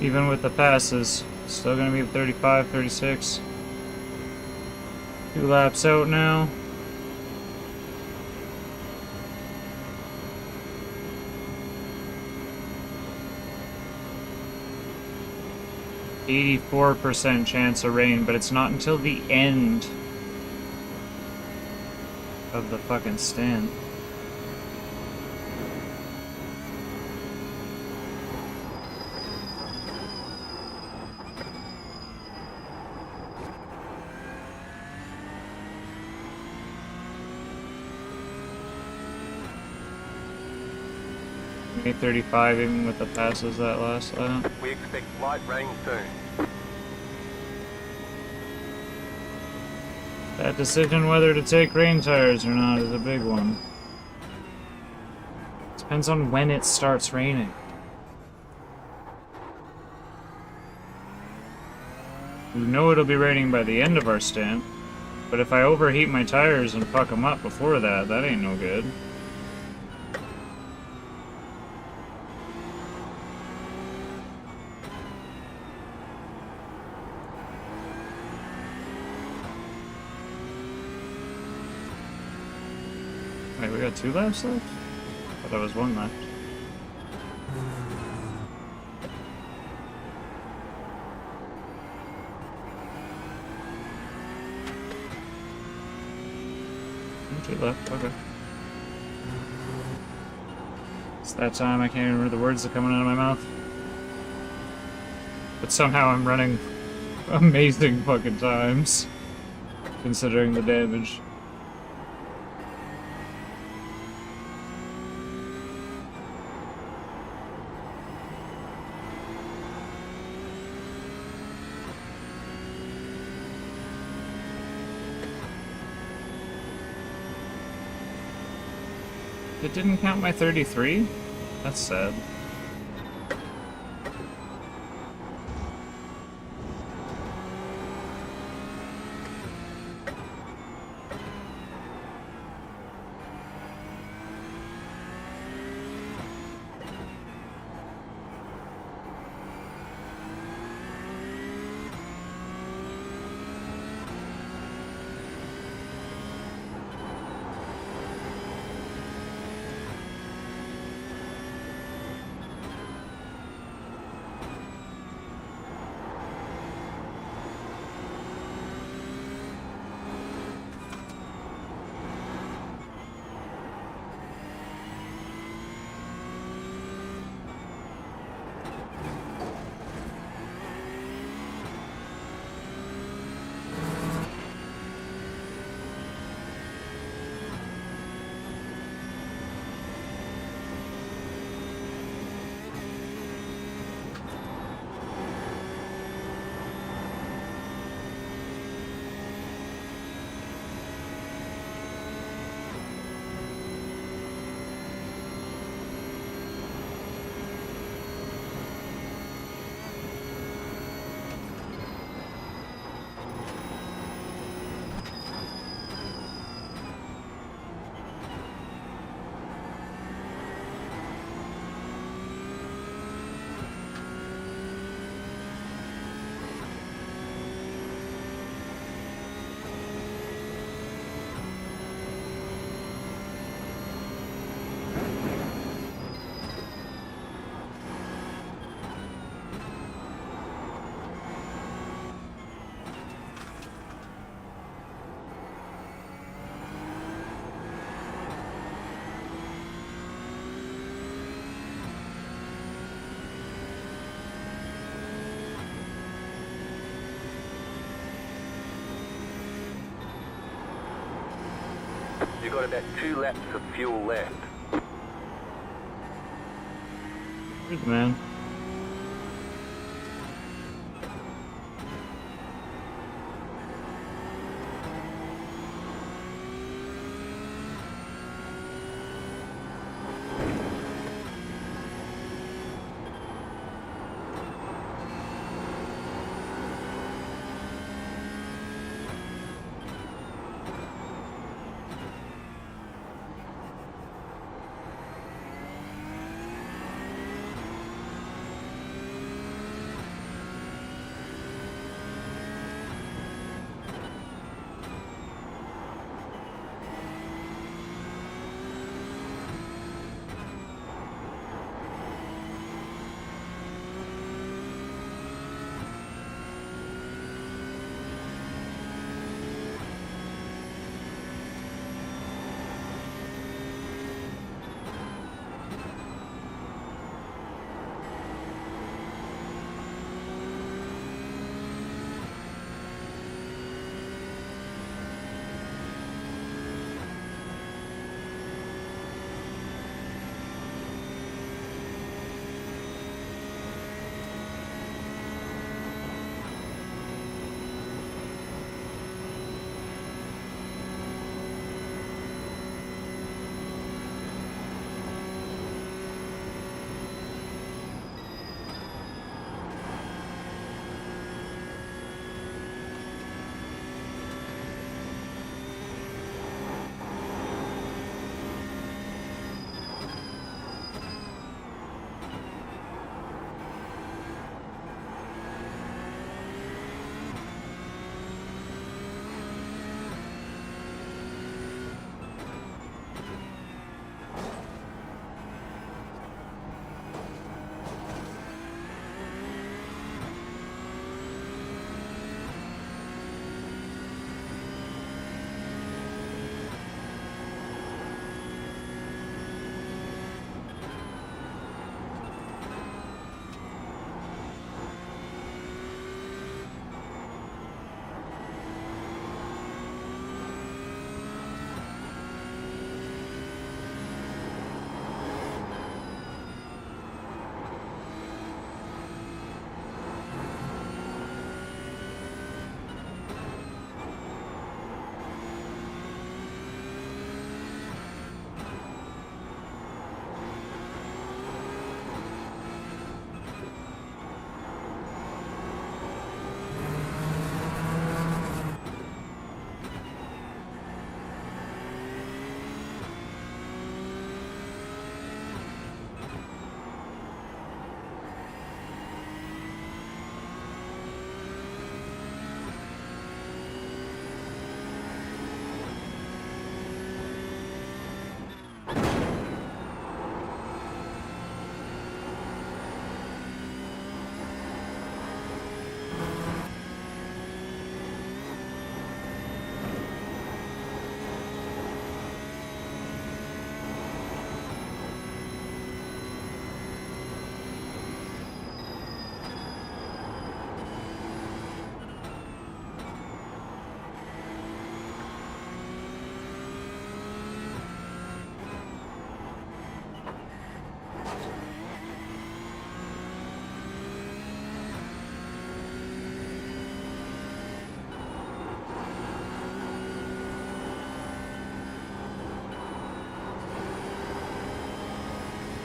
Even with the passes, still gonna be 35, 36. 2 laps out now. %84% chance of rain, but it's not until the end of the fucking stint. Maybe 35 even with the passes that last lap. We expect light rain soon. That decision whether to take rain tires or not is a big one. Depends on when it starts raining. We know it'll be raining by the end of our stint, but if I overheat my tires and fuck them up before that, that ain't no good. Wait, we got 2 laps left? I thought that was 1 left. Two left, okay. It's that time I can't even remember the words that are coming out of my mouth. But somehow I'm running amazing fucking times, considering the damage. It didn't count my 33? That's sad. You've got about 2 laps of fuel left. Good man.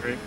Great.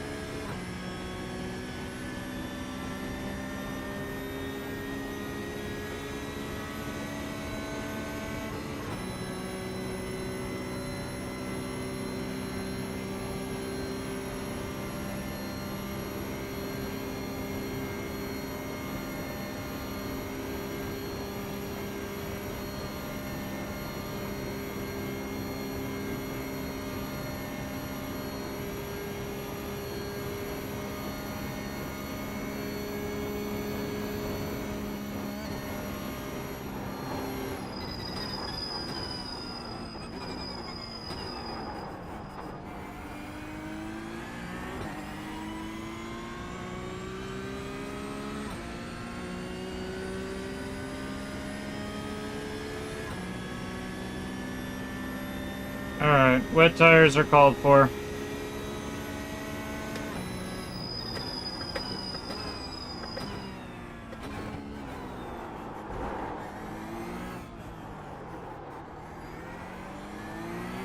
Alright, wet tires are called for.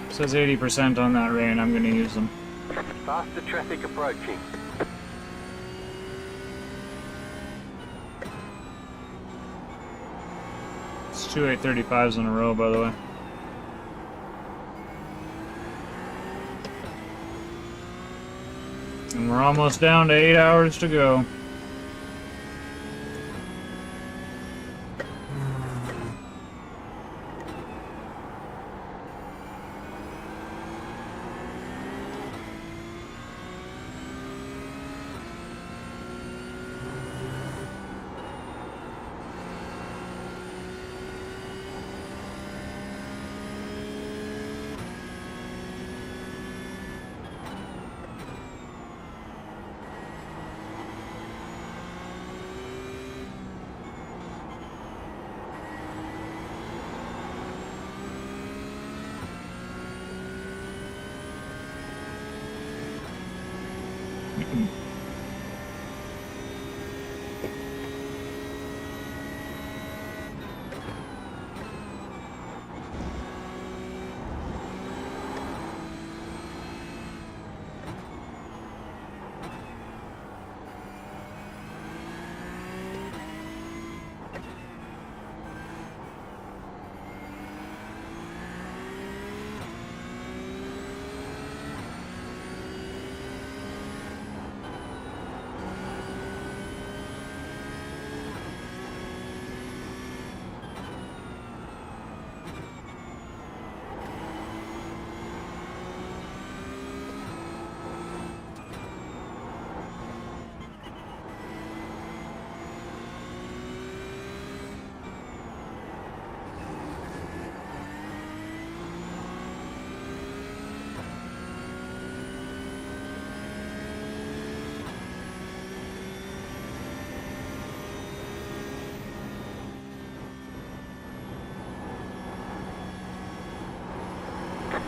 Says 80% on that rain, I'm gonna use them. Faster traffic approaching. It's 2 835s in a row, by the way. And we're almost down to 8 hours to go.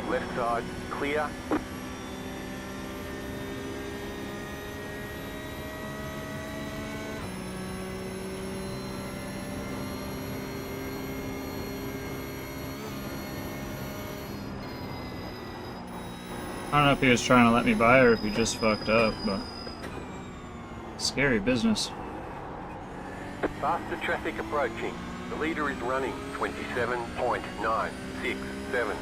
Left side, clear. I don't know if he was trying to let me by or if he just fucked up, but scary business. Faster traffic approaching. The leader is running 27.967.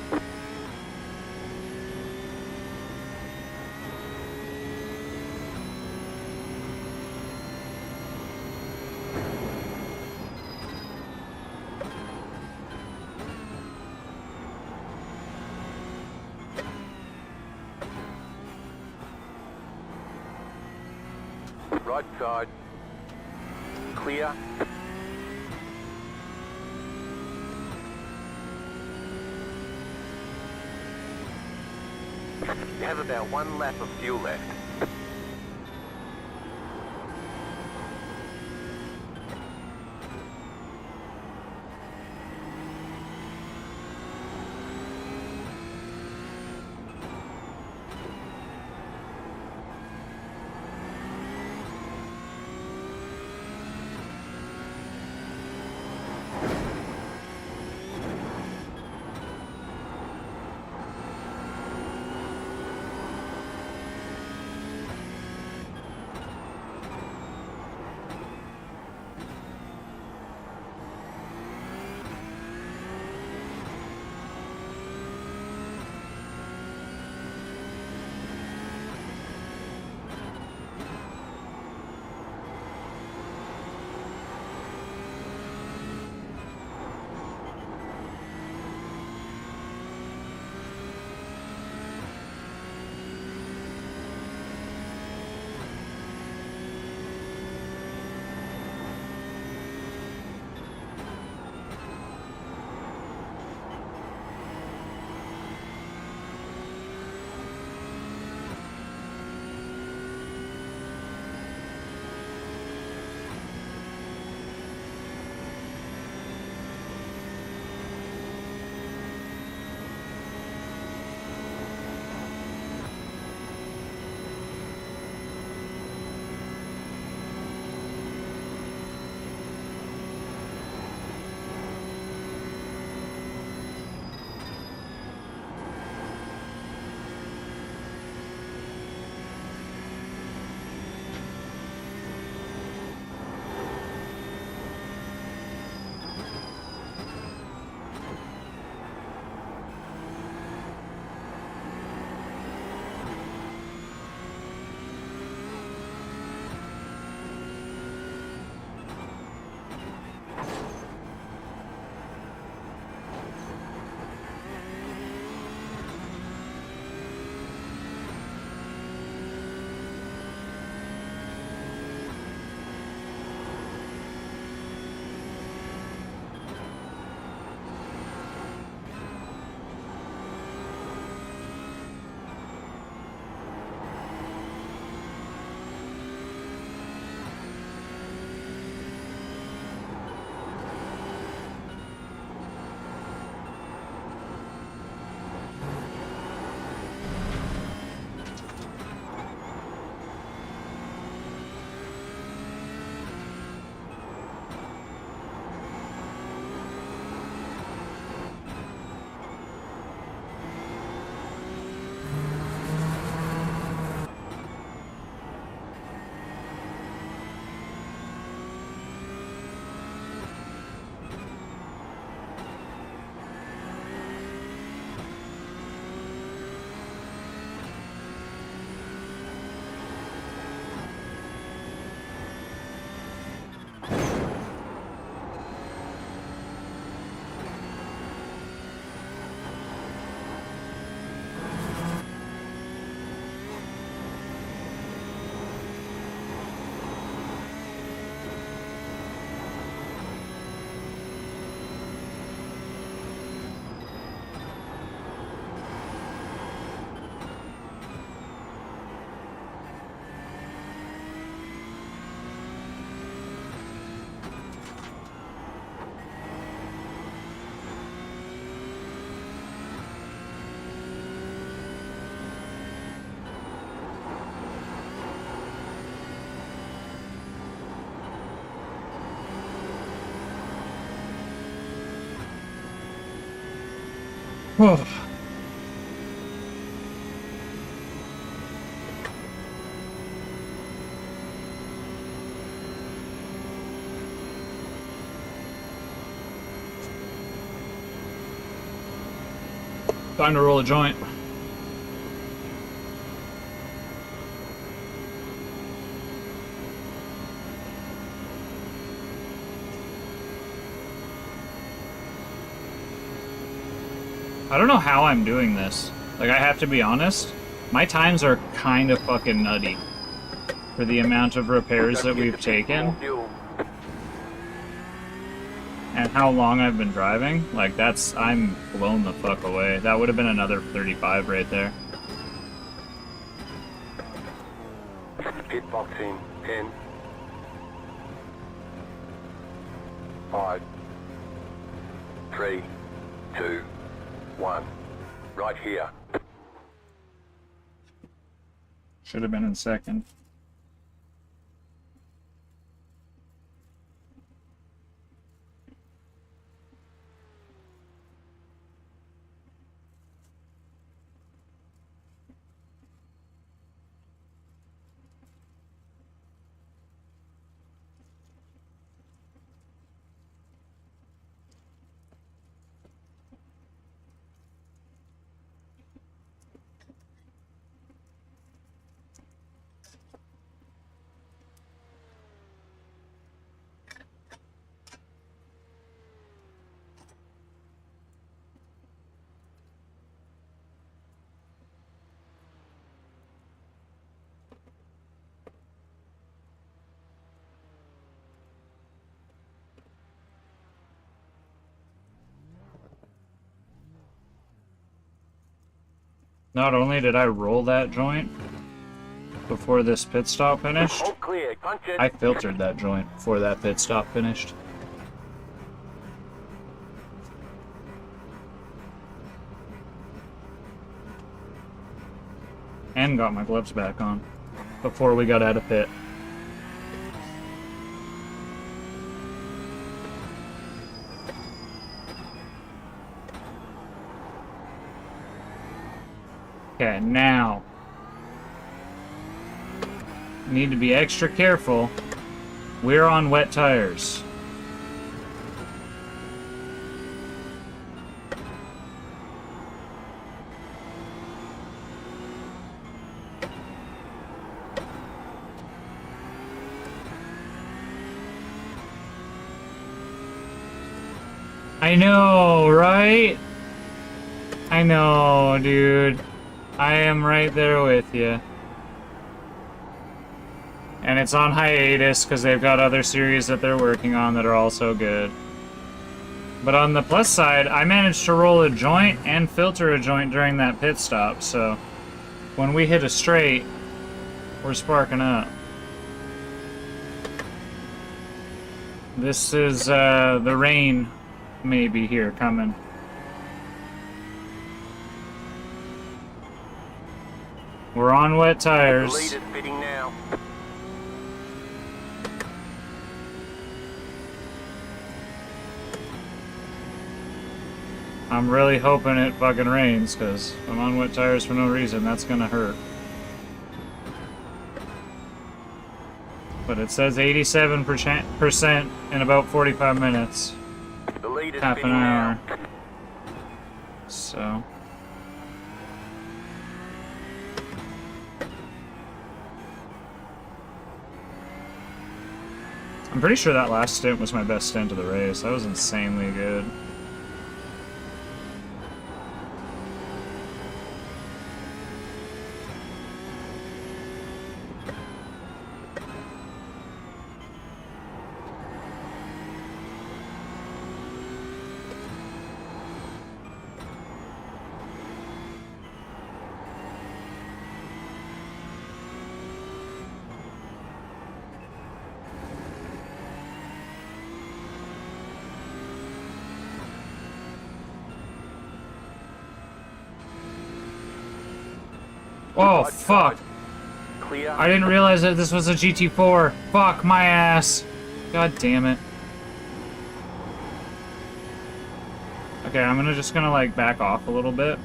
Right side, clear. You have about 1 lap of fuel left. Time to roll a joint. I don't know how I'm doing this. Like, I have to be honest, my times are kind of fucking nutty for the amount of repairs that we've taken and how long I've been driving. Like, I'm blown the fuck away. That would have been another 35 right there. Pit box in 10, 5, 3, 2, 1. Right here. Should have been in second. Not only did I roll that joint before this pit stop finished, All clear. Punch it. I filtered that joint before that pit stop finished. And got my gloves back on before we got out of pit. Okay, now need to be extra careful. We're on wet tires. I know, right? I know, dude. I am right there with you. And it's on hiatus because they've got other series that they're working on that are also good. But on the plus side, I managed to roll a joint and filter a joint during that pit stop, so when we hit a straight, we're sparking up. This is the rain maybe here coming. We're on wet The tires. lead is fitting now. I'm really hoping it fucking rains, because I'm on wet tires for no reason. That's gonna hurt. But it says 87% in about 45 minutes. The lead is Half an fitting hour. now. So... I'm pretty sure that last stint was my best stint of the race. That was insanely good. Oh, Right fuck. side. Clear. I didn't realize that this was a GT4. Fuck my ass. God damn it. I Okay, I'm just gonna like back off a little bit.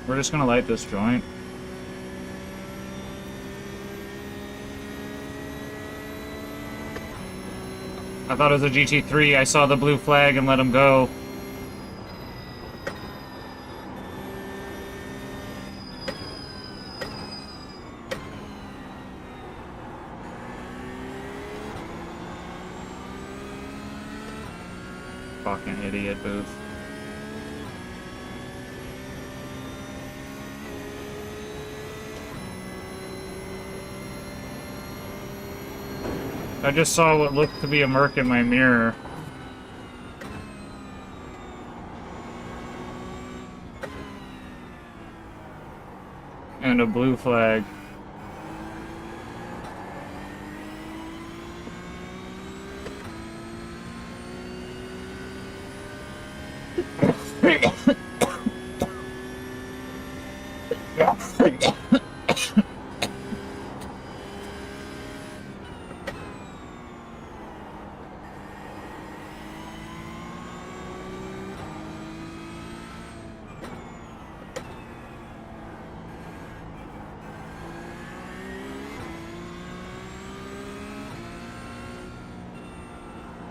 We're just gonna light this joint. I thought it was a GT3. I saw the blue flag and let him go. Fucking idiot, Booth. I just saw what looked to be a Merc in my mirror. And a blue flag.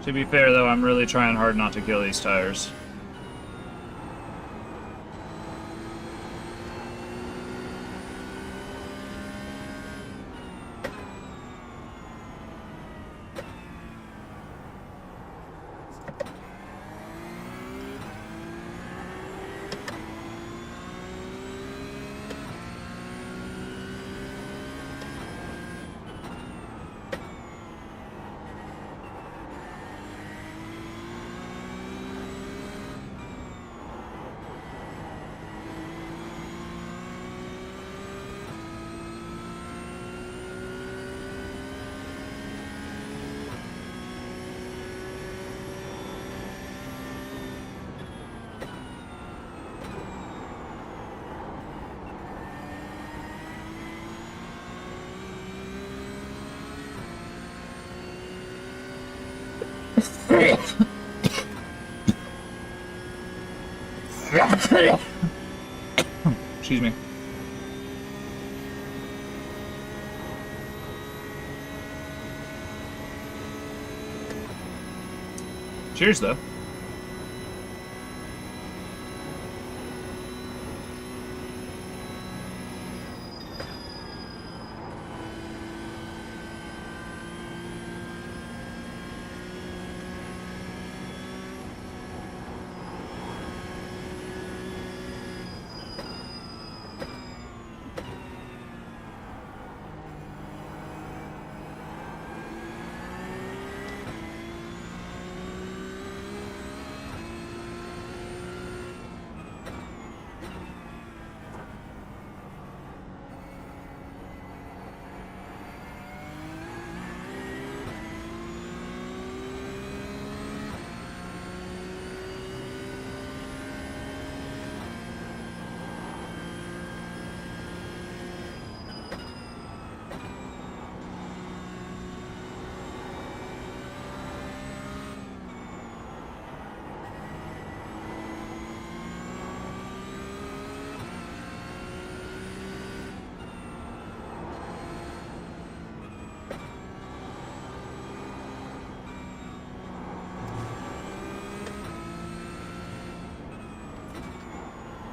To be fair, though, I'm really trying hard not to kill these tires. Excuse me. Cheers, though.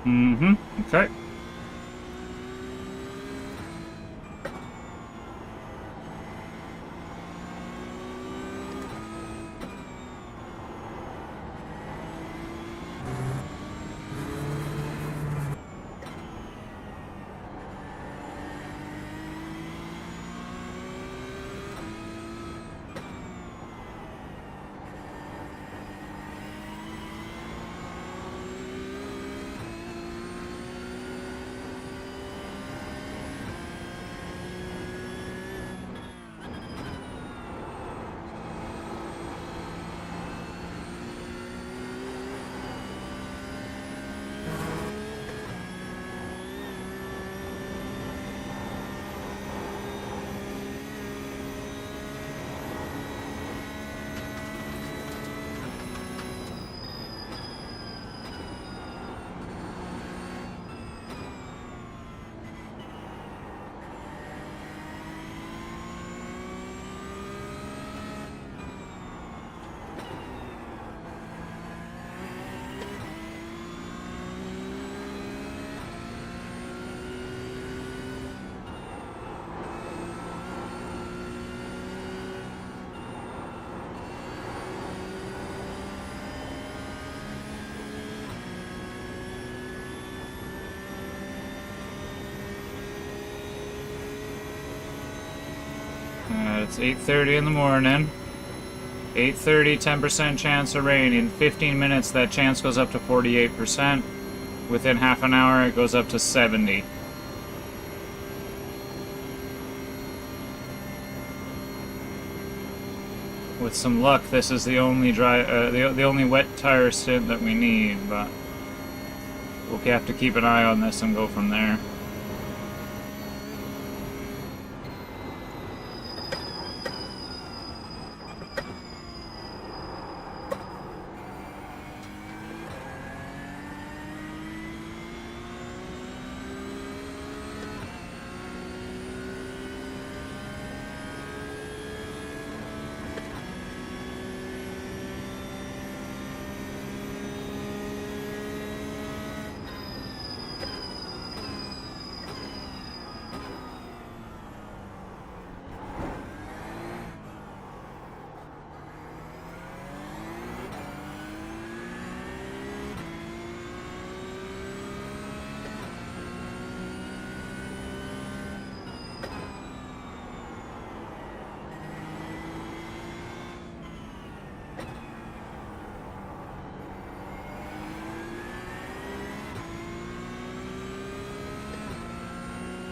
Mm-hmm. Okay. It's 8:30 in the morning. 8:30, 10% chance of rain. In 15 minutes, that chance goes up to 48%. Within half an hour, it goes up to 70. With some luck, this is the only the only wet tire stint that we need, but we'll have to keep an eye on this and go from there.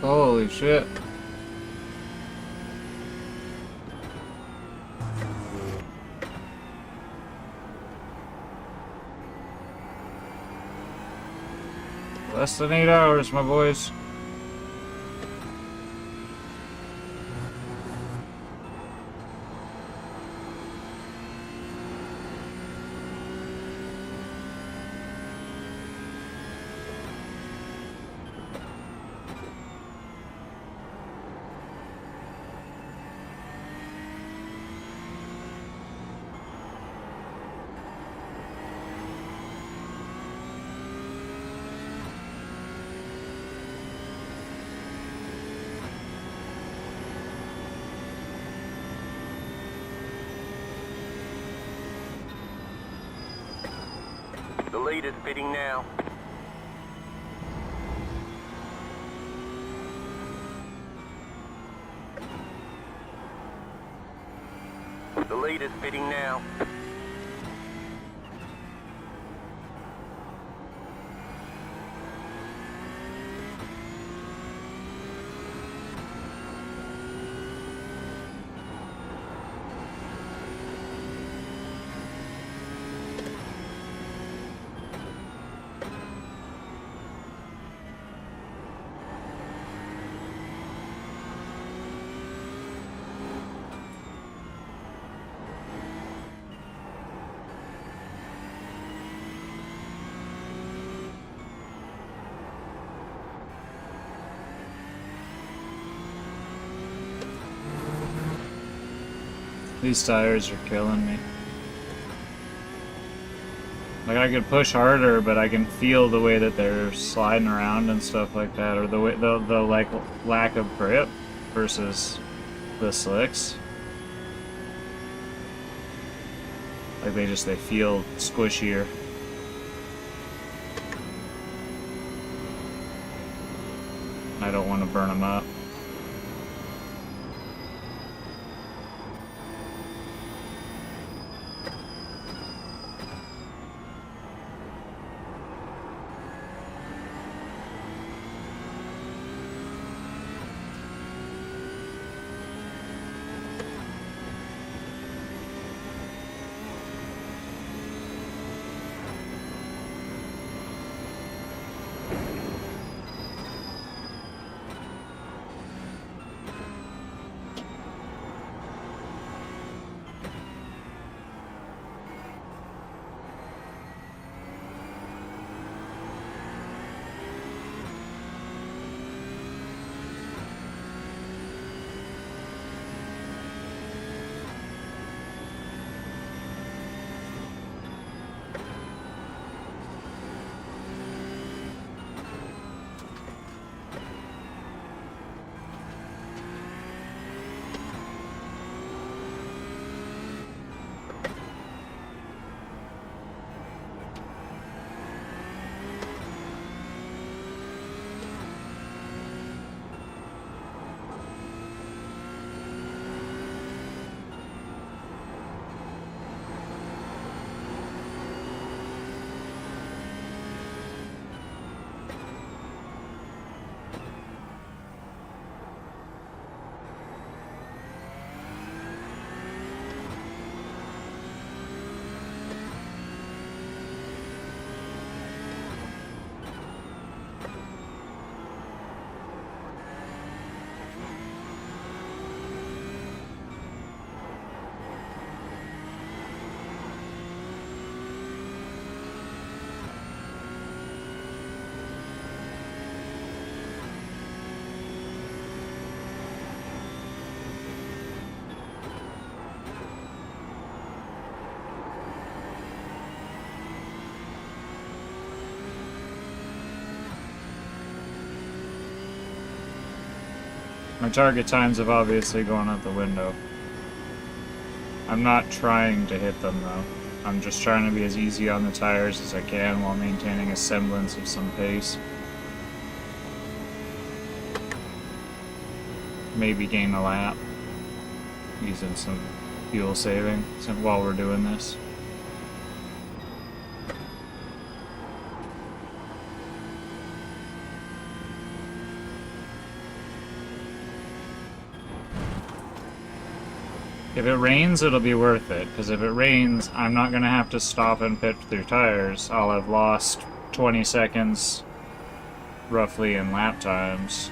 Holy shit. Less than 8 hours, my boys. The lead is pitting now. The lead is pitting now. These tires are killing me. Like, I could push harder, but I can feel the way that they're sliding around and stuff like that, or the way the like lack of grip versus the slicks. Like they feel squishier. I don't want to burn them up. My target times have obviously gone out the window. I'm not trying to hit them though. I'm just trying to be as easy on the tires as I can while maintaining a semblance of some pace. Maybe gain a lap. Using some fuel saving while we're doing this. If it rains, it'll be worth it, because if it rains, I'm not going to have to stop and pit through tires. I'll have lost 20 seconds, roughly, in lap times.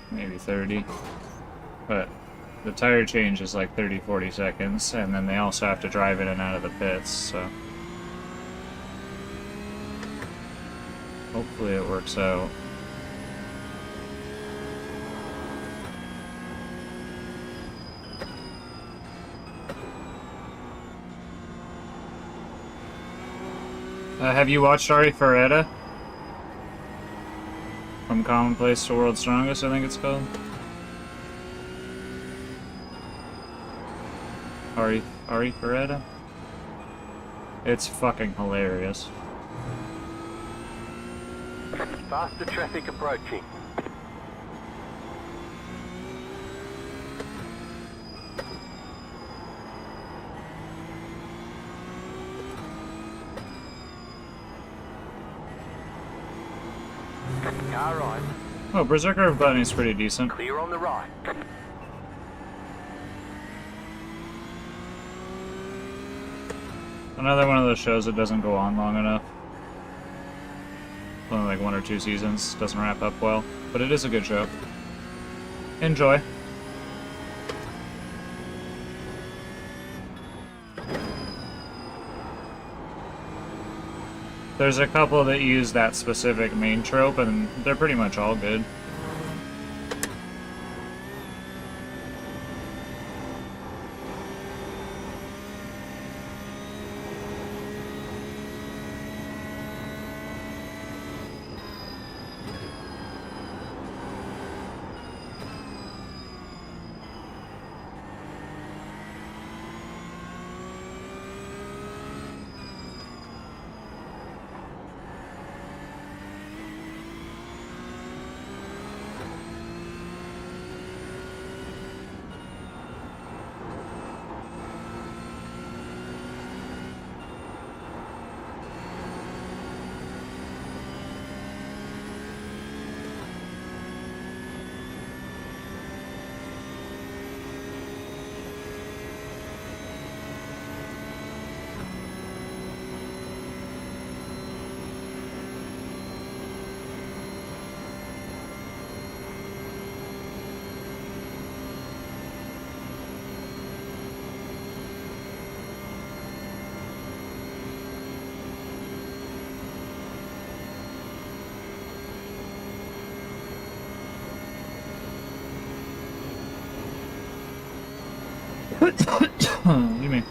Maybe 30. But the tire change is like 30-40 seconds, and then they also have to drive in and out of the pits, so... hopefully it works out. Have you watched Ari Ferreira? From Commonplace to World's Strongest, I think it's called. Ari Ferreira? It's fucking hilarious. Faster traffic approaching. Car right. Oh, Berserker of Gluttony is pretty decent. Clear on the right. Another one of those shows that doesn't go on long enough. Only like 1 or 2 seasons, doesn't wrap up well, but it is a good show. Enjoy. There's a couple that use that specific main trope, and they're pretty much all good. You mean?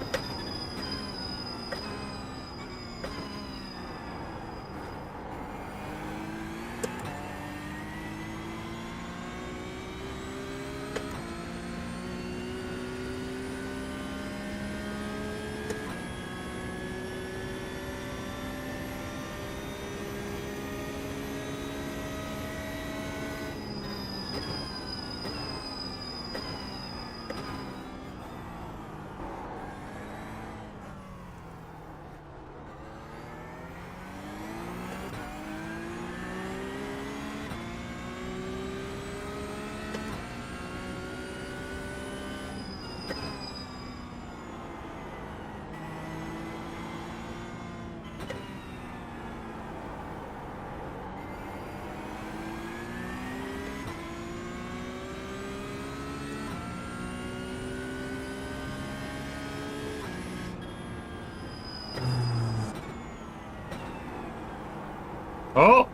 Oh!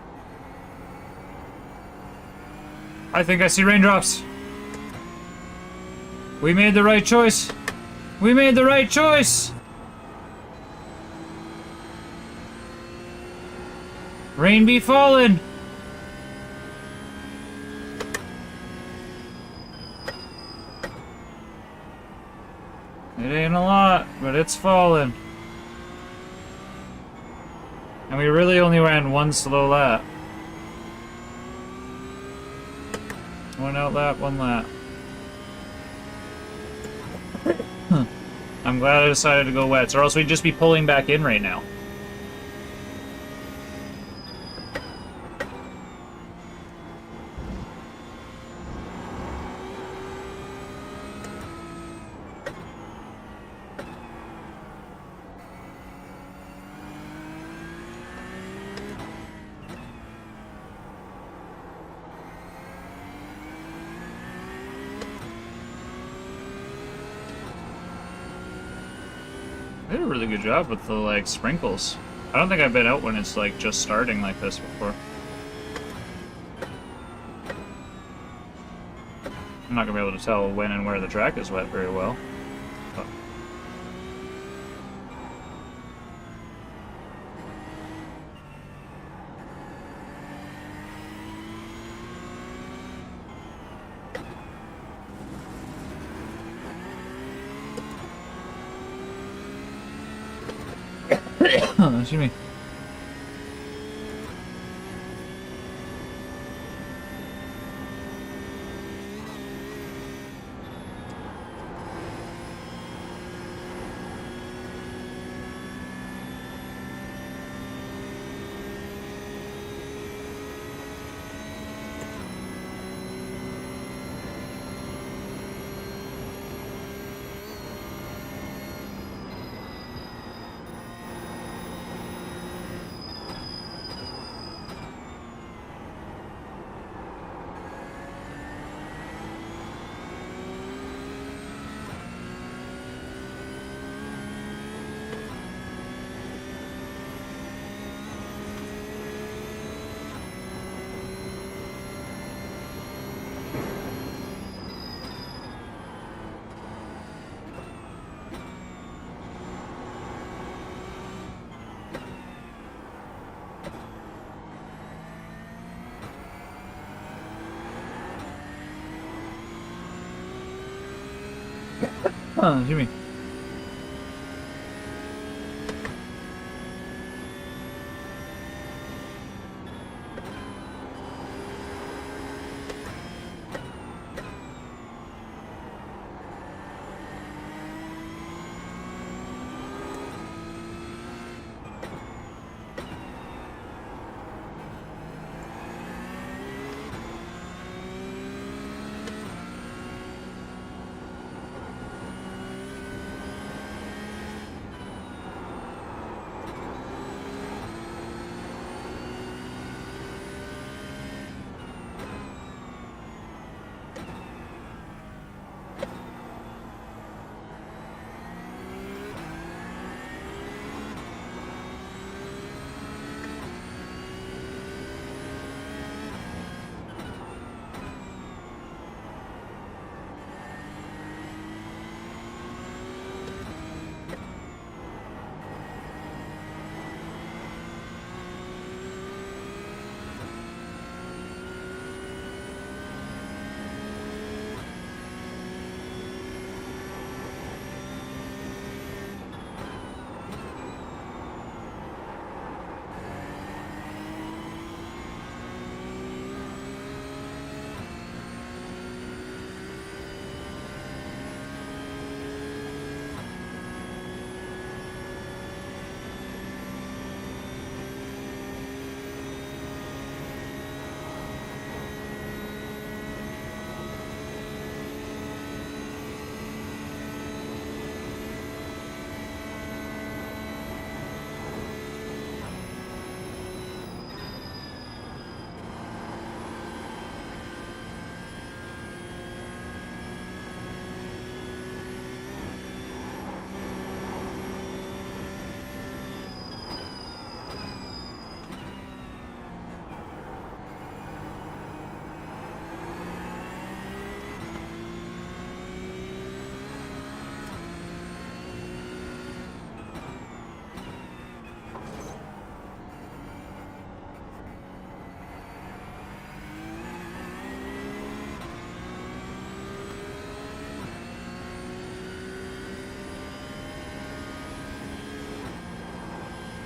I think I see raindrops. We made the right choice. We made the right choice. Rain be falling! It ain't a lot, but it's falling. And we really only ran one slow lap. One out lap, one lap. I'm glad I decided to go wets, or else we'd just be pulling back in right now. They did a really good job with the, like, sprinkles. I don't think I've been out when it's, like, just starting like this before. I'm not gonna be able to tell when and where the track is wet very well. But... Excuse me. Excuse me.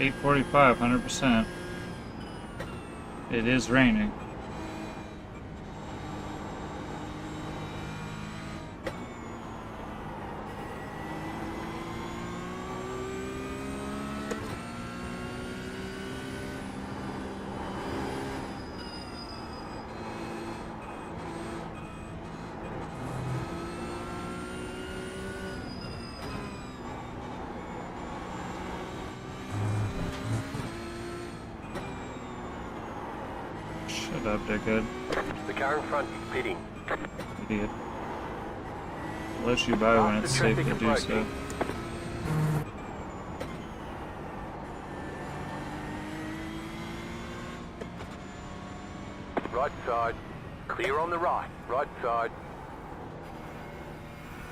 8:45, 100%. It is raining. Shut up, dickhead. The car in front is pitting. Idiot. I'll let you by when After it's safe traffic to do so. approaching. Right side. Clear on the right. Right side.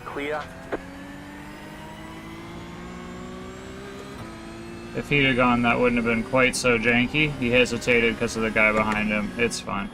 Clear. If he'd have gone, that wouldn't have been quite so janky. He hesitated because of the guy behind him. It's fine.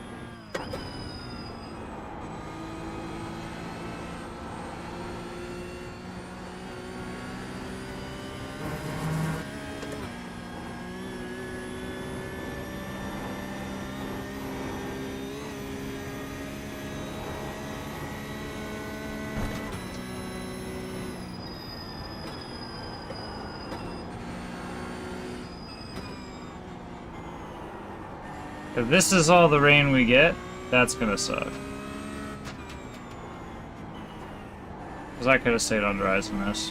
If this is all the rain we get, that's gonna suck. Because I could have stayed on dries in this.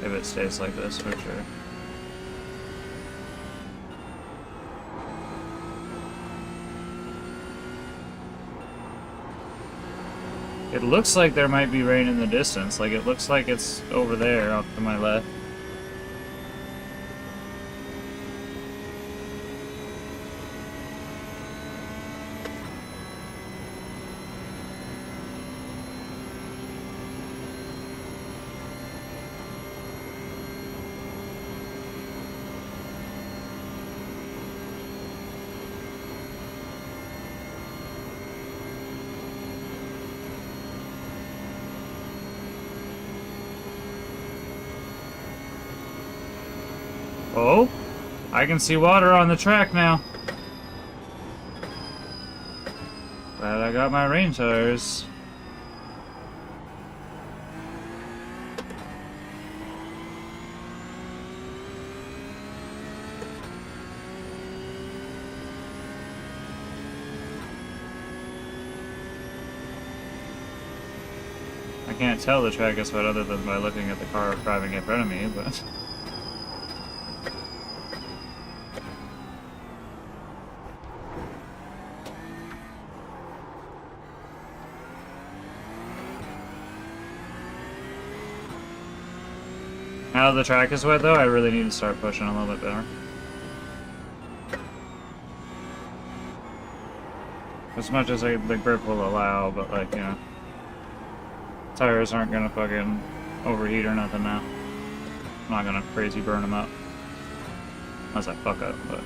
If it stays like this, for sure. It looks like there might be rain in the distance. Like, it looks like it's over there, off to my left. Oh, I can see water on the track now. Glad I got my rain tires. I can't tell the track is wet other than by looking at the car driving in front of me, but... Now that the track is wet, though, I really need to start pushing a little bit better. As much as the grip will allow, but, like, you know, tires aren't gonna fucking overheat or nothing now. I'm not gonna crazy burn them up. Unless I fuck up, but...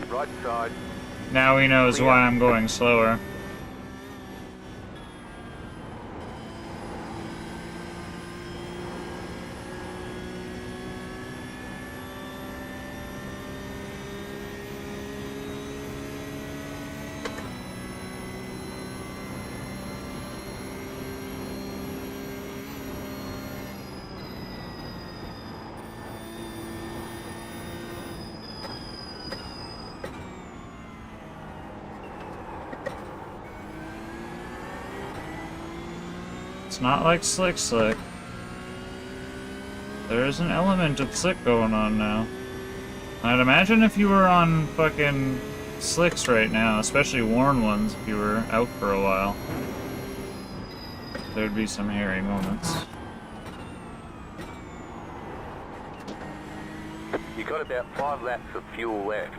Right side. Now he knows why I'm going slower. It's not like slick. There's an element of slick going on now. I'd imagine if you were on fucking slicks right now, especially worn ones, if you were out for a while, there'd be some hairy moments. You got about 5 laps of fuel left.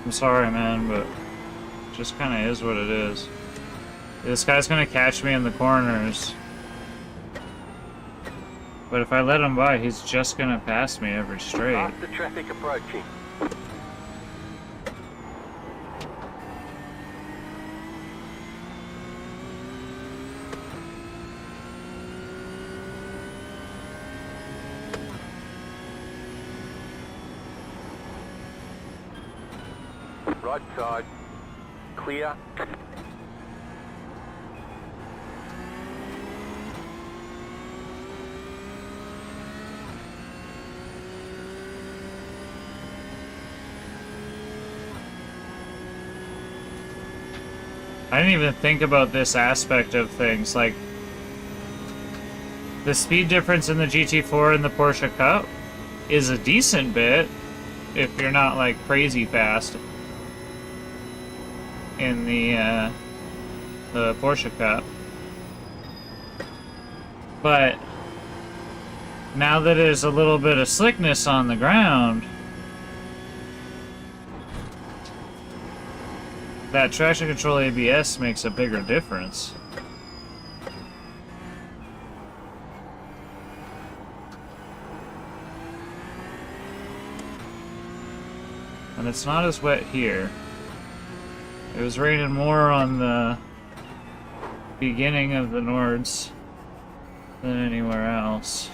I'm sorry, man, but it just kind of is what it is. This guy's gonna catch me in the corners. But if I let him by, he's just gonna pass me every straight. Faster traffic approaching. Right side. Clear. I didn't even think about this aspect of things, like the speed difference in the GT4 and the Porsche Cup is a decent bit if you're not like crazy fast in the Porsche Cup. But now that there's a little bit of slickness on the ground, that traction control ABS makes a bigger difference. And it's not as wet here. It was raining more on the beginning of the Nords than anywhere else.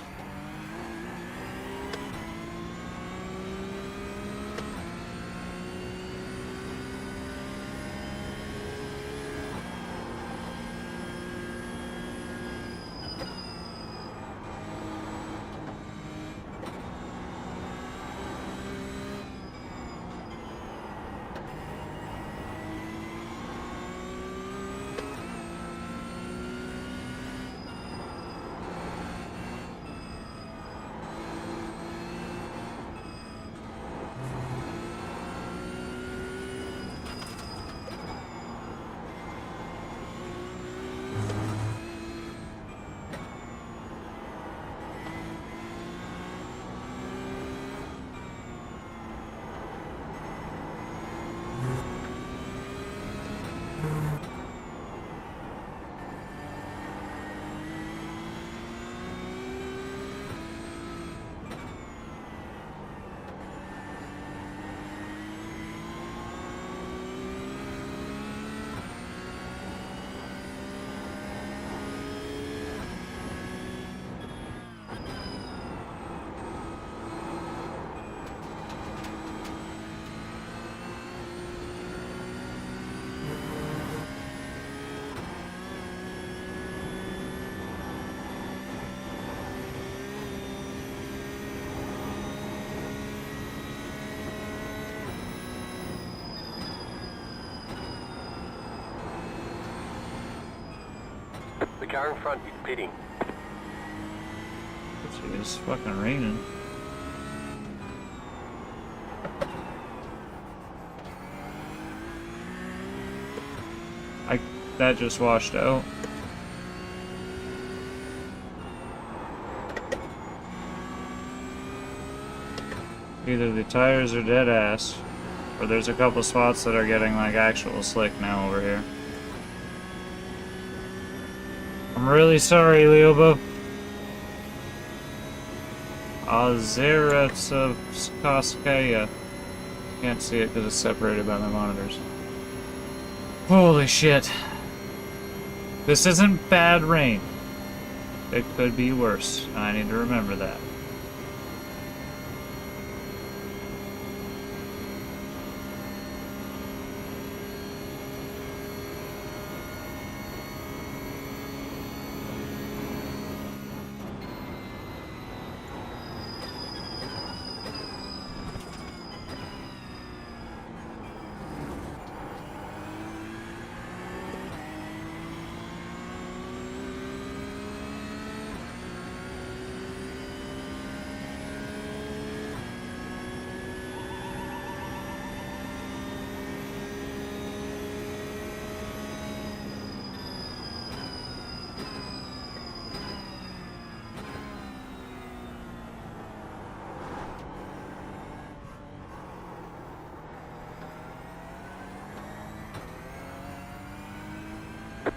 car in front is pitting. It's fucking raining. That just washed out. Either the tires are dead ass, or there's a couple spots that are getting like actual slick now over here. I'm really sorry, Leobo. Azeratsovskaya. Can't see it because it's separated by my monitors. Holy shit. This isn't bad rain. It could be worse, and I need to remember that.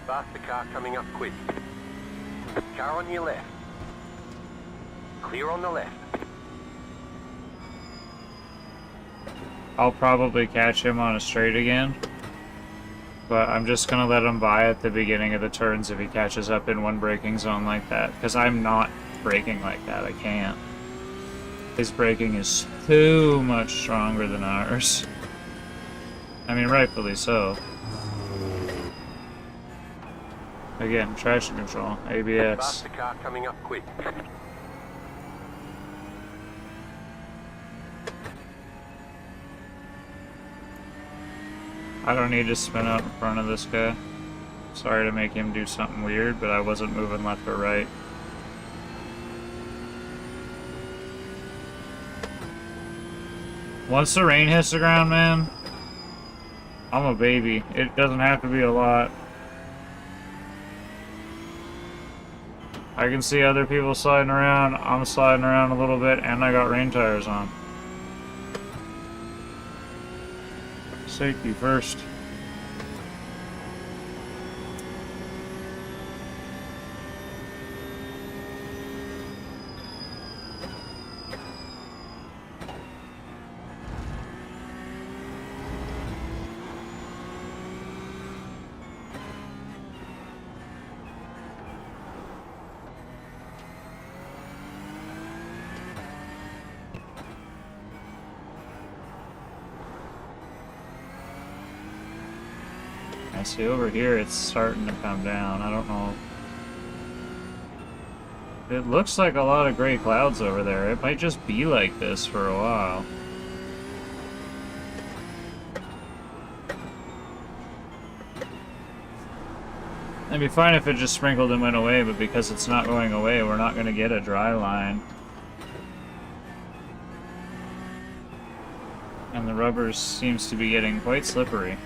Faster car coming up quick. Car on your left. Clear on the left. I'll probably catch him on a straight again, but I'm just gonna let him by at the beginning of the turns if he catches up in one braking zone like that, because I'm not braking like that. I can't. His braking is too much stronger than ours. I mean, rightfully so. Again, traction control, ABS. Faster car coming up quick. I don't need to spin out in front of this guy. Sorry to make him do something weird, but I wasn't moving left or right. Once the rain hits the ground, man, I'm a baby. It doesn't have to be a lot. I can see other people sliding around, I'm sliding around a little bit, and I got rain tires on. Safety first. I see over here it's starting to come down. I don't know. It looks like a lot of gray clouds over there. It might just be like this for a while. It'd be fine if it just sprinkled and went away, but because it's not going away, we're not going to get a dry line. And the rubber seems to be getting quite slippery.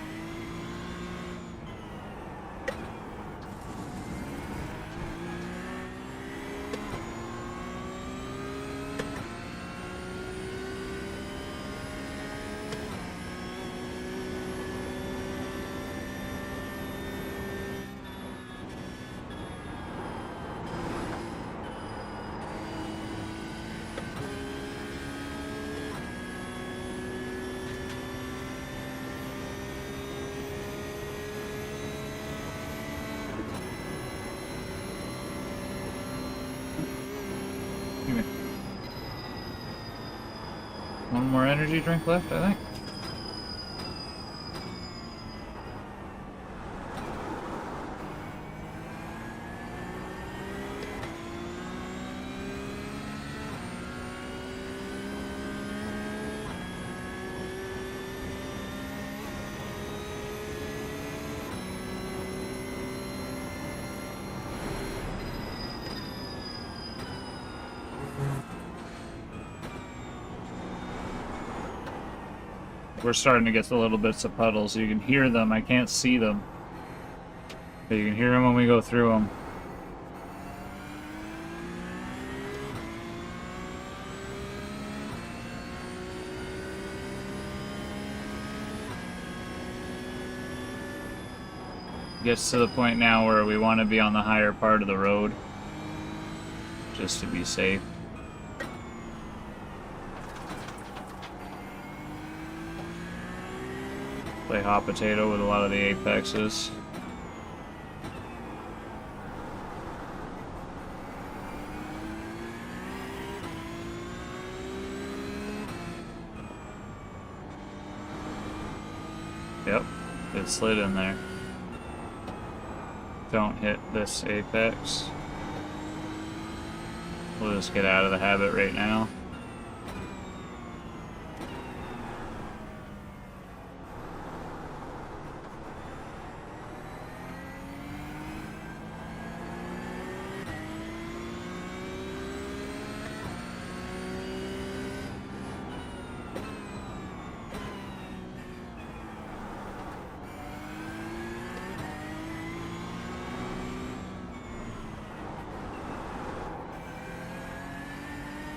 One more energy drink left, I think. we're starting to get the little bits of puddles. You can hear them. I can't see them. But you can hear them when we go through them. Gets to the point now where we want to be on the higher part of the road. Just to be safe. Play hot potato with a lot of the apexes. Yep, it slid in there. Don't hit this apex. We'll just get out of the habit right now.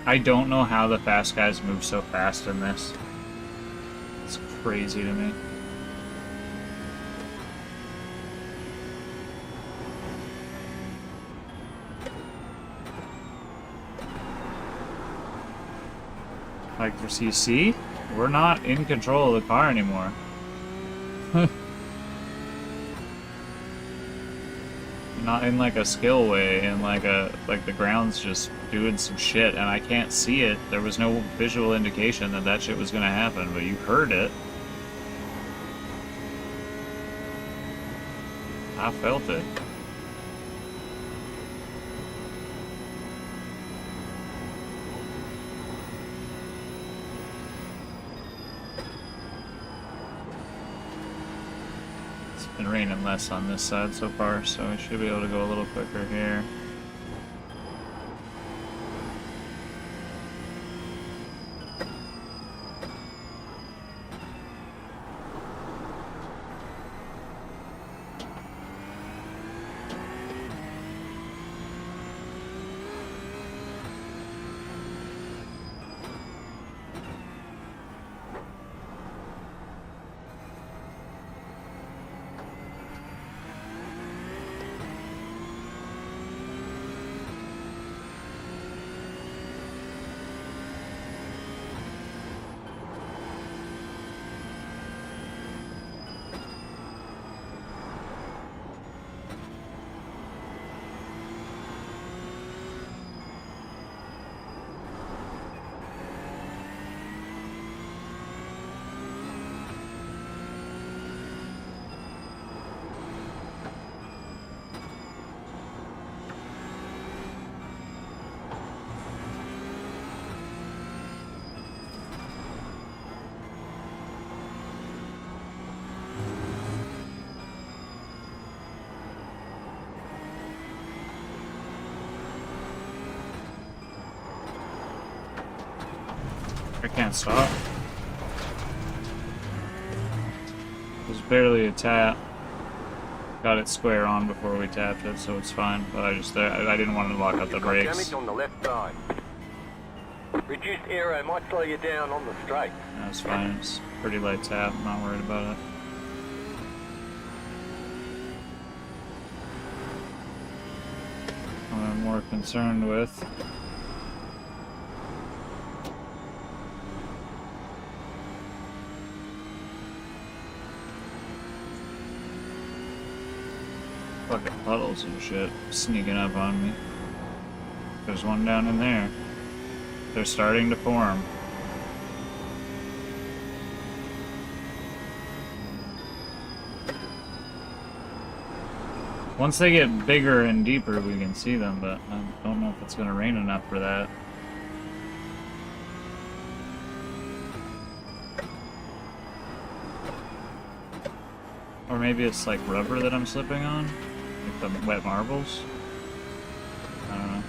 I don't know how the fast guys move so fast in this. It's crazy to me. Like, you see? We're not in control of the car anymore. Not in like a skill way, in like the ground's just doing some shit and I can't see it. There was no visual indication that that shit was gonna happen, but you heard it. I felt it. Been raining less on this side so far, so we should be able to go a little quicker here. I can't stop. There's barely a tap. Got it square on before we tapped it, so it's fine. But I didn't want to lock out the brakes. Damage on the left side. Reduced aero might slow you down on the straight. That's fine. It's pretty light tap. I'm not worried about it. What I'm more concerned with fucking puddles and shit sneaking up on me. There's one down in there. They're starting to form. Once they get bigger and deeper, we can see them, but I don't know if it's going to rain enough for that. Or maybe it's like rubber that I'm slipping on? Like the wet marbles? I don't know.